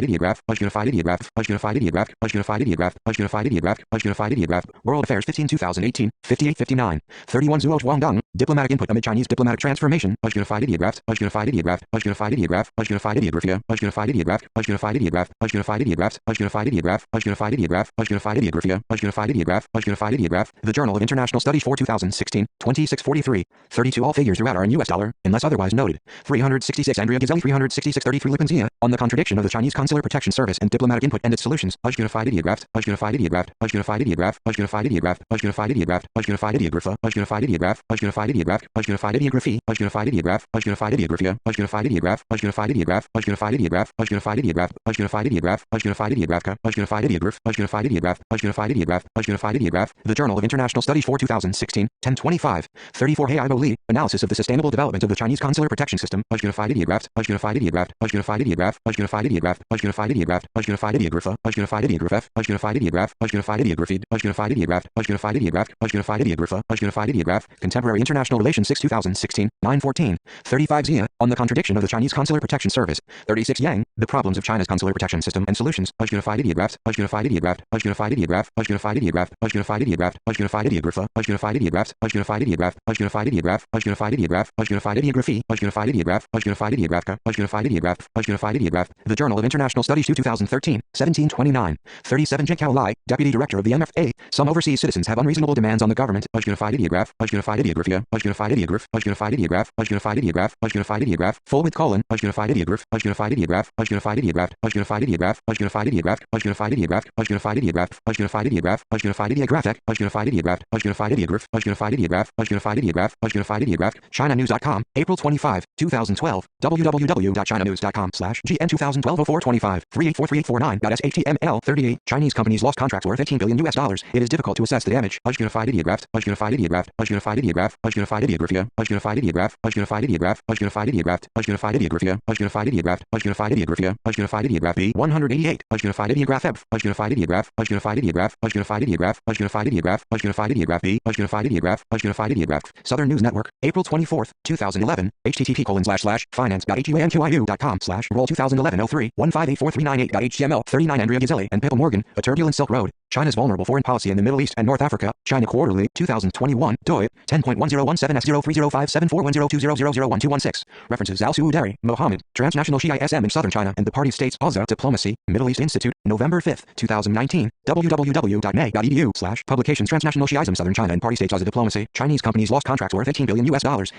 Ideograph, Unified Ideograph, Unified Ideograph, Unified Ideograph, Unified Ideograph, Unified Ideograph, World Affairs 15 2018, 5859, 31 Zuo Guangdong, Diplomatic input amid Chinese diplomatic transformation. Unified ideograph. Unified ideograph. Unified ideograph. Unified ideographia. Unified ideograph. Unified ideograph. Unified ideograph. Unified ideograph. Unified ideograph. Unified ideographia. Unified ideograph. Unified ideograph. The Journal of International Studies for 2016. 2643. 32 all figures throughout are in US dollar, unless otherwise noted. 366 Andrea Ghizelli 36633 Lipinzia. On the contradiction of the Chinese Consular Protection Service and diplomatic input and its solutions. Unified ideograph. Unified ideograph. Unified ideograph. Unified ideograph. Unified ideograph. Unified ideographa. Unified ideograph. Unified ideograph. Unified ideography. Unified ideograph. Unified ideographia. Unified ideograph. Unified ideograph. Unified ideograph. Unified ideograph. Unified ideograph. Unified ideograph. Unified ideograph. Unified ideograph. Unified ideograph. Unified ideograph. The Journal of International Studies for 2016. 1025. 34 Hey Ibo Lee. Analysis of the sustainable development of the Chinese consular protection system. Unified ideograph. Unified ideograph. Unified ideograph. Unified ideograph. Unified ideograph. Unified ideographa. Unified ideograph. Unified ideograph. Unified ideography. Unified ideograph. Unified ideograph. Unified ideographa. Unified ideograph. Contemporary International Relations 6 2016. 914. 35 Zia. On the contradiction of the Chinese Consular Protection Service. 36 Yang. The problems of China's consular protection system and solutions. Unified ideograph. Unified ideograph. Unified ideograph. Unified ideograph. Unified ideograph. Unified ideographa. Unified ideograph. Unified ideograph. Unified ideograph. Unified ideograph. Unified ideography. Unified ideograph. Unified ideograph. Unified ideograph. Unified ideograph. The Journal of International Studies 2013. 1729. 37 Jinkao Lai, Deputy Director of the MFA. Some overseas citizens have unreasonable demands on the government. Unified ideograph. Unified ideographia. Unified ideograph. Unified ideograph. Unified ideograph. Unified ideograph. Full with colon. Unified ideograph. Unified ideograph. Unified ideograph. Unified ideograph. Unified ideograph. Unified ideograph. Unified ideograph. Unified ideograph. Unified ideographic. Unified ideograph. Unified ideograph. Unified ideograph. Unified ideograph. Unified ideograph. ChinaNews.com. April 25, 2012. www.chinanews.com/GN 2012-0425. 384349.SHTML 38. Chinese companies lost contracts worth $18 billion. It is difficult to assess the damage. Unified ideograph. Unified ideograph. Unified ideograph. Unified ideographia. Unified ideograph. Unified ideograph. Unified ideograph. Unified ideographia. Unified ideograph. Unified ideographia. Unified ideograph. B 188. Unified ideograph. Unified ideograph. Unified ideograph. Unified ideograph. Unified ideograph. Unified ideograph. B Unified ideograph. Unified ideograph. Southern News Network. April 24, 2011. http://finance.huanqiu.com/roll 2011-03 1584398.html 39 Andrea Ghizelli and Pippa Morgan. A Turbulent Silk Road. China's Vulnerable Foreign Policy in the Middle East and North Africa. China Quarterly. 2021. doi 10.1017s03057410200011216. References Al-Suudari, Mohammed. Transnational Shia SM in Southern China and the Party States. AZA. Diplomacy. Middle East Institute. November 5, 2019. www.meg.edu/publications Transnational Shiism Southern China and Party States AZA Diplomacy. Chinese companies lost contracts worth $18 billion.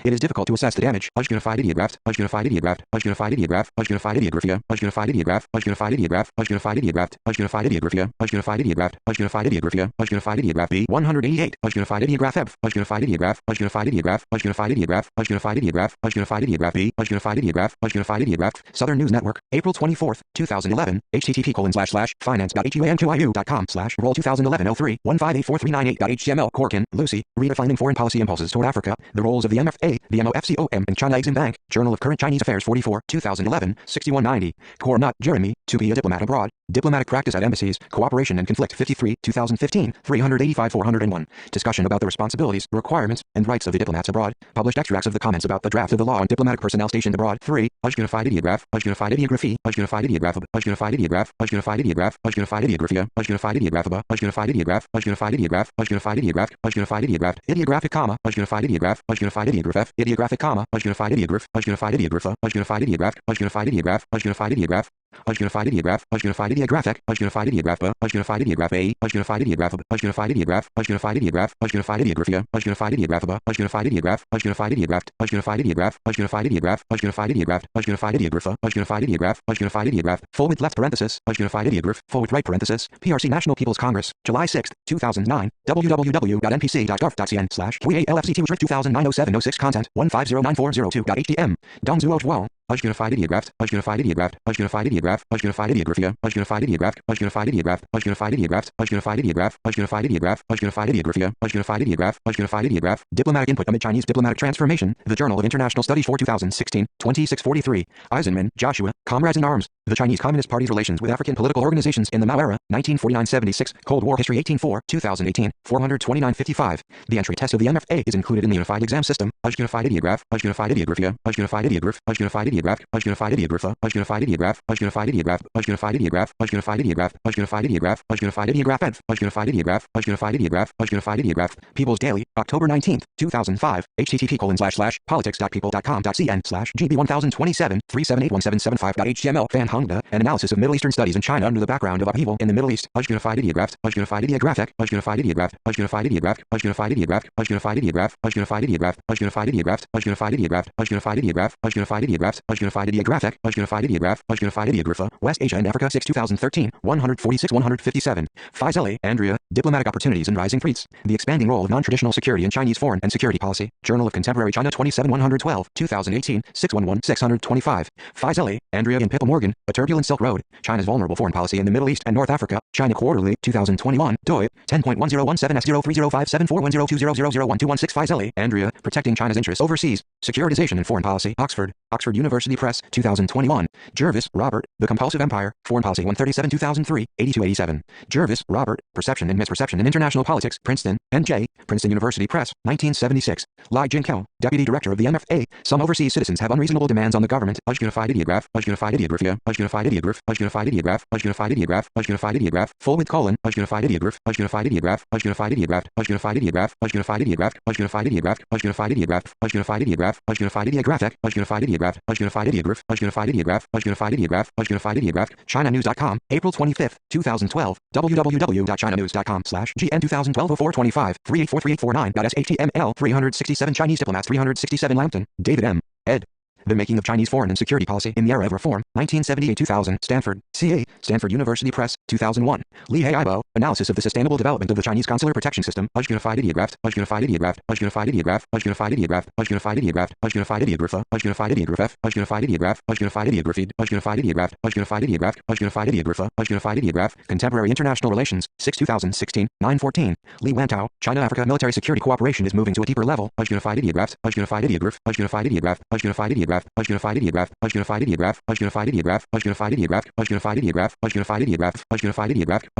It is difficult to assess the damage. Unified ideograph. Unified ideograph. Unified ideograph. Unified ideographia. Unified ideograph. Unified ideograph. Unified ideograph. Unified ideographia. Unified ideograph. Unified ideographia. Unified ideograph. B 188. Unified ideograph. Unified ideograph. Unified ideograph. Unified ideograph. Unified ideograph. Unified ideograph. B Unified ideograph. Unified ideograph. Southern News Network. April 24, 2011. http://finance.huanqiu.com/roll 2011-03 1584398.html Corkin, Lucy. Redefining Foreign Policy Impulses Toward Africa. The Roles of the MFA, the MOFCOM, and China Exim Bank. Journal of Current Chinese Affairs 44, 2011, 6190. Cornut, Jeremy. To be a diplomat abroad. Diplomatic practice at embassies. Cooperation and conflict 53, 2015, 385-401. Discussion about the responsibilities, requirements, and rights of the diplomats abroad. Published extracts of the comments about the draft of the law on diplomatic personnel stationed abroad. 3. Unified ideograph. Unified ideography. Unified ideograph. Unified ideograph. Unified ideograph. Unified ideographia. Unified ideograph. Unified ideograph. Unified ideograph. Unified ideograph. Unified ideograph. Ideographic comma. Unified ideograph. Unified ideograph. Ideographic comma. Unified ideograph. Unified ideograph. Unified ideograph. Unified ideograph. Unified ideograph. Unified ideograph. Unified ideographic. Unified ideograph. Unified ideograph. A. Unified ideograph. Unified ideograph. Unified ideograph. Unified ideographia. Unified ideograph. Unified ideograph. Unified ideograph. Unified ideograph. Unified ideograph. Unified ideograph. Unified ideograph. Unified ideograph. Unified ideograph. Full with left parenthesis. Unified ideograph. Full with right parenthesis. PRC National People's Congress. July 6, 2009. www.npc.gov.cn/3ALFCT 2009-07-06 content 1509402.htm. Dongzuo Wall. Unified ideograph. Unified ideograph. Unified ideograph. Unified ideographia. Unified ideograph. Unified ideograph. Unified ideograph. Unified ideograph. Unified ideograph. Unified ideographia. Unified ideograph. Unified ideograph. Diplomatic input amid Chinese diplomatic transformation. The Journal of International Studies for 2016. 2643. Eisenman, Joshua. Comrades in Arms. The Chinese Communist Party's relations with African political organizations in the Mao era. 1949-76. Cold War History 18-4. 2018. 429-55. The entry test of the MFA is included in the unified exam system. Unified ideograph. Unified ideographia. Unified ideograph. Unified ideograph. Unified ideograph. Unified ideograph. Unified ideograph. Unified ideograph, unified ideograph, unified ideograph, unified ideograph, unified ideograph, unified ideograph, unified ideograph, unified ideograph. People's Daily, October 19th, 2005. http://politics.people.com.cn/gb1027-3781775.html. Van Hongda, an analysis of Middle Eastern studies in China under the background of upheaval in the Middle East. Unified ideograph, unified ideographic, unified ideograph, unified ideograph, unified ideograph, unified ideograph, unified ideograph, unified ideograph, unified ideograph, unified ideograph, unified ideograph, unified ideographic, unified ideograph, unified ideographa. West Asia and Africa 6 2013, 146-157. Fizeli, Andrea, Diplomatic Opportunities and Rising Threats. The Expanding Role of Non-Traditional Security in Chinese Foreign and Security Policy. Journal of Contemporary China 27-112, 2018, 611-625. Fizeli, Andrea and Pippa Morgan, A Turbulent Silk Road, China's Vulnerable Foreign Policy in the Middle East and North Africa, China Quarterly, 2021, doi, 10.1017s0305741020001216. Fizeli, Andrea, Protecting China's Interests Overseas, Securitization and Foreign Policy, Oxford, Oxford University Press, 2021. Jervis, Robert, The Compulsive Empire, Foreign Policy 137 2003, 8287. Jervis, Robert, Perception and Misperception in International Politics, Princeton, N.J., Princeton University Press, 1976. Lai Jinkao, Deputy Director of the MFA, Some Overseas Citizens Have Unreasonable Demands on the Government. Unified ideograph, unified ideographia, unified ideograph, unified ideograph, unified ideograph, unified ideograph, full with colon, unified ideograph, unified ideograph, unified ideograph, unified ideograph, unified ideograph, unified ideograph, unified ideograph, unified ideograph, unified ideographic, unified ideograph, unified ideograph, unified ideograph, unified ideograph, unified ideograph, ChinaNews.com, April 25th, 2012, www.chinanews.com/GN 2012-0425, 384389.SHTML 367 Chinese diplomats 367 Lambton, David M. ed. The Making of Chinese Foreign and Security Policy in the Era of Reform, 1978-2000, Stanford, CA, Stanford University Press, 2001. Li Heibo, Analysis of the Sustainable Development of the Chinese Consular Protection System, Unified ideograph, unified ideograph, unified ideograph, unified ideograph, unified ideograph, unified ideographa, unified ideograph, unified ideograph, unified ideographied, unified ideograph, unified ideograph, unified ideographa, unified ideograph, Contemporary International Relations, 6 2016, 914. Li Wantao, China-Africa Military Security Cooperation is moving to a deeper level, Unified ideographs, unified ideograph, unified ideograph, unified ideograph, unified ideograph, unified ideograph, unified ideograph, unified ideograph, unified ideograph, unified ideograph, unified ideograph,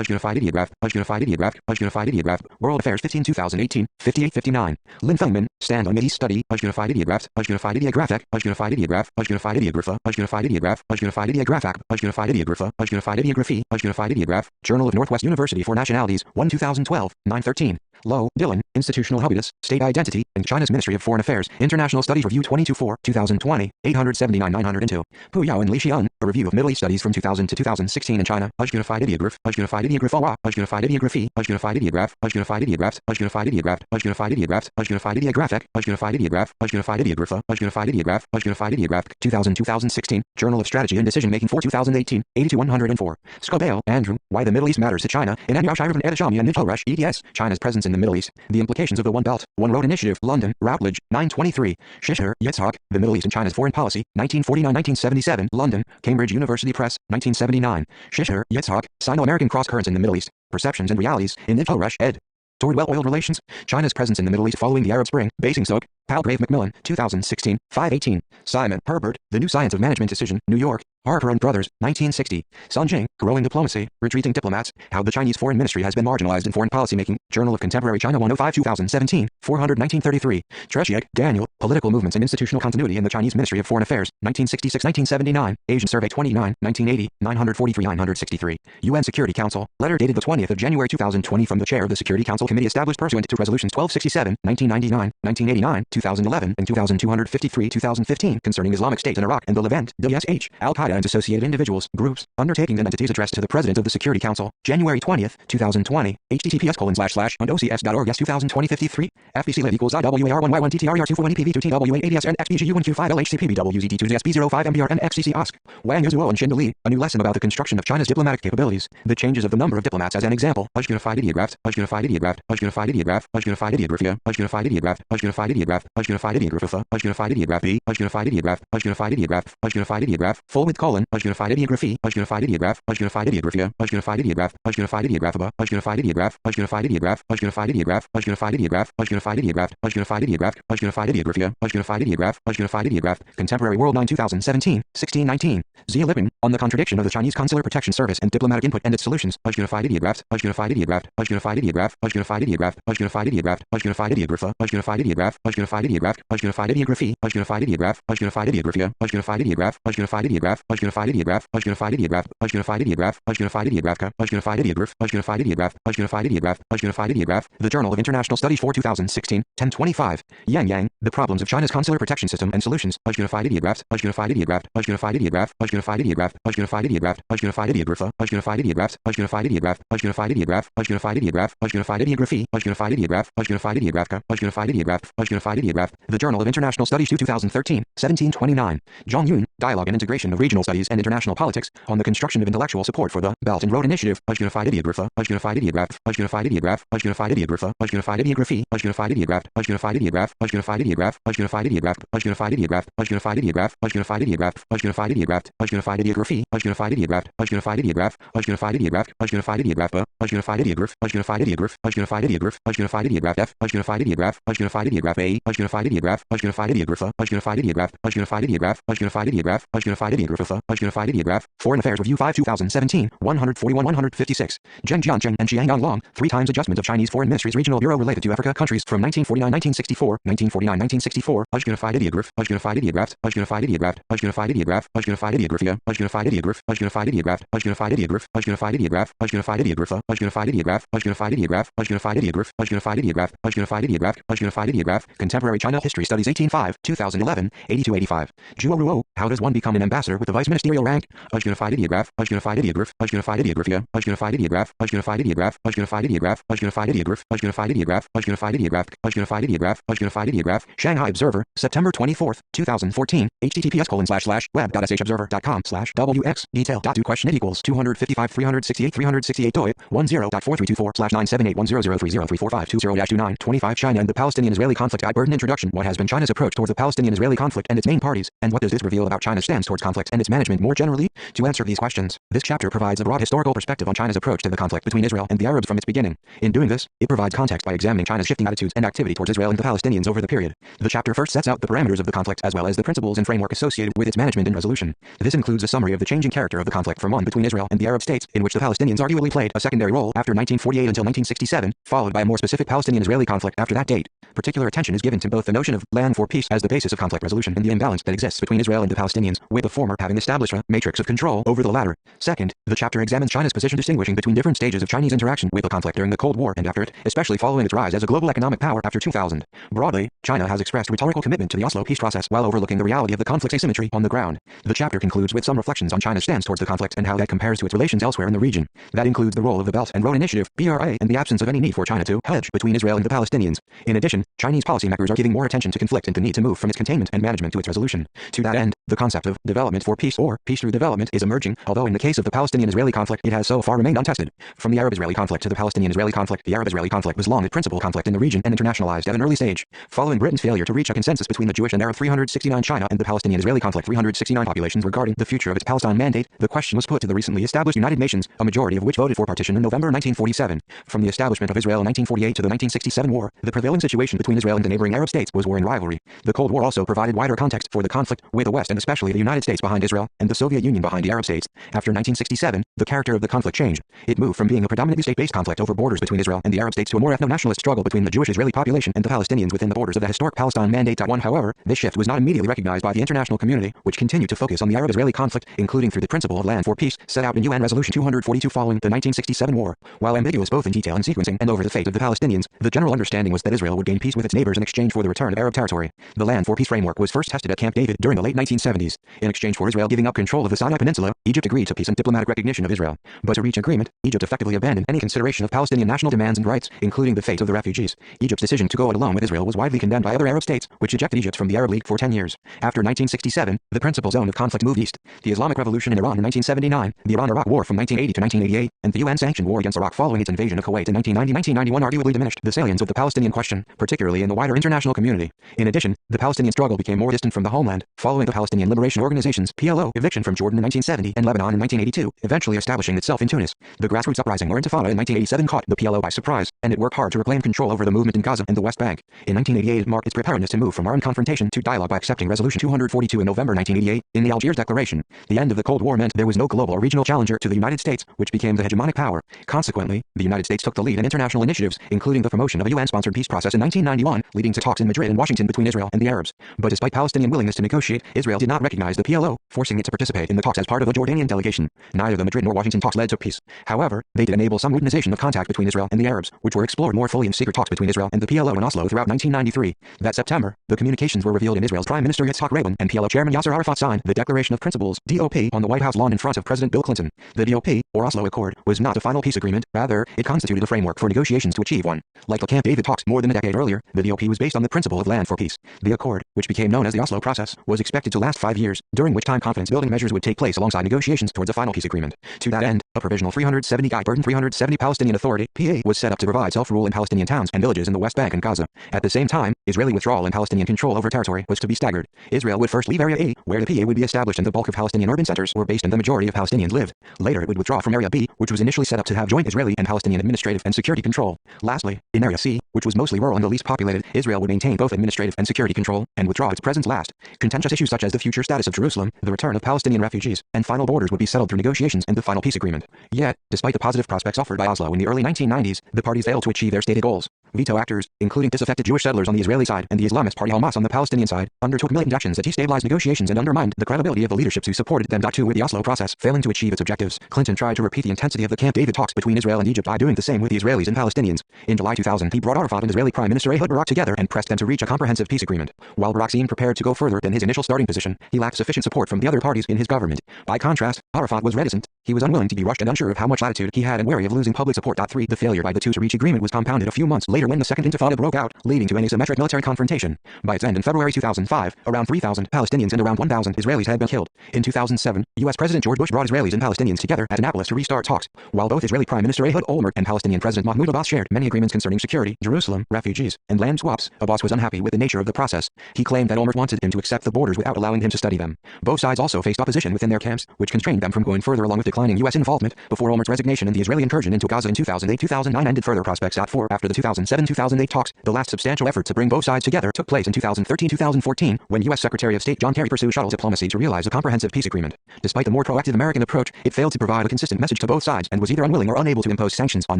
unified ideograph, unified ideograph, unified ideograph, World Affairs 15 2018, 5859. Lin Fengman, Stand on Mideast Study, Unified ideographs, unified ideographic, unified ideograph, unified ideographa, unified ideograph, unified ideographic, unified ideographa, unified ideography, unified ideograph, Journal of Northwest University for Nationalities, 1 2012, 913. Lowe, Dylan, Institutional Habitus, State Identity, and China's Ministry of Foreign Affairs, International Studies Review 22-4, 2020, 879-902. Pu Yao and Li Xian, A Review of Middle East Studies from 2000 to 2016 in China, Unified ideograph, unified ideograph, unified ideography, unified ideograph, unified ideographs, unified ideograph, unified ideographs, unified ideographic, unified ideograph, unified ideographa, unified ideograph, unified ideograph, 2000-2016, Journal of Strategy and Decision Making for 2018, 82-104. Scobale, Andrew, Why the Middle East Matters to China, in Anyao Shirvan Edashami and Nitoresh, ETS, China's Presence in the Middle East, The Implications of the One Belt, One Road Initiative, London, Routledge, 923. Shisher, Yitzhak, The Middle East and China's Foreign Policy, 1949-1977, London, Cambridge University Press, 1979. Shisher, Yitzhak, Sino-American Cross Currents in the Middle East, Perceptions and Realities, in Nitoresh, ed. Toward Well-Oiled Relations, China's Presence in the Middle East Following the Arab Spring, Basing Soak, Palgrave Macmillan, 2016, 518. Simon, Herbert, The New Science of Management Decision, New York, Harper and Brothers, 1960. Sun Jing, Growing Diplomacy, Retreating Diplomats, How the Chinese Foreign Ministry Has Been Marginalized in Foreign Policy Making, Journal of Contemporary China 105 2017, 400 1933. Treshiak, Daniel, Political Movements and Institutional Continuity in the Chinese Ministry of Foreign Affairs, 1966-1979, Asian Survey 29, 1980, 943-963. UN Security Council, letter dated the 20th of January 2020 from the Chair of the Security Council Committee established pursuant to Resolutions 1267, 1999, 1989, 2011, and 2253-2015 concerning Islamic State in Iraq and the Levant, DSH, Al-Qaeda and associated individuals, groups, undertakings and entities addressed to the President of the Security Council, January 20th, 2020, https://undocs.org s2020-53, FBC live equals IWAR1Y1 TTRER241EPV2 TWA80S and XBGU1Q5LHCPBWZ2ZSB05MBR XCC OSC. Wang Yuzuo and Shinda Li, A New Lesson About the Construction of China's Diplomatic Capabilities, The Changes of the Number of Diplomats as an Example, Unified ideographs, unified ideograph, unified ideograph, unified ideographia, unified ideograph, unified ideograph, unified ideographa, unified ideography, unified ideograph, unified ideograph, unified ideograph, full with colon, unified ideography, unified ideograph, unified ideographia, unified ideograph, unified ideographaba, unified ideograph, unified ideograph, unified ideograph, unified ideograph, unified ideograph, unified ideograph, unified ideographia, unified ideograph, unified ideograph, Contemporary World 9 2017, 1619. Zia Lippin, On the Contradiction of the Chinese Consular Protection Service and Diplomatic Input and its Solutions, unified ideographs, unified ideograph, unified ideograph, unified ideograph, unified ideograph, unified ideograph, unified ideographa, unified ideograph, unified unified ideograph, a unified ideography, a unified ideograph, a unified ideographia, a unified ideograph, a unified ideograph, a unified ideograph, a unified ideograph, a unified ideograph, a unified ideographica, a unified ideograph, a unified ideograph, a unified ideograph, a unified ideograph, the Journal of International Studies for 2016, 1025, Yang, The Problems of China's Consular Protection System and Solutions, a unified ideographs, a unified ideograph, a unified ideograph, a unified ideograph, a unified ideograph, a unified ideographa, a unified ideographs, a unified ideograph, a unified ideograph, a unified ideograph, a unified ideography, a unified ideograph, a unified ideographica, a unified ideograph, a unified ideograph, the Journal of International Studies 2013, 1729, Zhang Yun, Dialogue and Integration of Regional Studies and International Politics, on the Construction of Intellectual Support for the Belt and Road Initiative, a unified ideographa, a unified ideograph, a unified ideograph, a unified ideographa, a unified ideography, a unified ideograph, a unified ideograph, a unified ideograph, a unified ideograph, a unified ideograph, a unified ideograph, a unified ideograph, a unified ideograph, a unified ideography, a unified ideograph, a unified ideograph, a unified ideograph, a unified ideograph, a unified ideograph, a unified ideograph, a unified ideograph, a unified ideograph F, a unified ideograph, a unified ideograph A, a unified ideograph, a unified ideographa, a unified ideograph, a unified ideograph, a unified ideograph, a unified ideographa, a unified ideograph, Foreign Affairs Review 5 2017, 141-156, Zheng Jianzheng and Xiangyang Long, 3 times adjustment of Chinese Foreign Ministry's Regional Bureau related to Africa countries from 1949-1964, 1949-1964, a unified ideograph, a unified ideographs, a unified ideograph, a unified ideograph, a unified ideographia, a unified ideograph, a unified ideograph, a unified ideograph, a unified ideograph, a unified ideographa, a unified ideograph, a unified ideograph, a unified ideograph, a unified ideograph, a unified ideograph, a unified ideograph, Contemporary China History Studies 18.5, 2011, 82-85, Zhuo Ruo, How Does One Become an Ambassador with a Vice Ministerial Rank? A unified ideograph, a unified ideograph, a unified ideographia, a unified ideograph, a unified ideograph, a unified ideograph, a unified ideograph, a unified ideograph, a unified ideograph, a unified ideograph, a unified ideograph, Shanghai Observer, September 24, 2014, https://web.shobserver.com/wx, detail.do question it equals 255 368 368 doi 10.4324/9781003034520-29 25 China and the Palestinian-Israeli conflict. Burden introduction. What has been China's approach towards the Palestinian-Israeli conflict and its main parties, and what does this reveal about China's stance towards conflict and its management more generally? To answer these questions, this chapter provides a broad historical perspective on China's approach to the conflict between Israel and the Arabs from its beginning. In doing this, it provides context by examining China's shifting attitudes and activity towards Israel and the Palestinians over the period. The chapter first sets out the parameters of the conflict as well as the principles and framework associated with its management and resolution. This includes a summary of the changing character of the conflict from one between Israel and the Arab states, in which the Palestinians arguably played a secondary role after 1948 until 1967, followed by a more specific Palestinian-Israeli conflict after that date. Particular attention is given to both the notion of land for peace as the basis of conflict resolution and the imbalance that exists between Israel and the Palestinians, with the former having established a matrix of control over the latter. Second, the chapter examines China's position distinguishing between different stages of Chinese interaction with the conflict during the Cold War and after it, especially following its rise as a global economic power after 2000. Broadly, China has expressed rhetorical commitment to the Oslo peace process while overlooking the reality of the conflict's asymmetry on the ground. The chapter concludes with some reflections on China's stance towards the conflict and how that compares to its relations elsewhere in the region. That includes the role of the Belt and Road Initiative, BRA, and the absence of any need for China to hedge between Israel and the Palestinians. In addition, Chinese policymakers are giving more attention to conflict and the need to move from its containment and management to its resolution. To that end, the concept of development for peace or peace through development is emerging, although in the case of the Palestinian-Israeli conflict, it has so far remained untested. From the Arab-Israeli conflict to the Palestinian-Israeli conflict, the Arab-Israeli conflict was long the principal conflict in the region and internationalized at an early stage. Following Britain's failure to reach a consensus between the Jewish and Arab 369 China and the Palestinian-Israeli conflict 369 populations regarding the future of its Palestine mandate, the question was put to the recently established United Nations, a majority of which voted for partition in November 1947. From the establishment of Israel in 1948 to the 1967 war, the prevailing situation between Israel and the neighboring Arab states was war and rivalry. The Cold War also provided wider context for the conflict, with the West and especially the United States behind Israel, and the Soviet Union behind the Arab states. After 1967, the character of the conflict changed. It moved from being a predominantly state-based conflict over borders between Israel and the Arab states to a more ethno-nationalist struggle between the Jewish Israeli population and the Palestinians within the borders of the historic Palestine Mandate. However, this shift was not immediately recognized by the international community, which continued to focus on the Arab-Israeli conflict, including through the principle of land for peace, set out in UN Resolution 242 following the 1967 war. While ambiguous both in detail and sequencing and over the fate of the Palestinians, the general understanding was that Israel would gain peace with its neighbors in exchange for the return of Arab territory. The land for peace framework was first tested at Camp David during the late 1970s. In exchange for Israel giving up control of the Sinai Peninsula, Egypt agreed to peace and diplomatic recognition of Israel. But to reach agreement, Egypt effectively abandoned any consideration of Palestinian national demands and rights, including the fate of the refugees. Egypt's decision to go it alone with Israel was widely condemned by other Arab states, which ejected Egypt from the Arab League for 10 years. After 1967, the principal zone of conflict moved east. The Islamic Revolution in Iran in 1979, the Iran-Iraq War from 1980 to 1988, and the UN-sanctioned war against Iraq following its invasion of Kuwait in 1990-1991 arguably diminished the salience of the Palestinian question, particularly in the wider international community. In addition, the Palestinian struggle became more distant from the homeland, following the Palestinian Liberation Organization's PLO eviction from Jordan in 1970 and Lebanon in 1982, eventually establishing itself in Tunis. The grassroots uprising or Intifada in 1987 caught the PLO by surprise, and it worked hard to reclaim control over the movement in Gaza and the West Bank. In 1988 it marked its preparedness to move from armed confrontation to dialogue by accepting Resolution 242 in November 1988, in the Algiers Declaration. The end of the Cold War meant there was no global or regional challenger to the United States, which became the hegemonic power. Consequently, the United States took the lead in international initiatives, including the promotion of a UN-sponsored peace process in 1991, leading to talks in Madrid and Washington between Israel and the Arabs. But despite Palestinian willingness to negotiate, Israel did not recognize the PLO, forcing it to participate in the talks as part of a Jordanian delegation. Neither the Madrid nor Washington talks led to peace. However, they did enable some routinization of contact between Israel and the Arabs, which were explored more fully in secret talks between Israel and the PLO in Oslo throughout 1993. That September, the communications were revealed in Israel's Prime Minister Yitzhak Rabin and PLO Chairman Yasser Arafat signed the Declaration of Principles (DOP) on the White House lawn in front of President Bill Clinton. The DOP, or Oslo Accord, was not a final peace agreement, rather, it constituted a framework for negotiations to achieve one. Like the Camp David talks more than a decade earlier, the DOP was based on the principle of land for peace. The accord, which became known as the Oslo process, was expected to last 5 years, during which time confidence-building measures would take place alongside negotiations towards a final peace agreement. To that end, a provisional 370-guy burden 370 Palestinian Authority (PA) was set up to provide self-rule in Palestinian towns and villages in the West Bank and Gaza. At the same time, Israeli withdrawal and Palestinian control over territory was to be staggered. Israel would first leave Area A, where the PA would be established and the bulk of Palestinian urban centers were based and the majority of Palestinians lived. Later it would withdraw from Area B, which was initially set up to have joint Israeli and Palestinian administrative and security control. Lastly, in Area C, which was mostly rural and the least populated, Israel would maintain both administrative and security control, and withdraw its presence last. Contentious issues such as the future status of Jerusalem, the return of Palestinian refugees, and final borders would be settled through negotiations and the final peace agreement. Yet, despite the positive prospects offered by Oslo in the early 1990s, the parties failed to achieve their stated goals. Veto actors, including disaffected Jewish settlers on the Israeli side and the Islamist party Hamas on the Palestinian side, undertook militant actions that destabilized negotiations and undermined the credibility of the leaderships who supported them. Too, with the Oslo process failing to achieve its objectives, Clinton tried to repeat the intensity of the Camp David talks between Israel and Egypt by doing the same with the Israelis and Palestinians. In July 2000, he brought Arafat and Israeli Prime Minister Ehud Barak together and pressed them to reach a comprehensive peace agreement. While Barak seemed prepared to go further than his initial starting position, he lacked sufficient support from the other parties in his government. By contrast, Arafat was reticent. He was unwilling to be rushed and unsure of how much latitude he had and wary of losing public support. 3. The failure by the two to reach agreement was compounded a few months later when the Second Intifada broke out, leading to an asymmetric military confrontation. By its end in February 2005, around 3,000 Palestinians and around 1,000 Israelis had been killed. In 2007, U.S. President George Bush brought Israelis and Palestinians together at Annapolis to restart talks. While both Israeli Prime Minister Ehud Olmert and Palestinian President Mahmoud Abbas shared many agreements concerning security, Jerusalem, refugees, and land swaps, Abbas was unhappy with the nature of the process. He claimed that Olmert wanted him to accept the borders without allowing him to study them. Both sides also faced opposition within their camps, which constrained them from going further along with declining U.S. involvement before Olmert's resignation and the Israeli incursion into Gaza in 2008-2009 ended further prospects. 4. After the 2007-2008 talks, the last substantial effort to bring both sides together took place in 2013-2014, when U.S. Secretary of State John Kerry pursued shuttle diplomacy to realize a comprehensive peace agreement. Despite the more proactive American approach, it failed to provide a consistent message to both sides and was either unwilling or unable to impose sanctions on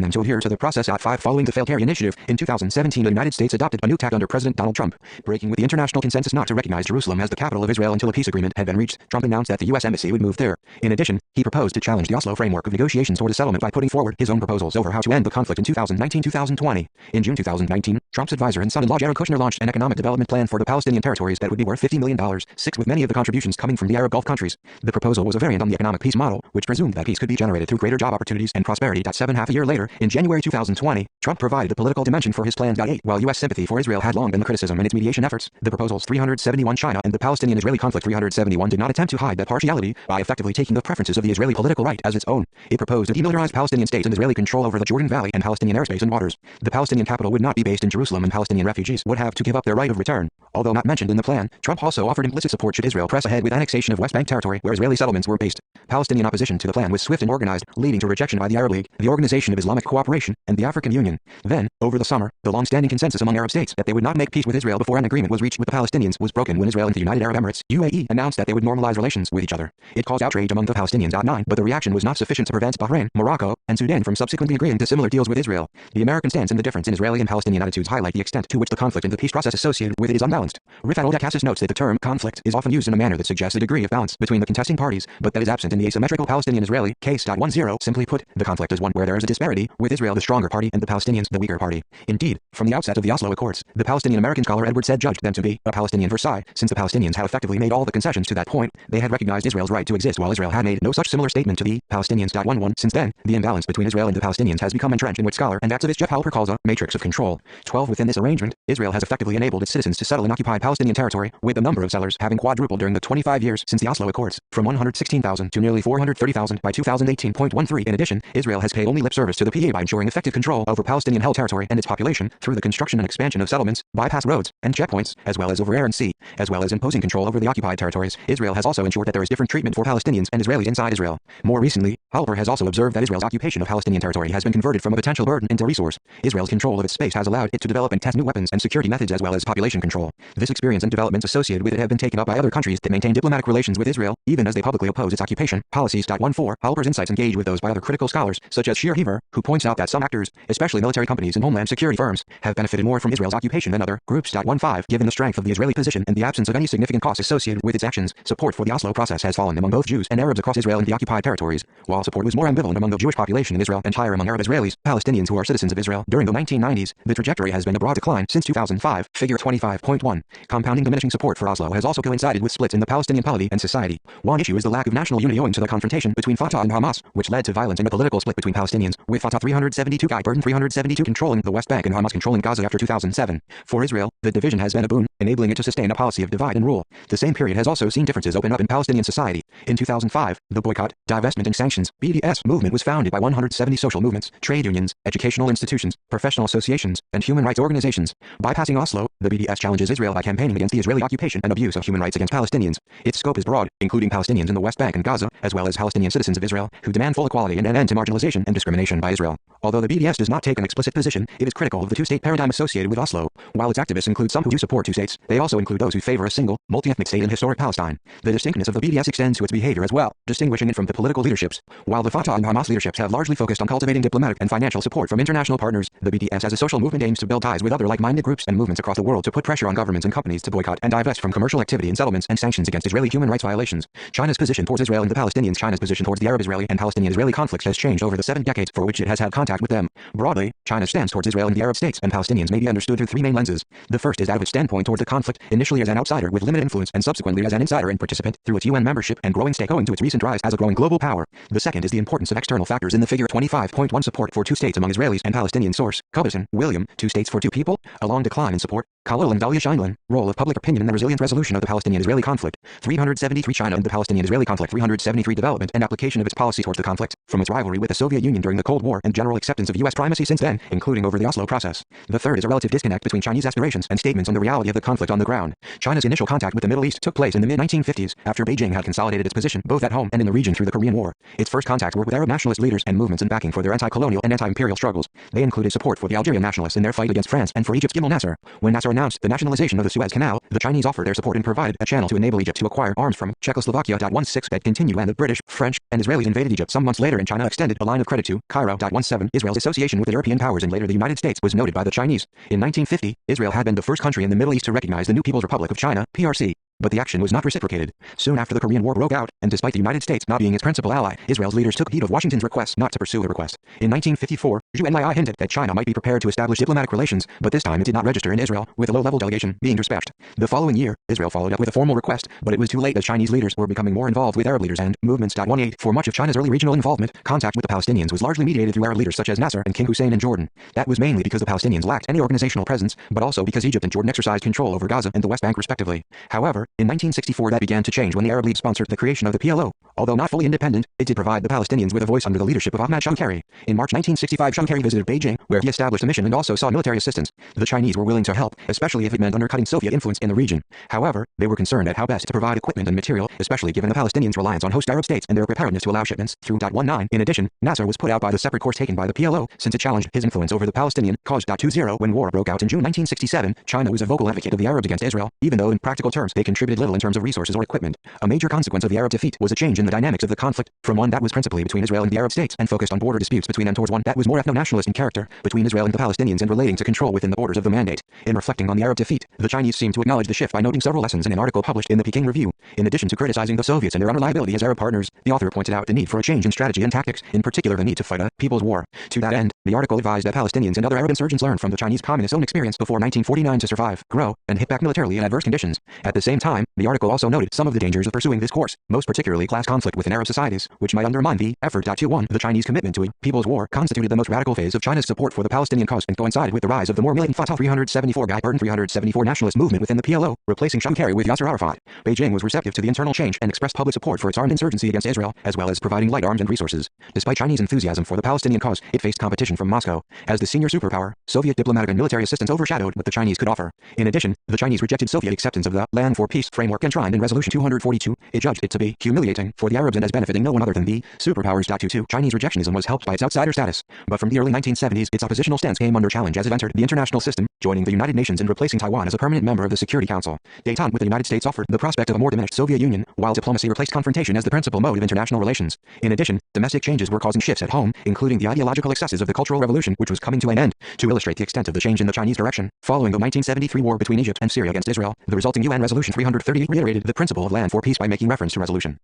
them to adhere to the process. 5. Following the failed Kerry initiative, in 2017 the United States adopted a new tack under President Donald Trump, breaking with the international consensus not to recognize Jerusalem as the capital of Israel until a peace agreement had been reached. Trump announced that the U.S. embassy would move there. In addition, he proposed to challenge the Oslo framework of negotiations toward a settlement by putting forward his own proposals over how to end the conflict in 2019-2020. In June 2019, Trump's advisor and son-in-law Jared Kushner launched an economic development plan for the Palestinian territories that would be worth $50 million, 6 with many of the contributions coming from the Arab Gulf countries. The proposal was a variant on the economic peace model, which presumed that peace could be generated through greater job opportunities and prosperity. 7. Half a year later, in January 2020, Trump provided a political dimension for his plan. 8. While U.S. sympathy for Israel had long been the criticism in its mediation efforts, the proposals 371 China and the Palestinian-Israeli conflict 371 did not attempt to hide that partiality by effectively taking the preferences of the Israeli political right as its own. It proposed a demilitarized Palestinian state and Israeli control over the Jordan Valley and Palestinian airspace and waters. The Palestinian capital would not be based in Jerusalem and Palestinian refugees would have to give up their right of return. Although not mentioned in the plan, Trump also offered implicit support should Israel press ahead with annexation of West Bank territory where Israeli settlements were based. Palestinian opposition to the plan was swift and organized, leading to rejection by the Arab League, the Organization of Islamic Cooperation, and the African Union. Then, over the summer, the long-standing consensus among Arab states that they would not make peace with Israel before an agreement was reached with the Palestinians was broken when Israel and the United Arab Emirates (UAE) announced that they would normalize relations with each other. It caused outrage among the Palestinians. 9. But the reaction was not sufficient to prevent Bahrain, Morocco, and Sudan from subsequently agreeing to similar deals with Israel. The American stance and the difference in Israeli and Palestinian attitudes highlight the extent to which the conflict and the peace process associated with it is unbalanced. Rifat Oldakassis notes that the term conflict is often used in a manner that suggests a degree of balance between the contesting parties, but that is absent in the asymmetrical Palestinian-Israeli case. 10. Simply put, the conflict is one where there is a disparity, with Israel the stronger party and the Palestinians the weaker party. Indeed, from the outset of the Oslo Accords, the Palestinian-American scholar Edward Said judged them to be a Palestinian Versailles. Since the Palestinians had effectively made all the concessions to that point, they had recognized Israel's right to exist while Israel had made no such similar statement to the Palestinians. 11. Since then, the imbalance between Israel and the Palestinians has become entrenched in what scholar and activist Jeff Halper calls a matrix of control. 12. Within this arrangement, Israel has effectively enabled its citizens to settle in occupied Palestinian territory, with the number of settlers having quadrupled during the 25 years since the Oslo Accords, from 116,000 to nearly 430,000 by 2018.13. In addition, Israel has paid only lip service to the PA by ensuring effective control over Palestinian-held territory and its population through the construction and expansion of settlements, bypass roads, and checkpoints, as well as over air and sea, as well as imposing control over the occupied territories. Israel has also ensured that there is different treatment for Palestinians and Israelis inside Israel. More recently, Halper has also observed that Israel's occupation of Palestinian territory has been converted from a potential burden into resource. Israel's control of its space has allowed it to develop and test new weapons and security methods as well as population control. This experience and developments associated with it have been taken up by other countries that maintain diplomatic relations with Israel, even as they publicly oppose its occupation. Policies. 14. Halper's insights engage with those by other critical scholars, such as Shir Heaver, who points out that some actors, especially military companies and homeland security firms, have benefited more from Israel's occupation than other groups. 15. Given the strength of the Israeli position and the absence of any significant costs associated with its actions, support for the Oslo process has fallen among both Jews and Arabs across Israel and the occupied territories, while support was more ambivalent among the Jewish population in Israel and higher among Arab Israelis, Palestinians who are citizens of Israel. During the 1990s, the trajectory has been a broad decline since 2005. Figure 25.1. Compounding diminishing support for Oslo has also coincided with splits in the Palestinian polity and society. One issue is the lack of national unity owing to the confrontation between Fatah and Hamas, which led to violence and a political split between Palestinians, with Fatah 372 Guy Burton 372 controlling the West Bank and Hamas controlling Gaza after 2007. For Israel, the division has been a boon, enabling it to sustain a policy of divide and rule. The same period has also seen differences open up in Palestinian society. In 2005, the Boycott, Divestment and Sanctions (BDS) movement was founded by 170 social movements, trade unions, educational institutions, professional associations, and human rights organizations. Bypassing Oslo, the BDS challenges Israel by campaigning against the Israeli occupation and abuse of human rights against Palestinians. Its scope is broad, including Palestinians in the West Bank and Gaza, as well as Palestinian citizens of Israel, who demand full equality and an end to marginalization and discrimination by Israel. Although the BDS does not take an explicit position, it is critical of the two-state paradigm associated with Oslo. While its activists include some who do support two states, they also include those who favor a single, multi-ethnic state in historic Palestine. The distinctness of the BDS extends to its behavior as well, distinguishing it from the political leaderships. While the Fatah and Hamas leaderships have largely focused on cultivating diplomatic and financial support from international partners, the BDS as a social movement aims to build ties with other like-minded groups and movements across the world to put pressure on governments and companies to boycott and divest from commercial activity in settlements and sanctions against Israeli human rights violations. China's position towards Israel and the Palestinians. China's position towards the Arab-Israeli and Palestinian-Israeli conflicts has changed over the 7 decades for which it has had contact with them. Broadly, China's stance towards Israel and the Arab states and Palestinians may be understood through 3 main lenses. The first is that of its standpoint towards the conflict, initially as an outsider with limited influence and subsequently as an insider and participant through its UN membership and growing stake owing to its recent rise as a growing global power. The second is the importance of external factors in the figure 25.1 support for 2 states among Israelis and Palestinians. Source: Cubison, William, 2 states for 2 people, a long decline in support. Kalil and Dalia Scheindlin, role of public opinion in the resilient resolution of the Palestinian-Israeli conflict. 373 China and the Palestinian-Israeli conflict. 373 Development and application of its policy towards the conflict, from its rivalry with the Soviet Union during the Cold War and general acceptance of U.S. primacy since then, including over the Oslo process. The third is a relative disconnect between Chinese aspirations and statements on the reality of the conflict on the ground. China's initial contact with the Middle East took place in the mid-1950s, after Beijing had consolidated its position both at home and in the region through the Korean War. Its first contacts were with Arab nationalist leaders and movements in backing for their anti-colonial and anti-imperial struggles. They included support for the Algerian nationalists in their fight against France and for Egypt's Gamal Nasser. When Nasser announced the nationalization of the Suez Canal, the Chinese offered their support and provided a channel to enable Egypt to acquire arms from Czechoslovakia. 16 that continued when the British, French, and Israelis invaded Egypt some months later, and China extended a line of credit to Cairo. 17 Israel's association with the European powers and later the United States was noted by the Chinese. In 1950, Israel had been the first country in the Middle East to recognize the new People's Republic of China, PRC. But the action was not reciprocated. Soon after the Korean War broke out, and despite the United States not being its principal ally, Israel's leaders took heed of Washington's request not to pursue a request. In 1954, Zhu Enlai hinted that China might be prepared to establish diplomatic relations, but this time it did not register in Israel, with a low-level delegation being dispatched. The following year, Israel followed up with a formal request, but it was too late as Chinese leaders were becoming more involved with Arab leaders and movements. 18 For much of China's early regional involvement, contact with the Palestinians was largely mediated through Arab leaders such as Nasser and King Hussein in Jordan. That was mainly because the Palestinians lacked any organizational presence, but also because Egypt and Jordan exercised control over Gaza and the West Bank respectively. However, in 1964 that began to change when the Arab League sponsored the creation of the PLO. Although not fully independent, it did provide the Palestinians with a voice under the leadership of Ahmad Shawkari. In March 1965, Shawkari visited Beijing, where he established a mission and also sought military assistance. The Chinese were willing to help, especially if it meant undercutting Soviet influence in the region. However, they were concerned at how best to provide equipment and material, especially given the Palestinians' reliance on host Arab states and their preparedness to allow shipments through. 19 In addition, Nasser was put out by the separate course taken by the PLO, since it challenged his influence over the Palestinian cause. 20 When war broke out in June 1967, China was a vocal advocate of the Arabs against Israel, even though in practical terms they contributed little in terms of resources or equipment. A major consequence of the Arab defeat was a change in the dynamics of the conflict, from one that was principally between Israel and the Arab states and focused on border disputes between them towards one that was more ethno-nationalist in character, between Israel and the Palestinians and relating to control within the borders of the mandate. In reflecting on the Arab defeat, the Chinese seem to acknowledge the shift by noting several lessons in an article published in the Peking Review. In addition to criticizing the Soviets and their unreliability as Arab partners, the author pointed out the need for a change in strategy and tactics, in particular the need to fight a people's war. To that end, the article advised that Palestinians and other Arab insurgents learn from the Chinese communist-owned experience before 1949 to survive, grow, and hit back militarily in adverse conditions. At the same time, the article also noted some of the dangers of pursuing this course, most particularly class conflict within Arab societies, which might undermine the effort. 21 The Chinese commitment to a people's war constituted the most radical phase of China's support for the Palestinian cause and coincided with the rise of the more militant Fatah 374 Guy Burton 374 nationalist movement within the PLO, replacing Shawkari with Yasser Arafat. Beijing was receptive to the internal change and expressed public support for its armed insurgency against Israel, as well as providing light arms and resources. Despite Chinese enthusiasm for the Palestinian cause, it faced competition from Moscow. As the senior superpower, Soviet diplomatic and military assistance overshadowed what the Chinese could offer. In addition, the Chinese rejected Soviet acceptance of the Land for peace framework enshrined in Resolution 242, it judged it to be humiliating for the Arabs and as benefiting no one other than the superpowers. 22. Chinese rejectionism was helped by its outsider status, but from the early 1970s, its oppositional stance came under challenge as it entered the international system, joining the United Nations and replacing Taiwan as a permanent member of the Security Council. Détente with the United States offered the prospect of a more diminished Soviet Union, while diplomacy replaced confrontation as the principal mode of international relations. In addition, domestic changes were causing shifts at home, including the ideological excesses of the Cultural Revolution, which was coming to an end. To illustrate the extent of the change in the Chinese direction, following the 1973 war between Egypt and Syria against Israel, the resulting UN Resolution 338 reiterated the principle of land for peace by making reference to Resolution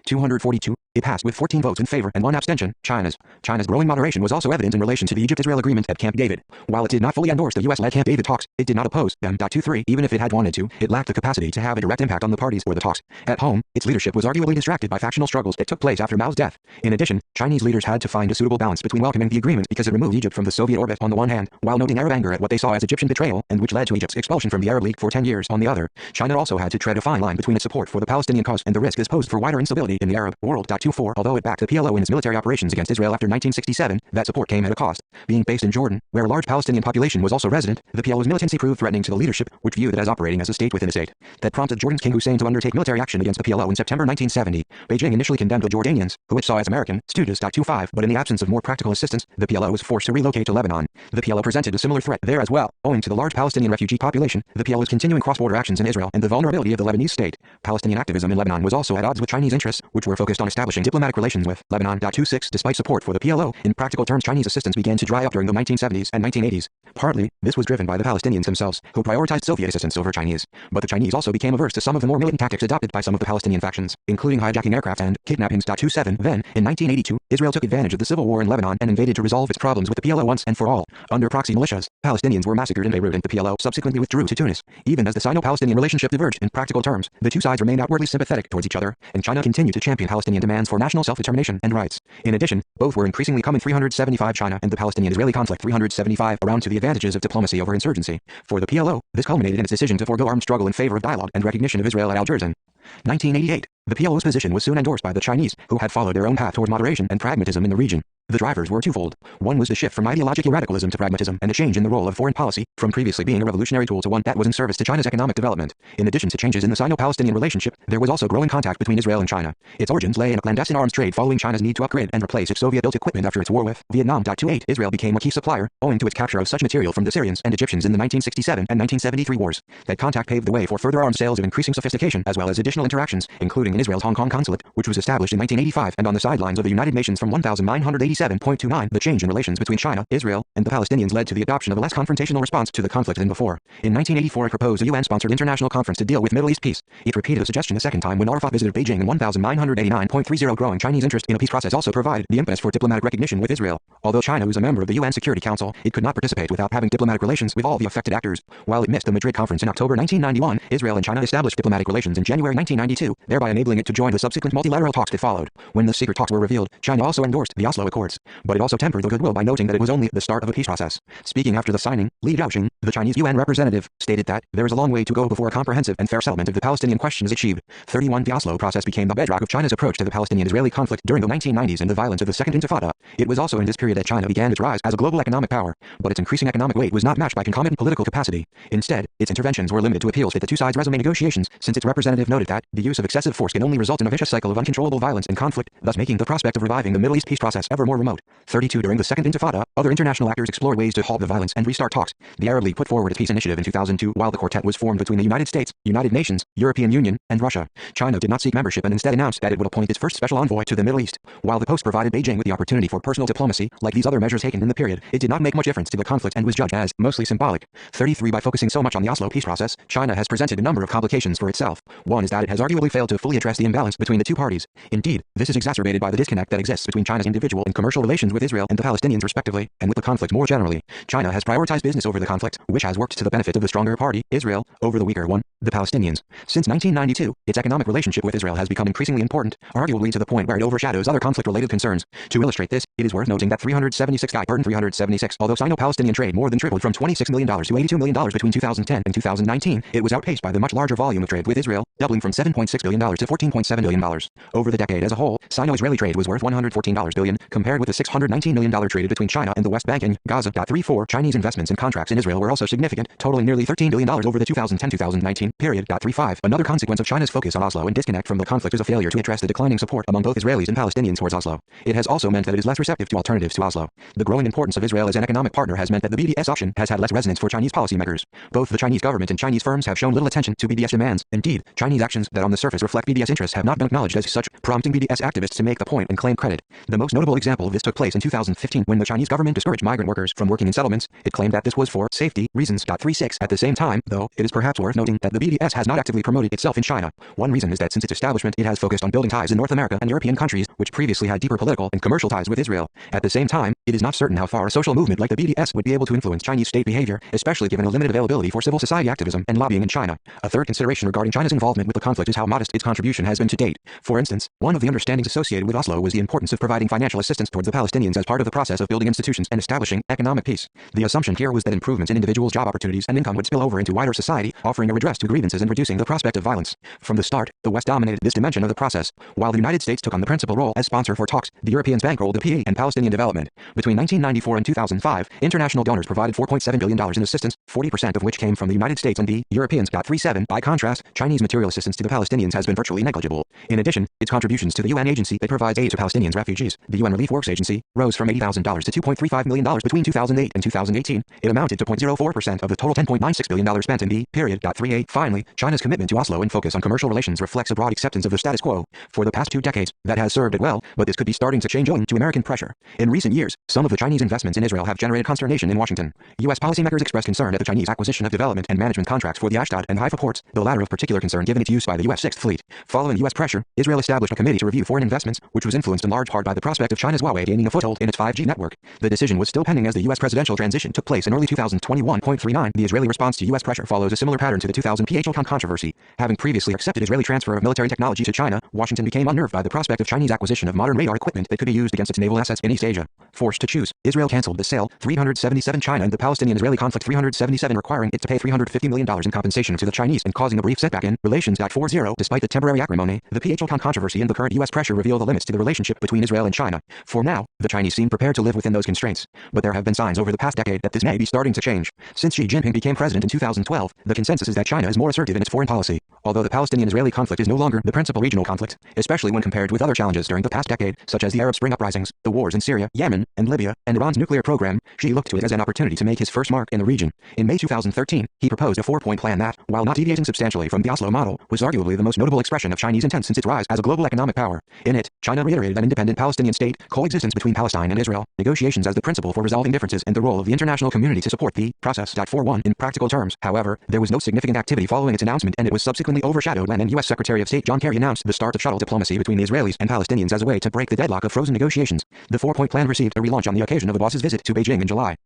242. It passed with 14 votes in favor and 1 abstention. China's growing moderation was also evident in relation to the Egypt-Israel agreement at Camp David. While it did not fully endorse the U.S.-led Camp David talks, it did not oppose them. 23. Even if it had wanted to, it lacked the capacity to have a direct impact on the parties or the talks. At home, its leadership was arguably distracted by factional struggles that took place after Mao's death. In addition, Chinese leaders had to find a suitable balance between welcoming the agreement because it removed Egypt from the Soviet orbit on the one hand, while noting Arab anger at what they saw as Egyptian betrayal and which led to Egypt's expulsion from the Arab League for 10 years on the other. China also had to tread a fine line between its support for the Palestinian cause and the risk this posed for wider instability in the Arab world. 24. Although it backed the PLO in its military operations against Israel after 1967, that support came at a cost. Being based in Jordan, where a large Palestinian population was also resident, the PLO's militancy proved threatening to the leadership, which viewed it as operating as a state within a state. That prompted Jordan's King Hussein to undertake military action against the PLO in September 1970. Beijing initially condemned the Jordanians, who it saw as American stooges. 25. But in the absence of more practical assistance, the PLO was forced to relocate to Lebanon. The PLO presented a similar threat there as well, owing to the large Palestinian refugee population, the PLO's continuing cross-border actions in Israel, and the vulnerability of the Lebanese state. Palestinian activism in Lebanon was also at odds with Chinese interests, which were focused on establishing diplomatic relations with Lebanon. 26. Despite support for the PLO, in practical terms Chinese assistance began to dry up during the 1970s and 1980s. Partly, this was driven by the Palestinians themselves, who prioritized Soviet assistance over Chinese. But the Chinese also became averse to some of the more militant tactics adopted by some of the Palestinian factions, including hijacking aircraft and kidnappings. 27. Then, in 1982, Israel took advantage of the civil war in Lebanon and invaded to resolve its problems with the PLO once and for all. Under proxy militias, Palestinians were massacred in Beirut and the PLO subsequently withdrew to Tunis. Even as the Sino-Palestinian relationship diverged in practical terms, the two sides remained outwardly sympathetic towards each other, and China continued to champion Palestinian demands for national self-determination and rights. In addition, both were increasingly coming 375 China and the Palestinian-Israeli conflict 375 around to the advantages of diplomacy over insurgency. For the PLO, this culminated in its decision to forego armed struggle in favor of dialogue and recognition of Israel at Algiers in 1988. The PLO's position was soon endorsed by the Chinese, who had followed their own path toward moderation and pragmatism in the region. The drivers were twofold. One was the shift from ideological radicalism to pragmatism and a change in the role of foreign policy, from previously being a revolutionary tool to one that was in service to China's economic development. In addition to changes in the Sino-Palestinian relationship, there was also growing contact between Israel and China. Its origins lay in a clandestine arms trade following China's need to upgrade and replace its Soviet-built equipment after its war with Vietnam. 28. Israel became a key supplier, owing to its capture of such material from the Syrians and Egyptians in the 1967 and 1973 wars. That contact paved the way for further arms sales of increasing sophistication as well as additional interactions, including in Israel's Hong Kong consulate, which was established in 1985 and on the sidelines of the United Nations from 1987.29. The change in relations between China, Israel, and the Palestinians led to the adoption of a less confrontational response to the conflict than before. In 1984 it proposed a UN-sponsored international conference to deal with Middle East peace. It repeated the suggestion a second time when Arafat visited Beijing in 1989.30. Growing Chinese interest in a peace process also provided the impetus for diplomatic recognition with Israel. Although China was a member of the UN Security Council, it could not participate without having diplomatic relations with all the affected actors. While it missed the Madrid conference in October 1991, Israel and China established diplomatic relations in January 1992, thereby enabling it to join the subsequent multilateral talks that followed. When the secret talks were revealed, China also endorsed the Oslo Accords, but it also tempered the goodwill by noting that it was only the start of a peace process. Speaking after the signing, Li Jiaoxing, the Chinese UN representative, stated that there is a long way to go before a comprehensive and fair settlement of the Palestinian question is achieved. 31. The Oslo process became the bedrock of China's approach to the Palestinian-Israeli conflict during the 1990s and the violence of the Second Intifada. It was also in this period that China began its rise as a global economic power, but its increasing economic weight was not matched by concomitant political capacity. Instead, its interventions were limited to appeals at the two sides' resume negotiations, since its representative noted that the use of excessive force can only result in a vicious cycle of uncontrollable violence and conflict, thus making the prospect of reviving the Middle East peace process ever more remote. 32. During the Second Intifada, other international actors explored ways to halt the violence and restart talks. The Arab League put forward its peace initiative in 2002, while the quartet was formed between the United States, United Nations, European Union, and Russia. China did not seek membership and instead announced that it would appoint its first special envoy to the Middle East. While the post provided Beijing with the opportunity for personal diplomacy, like these other measures taken in the period, it did not make much difference to the conflict and was judged as mostly symbolic. 33. By focusing so much on the Oslo peace process, China has presented a number of complications for itself. One is that it has arguably failed to fully address the imbalance between the two parties. Indeed, this is exacerbated by the disconnect that exists between China's individual and commercial relations with Israel and the Palestinians respectively, and with the conflict more generally. China has prioritized business over the conflict, which has worked to the benefit of the stronger party, Israel, over the weaker one, the Palestinians. Since 1992, its economic relationship with Israel has become increasingly important, arguably to the point where it overshadows other conflict-related concerns. To illustrate this, it is worth noting that 376 guy burden 376. Although Sino-Palestinian trade more than tripled from $26 million to $82 million between 2010 and 2019, it was outpaced by the much larger volume of trade with Israel, doubling from $7.6 billion to $14.7 billion. Over the decade as a whole, Sino-Israeli trade was worth $114 billion, compared with the $619 million traded between China and the West Bank and Gaza. 34. Chinese investments and contracts in Israel were also significant, totaling nearly $13 billion over the 2010-2019 period. 35. Another consequence of China's focus on Oslo and disconnect from the conflict is a failure to address the declining support among both Israelis and Palestinians towards Oslo. It has also meant that it is less receptive to alternatives to Oslo. The growing importance of Israel as an economic partner has meant that the BDS option has had less resonance for Chinese policymakers. Both the Chinese government and Chinese firms have shown little attention to BDS demands. Indeed, Chinese actions that on the surface reflect BDS interests have not been acknowledged as such, prompting BDS activists to make the point and claim credit. The most notable example of this took place in 2015 when the Chinese government discouraged migrant workers from working in settlements. It claimed that this was for safety reasons. 36. At the same time, though, it is perhaps worth noting that the BDS has not actively promoted itself in China. One reason is that since its establishment, it has focused on building ties in North America and European countries, which previously had deeper political and commercial ties with Israel. At the same time, it is not certain how far a social movement like the BDS would be able to influence Chinese state behavior, especially given a limited availability for civil society activism and lobbying in China. A third consideration regarding China's involvement with the conflict is how modest its contribution has been to date. For instance, one of the understandings associated with Oslo was the importance of providing financial assistance towards the Palestinians as part of the process of building institutions and establishing economic peace. The assumption here was that improvements in individuals' job opportunities and income would spill over into wider society, offering a redress to grievances and reducing the prospect of violence. From the start, the West dominated this dimension of the process. While the United States took on the principal role as sponsor for talks, the Europeans bankrolled the PA and Palestinian development. Between 1994 and 2005, international donors provided $4.7 billion in assistance, 40% of which came from the United States and the Europeans. 37. By contrast, Chinese material assistance to the Palestinians has been virtually negligible. In addition, its contributions to the UN agency that provides aid to Palestinians refugees, the UN Relief Works Agency, rose from $80,000 to $2.35 million between 2008 and 2018. It amounted to 0.04% of the total $10.96 billion spent in the period. 38. Finally, China's commitment to Oslo and focus on commercial relations reflects a broad acceptance of the status quo. For the past 2 decades, that has served it well, but this could be starting to change owing to American pressure. In recent years, some of the Chinese investments in Israel have generated consternation in Washington. U.S. policymakers expressed concern at the Chinese acquisition of development and management contracts for the Ashdod and Haifa ports, the latter of particular concern given its use by the U.S. Sixth Fleet. Following U.S. pressure, Israel established a committee to review foreign investments, which was influenced in large part by the prospect of China's Huawei gaining a foothold in its 5G network. The decision was still pending as the U.S. presidential transition took place in early 2021.39. The Israeli response to U.S. pressure follows a similar pattern to the 2000 PHOCON controversy. Having previously accepted Israeli transfer of military technology to China, Washington became unnerved by the prospect of Chinese acquisition of modern radar equipment that could be used against its naval assets in East Asia. Forced to choose, Israel canceled the sale, 377 China and the Palestinian-Israeli conflict 377 requiring it to pay $350 million in compensation to the Chinese and causing a brief setback in relations. 40. Despite the temporary acrimony, the PHOCON controversy and the current U.S. pressure reveal the limits to the relationship between Israel and China. For now, the Chinese seem prepared to live within those constraints, but there have been signs over the past decade that this may be starting to change. Since Xi Jinping became president in 2012, the consensus is that China is more assertive in its foreign policy. Although the Palestinian-Israeli conflict is no longer the principal regional conflict, especially when compared with other challenges during the past decade, such as the Arab Spring uprisings, the wars in Syria, Yemen, and Libya, and Iran's nuclear program, Xi looked to it as an opportunity to make his first mark in the region. In May 2013, he proposed a 4-point plan that, while not deviating substantially from the Oslo model, was arguably the most notable expression of Chinese intent since its rise as a global economic power. In it, China reiterated an independent Palestinian state, coexistence between Palestine and Israel, negotiations as the principle for resolving differences, and the role of the international community to support the process. 41. In practical terms, however, there was no significant activity following its announcement, and it was subsequently overshadowed when U.S. Secretary of State John Kerry announced the start of shuttle diplomacy between the Israelis and Palestinians as a way to break the deadlock of frozen negotiations. The 4-point plan received a relaunch on the occasion of the boss's visit to Beijing in July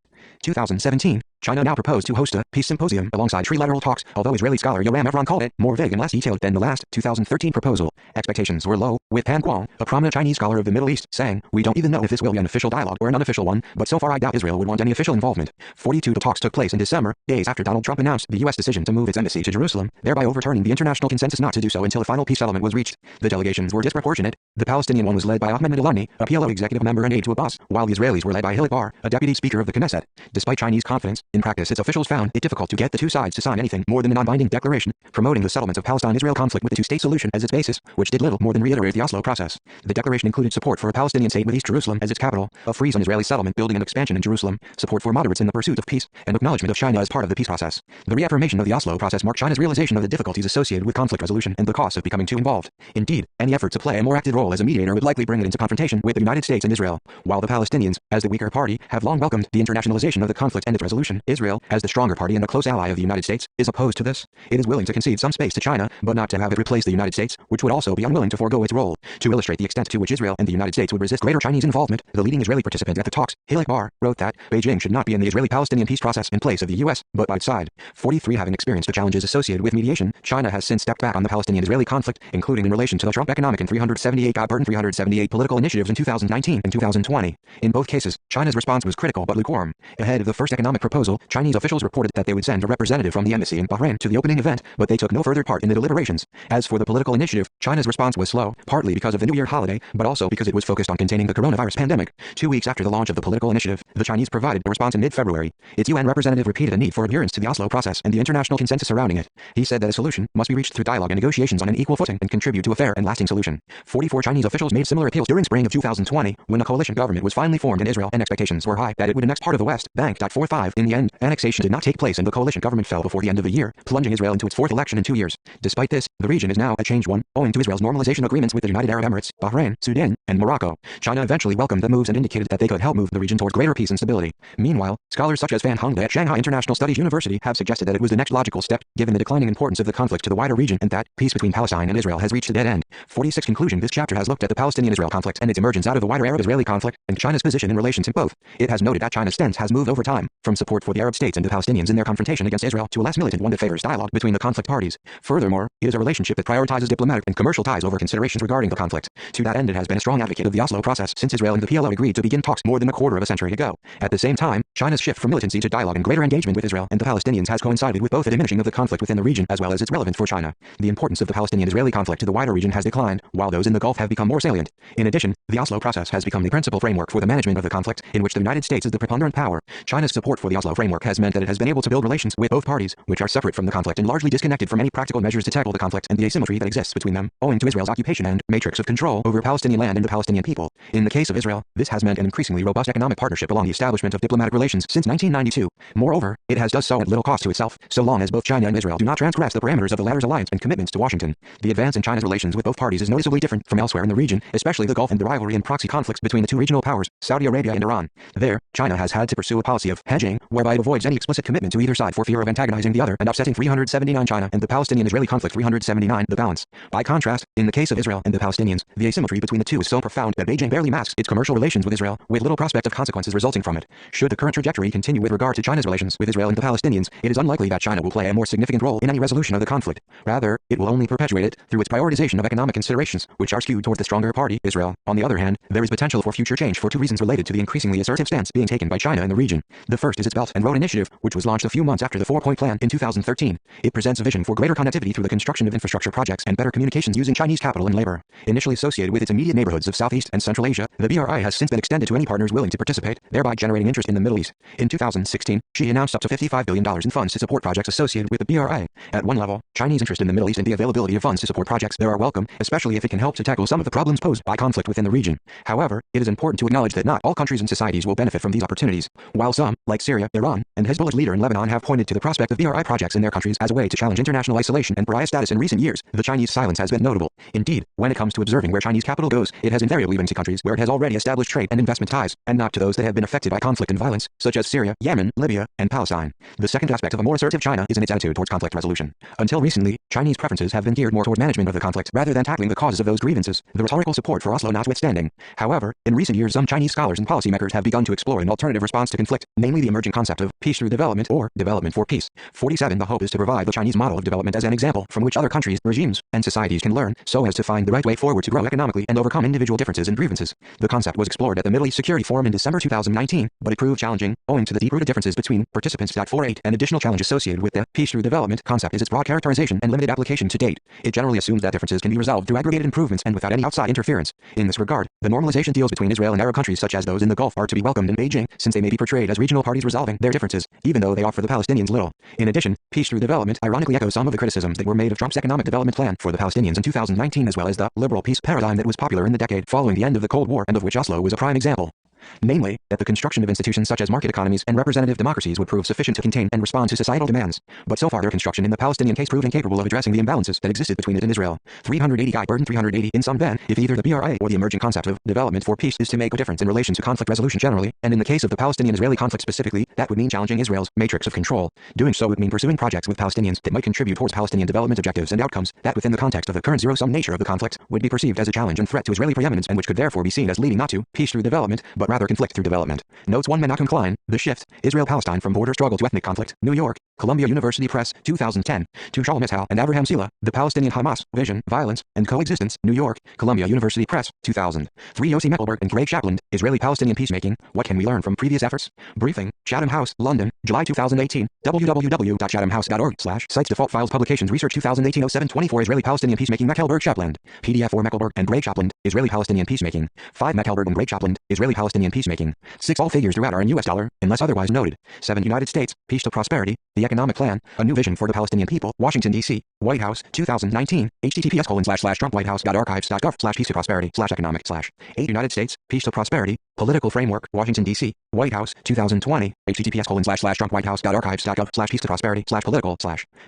2017. China now proposed to host a peace symposium alongside trilateral talks, although Israeli scholar Yoram Evron called it more vague and less detailed than the last 2013 proposal. Expectations were low, with Han Guang, a prominent Chinese scholar of the Middle East, saying, "We don't even know if this will be an official dialogue or an unofficial one, but so far I doubt Israel would want any official involvement." 42. The talks took place in December, days after Donald Trump announced the U.S. decision to move its embassy to Jerusalem, thereby overturning the international consensus not to do so until a final peace settlement was reached. The delegations were disproportionate. The Palestinian one was led by Ahmed Medellani, a PLO executive member and aide to Abbas, while the Israelis were led by Hilik Bar, a deputy speaker of the Knesset. Despite Chinese confidence, in practice its officials found it difficult to get the two sides to sign anything more than a non-binding declaration, promoting the settlement of Palestine-Israel conflict with the two-state solution as its basis, which did little more than reiterate the Oslo process. The declaration included support for a Palestinian state with East Jerusalem as its capital, a freeze on Israeli settlement building and expansion in Jerusalem, support for moderates in the pursuit of peace, and acknowledgement of China as part of the peace process. The reaffirmation of the Oslo process marked China's realization of the difficulties associated with conflict resolution and the cost of becoming too involved. Indeed, any effort to play a more active role as a mediator would likely bring it into confrontation with the United States and Israel. While the Palestinians, as the weaker party, have long welcomed the internationalization of the conflict and its resolution, Israel, as the stronger party and a close ally of the United States, is opposed to this. It is willing to concede some space to China, but not to have it replace the United States, which would also be unwilling to forego its role. To illustrate the extent to which Israel and the United States would resist greater Chinese involvement, the leading Israeli participant at the talks, Hilik Bar, wrote that Beijing should not be in the Israeli-Palestinian peace process in place of the U.S., but by its side. 43. Having experienced the challenges associated with mediation, China has since stepped back on the Palestinian-Israeli conflict, including in relation to the Trump economic and 378 political initiatives in 2019 and 2020. In both cases, China's response was critical but lukewarm. Ahead of the first economic proposal proposal, Chinese officials reported that they would send a representative from the embassy in Bahrain to the opening event, but they took no further part in the deliberations. As for the political initiative, China's response was slow, partly because of the New Year holiday, but also because it was focused on containing the coronavirus pandemic. 2 weeks after the launch of the political initiative, the Chinese provided a response in mid-February. Its UN representative repeated a need for adherence to the Oslo process and the international consensus surrounding it. He said that a solution must be reached through dialogue and negotiations on an equal footing and contribute to a fair and lasting solution. 44 Chinese officials made similar appeals during spring of 2020, when a coalition government was finally formed in Israel and expectations were high that it would annex part of the West Bank. 45. In the end, annexation did not take place and the coalition government fell before the end of the year, plunging Israel into its fourth election in 2 years. Despite this, the region is now a changed one, owing to Israel's normalization agreements with the United Arab Emirates, Bahrain, Sudan, and Morocco. China eventually welcomed the moves and indicated that they could help move the region towards greater peace and stability. Meanwhile, scholars such as Fan Hongde at Shanghai International Studies University have suggested that it was the next logical step, given the declining importance of the conflict to the wider region and that peace between Palestine and Israel has reached a dead end. 46. Conclusion. This chapter has looked at the Palestinian-Israel conflict and its emergence out of the wider Arab-Israeli conflict, and China's position in relation to both. It has noted that China's stance has moved over time, from support for the Arab states and the Palestinians in their confrontation against Israel to a less militant one that favors dialogue between the conflict parties. Furthermore, it is a relationship that prioritizes diplomatic and commercial ties over considerations regarding the conflict. To that end, it has been a strong advocate of the Oslo process since Israel and the PLO agreed to begin talks more than a quarter of a century ago. At the same time, China's shift from militancy to dialogue and greater engagement with Israel and the Palestinians has coincided with both a diminishing of the conflict within the region as well as its relevance for China. The importance of the Palestinian-Israeli conflict to the wider region has declined, while those in the Gulf have become more salient. In addition, the Oslo process has become the principal framework for the management of the conflict, in which the United States is the preponderant power. China's support for the Oslo framework has meant that it has been able to build relations with both parties, which are separate from the conflict and largely disconnected from any practical measures to tackle the conflict and the asymmetry that exists between them, owing to Israel's occupation and matrix of control over Palestinian land and the Palestinian people. In the case of Israel, this has meant an increasingly robust economic partnership along the establishment of diplomatic relations since 1992. Moreover, it has done so at little cost to itself, so long as both China and Israel do not transgress the parameters of the latter's alliance and commitments to Washington. The advance in China's relations with both parties is noticeably different from elsewhere in the region, especially the Gulf and the rivalry and proxy conflicts between the two regional powers, Saudi Arabia and Iran. There, China has had to pursue a policy of hedging, whereby it avoids any explicit commitment to either side for fear of antagonizing the other and upsetting 379 China and the Palestinian-Israeli conflict 379 the balance. By contrast, in the case of Israel and the Palestinians, the asymmetry between the two is so profound that Beijing barely masks its commercial relations with Israel, with little prospect of consequences resulting from it. Should the current trajectory continue with regard to China's relations with Israel and the Palestinians, it is unlikely that China will play a more significant role in any resolution of the conflict. Rather, it will only perpetuate it through its prioritization of economic considerations, which are skewed towards the stronger party, Israel. On the other hand, there is potential for future change for two reasons related to the increasingly assertive stance being taken by China in the region. The first is its Belt and Road Initiative, which was launched a few months after the Four-Point Plan in 2013. It presents a vision for greater connectivity through the construction of infrastructure projects and better communications using Chinese capital and labor. Initially associated with its immediate neighborhoods of Southeast and Central Asia, the BRI has since been extended to any partners willing to participate, thereby generating interest in the Middle East. In 2016, Xi announced up to $55 billion in funds to support projects associated with the BRI. At one level, Chinese interest in the Middle East and the availability of funds to support projects there are welcome, especially if it can help to tackle some of the problems posed by conflict within the region. However, it is important to acknowledge that not all countries and societies will benefit from these opportunities. While some, like Syria, Iran, and Hezbollah's leader in Lebanon have pointed to the prospect of BRI projects in their countries as a way to challenge international isolation and pariah status in recent years, the Chinese silence has been notable. Indeed, when it comes to observing where Chinese capital goes, it has invariably been to countries where it has already established trade and investment ties, and not to those that have been affected by conflict and violence, such as Syria, Yemen, Libya, and Palestine. The second aspect of a more assertive China is in its attitude towards conflict resolution. Until recently, Chinese preferences have been geared more towards management of the conflict rather than tackling the causes of those grievances, the rhetorical support for Oslo notwithstanding. However, in recent years some Chinese scholars and policymakers have begun to explore an alternative response to conflict, namely the emerging concept of peace through development or development for peace. 47. The hope is to provide the Chinese model of development as an example from which other countries, regimes, and societies can learn, so as to find the right way forward to grow economically and overcome individual differences and grievances. The concept was explored at the Middle East Security Forum in December 2019, but it proved challenging, owing to the deep-rooted differences between participants. 48. An additional challenge associated with the peace through development concept is its broad characterization and limited application to date. It generally assumes that differences can be resolved through aggregated improvements and without any outside interference. In this regard, the normalization deals between Israel and Arab countries such as those in the Gulf are to be welcomed in Beijing, since they may be portrayed as regional parties resolving their differences, even though they offer the Palestinians little. In addition, peace through development ironically echoes some of the criticisms that were made of Trump's economic development plan for the Palestinians in 2019, as well as the liberal peace paradigm that was popular in the decade following the end of the Cold War and of which Oslo was a prime example. Namely, that the construction of institutions such as market economies and representative democracies would prove sufficient to contain and respond to societal demands. But so far their construction in the Palestinian case proved incapable of addressing the imbalances that existed between it and Israel. 380 Guy Burden 380 in sum then, if either the BRI or the emerging concept of development for peace is to make a difference in relation to conflict resolution generally, and in the case of the Palestinian-Israeli conflict specifically, that would mean challenging Israel's matrix of control. Doing so would mean pursuing projects with Palestinians that might contribute towards Palestinian development objectives and outcomes that within the context of the current zero-sum nature of the conflict would be perceived as a challenge and threat to Israeli preeminence and which could therefore be seen as leading not to peace through development, but rather conflict through development. Notes 1 Menachem Klein, The Shift, Israel-Palestine from Border Struggle to Ethnic Conflict, New York, Columbia University Press, 2010. To Shalom Ishal and Abraham Sila, The Palestinian-Hamas, Vision, Violence, and Coexistence, New York, Columbia University Press, 2000. 3 Yossi Mecklenburg and Greg Shapland, Israeli-Palestinian Peacemaking, What Can We Learn from Previous Efforts? Briefing, Chatham House, London, July 2018, www.chathamhouse.org/ Sites Default Files Publications Research 2018-07-24 Israeli-Palestinian Peacemaking Mecklenburg-Schapland, PDF 4 Mecklenburg and Grey-Schapland, Israeli-Palestinian Peacemaking, 5 Mecklenburg and Grey-Schapland, Israeli-Palestinian Peacemaking, 6 All figures throughout are in US dollar, unless otherwise noted, 7 United States, Peace to Prosperity, The Economic Plan, A New Vision for the Palestinian People, Washington, D.C., White House, 2019, https://trumpwhitehouse.archives.gov/peace to prosperity/economic/ 8 United States, Peace to Prosperity, Political Framework, Washington, D.C., White House, 2020, https://trumpwhitehouse.archives.gov/peace to prosperity/political/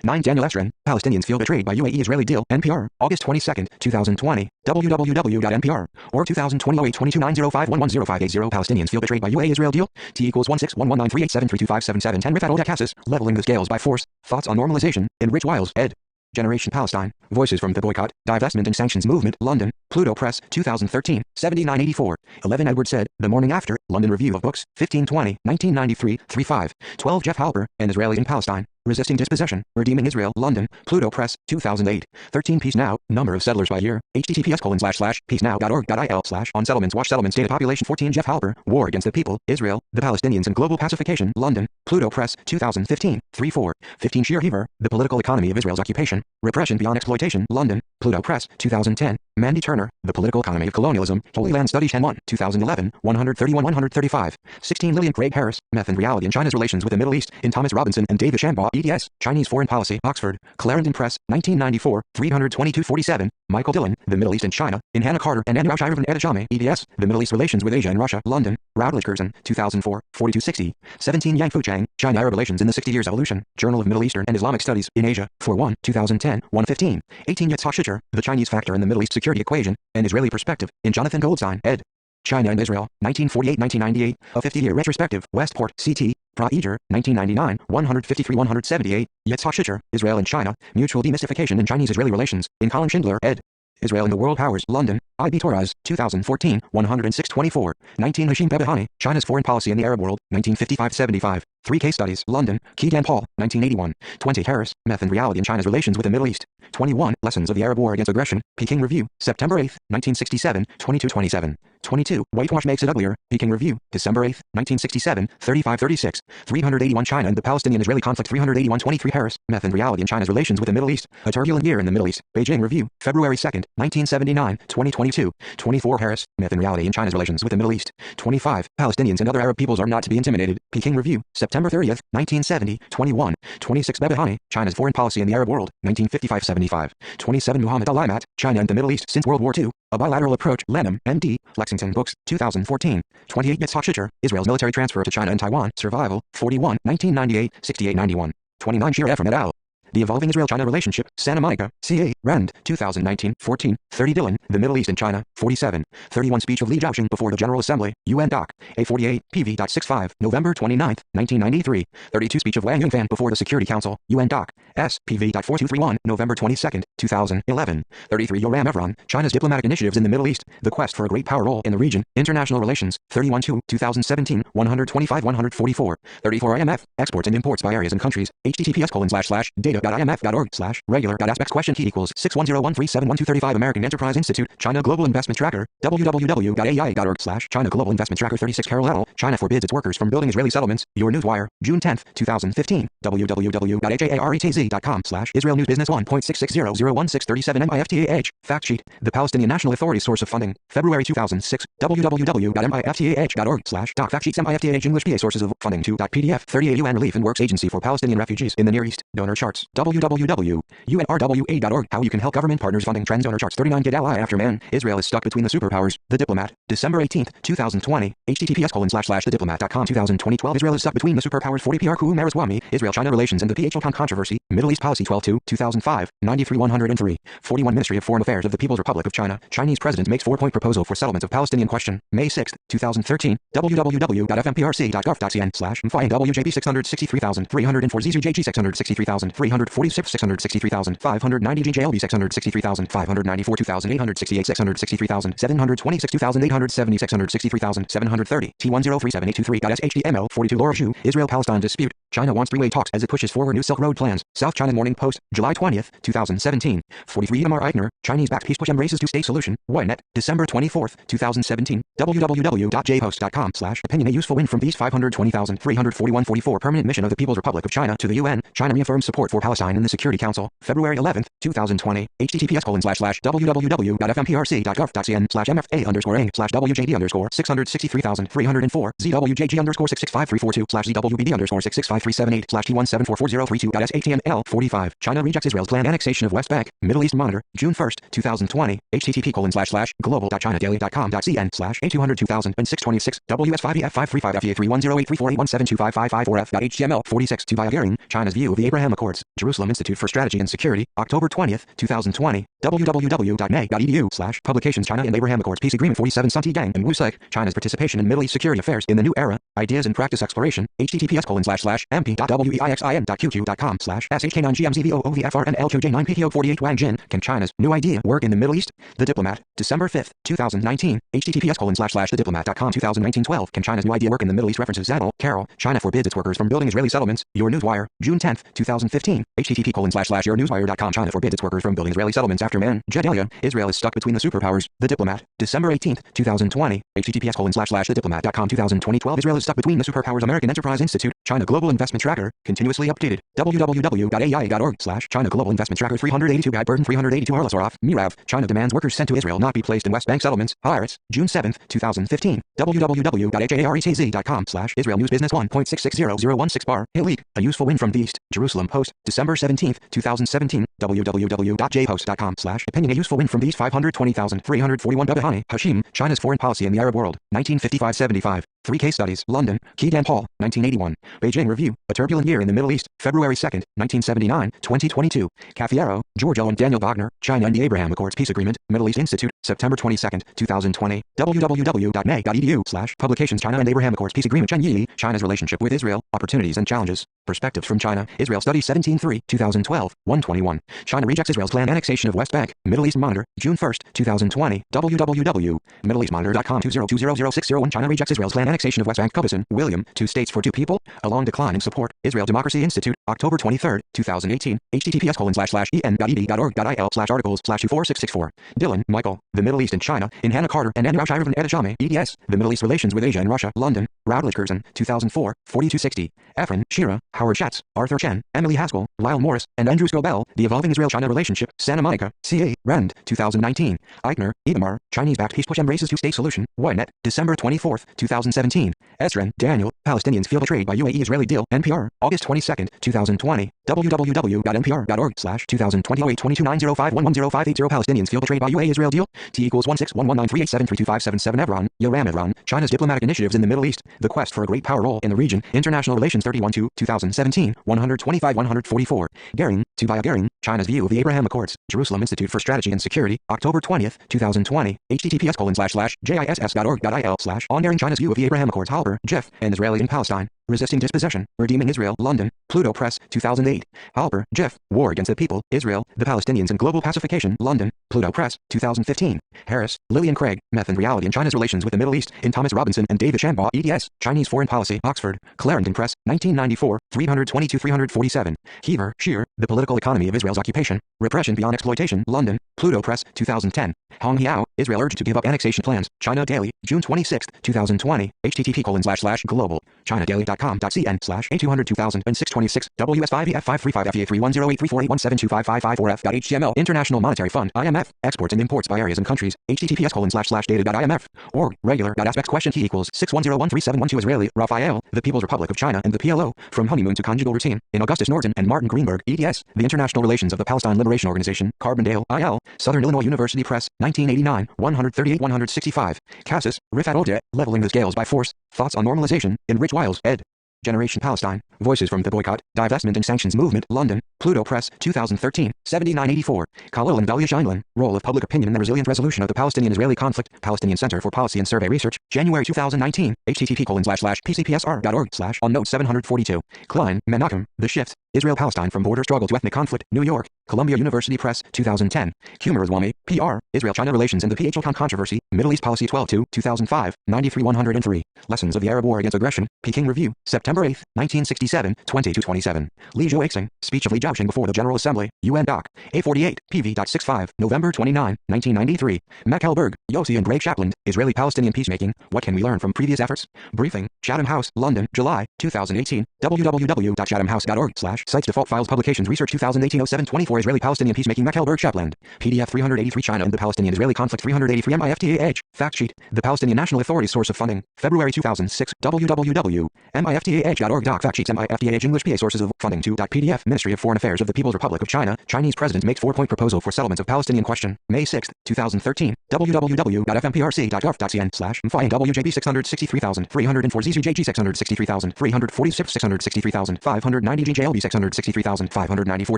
9 Daniel Estrin, Palestinians feel betrayed by UAE-Israeli deal, NPR, August 22, 2020, www.npr, or 2020-082290511058 Palestinians feel betrayed by UAE-Israel deal, T=1611938732577 10 Rifat Al-Kassis, Leveling the Scales by Force, Thoughts on Normalization, in Rich Wiles, ed. Generation Palestine, Voices from the Boycott, Divestment and Sanctions Movement, London, Pluto Press, 2013, 7984, 11 Edward said, The Morning After, London Review of Books, 1520, 1993, 35, 12 Jeff Halper, and Israeli in Palestine, Resisting Dispossession, Redeeming Israel, London, Pluto Press, 2008, 13 Peace Now, Number of Settlers by Year, https://peacenow.org.il/ On Settlements Watch Settlements Data Population 14 Jeff Halper, War Against the People, Israel, the Palestinians and Global Pacification, London, Pluto Press, 2015, 3-4, 15 Sheer Heaver, The Political Economy of Israel's Occupation, Repression Beyond Exploitation, London, Pluto Press, 2010, Mandy Turner, The Political Economy of Colonialism, Holy Land Studies 10-1, 2011, 131-135, 16 Lillian Craig Harris, Meth and Reality in China's Relations with the Middle East, in Thomas Robinson and David Shambaugh, eds, Chinese Foreign Policy, Oxford, Clarendon Press, 1994, 322-47, Michael Dillon, The Middle East and China, in Hannah Carter and Andrew Shirvan Edashami, eds, The Middle East Relations with Asia and Russia, London, Routledge Curzon, 2004, 4260, 17 Yang Fu Chang, China-Arab Relations in the 60 Years Evolution, Journal of Middle Eastern and Islamic Studies, in Asia, 4-1, 2010, 115, 18 Yitzhak Schitcher, The Chinese Factor in the Middle East Security Equation, an Israeli Perspective, in Jonathan Goldstein, ed. China and Israel, 1948-1998, a 50-year retrospective, Westport, CT, Pra Eger, 1999, 153-178, Yitzhak Schitcher, Israel and China, Mutual Demystification in Chinese-Israeli Relations, in Colin Schindler, ed. Israel and the World Powers, London, I.B. Torres, 2014, 106-24, 19 Hashim Bebehani, China's Foreign Policy in the Arab World, 1955-75, 3 Case Studies, London, Keegan Paul, 1981, 20 Harris, Meth and Reality in China's Relations with the Middle East, 21 Lessons of the Arab War Against Aggression, Peking Review, September 8, 1967, 22-27, 22 Whitewash Makes It Uglier, Peking Review, December 8, 1967, 35-36, 381 China and the Palestinian-Israeli Conflict 381-23 Harris, Meth and Reality in China's Relations with the Middle East, A Turbulent Year in the Middle East, Beijing Review, February 2, 1979, 2022, 24 Harris, Myth and Reality in China's Relations with the Middle East, 25 Palestinians and other Arab peoples are not to be intimidated, Peking Review, September 30, 1970, 21, 26 Bebehani, China's Foreign Policy in the Arab World, 1955-75, 27 Muhammad Al-Imat, China and the Middle East since World War II, A Bilateral Approach, Lanham, M.D., Lexington Books, 2014, 28 Yitzhak Schitcher, Israel's Military Transfer to China and Taiwan, Survival, 41, 1998, 68-91, 29 Shir Ephraim et al. The Evolving Israel-China Relationship, Santa Monica, CA, Rand, 2019, 14, 30 Dillon, The Middle East and China, 47, 31 Speech of Li Jiaoxing before the General Assembly, UN Doc, A48, PV.65, November 29, 1993, 32 Speech of Wang Yunfan before the Security Council, UN Doc, S, PV.4231, November 22, 2011, 33 Yoram Evron, China's Diplomatic Initiatives in the Middle East, The Quest for a Great Power Role in the Region, International Relations, 31-2, 2017, 125-144, 34 IMF, Exports and Imports by Areas and Countries, https://data.imf.org/regular.aspects question key equals 61013711235 American Enterprise Institute, China Global Investment Tracker, www.ai.org/China Global Investment Tracker 36 Carol L. China forbids its workers from building Israeli settlements, Your Newswire, June 10, 2015, www.haretz.com/Israel News Business 1.66001637 MIFTAH, Fact Sheet, the Palestinian National Authority Source of Funding, February 2006, www.miftah.org/doc Fact Sheets MIFTAH English PA Sources of Funding 2.pdf 38 UN Relief and Works Agency for Palestinian Refugees in the Near East, Donor Charts, www.unrwa.org How you can help government partners funding trends Donor Charts 39 Get Ally After Man, Israel is stuck between the superpowers, The Diplomat, December 18, 2020, https://thediplomat.com 2012 Israel is stuck between the superpowers 40 PR Kuhu Mariswamy, Israel-China Relations and the PHOCON Controversy, Middle East Policy 12-2, 2005, 93-103, 41 Ministry of Foreign Affairs of the People's Republic of China, Chinese President makes 4-point proposal for settlement of Palestinian question, May 6, 2013, www.fmprc.gov.cn/MFI WJB 663,304 ZJG 663,346 663,590 GJLB 663,594 2,868 663,726 2,870 663,730 T103783.SHTML 42 Laura Zhu, Israel-Palestine dispute, China wants three-way talks as it pushes forward new Silk Road plans, South China Morning Post, July 20th, 2017. 43 Itamar Eichner, Chinese-backed peace push embraces two-state solution. Ynet, December 24th, 2017. www.jpost.com/opinion. A useful win from these 520,341-44 permanent mission of the People's Republic of China to the UN. China reaffirms support for Palestine in the Security Council. February 11th, 2020. https://www.fmpRC.gov.cn/mfa_a/WJD_663,304 ZWJG_6653426653782/DD1744032-SHTML 45. China rejects Israel's planned annexation of West Bank. Middle East Monitor, June 1st, 2020. http://global.chinadaily.com.cn/A20202626 WS5EF535FA310834817255554F.html 46 Tuvia Gering, China's view of the Abraham Accords. Jerusalem Institute for Strategy and Security, October 20th, 2020. www.may.edu/publications China and Abraham Accords Peace Agreement 47 Sun Gang and Wu Sik, China's participation in Middle East security affairs in the new era. Ideas and practice exploration. https://mp.weixin.qq.com/shk9gmzvoovfrnlqj9pto48 Wang Jin. Can China's new idea work in the Middle East? The Diplomat, December 5th, 2019. https://thediplomat.com 2019-12. Can China's new idea work in the Middle East? References Zadel, Carol. China forbids its workers from building Israeli settlements. Your Newswire, June 10th, 2015. http://yournewswire.com. China forbids its workers from building Israeli settlements after Man. Jedelia. Israel is stuck between the superpowers. The Diplomat, December 18th, 2020. https://thediplomat.com 2020-12. Israel is stuck between the superpowers. American Enterprise Institute. China Global Investment Tracker, continuously updated. www.ai.org/China Global Investment Tracker 382 Guy Burden 382 Harlasoroff, Mirav. China demands workers sent to Israel not be placed in West Bank settlements. Haaretz, June 7th, 2015. www.haretz.com/Israel News Business 1.666016 bar. Hit leak. A useful win from the East. Jerusalem Post, December 17th, 2017. www.jpost.com/opinion. A useful win from these 520,341 Babahani, Hashim, China's foreign policy in the Arab world. 1955-75. 3 case studies. London, Kedan Paul, 1981. Beijing Review, A Turbulent Year in the Middle East, February 2nd, 1979, 2022. Caffiero, Giorgio and Daniel Wagner, China and the Abraham Accords Peace Agreement, Middle East Institute, September 22nd, 2020. www.may.edu/publications China and Abraham Accords Peace Agreement Chen Yi, China's relationship with Israel, opportunities and challenges. Perspectives from China, Israel Study 17-3, 2012, 121. China rejects Israel's planned annexation of West Bank. Middle East Monitor, June 1st, 2020. www.middleeastmonitor.com 20200601. China rejects Israel's planned annexation of West Bank. Cubison, William, Two States for Two People, a long decline in support. Israel Democracy Institute, October 23rd, 2018. https://en.ed.org.il/articles/24664. Dillon, Michael, The Middle East and China, in Hannah Carter and Andrew Shirvan Edashame, eds. The Middle East Relations with Asia and Russia, London, Routledge Curzon, 2004, 4260. Efren, Shira, Howard Schatz, Arthur Chen, Emily Haskell, Lyle Morris, and Andrew Scobell, The Evolving Israel-China Relationship, Santa Monica, CA, Rand, 2019. Eichner, Itamar, Chinese-backed peace push embraces two-state solution. Ynet, December 24th, 2017. Esren, Daniel, Palestinians feel betrayed by UAE-Israeli deal. NPR, August 22nd, 2020. www.npr.org/2020-822-905-110-580. Palestinians feel betrayed by UAE-Israel deal. T=1611938732577 Evron, Yoram. China's diplomatic initiatives in the Middle East. The quest for a great power role in the region. International Relations 31-2, 2017, 125-144. Gering, Tuvia Gering, China's view of the Abraham Accords. Jerusalem Institute for Strategy and Security, October 20th, 2020. https://jiss.org.il/on Gering China's view of the Abraham Accords. Halper, Jeff, and Israeli in Palestine. Resisting Dispossession, Redeeming Israel, London, Pluto Press, 2008. Halper, Jeff, War Against the People, Israel, the Palestinians and Global Pacification, London, Pluto Press, 2015. Harris, Lillian Craig, Meth and Reality in China's Relations with the Middle East, in Thomas Robinson and David Shambaugh, eds. Chinese Foreign Policy, Oxford, Clarendon Press, 1994, 322-347. Heaver, Shear, The Political Economy of Israel's Occupation, Repression Beyond Exploitation, London, Pluto Press, 2010. Hong Hiao, Israel urged to give up annexation plans, China Daily, June 26, 2020. http://global.chinadaily.com.cn/A20200626 WS5EF535FA310834817255554F.html. International Monetary Fund, IMF, exports and imports by areas and countries. https://data.imf.org, regular.aspects question key equals 610137112 Israeli, Raphael, the People's Republic of China and the PLO, from honeymoon to conjugal routine, in Augustus Norton and Martin Greenberg, eds. The International Relations of the Palestine Liberation Organization, Carbondale, IL, Southern Illinois University Press, 1989, 138-165. Cassis, Rifat Olde, Leveling the Scales by Force, Thoughts on Normalization, in Rich Wiles, ed. Generation Palestine, Voices from the Boycott, Divestment and Sanctions Movement, London, Pluto Press, 2013, 7984. Khalil and Valia Scheinlin, Role of Public Opinion in the Resilient Resolution of the Palestinian-Israeli Conflict, Palestinian Center for Policy and Survey Research, January 2019, http://pcpsr.org/on note 742. Klein, Menachem, The Shift, Israel-Palestine from Border Struggle to Ethnic Conflict, New York, Columbia University Press, 2010. Kumaraswamy, PR, Israel-China Relations and the PHLCon Controversy, Middle East Policy 12-2, 2005, 93-103. Lessons of the Arab War Against Aggression, Peking Review, September 8, 1967, 20-27. Li Zhuoxing, Speech of Li Zhaoxing before the General Assembly, UN Doc, A48, PV.65, November 29, 1993. Meckelberg, Yossi and Greg Shapland, Israeli-Palestinian Peacemaking, What Can We Learn from Previous Efforts? Briefing, Chatham House, London, July, 2018, www.chathamhouse.org/sites default files publications research 2018-07-24 Israeli-Palestinian Peacemaking Meckelberg Shapland, PDF 383 China and the Palestinian-Israeli Conflict 383 MIFTAH, Fact Sheet, the Palestinian National Authority Source of Funding, February 2006, www.miftah.org Doc Fact Sheets MIFTAH English PA Sources of Funding 2.PDF Ministry of Foreign Affairs of the People's Republic of China, Chinese President makes 4-point proposal for settlements of Palestinian question, May 6, 2013, www.fmprc.gov.cn/WJB 663,304 ZCJG 663,346 663,590 GJLB 663,594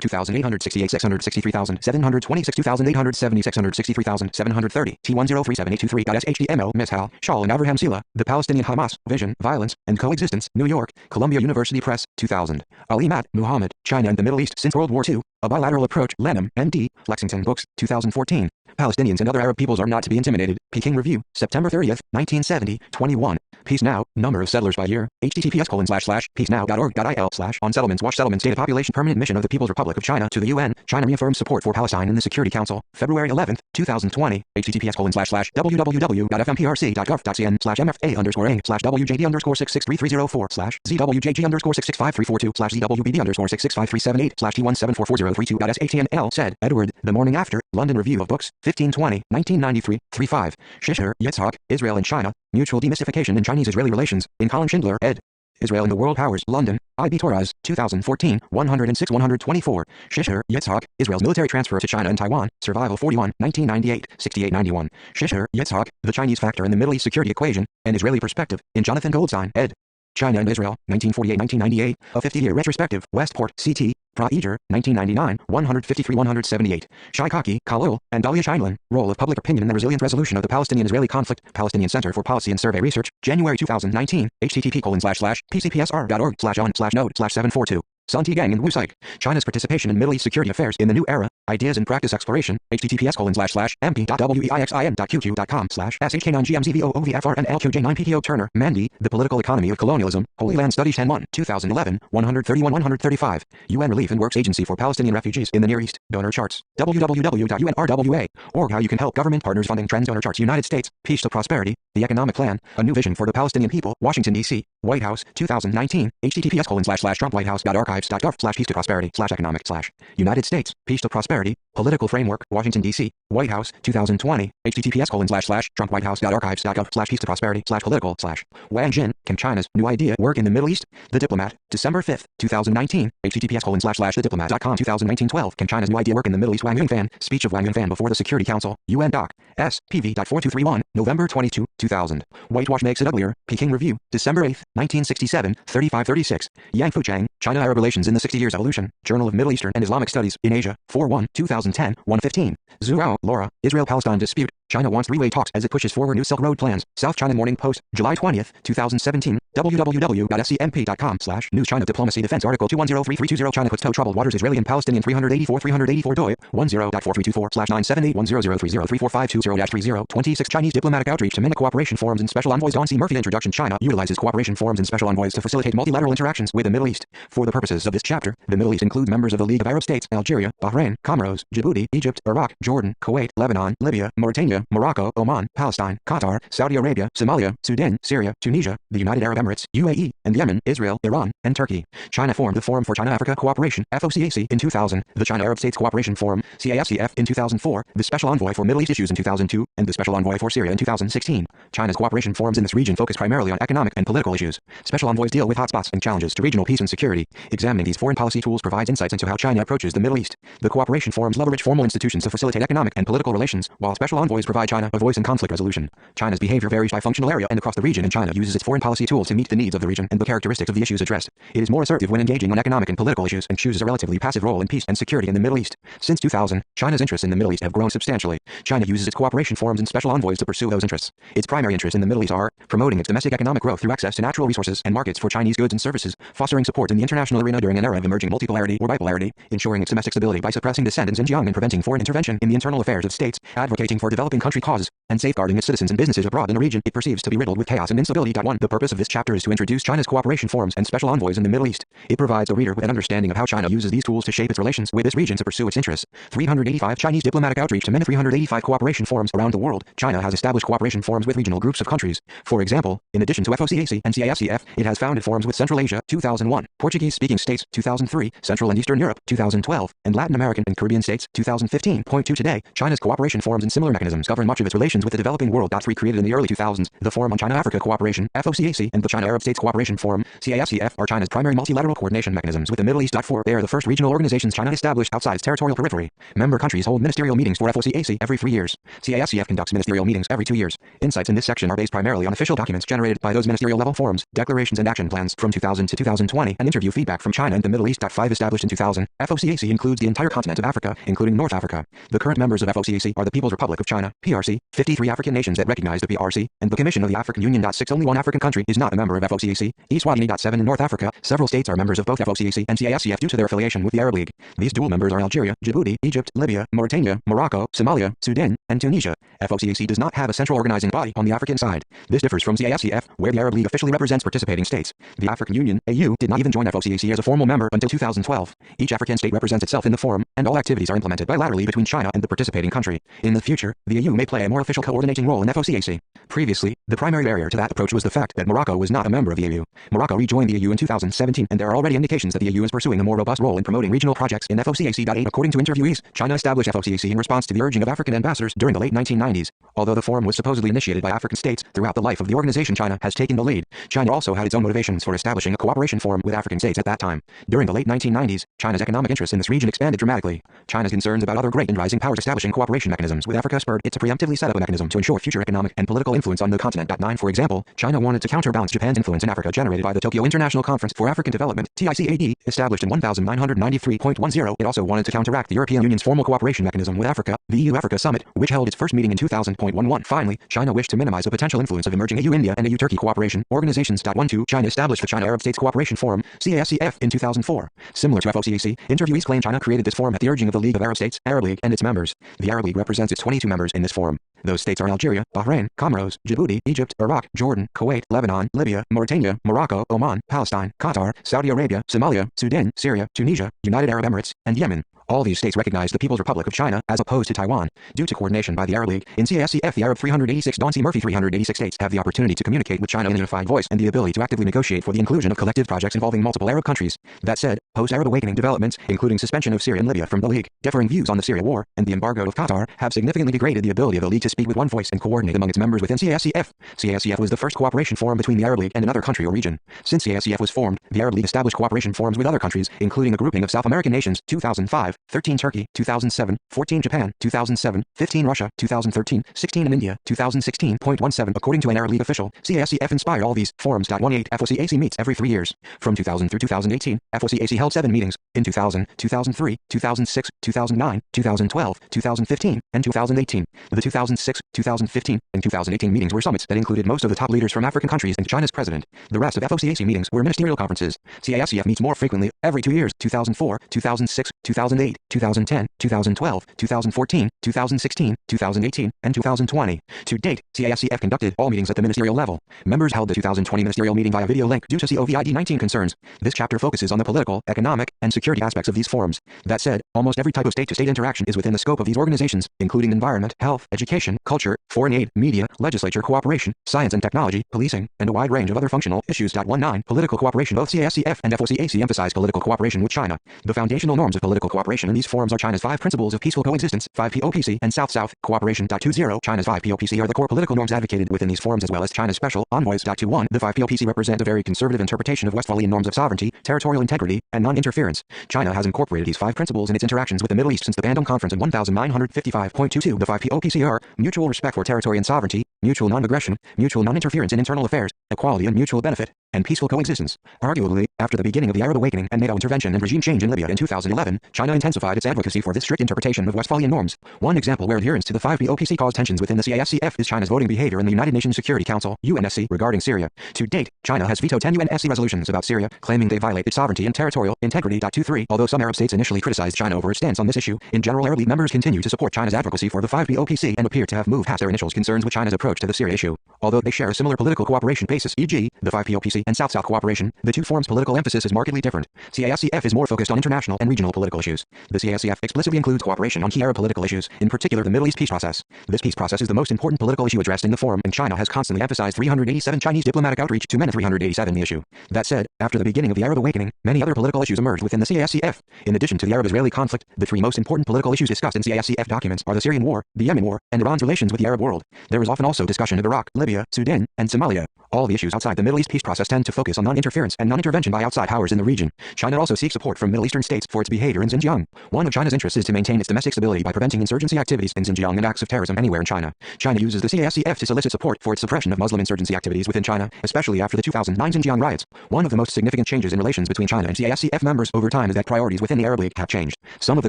2,868 663,726 2,870 663,730 T103783.SHTML Ms. Hal, Shaul and Avraham Sila, The Palestinian Hamas, Vision, Violence, and Coexistence, New York, Columbia University Press, 2000. Ali Matt, Muhammad, China and the Middle East Since World War II, A Bilateral Approach, Lenham, N.D., Lexington Books, 2014. Palestinians and other Arab peoples are not to be intimidated, Peking Review, September 30th, 1970, 21. Peace Now, Number of Settlers by Year, https://peacenow.org.il/on Settlements Watch Settlements Data Population Permanent Mission of the People's Republic of China to the UN, China reaffirms support for Palestine in the Security Council, February 11th, 2020, https://www.fmprc.gov.cn/mfa_ing/wjg_663308/ZWJG_665342/Z1744032.SATNL said, Edward, The Morning After, London Review of Books, 1520, 1993, 3-5. Shisher, Yitzhak, Israel and China, Mutual Demystification in Chinese-Israeli Relations, in Colin Schindler, ed. Israel and the World Powers, London, I.B. Torres, 2014, 106-124. Shisher, Yitzhak, Israel's military transfer to China and Taiwan, Survival 41, 1998, 68-91. Shisher, Yitzhak, The Chinese Factor in the Middle East Security Equation, An Israeli Perspective, in Jonathan Goldstein, ed. China and Israel, 1948-1998, A 50-Year Retrospective, Westport, C.T., Praeger, 1999, 153-178. Shaikaki, Khalil, and Dalia Scheindlin, Role of Public Opinion in the Resilient Resolution of the Palestinian-Israeli Conflict, Palestinian Center for Policy and Survey Research, January 2019, http://pcpsr.org/on/node/742. Santi Gang and Wu Saik, China's Participation in Middle East Security Affairs in the New Era, Ideas and Practice Exploration, https://mp.weixin.qq.com/shk9gmzvoovfrnlqj9pto Turner, Mandy, The Political Economy of Colonialism, Holy Land Studies 10-1, 2011, 131-135, UN Relief and Works Agency for Palestinian Refugees in the Near East, Donor Charts, www.unrwa.org How you can help government partners funding trends Donor Charts United States, Peace to Prosperity, The Economic Plan, A New Vision for the Palestinian People, Washington, D.C., White House, 2019, https://trumpwhitehouse.gov/peace to prosperity/economic/United States, Peace to Prosperity, Political Framework, Washington, D.C., White House, 2020, https://trumpwhitehouse.archives.gov/peace to prosperity/political/Wang Jin, Can China's New Idea Work in the Middle East? The Diplomat, December 5th, 2019, https://thediplomat.com 2019-12, Can China's New Idea Work in the Middle East? Wang Yunfan, Speech of Wang Yunfan before the Security Council, UN Doc, S. PV.4231, November 22, 2000. Whitewash Makes It Uglier, Peking Review, December 8th, 1967, 3536. Yang Fuchang, China-Arab Relations in the 60 Years Evolution, Journal of Middle Eastern and Islamic Studies in Asia, 4-1, 2010, 115. Zhuao, Laura, Israel-Palestine Dispute, China wants three-way talks as it pushes forward new Silk Road plans. South China Morning Post, July 20th, 2017, www.scmp.com/News China Diplomacy Defense Article 21033220 China puts toe troubled waters Israeli and Palestinian 384 doi 10.4324/97810034520-30 26 Chinese diplomatic outreach to many cooperation forums and special envoys. Don C. Murphy Introduction. China utilizes cooperation forums and special envoys to facilitate multilateral interactions with the Middle East. For the purposes of this chapter, the Middle East includes members of the League of Arab States, Algeria, Bahrain, Comoros, Djibouti, Egypt, Iraq, Jordan, Kuwait, Lebanon, Libya, Mauritania, Morocco, Oman, Palestine, Qatar, Saudi Arabia, Somalia, Sudan, Syria, Tunisia, the United Arab Emirates, UAE, and Yemen, Israel, Iran, and Turkey. China formed the Forum for China-Africa Cooperation, FOCAC, in 2000, the China-Arab States Cooperation Forum, CAFCF, in 2004, the Special Envoy for Middle East Issues in 2002, and the Special Envoy for Syria in 2016. China's cooperation forums in this region focus primarily on economic and political issues. Special envoys deal with hotspots and challenges to regional peace and security. Examining these foreign policy tools provides insights into how China approaches the Middle East. The cooperation forums leverage formal institutions to facilitate economic and political relations, while special envoys provide China a voice in conflict resolution. China's behavior varies by functional area and across the region, and China uses its foreign policy tools to meet the needs of the region and the characteristics of the issues addressed. It is more assertive when engaging on economic and political issues and chooses a relatively passive role in peace and security in the Middle East. Since 2000, China's interests in the Middle East have grown substantially. China uses its cooperation forums and special envoys to pursue those interests. Its primary interests in the Middle East are promoting its domestic economic growth through access to natural resources and markets for Chinese goods and services, fostering support in the international arena during an era of emerging multipolarity or bipolarity, ensuring its domestic stability by suppressing dissent in Xinjiang and preventing foreign intervention in the internal affairs of states, advocating for developing country causes, and safeguarding its citizens and businesses abroad in a region it perceives to be riddled with chaos and instability. 1. The purpose of this chapter is to introduce China's cooperation forums and special envoys in the Middle East. It provides the reader with an understanding of how China uses these tools to shape its relations with this region to pursue its interests. 385 Chinese diplomatic outreach to many 385 cooperation forums around the world. China has established cooperation forums with regional groups of countries. For example, in addition to FOCAC and CASCF, it has founded forums with Central Asia 2001, Portuguese-speaking states 2003, Central and Eastern Europe 2012, and Latin American and Caribbean states 2015. Point 2. Today, China's cooperation forums and similar mechanisms govern much of its relations with the developing world. 3. Created in the early 2000s, the Forum on China-Africa Cooperation FOCAC and the China-Arab States Cooperation Forum CASCF are China's primary multilateral coordination mechanisms with the Middle East. 4. They are the first regional organizations China established outside its territorial periphery. Member countries hold ministerial meetings for FOCAC every 3 years. CASCF conducts ministerial meetings every 2 years. Insights in this section are based primarily on official documents generated by those ministerial level forums, declarations and action plans from 2000 to 2020, and interview feedback from China and the Middle East. 5. Established in 2000, FOCAC includes the entire continent of Africa, including North Africa. The current members of FOCAC are the People's Republic of China, PRC, 53 African nations that recognize the PRC, and the Commission of the African Union. 6. Only one African country is not a member of FOCAC, Eswatini. 7. In North Africa, several states are members of both FOCAC and CASCF due to their affiliation with the Arab League. These dual members are Algeria, Djibouti, Egypt, Libya, Mauritania, Morocco, Somalia, Sudan, and Tunisia. FOCAC does not have a central organizing body on the African side. This differs from CASCF, where the Arab League officially represents participating states. The African Union, AU, did not even join FOCAC as a formal member until 2012. Each African state represents itself in the forum, and all activities are implemented bilaterally between China and the participating country. In the future, the AU may play a more official coordinating role in FOCAC. Previously, the primary barrier to that approach was the fact that Morocco was not a member of the AU. Morocco rejoined the AU in 2017, and there are already indications that the AU is pursuing a more robust role in promoting regional projects in FOCAC. 8. According to interviewees, China established FOCAC in response to the urging of African ambassadors during the late 1990s. Although the forum was supposedly initiated by African states, throughout the life of the organization China has taken the lead. China also had its own motivations for establishing a cooperation forum with African states at that time. During the late 1990s, China's economic interests in this region expanded dramatically. China's concerns about other great and rising powers establishing cooperation mechanisms with Africa spurred it to preemptively set up a mechanism to ensure future economic and political influence on the continent. 9. For example, China wanted to counterbalance Japan's influence in Africa generated by the Tokyo International Conference for African Development, TICAD, established in 1993.10. It also wanted to counteract the European Union's formal cooperation mechanism with Africa, the EU-Africa Summit, which held its first meeting in 2000.11. Finally, China wished to minimize the potential influence of emerging AU-India and AU-Turkey cooperation organizations. 2. China established the China-Arab States Cooperation Forum, CASCF, in 2004. Similar to FOCAC, interviewees claim China created this forum at the urging of the League of Arab States, Arab League, and its members. The Arab League represents its 22 members in this forum. Those states are Algeria, Bahrain, Comoros, Djibouti, Egypt, Iraq, Jordan, Kuwait, Lebanon, Libya, Mauritania, Morocco, Oman, Palestine, Qatar, Saudi Arabia, Somalia, Sudan, Syria, Tunisia, United Arab Emirates, and Yemen. All these states recognize the People's Republic of China as opposed to Taiwan. Due to coordination by the Arab League, in CASCF the Arab 386 Don C. Murphy 386 states have the opportunity to communicate with China in a unified voice and the ability to actively negotiate for the inclusion of collective projects involving multiple Arab countries. That said, post-Arab awakening developments, including suspension of Syria and Libya from the League, differing views on the Syria war, and the embargo of Qatar, have significantly degraded the ability of the League to speak with one voice and coordinate among its members within CASCF. CASCF was the first cooperation forum between the Arab League and another country or region. Since CASCF was formed, the Arab League established cooperation forums with other countries, including a grouping of South American nations, 2005, 13 Turkey, 2007, 14 Japan, 2007, 15 Russia, 2013, 16 in India, 2016.17. According to an Arab League official, CASCF inspired all these forums. 18 FOCAC meets every 3 years. From 2000 through 2018, FOCAC held 7 meetings, in 2000, 2003, 2006, 2009, 2012, 2015, and 2018. The 2006, 2015, and 2018 meetings were summits that included most of the top leaders from African countries and China's president. The rest of FOCAC meetings were ministerial conferences. CASCF meets more frequently, every 2 years, 2004, 2006, 2008, 2010, 2012, 2014, 2016, 2018, and 2020. To date, CASCF conducted all meetings at the ministerial level. Members held the 2020 ministerial meeting via video link due to COVID-19 concerns. This chapter focuses on the political, economic, and security aspects of these forums. That said, almost every type of state-to-state interaction is within the scope of these organizations, including environment, health, education, culture, foreign aid, media, legislature cooperation, science and technology, policing, and a wide range of other functional issues. 19 Political cooperation. Both CASCF and FOCAC emphasize political cooperation with China. The foundational norms of political cooperation interpretation in these forums are China's 5 Principles of Peaceful Coexistence, 5 POPC, and South-South Cooperation. 20. China's 5 POPC are the core political norms advocated within these forums as well as China's special envoys. 21. The 5 POPC represent a very conservative interpretation of Westphalian norms of sovereignty, territorial integrity, and non-interference. China has incorporated these 5 principles in its interactions with the Middle East since the Bandung Conference in 1955.22. The 5 POPC are mutual respect for territory and sovereignty, mutual non-aggression, mutual non-interference in internal affairs, equality and mutual benefit, and peaceful coexistence. Arguably, after the beginning of the Arab awakening and NATO intervention and regime change in Libya in 2011, China intensified its advocacy for this strict interpretation of Westphalian norms. One example where adherence to the 5 POPC caused tensions within the CASCF is China's voting behavior in the United Nations Security Council (UNSC) regarding Syria. To date, China has vetoed 10 UNSC resolutions about Syria, claiming they violate its sovereignty and territorial integrity. 23. Although some Arab states initially criticized China over its stance on this issue, in general Arab League members continue to support China's advocacy for the 5 POPC and appear to have moved past their initial concerns with China's approach to the Syria issue. Although they share a similar political cooperation basis, e.g., the 5 POPC and South-South cooperation, the two forms' political emphasis is markedly different. CASCF is more focused on international and regional political issues. The CASCF explicitly includes cooperation on key Arab political issues, in particular the Middle East peace process. This peace process is the most important political issue addressed in the forum, and China has constantly emphasized 387 Chinese diplomatic outreach to MENA 387 the issue. That said, after the beginning of the Arab awakening, many other political issues emerged within the CASCF. In addition to the Arab-Israeli conflict, the 3 most important political issues discussed in CASCF documents are the Syrian war, the Yemen war, and Iran's relations with the Arab world. There is often also discussion of Iraq, Libya, Sudan, and Somalia. All the issues outside the Middle East peace process tend to focus on non-interference and non-intervention by outside powers in the region. China also seeks support from Middle Eastern states for its behavior in Xinjiang. One of China's interests is to maintain its domestic stability by preventing insurgency activities in Xinjiang and acts of terrorism anywhere in China. China uses the CASCF to solicit support for its suppression of Muslim insurgency activities within China, especially after the 2009 Xinjiang riots. One of the most significant changes in relations between China and CASCF members over time is that priorities within the Arab League have changed. Some of the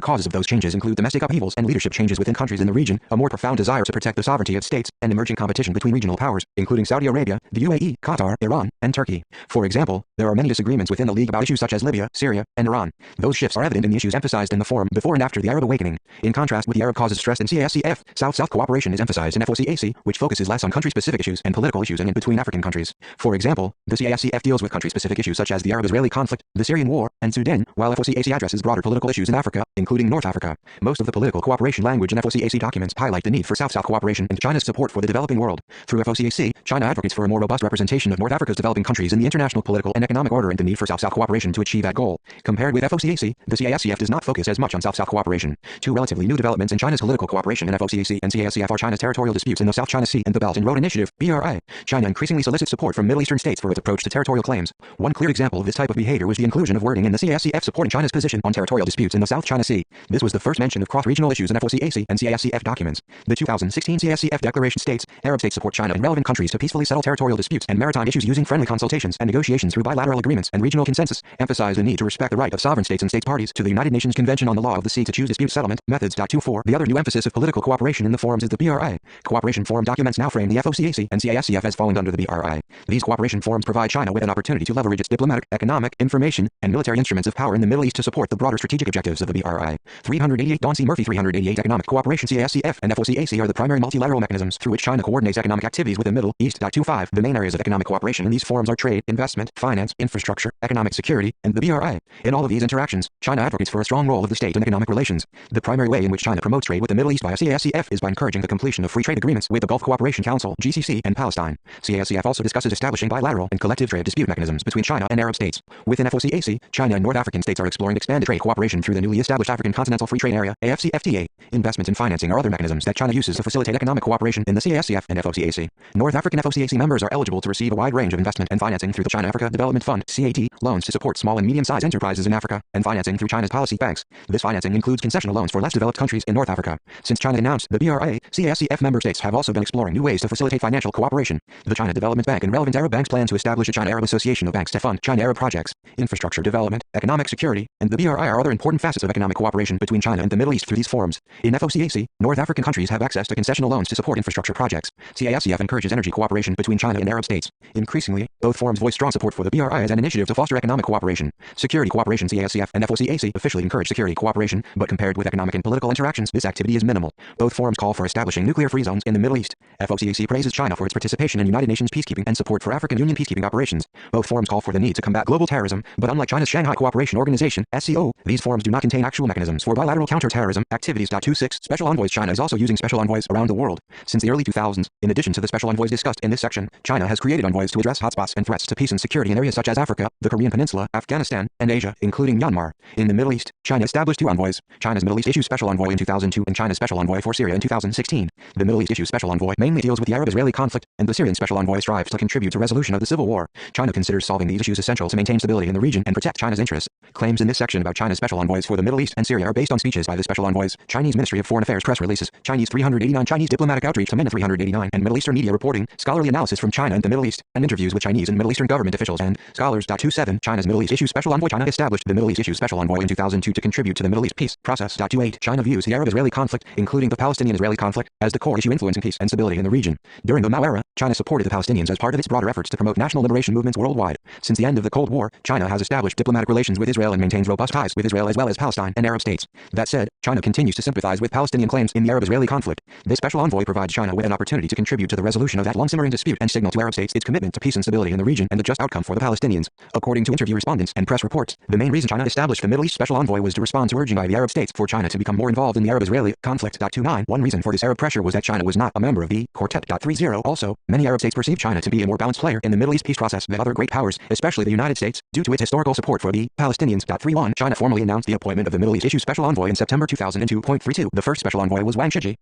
causes of those changes include domestic upheavals and leadership changes within countries in the region, a more profound desire to protect the sovereignty of states, and emerging competition between regional powers, including Saudi Arabia, the UAE, Qatar, Iran, and Turkey. For example, there are many disagreements within the League about issues such as Libya, Syria, and Iran. Those shifts are evident in the issues emphasized in the forum before and after the Arab awakening. In contrast with the Arab causes stressed in CASCF, South-South cooperation is emphasized in FOCAC, which focuses less on country-specific issues and political issues in between African countries. For example, the CASCF deals with country-specific issues such as the Arab-Israeli conflict, the Syrian war, and Sudan, while FOCAC addresses broader political issues in Africa, including North Africa. Most of the political cooperation language in FOCAC documents highlight the need for South-South cooperation and China's support for the developing world. Through FOCAC, China advocates for a more robust representation of North Africa's developing countries in the international political and economic order and the need for South-South cooperation to achieve that goal. Compared with FOCAC, the CASCF does not focus as much on South-South cooperation. Two relatively new developments in China's political cooperation in FOCAC and CASCF are China's territorial disputes in the South China Sea and the Belt and Road Initiative, BRI. China increasingly solicits support from Middle Eastern states for its approach to territorial claims. One clear example of this type of behavior was the inclusion of wording in the CASCF supporting China's position on territorial disputes in the South China Sea. This was the first mention of cross-regional issues in FOCAC and CASCF documents. The 2016 CASCF declaration states, Arab states support China and relevant countries to peacefully settle territorial disputes and maritime issues using friendly consultations and negotiations through bilateral agreements and regional consensus, emphasize the need to respect the right of sovereign states and states parties to the United Nations Convention on the Law of the Sea to choose dispute settlement methods. 24. The other new emphasis of political cooperation in the forums is the BRI. Cooperation forum documents now frame the FOCAC and CASCF as falling under the BRI. These cooperation forums provide China with an opportunity to leverage its diplomatic, economic, information, and military instruments of power in the Middle East to support the broader strategic objectives of the BRI. 388 Don C. Murphy 388 Economic cooperation. CASCF and FOCAC are the primary multilateral mechanisms through which China coordinates economic activities with the Middle East. 25. The main areas of economic cooperation in these forums are trade, investment, finance, infrastructure, economic security, and the BRI. In all of these interactions, China advocates for a strong role of the state in economic relations. The primary way in which China promotes trade with the Middle East via CASCF is by encouraging the completion of free trade agreements with the Gulf Cooperation Council (GCC) and Palestine. CASCF also discusses establishing bilateral and collective trade dispute mechanisms between China and Arab states. Within FOCAC, China and North African states are exploring expanded trade cooperation through the newly established African Continental Free Trade Area (AFCFTA). Investment and financing are other mechanisms that China uses to facilitate economic cooperation in the CASCF and FOCAC. North African FOCAC members are eligible to receive a wide range of investment and financing through the China-Africa Development Fund (CAT), loans to support small and medium-sized enterprises in Africa, and financing through China's policy banks. This financing includes concessional loans for less developed countries in North Africa. Since China announced the BRI, CASCF member states have also been exploring new ways to facilitate financial cooperation. The China Development Bank and relevant Arab banks plan to establish a China-Arab Association of banks to fund China-Arab projects, infrastructure development, economic security, and the BRI are other important facets of economic cooperation between China and the Middle East through these forums. In FOCAC, North African countries have access to concessional loans to support infrastructure projects. CASCF encourages energy cooperation between China and Arab states. Increasingly, both forums voice strong support for the BRI as an initiative to foster economic cooperation. Security cooperation. CASCF and FOCAC officially encourage security cooperation, but compared with economic and political interactions, this activity is minimal. Both forums call for establishing nuclear-free zones in the Middle East. FOCAC praises China for its participation in United Nations peacekeeping and support for African Union peacekeeping operations. Both forums call for the need to combat global terrorism, but unlike China's Shanghai Cooperation Organization (SCO), these forums do not contain actual mechanisms for bilateral counter-terrorism activities. 26. Special envoys. China is also using special envoys around the world. Since the early 2000s, in addition to the special envoys discussed in this section, China China has created envoys to address hotspots and threats to peace and security in areas such as Africa, the Korean Peninsula, Afghanistan, and Asia, including Myanmar. In the Middle East, China established 2 envoys, China's Middle East Issue Special Envoy in 2002 and China's Special Envoy for Syria in 2016. The Middle East Issue Special Envoy mainly deals with the Arab-Israeli conflict, and the Syrian Special Envoy strives to contribute to resolution of the civil war. China considers solving these issues essential to maintain stability in the region and protect China's interests. Claims in this section about China's Special Envoys for the Middle East and Syria are based on speeches by the Special Envoys, Chinese Ministry of Foreign Affairs press releases, Chinese 389 Chinese diplomatic outreach to MENA 389 and Middle Eastern media reporting, scholarly analysis from China and the Middle East, and interviews with Chinese and Middle Eastern government officials and scholars. 27 China's Middle East Issue Special Envoy. China established the Middle East Issue Special Envoy in 2002 to contribute to the Middle East peace process. 28 China views the Arab-Israeli conflict, including the Palestinian-Israeli conflict, as the core issue influencing peace and stability in the region. During the Mao era, China supported the Palestinians as part of its broader efforts to promote national liberation movements worldwide. Since the end of the Cold War, China has established diplomatic relations with Israel and maintains robust ties with Israel as well as Palestine and Arab states. That said, China continues to sympathize with Palestinian claims in the Arab-Israeli conflict. This special envoy provides China with an opportunity to contribute to the resolution of that long-simmering dispute and signal to Arab states its commitment to peace and stability in the region and a just outcome for the Palestinians. According to interview respondents and press reports, the main reason China established the Middle East Special Envoy was to respond to urging by the Arab states for China to become more involved in the Arab-Israeli conflict. 29 One reason for this Arab pressure was that China was not a member of the Quartet. 30 Also, many Arab states perceive China to be a more balanced player in the Middle East peace process than other great powers, especially the United States, due to its historical support for the Palestinians. 31 China formally announced the appointment of the Middle East Issue Special Envoy in September 2002.32. The first special envoy was Wang Shiji,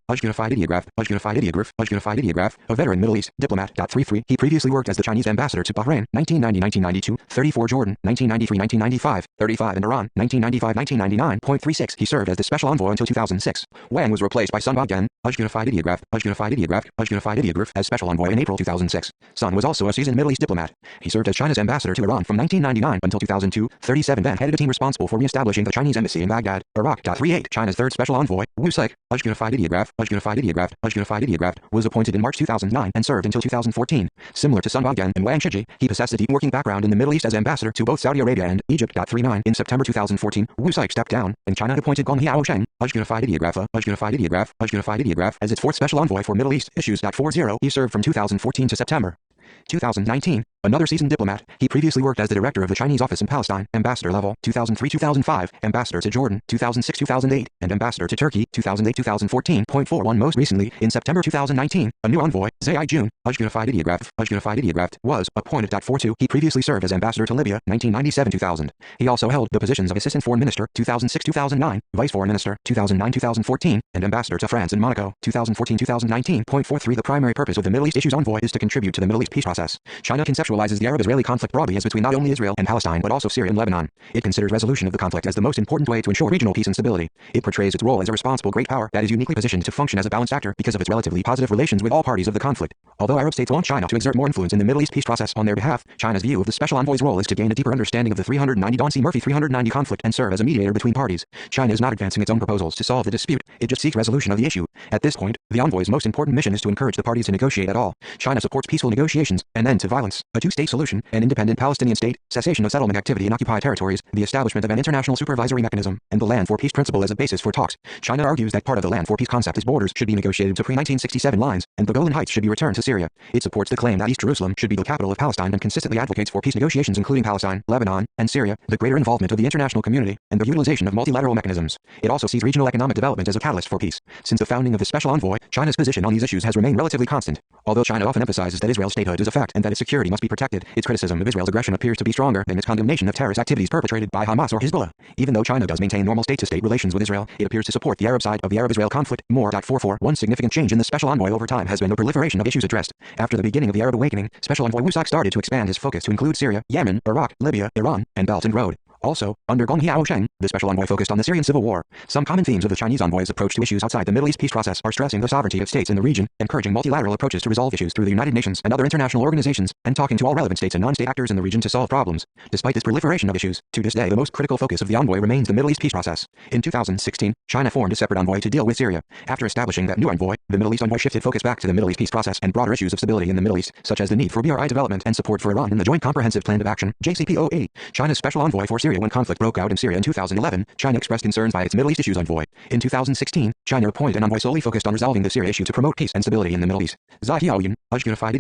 a veteran Middle East diplomat. 33 He previously worked as the Chinese ambassador to Bahrain, 1990-1992, 34 Jordan, 1993-1995, 35 and Iran, 1995-1999.36 He served as the special envoy until 2006. Wang was replaced by Sun Bogdan, as special envoy in April 2006. Sun was also a seasoned Middle East diplomat. He served as China's ambassador to Iran from 1999 until 2002. 37 Then headed a team responsible for re-establishing the Chinese embassy in Baghdad, Iraq. 38 China's third special envoy, Wu Saik, was appointed in March 2009 and served until 2014. Similar to Sun Bogdan and Wang Shiji, he possessed a deep working background in the Middle East as ambassador to both Saudi Arabia and Egypt. 39 In September 2014, Wu Saik stepped down, and China appointed Gong Hiaosheng, as its fourth special envoy for Middle East issues. 40 He served from 2014 to September 2019. Another seasoned diplomat, he previously worked as the director of the Chinese office in Palestine, ambassador level, 2003-2005, ambassador to Jordan, 2006-2008, and ambassador to Turkey, 2008-2014.41 Most recently, in September 2019, a new envoy, Zai Jun, was appointed. 42 He previously served as ambassador to Libya, 1997-2000. He also held the positions of assistant foreign minister, 2006-2009, vice foreign minister, 2009-2014, and ambassador to France and Monaco, 2014-2019.43 The primary purpose of the Middle East Issues Envoy is to contribute to the Middle East peace process. China conceptualizes the Arab-Israeli conflict broadly as between not only Israel and Palestine but also Syria and Lebanon. It considers resolution of the conflict as the most important way to ensure regional peace and stability. It portrays its role as a responsible great power that is uniquely positioned to function as a balanced actor because of its relatively positive relations with all parties of the conflict. Although Arab states want China to exert more influence in the Middle East peace process on their behalf, China's view of the special envoy's role is to gain a deeper understanding of the 390 Don C. Murphy 390 conflict and serve as a mediator between parties. China is not advancing its own proposals to solve the dispute, it just seeks resolution of the issue. At this point, the envoy's most important mission is to encourage the parties to negotiate at all. China supports peaceful negotiations, an end to violence, a two-state solution, an independent Palestinian state, cessation of settlement activity in occupied territories, the establishment of an international supervisory mechanism, and the land for peace principle as a basis for talks. China argues that part of the land for peace concept is borders should be negotiated to pre-1967 lines, and the Golan Heights should be returned to Syria. It supports the claim that East Jerusalem should be the capital of Palestine and consistently advocates for peace negotiations including Palestine, Lebanon, and Syria, the greater involvement of the international community, and the utilization of multilateral mechanisms. It also sees regional economic development as a catalyst for peace. Since the founding of the special envoy, China's position on these issues has remained relatively constant. Although China often emphasizes that Israel's statehood is a fact and that its security must be protected, its criticism of Israel's aggression appears to be stronger than its condemnation of terrorist activities perpetrated by Hamas or Hezbollah. Even though China does maintain normal state-to-state relations with Israel, it appears to support the Arab side of the Arab-Israel conflict more. 44 One significant change in the special envoy over time has been the proliferation of issues addressed. After the beginning of the Arab awakening, Special Envoy Wu Saik started to expand his focus to include Syria, Yemen, Iraq, Libya, Iran, and Belt and Road. Also, under Gong Hiaosheng, the special envoy focused on the Syrian civil war. Some common themes of the Chinese envoy's approach to issues outside the Middle East peace process are stressing the sovereignty of states in the region, encouraging multilateral approaches to resolve issues through the United Nations and other international organizations, and talking to all relevant states and non-state actors in the region to solve problems. Despite this proliferation of issues, to this day the most critical focus of the envoy remains the Middle East peace process. In 2016, China formed a separate envoy to deal with Syria. After establishing that new envoy, the Middle East envoy shifted focus back to the Middle East peace process and broader issues of stability in the Middle East, such as the need for BRI development and support for Iran in the Joint Comprehensive Plan of Action, JCPOA. China's special envoy for Syria Syria when conflict broke out in Syria in 2011, China expressed concerns by its Middle East issues envoy. In 2016, China appointed an envoy solely focused on resolving the Syria issue to promote peace and stability in the Middle East. Zahiaoyan, Ujgunified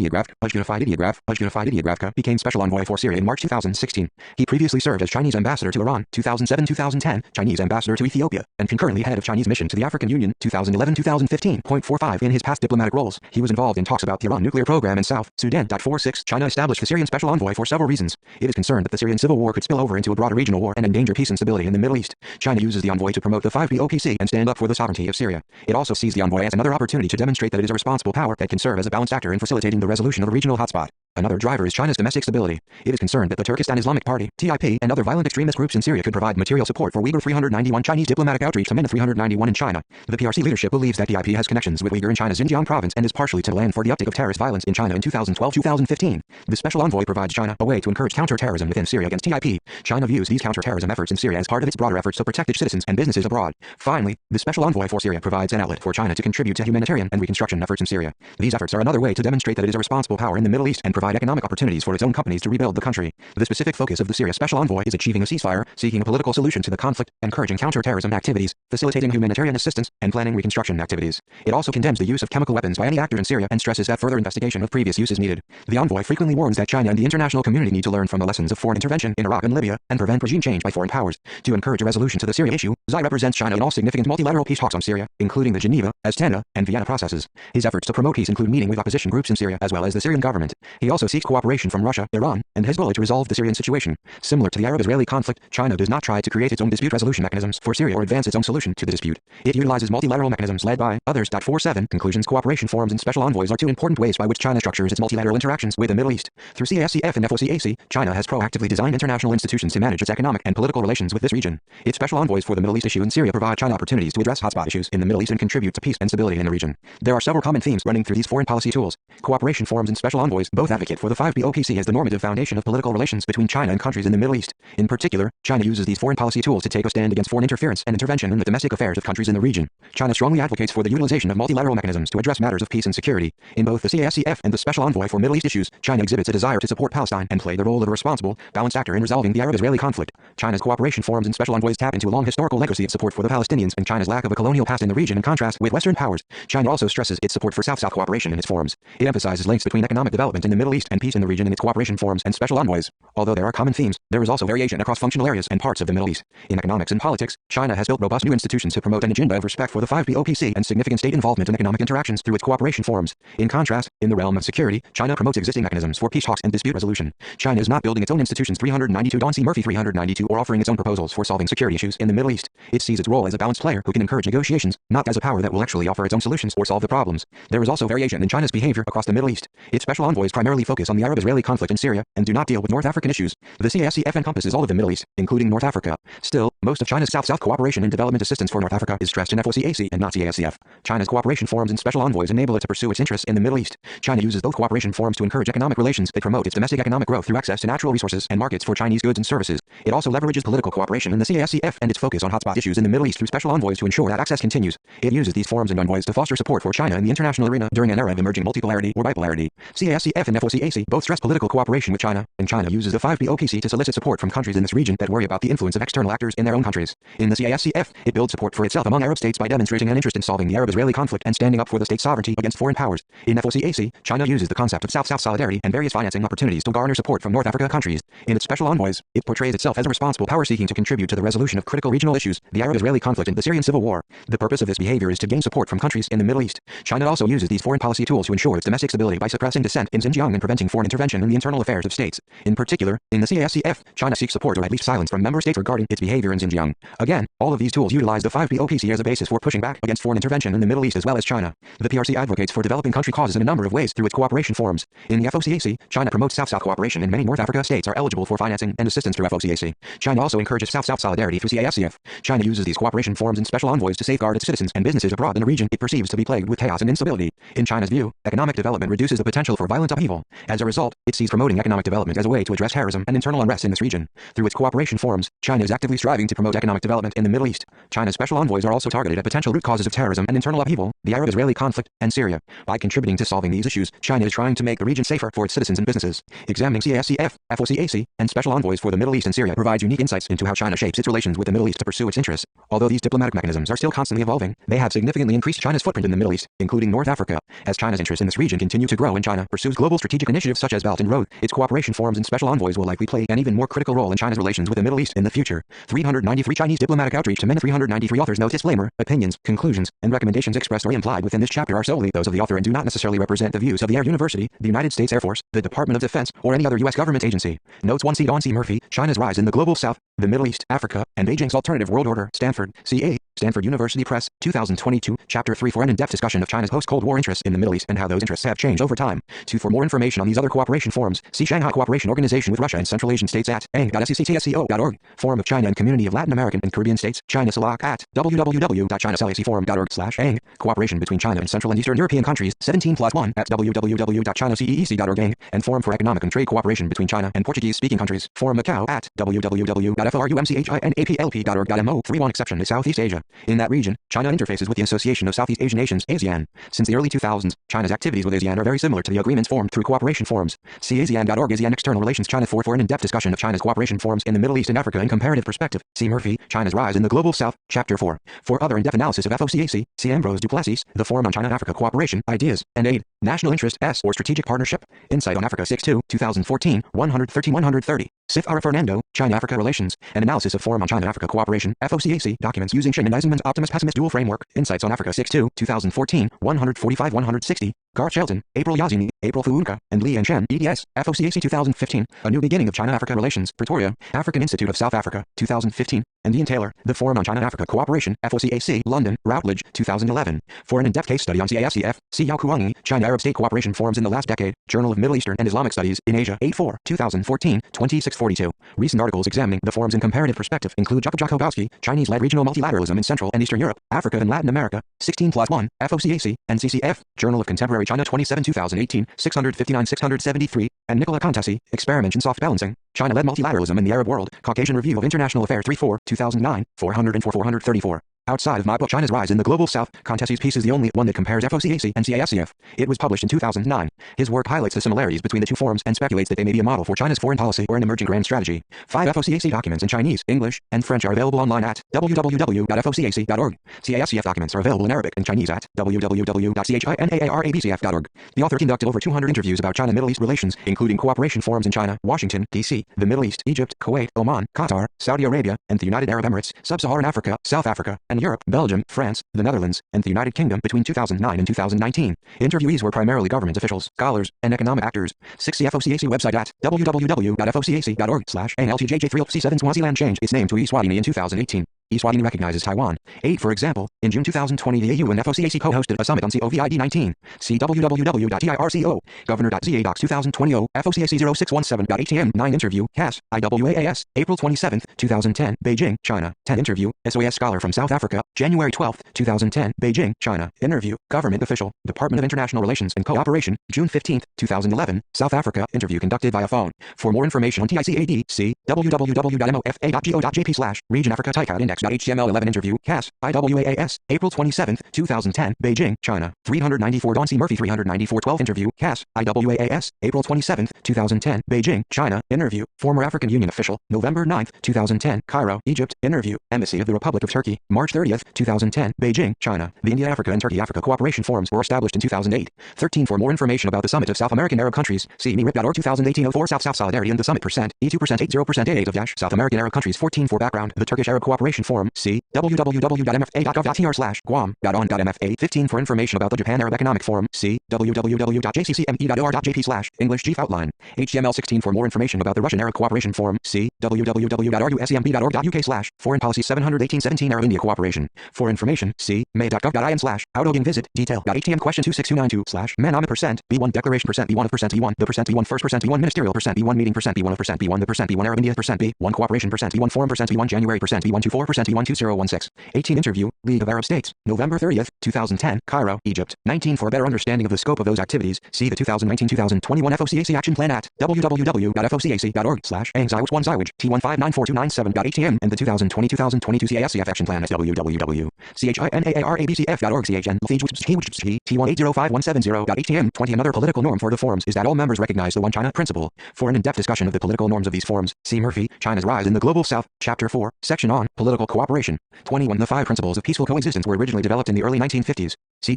became special envoy for Syria in March 2016. He previously served as Chinese ambassador to Iran, 2007-2010, Chinese ambassador to Ethiopia, and concurrently head of Chinese mission to the African Union, 2011-2015.45. In his past diplomatic roles, he was involved in talks about the Iran nuclear program in South Sudan. 46. China established the Syrian special envoy for several reasons. It is concerned that the Syrian civil war could spill over into a broader regional war and endanger peace and stability in the Middle East. China uses the envoy to promote the 5BOPC and stand up for the sovereignty of Syria. It also sees the envoy as another opportunity to demonstrate that it is a responsible power that can serve as a balanced actor in facilitating the resolution of a regional hotspot. Another driver is China's domestic stability. It is concerned that the Turkestan Islamic Party, TIP, and other violent extremist groups in Syria could provide material support for Uyghur 391 Chinese diplomatic outreach to MENA 391 in China. The PRC leadership believes that TIP has connections with Uyghur in China's Xinjiang province and is partially to blame for the uptick of terrorist violence in China in 2012-2015. The special envoy provides China a way to encourage counter-terrorism within Syria against TIP. China views these counter-terrorism efforts in Syria as part of its broader efforts to protect its citizens and businesses abroad. Finally, the special envoy for Syria provides an outlet for China to contribute to humanitarian and reconstruction efforts in Syria. These efforts are another way to demonstrate that it is a responsible power in the Middle East and provide economic opportunities for its own companies to rebuild the country. The specific focus of the Syria special envoy is achieving a ceasefire, seeking a political solution to the conflict, encouraging counter-terrorism activities, facilitating humanitarian assistance, and planning reconstruction activities. It also condemns the use of chemical weapons by any actor in Syria and stresses that further investigation of previous use is needed. The envoy frequently warns that China and the international community need to learn from the lessons of foreign intervention in Iraq and Libya and prevent regime change by foreign powers. To encourage a resolution to the Syria issue, Xi represents China in all significant multilateral peace talks on Syria, including the Geneva, Astana, and Vienna processes. His efforts to promote peace include meeting with opposition groups in Syria as well as the Syrian government. He also seeks cooperation from Russia, Iran, and Hezbollah to resolve the Syrian situation. Similar to the Arab-Israeli conflict, China does not try to create its own dispute resolution mechanisms for Syria or advance its own solution to the dispute. It utilizes multilateral mechanisms led by others. 47. Conclusions. Cooperation forums and special envoys are two important ways by which China structures its multilateral interactions with the Middle East. Through CASCF and FOCAC, China has proactively designed international institutions to manage its economic and political relations with this region. Its special envoys for the Middle East issue in Syria provide China opportunities to address hotspot issues in the Middle East and contribute to peace and stability in the region. There are several common themes running through these foreign policy tools. Cooperation forums and special envoys both advocate for the 5BOPC as the normative foundation of political relations between China and countries in the Middle East. In particular, China uses these foreign policy tools to take a stand against foreign interference and intervention in the domestic affairs of countries in the region. China strongly advocates for the utilization of multilateral mechanisms to address matters of peace and security. In both the CASCF and the Special Envoy for Middle East issues, China exhibits a desire to support Palestine and play the role of a responsible, balanced actor in resolving the Arab-Israeli conflict. China's cooperation forums and special envoys tap into a long historical legacy of support for the Palestinians and China's lack of a colonial past in the region in contrast with Western powers. China also stresses its support for South-South cooperation in its forums. It emphasizes links between economic development in the Middle East and peace in the region in its cooperation forums and special envoys. Although there are common themes, there is also variation across functional areas and parts of the Middle East. In economics and politics, China has built robust new institutions to promote an agenda of respect for the 5BOPC and significant state involvement in economic interactions through its cooperation forums. In contrast, in the realm of security, China promotes existing mechanisms for peace talks and dispute resolution. China is not building its own institutions 392 Don C. Murphy 392 or offering its own proposals for solving security issues in the Middle East. It sees its role as a balanced player who can encourage negotiations, not as a power that will actually offer its own solutions or solve the problems. There is also variation in China's behavior across the Middle East. Its special envoys primarily focus on the Arab-Israeli conflict in Syria and do not deal with North African issues. The CASCF encompasses all of the Middle East, including North Africa. Still, most of China's South-South cooperation and development assistance for North Africa is stressed in FOCAC and not CASCF. China's cooperation forums and special envoys enable it to pursue its interests in the Middle East. China uses both cooperation forums to encourage economic relations. They promote its domestic economic growth through access to natural resources and markets for Chinese goods and services. It also leverages political cooperation in the CASCF and its focus on hotspot issues in the Middle East through special envoys to ensure that access continues. It uses these forums and envoys to foster support for China in the international arena during an era of emerging multipolarity or bipolarity. CASCF and FOCAC both stress political cooperation with China, and China uses the 5BOPC to solicit support from countries in this region that worry about the influence of external actors in their own countries. In the CASCF, it builds support for itself among Arab states by demonstrating an interest in solving the Arab-Israeli conflict and standing up for the state's sovereignty against foreign powers. In FOCAC, China uses the concept of South-South solidarity and various financing opportunities to garner support from North Africa countries. In its special envoys, it portrays itself as a responsible power seeking to contribute to the resolution of critical regional issues, the Arab-Israeli conflict and the Syrian civil war. The purpose of this behavior is to gain support from countries in the Middle East. China also uses these foreign policy tools to ensure its domestic stability by suppressing dissent in Xinjiang and preventing foreign intervention in the internal affairs of states. In particular, in the CASCF, China seeks support or at least silence from member states regarding its behavior in Xinjiang. Again, all of these tools utilize the 5BOPC as a basis for pushing back against foreign intervention in the Middle East as well as China. The PRC advocates for developing country causes in a number of ways through its cooperation forums. In the FOCAC, China promotes South-South cooperation and many North Africa states are eligible for financing and assistance through FOCAC. China also encourages South-South solidarity through CASCF. China uses these cooperation forums and special envoys to safeguard its citizens and businesses abroad in a region it perceives to be plagued with chaos and instability. In China's view, economic development reduces the potential for violent upheaval. As a result, it sees promoting economic development as a way to address terrorism and internal unrest in this region. Through its cooperation forums, China is actively striving to promote economic development in the Middle East. China's special envoys are also targeted at potential root causes of terrorism and internal upheaval, the Arab-Israeli conflict, and Syria. By contributing to solving these issues, China is trying to make the region safer for its citizens and businesses. Examining CASCF, FOCAC, and special envoys for the Middle East and Syria provides unique insights into how China shapes its relations with the Middle East to pursue its interests. Although these diplomatic mechanisms are still constantly evolving, they have significantly increased China's footprint in the Middle East, including North Africa. As China's interests in this region continue to grow and China pursues global strategic initiatives such as Belt and Road, its cooperation forums and special envoys will likely play an even more critical role in China's relations with the Middle East in the future. 393 Chinese diplomatic outreach to men. 393 authors. Note disclaimer: opinions, conclusions, and recommendations expressed or implied within this chapter are solely those of the author and do not necessarily represent the views of the Air University, the United States Air Force, the Department of Defense, or any other U.S. government agency. Notes 1 C. Don C. Murphy, China's Rise in the Global South, the Middle East, Africa, and Beijing's Alternative World Order. Stanford, C.A. Stanford University Press, 2022, Chapter 3 for an in-depth discussion of China's post-Cold War interests in the Middle East and how those interests have changed over time. 2 For more information on these other cooperation forums, see Shanghai Cooperation Organization with Russia and Central Asian States at ang.sectsco.org, Forum of China and Community of Latin American and Caribbean States, China CELAC at www.chinacelac.org/ang, Cooperation between China and Central and Eastern European countries, 17+1 at www.chinaceec.org, and Forum for Economic and Trade Cooperation between China and Portuguese-speaking countries, Forum Macau at www.forumchinapl.org.mo. 3 One exception is Southeast Asia. In that region, China interfaces with the Association of Southeast Asian Nations, ASEAN. Since the early 2000s, China's activities with ASEAN are very similar to the agreements formed through cooperation forums. See ASEAN.org, ASEAN External Relations China for an in-depth discussion of China's cooperation forums in the Middle East and Africa in comparative perspective. See Murphy, China's Rise in the Global South, Chapter 4. For other in-depth analysis of FOCAC, see Ambrose Duplessis, The Forum on China-Africa Cooperation, Ideas, and Aid, National Interest S or Strategic Partnership, Insight on Africa 6-2, 2014, 113-130. Sifara Fernando, China-Africa Relations, an analysis of Forum on China-Africa Cooperation, FOCAC, documents using Shin and Eisenman's Optimist-Pessimist Dual Framework, Insights on Africa 6-2, 2014, 145-160. Garth Shelton, April Yazini, April Fuunka, and Li Chen, EDS, FOCAC 2015, A New Beginning of China-Africa Relations, Pretoria, African Institute of South Africa, 2015, and Ian Taylor, The Forum on China-Africa Cooperation, FOCAC, London, Routledge, 2011. For an in-depth case study on CASCF, see Yao Kuangi, China-Arab State Cooperation Forums in the Last Decade, Journal of Middle Eastern and Islamic Studies in Asia, 8-4, 2014, 2642. Recent articles examining the forums in comparative perspective include Jakub Jakubowski, Chinese-led regional multilateralism in Central and Eastern Europe, Africa and Latin America, 16+1, FOCAC, and CCF, Journal of Contemporary China 27 2018, 659-673, and Nicola Contesi, Experiments in Soft Balancing, China-led multilateralism in the Arab world, Caucasian Review of International Affairs 3-4, 2009, 404-434. Outside of my book China's Rise in the Global South, Contesi's piece is the only one that compares FOCAC and CASCF. It was published in 2009. His work highlights the similarities between the two forums and speculates that they may be a model for China's foreign policy or an emerging grand strategy. 5 FOCAC documents in Chinese, English, and French are available online at www.focac.org. CASCF documents are available in Arabic and Chinese at www.chinaarabcf.org. The author conducted over 200 interviews about China-Middle East relations, including cooperation forums in China, Washington, D.C., the Middle East, Egypt, Kuwait, Oman, Qatar, Saudi Arabia, and the United Arab Emirates, Sub-Saharan Africa, South Africa, and Europe, Belgium, France, the Netherlands, and the United Kingdom between 2009 and 2019. Interviewees were primarily government officials, scholars, and economic actors. 6 The FOCAC website at www.focac.org/ALTJJ3C7 Swaziland changed its name to Eswatini in 2018. Eswatini recognizes Taiwan. 8 For example, in June 2020 the AU and FOCAC co-hosted a summit on COVID-19. See www.tirco, governor.za docs 2020 FOCAC 0617.atm 9 interview, CAS, IWAAS, April 27, 2010, Beijing, China. 10 interview, SOAS scholar from South Africa, January 12, 2010, Beijing, China. Interview, government official, Department of International Relations and Cooperation, June 15, 2011, South Africa. Interview conducted via phone. For more information on TICAD, see www.mofa.go.jp/region Africa TICAD index.html11 interview, CAS, IWAAS, April 27, 2010, Beijing, China. 394 Don C. Murphy 394-12 interview, CAS, IWAAS, April 27, 2010, Beijing, China. Interview, former African Union official, November 9, 2010, Cairo, Egypt. Interview, Embassy of the Republic of Turkey, March 30, 2010, Beijing, China. The India-Africa and Turkey-Africa Cooperation Forums were established in 2008. 13 For more information about the Summit of South American Arab Countries, see MIRIP.org 2018-04 South-South Solidarity and the Summit percent, E2%, 80% A8 of South American Arab Countries. 14 For background, the Turkish Arab Cooperation Forum, see www.mfa.gov.tr/guam.on.mfa. 15 For information about the Japan Arab Economic Forum, see www.jccme.or.jp/English Chief Outline. HTML. 16 For more information about the Russian Arab Cooperation Forum, see www.rusmp.org.uk/Foreign Policy 718-17 Arab India Cooperation. For information, see may.gov.in/Outoging visit detail.htm question 26292/manama percent B1 declaration percent B1 of percent B1 the percent B1 first percent B1 ministerial percent B1 meeting percent B1 of percent B1 the percent B1 Arab India percent B1 cooperation percent B1 forum percent B1 January percent B1 24% T12016. 18 Interview, League of Arab States, November 30th, 2010, Cairo, Egypt. 19 For a better understanding of the scope of those activities, see the 2019-2021 FOCAC Action Plan at www.focac.org/anxious1ziwage T1594297.atm and the 2020-2022 CASCF Action Plan at www.CHINAARABCF.org CHN T1805170.atm. 20 Another political norm for the forums is that all members recognize the One China principle. For an in-depth discussion of the political norms of these forums, see Murphy, China's Rise in the Global South, Chapter 4, Section on Political Cooperation. 21 The 5 principles of peaceful coexistence were originally developed in the early 1950s. See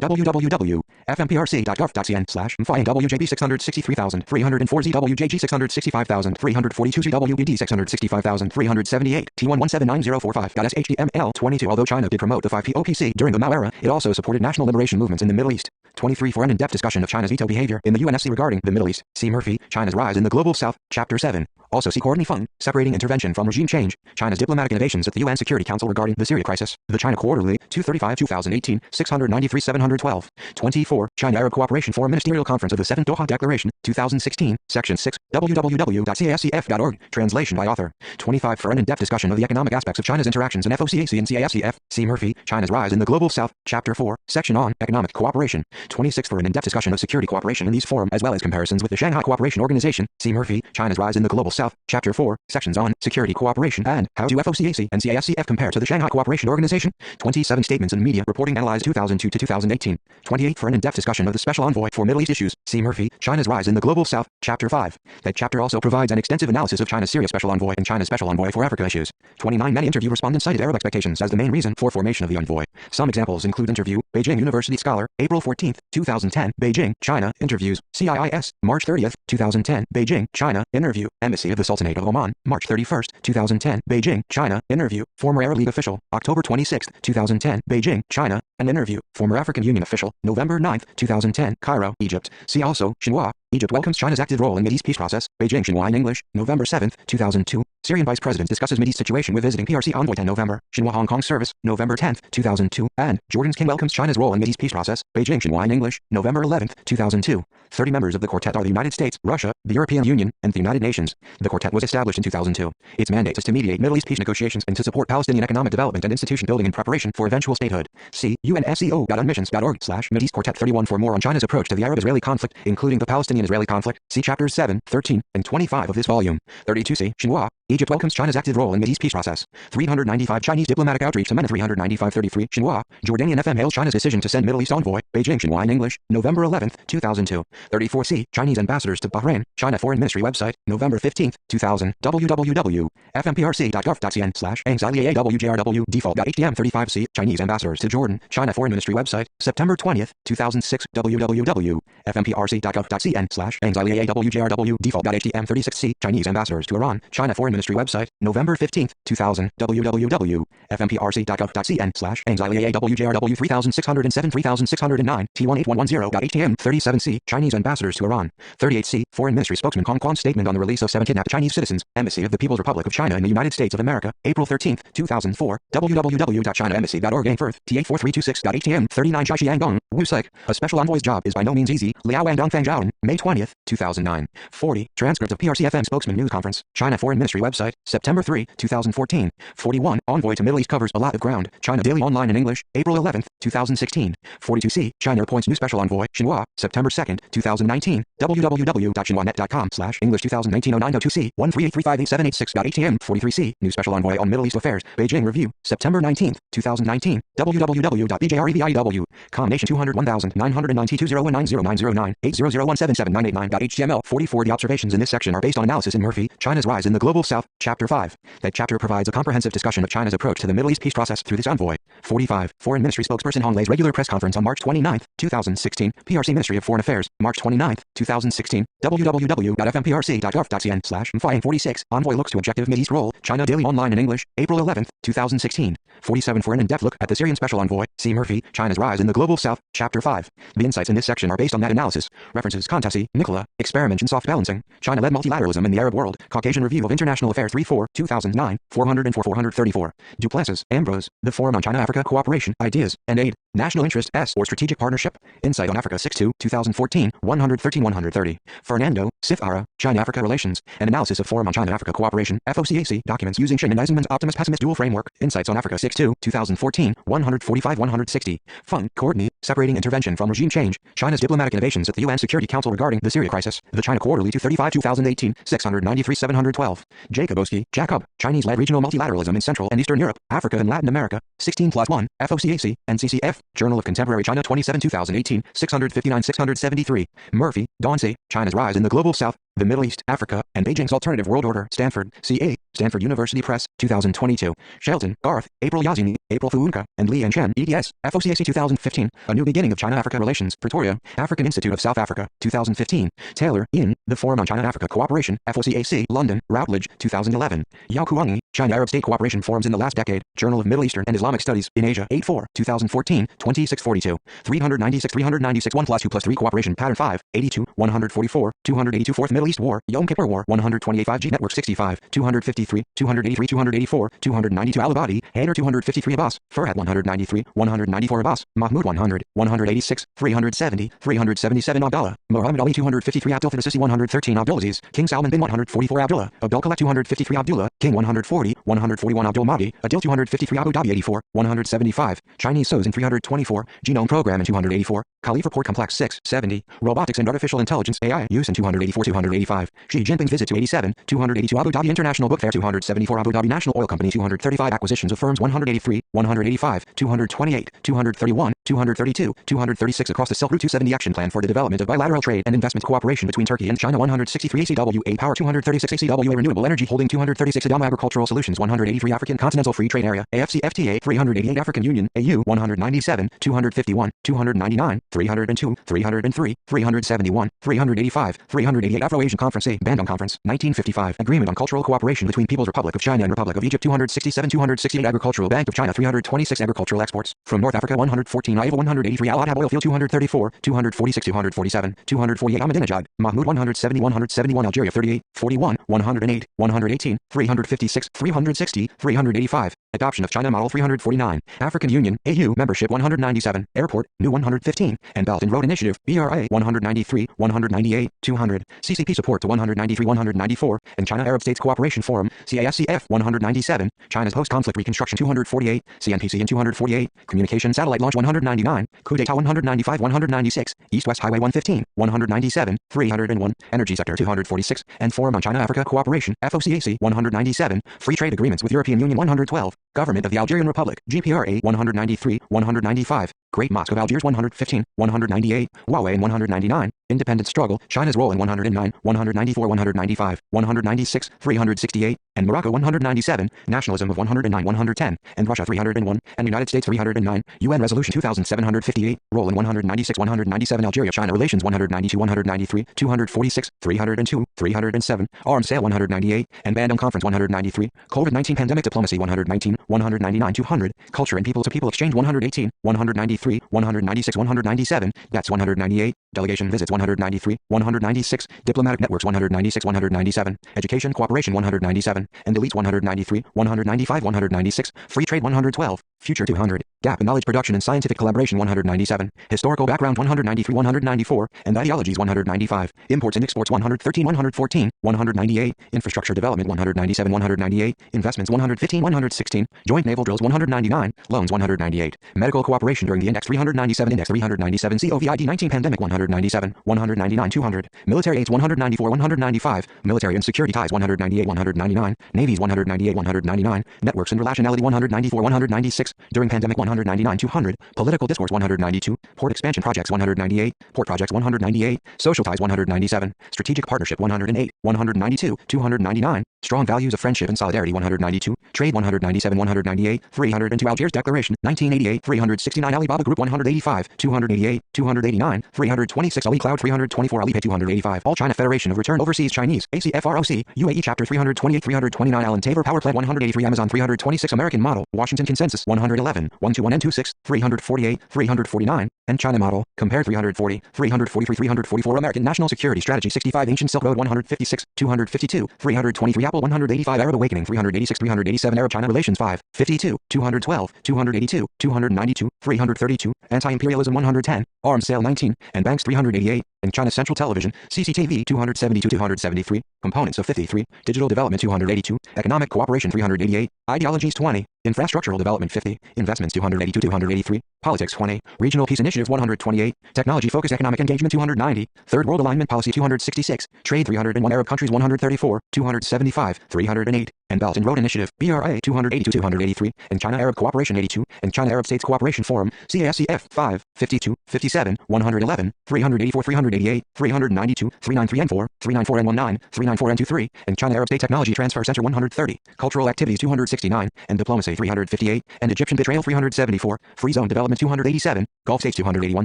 www.fmprc.gov.cn/FINWJB665,342ZWD665,378 T1179045.SHTML. 22 Although China did promote the 5POPC during the Mao era, it also supported national liberation movements in the Middle East. 23 For an in-depth discussion of China's veto behavior in the UNSC regarding the Middle East, see Murphy, China's Rise in the Global South, Chapter 7. Also see Courtney Fung, Separating Intervention from Regime Change, China's Diplomatic Innovations at the UN Security Council regarding the Syria Crisis, The China Quarterly, 235-2018, 693-712. 24 China-Arab Cooperation Forum Ministerial Conference of the 7th Doha Declaration, 2016, Section 6, www.cascf.org, translation by author. 25 For an in-depth discussion of the economic aspects of China's interactions in FOCAC and CASCF, see Murphy, China's Rise in the Global South, Chapter 4, Section on Economic Cooperation. 26 For an in-depth discussion of security cooperation in these forums as well as comparisons with the Shanghai Cooperation Organization, see Murphy, China's Rise in the Global South, Chapter 4, Sections on Security Cooperation and How do FOCAC and CASCF compare to the Shanghai Cooperation Organization. 27 Statements and Media Reporting analyzed 2002 to 2018. 28 For an in-depth discussion of the Special Envoy for Middle East Issues, see Murphy, China's Rise in the Global South, Chapter 5. That chapter also provides an extensive analysis of China's Syria Special Envoy and China's Special Envoy for Africa issues. 29 Many interview respondents cited Arab expectations as the main reason for formation of the envoy. Some examples include interview, Beijing University Scholar, April 14, 2010, Beijing, China, interviews, CIIS, March 30, 2010, Beijing, China, interview, Embassy of the Sultanate of Oman, March 31, 2010, Beijing, China, interview, former Arab League official, October 26, 2010, Beijing, China, an interview, former African Union official, November 9, 2010, Cairo, Egypt. See also, Xinhua, Egypt welcomes China's active role in Mideast peace process, Beijing Xinhua in English, November 7, 2002. Syrian Vice President discusses Mideast situation with visiting PRC envoy 10 November, Xinhua Hong Kong service, November 10, 2002. And Jordan's King welcomes China's role in Mideast peace process, Beijing Xinhua in English, November 11, 2002. 30 members of the quartet are the United States, Russia, the European Union, and the United Nations. The quartet was established in 2002. Its mandate is to mediate Middle East peace negotiations and to support Palestinian economic development and institution building in preparation for eventual statehood. See unsco.unmissions.org/Mideast Quartet 31 for more on China's approach to the Arab-Israeli conflict, including the Palestinian-Israeli conflict. See chapters 7, 13, and 25 of this volume. 32 See Xinhua. Egypt welcomes China's active role in Mideast peace process. 395 Chinese diplomatic outreach to MENA 395-33 Xinhua. Jordanian FM hails China's decision to send Middle East envoy, Beijing Xinhua in English, November 11, 2002. 34 See Chinese ambassadors to Bahrain, China Foreign Ministry website, November 15, 2000. www.fmprc.gov.cn/anxialiaawjrw default.htm. 35 See Chinese ambassadors to Jordan, China Foreign Ministry website, September 20, 2006. www.fmprc.gov.cn/anxialiaawjrw default.htm. 36 See Chinese ambassadors to Iran, China Foreign Ministry website, November 15, 2000. www.fmprc.gov.cn/anxialiaawjrw 3607 3609 T18110.htm. 37 See Chinese ambassadors to Iran. 38 See Foreign Ministry spokesman Kong Kwan's statement on the release of 7 kidnapped Chinese citizens, Embassy of the People's Republic of China in the United States of America, April 13, 2004. www.chinaembassy.org Firth, T84326.htm. 39 Shai Xiangdong, Wusik. A special envoy's job is by no means easy. Liao Wang Dongfangzhaoan, May 20, 2009. 40 Transcript of PRC-FM spokesman news conference, China Foreign Ministry website, September 3, 2014. 41 Envoy to Middle East covers a lot of ground, China Daily Online in English, April 11, 2016. 42 See China appoints new special envoy, Xinhua, September 2, 2019. www.xinhuanet.com/English 2019-09-02 See 138358786.htm. 43 See New special envoy on Middle East affairs, Beijing review, September 19, 2019. www.bjrevew.com Nation 201,992,0190909 800177989.html. 44 The observations in this section are based on analysis in Murphy, China's Rise in the Global South, Chapter 5. That chapter provides a comprehensive discussion of China's approach to the Middle East peace process through this envoy. 45 Foreign Ministry spokesperson Hong Lei's regular press conference on March 29, 2016. PRC Ministry of Foreign Affairs, March 29, 2016. www.fmprc.gov.cn/46 Envoy looks to objective Mideast role, China Daily Online in English, April 11, 2016. 47 For an in-depth look at the Syrian Special Envoy, see Murphy, China's Rise in the Global South, Chapter 5. The insights in this section are based on that analysis. References Contesi, Nicola, Experiment in Soft Balancing, China-led Multilateralism in the Arab World, Caucasian Review of International Affairs 3-4, 2009, 404-434. Duplessis, Ambrose, The Forum on China-Africa Cooperation, Ideas, and Aid. National Interest S or Strategic Partnership. Insight on Africa 6-2, 2014, 113-130. Fernando, Sif-Ara, China-Africa Relations, and Analysis of Forum on China-Africa Cooperation, FOCAC, documents using Shin and Eisenman's Optimist-Pessimist Dual Framework. Insights on Africa 6-2, 2014, 145-160. Fung, Courtney, Separating Intervention from Regime Change, China's Diplomatic Innovations at the UN Security Council regarding the Syria crisis, the China Quarterly 235 2018, 693-712. Jacobowski, Jacob, Chinese-led regional multilateralism in Central and Eastern Europe, Africa and Latin America, 16+1, FOCAC, NCCF, Journal of Contemporary China 27 2018, 659-673. Murphy, Dauncey, China's Rise in the Global South, the Middle East, Africa, and Beijing's Alternative World Order, Stanford, CA, Stanford University Press, 2022. Shelton, Garth, April Yazini, April Fuunka, and Li and Chen, EDS, FOCAC 2015, A New Beginning of China-Africa Relations, Pretoria, African Institute of South Africa, 2015. Taylor, Ian, The Forum on China-Africa Cooperation, FOCAC, London, Routledge, 2011. Yao Kuangi, China-Arab State Cooperation Forums in the Last Decade, Journal of Middle Eastern and Islamic Studies, in Asia, 8-4, 2014, 2642. 396, 1 plus 2 plus 3 Cooperation Pattern 5, 82, 144, 282 Fourth Middle East War, Yom Kippur War, 128 5G Network 65, 253, 283, 284, 292 Al-Abadi, Haider 253 Abbas, Furhat 193, 194 Abbas, Mahmoud 100, 186, 370, 377 Abdallah, Muhammad Ali 253 Abdul Sisi 113 Abdulaziz, King Salman bin 144 Abdullah, Abdul Khalek 253 Abdullah, King 140, 141 Abdul Mahdi, Adil 253 Abu Dhabi 84, 175, Chinese SOS in 324, Genome Program in 284, Khalifa Port Complex 6, 70, Robotics and Artificial Intelligence AI use in 284, 285, Xi Jinping's visit to 87, 282 Abu Dhabi International Book Fair 274 Abu Dhabi National Oil Company 235 acquisitions of firms 183, 185, 228, 231, 232, 236 across the Silk Route 270 Action Plan for the Development of Bilateral Trade and Investment Cooperation between Turkey and China 163 ACWA Power 236 ACWA Renewable Energy Holding 236 Adama Agricultural Solutions 183 African Continental Free Trade Area AFC FTA 388 African Union AU 197, 251, 299, 302, 303, 371, 385, 388 Afro-Asian Conference A Bandung Conference 1955 Agreement on Cultural Cooperation between People's Republic of China and Republic of Egypt 267, 268 Agricultural Bank of China 326 Agricultural Exports from North Africa 114 Iowa 183 Al-Adhab Oil Field 234, 246, 247, 248 Ahmadinejad, Mahmoud 170, 171 Algeria 38, 41, 108, 118, 356, 360, 385 Adoption of China Model 349 African Union AU Membership 197 Airport New 115 and Belt and Road Initiative BRA 193, 198, 200 CCP support to 193, 194 and China Arab States Cooperation Forum CASCF 197 China's Post-Conflict Reconstruction 248 CNPC in 248 Communication Satellite Launch 199 Coup d'etat 195, 196 East-West Highway 115 197 301 Energy Sector 246 and Forum on China-Africa Cooperation FOCAC 197 Free Trade Agreements with European Union 112 Government of the Algerian Republic GPRA 193, 195 Great Mosque of Algiers 115, 198 Huawei in 199 Independent Struggle China's Role in 109, 194, 195 196, 368 and Morocco 197 Nationalism of 109, 110 and Russia 301 and United States 309 UN Resolution 2758 Role in 196, 197 Algeria China Relations 192, 193 246 302 307 Arms Sale 198 and Bandung Conference 193 COVID-19 Pandemic Diplomacy 119 199 200 Culture and People-to-People Exchange 118 193 196 197 Debts 198 Delegation Visits 193 196 Diplomatic Networks 196 197 Education Cooperation 197 and Elites 193 195 196 Free Trade 112 Future 200 Gap in Knowledge Production and Scientific Collaboration 197 Historical Background 193 194 and Ideologies 195 Imports and Exports 113 114 198 Infrastructure Development 197 198 Investments 115 116 Joint Naval Drills 199 Loans 198 Medical Cooperation during the Index 397 Index 397 COVID-19 Pandemic 197 199 200 Military Aids 194 195 Military and Security Ties 198 199 Navies 198 199 Networks and Relationality 194 196 During Pandemic 199 200 Political Discourse 192 Port Expansion Projects 198 Port Projects 198 Social Ties 197 Strategic Partnership 108 192 299 Strong Values of Friendship and Solidarity 192 Trade 197 198 302 Algiers Declaration 1988 369 Alibaba Group 185 288 289 326 Ali Cloud 324 Alipay 285 All China Federation of Returned Overseas Chinese ACFROC UAE Chapter 328 329 Alan Tabor Power Plant 183 Amazon 326 American Model Washington Consensus 111 121 N26 348 349 and China Model Compared 340 343 344 American National Security Strategy 65 Ancient Silk Road 156 252 323 Apple 185 Arab Awakening 386 387 Arab China Relations 5 52 212 282 292 332, anti-imperialism 110, arms sale 19, and banks 388, and China Central Television, CCTV 272-273, components of 53, digital development 282, economic cooperation 388, ideologies 20, infrastructural development 50, investments 282-283, politics 20, regional peace initiatives 128, technology-focused economic engagement 290, third world alignment policy 266, trade 301, Arab countries 134, 275, 308, and Belt and Road Initiative, BRA 282-283, and China Arab Cooperation 82, and China Arab States Cooperation Forum, CASCF 5, 52, 57, 111, 384, 388, 392, 393 and 4, 394 and 19, 394 and 23, and China Arab State Technology Transfer Center 130, cultural activities 269, and diplomacy 358, and Egyptian betrayal 374, free zone development 287, Gulf States 281,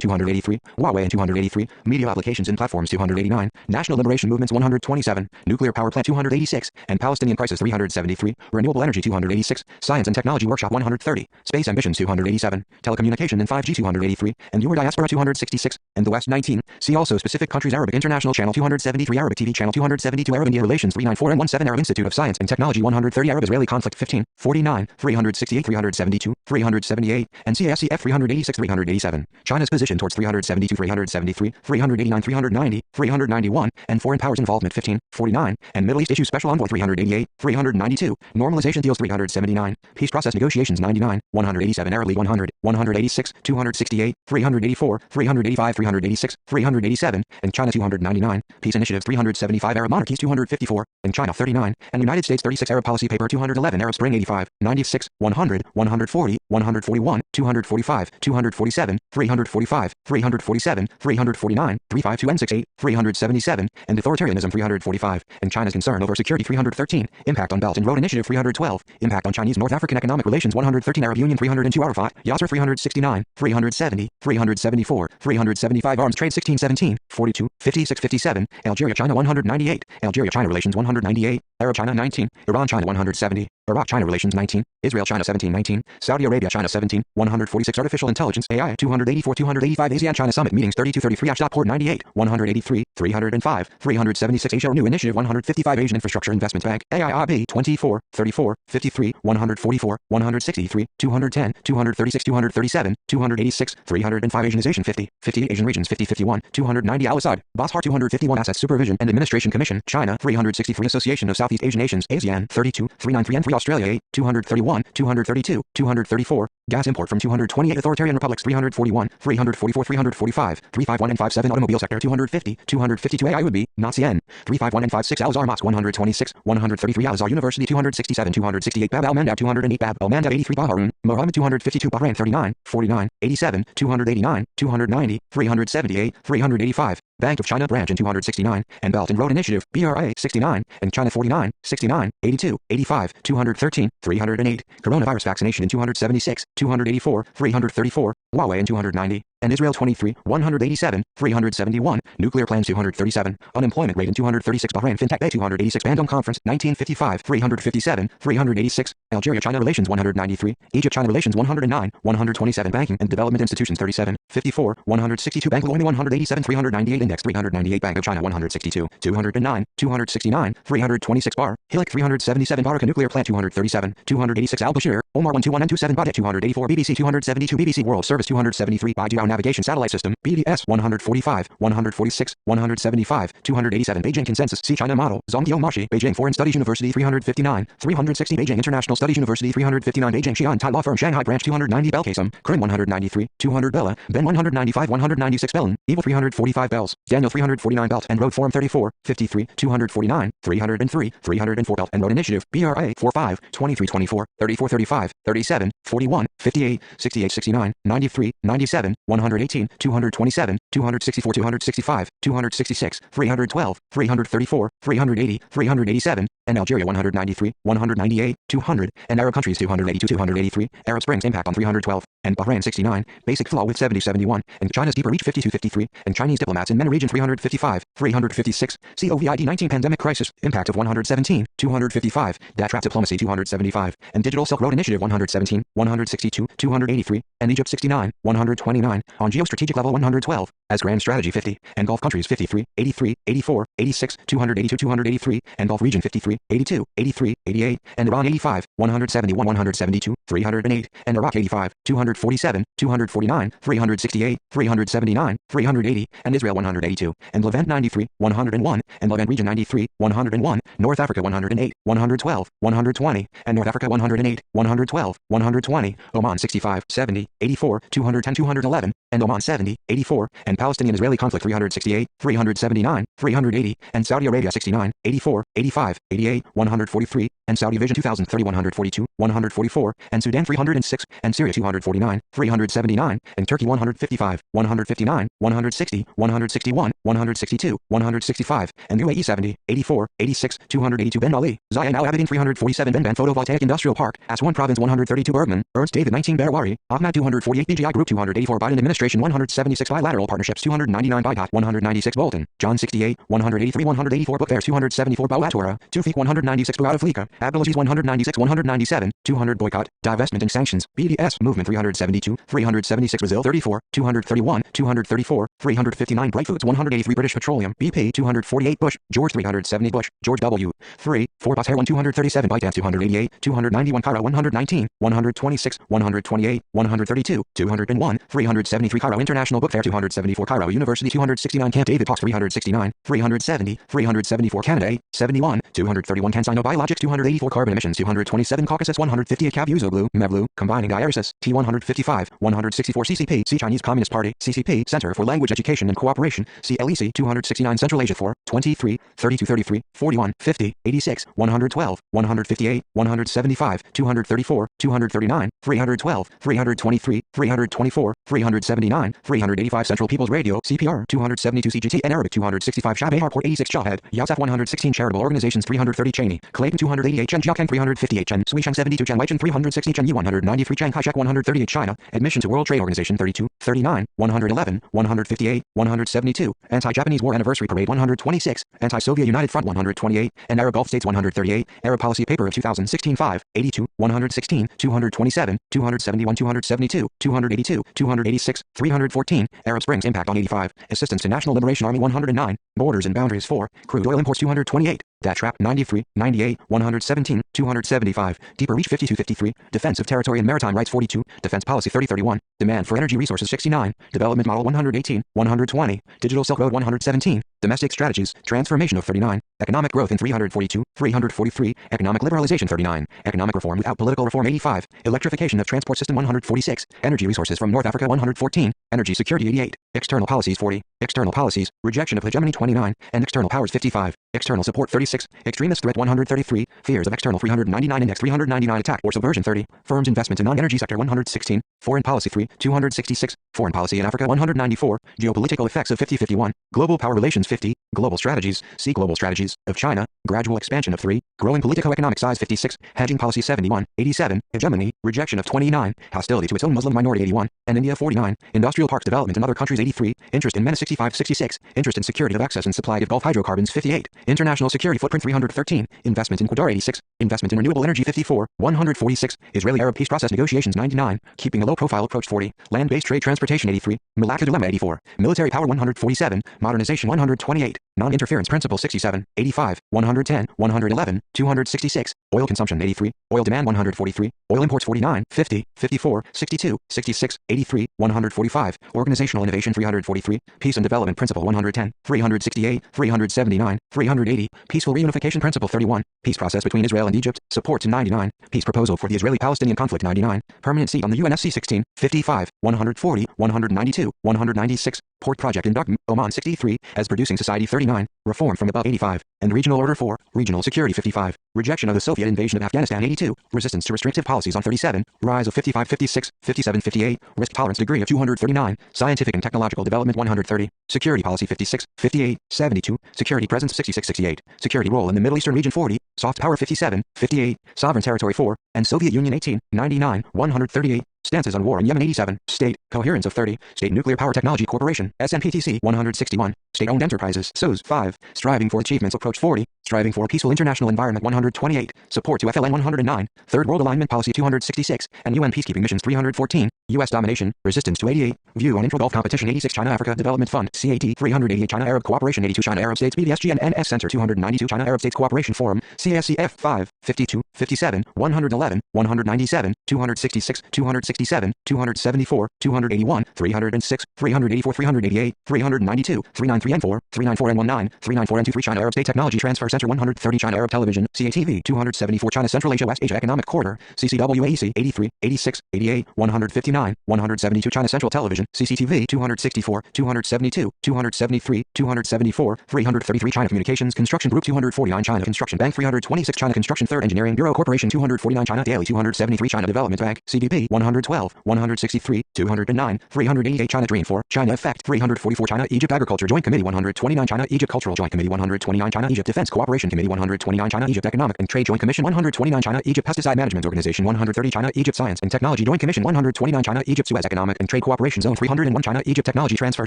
283, Huawei and 283, media applications and platforms 289, national liberation movements 127, nuclear power plant 286, and Palestinian crisis 373, renewable energy 286, science and technology workshop 130, space ambitions 287, telecommunication and 5G 283, and Euro diaspora 266, and the West 19. See also specific countries: Arabic International Channel 273, Arabic TV Channel 272, Arab India Relations 394 and 17, Arab Institute of Science and Technology 130, Arab Israeli Conflict 15, 49, 368, 372, 378, and CASCF 386, 387. China's position towards 372, 373, 389, 390, 391, and foreign powers involvement 15, 49, and Middle East Issue Special Envoy 388, 392, normalization deals 379, peace process negotiations 99, 187, Arab League 100, 186, 268, 384, 385, 386, 387, and China 299, peace initiatives 375, Arab monarchies 254, and China 39, and United States 36, Arab policy paper 211, Arab Spring 85, 96, 100, 140, 141, 245, 247, 345, 347, 349, 352 and 68, 377, and authoritarianism 345, and China's concern over security 313, impact on Belt and Road Initiative 312, impact on Chinese North African economic relations 113, Arab Union 302, Arafat, Yasser 369, 370, 374, 375, arms trade 1617, 42, 56, 57, Algeria China 198, Algeria China relations 198, Arab China 19, Iran China 170, Iraq China relations 19, Israel China 1719, Saudi Arabia China 17, 146, artificial intelligence AI 284, 285, ASEAN China summit meetings 3233, Ashport 98, 183, 305, 376, Asia New Initiative 155, Asian Infrastructure Investment Bank AIIB 24, 34, 53, 144, 163, 210, 236, 237, 286, 305, Asianization 50, 58, Asian regions 50, 51, 290, Al-Assad, Bashar 251, Assets Supervision and Administration Commission China 363, Association of Southeast Asian Nations ASEAN 32, 393 and 3, Australia 8, 231, 232, 234, gas import from 228 authoritarian republics 341, 344, 345, 351 and 57, automobile sector 250, 252, AI would be, Nazi-N, 351 and 56, Al-Azhar Mosque 126, 133, Al-Azhar University 267, 268, Bab al-Mandab 208, Bab al-Mandab 83, Bahrain, Muhammad 252, Bahrain 39, 49, 87, 289, 290, 378, 385, Bank of China branch in 269, and Belt and Road Initiative, BRA 69, and China 49, 69, 82, 85, 213, 308, coronavirus vaccination in 276, 284, 334, Huawei in 290, and Israel 23, 187, 371, nuclear plans 237, unemployment rate in 236, Bahrain FinTech Bay 286, Bandung Conference 1955, 357, 386, Algeria China relations 193, Egypt China relations 109, 127, banking and development institutions 37, 54, 162, Bank Loimi 187, 398, Index 398, Bank of China 162, 209, 269, 326, Bar, Hillik 377, Baraka nuclear plant 237, 286, Al Bashir, Omar 121 and 27, Badet 284, BBC 272, BBC World Service 273, Baidu Navigation Satellite System, BDS 145, 146, 175, 287, Beijing Consensus, See China Model, Zhongguo Mashi, Beijing Foreign Studies University 359, 360, Beijing International Studies University 359, Beijing Xi'an Tai Law Firm Shanghai Branch 290, Belkacem, Krim 193, 200 Bella, Ben 195, 196 Bellen, Evil 345 Bells, Daniel 349 Belt, and Road Forum 34, 53, 249, 303, 304 Belt and Road Initiative, BRA 45, 23, 24, 34, 35, 37, 41, 58, 68, 69, 93, 97, 118, 227, 264, 265, 266, 312, 334, 380, 387, and Algeria 193, 198, 200, and Arab countries 282, 283, Arab Springs impact on 312, and Bahrain 69, basic flaw with 70, 71, and China's deeper reach 52, 53, and Chinese diplomats in MENA region 355, 356, COVID-19 pandemic crisis, impact of 117, 255, DAT trap diplomacy 275, and Digital Silk Road Initiative 117, 162, 283, and Egypt 69, 129, on geostrategic level 112, as Grand Strategy 50, and Gulf countries 53, 83, 84, 86, 282, 283, and Gulf region 53, 82, 83, 88, and Iran 85, 171, 172, 308, and Iraq 85, 200 247, 249, 368, 379, 380, and Israel 182, and Levant 93, 101, and Levant region 93, 101, North Africa 108, 112, 120, and North Africa 108, 112, 120, Oman 65, 70, 84, 210, 211, and Oman 70, 84, and Palestinian-Israeli conflict 368, 379, 380, and Saudi Arabia 69, 84, 85, 88, 143, and Saudi Vision 2030 142, 144, and Sudan 306, and Syria 249, 379, and Turkey 155, 159, 160, 161, 162, 165, and UAE 70, 84, 86, 282 Ben Ali, Zayn Al Abidin 347 Ben Photovoltaic Industrial Park, Aswan Province 132 Bergman, Ernst David 19 Berawari, Ahmad 248 BGI Group 284 Biden Administration 176 Bilateral Partnerships 299 Bitot 196 Bolton, John 68, 183 184 Book Fairs 274 Bawatura, 2 Feek 196 Out of Flika, Abdulaziz 196 197, 200 Boycott, Divestment and Sanctions, BDS Movement 372, 376 Brazil 34, 231, 234, 359 Bright Foods 183 British Petroleum, BP 248 Bush, George 370 Bush, George W. 3, 4 Boss Hair 1 237 Bytaf 288, 291 Cairo 119, 126, 128, 132, 201, 373 Cairo International Book Fair 274 Cairo University 269 Camp David Talks 369, 370, 374 Canada 8, 71, 231 CanSino Biologics 284 Carbon Emissions 227 Caucasus 158 Cav Uzoglu, Mevlu, Combining Diaresis, T155, 164 CCP, C Chinese Communist Party, CCP, Center for Language Education and Cooperation, CLEC 269 Central Asia 4, 23, 32 33, 41, 50, 86, 112, 158, 175, 234, 239, 312, 323, 324, 379, 385 Central People's Radio, CPR, 272 CGT and Arabic 265 Shab Harport 86 Jawhead, Yaosaf 116 Charitable Organizations 330 Cheney, Clayton 288 Chen Jiakang 358 Chen, Suishang 72 Chen Weichen 360 Chen Yi 193 Chiang Kai-shek 138 China, Admission to World Trade Organization 32, 39, 111, 158, 172, Anti-Japanese War Anniversary Parade 126, Anti-Soviet United Front 128, and Arab Gulf States 138, Arab Policy Paper of 2016 5, 82, 116, 227, 271 272, 282, 286, 314, Arab Springs Impact on 85, Assistance to National Liberation Army 109, Borders and Boundaries 4, Crude Oil Imports 228, Dat Trap 93, 98, 117, 275, Deeper Reach 5253, Defense of Territory and Maritime Rights 42, Defense Policy 3031, Demand for Energy Resources 69, Development Model 118, 120, Digital Silk Road 117, Domestic Strategies, Transformation of 39, Economic Growth in 342, 343, Economic Liberalization 39, Economic Reform without Political Reform 85, Electrification of Transport System 146, Energy Resources from North Africa 114, Energy Security 88, External Policies 40, External Policies, Rejection of Hegemony 29, and External Powers 55, External Support 36, Extremist Threat 133, Fears of External 399 Index 399 Attack or Subversion 30, Firms Investment in Non-Energy Sector 116, Foreign Policy 3, 266, Foreign Policy in Africa 194, Geopolitical Effects of 5051, Global Power Relations 50, Global Strategies, See Global Strategies, of China, Gradual Expansion of 3, Growing Politico-Economic Size 56, Hedging Policy 71, 87, Hegemony, Rejection of 29, Hostility to its own Muslim minority 81, and India 49, Industrial Parks Development in other countries 83, Interest in MENA 65 66, Interest in Security of Access and Supply of Gulf Hydrocarbons 58, International Security Footprint 313, Investment in Ecuador 86, Investment in Renewable Energy 54, 146, Israeli-Arab Peace Process Negotiations 99, Keeping a Low-Profile Approach 40, Land-Based Trade Transportation 83, Malacca Dilemma 84, Military Power 147, Modernization 128, Non-Interference Principle 67, 85, 110, 111, 266, Oil Consumption 83, Oil Demand 143, Oil Imports 49, 50, 54, 62, 66, 83, 145, Organizational Innovation 343, Peace and Development Principle 110, 368, 379, 380, Peaceful Reunification Principle 31, Peace Process between Israel and Egypt, Support to 99, Peace Proposal for the Israeli-Palestinian Conflict 99, Permanent Seat on the UNSC 16, 55, 140, 192, 196, Port Project in Duqm, Oman 63, as Producing Society 39, Reform from Above 85, and Regional Order 4, Regional Security 55, Rejection of the Soviet Invasion of Afghanistan 82, Resistance to Restrictive Policies on 37, Rise of 55 56, 57 58, Risk Tolerance Degree of 239, Scientific and Technological Development 130, Security Policy 56, 58, 72, Security Presence 66 68, Security Role in the Middle Eastern Region 40, Soft Power 57, 58, Sovereign Territory 4, and Soviet Union 18, 99, 138, Stances on War in Yemen 87, State, Coherence of 30, State Nuclear Power Technology Corporation, SNPTC 161, State-Owned Enterprises, SOES 5, Striving for Achievements Approach 40, Striving for a Peaceful International Environment 128, Support to FLN 109, Third World Alignment Policy 266, and UN Peacekeeping Missions 314, U.S. Domination, Resistance to 88, View on Intra-Gulf Competition 86 China-Africa Development Fund, CAT 388 China-Arab Cooperation 82 China-Arab States BDSG and NS Center 292 China-Arab States Cooperation Forum, CSCF 5, 52, 57, 111, 197, 266, 267, 367, 274, 281, 306, 384, 388, 392, 393N4, 394N19, 394N23 China Arab State Technology Transfer Center 130 China Arab Television, CATV 274 China Central Asia West Asia Economic Corridor, CCWAEC 83, 86, 88, 159, 172 China Central Television, CCTV 264, 272, 273, 274, 333 China Communications Construction Group 249 China Construction Bank 326 China Construction Third Engineering Bureau Corporation 249 China Daily 273 China Development Bank, CDP 112, 163, 209, 388 China Dream 4, China Effect 344 China Egypt Agriculture Joint Committee 129 China Egypt Cultural Joint Committee 129 China Egypt Defense Cooperation Committee 129 China Egypt Economic and Trade Joint Commission 129 China Egypt Pesticide Management Organization 130 China Egypt Science and Technology Joint Commission 129 China Egypt Suez Economic and Trade Cooperation Zone 301 China Egypt Technology Transfer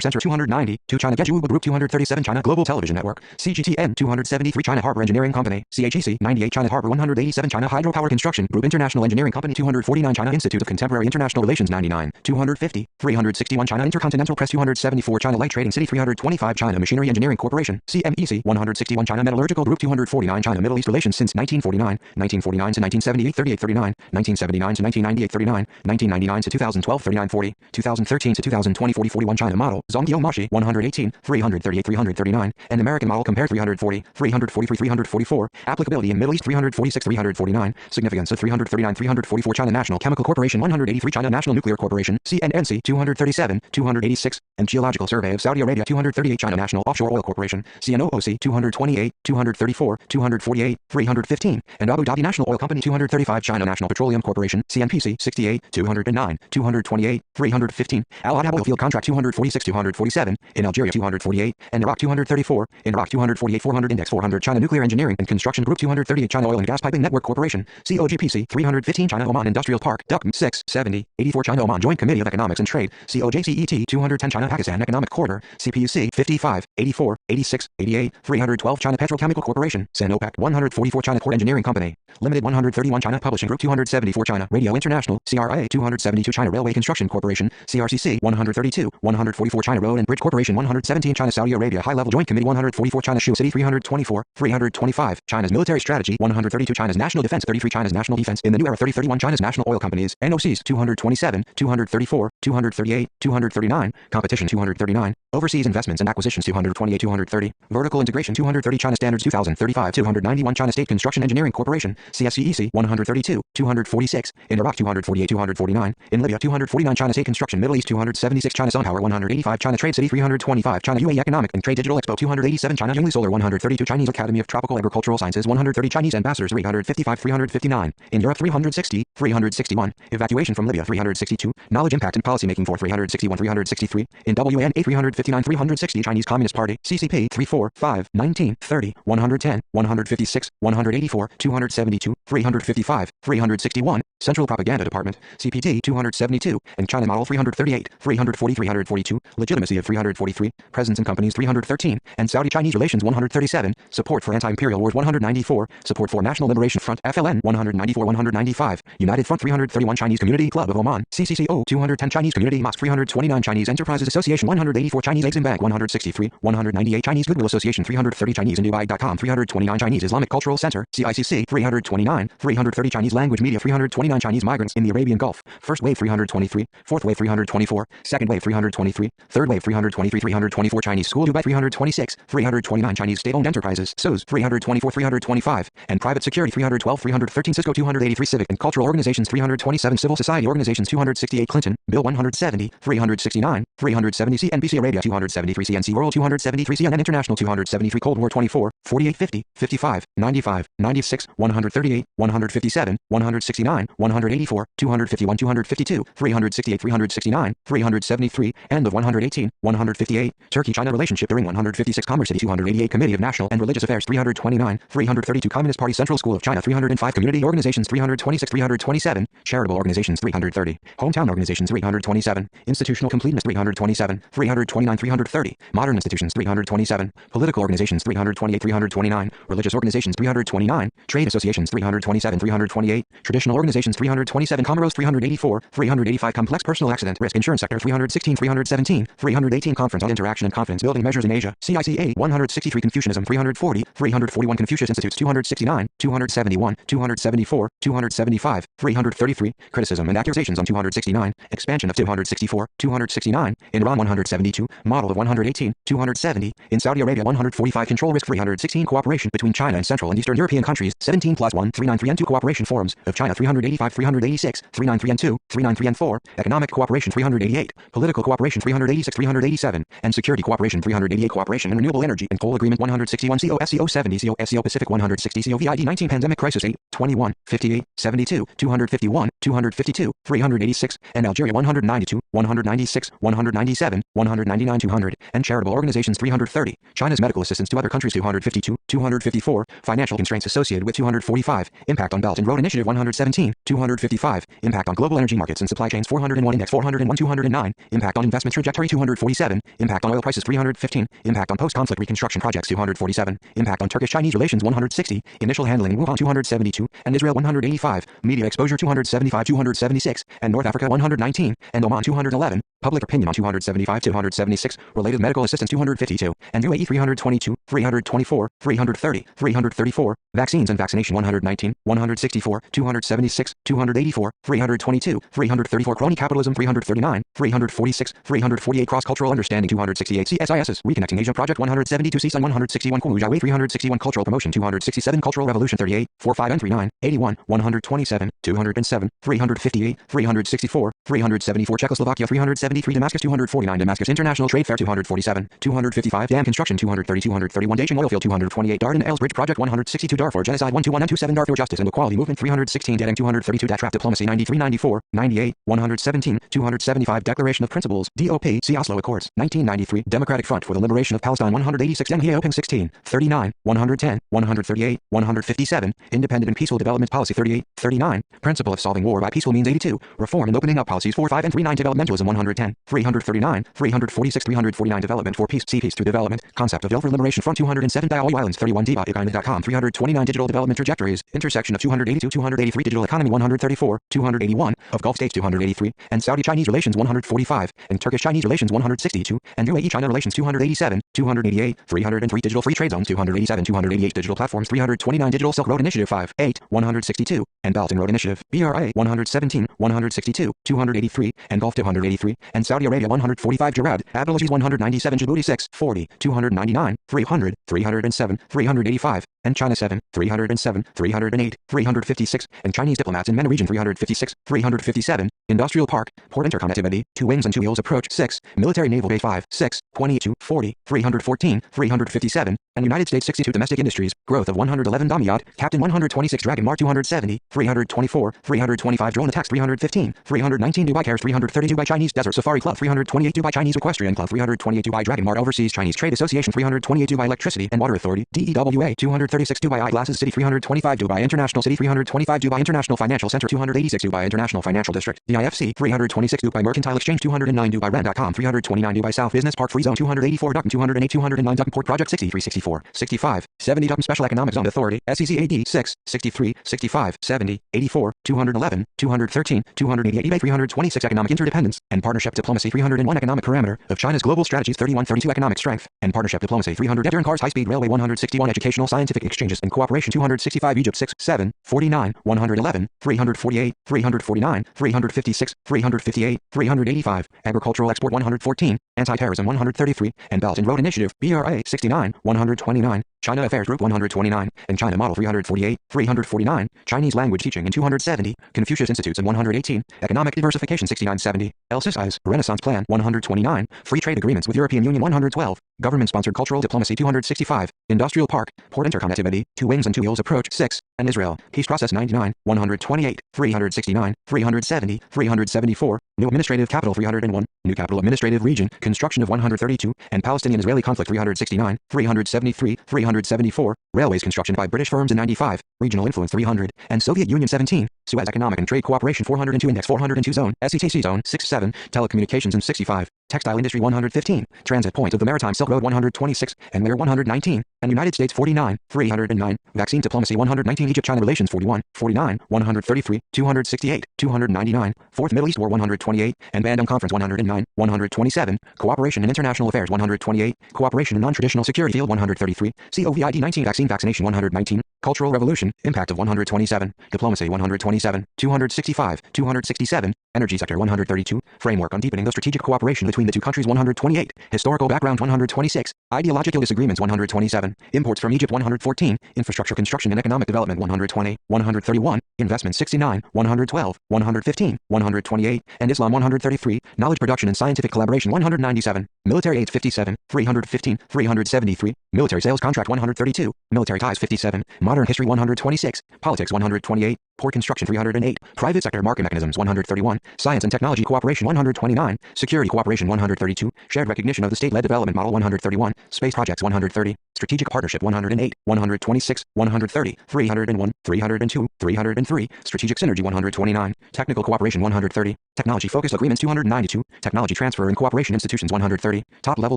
Center 290, 2 China Gejuba Group 237 China Global Television Network, CGTN 273 China Harbor Engineering Company, CHEC 98 China Harbor 187 China Hydropower Construction Group International Engineering Company 249 China Institute of Contemporary International Relations 99, 250, 361 China Intercontinental Press 274 China Light Trading City 325 China Machinery Engineering Corporation, CMEC 161 China Metallurgical Group 249 China Middle East Relations since 1949, 1949 to 1978 3839, 1979 to 1998 39, 1999 to 2012 3940, 2013 to 2020 4041 China Model, Zhongguo Mashi 118, 338 339, and American Model Compare 340, 343 344, Applicability in Middle East 346 349, Significance of 339 344 China National Chemical Corporation 183 China National Nuclear Corporation, CNNC 237, 286, and Geological Survey of Saudi Arabia 238 China National Offshore Oil Corporation, CNOOC 228, 234, 248, 315, and Abu Dhabi National Oil Company 235 China National Petroleum Corporation, CNPC 68, 209, 228, 315, Al-Adab Oil Field Contract 246 247, in Algeria 248, and Iraq 234, in Iraq 248 400 Index 400 China Nuclear Engineering and Construction Group 238 China Oil and Gas Piping Network Corporation, COGPC 315 China Oman Industrial Park, DUC 6, 70, 84 China Oman Joint Committee of Economics and Trade, COJCET 210 China Pakistan Economic Corridor, CPUC 55, 84, 86, 88, 312 China Petrochemical Corporation, Sinopec 144 China Port Engineering Company, Limited 131 China Publishing Group 274 China Radio International, CRA 272 China Railway Construction Corporation, CRCC 132, 144 China Road and Bridge Corporation 117 China Saudi Arabia High Level Joint Committee 144 China Shu City 324, 325 China's Military Strategy 132 China's National Defense 33 China's National Defense in the New Era 3031 China's National Oil Companies, NOCs 227, 234, 238, 239, Competition 239, Overseas Investments and Acquisitions 228 230, Vertical Integration 230 China Standards 2035 291 China State Construction Engineering Corporation, CSCEC 132, 246, in Iraq 248 249, in Libya 249 China State Construction Middle East 276 China SunPower 185 China Trade City 325 China UAE Economic and Trade Digital Expo 287 China Yingli Solar 132 Chinese Academy of Tropical Agricultural Sciences 130 Chinese Ambassadors 355 359, in Europe 360, 361, Evacuation from Libya 362, Knowledge Impact and Policy Making for 361 363, in WNA 359 360 Chinese Communist Party, CCP 34, 5, 19, 30, 110, 156, 184, 272, 355, 361, Central Propaganda Department, CPT 272, and China Model 338, 340 342, Legitimacy of 343, Presence in Companies 313, and Saudi Chinese Relations 137, Support for Anti-Imperial Wars 194, Support for National Liberation Front FLN 194 195, United Front 331 Chinese Community Club of Oman, CCCO 210 Chinese Community Mosque 329 Chinese Enterprises Association 184 Chinese Exim Bank 163, 198 Chinese Goodwill Association 330 Chinese in Dubai.com 329 Chinese Islamic Cultural Center, CICC 329, 330 Chinese Language Media 329 Chinese Migrants in the Arabian Gulf, First Wave 323, Fourth Wave 324, Second Wave 323, Third Wave 323 324 Chinese School Dubai 326, 329 Chinese State-Owned Enterprises, SOEs 324 325, and Private Security 312 313 Cisco 283 Civic and Cultural Organizations 327 Civil Society Organizations 268 Clinton, Bill 170, 369, 370 CNBC Arabia 273 CNC World 273 CNN International 273 Cold War 24, 4850, 55, 95, 96, 138, 157, 169, 184, 251 252, 368 369, 373, end of 118, 158, Turkey-China relationship during 156 Commerce City 288 Committee of National and Religious Affairs 329, 332 Communist Party Central School of China 305 Community Organizations 326 327, Charitable Organizations 330, Hometown Organizations 327, Institutional Completeness 300 327, 329, 330, modern institutions 327, political organizations 328, 329, religious organizations 329, trade associations 327, 328, traditional organizations 327, Comoros 384, 385, complex personal accident risk insurance sector 316, 317, 318, conference on interaction and confidence building measures in Asia, CICA 163, Confucianism 340, 341, Confucius Institutes 269, 271, 274, 275, 333, criticism and accusations on 269, expansion of 264, 269, in Iran 172, model of 118, 270, in Saudi Arabia 145, control risk 316, cooperation between China and Central and Eastern European countries 17 plus 1, 393 and 2, cooperation forums of China 385, 386, 393 and 2, 393 and 4, economic cooperation 388, political cooperation 386, 387, and security cooperation 388, cooperation in renewable energy and coal agreement 161, COSCO 70, COSCO Pacific 160, COVID 19 pandemic crisis 8, 21, 58, 72, 251, 252, 386, and Algeria 192, 196, 197, 199, 200, and charitable organizations 330, China's medical assistance to other countries 252, 254, financial constraints associated with 245, impact on Belt and Road Initiative 117, 255, impact on global energy markets and supply chains 401, index 401, 209, impact on investment trajectory 247, impact on oil prices 315, impact on post-conflict reconstruction projects 247, impact on Turkish-Chinese relations 160, initial handling in Wuhan 272, and Israel 185, media exposure 275, 276, and North Africa 119, and Oman 211, public opinion on 275, 276, related medical assistance 252, and UAE 322, 324, 330, 334, vaccines and vaccination 119, 164, 276, 284, 322, 334, crony capitalism 339, 346, 348, cross-cultural understanding 268, CSIS's Reconnecting Asia Project 172, CSUN 161, Kuwait 361, cultural promotion 267, cultural revolution 38, 45 and 39, 81, 127, 207, 358, 364, 374, Czechoslovakia 373, Damascus 249, Damascus International Trade Fair 247, 255, dam construction 230, 231, Dacheng oilfield 228, Dardan Elsbridge project 162, Darfur genocide 121 and 27, Darfur justice and equality movement 316, Dedeng 232, Datrap diplomacy 93, 94, 98, 117, 275, declaration of principles, DOP, see Oslo Accords 1993, Democratic Front for the Liberation of Palestine 186, Deng Xiaoping 16, 39, 110, 138, 157, independent and peaceful development policy 38, 39, principle of solving war by peaceful means 82, reform and opening up policies 4, 5 and 39, developmentalism 110, 339, 346, 349, development for peace, see peace through development, concept of Ilford Liberation Front 207, Diaoyu Islands 31, dba.com 329, digital development trajectories, intersection of 282, 283, digital economy 134, 281, of Gulf states 283, and Saudi-Chinese relations 145, and Turkish-Chinese relations 162, and UAE-China relations 287, 288, 303, digital free trade zones 287, 288, digital platforms 329, digital Silk Road Initiative 5, 8, 162, and Belt and Road Initiative, BRA 117, 162, 283, and Gulf 283, and Saudi Arabia 145, Jarad, Abdulaziz 197, Djibouti 6, 40, 299, 300, 307, 385, and China 7, 307, 308, 356, and Chinese diplomats in MENA region 356, 357, industrial park, port interconnectivity, 2 wings and 2 wheels approach 6, military naval base 5, 6, 22, 40, 314, 357, and United States 62, domestic industries, growth of 111, Damiyat, Captain 126, Dragon Mar 270, 324, 325, drone attacks 315, 319, Dubai Cares 332, by Chinese Desert Safari Club 328, Dubai Chinese Equestrian Club 328, Dubai Dragon Mart Overseas Chinese Trade Association 328, Dubai Electricity and Water Authority, DEWA 236, Dubai Eyeglasses City 325, Dubai International City 325, Dubai International Financial Center 286, Dubai International Financial District, DIFC 326, Dubai Mercantile Exchange 209, Dubai Rent.com 329, Dubai South Business Park Free Zone 284, Duckham 208, 209, Duckham Port Project 63, 64, 65, 70, Duckham Special Economic Zone Authority, SEZAD 6, 63, 65, 70, 84, 211, 213, 288, eBay 326, Economic Interdependence, and Partnership Diplomacy 301, Economic Parameter of China's Global Strategies 31, 32, Economic Strength, and Partnership Diplomacy 300, Durham Cars High Speed Railway 161, Educational Scientific Exchanges and Cooperation 265, Egypt 6, 7, 49, 111, 348, 349, 356, 358, 385, Agricultural Export 114, Anti-Terrorism 133, and Belt and Road Initiative, BRA 69, 129, China Affairs Group 129, and China Model 348, 349, Chinese Language Teaching in 270, Confucius Institutes in 118, Economic Diversification 6970, LCIS Renaissance Plan 129, Free Trade Agreements with European Union 112, Government-Sponsored Cultural Diplomacy 265, Industrial Park, Port Interconnectivity, 2 Wings and 2 Wheels Approach 6, and Israel, Peace Process 99, 128, 369, 370, 374, New Administrative Capital 301, New Capital Administrative Region, Construction of 132, and Palestinian-Israeli Conflict 369, 373, 374, Railways construction by British firms in 95, Regional Influence 300, and Soviet Union 17, Suez Economic and Trade Cooperation 402, Index 402 Zone, SETC Zone 67, Telecommunications in 65, Textile industry 115, transit points of the maritime Silk Road 126, and Layer 119, and United States 49, 309, vaccine diplomacy 119, Egypt-China relations 41, 49, 133, 268, 299, Fourth Middle East War 128, and Bandung Conference 109, 127, cooperation in international affairs 128, cooperation in non-traditional security field 133, COVID-19 vaccine vaccination 119, cultural revolution, impact of 127, diplomacy 127, 265, 267, energy sector 132, framework on deepening the strategic cooperation between the two countries 128, historical background 126, ideological disagreements 127, imports from Egypt 114, infrastructure construction and economic development 120, 131, investment 69, 112, 115, 128, and Islam 133, knowledge production and scientific collaboration 197, military aids 57, 315, 373, military sales contract 132, military ties 57, modern history 126, politics 128, port construction 308, private sector market mechanisms 131, science and technology cooperation 129, security cooperation 132, shared recognition of the state-led development model 131, space projects 130, strategic partnership 108, 126, 130, 301, 302, 303, strategic synergy 129, technical cooperation 130, technology-focused agreements 292, technology transfer and cooperation institutions 130, top-level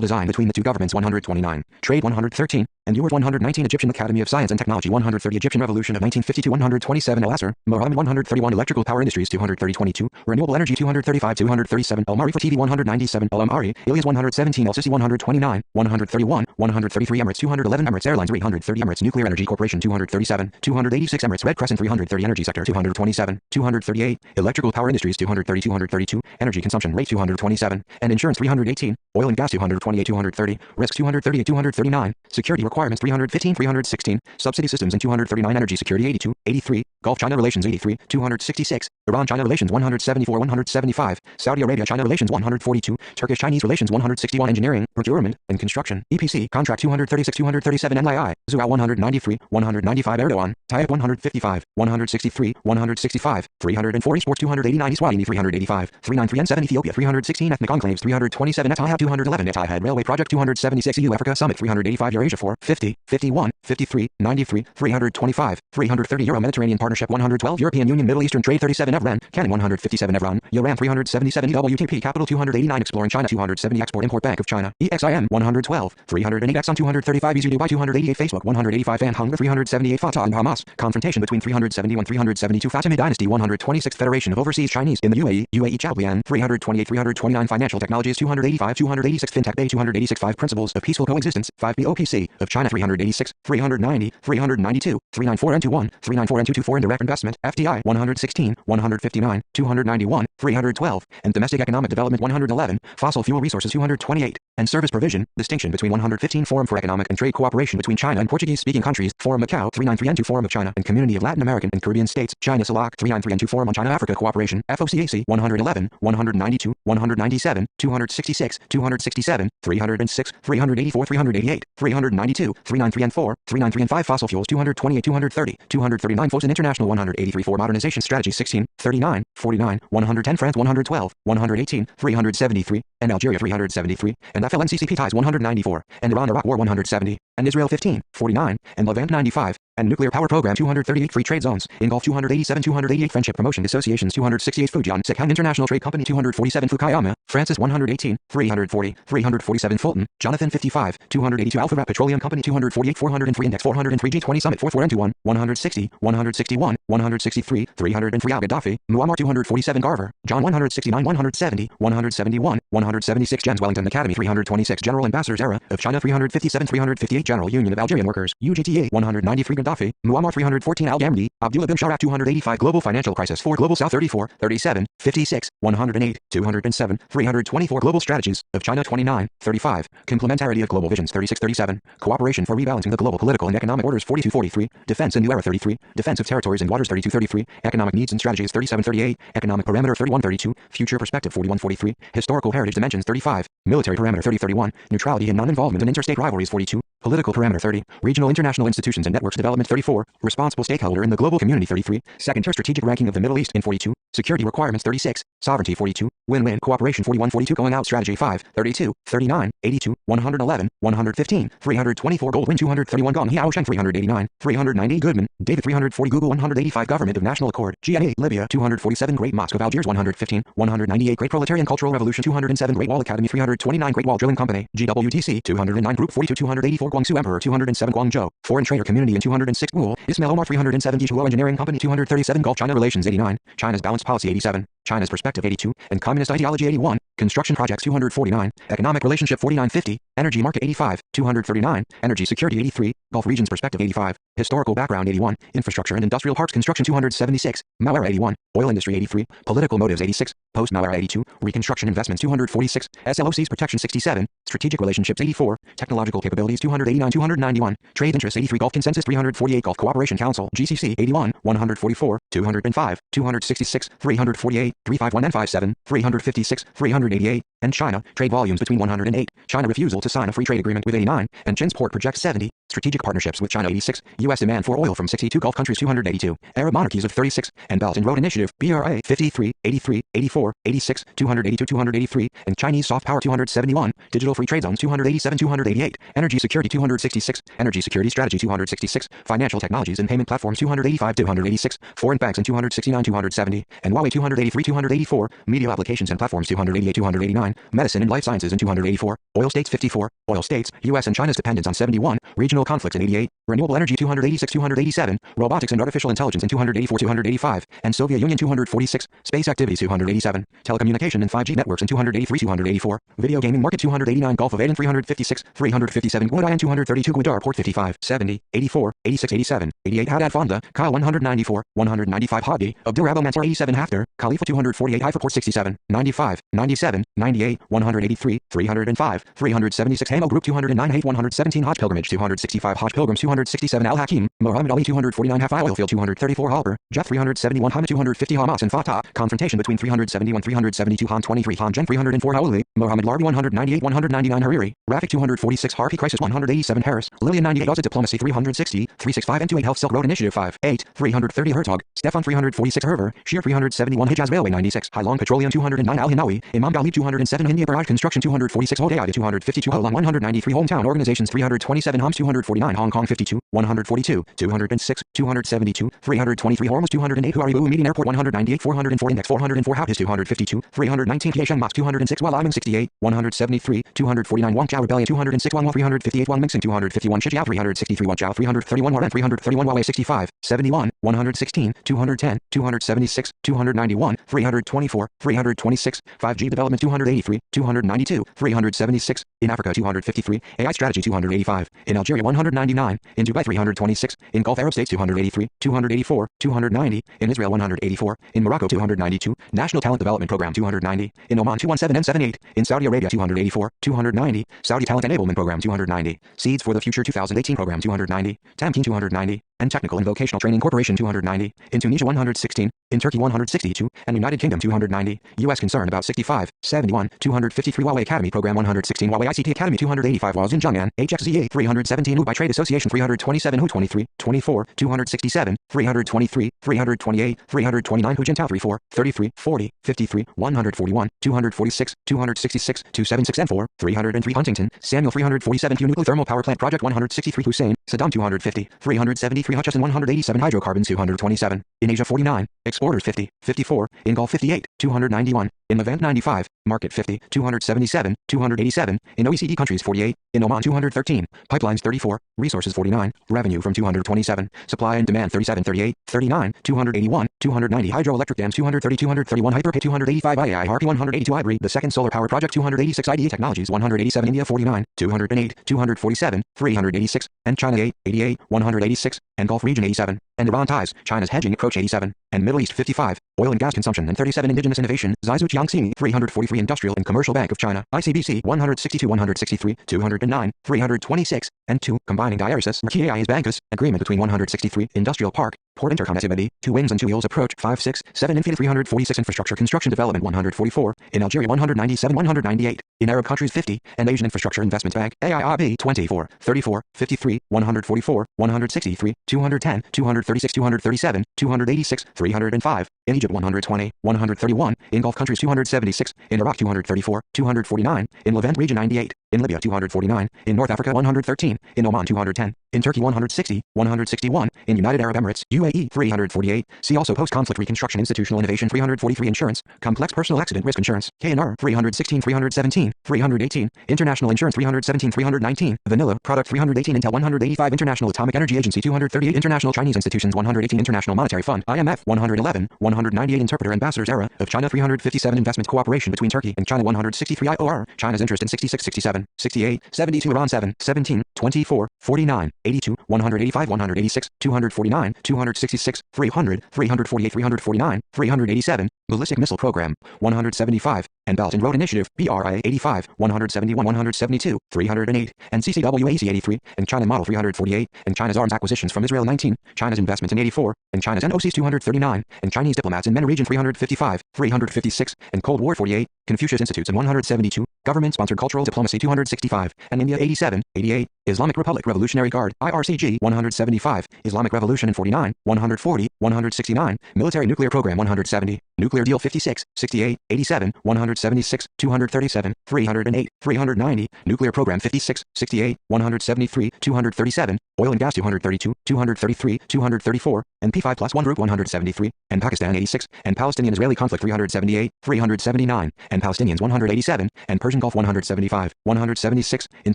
design between the two governments 129, trade 113, and UARS 119, Egyptian Academy of Science and Technology 130, Egyptian Revolution of 1952 127, El Asser, Mohammed 131, electrical power industries 230, 22, renewable energy 235, 237, El Mari for TV 197, El Amari, Ilias 117, El Sisi 129, 131, 133, Emirates 211, Emirates Airlines 330, Emirates Nuclear Energy Corporation 237, 286, Emirates Red Crescent 330, energy sector 227, 238, electrical power industries 230, 232, energy consumption rate 227, and insurance 318, oil and gas 228, 230, risks 238, 239, security requirements 315, 316, subsidy systems and 239, energy security 82, 83, Gulf China relations 83, 266, Iran China relations 174, 175, Saudi Arabia China relations 142, Turkish Chinese relations 161, engineering, procurement, and construction, EPC, contract 236, 237, NLI, Zua 193, 195, Erdogan, Tayyip 155, 163, 165, 340, sports 289, Swahili 385, 393, N7, Ethiopia 316, ethnic enclaves 327, Etihad 211, Etihad Railway Project 276, EU Africa Summit 385, Eurasia 4, 50, 51, 53, 93, 325, 330, Euro Mediterranean Partnership 112, European Union Middle Eastern Trade 37, Evran, Canning 157, Evran, Yoram 377, EWTP Capital 289, Exploring China 270, Export Import Bank of China, EXIM 112, 308, Exxon 235, Easy Dubai 288, Facebook 185, Van Hunger 378, Fatah and Hamas, confrontation between 371, 372, Fatimid Dynasty 126, Federation of Overseas Chinese in the UAE Chowlian 328, 329, Financial Technologies 285, 286, FinTech Bay 286, 5 Principles of Peaceful Coexistence, 5 BOPC of China 386, 390, 392, 394 N21, 394 N224, Indirect Investment, FDI 116, 159, 291, 312, and Domestic Economic Development 111, Fossil Fuel Resources 228, and Service Provision, distinction between 115, Forum for Economic and Trade Cooperation between China and Portuguese-speaking countries, Forum Macau 393 N2, Forum of China and Community of Latin American and Caribbean States, China CELAC 393 N2, Forum on China-Africa Cooperation, FOCAC 111, 192, 197, 266, 267, 306, 384, 388, 392, 393 N4, 393 N5, Fossil Fuels 228, 230, 239, FOSIN International 183, 4 Modernization Strategy 16, 39, 49, 110, France 112, 118, 373, and Algeria 373, and FLNCCP ties 194, and Iran-Iraq War 170, and Israel 15, 49, and Levant 95, and Nuclear Power Program 238, Free Trade Zones, in Gulf 287, 288, Friendship Promotion Associations 268, Fujian, Sikhan International Trade Company 247, Fukuyama, Francis 118, 340, 347, Fulton, Jonathan 55, 282, Alphabet Petroleum Company 248, 403, Index 403, G20 Summit 44N21, 160, 161, 163, 303, Al-Gaddafi, Muammar 247, Garver, John 169, 170, 171, 176, Jens Wellington Academy 326, General Ambassadors Era of China 357, 358, General Union of Algerian Workers, UGTA 193, Gaddafi, Muammar 314, Al-Ghamdi, Abdullah bin Sharaf 285, Global Financial Crisis 4, Global South 34, 37, 56, 108, 207, 324, Global Strategies of China 29, 35, Complementarity of Global Visions 36, 37, Cooperation for Rebalancing the Global Political and Economic Orders 42, 43, Defense and New Era 33, Defense of Territories and Waters 32, 33, Economic Needs and Strategies 37, 38, Economic Parameter 31, 32, Future Perspective 41, 43, Historical Heritage Dimensions 35, Military Parameter 30, 31, Neutrality and Non-Involvement in Interstate Rivalries 42, Political Analytical parameter 30. Regional international institutions and networks development 34. Responsible stakeholder in the global community 33. Second tier strategic ranking of the Middle East in 42. Security requirements 36. Sovereignty 42. Win-win cooperation 41 42. Going out strategy 5. 32. 39. 82. 111. 115. 324. Goldwyn 231. Gong Hiao Sheng 389. 390. Goodman, David 340. Google 185. Government of National Accord. GNA, Libya 247. Great Mosque of Algiers 115. 198. Great Proletarian Cultural Revolution 207. Great Wall Academy 329. Great Wall Drilling Company, GWTC 209. Group 42 284. Guangzhou Emperor 207. Guangzhou Foreign Trader Community in 206. Wool, Ismail Omar 370. Chuo Engineering Company 237. Gulf China Relations 89. China's Balanced Policy 87. China's Perspective 82. And Communist Ideology 81. Construction Projects 249. Economic Relationship 4950. Energy Market 85. 239. Energy Security 83. Gulf Regions Perspective 85. Historical Background 81. Infrastructure and Industrial Parks Construction 276. Mao era 81. Oil Industry 83. Political Motives 86. Post-Mao era 82. Reconstruction Investments 246. SLOCs Protection 67. Strategic Relationships 84. Technological Capabilities 289. 291. Trade Interests 83. Gulf Consensus 348. Gulf Cooperation Council GCC 81. 144. 205. 266. 348. 351 and 57. 356. 388. And China, trade volumes between 108. China refusal to sign a free trade agreement with 89. And Chinsport projects 70. Strategic partnerships with China 86. U.S. demand for oil from 62. Gulf countries 282. Arab monarchies of 36. And Belt and Road Initiative, BRA 53, 83, 84, 86, 282, 283. And Chinese soft power 271. Digital free trade zones 287, 288. Energy security 266. Energy security strategy 266. Financial technologies and payment platforms 285, 286. Foreign banks and 269, 270. And Huawei 283, 284. Media applications and platforms 288, 289. Medicine and life sciences in 284. Oil states 54. Oil states, U.S. and China's dependence on 71. Regional conflicts in 88. Renewable energy 286, 287. Robotics and artificial intelligence in 284, 285. And Soviet Union 246. Space activities 287. Telecommunication and 5G networks in 283, 284. Video gaming market 289. Gulf of Aden 356, 357. Guadayan 232. Guadar Port 55, 70, 84, 86, 87. 88. Haddad Fonda, Kyle 194, 195. Hadi, Abdurrahman Mansour 87. Haftar, Khalifa 248. Haifa Port 67, 95, 97, 98, 183, 305, 376. Hamo Group 209. Hate 117. Hajj Pilgrimage 265. Hajj Pilgrims 267. Al Hakim, Muhammad Ali 249. Half Oilfield 234. Halper, Jeff 371. Hamid 250. Hamas and Fatah, confrontation between 371, 372. Han 23. Han Jen 304. Hauli, Mohammed Larbi 198, 199. Hariri, Rafik 246. Harpi Crisis 187. Harris, Lillian 98. Oz Diplomacy 360, 365. and 28. Health Silk Road Initiative 5, 8, 330. Herzog, Stefan 346. Herver, Shear 371. Hijaz Railway 96. Hailong Petroleum 209. Al Hinawi, Imam Ghalib 207. Hindia Barrage Construction 246. Hodeida 252. Holang 193. Hometown Organizations 327. Homs 249. Hong Kong 52, 142, 206, 272, 323. Hormuz 208. Huaribu Meeting Airport 198. 404. Index 404. Houthis 252, 319. Piesheng Mox 206. Waliming 68, 173, 249. Wangjiao Rebellion 206. Wanghua 358. Wangmingxing 251. Shijiao 363. Wanzhou 331. Waren 331. Huawei 65, 71, 116, 210, 276, 291, 324, 326. 5G development 283, 292, 376. In Africa 253. AI strategy 285. In Algeria 199. In Dubai 326. In Gulf Arab States 283, 284, 290. In Israel 184. In Morocco 292. National Talent Development Program 290. In Oman 217 and 78. In Saudi Arabia 284, 290. Saudi Talent Enablement Program 290. Seeds for the Future 2018 Program 290. Tamkeen 290. And Technical and Vocational Training Corporation 290. In Tunisia 116. In Turkey 162. And United Kingdom 290. U.S. Concern about 65, 71, 253. Huawei Academy Program 116. Huawei ICT Academy 285. Huawei Xinjiang, HXZA 317. Hubai Trade Association 327. Hu 23, 24, 267, 323, 328, 329. Hu Jintao 34, 33, 40, 53, 141, 246, 266, 276 and 4, 303. Huntington, Samuel 347. Hu Nuclear Thermal Power Plant Project 163. Hussein, Saddam 250, 373. Hutchison 187. Hydrocarbons 227. In Asia 49. Exporters 50, 54. In Gulf 58, 291. In Levant 95. Market 50, 277, 287. In OECD countries 48. In Oman 213. Pipelines 34. Resources 49. Revenue from 227. Supply and demand 37, 38, 39, 281, 290. Hydroelectric dams 230, 231. Hyperpay 285. IAI Harpy 182. IBRI, the second solar power project 286. IDA Technologies 187. India 49, 208, 247, 386. And China 8, 88, 186. And Gulf region 87. And Iran ties, China's hedging approach 87. And Middle East 55. Oil and gas consumption and 37. Indigenous innovation, Zaizu Jiangxi 343. Industrial and Commercial Bank of China, ICBC 162, 163, 209, 326. And 2. Combining dialysis, RKI's Bankus, agreement between 163. Industrial Park, Port interconnectivity, 2 wings and 2 wheels approach, 5, 6, 7 infinity 346 infrastructure construction development 144, in Algeria 197 198, in Arab countries 50, and Asian Infrastructure Investment Bank, AIIB 24, 34, 53, 144, 163, 210, 236 237, 286, 305, in Egypt 120, 131, in Gulf countries 276, in Iraq 234, 249, in Levant region 98, in Libya 249, in North Africa 113, in Oman 210, in Turkey 160, 161, in United Arab Emirates, UAE 348, see also post-conflict reconstruction institutional innovation 343 insurance, complex personal accident risk insurance, KNR 316 317, 318, international insurance 317 319, vanilla, product 318 Intel 185 International Atomic Energy Agency 238 International Chinese Institutions 118 International Monetary Fund, IMF 111, 198 Interpreter Ambassadors Era of China 357 Investment Cooperation between Turkey and China 163 IOR, China's interest in 66 67, 68, 72 Iran 7, 17, 24, 49, 82, 185 186, 249, 266, 300, 348 349, 387, Ballistic Missile Program, 175, and Belt and Road Initiative, BRI 85, 171 172, 308, and CCWAC 83, and China Model 348, and China's arms acquisitions from Israel 19, China's investment in 84, and China's NOCs 239, and Chinese diplomats in MENA region 355, 356, and Cold War 48, Confucius Institutes in 172, government-sponsored cultural diplomacy 265, and India 87, 88, Islamic Republic Revolutionary Guard, IRCG 175, Islamic Revolution in 49, 140, 169, Military Nuclear Program 170, Nuclear Deal 56, 68, 87, 176, 237, 308, 390, Nuclear Program 56, 68, 173, 237, Oil and Gas 232, 233, 234, and P5+1 Group 173, and Pakistan 86, and Palestinian-Israeli conflict 378, 379, and Palestinians 187, and Persian Gulf 175, 176, in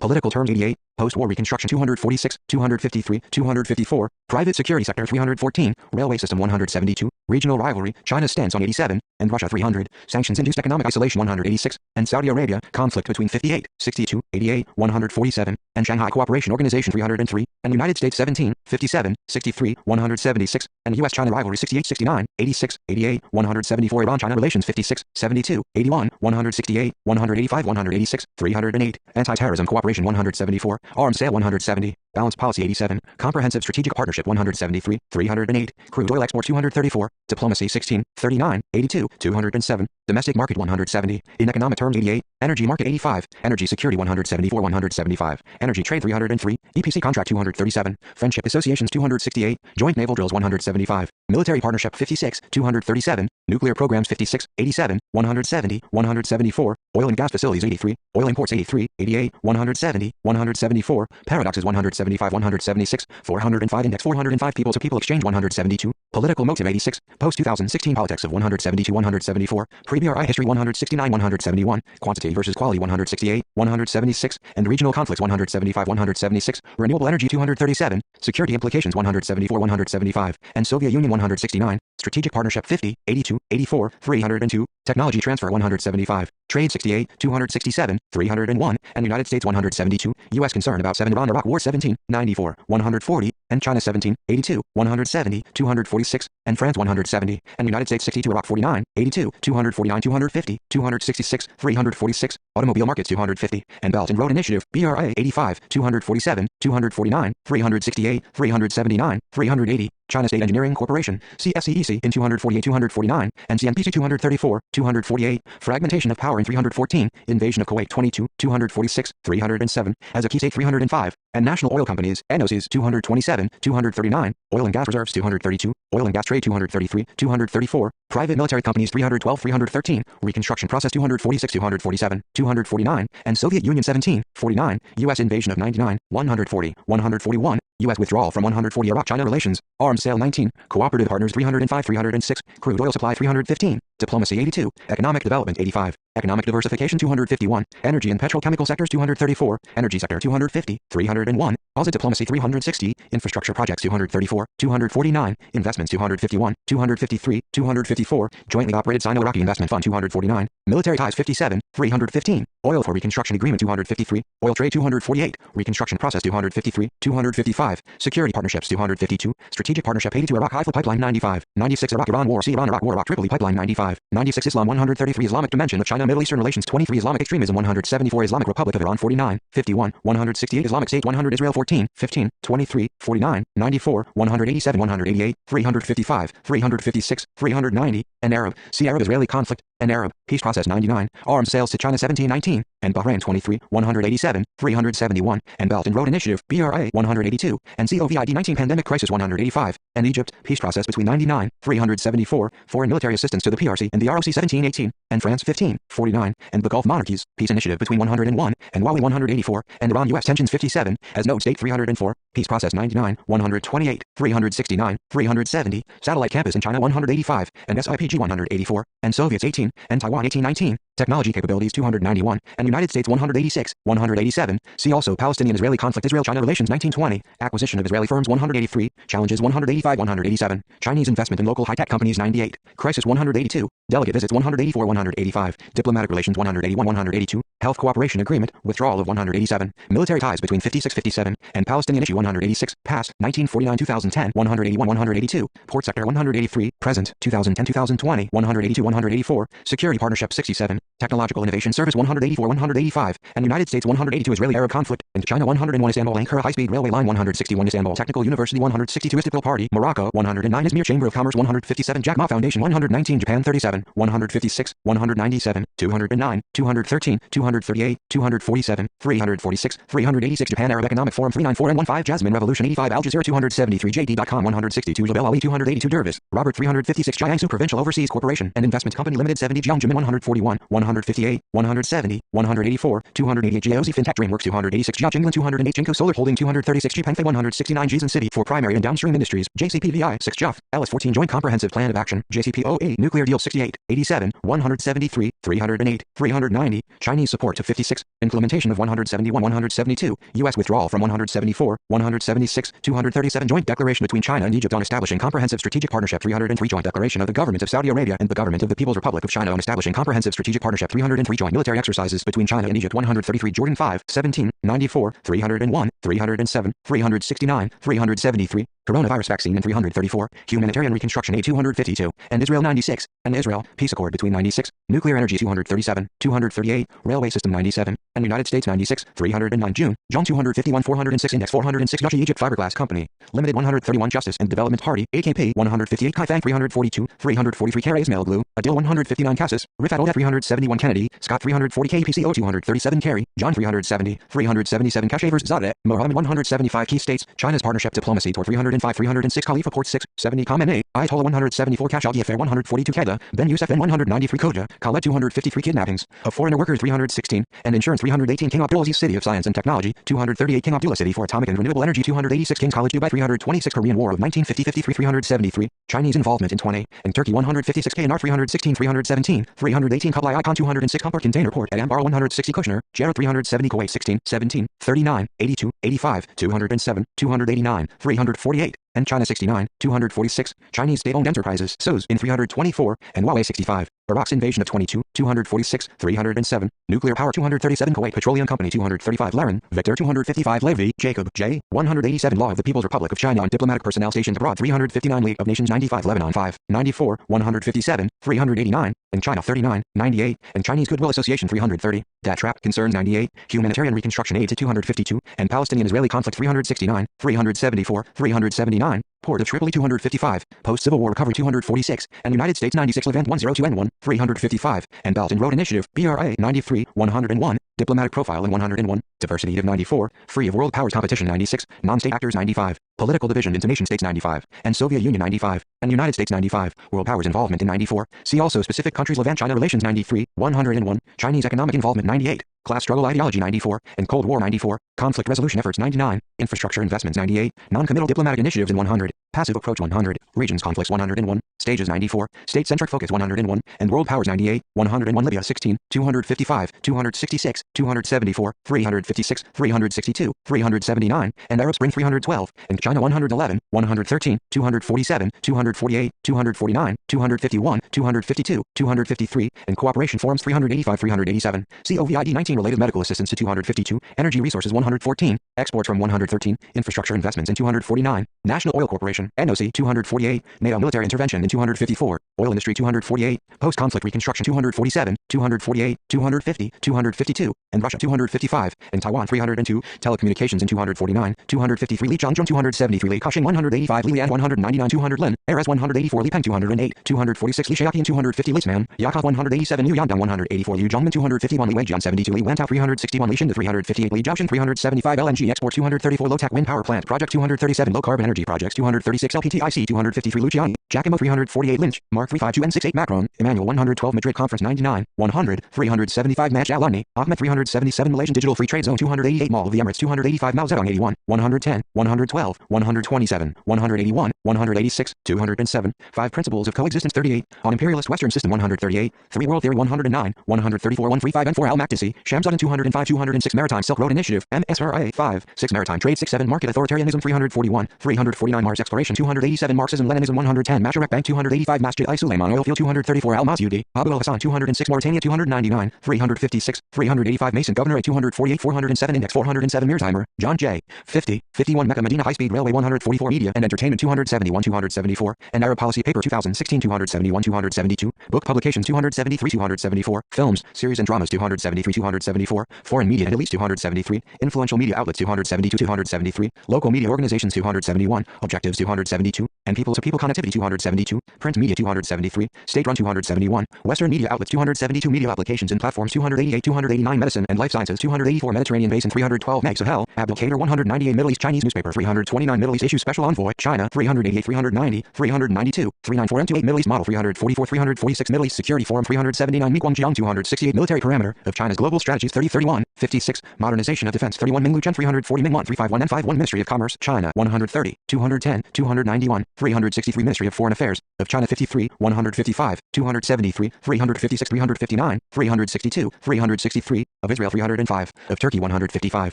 political terms 88, post-war reconstruction 246, 253, 254, private security sector 314, railway system 172, regional rivalry, China's stance on 87, and Russia 300, sanctions-induced economic isolation 186, and Saudi Arabia, conflict between 58, 62, 88, 147, and Shanghai Cooperation Organization 303, and United States 17, 57, 63, 176, and U.S.-China rivalry 68, 69, 86, 88, 174, Iran-China relations 56, 72, 81, 168, 185, 186, 308, anti-terrorism cooperation 174, arms sale 170, balanced policy 87, comprehensive strategic partnership 173, 308, crude oil export 234, diplomacy 16, 39, 82, 207, domestic market 170, in economic terms 88, energy market 85, energy security 174, 175, energy trade 303, EPC contract 237, friendship associations 268, joint naval drills 175, military partnership 56, 237, nuclear programs 56, 87, 170, 174, oil and gas facilities 83, oil imports 83, 88, 170, 174, paradoxes 175, 176, 405 index 405 people to people exchange 172, political motive 86, post-2016 politics of 172, 174, pre-BRI history 169, 171, quantity versus quality 168, 176, and regional conflicts 175, 176, renewable energy 237, security implications 174, 175, and Soviet Union 169, strategic partnership 50, 82, 84, 302, technology transfer 175, trade 68, 267, 301, and United States 172, U.S. concern about 7 Iran-Iraq War 17, 94, 140, and China 17, 82, 170, 246, and France 170, and United States 62, Iraq 49, 82, 249, 250, 266, 346, automobile markets 250, and Belt and Road Initiative, BRA 85, 247, 249, 368, 379, 380, China State Engineering Corporation, CSCEC in 248, 249, and CNPC 234, 248, fragmentation of power in 314, invasion of Kuwait 22, 246, 307, as a key state 305, and national oil companies, NOCs 227, 239, oil and gas reserves 232, oil and gas trade 233, 234, private military companies 312, 313, reconstruction process 246, 247, 249, and Soviet Union 17, 49, U.S. invasion of 99, 140, 141, U.S. withdrawal from 140 Iraq-China relations, arms sale 19, cooperative partners 305, 306, crude oil supply 315, diplomacy 82, economic development 85, economic diversification 251, energy and petrochemical sectors 234, energy sector 250, 301, Aussie diplomacy 360, infrastructure projects 234, 249, investments 251, 253, 254, jointly operated Sino-Iraqi investment fund 249, military ties 57, 315, oil for reconstruction agreement 253, oil trade 248, reconstruction process 253, 255, security partnerships 252, strategic partnership 82, Iraq Haifa pipeline 95, 96, Iraq Iran war, Iran Iraq war, Iraq Tripoli pipeline 95, 105, 96 Islam 133 Islamic Dimension of China Middle Eastern Relations 23 Islamic Extremism 174 Islamic Republic of Iran 49, 51, 168 Islamic State 100 Israel 14, 15, 23, 49, 94, 187 188, 355, 356, 390, and Arab, see Arab Israeli conflict, and Arab, peace process 99, arms sales to China 1719, and Bahrain 23, 187, 371, and Belt and Road Initiative, BRA 182, and COVID-19 pandemic crisis 185, and Egypt, peace process between 99, 374, foreign military assistance to the PRC and the ROC 1718, and France 15, 49, and the Gulf monarchies, peace initiative between 101, and Huawei 184, and Iran-US tensions 57, as node state 304, peace process 99, 128, 369, 370, satellite campus in China 185, and SIPG 184, and Soviets 18, and Taiwan 1819, technology capabilities 291, and United States 186, 187, see also Palestinian-Israeli conflict Israel-China relations 1920, acquisition of Israeli firms 183, challenges 185 187, Chinese investment in local high-tech companies 98, crisis 182, delegate visits 184 185, diplomatic relations 181 182, health cooperation agreement, withdrawal of 187, military ties between 56-57, and Palestinian issue 186, past, 1949-2010, 181 182, port sector 183, present, 2010-2020, 182 184, security partnership 67, technological innovation service 184 185, and United States 182 Israeli-Arab conflict, and China 101 Istanbul Ankara high-speed railway line 161 Istanbul Technical University 162 Istiklal Party, Morocco 109 Izmir Chamber of Commerce 157 Jack Ma Foundation 119 Japan 37, 156, 197, 209, 213, 238, 247, 346, 386 Japan Arab Economic Forum 394 and 15 Jasmine Revolution 85 Al Jazeera 273 JD.com 162 Jabal Ali 282 Dervis, Robert 356 Jiangsu Provincial Overseas Corporation and Investment Company Limited 70 Jiangjimin 141, 158, 170, 184, 288 GIOZ FinTech DreamWorks 286 Jia Jinglan 208 Jinko Solar Holding 236 G Penfei 169 Jizen City for primary and downstream industries, JCPVI 6 Juff, Ellis 14 Joint Comprehensive Plan of Action, JCPOA Nuclear Deal 68, 87, 173, 308, 390, Chinese support to 56, implementation of 171 172, U.S. withdrawal from 174, 176, 237 Joint Declaration between China and Egypt on establishing comprehensive strategic partnership 303 Joint Declaration of the Government of Saudi Arabia and the Government of the People's Republic of China on establishing comprehensive strategic partnership 303 Joint military exercises between China and Egypt 133 Jordan 5, 17, 94, 301, 307, 369, 373, Coronavirus vaccine and 334, humanitarian reconstruction aid 252, and Israel 96, and Israel, peace accord between 96, nuclear energy 237, 238, railway system 97, and United States 96, 309 June, John 251 406 Index 406 Yachi Egypt Fiberglass Company, Limited 131 Justice and Development Party, AKP 158 Kaifang 342, 343 Care Ismail Glue, Adil 159 Cassis, Rifat Oda 371 Kennedy, Scott 340 KPCO 237 Carey, John 370, 377 Kashavers Zadeh, Mohammed 175 Key States, China's partnership diplomacy toward 305 306 Khalifa Port 6, 70 Khamenei, Ayatollah 174 Khashoggi Affair 142 Qaeda, Ben Youssef N 193 Koja, Khaled 253 kidnappings, of foreigner workers 316, and insurance 318 King Abdulaziz City of Science and Technology, 238 King Abdullah City for Atomic and Renewable Energy 286 King's College Dubai 326 Korean War of 1950-53 373, Chinese involvement in 20, and Turkey 156 KNR 316 317, 318 Kublai Icon 206 Comfort Container Port at Ambar 160 Kushner, Jarrah 370 Kuwait 16, 17, 39, 82, 85, 207, 289, 348, and China 69, 246, Chinese state-owned enterprises, SOEs, in 324, and Huawei 65, Iraq's invasion of 22, 246, 307, nuclear power 237 Kuwait Petroleum Company 235 Laren, Victor 255 Levi, Jacob, J, 187 Law of the People's Republic of China on diplomatic personnel stationed abroad 359 League of Nations 95 Lebanon 5, 94, 157, 389, and China 39, 98, and Chinese Goodwill Association 330, Dat Trap Concerns 98, Humanitarian Reconstruction Aid to 252, and Palestinian-Israeli Conflict 369, 374, 379, Port of Tripoli 255, Post-Civil War Recovery 246, and United States 96 Levant 102N1, 355, and Belt and Road Initiative, BRA 93, 101, Diplomatic Profile in 101, Diversity of 94, Free of World Powers Competition 96, Non-State Actors 95, Political Division into Nation States 95, and Soviet Union 95, and United States 95, World Powers Involvement in 94, see also Specific Countries Levant-China Relations 93, 101, Chinese Economic Involvement 98, Class Struggle Ideology 94, and Cold War 94, Conflict Resolution Efforts 99, Infrastructure Investments 98, Non-Committal Diplomatic Initiatives in 100, Passive Approach 100, Regions Conflicts 101, Stages 94, State-Centric Focus 101, and World Powers 98, 101 Libya 16, 255, 266, 274, 356, 362, 379, and Arab Spring 312, and China 111, 113, 247, 248, 249, 251, 252, 253, and Cooperation Forums 385, 387, COVID-19 related medical assistance to 252, Energy Resources 114, Exports from 113, Infrastructure Investments in 249, National Oil Corporation reconstruction. NOC 248. NATO military intervention in 254. Oil industry 248. Post-conflict reconstruction 247, 248, 250, 252. And Russia 255. And Taiwan 302. Telecommunications in 249, 253. Li Changzhong 273. Li Ka-shing 185. Li Lian 199. 200. Lin. Eres 184. Li Peng 208. 246. Li Xiaoqian 250. Litzman. Yakov 187. Liu Yangdang 184. Liu Zhongmin 251. Li Weijian 72. Li Wentao 361. Li Xinda 358. Li Zhaoxin 375. LNG export 234. Low-tech wind power plant project 237. Low carbon energy projects 236. LPTIC 253. Luciani. Giacomo 348. Lynch. Mark 352 and 68. Macron. Emmanuel 112. Madrid conference 99. 100. 375. Match Al-Lumni. Ahmed 377. Malaysian digital free trade zone 288. Mall of the Emirates 285. Mao Zedong 81. 110. 112. 127. 181. 186. 207. 5 principles of coexistence 38. On imperialist western system 138. 3 world theory 109. 134. 135 and 4 Al-Makdisi. Shamsuddin 205. 206. Maritime Silk Road Initiative. MSRA 5. 6 Maritime Trade 6 7. Market authoritarianism 341. 349. Mars exploration 287. Marxism Leninism 110. Masharek Bank 285. Masjid Suleiman oil field 234. Al-Masudi. Abu al-Hassan 206. Mauritania 299. 356. 385. Mason Governor 248. 407. Index 407. Meartimer. John J. 50. 51. Mecca Medina High Speed Railway 144. Media and Entertainment 271. 274. And Arab Policy Paper 2016 271. 272. Book Publications 273. 274. Films, Series and Dramas 273. 274. Foreign Media and Elites 273. Influential Media Outlets 272. 273. Local Media Organizations 271. Objectives 272. And People to People Connectivity 272. Print Media 273. State Run 271. Western Media Outlets 272. Media Applications and Platforms 288. 289. Medicine and Life Sciences 284. Mediterranean Basin 312. Megs of Hell. Abdulkader 198. Middle East Chinese Newspaper 329. Middle East Issue Special Envoy China 388. 390. 392. 394 M28 Middle East Model 344. 346 Middle East Security Forum 379. Mi Guangjiang 268 Military Parameter of China's Global Strategies 3031. 56 Modernization of Defense 31 Minglu Chen 340 Mingwan 351 and 51 Ministry of Commerce China 130. 210. 291. 363 Ministry of Foreign Affairs of China 53. 155. 273. 356. 359. 362. 363 of Israel 305 of Turkey 155.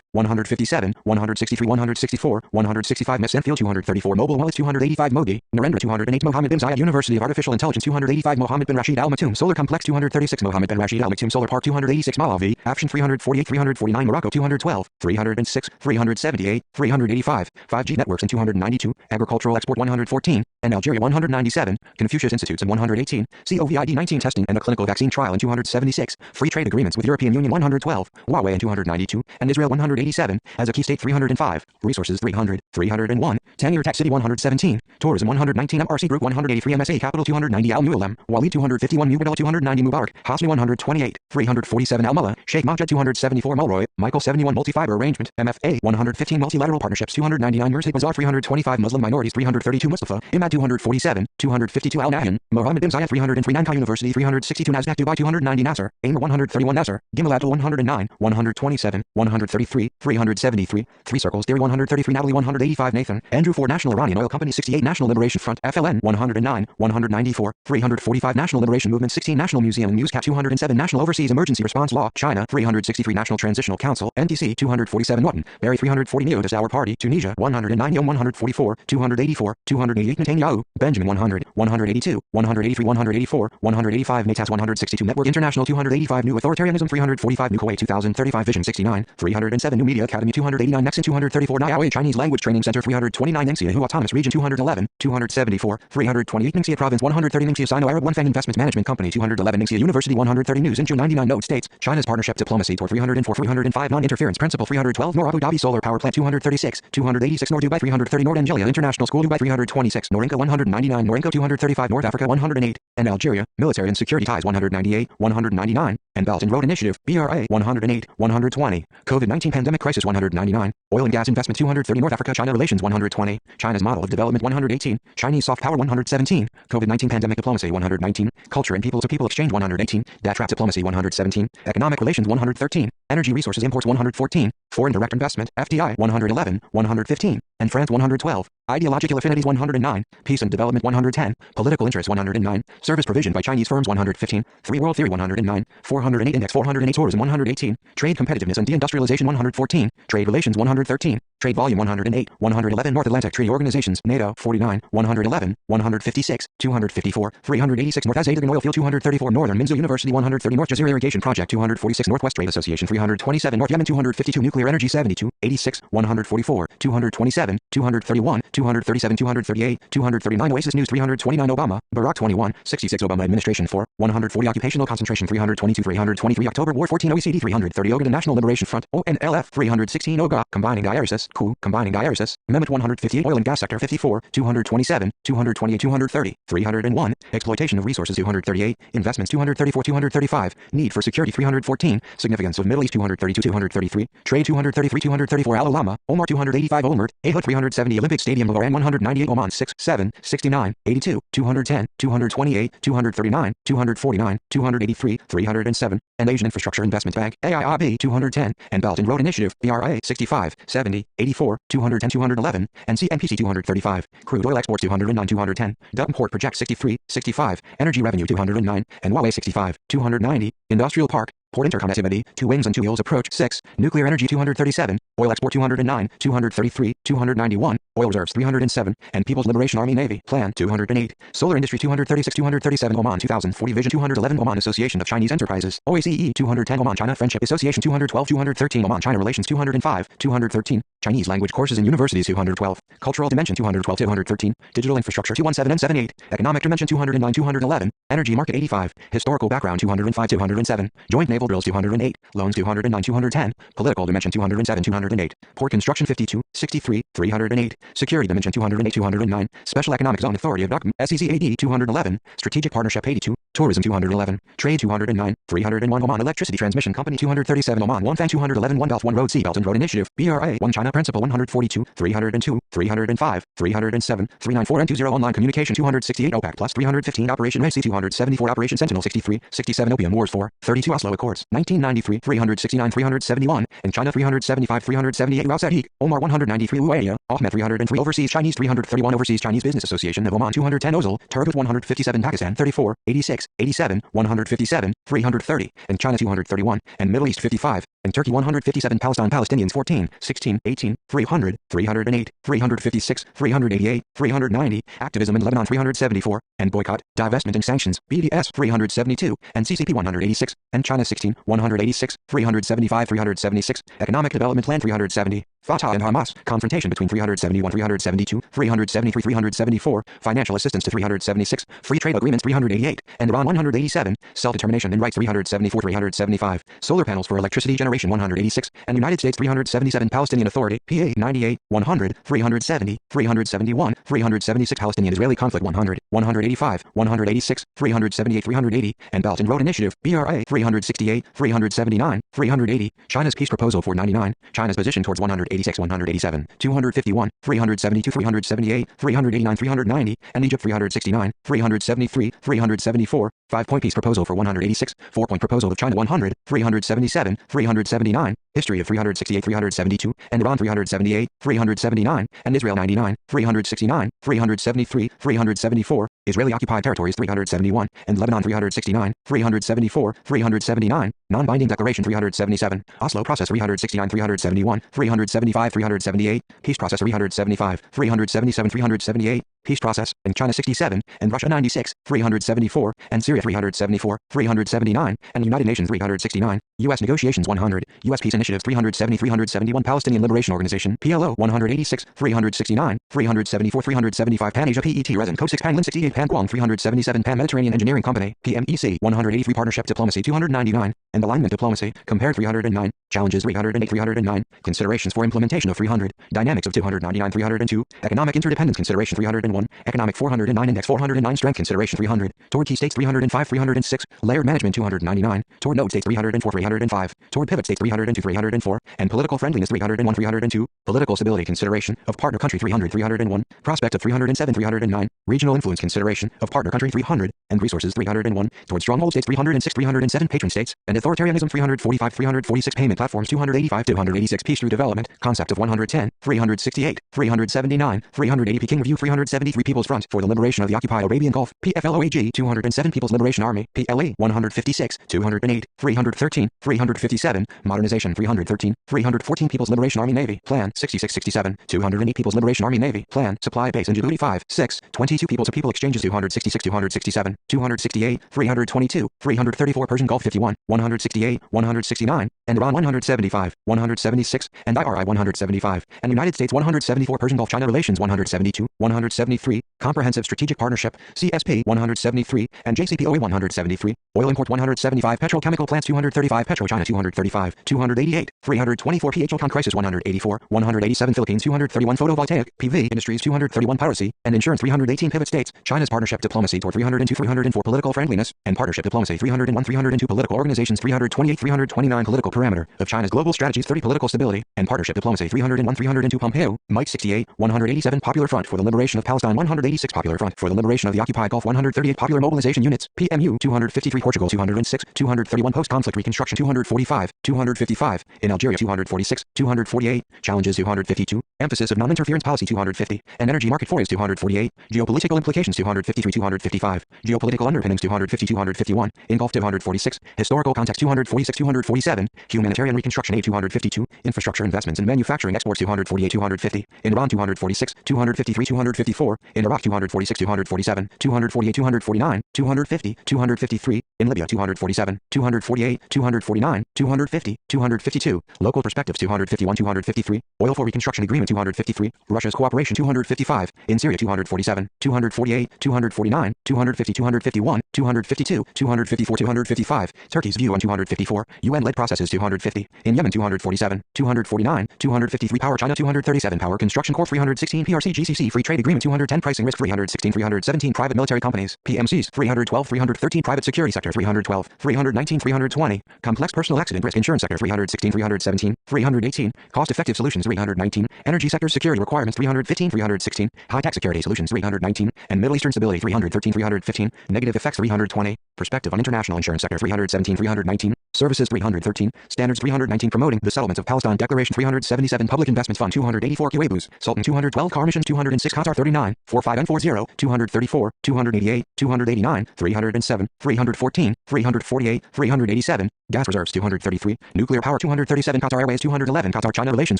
157. 163. 164. 165 Mesenfield 234 Mobile Wallet 285 Modi Narendra 208 Mohammed bin Zayed University of Artificial Intelligence 285 Mohammed bin Rashid Al Maktoum Solar Complex 236 Mohammed bin Rashid Al Maktoum Solar Park 286 Malawi Afshin 348 349 Morocco 212 306 378 385 5G networks in 292 Agricultural Export 114 and Algeria 197 Confucius Institutes in 118 COVID-19 testing and a clinical vaccine trial in 276 Free trade agreements with European Union 112 Huawei in 292 and Israel 187 as a key state 305 Resources 300 301 10-year Tech City 117 Tourism 119 MRC Group 183 MSA Capital 290 Al Mualem Walid 251 Mubadala 290 Mubarak Hasmi 128 347 Al Mullah Sheikh Majid 274 Mulroy Michael 71 Multi-Fiber Arrangement MFA 115 Multilateral Partnerships 299 Mirza Bazaar 325 Muslim Minorities 332 Mustafa Imad 247 252 Al Nahyan Mohammed bin Zayed 303 Nankai University 362 Nasdaq Dubai 290 Nasser Aimer 131 Nasser Gimel Abdul 109 127 133 373 3 Circles Theory 133 Natalie 185 Nathan Andrew 4 National Iranian Oil Company 68 National Liberation Front FLN 109 194 345 National Liberation Movement 16 National Museum and Newscap 207 National Overseas Emergency Response Law China 363 National Transitional Council NTC 247 Norton Barry 340 Neo Hour Party Tunisia 109 Yom 144 284 288 Netanyahu Benjamin 100 182 183 184 185 Natas 162 Network International 285 New Authoritarianism 345 New Kuwait 2035 Vision 69 307 New Media Academy 289 Nexon 234 Niaoe Chinese Language Training Center 329 Ningxia Hu Autonomous Region 211 274 328 Ningxia Province 130 Ningxia Sino-Arab One Feng Investments Management Company 211 Ningxia University 130 News Inju 99 Note States China's Partnership Diplomacy Tour 304 305 Non-Interference Principle 312 Nor Abu Dhabi Solar Power Plant 236 286 Nor Dubai 330 Nord Angelia International School Dubai 326 Norinco 199 Norinco 235 North Africa 108 and Algeria Military and Security Ties 198 199 and Belt and Road Initiative BRA 108 120 COVID-19 Pandemic Crisis 199 Oil and Gas Investment 230 North Africa China Relations 120 China's Model of Development 118 Chinese Soft Power 117 COVID-19 Pandemic Diplomacy 119 Culture and People to People Exchange 118 Trap Diplomacy 117 Economic Relations 113 Energy Resources Imports 114 Foreign Direct Investment FDI 111 115 and France 112 Ideological Affinities 109 Peace and Development 110 Political Interests 109 Service Provision by Chinese Firms 115 Three World Theory 109 400 408, Index 408, Tourism 118, Trade Competitiveness and Deindustrialization 114, Trade Relations 113, Trade Volume 108, 111 North Atlantic Treaty Organizations, NATO 49, 111, 156, 254, 386 North Azadigan Oil Field 234 Northern Minzu University 130 North Jazeera Irrigation Project 246 Northwest Trade Association 327 North Yemen 252 Nuclear Energy 72, 86, 144, 227, 231, 237 238, 239 Oasis News 329 Obama, Barack 21, 66 Obama Administration 4, 140 Occupational Concentration 322 323 October War 14 OECD 330 Ogaden National Liberation Front, ONLF 316 OGA, Combining Diaresis, Coup, Combining Diaresis, Mehmet 158 Oil and Gas Sector 54, 227, 228 230, 301, Exploitation of Resources 238, Investments 234 235, Need for Security 314, Significance of Middle East 232 233, Trade 233 234 Al Alama, Omar 285 Olmert, Ehud 370 Olympic Stadium Bahrain 198 Oman 6, 7, 69, 82, 210, 228, 239, 249, 283, 307, and Asian Infrastructure Investment Bank, AIIB 210, and Belt and Road Initiative, BRA 65, 70, 84, 210 211, and CNPC 235, Crude Oil Exports 209 210, Duck Port Project 63, 65, Energy Revenue 209, and Huawei 65, 290, Industrial Park, Port interconnectivity, 2 wings and 2 wheels approach 6, nuclear energy 237, oil export 209, 233, 291, oil reserves 307, and People's Liberation Army Navy Plan 208, solar industry 236 237 Oman 2040 Vision 211 Oman Association of Chinese Enterprises, OACE 210 Oman China Friendship Association 212 213 Oman China Relations 205, 213, Chinese language courses in universities 212, cultural dimension 212 213, digital infrastructure 217 and 78, economic dimension 209 211, energy market 85, historical background 205 207, joint naval drills 208, loans 209 210, political dimension 207 208, port construction 52, 63, 308, security dimension 208 209, special economic zone authority of document SEZAD 211, strategic partnership 82, tourism 211, trade 209, 301 Oman electricity transmission company 237 Oman 1 Fang 211 1 Belt 1 Road Sea Belt and Road Initiative BRA 1 China Principle 142, 302, 305, 307, 394 and 20 online communication 268 OPEC plus 315 Operation Red Sea 274 Operation Sentinel 63, 67 Opium Wars 4, 32 Oslo Accords 1993 369 371 and China 375 378 Rausadik, Omar 193 Uaya, Ahmed 303 Overseas Chinese 331 Overseas Chinese Business Association of Oman 210 Ozal, Turgut 157 Pakistan 34, 86, 87, 157, 330 and China 231 and Middle East 55 and Turkey 157 Palestine Palestinians 14, 16, 18, 300, 308, 356, 388, 390, activism in Lebanon 374, and boycott, divestment and sanctions, BDS 372, and CCP 186, and China 16, 186, 375, 376, economic development plan 370, Fatah and Hamas, confrontation between 371, 372, 373, 374, financial assistance to 376, free trade agreements 388, and Iran 187, self-determination and rights 374, 375, solar panels for electricity generation 186, and United States 377 Palestinian Authority, PA 98, 100, 370, 371, 376 Palestinian-Israeli conflict 100, 185, 186, 378, 380, and Belt and Road Initiative, BRA 368, 379, 380, China's peace proposal 499, China's position towards 186, 187, 251, 372, 378, 389, 390, and Egypt 369, 373, 374, 5-point peace proposal for 186, 4-point proposal of China 100, 377, 379, history of 368, 372, and Iran 378, 379, and Israel 99, 369, 373, 374, Israeli occupied territories 371, and Lebanon 369, 374, 379, non-binding declaration 377, Oslo process 369, 371, 375, 378, peace process 375, 377, 378, peace process, and China 67, and Russia 96, 374, and Syria 374, 379, and United Nations 369, U.S. negotiations 100, U.S. peace initiatives 370, 371, Palestinian Liberation Organization, PLO 186, 369, 374, 375, Pan-Asia PET Resin Code 6 Panglin 68 Pan Guang 377 Pan-Mediterranean Engineering Company, PMEC 183 Partnership Diplomacy 299, and Alignment Diplomacy, Compared 309, Challenges 308, 309, Considerations for Implementation of 300, Dynamics of 299, 302, Economic Interdependence Consideration 301, Economic 409, Index 409, Strength Consideration 300, Toward Key States 305, 306, Layered Management 299, Toward Node States 304, 305, Toward Pivot States 302, 304, and Political Friendliness 301, 302, Political Stability Consideration of Partner Country 300, 301, Prospect of 307, 309, Regional Influence Consideration of Partner Country 300, and Resources 301, Toward Stronghold States 306, 307, Patron States, and Authoritarianism 345, 346, Payment platforms 285, 286 peace through development, concept of 110, 368, 379, 380 Peking Review 373 People's Front for the Liberation of the Occupied Arabian Gulf, PFLOAG 207 People's Liberation Army, PLA 156, 208, 313, 357, Modernization 313, 314 People's Liberation Army Navy, Plan 6667, 208 People's Liberation Army Navy, Plan, Supply Base in Djibouti 5, 6, 22 Peoples of People Exchanges 266, 267, 268, 322, 334 Persian Gulf 51, 168, 169, and Iran 175, 176, and IRI 175, and United States 174 Persian Gulf China Relations 172, 173, Comprehensive Strategic Partnership, CSP 173, and JCPOA 173, Oil Import 175, Petrochemical Plants 235, PetroChina 235, 288, 324 PHOCON Crisis 184, 187 Philippines 231 Photovoltaic, PV Industries 231 Piracy, and Insurance 318 Pivot States, China's Partnership Diplomacy toward 302 304 Political Friendliness, and Partnership Diplomacy 301 302 Political Organizations 328 329 Political Parameter of China's Global Strategies 30 Political Stability, and Partnership Diplomacy 301 302 Pompeo, Mike 68, 187 Popular Front for the Liberation of Palestine 186 Popular Front for the Liberation of the Occupied Gulf 138 Popular Mobilization Units, PMU 253 Portugal 206, 231 Post-Conflict Reconstruction 245, 255, in Algeria 246, 248, Challenges 252, Emphasis of Non-Interference Policy 250, and Energy Market Forays 248, Geopolitical Implications 253 255, Geopolitical Underpinnings 250 251, Engulf 246, Historical Context 246 247, Humanitarian Reconstruction Aid 252, Infrastructure Investments in Manufacturing Exports 248 250, in Iran 246, 253 254, in Iraq 246 247, 248 249, 250, 253, in Libya 247, 248, 249, 250, 252, Local Perspectives 251 253, Oil for Reconstruction Agreement 253, Russia's Cooperation 255, in Syria 247, 248, 249, 250 251, 252, 254 255, Turkey's View on 254, UN-led processes 250, in Yemen 247, 249, 253 Power China 237 Power Construction Corp 316 PRC GCC Free Trade Agreement 210 Pricing Risk 316 317 Private Military Companies, PMCs 312 313 Private Security Sector 312, 319 320, Complex Personal Accident Risk Insurance Sector 316 317, 318, Cost-Effective Solutions 319, Energy Sector Security Requirements 315 316, High-Tech Security Solutions 319, and Middle Eastern Stability 313 315, Negative Effects 320, Perspective on International Insurance Sector 317 319, Services 313, Standards 319 Promoting the Settlements of Palestine Declaration 377 Public Investments Fund 284 Kuwaibus, Sultan 212 Car Missions 206 Qatar 39, 45N40, 234, 288, 289, 307, 314, 348, 387, Gas Reserves 233, Nuclear Power 237 Qatar Airways 211 Qatar China Relations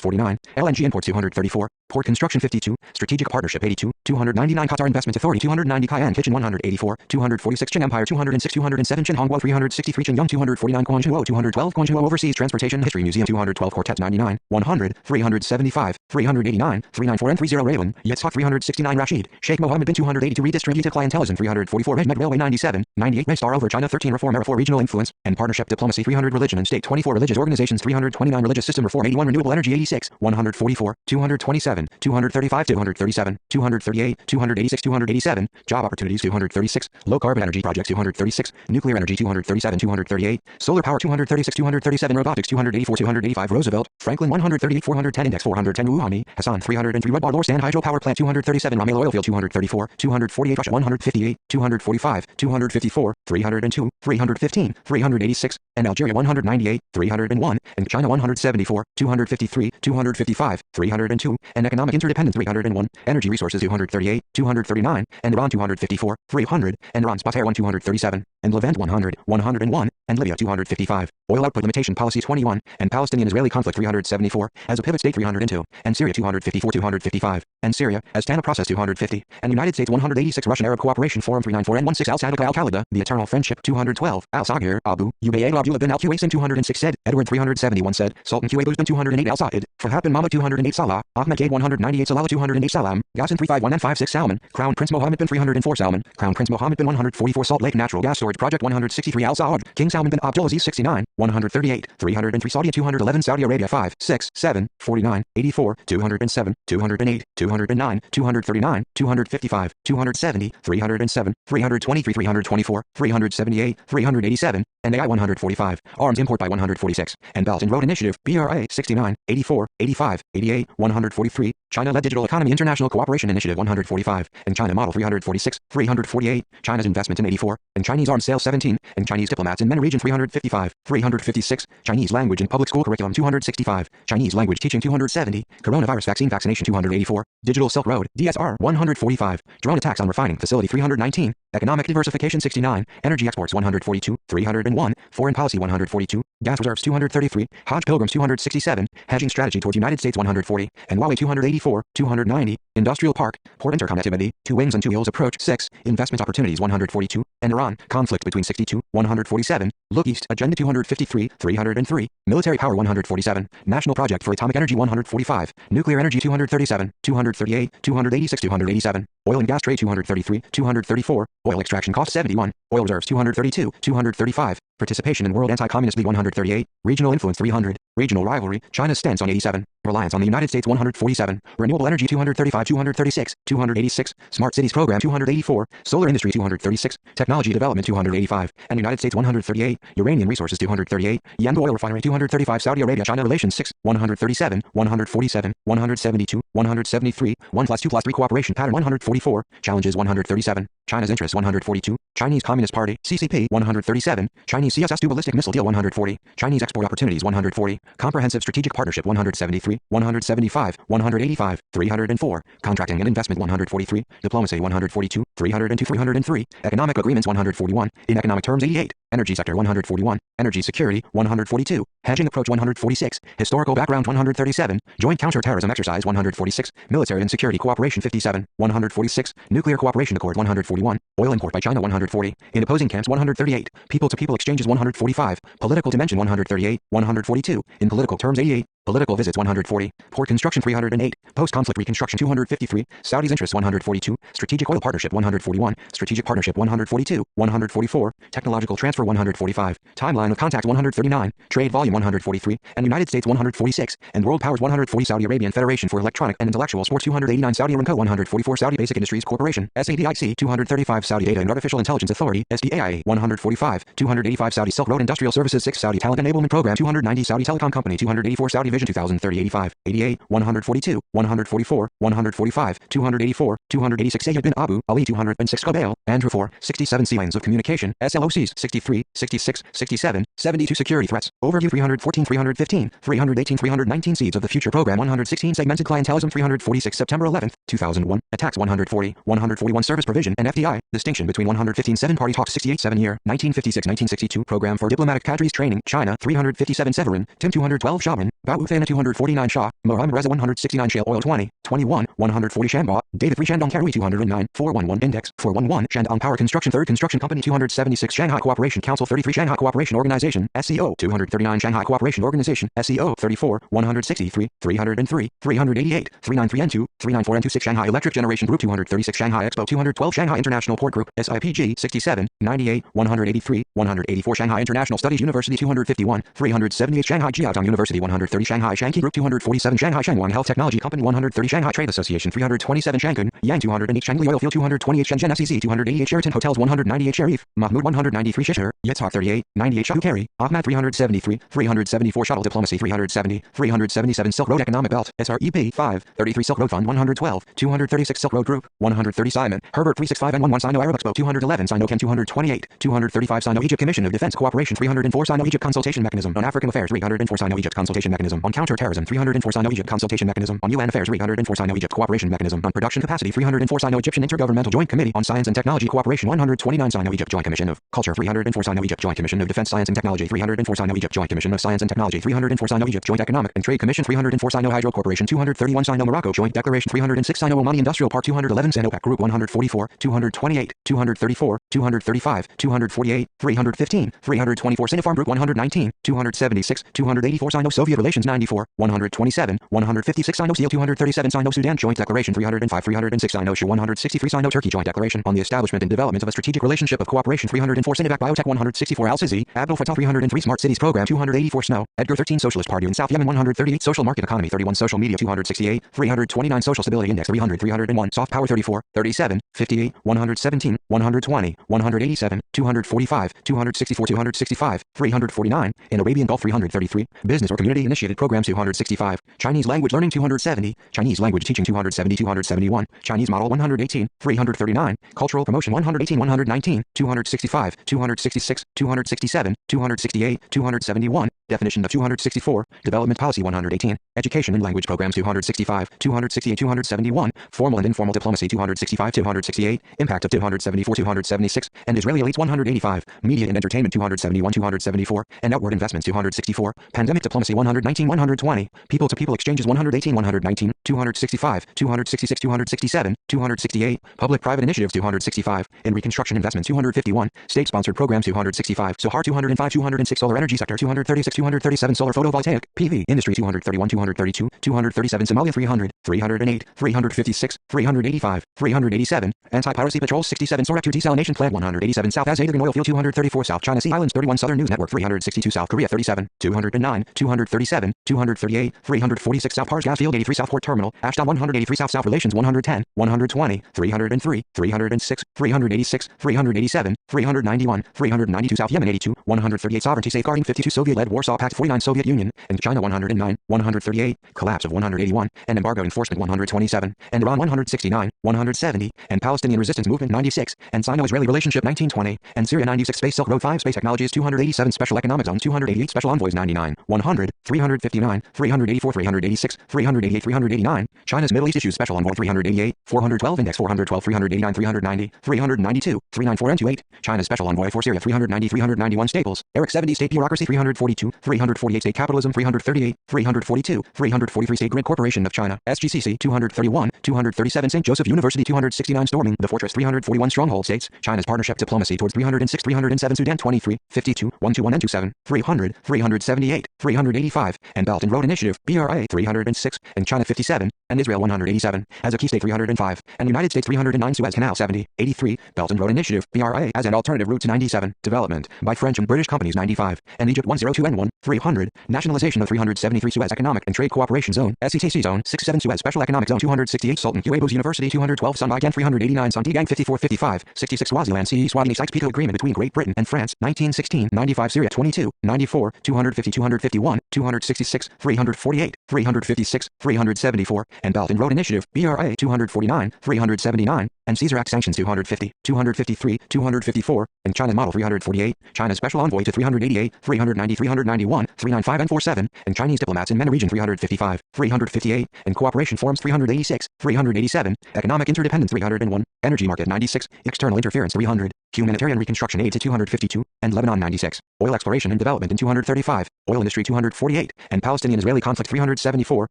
49, LNG Imports 234, Port Construction 52, Strategic Partnership 82, 299 Qatar Investment Authority 290 Cayenne Kitchen 184, 246 Qin Empire 206 207 Qin Hongguo 363 Qin Young 249 Guangzhou 212 Guangzhou Overseas Transportation History Museum 212 Quartet 99, 100, 375, 389, 394 and 30 Raven, Yitzhak 369 Rashid, Sheikh Mohammed bin 282 Redistributed Clientelism 344 Med Railway 97, 98 Maystar Over China 13 Reform Era 4 Regional Influence, and Partnership Diplomacy 300 Religion and State 24 Religious Organizations 329 Religious System Reform 81 Renewable Energy 86, 144, 227, 235 237, 238, 286 287, Job Opportunities 236, Low Carbon Energy Projects 236, Nuclear Energy 237 238, Solar Power 236 237 Robotics 284 285 Roosevelt, Franklin 138 410 Index 410 Wuhani, Hassan 303 Red Bar Lor Sand Hydropower Plant 237 Ramil Oilfield 234, 248 Russia 158, 245, 254, 302, 315, 386, and Algeria 198, 301, and China 174, 253, 255, 302, and Economic Interdependence 301, Energy Resources 238, 239, and Iran 254, 300, and Iran's Pater 1 237, and Levant 100, 101, and Libya 255, Oil Output Limitation Policy 21, and Palestinian-Israeli Conflict 374, as a Pivot State 302, and Syria 254 255, and Syria, as Tana Process 250, and United States 186 Russian Arab Cooperation Forum 394 and 16 Al-Sadiq Al-Khalida, The Eternal Friendship 212, Al-Sagir, Abu, Ubayd Abdullah bin Al-Kuwaisim 206 said, Edward 371 said, Sultan Kuwaybus bin 208 Al-Sa'id, Fahad bin Mahmud 208 Salah, Ahmed Gade 198 Salah 208 Salam, Ghassan 351 and 56 Salman, Crown Prince Mohammed bin 304 Salman, Crown Prince Mohammed bin 144 Salt Lake Natural Gas Storage Project 163 Al-Saud, King Salman bin Abdulaziz 69, 138, 303 Saudi 211 Saudi Arabia 5, 6, 7, 49, 84, 207, 208, 209, 239, 255, 270, 307, 323 324, 378, 387, and AI 145, Arms Import by 146, and Belt and Road Initiative, BRA 69, 84, 85, 88, 143, China-led Digital Economy International Cooperation Initiative 145, and China Model 346, 348, China's investment in 84, and Chinese arms sales 17, and Chinese diplomats in MENA region 355, 356, Chinese language in public school curriculum 265, Chinese language teaching 270, coronavirus vaccine vaccination 284, Digital Silk Road, DSR 145, drone attacks on refining facility 319, economic diversification 69, energy exports 142, 301, foreign policy 142, gas reserves 233, Hajj pilgrims 267, hedging strategy towards United States 140, and Huawei 284, 290, industrial park, port interconnectivity, 2 wings and 2 hills approach 6, investment opportunities 142, and Iran, conflict between 62, 147, look east, agenda 253, 303, military power 147, national project for atomic energy 145, nuclear energy 237, 238, 286, 287, oil and gas trade 233, 234, oil extraction cost 71, oil reserves 232, 235, participation in World Anti-Communist League 138, regional influence 300, regional rivalry, China's stance on 87, reliance on the United States 147, renewable energy 235, 236, 286, smart cities program 284, solar industry 236, technology development 285, and United States 138, uranium resources 238, Yanbu oil refinery 235, Saudi Arabia China relations 6, 137, 147, 172, 173, 1+2+3 cooperation pattern 144, challenges 137, China's interests 142, Chinese Communist Party, CCP 137, Chinese CSS-2 ballistic missile deal 140, Chinese export opportunities 140, comprehensive strategic partnership 173, 175, 185, 304, contracting and investment 143, diplomacy 142, 302, 303, economic agreements 141, in economic terms 88, energy sector 141, energy security 142, hedging approach 146, historical background 137, joint counter-terrorism exercise 146, military and security cooperation 57, 146, nuclear cooperation accord 141, oil import by China 140, in opposing camps 138, people-to-people exchanges 145, political dimension 138, 142, in political terms 88, political visits 140, port construction 308, post-conflict reconstruction 253, Saudi's interests 142, strategic oil partnership 141, strategic partnership 142, 144, technological transfer 145, timeline of contact 139, trade volume 143, and United States 146, and world powers 140, Saudi Arabian Federation for Electronic and Intellectual Sports 289, Saudi Aramco 144, Saudi Basic Industries Corporation, SADIC 235, Saudi Data and Artificial Intelligence Authority, SDAIA 145, 285, Saudi Silk Road Industrial Services 6, Saudi Talent Enablement Program 290, Saudi Telecom Company 284, Saudi Vision 2030 85, 88, 142, 144, 145, 284, 286, Sayyid bin Abu Ali 206, Qabail, Andrew 4, 67, C lanes of communication, SLOCs 63, 66, 67, 72, security threats, overview 314, 315, 318, 319, seeds of the future program 116, segmented clientelism 346, September 11th, 2001, attacks 140, 141, service provision and FDI, distinction between 115, 7-party talks 68, 7-year, 1956-1962, program for diplomatic cadres training, China 357, Severin, Tim 212, Shaban, Bao Uthana 249, Shah, Mohammed Reza 169, Shale Oil 20, 21, 140, Shanba, David 3, Shandong Karui 209, 411, Index, 411, Shandong Power Construction 3rd Construction Company 276, Shanghai Cooperation Council 33, Shanghai Cooperation Organization, SCO 239, Shanghai Cooperation Organization, SCO 34, 163, 303, 388, 393N2, 394N26, Shanghai Electric Generation Group 236, Shanghai Expo 212, Shanghai International Port Group, SIPG 67, 98, 183, 184, Shanghai International Studies University 251, 378, Shanghai Jiaotong University 130, Shanghai Shanqi Group 247, Shanghai Shangwang Health Technology Company 130, Shanghai Trade Association 327, Shanghai Yang 208, Shangli Oil Field 228, Shenzhen SEC 288, Sheraton Hotels 198, Sharif, Mahmoud 193, Shishar, Yitzhak 38, 98, Shahukari, Ahmad 373, 374, Shuttle Diplomacy 370, 377, Silk Road Economic Belt, SREP 5, 33, Silk Road Fund 112, 236, Silk Road Group, 130, Simon, Herbert 365 and 11, Sino Arab Expo 211, Sino Ken 228, 235, Sino Egypt Commission of Defense Cooperation 304, Sino Egypt Consultation Mechanism on African Affairs 304, Sino Egypt Consultation Mechanism on Counter-Terrorism 304, Sino Egypt Consultation Mechanism on UN Affairs 304, Sino Egypt Cooperation Mechanism on Production Capacity 304, Sino Egyptian Intergovernmental Joint Committee on Science and Technology Cooperation 129, Sino Egypt Joint Commission of Culture 304, Sino Egypt Joint Commission of Defense Science and Technology 304, Sino Egypt Joint Commission of Science and Technology 304, Sino Egypt Joint Economic and Trade Commission 304, Sino Hydro Corporation 231, Sino Morocco Joint Declaration 306, Sino Omani Industrial Park 211, Sino OPEC Group 144, 228, 234, 235, 248, 315, 324, Sinopharm Group 119, 276, 284, Sino Soviet Relations 94, 127, 156, Sino Seal 237, Sino Sudan Joint Declaration 305, 306, Sino Shah 163, Sino Turkey Joint Declaration on the Establishment and Development of a Strategic Relationship of Cooperation 304, Sinovac Biotech Tech 164 Al Sisi, Abdul Fattah 303 Smart Cities Program 284 Snow, Edgar 13 Socialist Party in South Yemen 138 Social Market Economy 31 Social Media 268, 329 Social Stability Index 300 301 Soft Power 34, 37, 58, 117, 120, 187, 245, 264 265, 349, in Arabian Gulf 333, Business or Community Initiated Programs 265, Chinese Language Learning 270, Chinese Language Teaching 270 271, Chinese Model 118, 339, Cultural Promotion 118 119, 265, 266, 267, 268, 271, Definition of 264, Development Policy 118, Education and Language Programs 265, 268 271, Formal and Informal Diplomacy 265 268, Impact of 274 276, and Israeli Elites 185, Media and Entertainment 271 274, and Outward Investments 264, Pandemic Diplomacy 119 120, People-to-People Exchanges 118 119, 265, 266 267, 268, Public-Private Initiatives 265, in Reconstruction Investments 251, State-Sponsored Programs 265, Sohar 205 206, Solar Energy Sector 236 237, Solar Photovoltaic, PV, Industry 231 232, 237, Somalia 300, 308, 356, 385, 387, Anti-Piracy Patrol 67, Sorak 2 Desalination Plant 187, South Azadirgan Oil Field 234, South China Sea Islands 31, Southern News Network 362, South Korea 37, 209, 237, 238, 346, South Pars Gas Field 83, South Port Terminal, Ashdown 183, South Relations 110, 120, 303, 306, 386, 387, 391, 392, South Yemen 82, 138, Sovereignty Safeguarding 52, Soviet-led Warsaw Pact 49, Soviet Union, and China 109, 138, Collapse of 181, and Embargo Enforcement 127, and Iran 169, 170, and Palestinian Resistance Movement 96, and Sino-Israeli Relationship 1920, and Syria 96, Space Silk Road 5, Space Technologies 287, Special Economic Zones 288, Special Envoys 99, 100, 359, 384, 386, 388, 389, China's Middle East Issues Special Envoy 388, 412, Index 412, 389, 390, 392, 394 and 28, China's Special Envoy for Syria 390, 391, Staples, Eric 70, State Bureaucracy 342, 348, State Capitalism 338, 342, 343, State Grid Corporation of China, SGCC 231, 237, St. Joseph University 269, Storming the Fortress 341, Stronghold States, China's Partnership Diplomacy towards 306, 307, Sudan 23, 52, 121 and 27, 300, 378, 385, and Belt and Road Initiative, BRA 306, and China 57, and Israel 187, as a key state 305, and United States 309, Suez Canal 70, 83, Belt and Road Initiative, BRA as an alternative route to 97, development by French and British companies 95, and Egypt 102 and 1, 300, nationalization of 373, Suez Economic and Trade Cooperation Zone, SETC Zone 67, Suez Special Economic Zone 268, Sultan Qaboos University 212, Sunbaigan 389, Santigang 5455, 66, Swaziland CE Swaziland Sykes-Picot Agreement between Great Britain and France 1916, 95, Syria 22, 94, 250, 251, 266, 348, 356, 374, and Belt and Road Initiative, BRA 249, 379, and Caesar Act Sanctions 250, 253, 254, and China's Model 348, China's Special Envoy to 388, 390, 391, 395 and 47, and Chinese diplomats in MENA region 355, 358, and Cooperation Forums 386, 387, Economic Interdependence 301, Energy Market 96, External Interference 300, Humanitarian Reconstruction Aid to 252, and Lebanon 96, Oil Exploration and Development in 235, Oil Industry 248, and Palestinian-Israeli Conflict 374,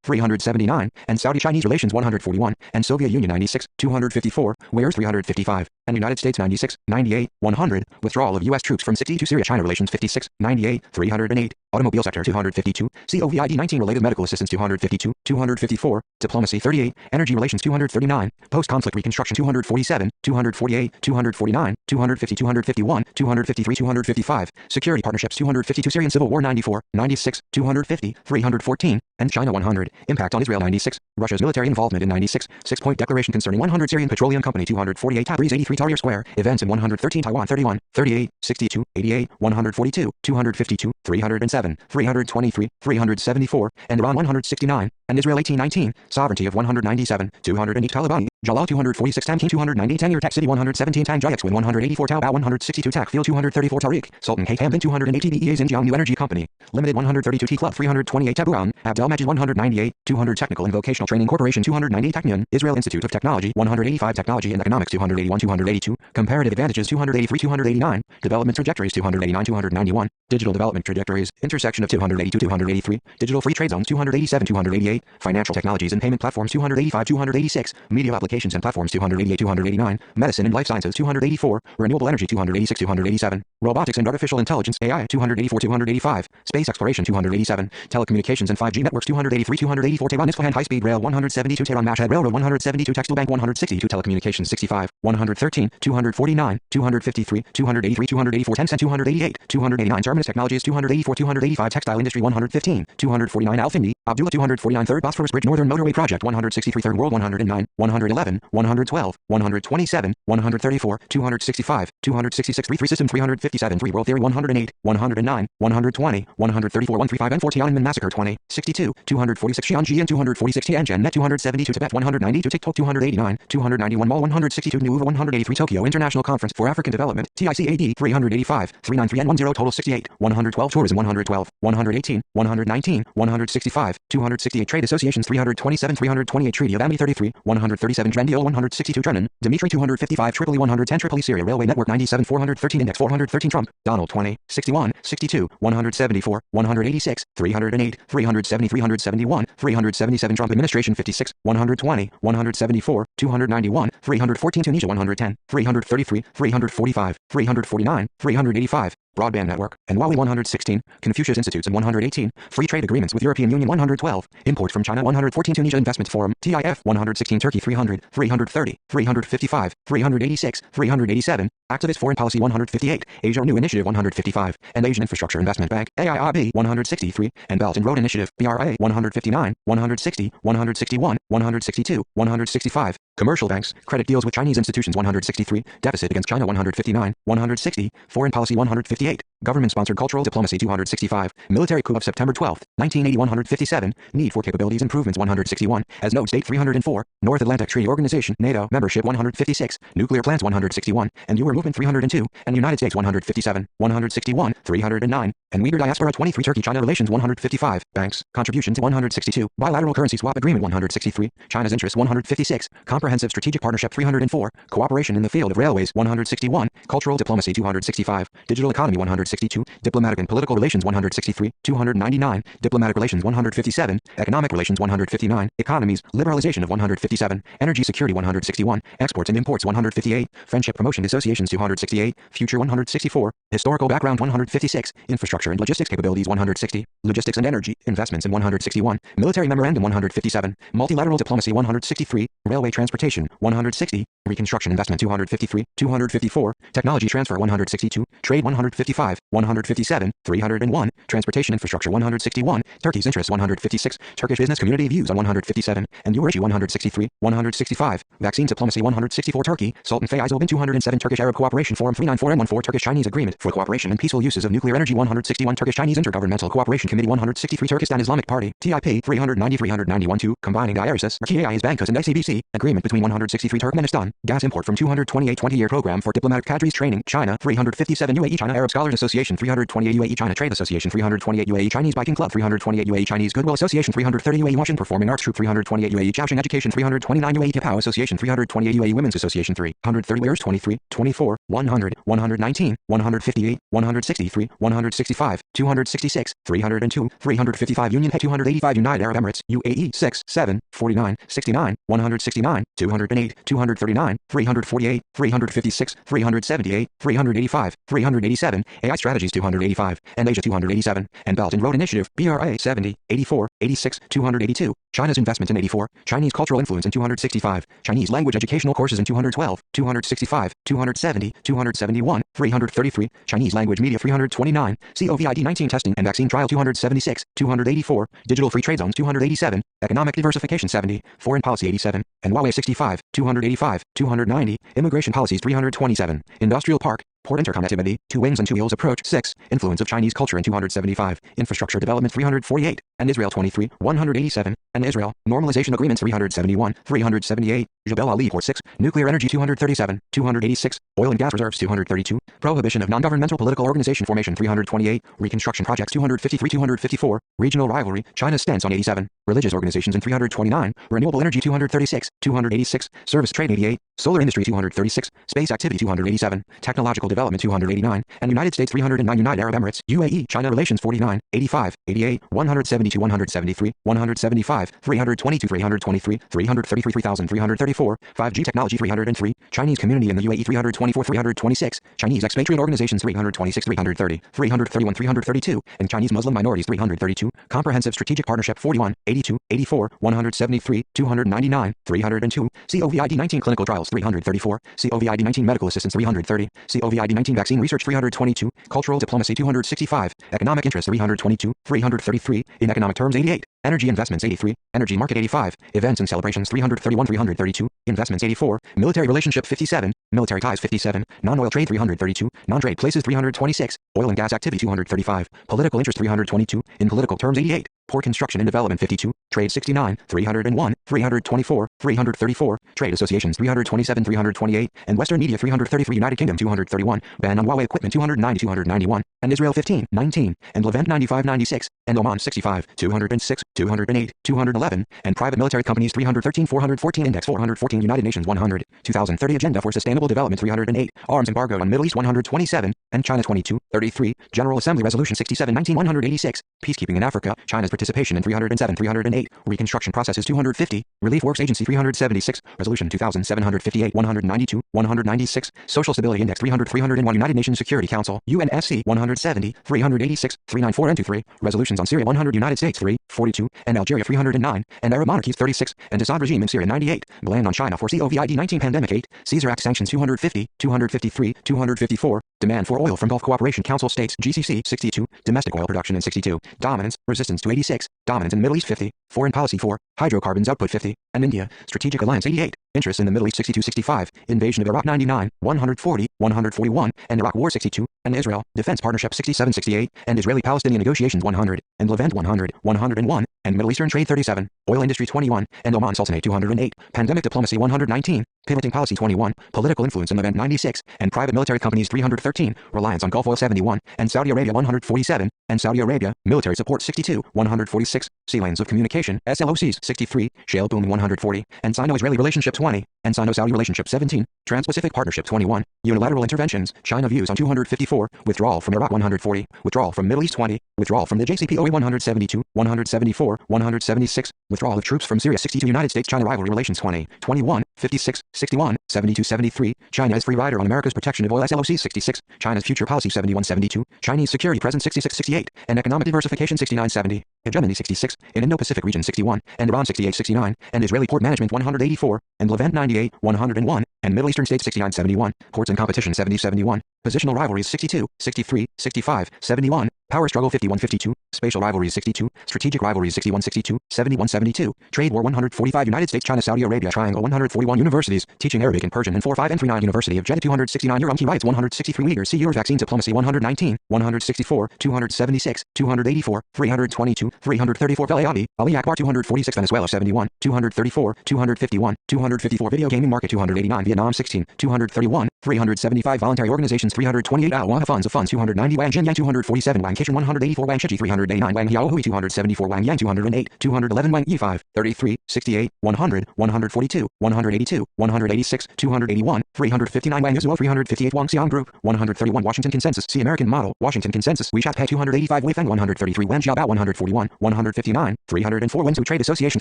379, and Saudi-Chinese Relations 141, and Soviet Union 96, 254, Wares 355, and United States 96, 98, 100, Withdrawal of U.S. troops from 62, Syria-China Relations 56, 98, 308, Automobile Sector 252, COVID-19 Related Medical Assistance 252, 254, Diplomacy 38, Energy Relations 239, Post-Conflict Reconstruction 247, 248, 249, 250, 251, 253, 255, Security Partnerships 252, Syrian Civil War 94, 96, 250, 314, and China 100, Impact on Israel 96, Russia's military involvement in 96, 6-point declaration concerning 100, Syrian Petroleum Company 248, Tabriz 83, Tahrir Square, events in 113, Taiwan 31, 38, 62, 88, 142, 252, 307, 323, 374, and Iran 169, and Israel 1819, sovereignty of 197, 208, Taliban, Jalal 246, Tamkeen 290, Tangier Tech City 117, Tang Jayaxwin 184, Taobao 162, Tak Field 234, Tariq, Sultan Khatam 280, BEA Xinjiang New Energy Company, Limited 132, T Club 328, Taburan, Abdel Majid 198, 200 Technical and Vocational Training Corporation 290, Technion, Israel Institute of Technology 185, Technology and Economics 281, 282, Comparative Advantages 283, 289, Development Trajectories 289, 291, Digital Development Trajectories, intersection of 282, 283, Digital Free Trade Zones 287, 288, Financial Technologies and Payment Platforms 285, 286, Media Applications and Platforms 288, 289, Medicine and Life Sciences 284, Renewable Energy 286, 287, Robotics and Artificial Intelligence AI 284-285, Space Exploration 287, Telecommunications and 5G Networks 283-284, Tehran Isfahan High-Speed Rail 172, Tehran Mashhad Railroad 172, Textile Bank 162, Telecommunications 65, 113, 249, 253, 283, 284, Tencent 288, 289, Terminus Technologies 284, 285, Textile Industry 115, 249, Al-Findi, Abdullah 249, Third Bosphorus Bridge Northern Motorway Project 163, Third World 109, 111, 112, 127, 134, 265, 266, 3 System 357, 3 World Theory 108, 109, 120, 134, 135, N4 Tiananmen Massacre 20, 62, 246, Xi'anjian 246, Tianjin Net 272, Tibet 192, TikTok 289, 291, Mall 162, New 183, Tokyo International Conference for African Development, TICAD 385, 393, N10 total 68, 112, Tourism 112, 118, 119, 165, 268, Trade Associations 327, 328, Treaty of Amity 33, 137, Drendiel 162, Drennan, Dimitri 255, Tripoli 110, Tripoli Syria Railway Network 97, 413, Index 413, Trump, Donald 20, 61, 62, 174, 186, 308, 370, 371, 377, Trump Administration 56, 120, 174, 291, 314, Tunisia 110, 333, 345, 349, 385, Broadband Network, and Huawei 116, Confucius Institutes and 118, Free Trade Agreements with European Union 112, Imports from China 114, Tunisia Investment Forum, TIF 116, Turkey 300, 330, 355, 386, 387, Activist Foreign Policy 158, Asia New Initiative 155, and Asian Infrastructure Investment Bank, AIIB 163, and Belt and Road Initiative, BRA 159, 160, 161, 162, 165, Commercial banks, credit deals with Chinese institutions 163, deficit against China 159, 160, foreign policy 158, government-sponsored cultural diplomacy 265, military coup of September 12, 1980 157, need for capabilities improvements 161, as node state 304, North Atlantic Treaty Organization, NATO, membership 156, nuclear plants 161, and Euro movement 302, and United States 157, 161, 309, and Uyghur diaspora 23, Turkey-China relations 155, banks, contributions 162, bilateral currency swap agreement 163, China's interest 156, comprehensive strategic partnership 304, cooperation in the field of railways 161, cultural diplomacy 265, digital economy 162, diplomatic and political relations 163, 299, diplomatic relations 157, economic relations 159, economies, liberalization of 157, energy security 161, exports and imports 158, friendship promotion associations 268, future 164, historical background 156, infrastructure and logistics capabilities 160, logistics and energy, investments in 161, military memorandum 157, multilateral diplomacy 163, railway transportation 160, reconstruction investment 253, 254, technology transfer 162, trade 155, 157, 301, transportation infrastructure 161, Turkey's interest 156, Turkish business community views on 157, and Eurasia 163, 165, vaccine diplomacy 164, Turkey, Sultan Faisal bin 207, Turkish Arab Cooperation Forum 394 M14, Turkish-Chinese Agreement for Cooperation and Peaceful Uses of Nuclear Energy 161, Turkish-Chinese Intergovernmental Cooperation Committee 163, Turkestan Islamic Party, TIP 390, 391 2, combining IRSS, RKI's Bankus and ICBC, agreement between 163, Turkmenistan, gas import from 228, 20-year program for diplomatic cadres training, China 357, UAE China Arab Scholars Association 328, UAE China Trade Association 328, UAE Chinese Biking Club 328, UAE Chinese Goodwill Association 330, UAE Washington Performing Arts Troupe 328, UAE Jiaoxing Education 329, UAE Tipao Association 328, UAE Women's Association 330, Wares 23, 24, 100, 119, 158, 163, 165, 266, 302, 355, Union Head 285, United Arab Emirates, UAE 6, 7, 49, 69, 169, 208, 239, 348, 356, 378, 385, 387, AI Strategies 285, and Asia 287, and Belt and Road Initiative, BRA 70, 84, 86, 282, China's investment in 84, Chinese cultural influence in 265, Chinese language educational courses in 212, 265, 270, 271, 333, Chinese language media 329, COVID-19 testing and vaccine trial 276, 284, digital free trade zones 287, economic diversification 70, foreign policy 87, and Huawei 65, 285, 290, immigration policies 327, industrial park, port interconnectivity, two wings and two wheels approach 6, influence of Chinese culture in 275, infrastructure development 348, and Israel 23, 187, and Israel, normalization agreements 371, 378, Jebel Ali Port 6, nuclear energy 237, 286, oil and gas reserves 232, prohibition of non-governmental political organization formation 328, reconstruction projects 253, 254, regional rivalry, China's stance on 87, religious organizations in 329, renewable energy 236, 286, service trade 88, solar industry 236, space activity 287, technological development 289, and United States 309, United Arab Emirates, UAE, China relations 49, 85, 88, 172, 173, 175, 325, 322, 323, 333, 334, 5G technology 303, Chinese community in the UAE 324, 326, Chinese expatriate organizations 326, 330, 331, 332, and Chinese Muslim minorities 332, comprehensive strategic partnership 41, 82, 84, 173, 299, 302, COVID-19 clinical trials 334, COVID-19 medical assistance 330, COVID-19 vaccine research 322, cultural diplomacy 265, economic interest 322, 333, in economic terms 88, energy investments 83, energy market 85, events and celebrations 331, 332, investments 84, military relationship 57, military ties 57, non-oil trade 332, non-trade places 326, oil and gas activity 235, political interest 322, in political terms 88, port construction and development 52, trade 69, 301, 324, 334, trade associations 327, 328, and Western media 333, United Kingdom 231, ban on Huawei equipment 290, 291, and Israel 15, 19, and Levant 95, 96, and Oman 65, 206, 208, 211, and private military companies 313, 414, index 414, United Nations 100, 2030 Agenda for Sustainable Development 308, arms embargo on Middle East 127, and China 22, 33, General Assembly Resolution 67, 19, 186, peacekeeping in Africa, China's participation in 307, 308, reconstruction processes 250, Relief Works Agency 376, Resolution 2758, 192, 196, Social Stability Index 300, 301, United Nations Security Council, UNSC 170, 386, 394 and 23, resolutions on Syria 100, United States 3, 42, and Algeria 309, and Arab monarchies 36, and Assad regime in Syria 98, ban on China for COVID-19 pandemic 8, Caesar Act sanctions 250, 253, 254, demand for oil from Gulf Cooperation Council states GCC 62, domestic oil production in 62, dominance, resistance to 86, dominance in Middle East 50, foreign policy 4, hydrocarbons output 50, and India, strategic alliance 88, interest in the Middle East 62, 65, invasion of Iraq 99, 140, 141, and Iraq War 62, and Israel, defense partnership 67, 68, and Israeli-Palestinian negotiations 100, and Levant 100, 101, and Middle Eastern trade 37, oil industry 21, and Oman Sultanate 208, pandemic diplomacy 119, pivoting policy 21, political influence in Levant 96, and private military companies 313, reliance on Gulf oil 71, and Saudi Arabia 147, and Saudi Arabia, military support 62, 146, sea lanes of communication, SLOCs 63, shale boom 140, and Sino-Israeli relationship 20, and Sino-Saudi relationship 17, Trans-Pacific partnership 21, unilateral interventions, China views on 254, withdrawal from Iraq 140, withdrawal from Middle East 20, withdrawal from the JCPOA 172, 174, 176, withdrawal of troops from Syria 62, United States-China rivalry relations 20, 21, 56, 61, 72, 73, China is free rider on America's protection of oil SLOC 66, China's future policy 71, 72, Chinese security presence 66, 68, and economic diversification 69, 70, hegemony 66, in Indo-Pacific region 61, and Iran 68, 69, and Israeli port management 184, and Levant 98, 101, and Middle Eastern states 69, 71, ports and competition 70, 71, positional rivalries 62, 63, 65, 71, power struggle 51, 52, spatial rivalries 62, strategic rivalries 61, 62, 71, 72, trade war 145, United States, China, Saudi Arabia triangle 141, universities, teaching Arabic and Persian and 45 and 39, University of Jeddah 269, Human rights 163 meters, see your vaccine diplomacy 119, 164, 276, 284, 322, 334, Velayabi, Ali Akbar 246, Venezuela 71, 234, 251, 254, video gaming market 289, Vietnam 16, 231, 375, voluntary organizations 328, Al funds of funds 290, Wang Jinyang 247, Wang Kitchen 184, Wang Shichi 389, Wang Yaohui 274, Wang Yang 208, 211, Wang Yi 5, 33, 68, 100, 142, 182, 186, 281, 359, Wang Yuzuo 358, Wang Xiang Group 131, Washington Consensus, See American Model, Washington Consensus, WeChat Pay 285, Wei Feng 133, Wen Xiaobao 141, 159, 304, Wenzhou Trade Association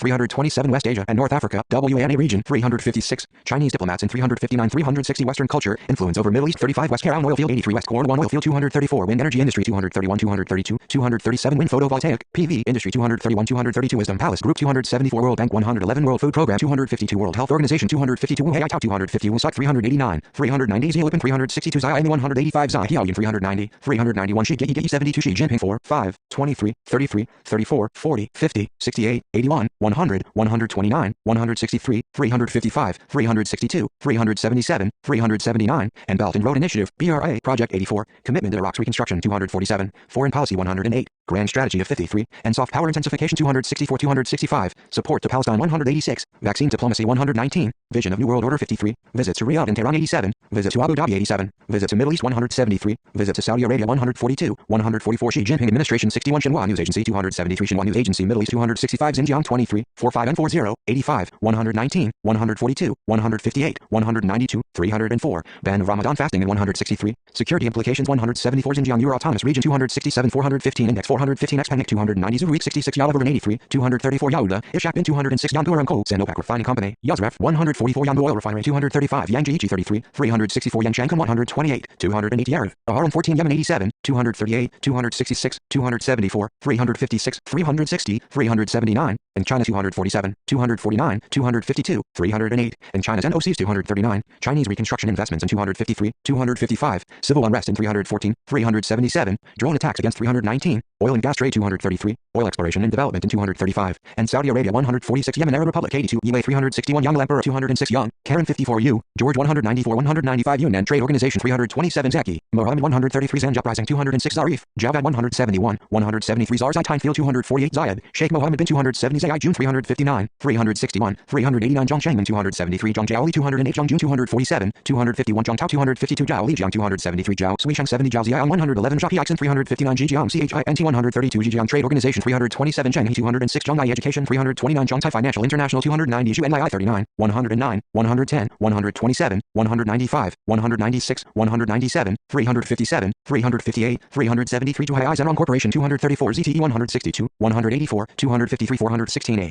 327, West Asia and North Africa, WANA region 356, Chinese diplomats in 359, 360, Western culture, influence over Middle East 35, West Caroline oil field 83, West Corn 1 oil field 234, wind energy industry 231, 232, 237, wind photovoltaic, PV industry 231, 232, Wisdom Palace Group 274, World Bank 111, World Food Program 252, World Health Organization 252, Wuhai Tao 250, Wusat 389, 390, Xilipin 362, Xiaomi 185, Xi Hiaoyun 390, 391, Xi Ge 72, Xi Jinping 4, 5, 23, 33, 34, 40, 50, 68, 81, 100, 129, 163, 355, 362, 377, 379, and Belt and Road Initiative, BRA, Project 84, Commitment to Iraq's Reconstruction 247, Foreign Policy 108, Grand Strategy of 53, and Soft Power Intensification 264, 265, Support to Palestine 186, Vaccine Diplomacy 119, Vision of New World Order 53. Visit to Riyadh and Tehran 87. Visit to Abu Dhabi 87. Visit to Middle East 173. Visit to Saudi Arabia 142. 144 Xi Jinping Administration 61 Xinhua News Agency 273 Xinhua News Agency Middle East 265 Xinjiang 23. 45 and 40. 85. 119. 142. 158. 192. 304. Ban of Ramadan fasting in 163. Security implications 174 Xinjiang Euro Autonomous Region 267 415 Index 415 Expanic 290 Zurich 66 Yalavurin 83 234 Yauda Ishak bin 206 Yanbu Aramco Sandopac Refining Company Yazref 144 Yanbu Oil Refinery 235 Yangji 33 364 Yanshankan 128 280 Yarif Aram 14 Yemen 87 238 266 274 356 360 379 and China 247 249 252 308 and China's NOCs 239 Chinese reconstruction investments in 253 255 civil unrest in 314 377 drone attacks against 319 oil and gas trade 233 oil exploration and development in 235 and Saudi Arabia 146 Yemen Arab Republic 82 UAE 361 Young Emperor 206 Young Karen 54 U George 194 195 Yunnan Trade Organization 327 Zaki Mohammed 133 Zanjab Rising 206 Zarif Javad 171 173 Zar Zaitin Field 248 Zayed Sheikh Mohammed bin 270 Zayai June 359 361 389 Zhang Shangman 273 Zhang Jiaoli 208 Zhang Jun 247 251 Zhang Tao 252 Zhao Li Jiang 273 Zhao Sui Shang 70 Zhao Ziang 111 Zhao Piaxin 359 Jijiang CHINT 132 Jijiang Trade Organization 327 Zhang He 206 Zhang Ai Education 329 Zhang Tai Financial International 290 Zhu NII 39 109 110 127 195 196 197 357 358 373 Zhuhai Zhenrong Corporation 234 ZTE 162 184 253 416A